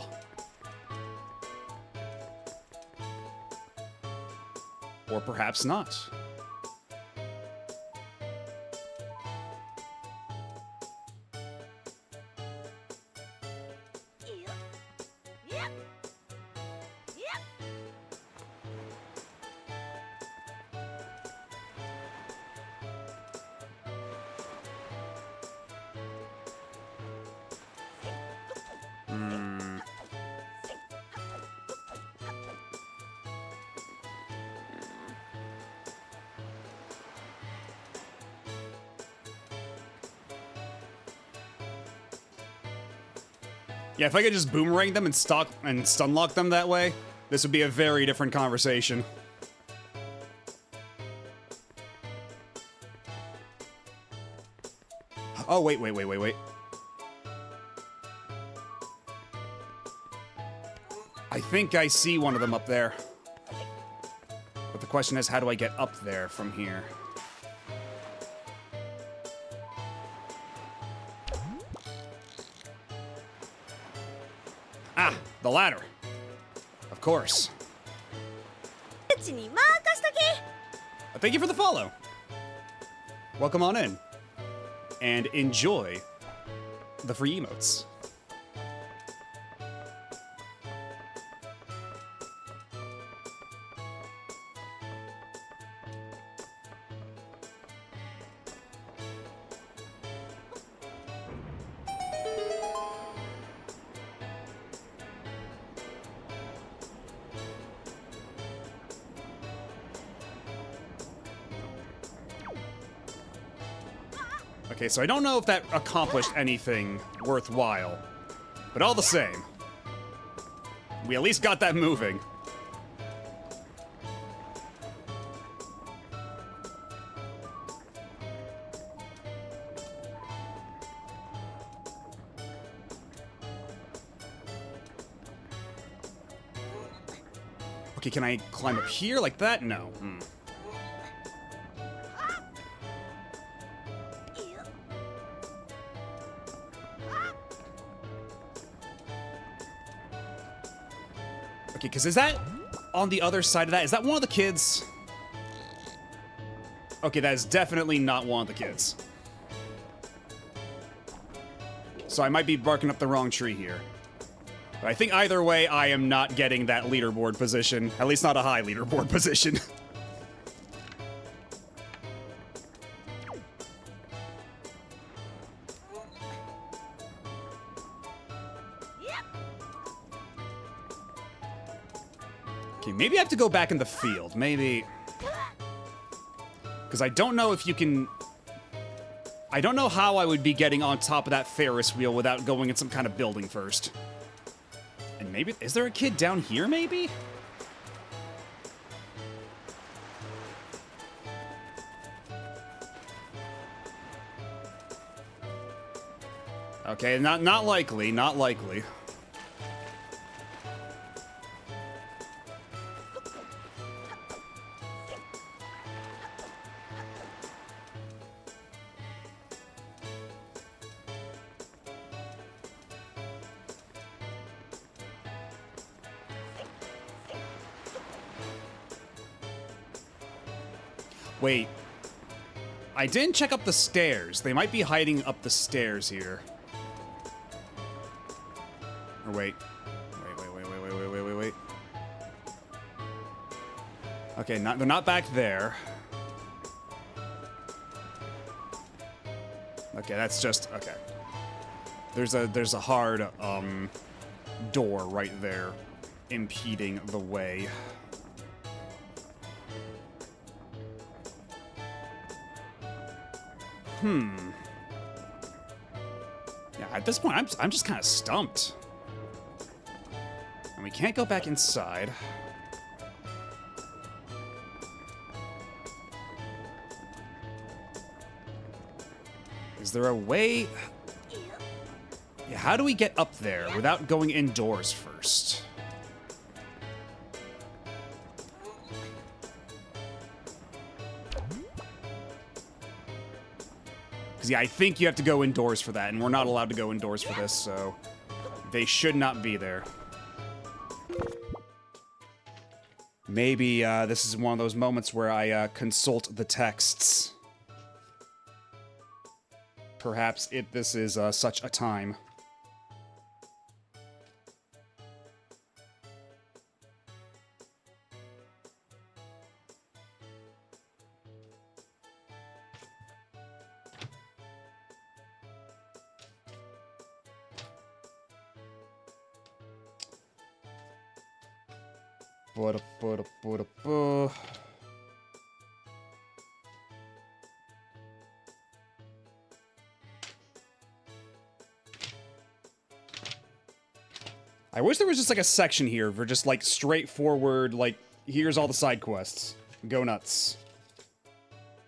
Or perhaps not. Yeah, if I could just boomerang them and stunlock them that way, this would be a very different conversation. Oh, wait. I think I see one of them up there. But the question is, how do I get up there from here? Ah, the ladder. Of course. Thank you for the follow. Welcome on in. And enjoy the free emotes. Okay, so I don't know if that accomplished anything worthwhile, but all the same, we at least got that moving. Okay, can I climb up here like that? No. Okay, because is that on the other side of that? Is that one of the kids? Okay, that is definitely not one of the kids. So I might be barking up the wrong tree here. But I think either way, I am not getting that leaderboard position. At least not a high leaderboard position. Okay, maybe I have to go back in the field. Maybe. Because I don't know if you can... I don't know how I would be getting on top of that Ferris wheel without going in some kind of building first. And maybe... Is there a kid down here, maybe? Okay, not likely, not likely. Wait. I didn't check up the stairs. They might be hiding up the stairs here. Or wait. Wait. Okay, they're not back there. Okay, that's just... Okay. There's a hard, door right there impeding the way. Yeah, at this point, I'm just kind of stumped. And we can't go back inside. Is there a way... Yeah, how do we get up there without going indoors first? Yeah, I think you have to go indoors for that, and we're not allowed to go indoors for this, so they should not be there. Maybe this is one of those moments where I consult the texts. Perhaps this is such a time. I wish there was just like a section here for just like straightforward, like, here's all the side quests. Go nuts.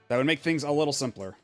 That would make things a little simpler.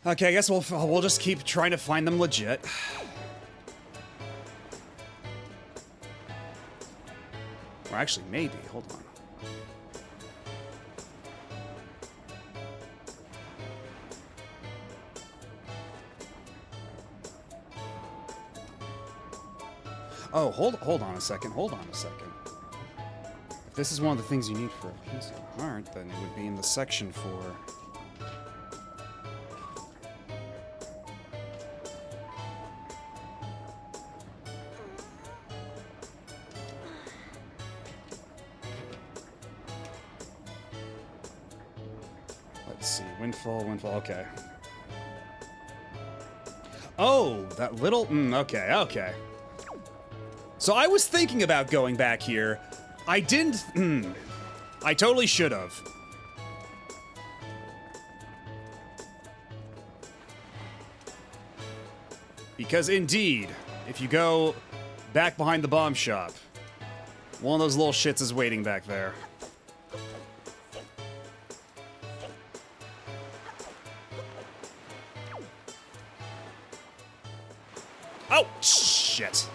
Okay, I guess we'll just keep trying to find them legit. Or actually, maybe. Hold on. Oh, hold on a second. Hold on a second. If this is one of the things you need for a piece of heart, then it would be in the section for... Let's see. Windfall, okay. Oh, that little... okay. So I was thinking about going back here. I didn't... I totally should have. Because indeed, if you go back behind the bomb shop, one of those little shits is waiting back there. Oh, shit.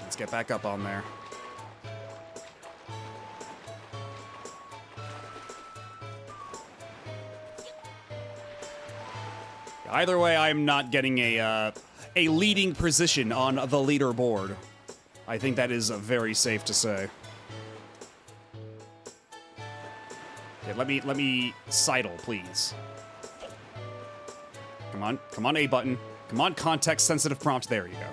Let's get back up on there. Either way, I'm not getting a leading position on the leaderboard. I think that is very safe to say. Okay, let me sidle, please. Come on, A button. Come on, context sensitive prompt. There you go.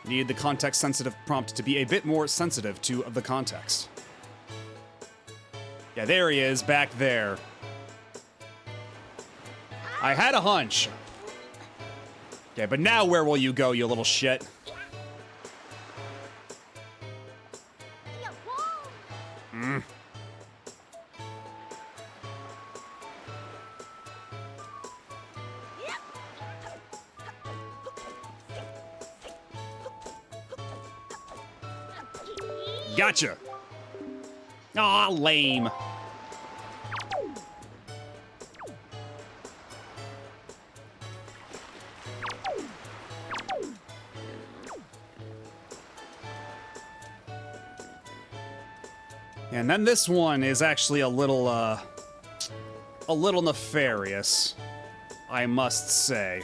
Needed the context-sensitive prompt to be a bit more sensitive to the context. Yeah, there he is, back there. I had a hunch. Okay, but now where will you go, you little shit? Gotcha. Aw, lame. And then this one is actually a little nefarious, I must say.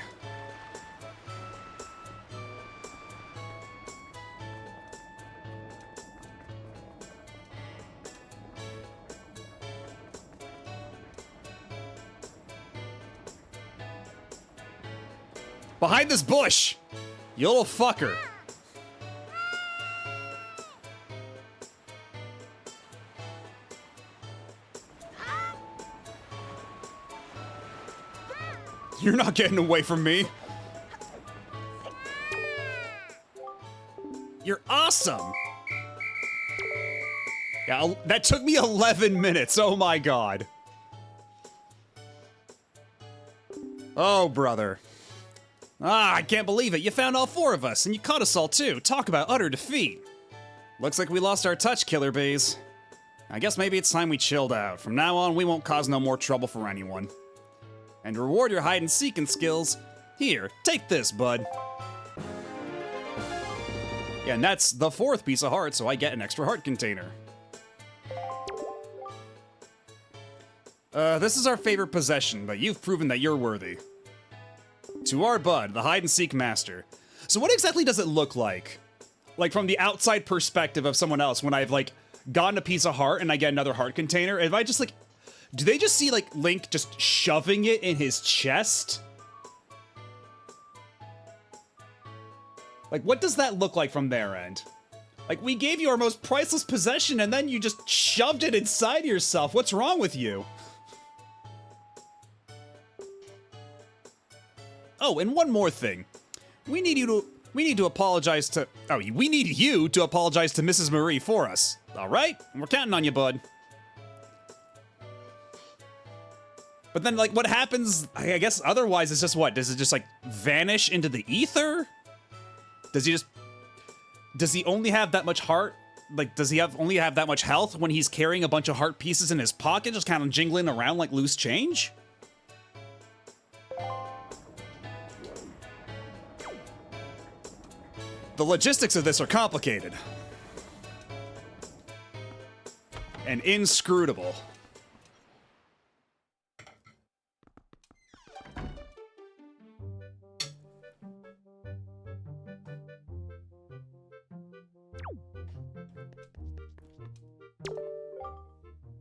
Behind this bush! You little fucker. You're not getting away from me. You're awesome. Yeah, that took me 11 minutes. Oh my god. Oh, brother. Ah, I can't believe it. You found all four of us, and you caught us all too. Talk about utter defeat. Looks like we lost our touch, Killer Bees. I guess maybe it's time we chilled out. From now on, we won't cause no more trouble for anyone. And to reward your hide and seeking skills, here, take this, bud. Yeah, and that's the 4th piece of heart, so I get an extra heart container. This is our favorite possession, but you've proven that you're worthy. To our bud, the hide and seek master. So what exactly does it look like? Like from the outside perspective of someone else when I've like gotten a piece of heart and I get another heart container, if I just like, do they just see like Link just shoving it in his chest? Like, what does that look like from their end? Like, we gave you our most priceless possession and then you just shoved it inside yourself. What's wrong with you? Oh, and one more thing. We need to apologize to... Oh, we need you to apologize to Mrs. Marie for us. All right? We're counting on you, bud. But then, like, what happens... I guess otherwise it's just what? Does it just, like, vanish into the ether? Does he only have that much heart? Like, does he only have that much health when he's carrying a bunch of heart pieces in his pocket, just kind of jingling around like loose change? The logistics of this are complicated. And inscrutable.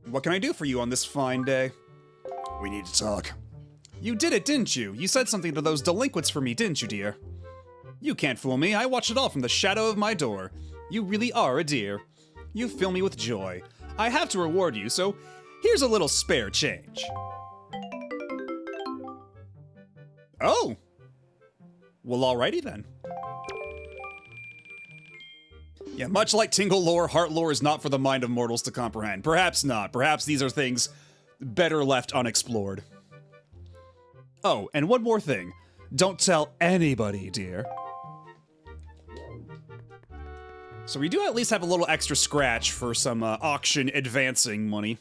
What can I do for you on this fine day? We need to talk. You did it, didn't you? You said something to those delinquents for me, didn't you, dear? You can't fool me. I watched it all from the shadow of my door. You really are a dear. You fill me with joy. I have to reward you, so here's a little spare change. Oh! Well, alrighty then. Yeah, much like Tingle lore, heart lore is not for the mind of mortals to comprehend. Perhaps not. Perhaps these are things better left unexplored. Oh, and one more thing. Don't tell anybody, dear. So we do at least have a little extra scratch for some auction advancing money.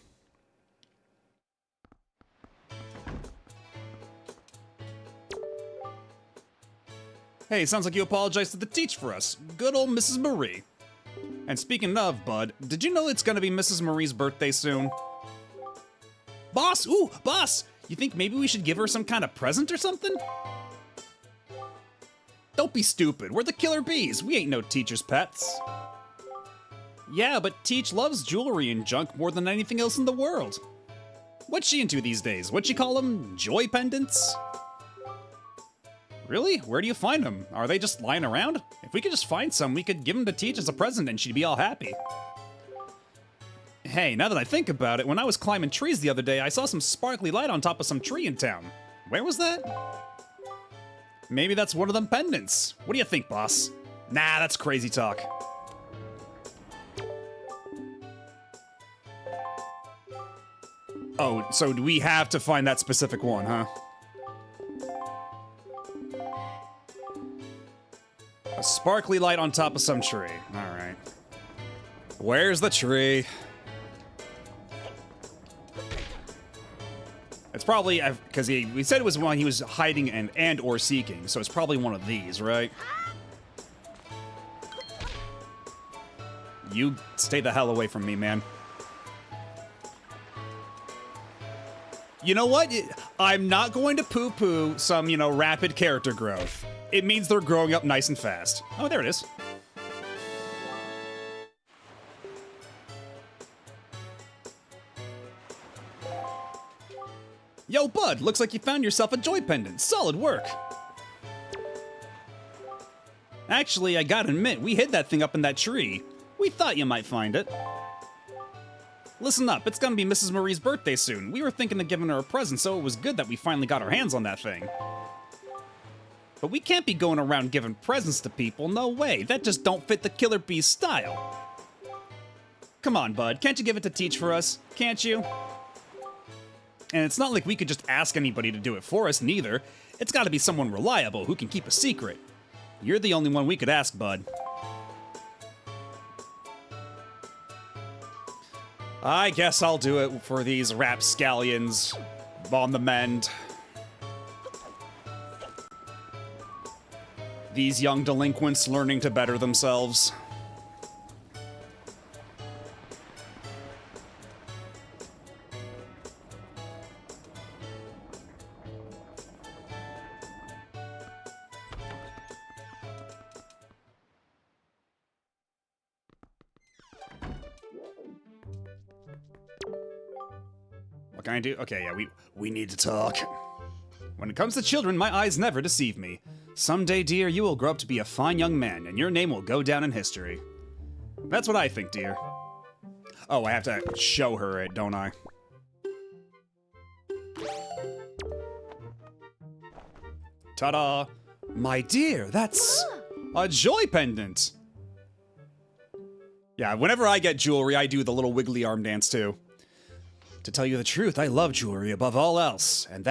Hey, sounds like you apologized to the teach for us. Good old Mrs. Marie. And speaking of, bud, did you know it's gonna be Mrs. Marie's birthday soon? Boss! Ooh, boss! You think maybe we should give her some kind of present or something? Don't be stupid. We're the Killer Bees. We ain't no teacher's pets. Yeah, but Teach loves jewelry and junk more than anything else in the world. What's she into these days? What'd she call them? Joy pendants? Really? Where do you find them? Are they just lying around? If we could just find some, we could give them to Teach as a present and she'd be all happy. Hey, now that I think about it, when I was climbing trees the other day, I saw some sparkly light on top of some tree in town. Where was that? Maybe that's one of them pendants. What do you think, boss? Nah, that's crazy talk. Oh, so do we have to find that specific one, huh? A sparkly light on top of some tree. Alright. Where's the tree? It's probably, because we said it was one he was hiding and or seeking, so it's probably one of these, right? You stay the hell away from me, man. You know what? I'm not going to poo-poo some, you know, rapid character growth. It means they're growing up nice and fast. Oh, there it is. Yo, bud, looks like you found yourself a joy pendant. Solid work. Actually, I gotta admit, we hid that thing up in that tree. We thought you might find it. Listen up, it's gonna be Mrs. Marie's birthday soon. We were thinking of giving her a present, so it was good that we finally got our hands on that thing. But we can't be going around giving presents to people, no way. That just don't fit the Killer Bees style. Come on, bud, can't you give it to Teach for us? Can't you? And it's not like we could just ask anybody to do it for us, neither. It's gotta be someone reliable who can keep a secret. You're the only one we could ask, bud. I guess I'll do it for these rapscallions on the mend. These young delinquents learning to better themselves. What can I do? Okay, yeah, we need to talk. When it comes to children, my eyes never deceive me. Someday, dear, you will grow up to be a fine young man, and your name will go down in history. That's what I think, dear. Oh, I have to show her it, don't I? Ta-da! My dear, that's a joy pendant! Yeah, whenever I get jewelry, I do the little wiggly arm dance, too. To tell you the truth, I love jewelry above all else, and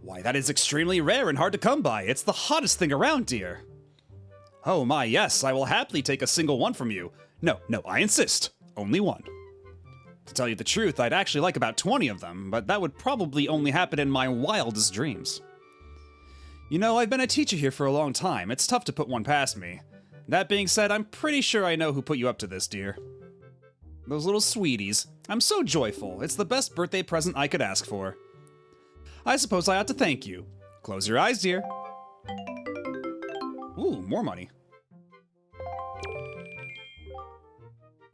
why, that is extremely rare and hard to come by. It's the hottest thing around, dear. Oh my, yes, I will happily take a single one from you. No, I insist. Only one. To tell you the truth, I'd actually like about 20 of them, but that would probably only happen in my wildest dreams. You know, I've been a teacher here for a long time. It's tough to put one past me. That being said, I'm pretty sure I know who put you up to this, dear. Those little sweeties. I'm so joyful. It's the best birthday present I could ask for. I suppose I ought to thank you. Close your eyes, dear. Ooh, more money.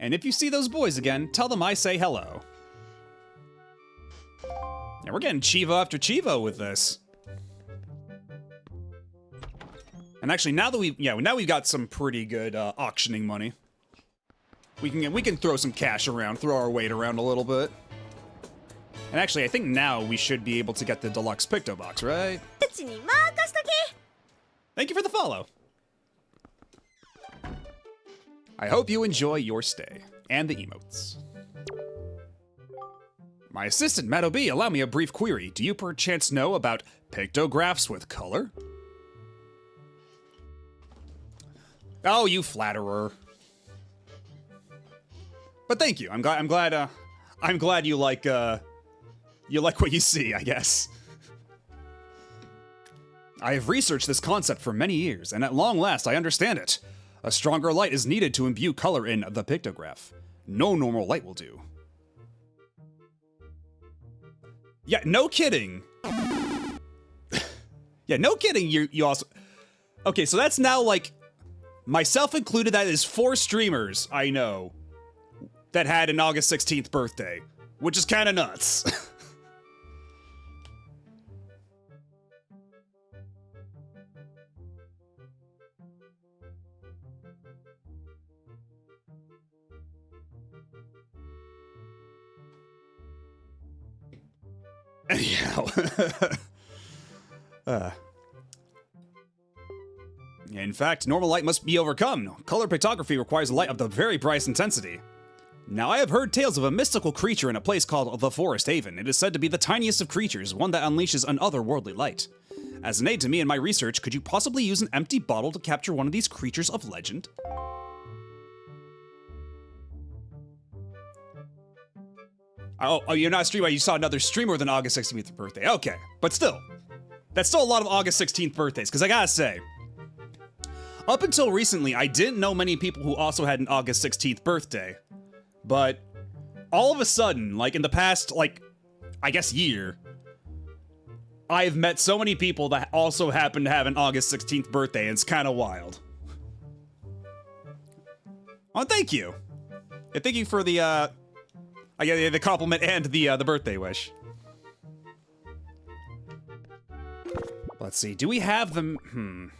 And if you see those boys again, tell them I say hello. Yeah, we're getting Chivo after Chivo with this. And actually, now that we've got some pretty good auctioning money. We can throw some cash around, throw our weight around a little bit. And actually, I think now we should be able to get the deluxe Picto Box, right? Thank you for the follow. I hope you enjoy your stay and the emotes. My assistant, Mado B, allow me a brief query. Do you perchance know about pictographs with color? Oh, you flatterer. But thank you. I'm glad you like what you see, I guess. I have researched this concept for many years, and at long last I understand it. A stronger light is needed to imbue color in the pictograph. No normal light will do. Yeah, no kidding. Yeah, no kidding. You also. Okay, so that's now like myself included. That is 4 streamers I know that had an August 16th birthday, which is kind of nuts. Anyhow. In fact, normal light must be overcome. Color pictography requires light of the very brightest intensity. Now, I have heard tales of a mystical creature in a place called the Forest Haven. It is said to be the tiniest of creatures, one that unleashes an otherworldly light. As an aid to me in my research, could you possibly use an empty bottle to capture one of these creatures of legend? Oh, you're not a streamer, you saw another streamer with an August 16th birthday. Okay, but still, that's still a lot of August 16th birthdays, because I gotta say, up until recently, I didn't know many people who also had an August 16th birthday. But all of a sudden, like in the past, like, I guess year, I've met so many people that also happen to have an August 16th birthday, and it's kind of wild. Oh, thank you. Yeah, thank you for the, the compliment and the birthday wish. Let's see, do we have them?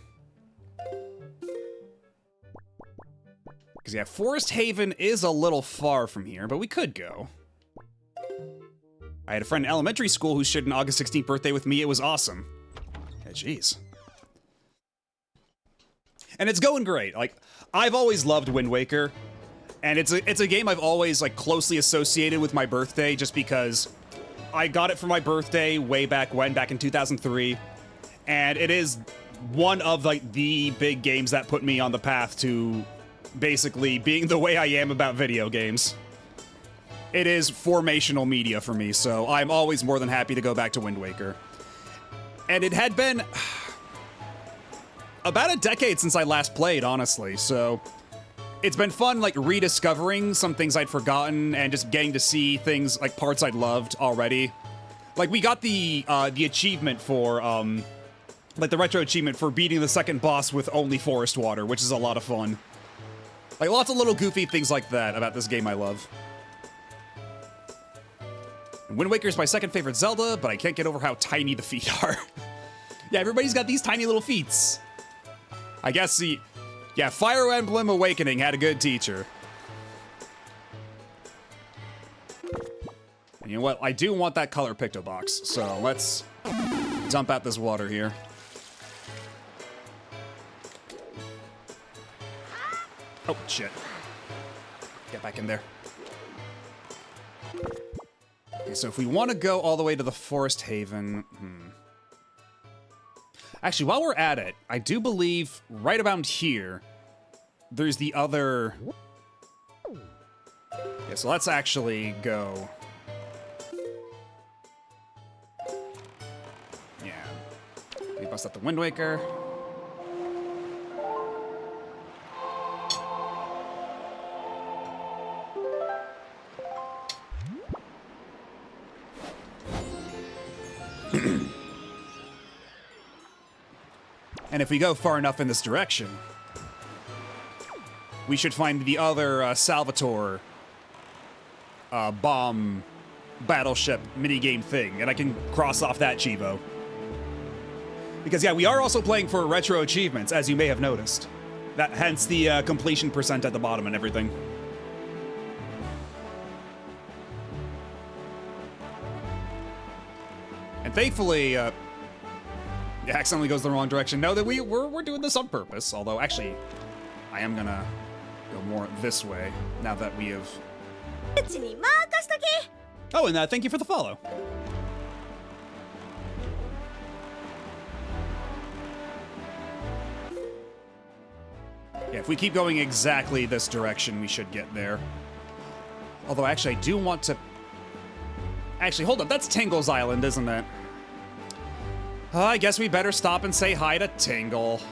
Because, yeah, Forest Haven is a little far from here, but we could go. I had a friend in elementary school who shared an August 16th birthday with me. It was awesome. Yeah, jeez. And it's going great. Like, I've always loved Wind Waker, and it's a game I've always, like, closely associated with my birthday, just because I got it for my birthday way back when, back in 2003, and it is one of, like, the big games that put me on the path to basically being the way I am about video games. It is formational media for me, so I'm always more than happy to go back to Wind Waker. And it had been about a decade since I last played, honestly, so it's been fun, like, rediscovering some things I'd forgotten and just getting to see things, like, parts I'd loved already. Like, we got the achievement for, like, the retro achievement for beating the second boss with only forest water, which is a lot of fun. Like, lots of little goofy things like that about this game I love. And Wind Waker is my second favorite Zelda, but I can't get over how tiny the feet are. Yeah, everybody's got these tiny little feet. I guess yeah, Fire Emblem Awakening had a good teacher. And you know what? I do want that color picto box, so let's dump out this water here. Oh, shit. Get back in there. Okay, so if we want to go all the way to the Forest Haven... Actually, while we're at it, I do believe right about here, there's the other... Yeah, so let's actually go... Yeah. We bust up the Wind Waker. And if we go far enough in this direction, we should find the other Salvatore bomb battleship minigame thing, and I can cross off that Chivo. Because yeah, we are also playing for retro achievements, as you may have noticed. Hence the completion percent at the bottom and everything. And thankfully, it accidentally goes the wrong direction. No, that we're doing this on purpose. Although, actually, I am gonna go more this way now that we have... Oh, and thank you for the follow. Yeah, if we keep going exactly this direction, we should get there. Although, actually, I do want to... Actually, hold up. That's Tingle's Island, isn't it? I guess we better stop and say hi to Tingle.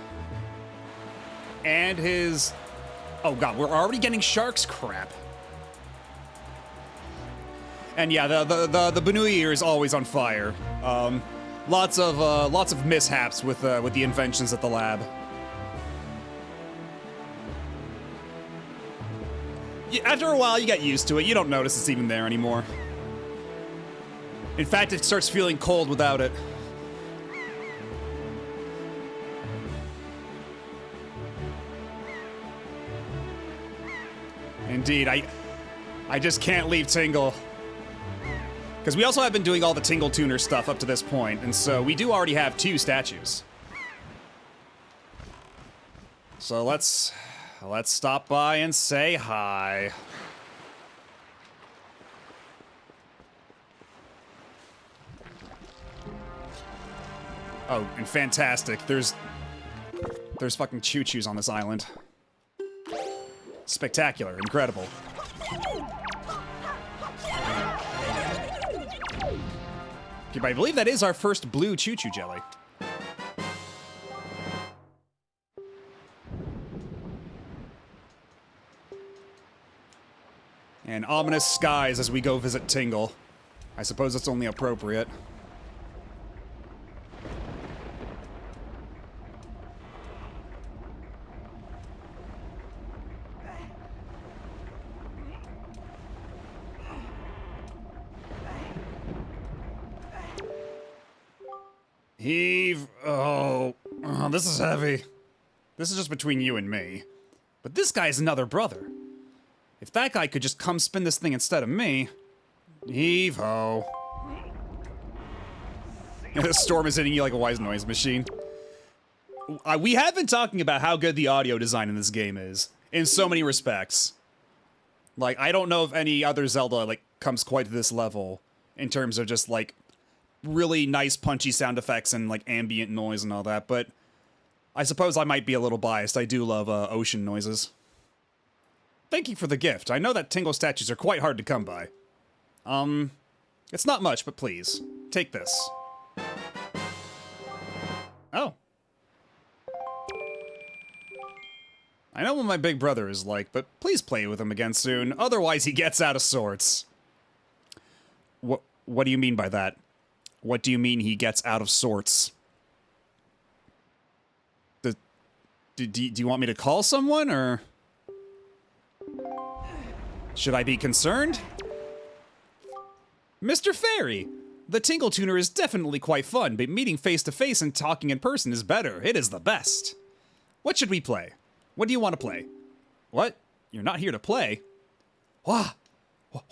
And his... Oh god, we're already getting sharks crap. And yeah, the Banui is always on fire. Lots of mishaps with the inventions at the lab. After a while, you get used to it. You don't notice it's even there anymore. In fact, it starts feeling cold without it. Indeed, I just can't leave Tingle. Because we also have been doing all the Tingle Tuner stuff up to this point, and so we do already have 2 statues. So let's stop by and say hi. Oh, and fantastic. There's fucking choo-choos on this island. Spectacular, incredible. Okay, but I believe that is our first blue choo-choo jelly. And ominous skies as we go visit Tingle. I suppose it's only appropriate. Heave. Oh, this is heavy. This is just between you and me. But this guy's another brother. If that guy could just come spin this thing instead of me. Heave ho. The storm is hitting you like a wise noise machine. We have been talking about how good the audio design in this game is. In so many respects. Like, I don't know if any other Zelda, like, comes quite to this level. In terms of just, like, really nice punchy sound effects and like ambient noise and all that, but I suppose I might be a little biased. I do love ocean noises. Thank you for the gift. I know that Tingle statues are quite hard to come by. It's not much, but please, take this. Oh. I know what my big brother is like, but please play with him again soon, otherwise he gets out of sorts. What do you mean by that? What do you mean he gets out of sorts? Do you want me to call someone, or... should I be concerned? Mr. Fairy! The Tingle Tuner is definitely quite fun, but meeting face-to-face and talking in person is better. It is the best. What should we play? What do you want to play? What? You're not here to play? Why?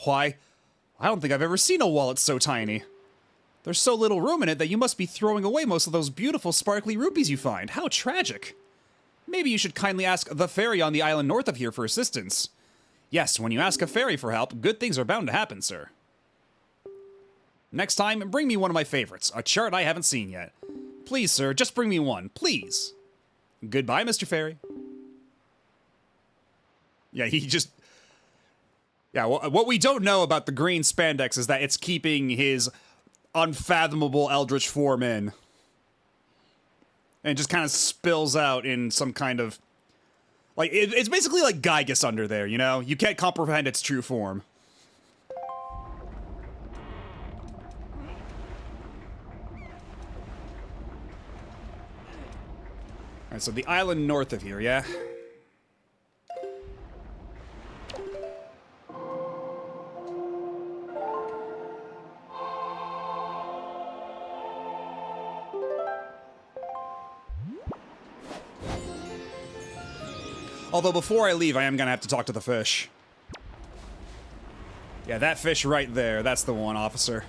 I don't think I've ever seen a wallet so tiny. There's so little room in it that you must be throwing away most of those beautiful sparkly rupees you find. How tragic. Maybe you should kindly ask the fairy on the island north of here for assistance. Yes, when you ask a fairy for help, good things are bound to happen, sir. Next time, bring me one of my favorites, a chart I haven't seen yet. Please, sir, just bring me one, please. Goodbye, Mr. Fairy. Yeah, he just... yeah, what we don't know about the green spandex is that it's keeping his unfathomable eldritch form in. And it just kind of spills out in some kind of... like, it's basically like Gygus under there, you know? You can't comprehend its true form. Alright, so the island north of here, yeah? Although before I leave, I am gonna have to talk to the fish. Yeah, that fish right there, that's the one, officer.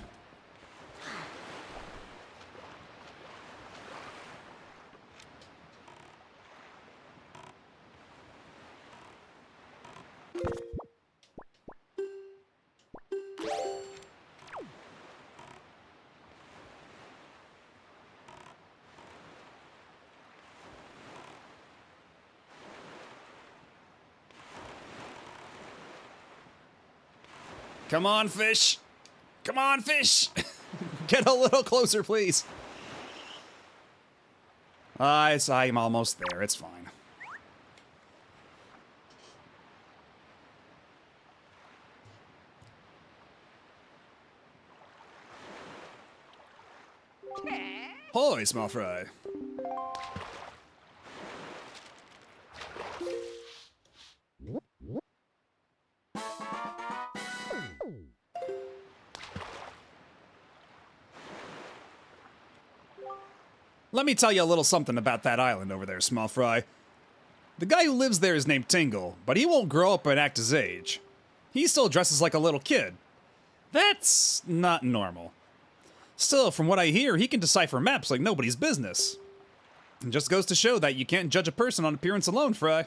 Come on, fish! Come on, fish! Get a little closer, please. I'm almost there. It's fine. Hoy, small fry. Let me tell you a little something about that island over there, small fry. The guy who lives there is named Tingle, but he won't grow up and act his age. He still dresses like a little kid. That's not normal. Still, from what I hear, he can decipher maps like nobody's business. It just goes to show that you can't judge a person on appearance alone, Fry.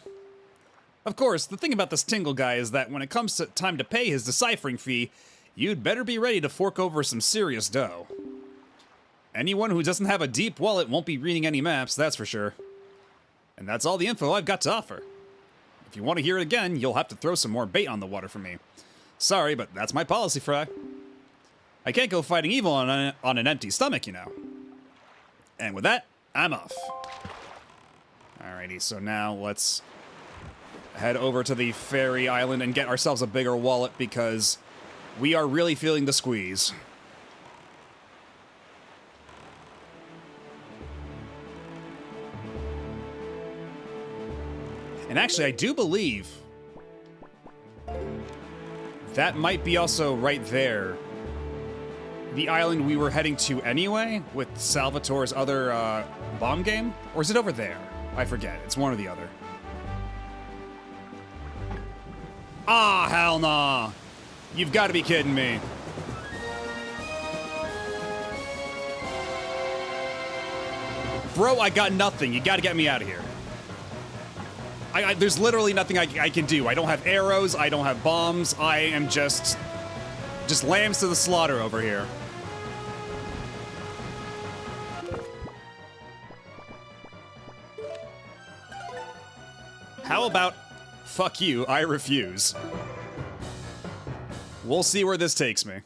Of course, the thing about this Tingle guy is that when it comes to time to pay his deciphering fee, you'd better be ready to fork over some serious dough. Anyone who doesn't have a deep wallet won't be reading any maps, that's for sure. And that's all the info I've got to offer. If you want to hear it again, you'll have to throw some more bait on the water for me. Sorry, but that's my policy, Fry. I can't go fighting evil on an empty stomach, you know. And with that, I'm off. Alrighty, so now let's head over to the fairy island and get ourselves a bigger wallet because we are really feeling the squeeze. And actually, I do believe that might be also right there. The island we were heading to anyway, with Salvatore's other bomb game? Or is it over there? I forget. It's one or the other. Ah, hell nah. You've got to be kidding me. Bro, I got nothing. You got to get me out of here. There's literally nothing I can do. I don't have arrows. I don't have bombs. I am just lambs to the slaughter over here. How about, fuck you, I refuse. We'll see where this takes me.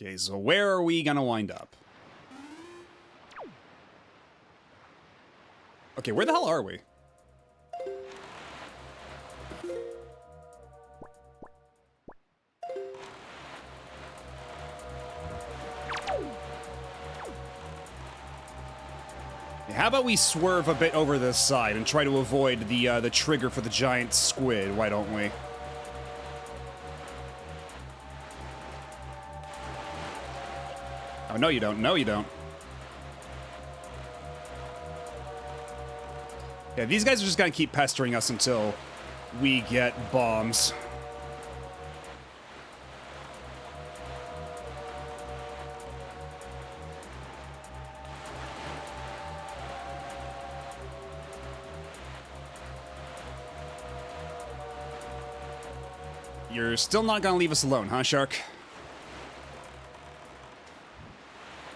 Okay, so where are we gonna wind up? Okay, where the hell are we? How about we swerve a bit over this side and try to avoid the trigger for the giant squid? Why don't we? Oh, no you don't. No you don't. Yeah, these guys are just gonna keep pestering us until we get bombs. You're still not gonna leave us alone, huh, Shark?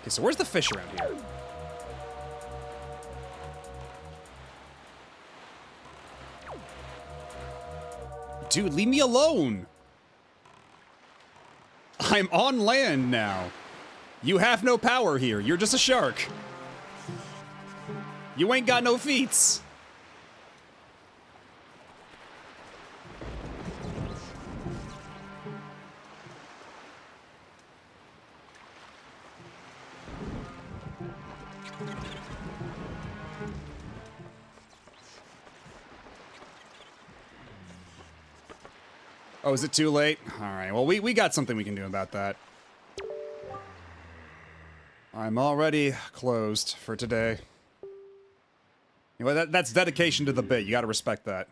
Okay, so where's the fish around here? Dude, leave me alone! I'm on land now. You have no power here. You're just a shark. You ain't got no feats. Oh, is it too late? Alright, well, we got something we can do about that. I'm already closed for today. You know, that's dedication to the bit. You gotta respect that.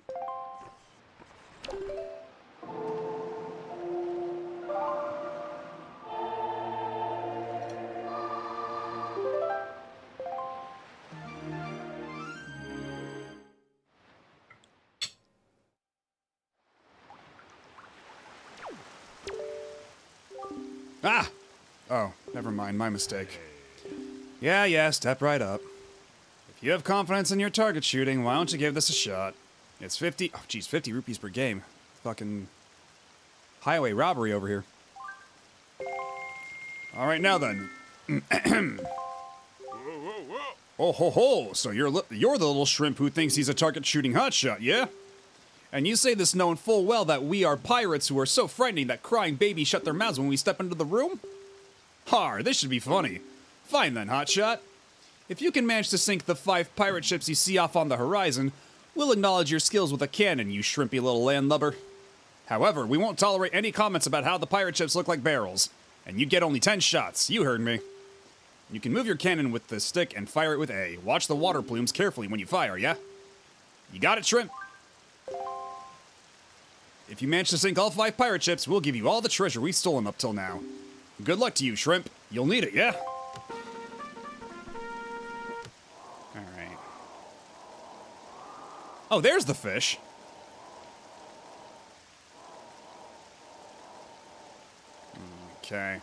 Ah! Oh, never mind, my mistake. Yeah, step right up. If you have confidence in your target shooting, why don't you give this a shot? It's 50, oh geez, 50 rupees per game. Fucking highway robbery over here. Alright, now then. Oh ho ho, so you're the little shrimp who thinks he's a target shooting hotshot, yeah? And you say this knowing full well that we are pirates who are so frightening that crying babies shut their mouths when we step into the room? Har, this should be funny. Fine then, hotshot. If you can manage to sink the 5 pirate ships you see off on the horizon, we'll acknowledge your skills with a cannon, you shrimpy little landlubber. However, we won't tolerate any comments about how the pirate ships look like barrels. And you get only 10 shots, you heard me. You can move your cannon with the stick and fire it with A. Watch the water plumes carefully when you fire, yeah? You got it, shrimp? If you manage to sink all 5 pirate ships, we'll give you all the treasure we've stolen up till now. Good luck to you, shrimp. You'll need it, yeah? Alright. Oh, there's the fish. Okay.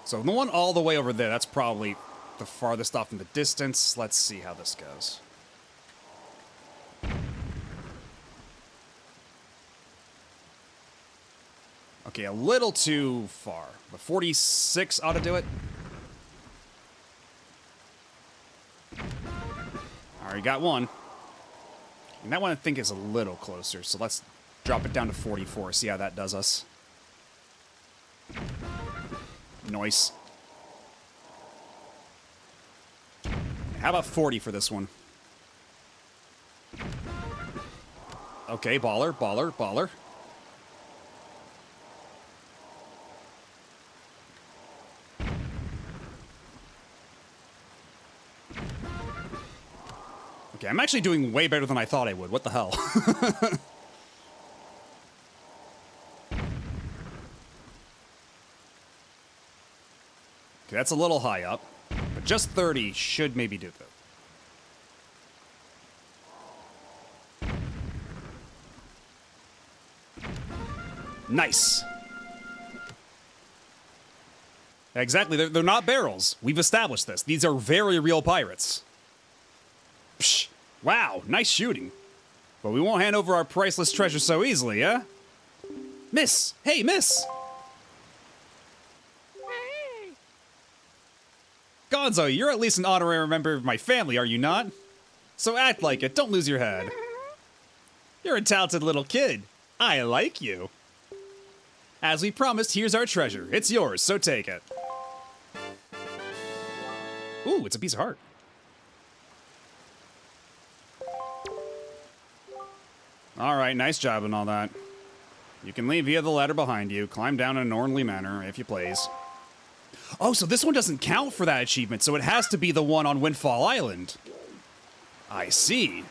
So the one all the way over there, that's probably the farthest off in the distance. Let's see how this goes. Okay, a little too far. But 46 ought to do it. Alright, got one. And that one I think is a little closer, so let's drop it down to 44, see how that does us. Nice. How about 40 for this one? Okay, baller, baller, baller. Okay, I'm actually doing way better than I thought I would. What the hell? Okay, that's a little high up, but just 30 should maybe do that. Nice. Exactly, they're not barrels. We've established this. These are very real pirates. Psh, wow, nice shooting. But we won't hand over our priceless treasure so easily, eh? Miss! Hey, miss! Gonzo, you're at least an honorary member of my family, are you not? So act like it, don't lose your head. You're a talented little kid. I like you. As we promised, here's our treasure. It's yours, so take it. Ooh, it's a piece of heart. Alright, nice job and all that. You can leave via the ladder behind you. Climb down in an orderly manner, if you please. Oh, so this one doesn't count for that achievement, so it has to be the one on Windfall Island. I see.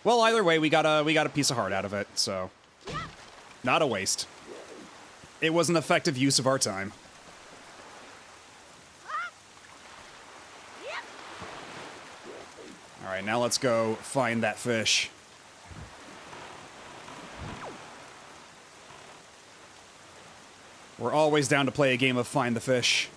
Well, either way, we got a piece of heart out of it, so not a waste. It was an effective use of our time. All right, now let's go find that fish. We're always down to play a game of Find the Fish.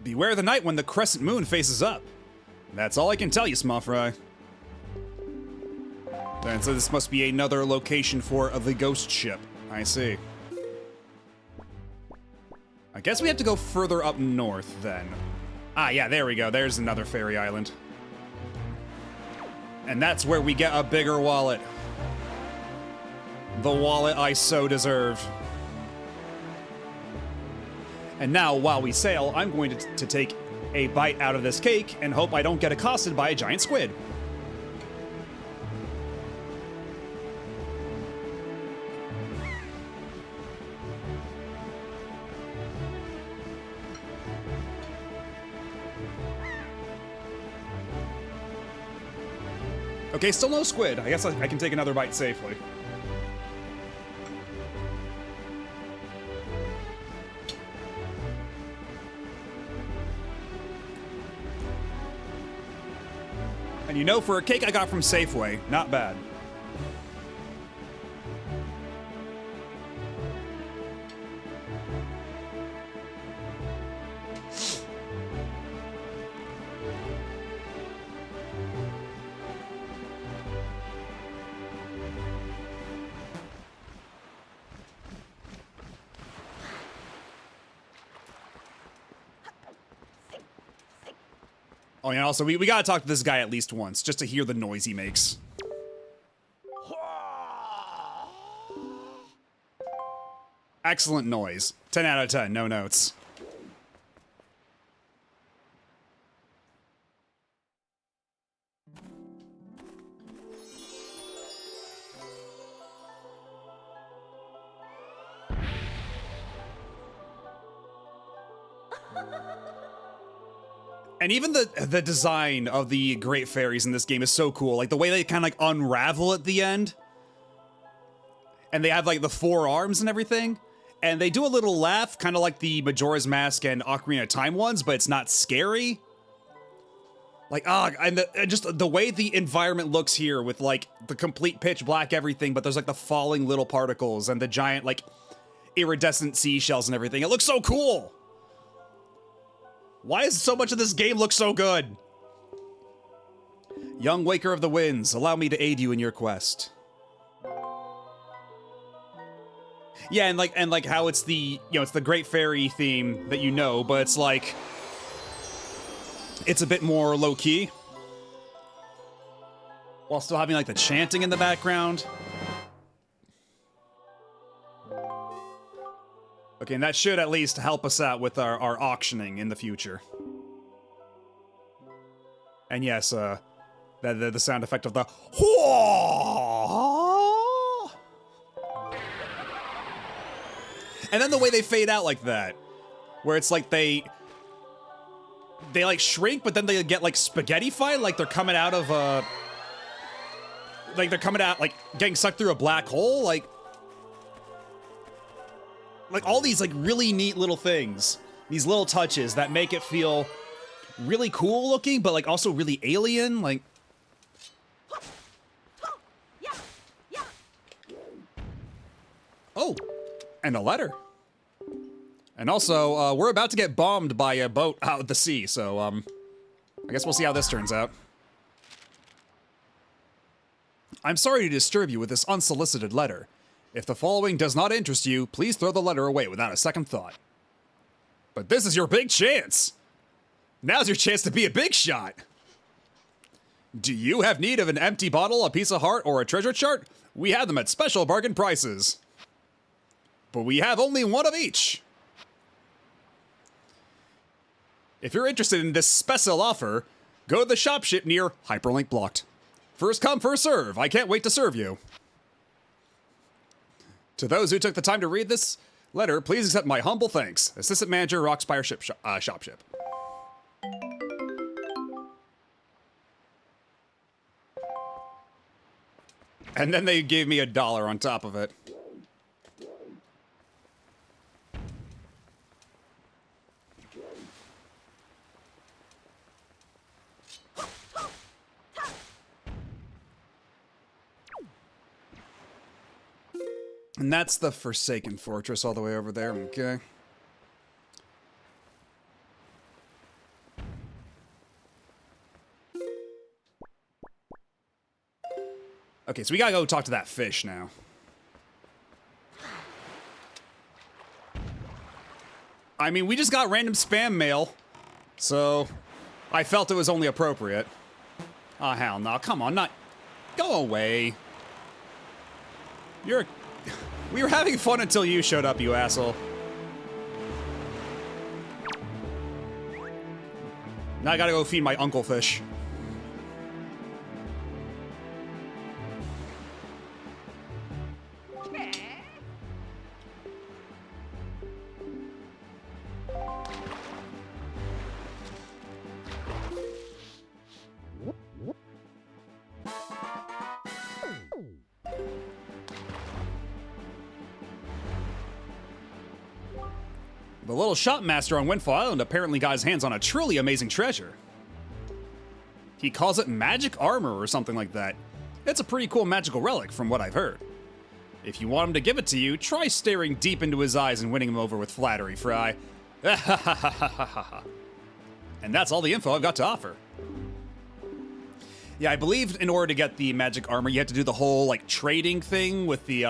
Beware the night when the crescent moon faces up. That's all I can tell you, small fry. And so this must be another location for the ghost ship. I see. I guess we have to go further up north, then. Ah, yeah, there we go. There's another fairy island. And that's where we get a bigger wallet. The wallet I so deserve. And now, while we sail, I'm going to take a bite out of this cake and hope I don't get accosted by a giant squid. Okay, still no squid. I guess I can take another bite safely. And you know, for a cake I got from Safeway, not bad. Oh, and also, we gotta talk to this guy at least once, just to hear the noise he makes. Excellent noise. 10 out of 10, no notes. And even the design of the Great Fairies in this game is so cool. Like, the way they kind of, like, unravel at the end. And they have, like, the 4 arms and everything. And they do a little laugh, kind of like the Majora's Mask and Ocarina of Time ones, but it's not scary. Like, and just the way the environment looks here with, like, the complete pitch black everything, but there's, like, the falling little particles and the giant, like, iridescent seashells and everything. It looks so cool! Why does so much of this game look so good? Young Waker of the Winds, allow me to aid you in your quest. Yeah, and like how it's the, it's the Great Fairy theme that you know, but it's like, it's a bit more low-key. While still having like the chanting in the background. Okay, and that should at least help us out with our auctioning in the future. And yes, the sound effect of the and then the way they fade out like that, where it's like they they like shrink, but then they get like spaghetti-fied, like they're coming out of like they're coming out, like getting sucked through a black hole, like all these like really neat little things, these little touches that make it feel really cool looking, but like also really alien, like. Oh, and a letter. And also, we're about to get bombed by a boat out at the sea, so, I guess we'll see how this turns out. I'm sorry to disturb you with this unsolicited letter. If the following does not interest you, please throw the letter away without a second thought. But this is your big chance! Now's your chance to be a big shot! Do you have need of an empty bottle, a piece of heart, or a treasure chart? We have them at special bargain prices. But we have only one of each. If you're interested in this special offer, go to the shop ship near Hyperlink Blocked. First come, first serve. I can't wait to serve you. To those who took the time to read this letter, please accept my humble thanks. Assistant Manager, Rockspire Shop Ship. And then they gave me $1 on top of it. And that's the Forsaken Fortress all the way over there, okay? Okay, so we gotta go talk to that fish now. I mean, we just got random spam mail, so I felt it was only appropriate. Oh, hell no, come on, not... Go away. You're... We were having fun until you showed up, you asshole. Now I gotta go feed my uncle fish. The little shopmaster on Windfall Island apparently got his hands on a truly amazing treasure. He calls it magic armor or something like that. It's a pretty cool magical relic from what I've heard. If you want him to give it to you, try staring deep into his eyes and winning him over with flattery, Fry. And that's all the info I've got to offer. Yeah, I believe in order to get the magic armor, you have to do the whole, like, trading thing with the,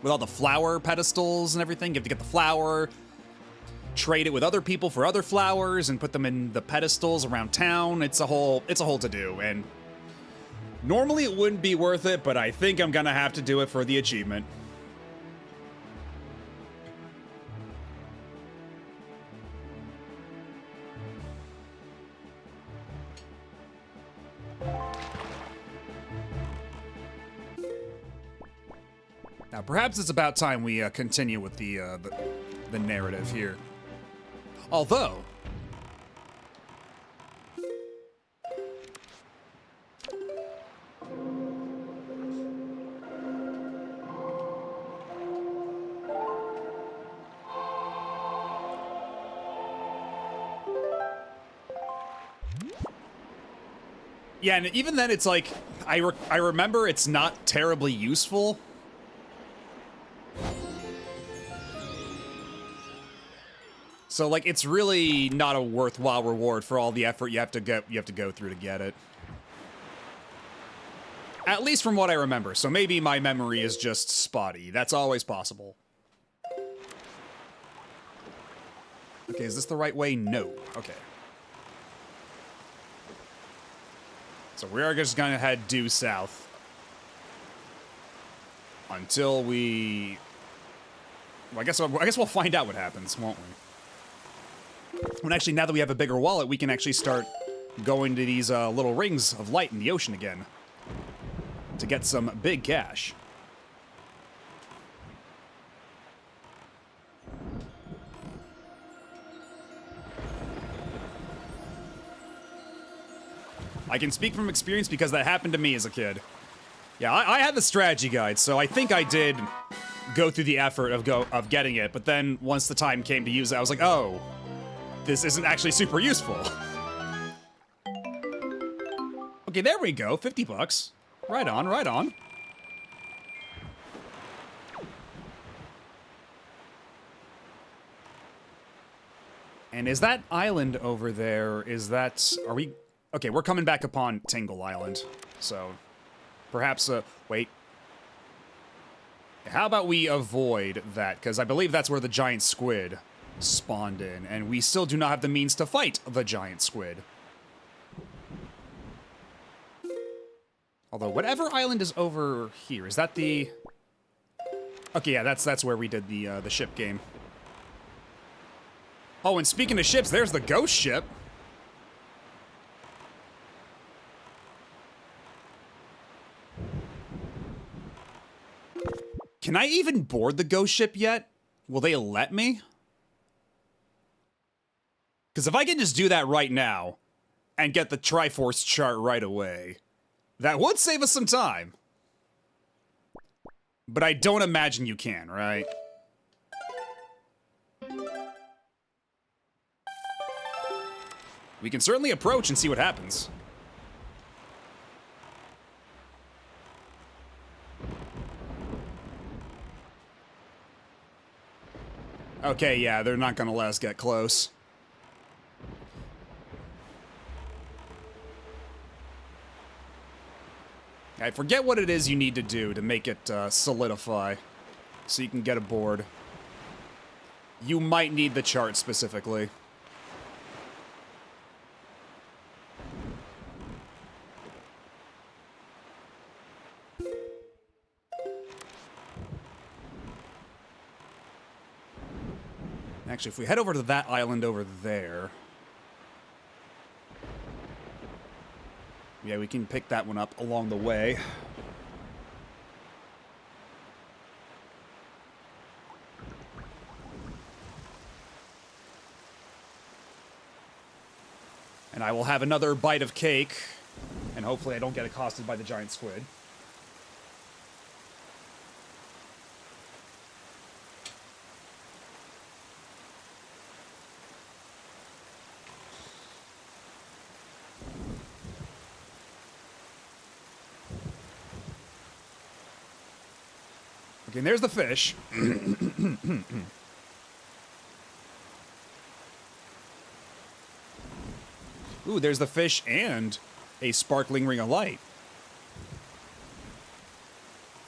with all the flower pedestals and everything. You have to get the flower, trade it with other people for other flowers, and put them in the pedestals around town. It's a whole to-do, and normally it wouldn't be worth it, but I think I'm gonna have to do it for the achievement. Now, perhaps it's about time we continue with the narrative here. Although, yeah, and even then, it's like I remember it's not terribly useful. So, like, it's really not a worthwhile reward for all the effort you have to go through to get it. At least from what I remember. So maybe my memory is just spotty. That's always possible. Okay, is this the right way? No. Okay. So we are just gonna head due south until we. Well, I guess we'll find out what happens, won't we? When actually, now that we have a bigger wallet, we can actually start going to these little rings of light in the ocean again to get some big cash. I can speak from experience because that happened to me as a kid. Yeah, I had the strategy guide, so I think I did go through the effort of getting it, but then once the time came to use it, I was like, oh, this isn't actually super useful. Okay, there we go, 50 bucks. Right on, right on. And is that island over there, are we, okay, we're coming back upon Tingle Island, so perhaps, wait. How about we avoid that, because I believe that's where the giant squid spawned in, and we still do not have the means to fight the giant squid. Although, whatever island is over here, is that the... Okay, yeah, that's where we did the ship game. Oh, and speaking of ships, there's the ghost ship. Can I even board the ghost ship yet? Will they let me? Because if I can just do that right now and get the Triforce chart right away, that would save us some time. But I don't imagine you can, right? We can certainly approach and see what happens. Okay, yeah, they're not gonna let us get close. I forget what it is you need to do to make it solidify so you can get aboard. You might need the chart specifically. Actually, if we head over to that island over there... Yeah, we can pick that one up along the way. And I will have another bite of cake, and hopefully I don't get accosted by the giant squid. Okay, and there's the fish. Ooh, there's the fish and a sparkling ring of light.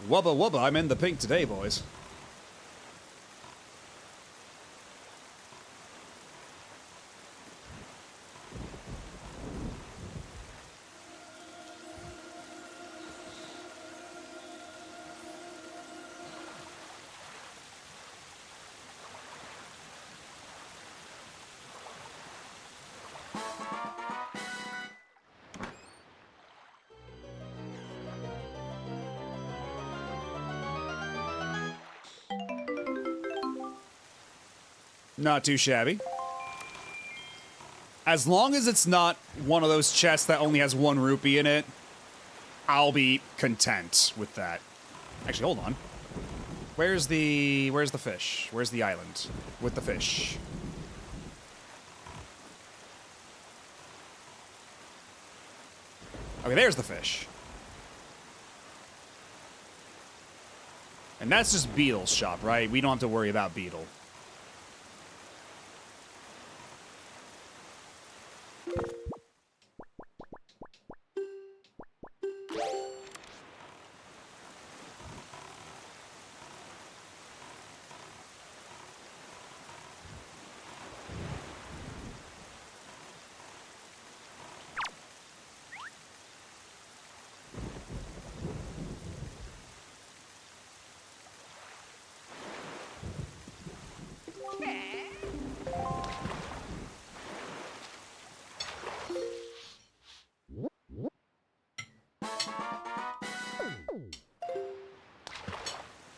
Wubba wubba, I'm in the pink today, boys. Not too shabby. As long as it's not one of those chests that only has 1 rupee in it, I'll be content with that. Actually, hold on. Where's the fish? Where's the island with the fish? Okay, there's the fish. And that's just Beetle's shop, right? We don't have to worry about Beetle.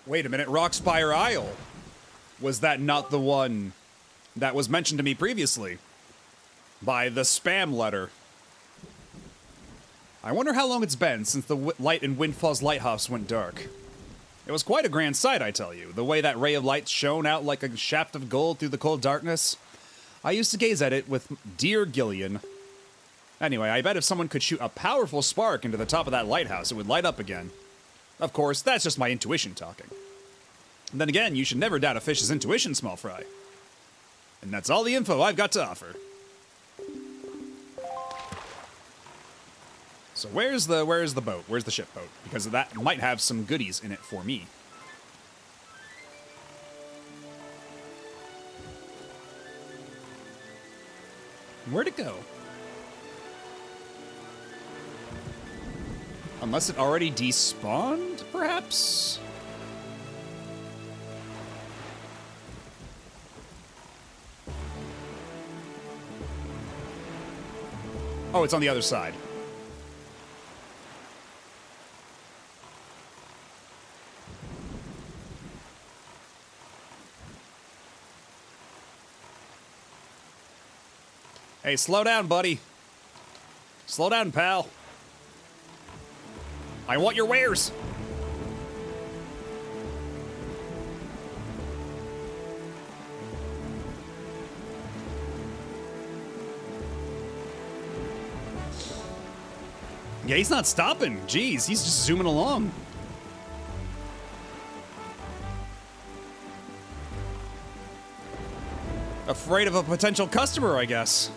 Wait a minute, Rockspire Isle. Was that not the one that was mentioned to me previously by the spam letter? I wonder how long it's been since the light in Windfall's lighthouse went dark. It was quite a grand sight, I tell you, the way that ray of light shone out like a shaft of gold through the cold darkness. I used to gaze at it with dear Gillian. Anyway, I bet if someone could shoot a powerful spark into the top of that lighthouse, it would light up again. Of course, that's just my intuition talking. And then again, you should never doubt a fish's intuition, small fry. And that's all the info I've got to offer. So where's the boat? Where's the ship boat? Because that might have some goodies in it for me. Where'd it go? Unless it already despawned, perhaps? Oh, it's on the other side. Hey, slow down, buddy. Slow down, pal. I want your wares. Yeah, he's not stopping. Jeez, he's just zooming along. Afraid of a potential customer, I guess.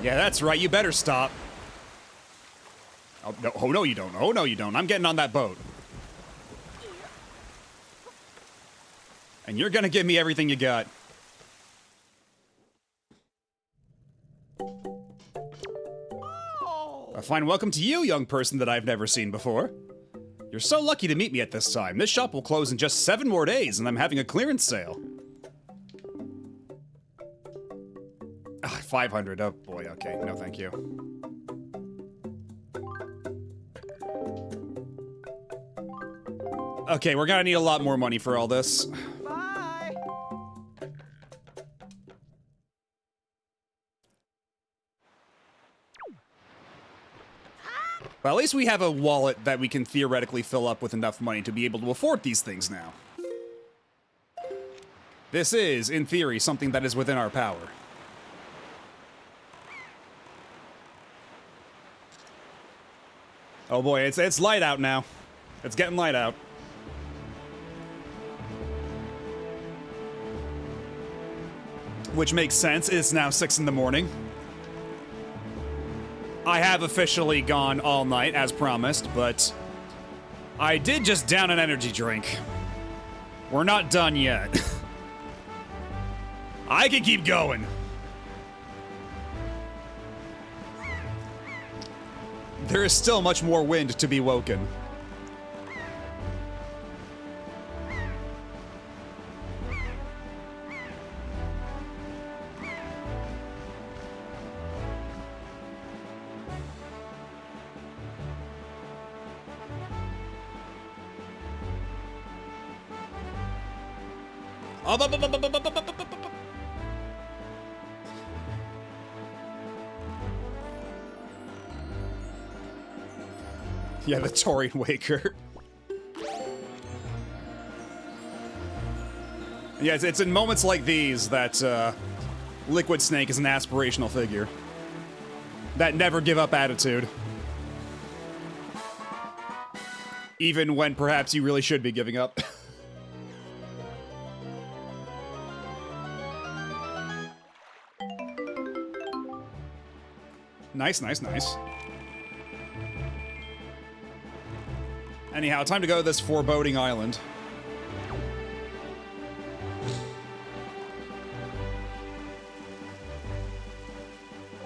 Yeah, that's right. You better stop. Oh, no, you don't. Oh, no, you don't. I'm getting on that boat. And you're gonna give me everything you got. A fine welcome to you, young person that I've never seen before. You're so lucky to meet me at this time. This shop will close in just 7 more days, and I'm having a clearance sale. 500. Oh boy, okay. No, thank you. Okay, we're gonna need a lot more money for all this. Bye. Well, at least we have a wallet that we can theoretically fill up with enough money to be able to afford these things now. This is, in theory, something that is within our power. Oh boy, it's light out now. It's getting light out. Which makes sense. It's now 6 in the morning. I have officially gone all night, as promised, but I did just down an energy drink. We're not done yet. I can keep going. There is still much more wind to be woken. Yeah, the Torian Waker. Yeah, it's in moments like these that Liquid Snake is an aspirational figure. That never give up attitude. Even when perhaps you really should be giving up. Nice, nice, nice. Anyhow, time to go to this foreboding island.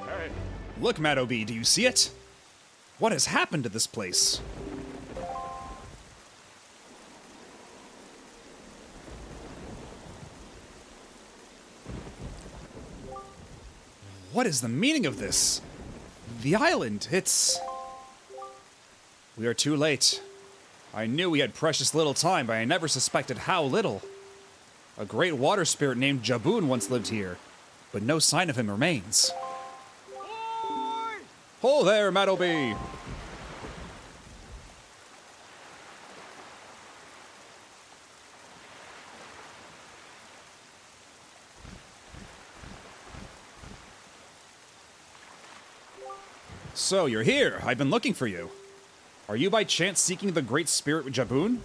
Hey, Look, Madobi, do you see it? What has happened to this place? What is the meaning of this? The island, it's... We are too late. I knew we had precious little time, but I never suspected how little. A great water spirit named Jaboon once lived here, but no sign of him remains. Ho there, Madobi! So, you're here. I've been looking for you. Are you by chance seeking the Great Spirit Jaboon?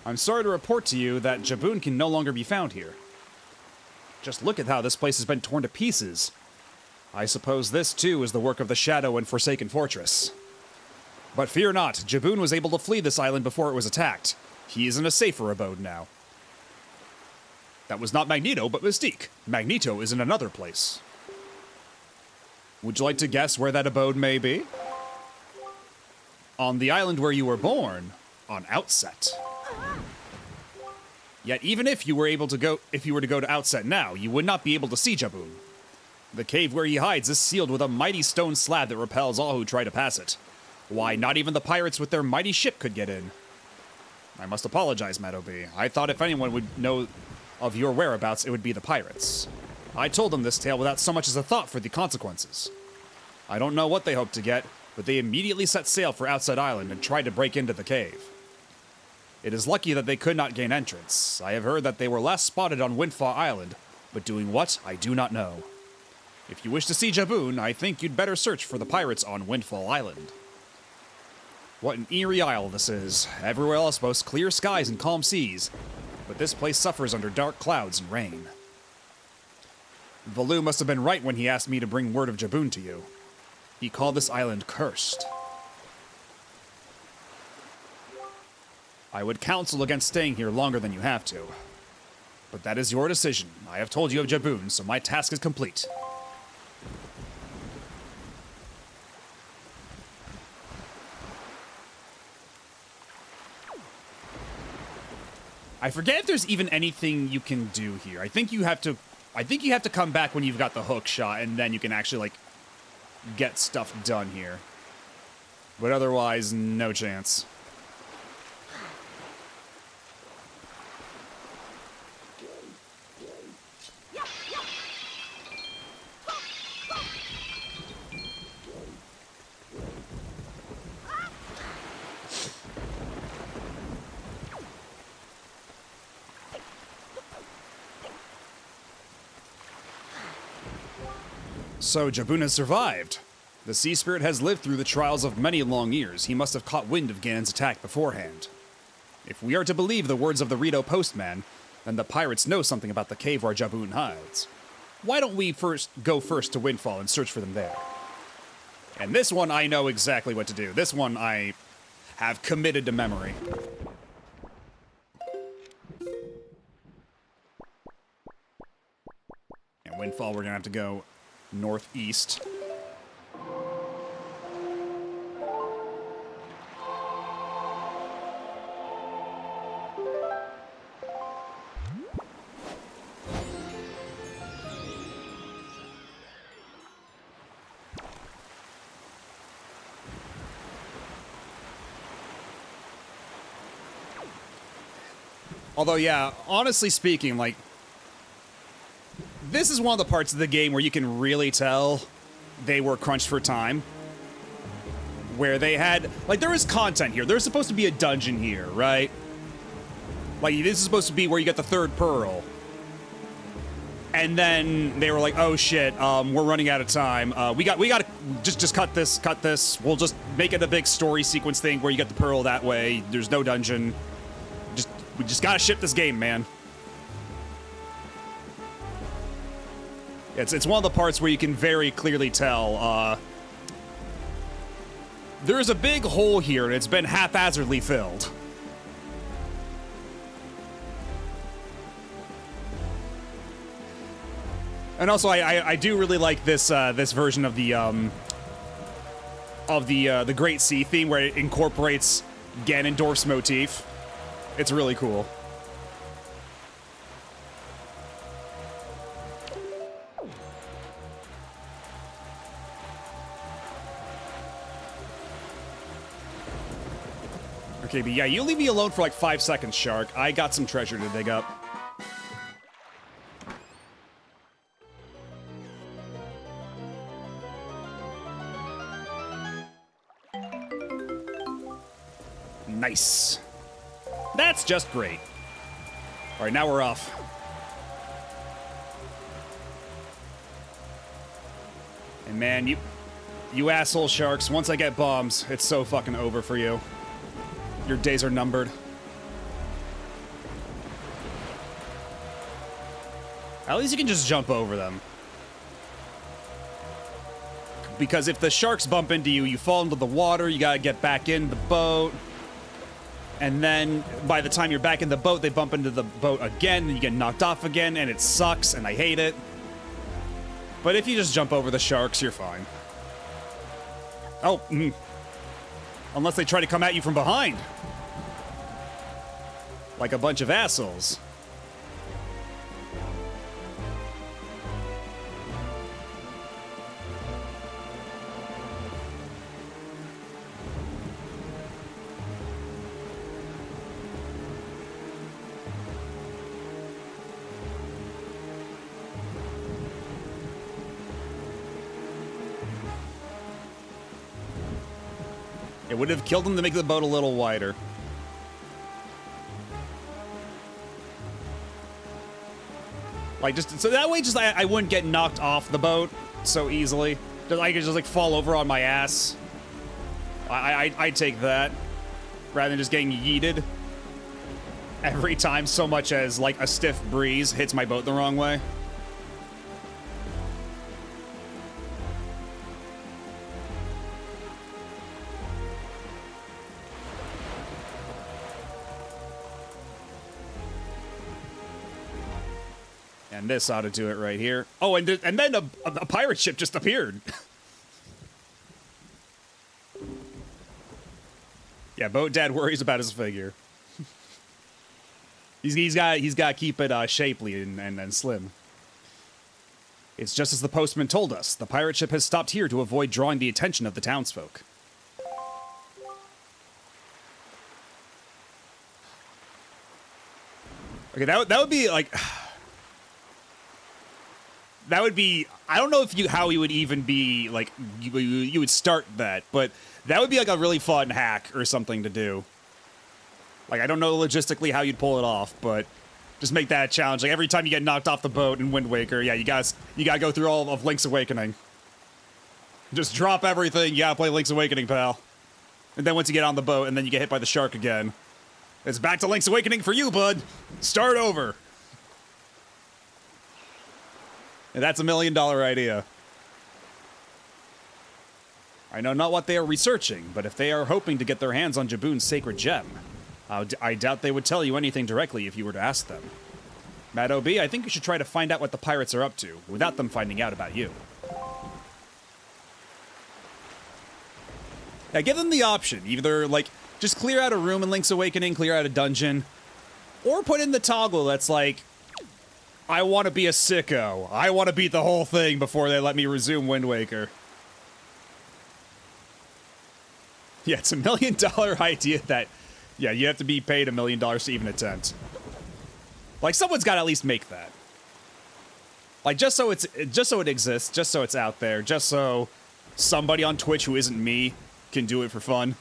I'm sorry to report to you that Jaboon can no longer be found here. Just look at how this place has been torn to pieces. I suppose this, too, is the work of the Shadow and Forsaken Fortress. But fear not, Jaboon was able to flee this island before it was attacked. He is in a safer abode now. That was not Magneto, but Mystique. Magneto is in another place. Would you like to guess where that abode may be? On the island where you were born, on Outset. Yet even if you were to go to Outset now, you would not be able to see Jaboon. The cave where he hides is sealed with a mighty stone slab that repels all who try to pass it. Why, not even the pirates with their mighty ship could get in. I must apologize, Madobi. I thought if anyone would know of your whereabouts, it would be the pirates. I told them this tale without so much as a thought for the consequences. I don't know what they hoped to get, but they immediately set sail for Outset Island and tried to break into the cave. It is lucky that they could not gain entrance. I have heard that they were last spotted on Windfall Island, but doing what, I do not know. If you wish to see Jaboon, I think you'd better search for the pirates on Windfall Island. What an eerie isle this is. Everywhere else boasts clear skies and calm seas, but this place suffers under dark clouds and rain. Valoo must have been right when he asked me to bring word of Jaboon to you. He called this island cursed. I would counsel against staying here longer than you have to. But that is your decision. I have told you of Jaboon, so my task is complete. I forget if there's even anything you can do here. I think you have to come back when you've got the hook shot, and then you can actually, like, get stuff done here. But otherwise, no chance. So Jaboon has survived. The Sea Spirit has lived through the trials of many long years. He must have caught wind of Ganon's attack beforehand. If we are to believe the words of the Rito postman, then the pirates know something about the cave where Jaboon hides. Why don't we go first to Windfall and search for them there? And this one I know exactly what to do. This one I have committed to memory. And Windfall, we're gonna have to go northeast. Although, yeah, honestly speaking, like, this is one of the parts of the game where you can really tell they were crunched for time. Where they had, like, there is content here. There's supposed to be a dungeon here, right? Like, this is supposed to be where you get the third pearl. And then they were like, oh shit, we're running out of time. We gotta just cut this. We'll just make it a big story sequence thing where you get the pearl that way. There's no dungeon. We just gotta ship this game, man. It's one of the parts where you can very clearly tell, there's a big hole here and it's been haphazardly filled. And also, I do really like this this version of the Great Sea theme where it incorporates Ganondorf's motif. It's really cool. Okay, but yeah, you leave me alone for like 5 seconds, Shark. I got some treasure to dig up. Nice. That's just great. All right, now we're off. And man, you asshole sharks, once I get bombs, it's so fucking over for you. Your days are numbered. At least you can just jump over them. Because if the sharks bump into you, you fall into the water, you gotta get back in the boat. And then by the time you're back in the boat, they bump into the boat again, and you get knocked off again, and it sucks, and I hate it. But if you just jump over the sharks, you're fine. Oh, unless they try to come at you from behind. Like a bunch of assholes. It would have killed him to make the boat a little wider. Like, just so that way, just I wouldn't get knocked off the boat so easily. I could just like fall over on my ass. I'd take that rather than just getting yeeted every time so much as like a stiff breeze hits my boat the wrong way. And this ought to do it right here. Oh, and then a pirate ship just appeared. Yeah, Boat Dad worries about his figure. he's got to keep it shapely and slim. It's just as the postman told us. The pirate ship has stopped here to avoid drawing the attention of the townsfolk. Okay, that would be like. That would be, I don't know if how you would even be, like, you would start that, but that would be, like, a really fun hack or something to do. Like, I don't know logistically how you'd pull it off, but just make that a challenge. Like, every time you get knocked off the boat in Wind Waker, yeah, you gotta go through all of Link's Awakening. Just drop everything, you gotta play Link's Awakening, pal. And then once you get on the boat, and then you get hit by the shark again, it's back to Link's Awakening for you, bud. Start over. And that's $1 million idea. I know not what they are researching, but if they are hoping to get their hands on Jaboon's sacred gem, I doubt they would tell you anything directly if you were to ask them. Mad OB, I think you should try to find out what the pirates are up to, without them finding out about you. Yeah, give them the option. Either, like, just clear out a room in Link's Awakening, clear out a dungeon, or put in the toggle that's like, I want to be a sicko. I want to beat the whole thing before they let me resume Wind Waker. Yeah, it's $1 million idea that, yeah, you have to be paid $1 million to even attempt. Like, someone's got to at least make that. Like, just so it exists, just so it's out there, just so somebody on Twitch who isn't me can do it for fun.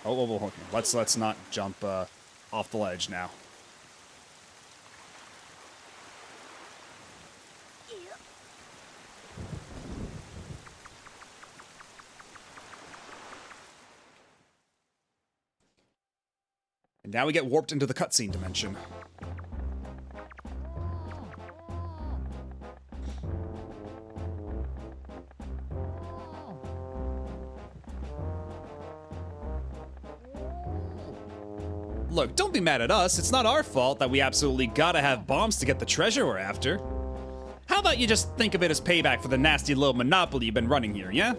Oh, okay. Let's not jump off the ledge now. And now we get warped into the cutscene dimension. Look, don't be mad at us. It's not our fault that we absolutely gotta have bombs to get the treasure we're after. How about you just think of it as payback for the nasty little monopoly you've been running here, yeah?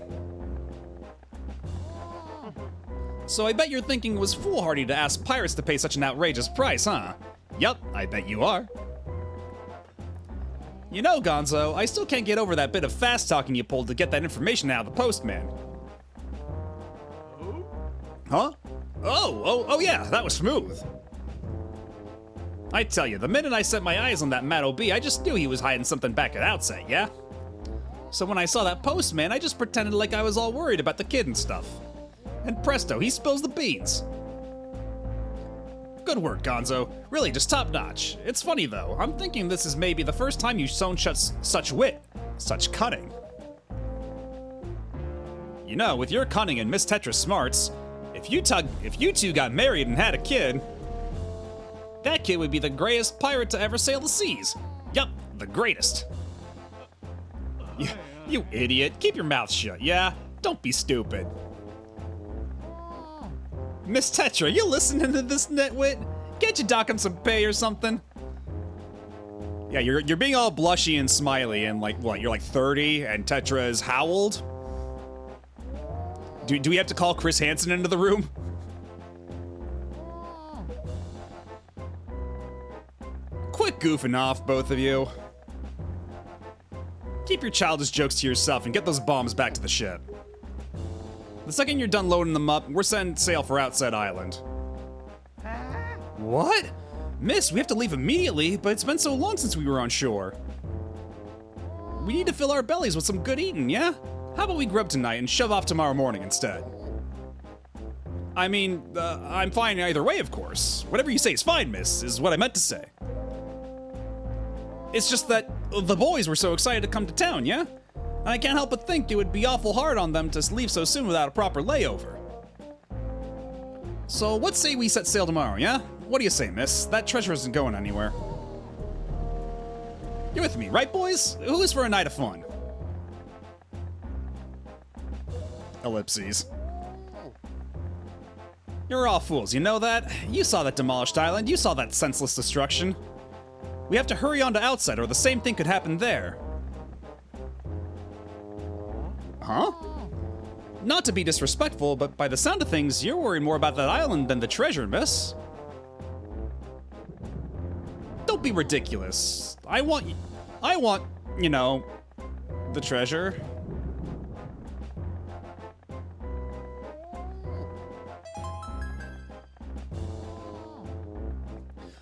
So I bet you're thinking it was foolhardy to ask pirates to pay such an outrageous price, huh? Yup, I bet you are. You know, Gonzo, I still can't get over that bit of fast talking you pulled to get that information out of the postman. Huh? Oh yeah, that was smooth. I tell you, the minute I set my eyes on that Matt OB, I just knew he was hiding something back at Outset, yeah? So when I saw that postman, I just pretended like I was all worried about the kid and stuff. And presto, he spills the beans. Good work, Gonzo. Really, just top notch. It's funny though, I'm thinking this is maybe the first time you've shown such wit, such cunning. You know, with your cunning and Miss Tetra's smarts, if you two got married and had a kid, that kid would be the greatest pirate to ever sail the seas. Yup, the greatest. You idiot. Keep your mouth shut, yeah? Don't be stupid. Miss Tetra, you listening to this nitwit? Can't you dock him some pay or something? Yeah, you're being all blushy and smiley and like, what, you're like 30 and Tetra is how old? Do we have to call Chris Hansen into the room? Quit goofing off, both of you. Keep your childish jokes to yourself and get those bombs back to the ship. The second you're done loading them up, we're setting sail for Outset Island. What? Miss, we have to leave immediately, but it's been so long since we were on shore. We need to fill our bellies with some good eating, yeah? How about we grub tonight and shove off tomorrow morning instead? I mean, I'm fine either way, of course. Whatever you say is fine, miss, is what I meant to say. It's just that the boys were so excited to come to town, yeah? And I can't help but think it would be awful hard on them to leave so soon without a proper layover. So what say we set sail tomorrow, yeah? What do you say, miss? That treasure isn't going anywhere. You're with me, right, boys? Who is for a night of fun? Ellipses. You're all fools, you know that? You saw that demolished island, you saw that senseless destruction. We have to hurry on to Outset or the same thing could happen there. Huh? Not to be disrespectful, but by the sound of things, you're worried more about that island than the treasure, miss. Don't be ridiculous. I want, you know, the treasure.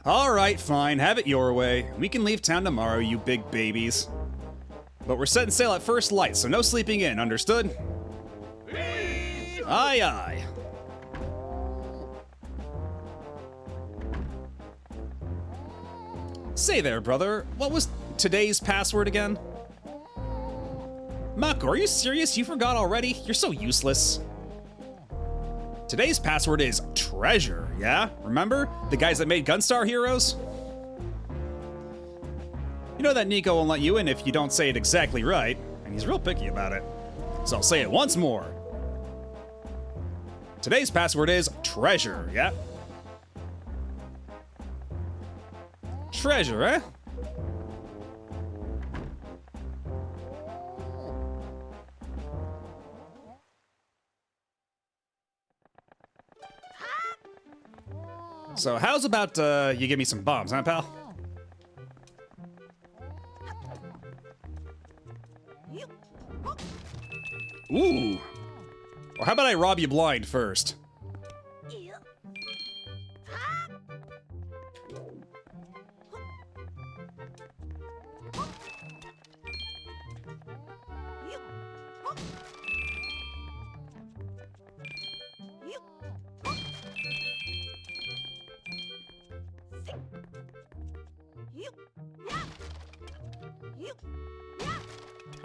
Alright, fine, have it your way. We can leave town tomorrow, you big babies. But we're setting sail at first light, so no sleeping in, understood? Aye, aye. Say there, brother, what was today's password again? Mako, are you serious? You forgot already? You're so useless. Today's password is treasure, yeah? Remember? The guys that made Gunstar Heroes? You know that Nico won't let you in if you don't say it exactly right, and he's real picky about it. So I'll say it once more. Today's password is treasure, yeah? Treasure, eh? So how's about you give me some bombs, huh, pal? Ooh. Or how about I rob you blind first?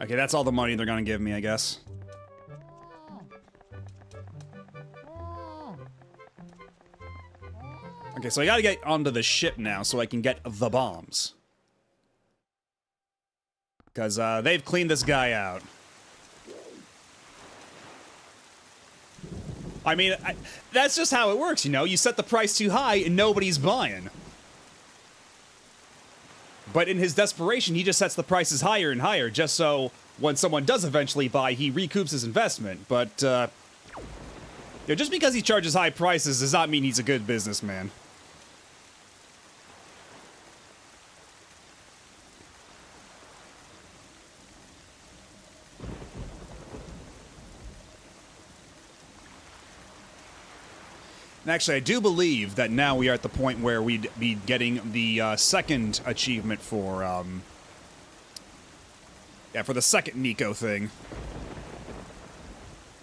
Okay, that's all the money they're gonna give me, I guess. Okay, so I gotta get onto the ship now so I can get the bombs. Because they've cleaned this guy out. I mean, that's just how it works, you know? You set the price too high and nobody's buying. But in his desperation, he just sets the prices higher and higher, just so when someone does eventually buy, he recoups his investment. But, you know, just because he charges high prices does not mean he's a good businessman. Actually, I do believe that now we are at the point where we'd be getting the second achievement for, yeah, for the second Nico thing.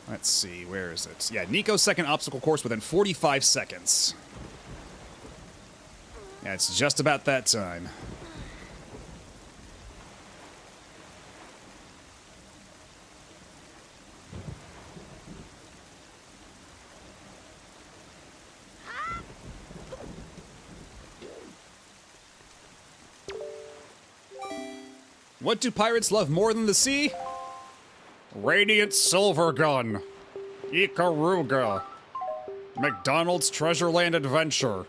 Let's see, where is it? Yeah, Nico's second obstacle course within 45 seconds. Yeah, it's just about that time. What do pirates love more than the sea? Radiant Silver Gun. Ikaruga. McDonald's Treasureland Adventure.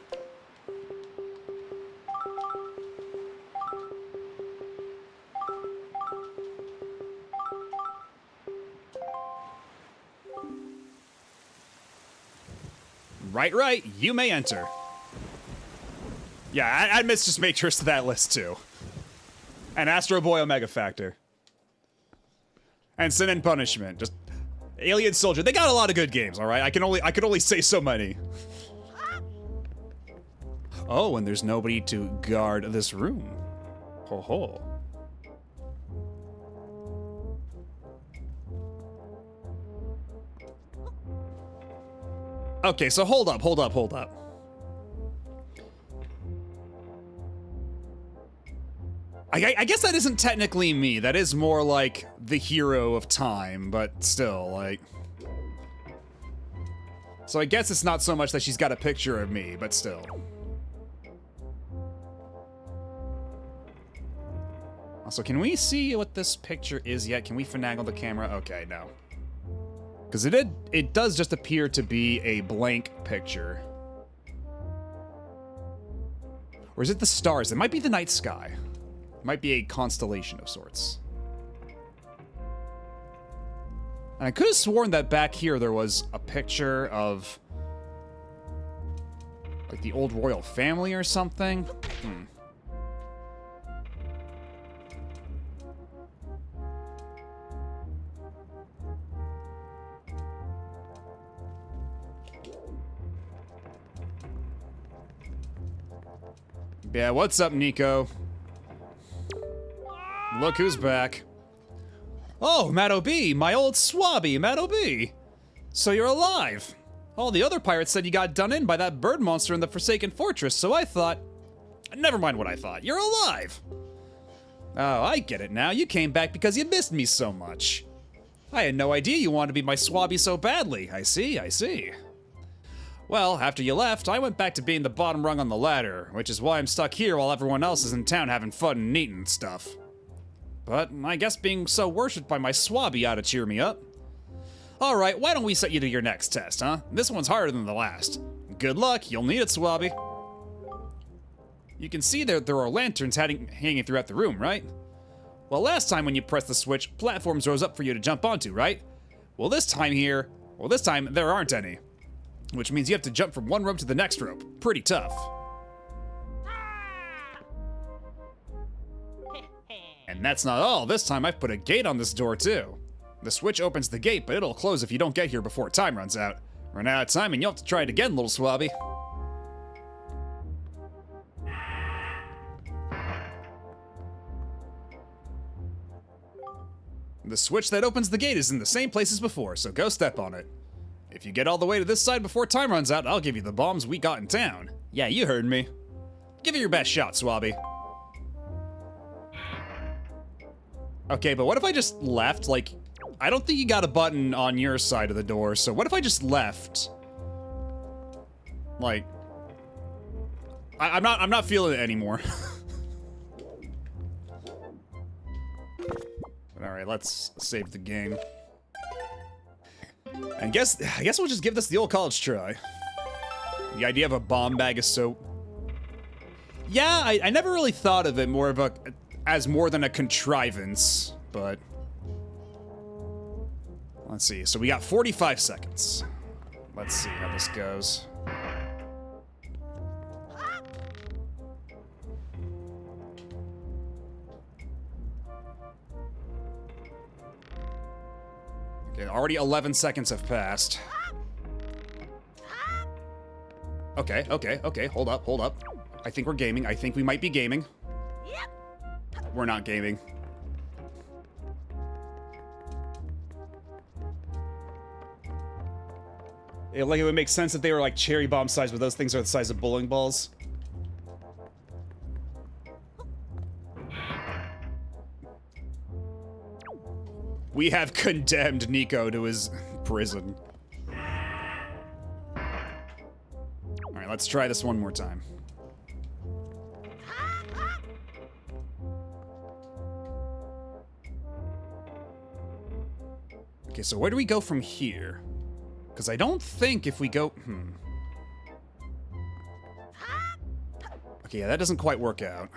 Right, you may enter. Yeah, I'd miss just make sure to that list too. And Astro Boy Omega Factor. And Sin and Punishment. Just Alien Soldier. They got a lot of good games, alright? I could only say so many. Oh, and there's nobody to guard this room. Ho ho. Okay, so hold up. I guess that isn't technically me. That is more like the hero of time, but still, like... So I guess it's not so much that she's got a picture of me, but still. Also, can we see what this picture is yet? Can we finagle the camera? Okay, no. Because it does just appear to be a blank picture. Or is it the stars? It might be the night sky. It might be a constellation of sorts. And I could have sworn that back here there was a picture of... like the old royal family or something? Yeah, what's up, Nico? Look who's back. Oh, Matto B, my old swabby, Matto B. So you're alive. All the other pirates said you got done in by that bird monster in the Forsaken Fortress, so I thought... Never mind what I thought. You're alive. Oh, I get it now. You came back because you missed me so much. I had no idea you wanted to be my swabby so badly. I see. Well, after you left, I went back to being the bottom rung on the ladder, which is why I'm stuck here while everyone else is in town having fun and eating and stuff. But I guess being so worshipped by my swabby ought to cheer me up. Alright, why don't we set you to your next test, huh? This one's harder than the last. Good luck, you'll need it, swabby. You can see there are lanterns hanging throughout the room, right? Well, last time when you pressed the switch, platforms rose up for you to jump onto, right? Well, this time there aren't any. Which means you have to jump from one rope to the next rope. Pretty tough. And that's not all. This time I've put a gate on this door too. The switch opens the gate, but it'll close if you don't get here before time runs out. Run out of time and you'll have to try it again, little swabby. The switch that opens the gate is in the same place as before, so go step on it. If you get all the way to this side before time runs out, I'll give you the bombs we got in town. Yeah, you heard me. Give it your best shot, swabby. Okay, but what if I just left? Like, I don't think you got a button on your side of the door, so what if I just left? Like, I'm not feeling it anymore. All right, let's save the game. And I guess we'll just give this the old college try. The idea of a bomb bag is so... Yeah, I never really thought of it as more than a contrivance, but... Let's see, so we got 45 seconds. Let's see how this goes. Okay, already 11 seconds have passed. Okay. Hold up. I think we're gaming. I think we might be gaming. We're not gaming. It would make sense if they were like cherry bomb size, but those things are the size of bowling balls. We have condemned Nico to his prison. Alright, let's try this one more time. Okay, so where do we go from here? Because I don't think if we go... Okay, yeah, that doesn't quite work out.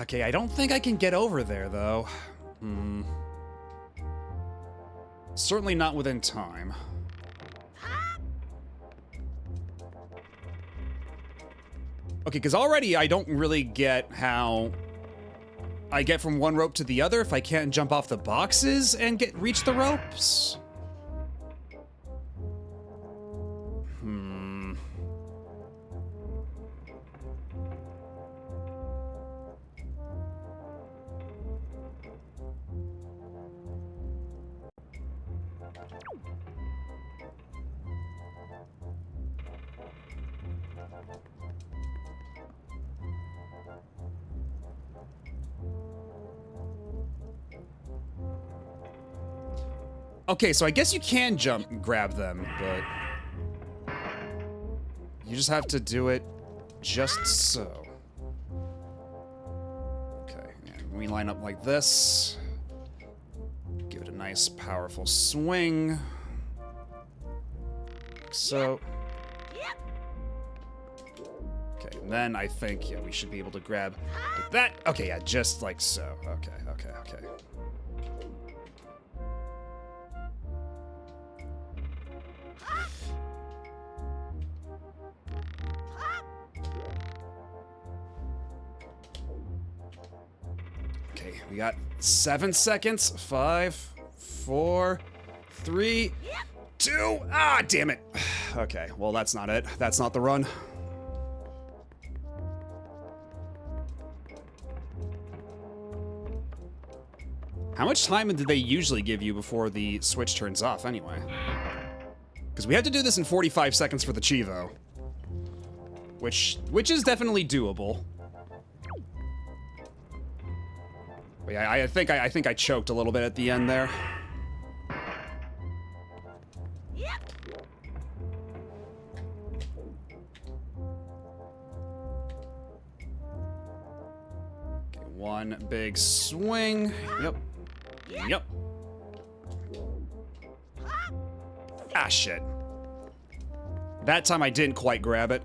Okay, I don't think I can get over there, though. Certainly not within time. Okay, because already I don't really get how I get from one rope to the other if I can't jump off the boxes and reach the ropes. Okay, so I guess you can jump and grab them, but you just have to do it just so. Okay, and we line up like this. Give it a nice, powerful swing. So. Okay, and then I think, yeah, we should be able to grab that. Okay, yeah, just like so. Okay. Okay, we got 7 seconds. 5, 4, 3, 2. Ah, damn it. Okay, well, that's not it. That's not the run. How much time did they usually give you before the switch turns off, anyway? Because we had to do this in 45 seconds for the Chivo. Which is definitely doable. But yeah, I think I choked a little bit at the end there. Okay, one big swing. Yep. Ah, shit. That time I didn't quite grab it.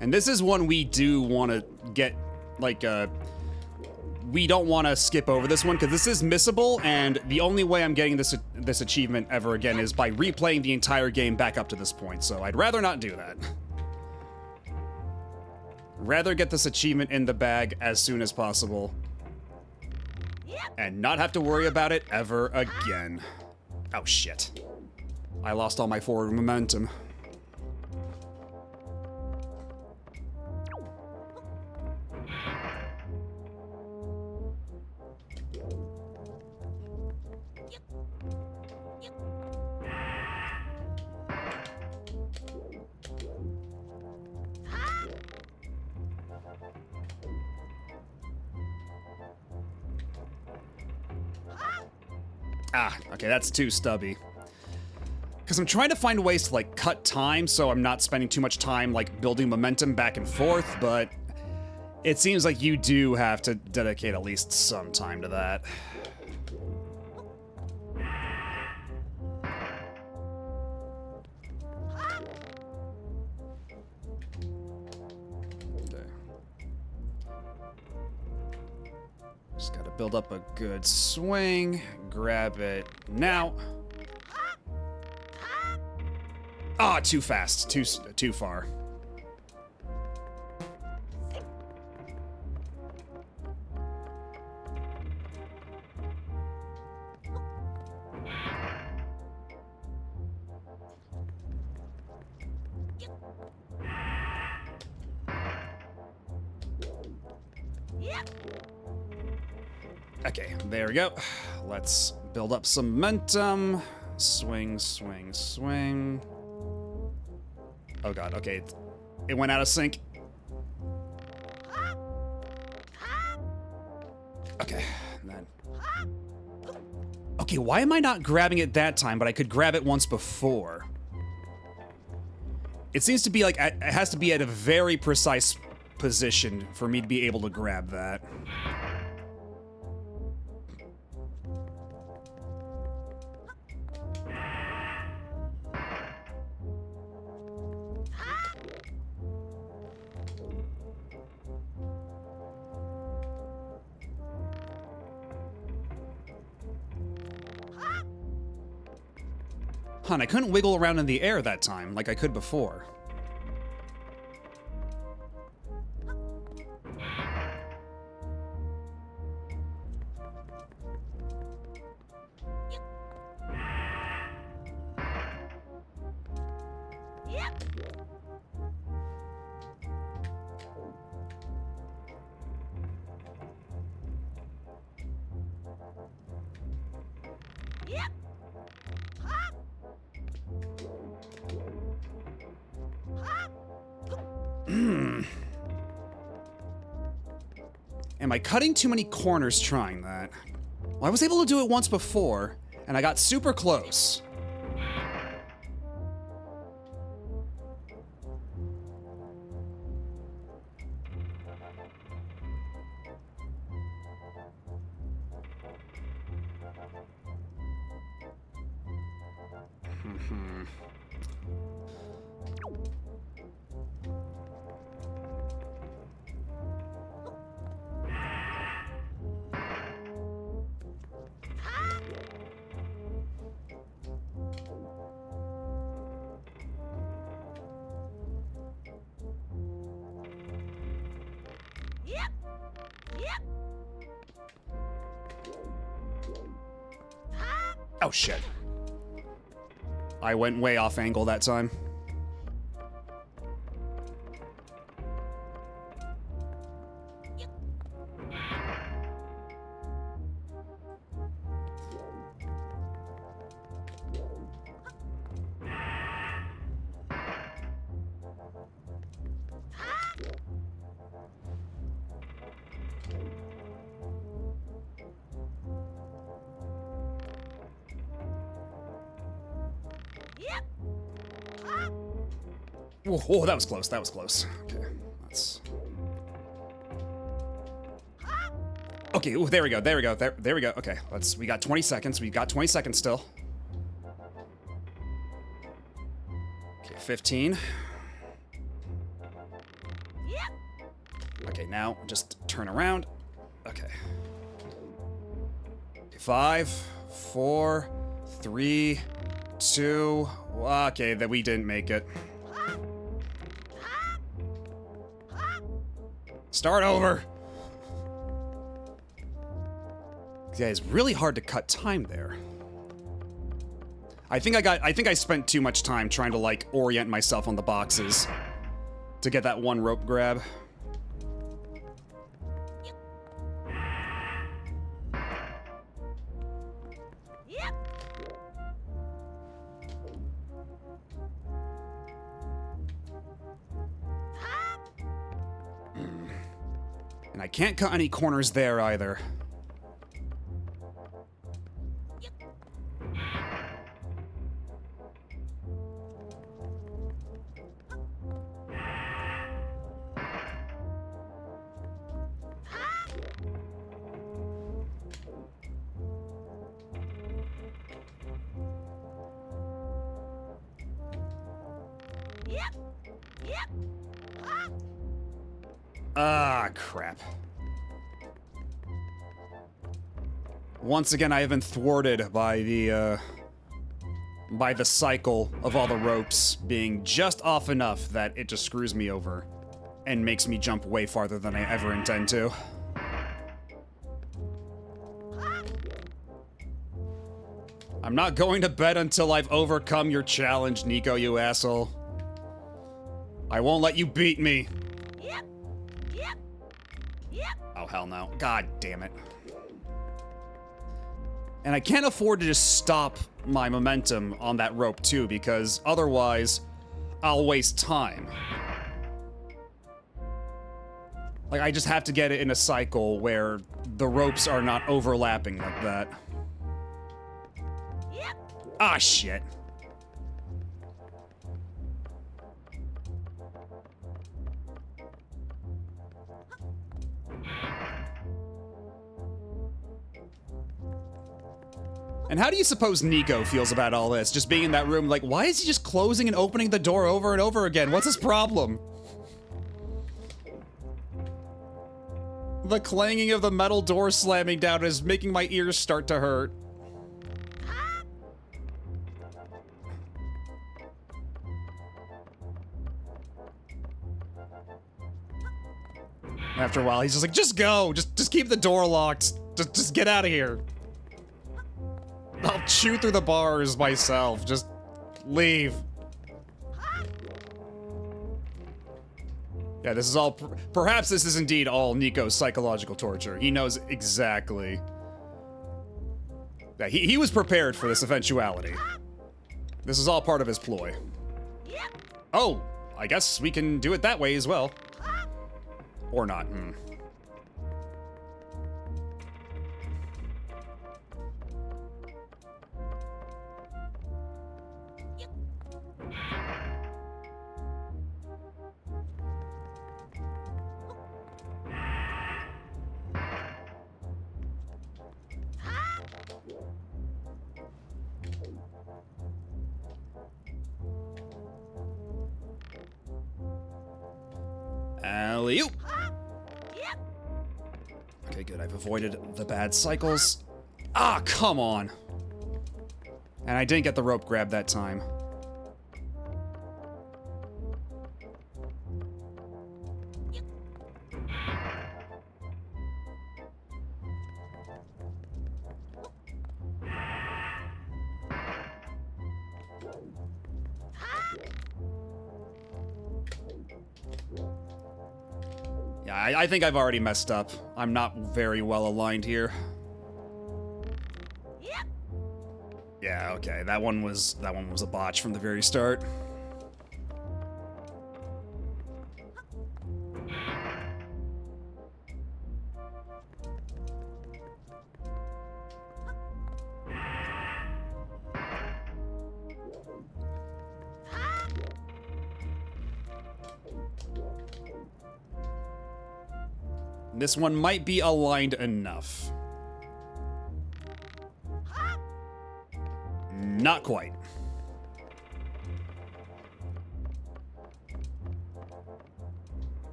And this is one we do want to get, like, we don't want to skip over this one, because this is missable, and the only way I'm getting this achievement ever again is by replaying the entire game back up to this point, so I'd rather not do that. Rather get this achievement in the bag as soon as possible. And not have to worry about it ever again. Oh, shit. I lost all my forward momentum. Ah, okay, that's too stubby. Because I'm trying to find ways to, like, cut time so I'm not spending too much time, like, building momentum back and forth, but it seems like you do have to dedicate at least some time to that. Okay. Just gotta build up a good swing, grab it now. Ah, too fast, too far. Okay, there we go. Let's build up some momentum. Swing, swing, swing. Oh god, okay. It went out of sync. Okay, and then... Okay, why am I not grabbing it that time, but I could grab it once before? It seems to be like, it has to be at a very precise position for me to be able to grab that. Huh, and I couldn't wiggle around in the air that time like I could before. Am I cutting too many corners trying that? Well, I was able to do it once before, and I got super close. Oh shit. I went way off angle that time. Oh, that was close. That was close. Okay, let's... Okay, ooh, there we go. There we go. There we go. Okay, let's... We got 20 seconds. We got 20 seconds still. Okay, 15. Okay, now just turn around. Okay. 5, 4, 3, 2... Okay, that we didn't make it. Start over. Yeah, it's really hard to cut time there. I think I spent too much time trying to like orient myself on the boxes to get that one rope grab. And I can't cut any corners there either. Ah, crap. Once again, I have been thwarted by the cycle of all the ropes being just off enough that it just screws me over and makes me jump way farther than I ever intend to. I'm not going to bed until I've overcome your challenge, Nico, you asshole. I won't let you beat me. Oh, hell no. God damn it. And I can't afford to just stop my momentum on that rope, too, because otherwise I'll waste time. Like, I just have to get it in a cycle where the ropes are not overlapping like that. Ah, shit. And how do you suppose Nico feels about all this? Just being in that room, like, why is he just closing and opening the door over and over again? What's his problem? The clanging of the metal door slamming down is making my ears start to hurt. After a while, he's just like, just go! Just keep the door locked. Just get out of here. I'll chew through the bars myself. Just leave. Yeah, this is all... Perhaps this is indeed all Nico's psychological torture. He knows exactly... Yeah, he was prepared for this eventuality. This is all part of his ploy. Oh, I guess we can do it that way as well. Or not. Alley-oop! Okay, good. I've avoided the bad cycles. Ah, come on! And I didn't get the rope grab that time. Yeah, I think I've already messed up. I'm not very well aligned here. Yeah, okay. That one was a botch from the very start. This one might be aligned enough. Not quite.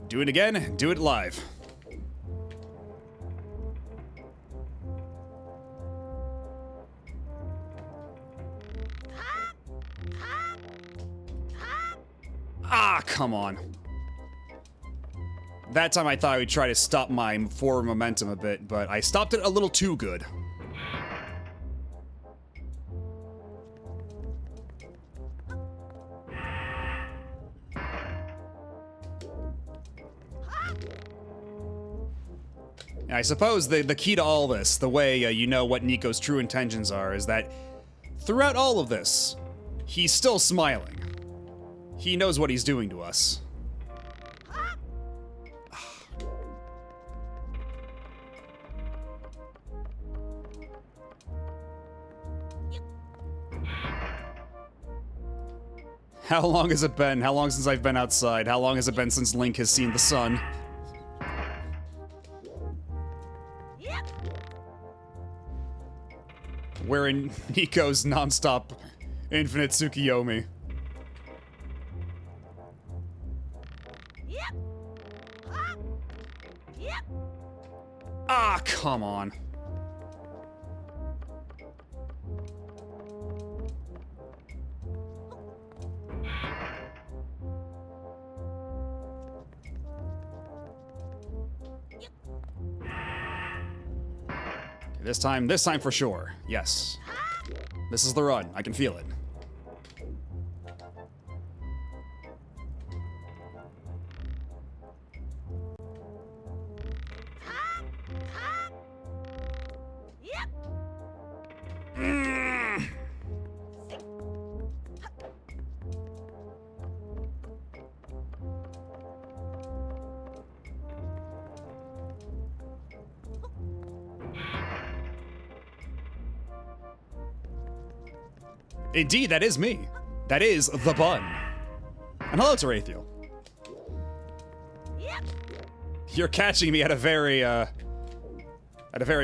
Do it again, do it live. Ah, come on. That time I thought I would try to stop my forward momentum a bit, but I stopped it a little too good. And I suppose the key to all this, the way you know what Nico's true intentions are, is that throughout all of this, he's still smiling. He knows what he's doing to us. How long has it been? How long since I've been outside? How long has it been since Link has seen the sun? We're in Nico's nonstop infinite Tsukiyomi. Yep. Ah. Yep. Ah, come on. This time for sure. Yes. This is the run. I can feel it. Yep. Indeed, that is me. That is the bun. And hello, Tarathiel. Yep. You're catching me at a very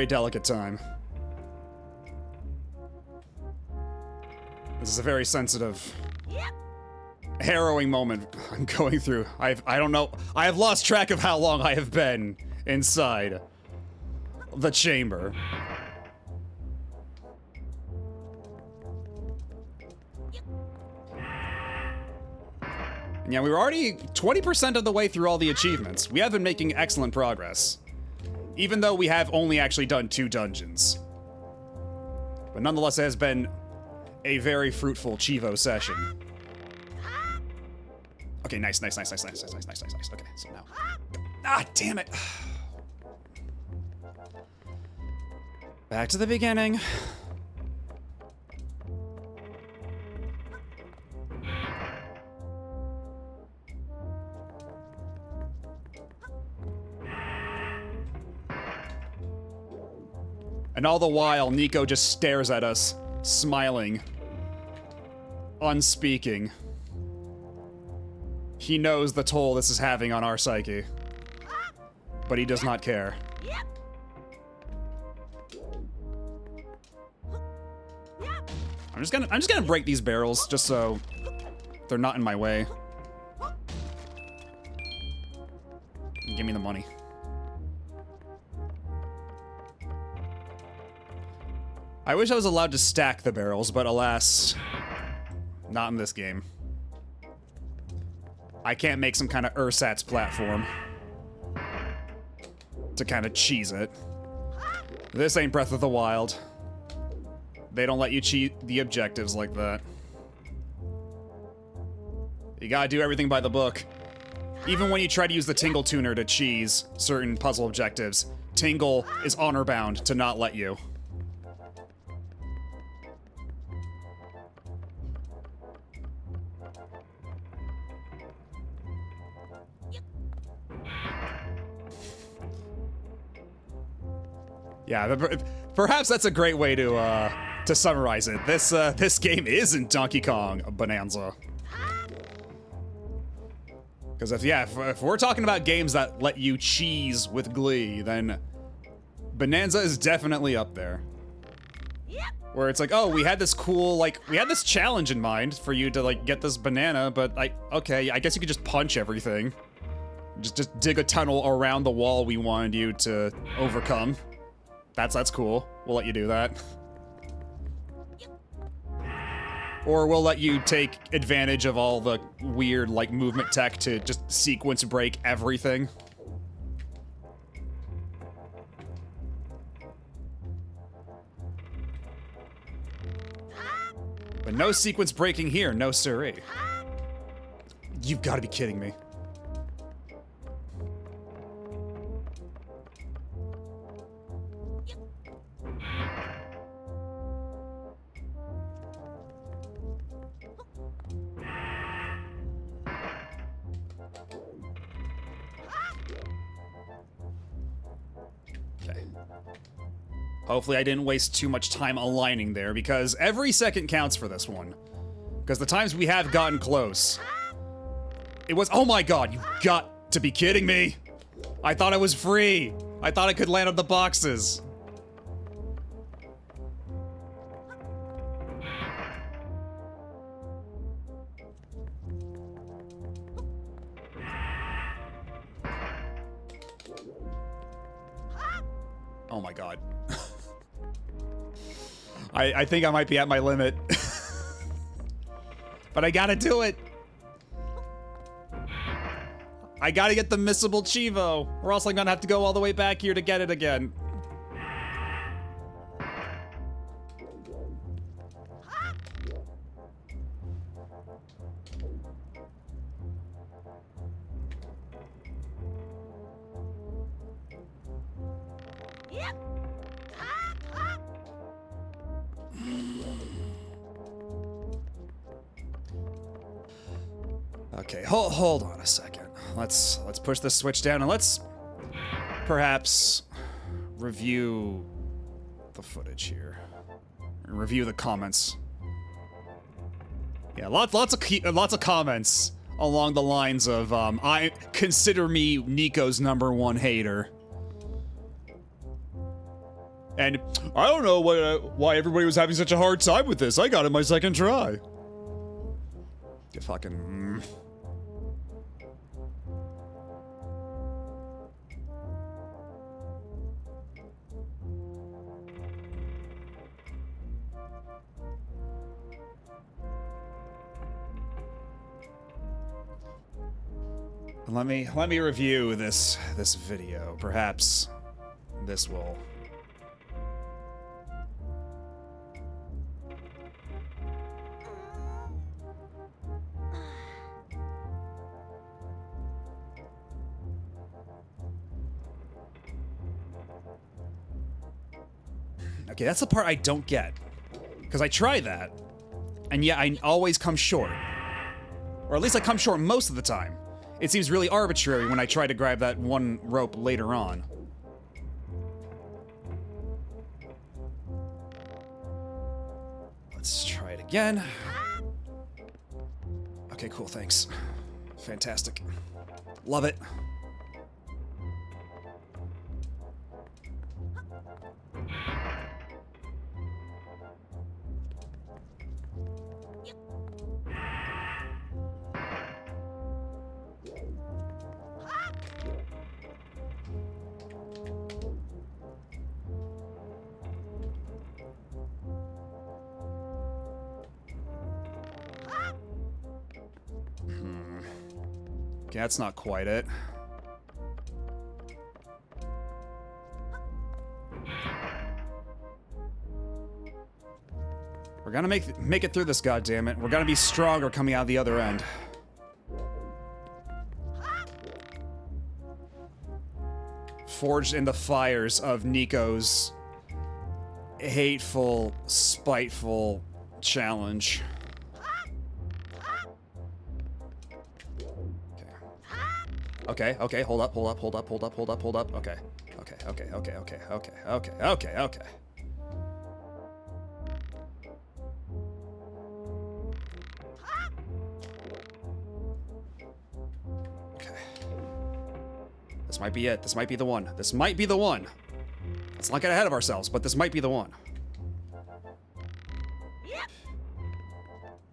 delicate time. This is a very sensitive, Yep. harrowing moment I'm going through. I don't know. I have lost track of how long I have been inside the chamber. And yeah, we were already 20% of the way through all the achievements. We have been making excellent progress. Even though we have only actually done 2 dungeons. But nonetheless, it has been a very fruitful Chivo session. Okay, nice. Okay, so now. Ah, damn it. Back to the beginning. And all the while, Nico just stares at us, smiling, unspeaking. He knows the toll this is having on our psyche, but he does not care. I'm just gonna break these barrels just so they're not in my way. Give me the money. I wish I was allowed to stack the barrels, but alas, not in this game. I can't make some kind of ersatz platform to kind of cheese it. This ain't Breath of the Wild. They don't let you cheat the objectives like that. You gotta do everything by the book. Even when you try to use the Tingle Tuner to cheese certain puzzle objectives, Tingle is honor bound to not let you. Yeah, perhaps that's a great way to summarize it. This game isn't Donkey Kong Bonanza. Because if we're talking about games that let you cheese with glee, then Bonanza is definitely up there. Where it's like, oh, we had this cool, we had this challenge in mind for you to, get this banana, but, okay, I guess you could just punch everything. Just dig a tunnel around the wall we wanted you to overcome. That's cool. We'll let you do that. Or we'll let you take advantage of all the weird, movement tech to just sequence break everything. But no sequence breaking here, no siree. You've got to be kidding me. Hopefully I didn't waste too much time aligning there, because every second counts for this one. Because the times we have gotten close, it was— oh my god, you've got to be kidding me! I thought I was free! I thought I could land on the boxes! Oh my god. I think I might be at my limit. But I gotta do it. I gotta get the missable Chivo, or else I'm gonna have to go all the way back here to get it again. Okay, hold on a second. Let's push this switch down and let's perhaps review the footage here. Review the comments. Yeah, lots of comments along the lines of I consider me Nico's #1 hater. And I don't know why everybody was having such a hard time with this. I got it my second try. You fucking. Let me review this video. Perhaps this will. Okay, that's the part I don't get. Because I try that, and yet I always come short. Or at least I come short most of the time. It seems really arbitrary when I try to grab that one rope later on. Let's try it again. Okay, cool, thanks. Fantastic. Love it. Okay, that's not quite it. We're gonna make it through this, goddammit. We're gonna be stronger coming out the other end. Forged in the fires of Nico's hateful, spiteful challenge. Okay, hold up. Okay. This might be it. This might be the one. This might be the one. Let's not get ahead of ourselves, but this might be the one.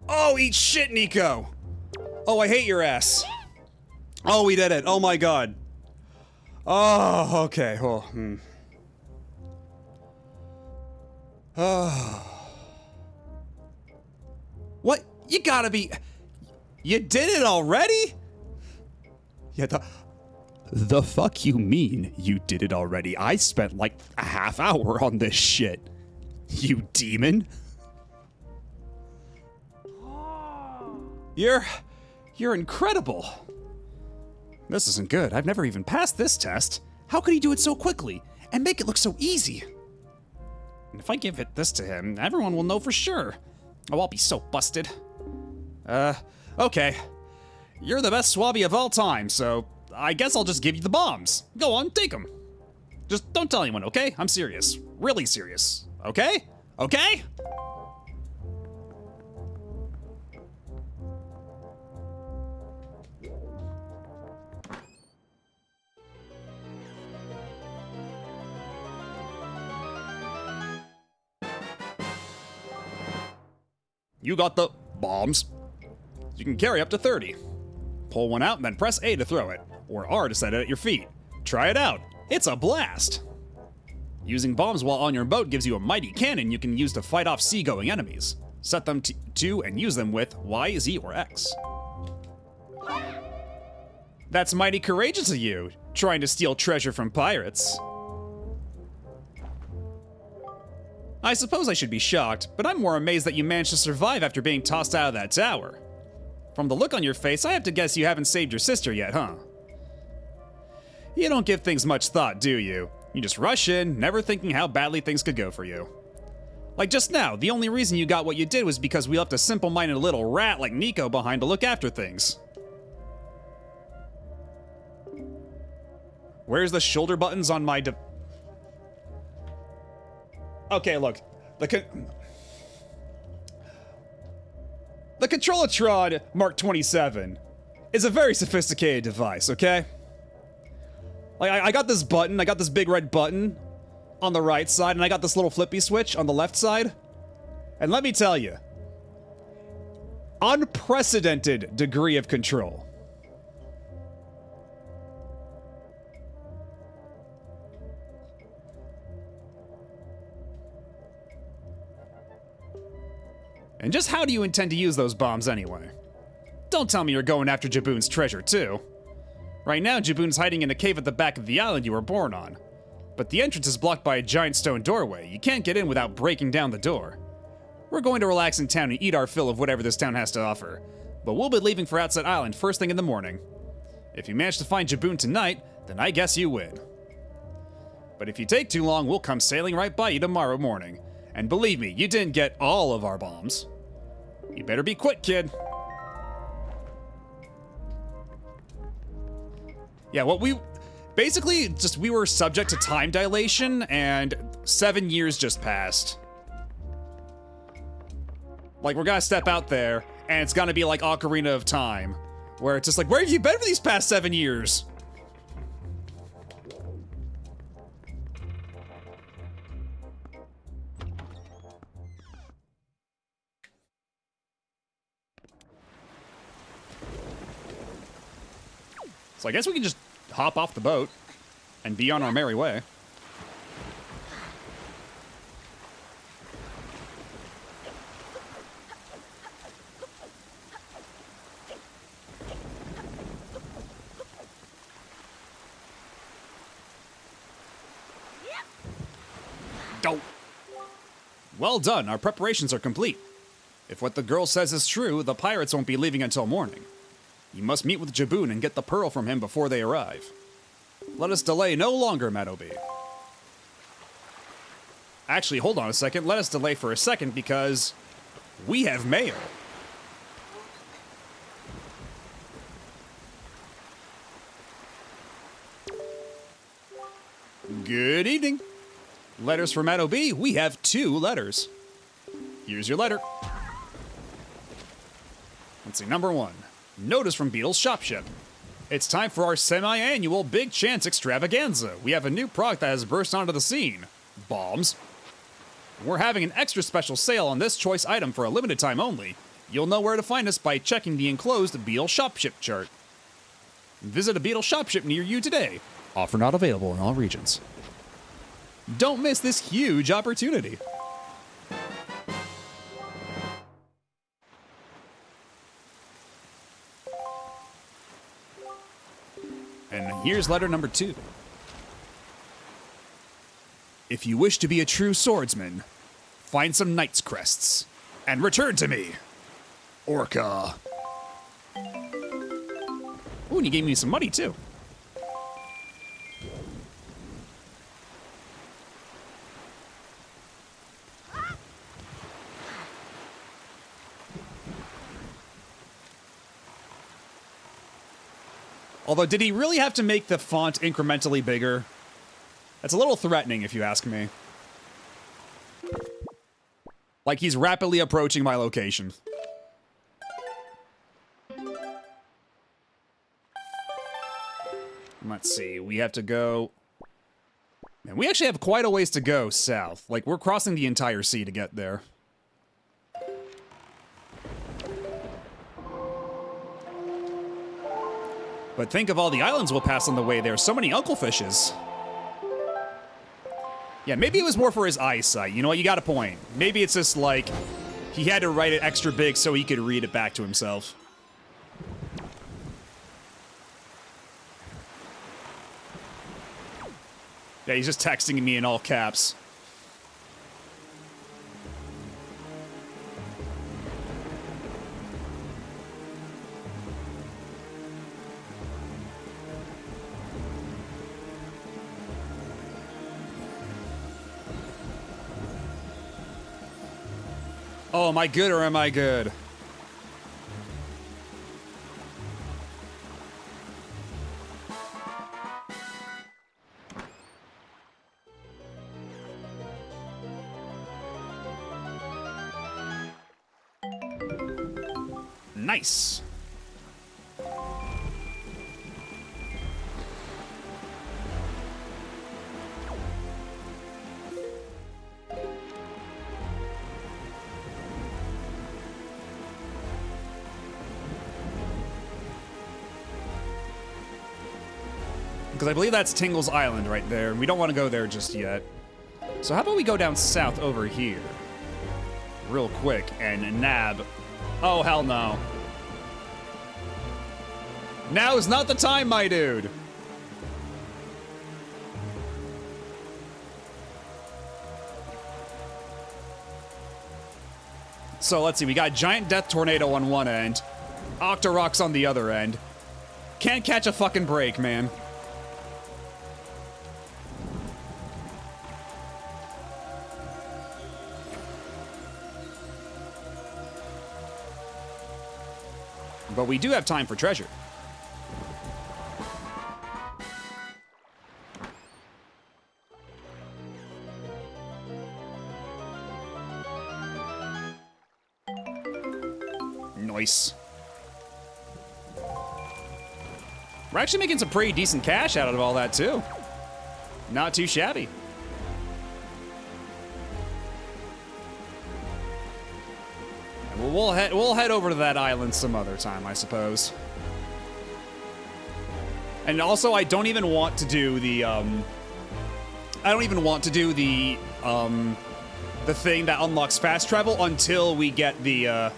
Oh, eat shit, Nico! Oh, I hate your ass. Oh, we did it. Oh my god. Oh, okay. Oh, Oh. What? You gotta be... You did it already? Yeah, the fuck you mean you did it already? I spent like a half hour on this shit. You demon. You're incredible. This isn't good. I've never even passed this test. How could he do it so quickly and make it look so easy? And if I give this to him, everyone will know for sure. Oh, I'll be so busted. Okay. You're the best Swabby of all time, so I guess I'll just give you the bombs. Go on, take them. Just don't tell anyone, okay? I'm serious. Really serious. Okay? Okay? You got the bombs. You can carry up to 30. Pull one out and then press A to throw it, or R to set it at your feet. Try it out. It's a blast. Using bombs while on your boat gives you a mighty cannon you can use to fight off seagoing enemies. Set them to and use them with Y, Z, or X. That's mighty courageous of you, trying to steal treasure from pirates. I suppose I should be shocked, but I'm more amazed that you managed to survive after being tossed out of that tower. From the look on your face, I have to guess you haven't saved your sister yet, huh? You don't give things much thought, do you? You just rush in, never thinking how badly things could go for you. Like just now, the only reason you got what you did was because we left a simple-minded little rat like Nico behind to look after things. Where's the shoulder buttons on my Okay, look. The Controlatron Mark 27 is a very sophisticated device, okay? Like, I got this button, I got this big red button on the right side, and I got this little flippy switch on the left side. And let me tell you, unprecedented degree of control. And just how do you intend to use those bombs anyway? Don't tell me you're going after Jaboon's treasure too. Right now, Jaboon's hiding in a cave at the back of the island you were born on. But the entrance is blocked by a giant stone doorway. You can't get in without breaking down the door. We're going to relax in town and eat our fill of whatever this town has to offer. But we'll be leaving for Outset Island first thing in the morning. If you manage to find Jaboon tonight, then I guess you win. But if you take too long, we'll come sailing right by you tomorrow morning. And believe me, you didn't get all of our bombs. You better be quick, kid. Yeah, what we... Basically, just we were subject to time dilation, and 7 years just passed. Like, we're gonna step out there, and it's gonna be like Ocarina of Time, where it's just like, where have you been for these past 7 years? So I guess we can just hop off the boat and be on our merry way. Don't. Well done, our preparations are complete. If what the girl says is true, the pirates won't be leaving until morning. You must meet with Jaboon and get the pearl from him before they arrive. Let us delay no longer, Meadowy. Actually, hold on a second. Let us delay for a second because we have mail. Good evening. Letters for Meadowy. We have 2 letters. Here's your letter. Let's see, number 1. Notice from Beetle's Shopship. It's time for our semi-annual Big Chance Extravaganza. We have a new product that has burst onto the scene. Bombs. We're having an extra special sale on this choice item for a limited time only. You'll know where to find us by checking the enclosed Beetle Shopship chart. Visit a Beetle Shopship near you today. Offer not available in all regions. Don't miss this huge opportunity. And here's letter number 2. If you wish to be a true swordsman, find some knight's crests and return to me. Orca. Ooh, and you gave me some money too. Although, did he really have to make the font incrementally bigger? That's a little threatening, if you ask me. Like he's rapidly approaching my location. Let's see, we have to go... Man, we actually have quite a ways to go south. Like, we're crossing the entire sea to get there. But think of all the islands we'll pass on the way. There are so many Uncle Fishes. Yeah, maybe it was more for his eyesight. You know what? You got a point. Maybe it's just like he had to write it extra big so he could read it back to himself. Yeah, he's just texting me in all caps. Oh, am I good or am I good? Nice. Because I believe that's Tingle's Island right there, and we don't want to go there just yet. So how about we go down south over here? Real quick, and nab. Oh, hell no. Now is not the time, my dude. So let's see, we got Giant Death Tornado on one end, Octoroks on the other end. Can't catch a fucking break, man. But we do have time for treasure. Nice. We're actually making some pretty decent cash out of all that, too. Not too shabby. We'll head over to that island some other time, I suppose. And also, I don't even want to do the the thing that unlocks fast travel until we get the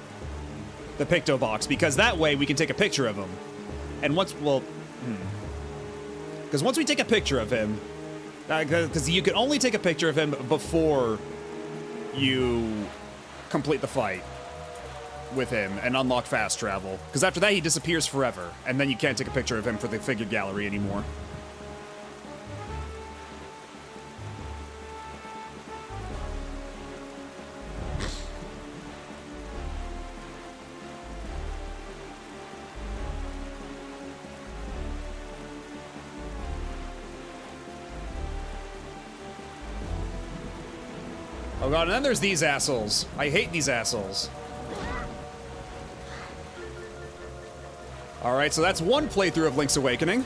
Picto box, because that way we can take a picture of him. And once because once we take a picture of him, because you can only take a picture of him before you complete the fight with him and unlock fast travel, because after that he disappears forever, and then you can't take a picture of him for the figure gallery anymore. Oh god, and then there's these assholes. I hate these assholes. Alright, so that's one playthrough of Link's Awakening.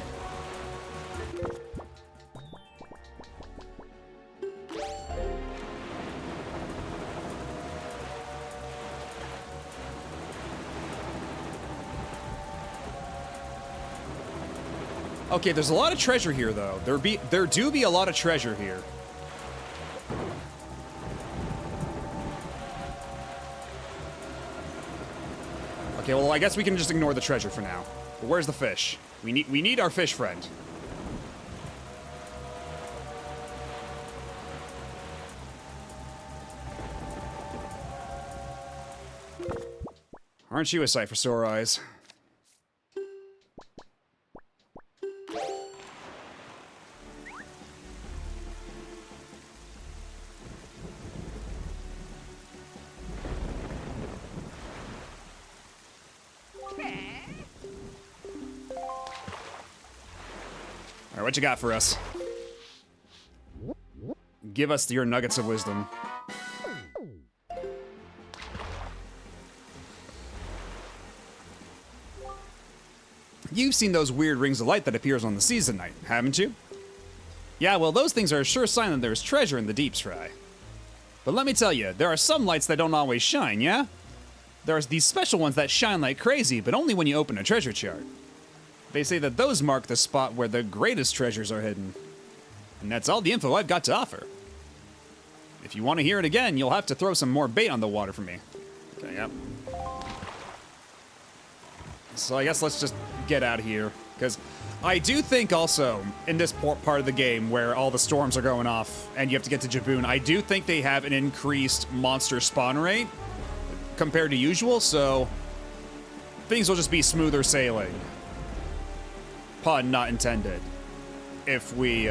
Okay, there's a lot of treasure here, though. There do be a lot of treasure here. Okay, well, I guess we can just ignore the treasure for now. But where's the fish? We need our fish friend. Aren't you a sight for sore eyes? Alright, what you got for us? Give us your nuggets of wisdom. You've seen those weird rings of light that appears on the season night, haven't you? Yeah, well, those things are a sure sign that there's treasure in the deeps, Fry. But let me tell you, there are some lights that don't always shine, yeah? There's these special ones that shine like crazy, but only when you open a treasure chart. They say that those mark the spot where the greatest treasures are hidden. And that's all the info I've got to offer. If you want to hear it again, you'll have to throw some more bait on the water for me. Okay, yep. So I guess let's just get out of here, because I do think also, in this part of the game where all the storms are going off and you have to get to Jaboon, I do think they have an increased monster spawn rate compared to usual, so things will just be smoother sailing. Pun not intended. If we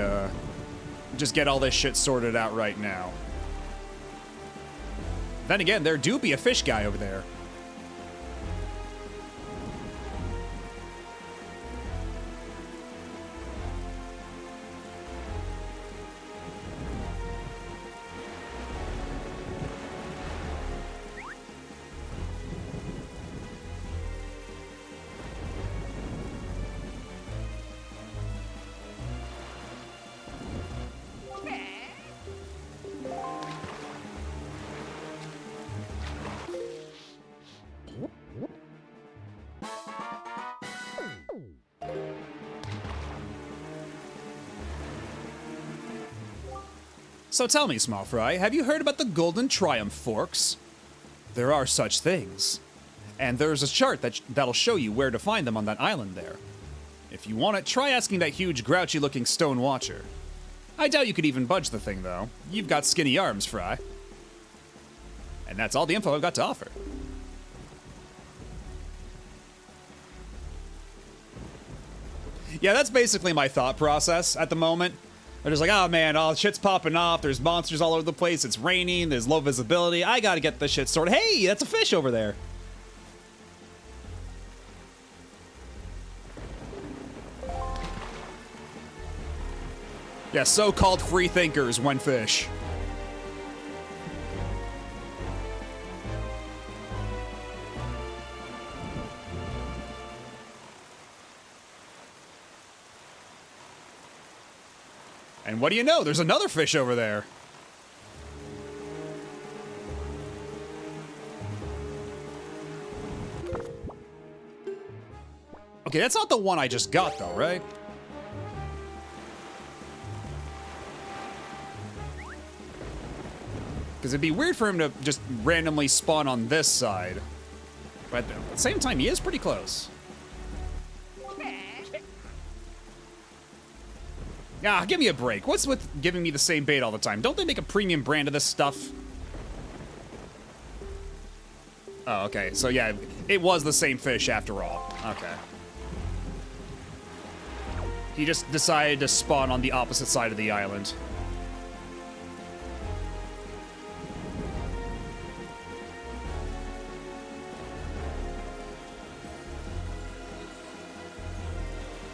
just get all this shit sorted out right now. Then again, there do be a fish guy over there. So tell me, Small Fry, have you heard about the Golden Triumph Forks? There are such things. And there's a chart that'll show you where to find them on that island there. If you want it, try asking that huge grouchy-looking stone watcher. I doubt you could even budge the thing, though. You've got skinny arms, Fry. And that's all the info I've got to offer. Yeah, that's basically my thought process at the moment. They're just like, oh man, all shit's popping off, there's monsters all over the place, it's raining, there's low visibility, I gotta get this shit sorted. Hey, that's a fish over there. Yeah, so-called free thinkers when fish. And what do you know? There's another fish over there. Okay, that's not the one I just got, though, right? Because it'd be weird for him to just randomly spawn on this side. But at the same time, he is pretty close. Ah, give me a break. What's with giving me the same bait all the time? Don't they make a premium brand of this stuff? Oh, okay. So yeah, it was the same fish after all. Okay. He just decided to spawn on the opposite side of the island.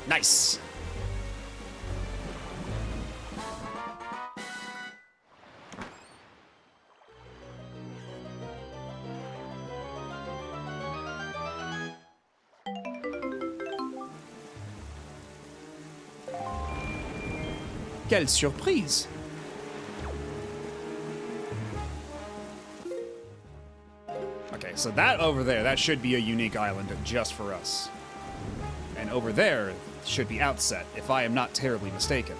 Nice. Quelle surprise! Okay, so that over there, that should be a unique island just for us. And over there should be Outset, if I am not terribly mistaken.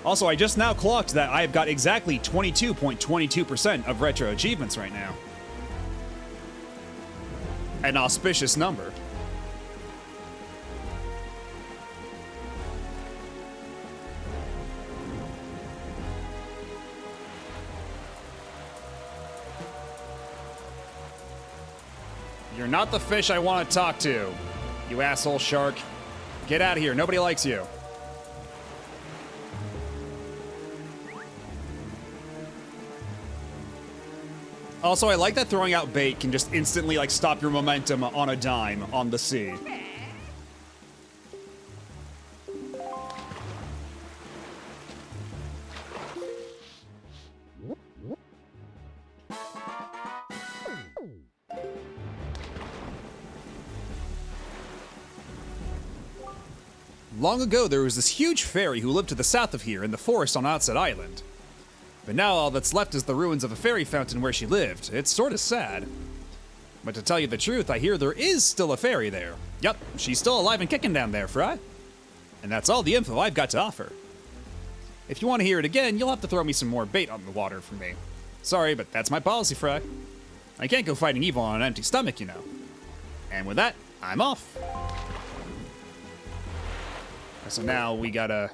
Also, I just now clocked that I've got exactly 22.22% of retro achievements right now. An auspicious number. You're not the fish I want to talk to, you asshole shark. Get out of here, nobody likes you. Also, I like that throwing out bait can just instantly, like, stop your momentum on a dime on the sea. Long ago, there was this huge fairy who lived to the south of here in the forest on Outset Island. But now all that's left is the ruins of a fairy fountain where she lived. It's sort of sad. But to tell you the truth, I hear there is still a fairy there. Yep, she's still alive and kicking down there, Fry. And that's all the info I've got to offer. If you want to hear it again, you'll have to throw me some more bait on the water for me. Sorry, but that's my policy, Fry. I can't go fighting evil on an empty stomach, you know. And with that, I'm off. So now we gotta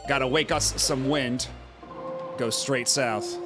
wake us some wind. Go straight south.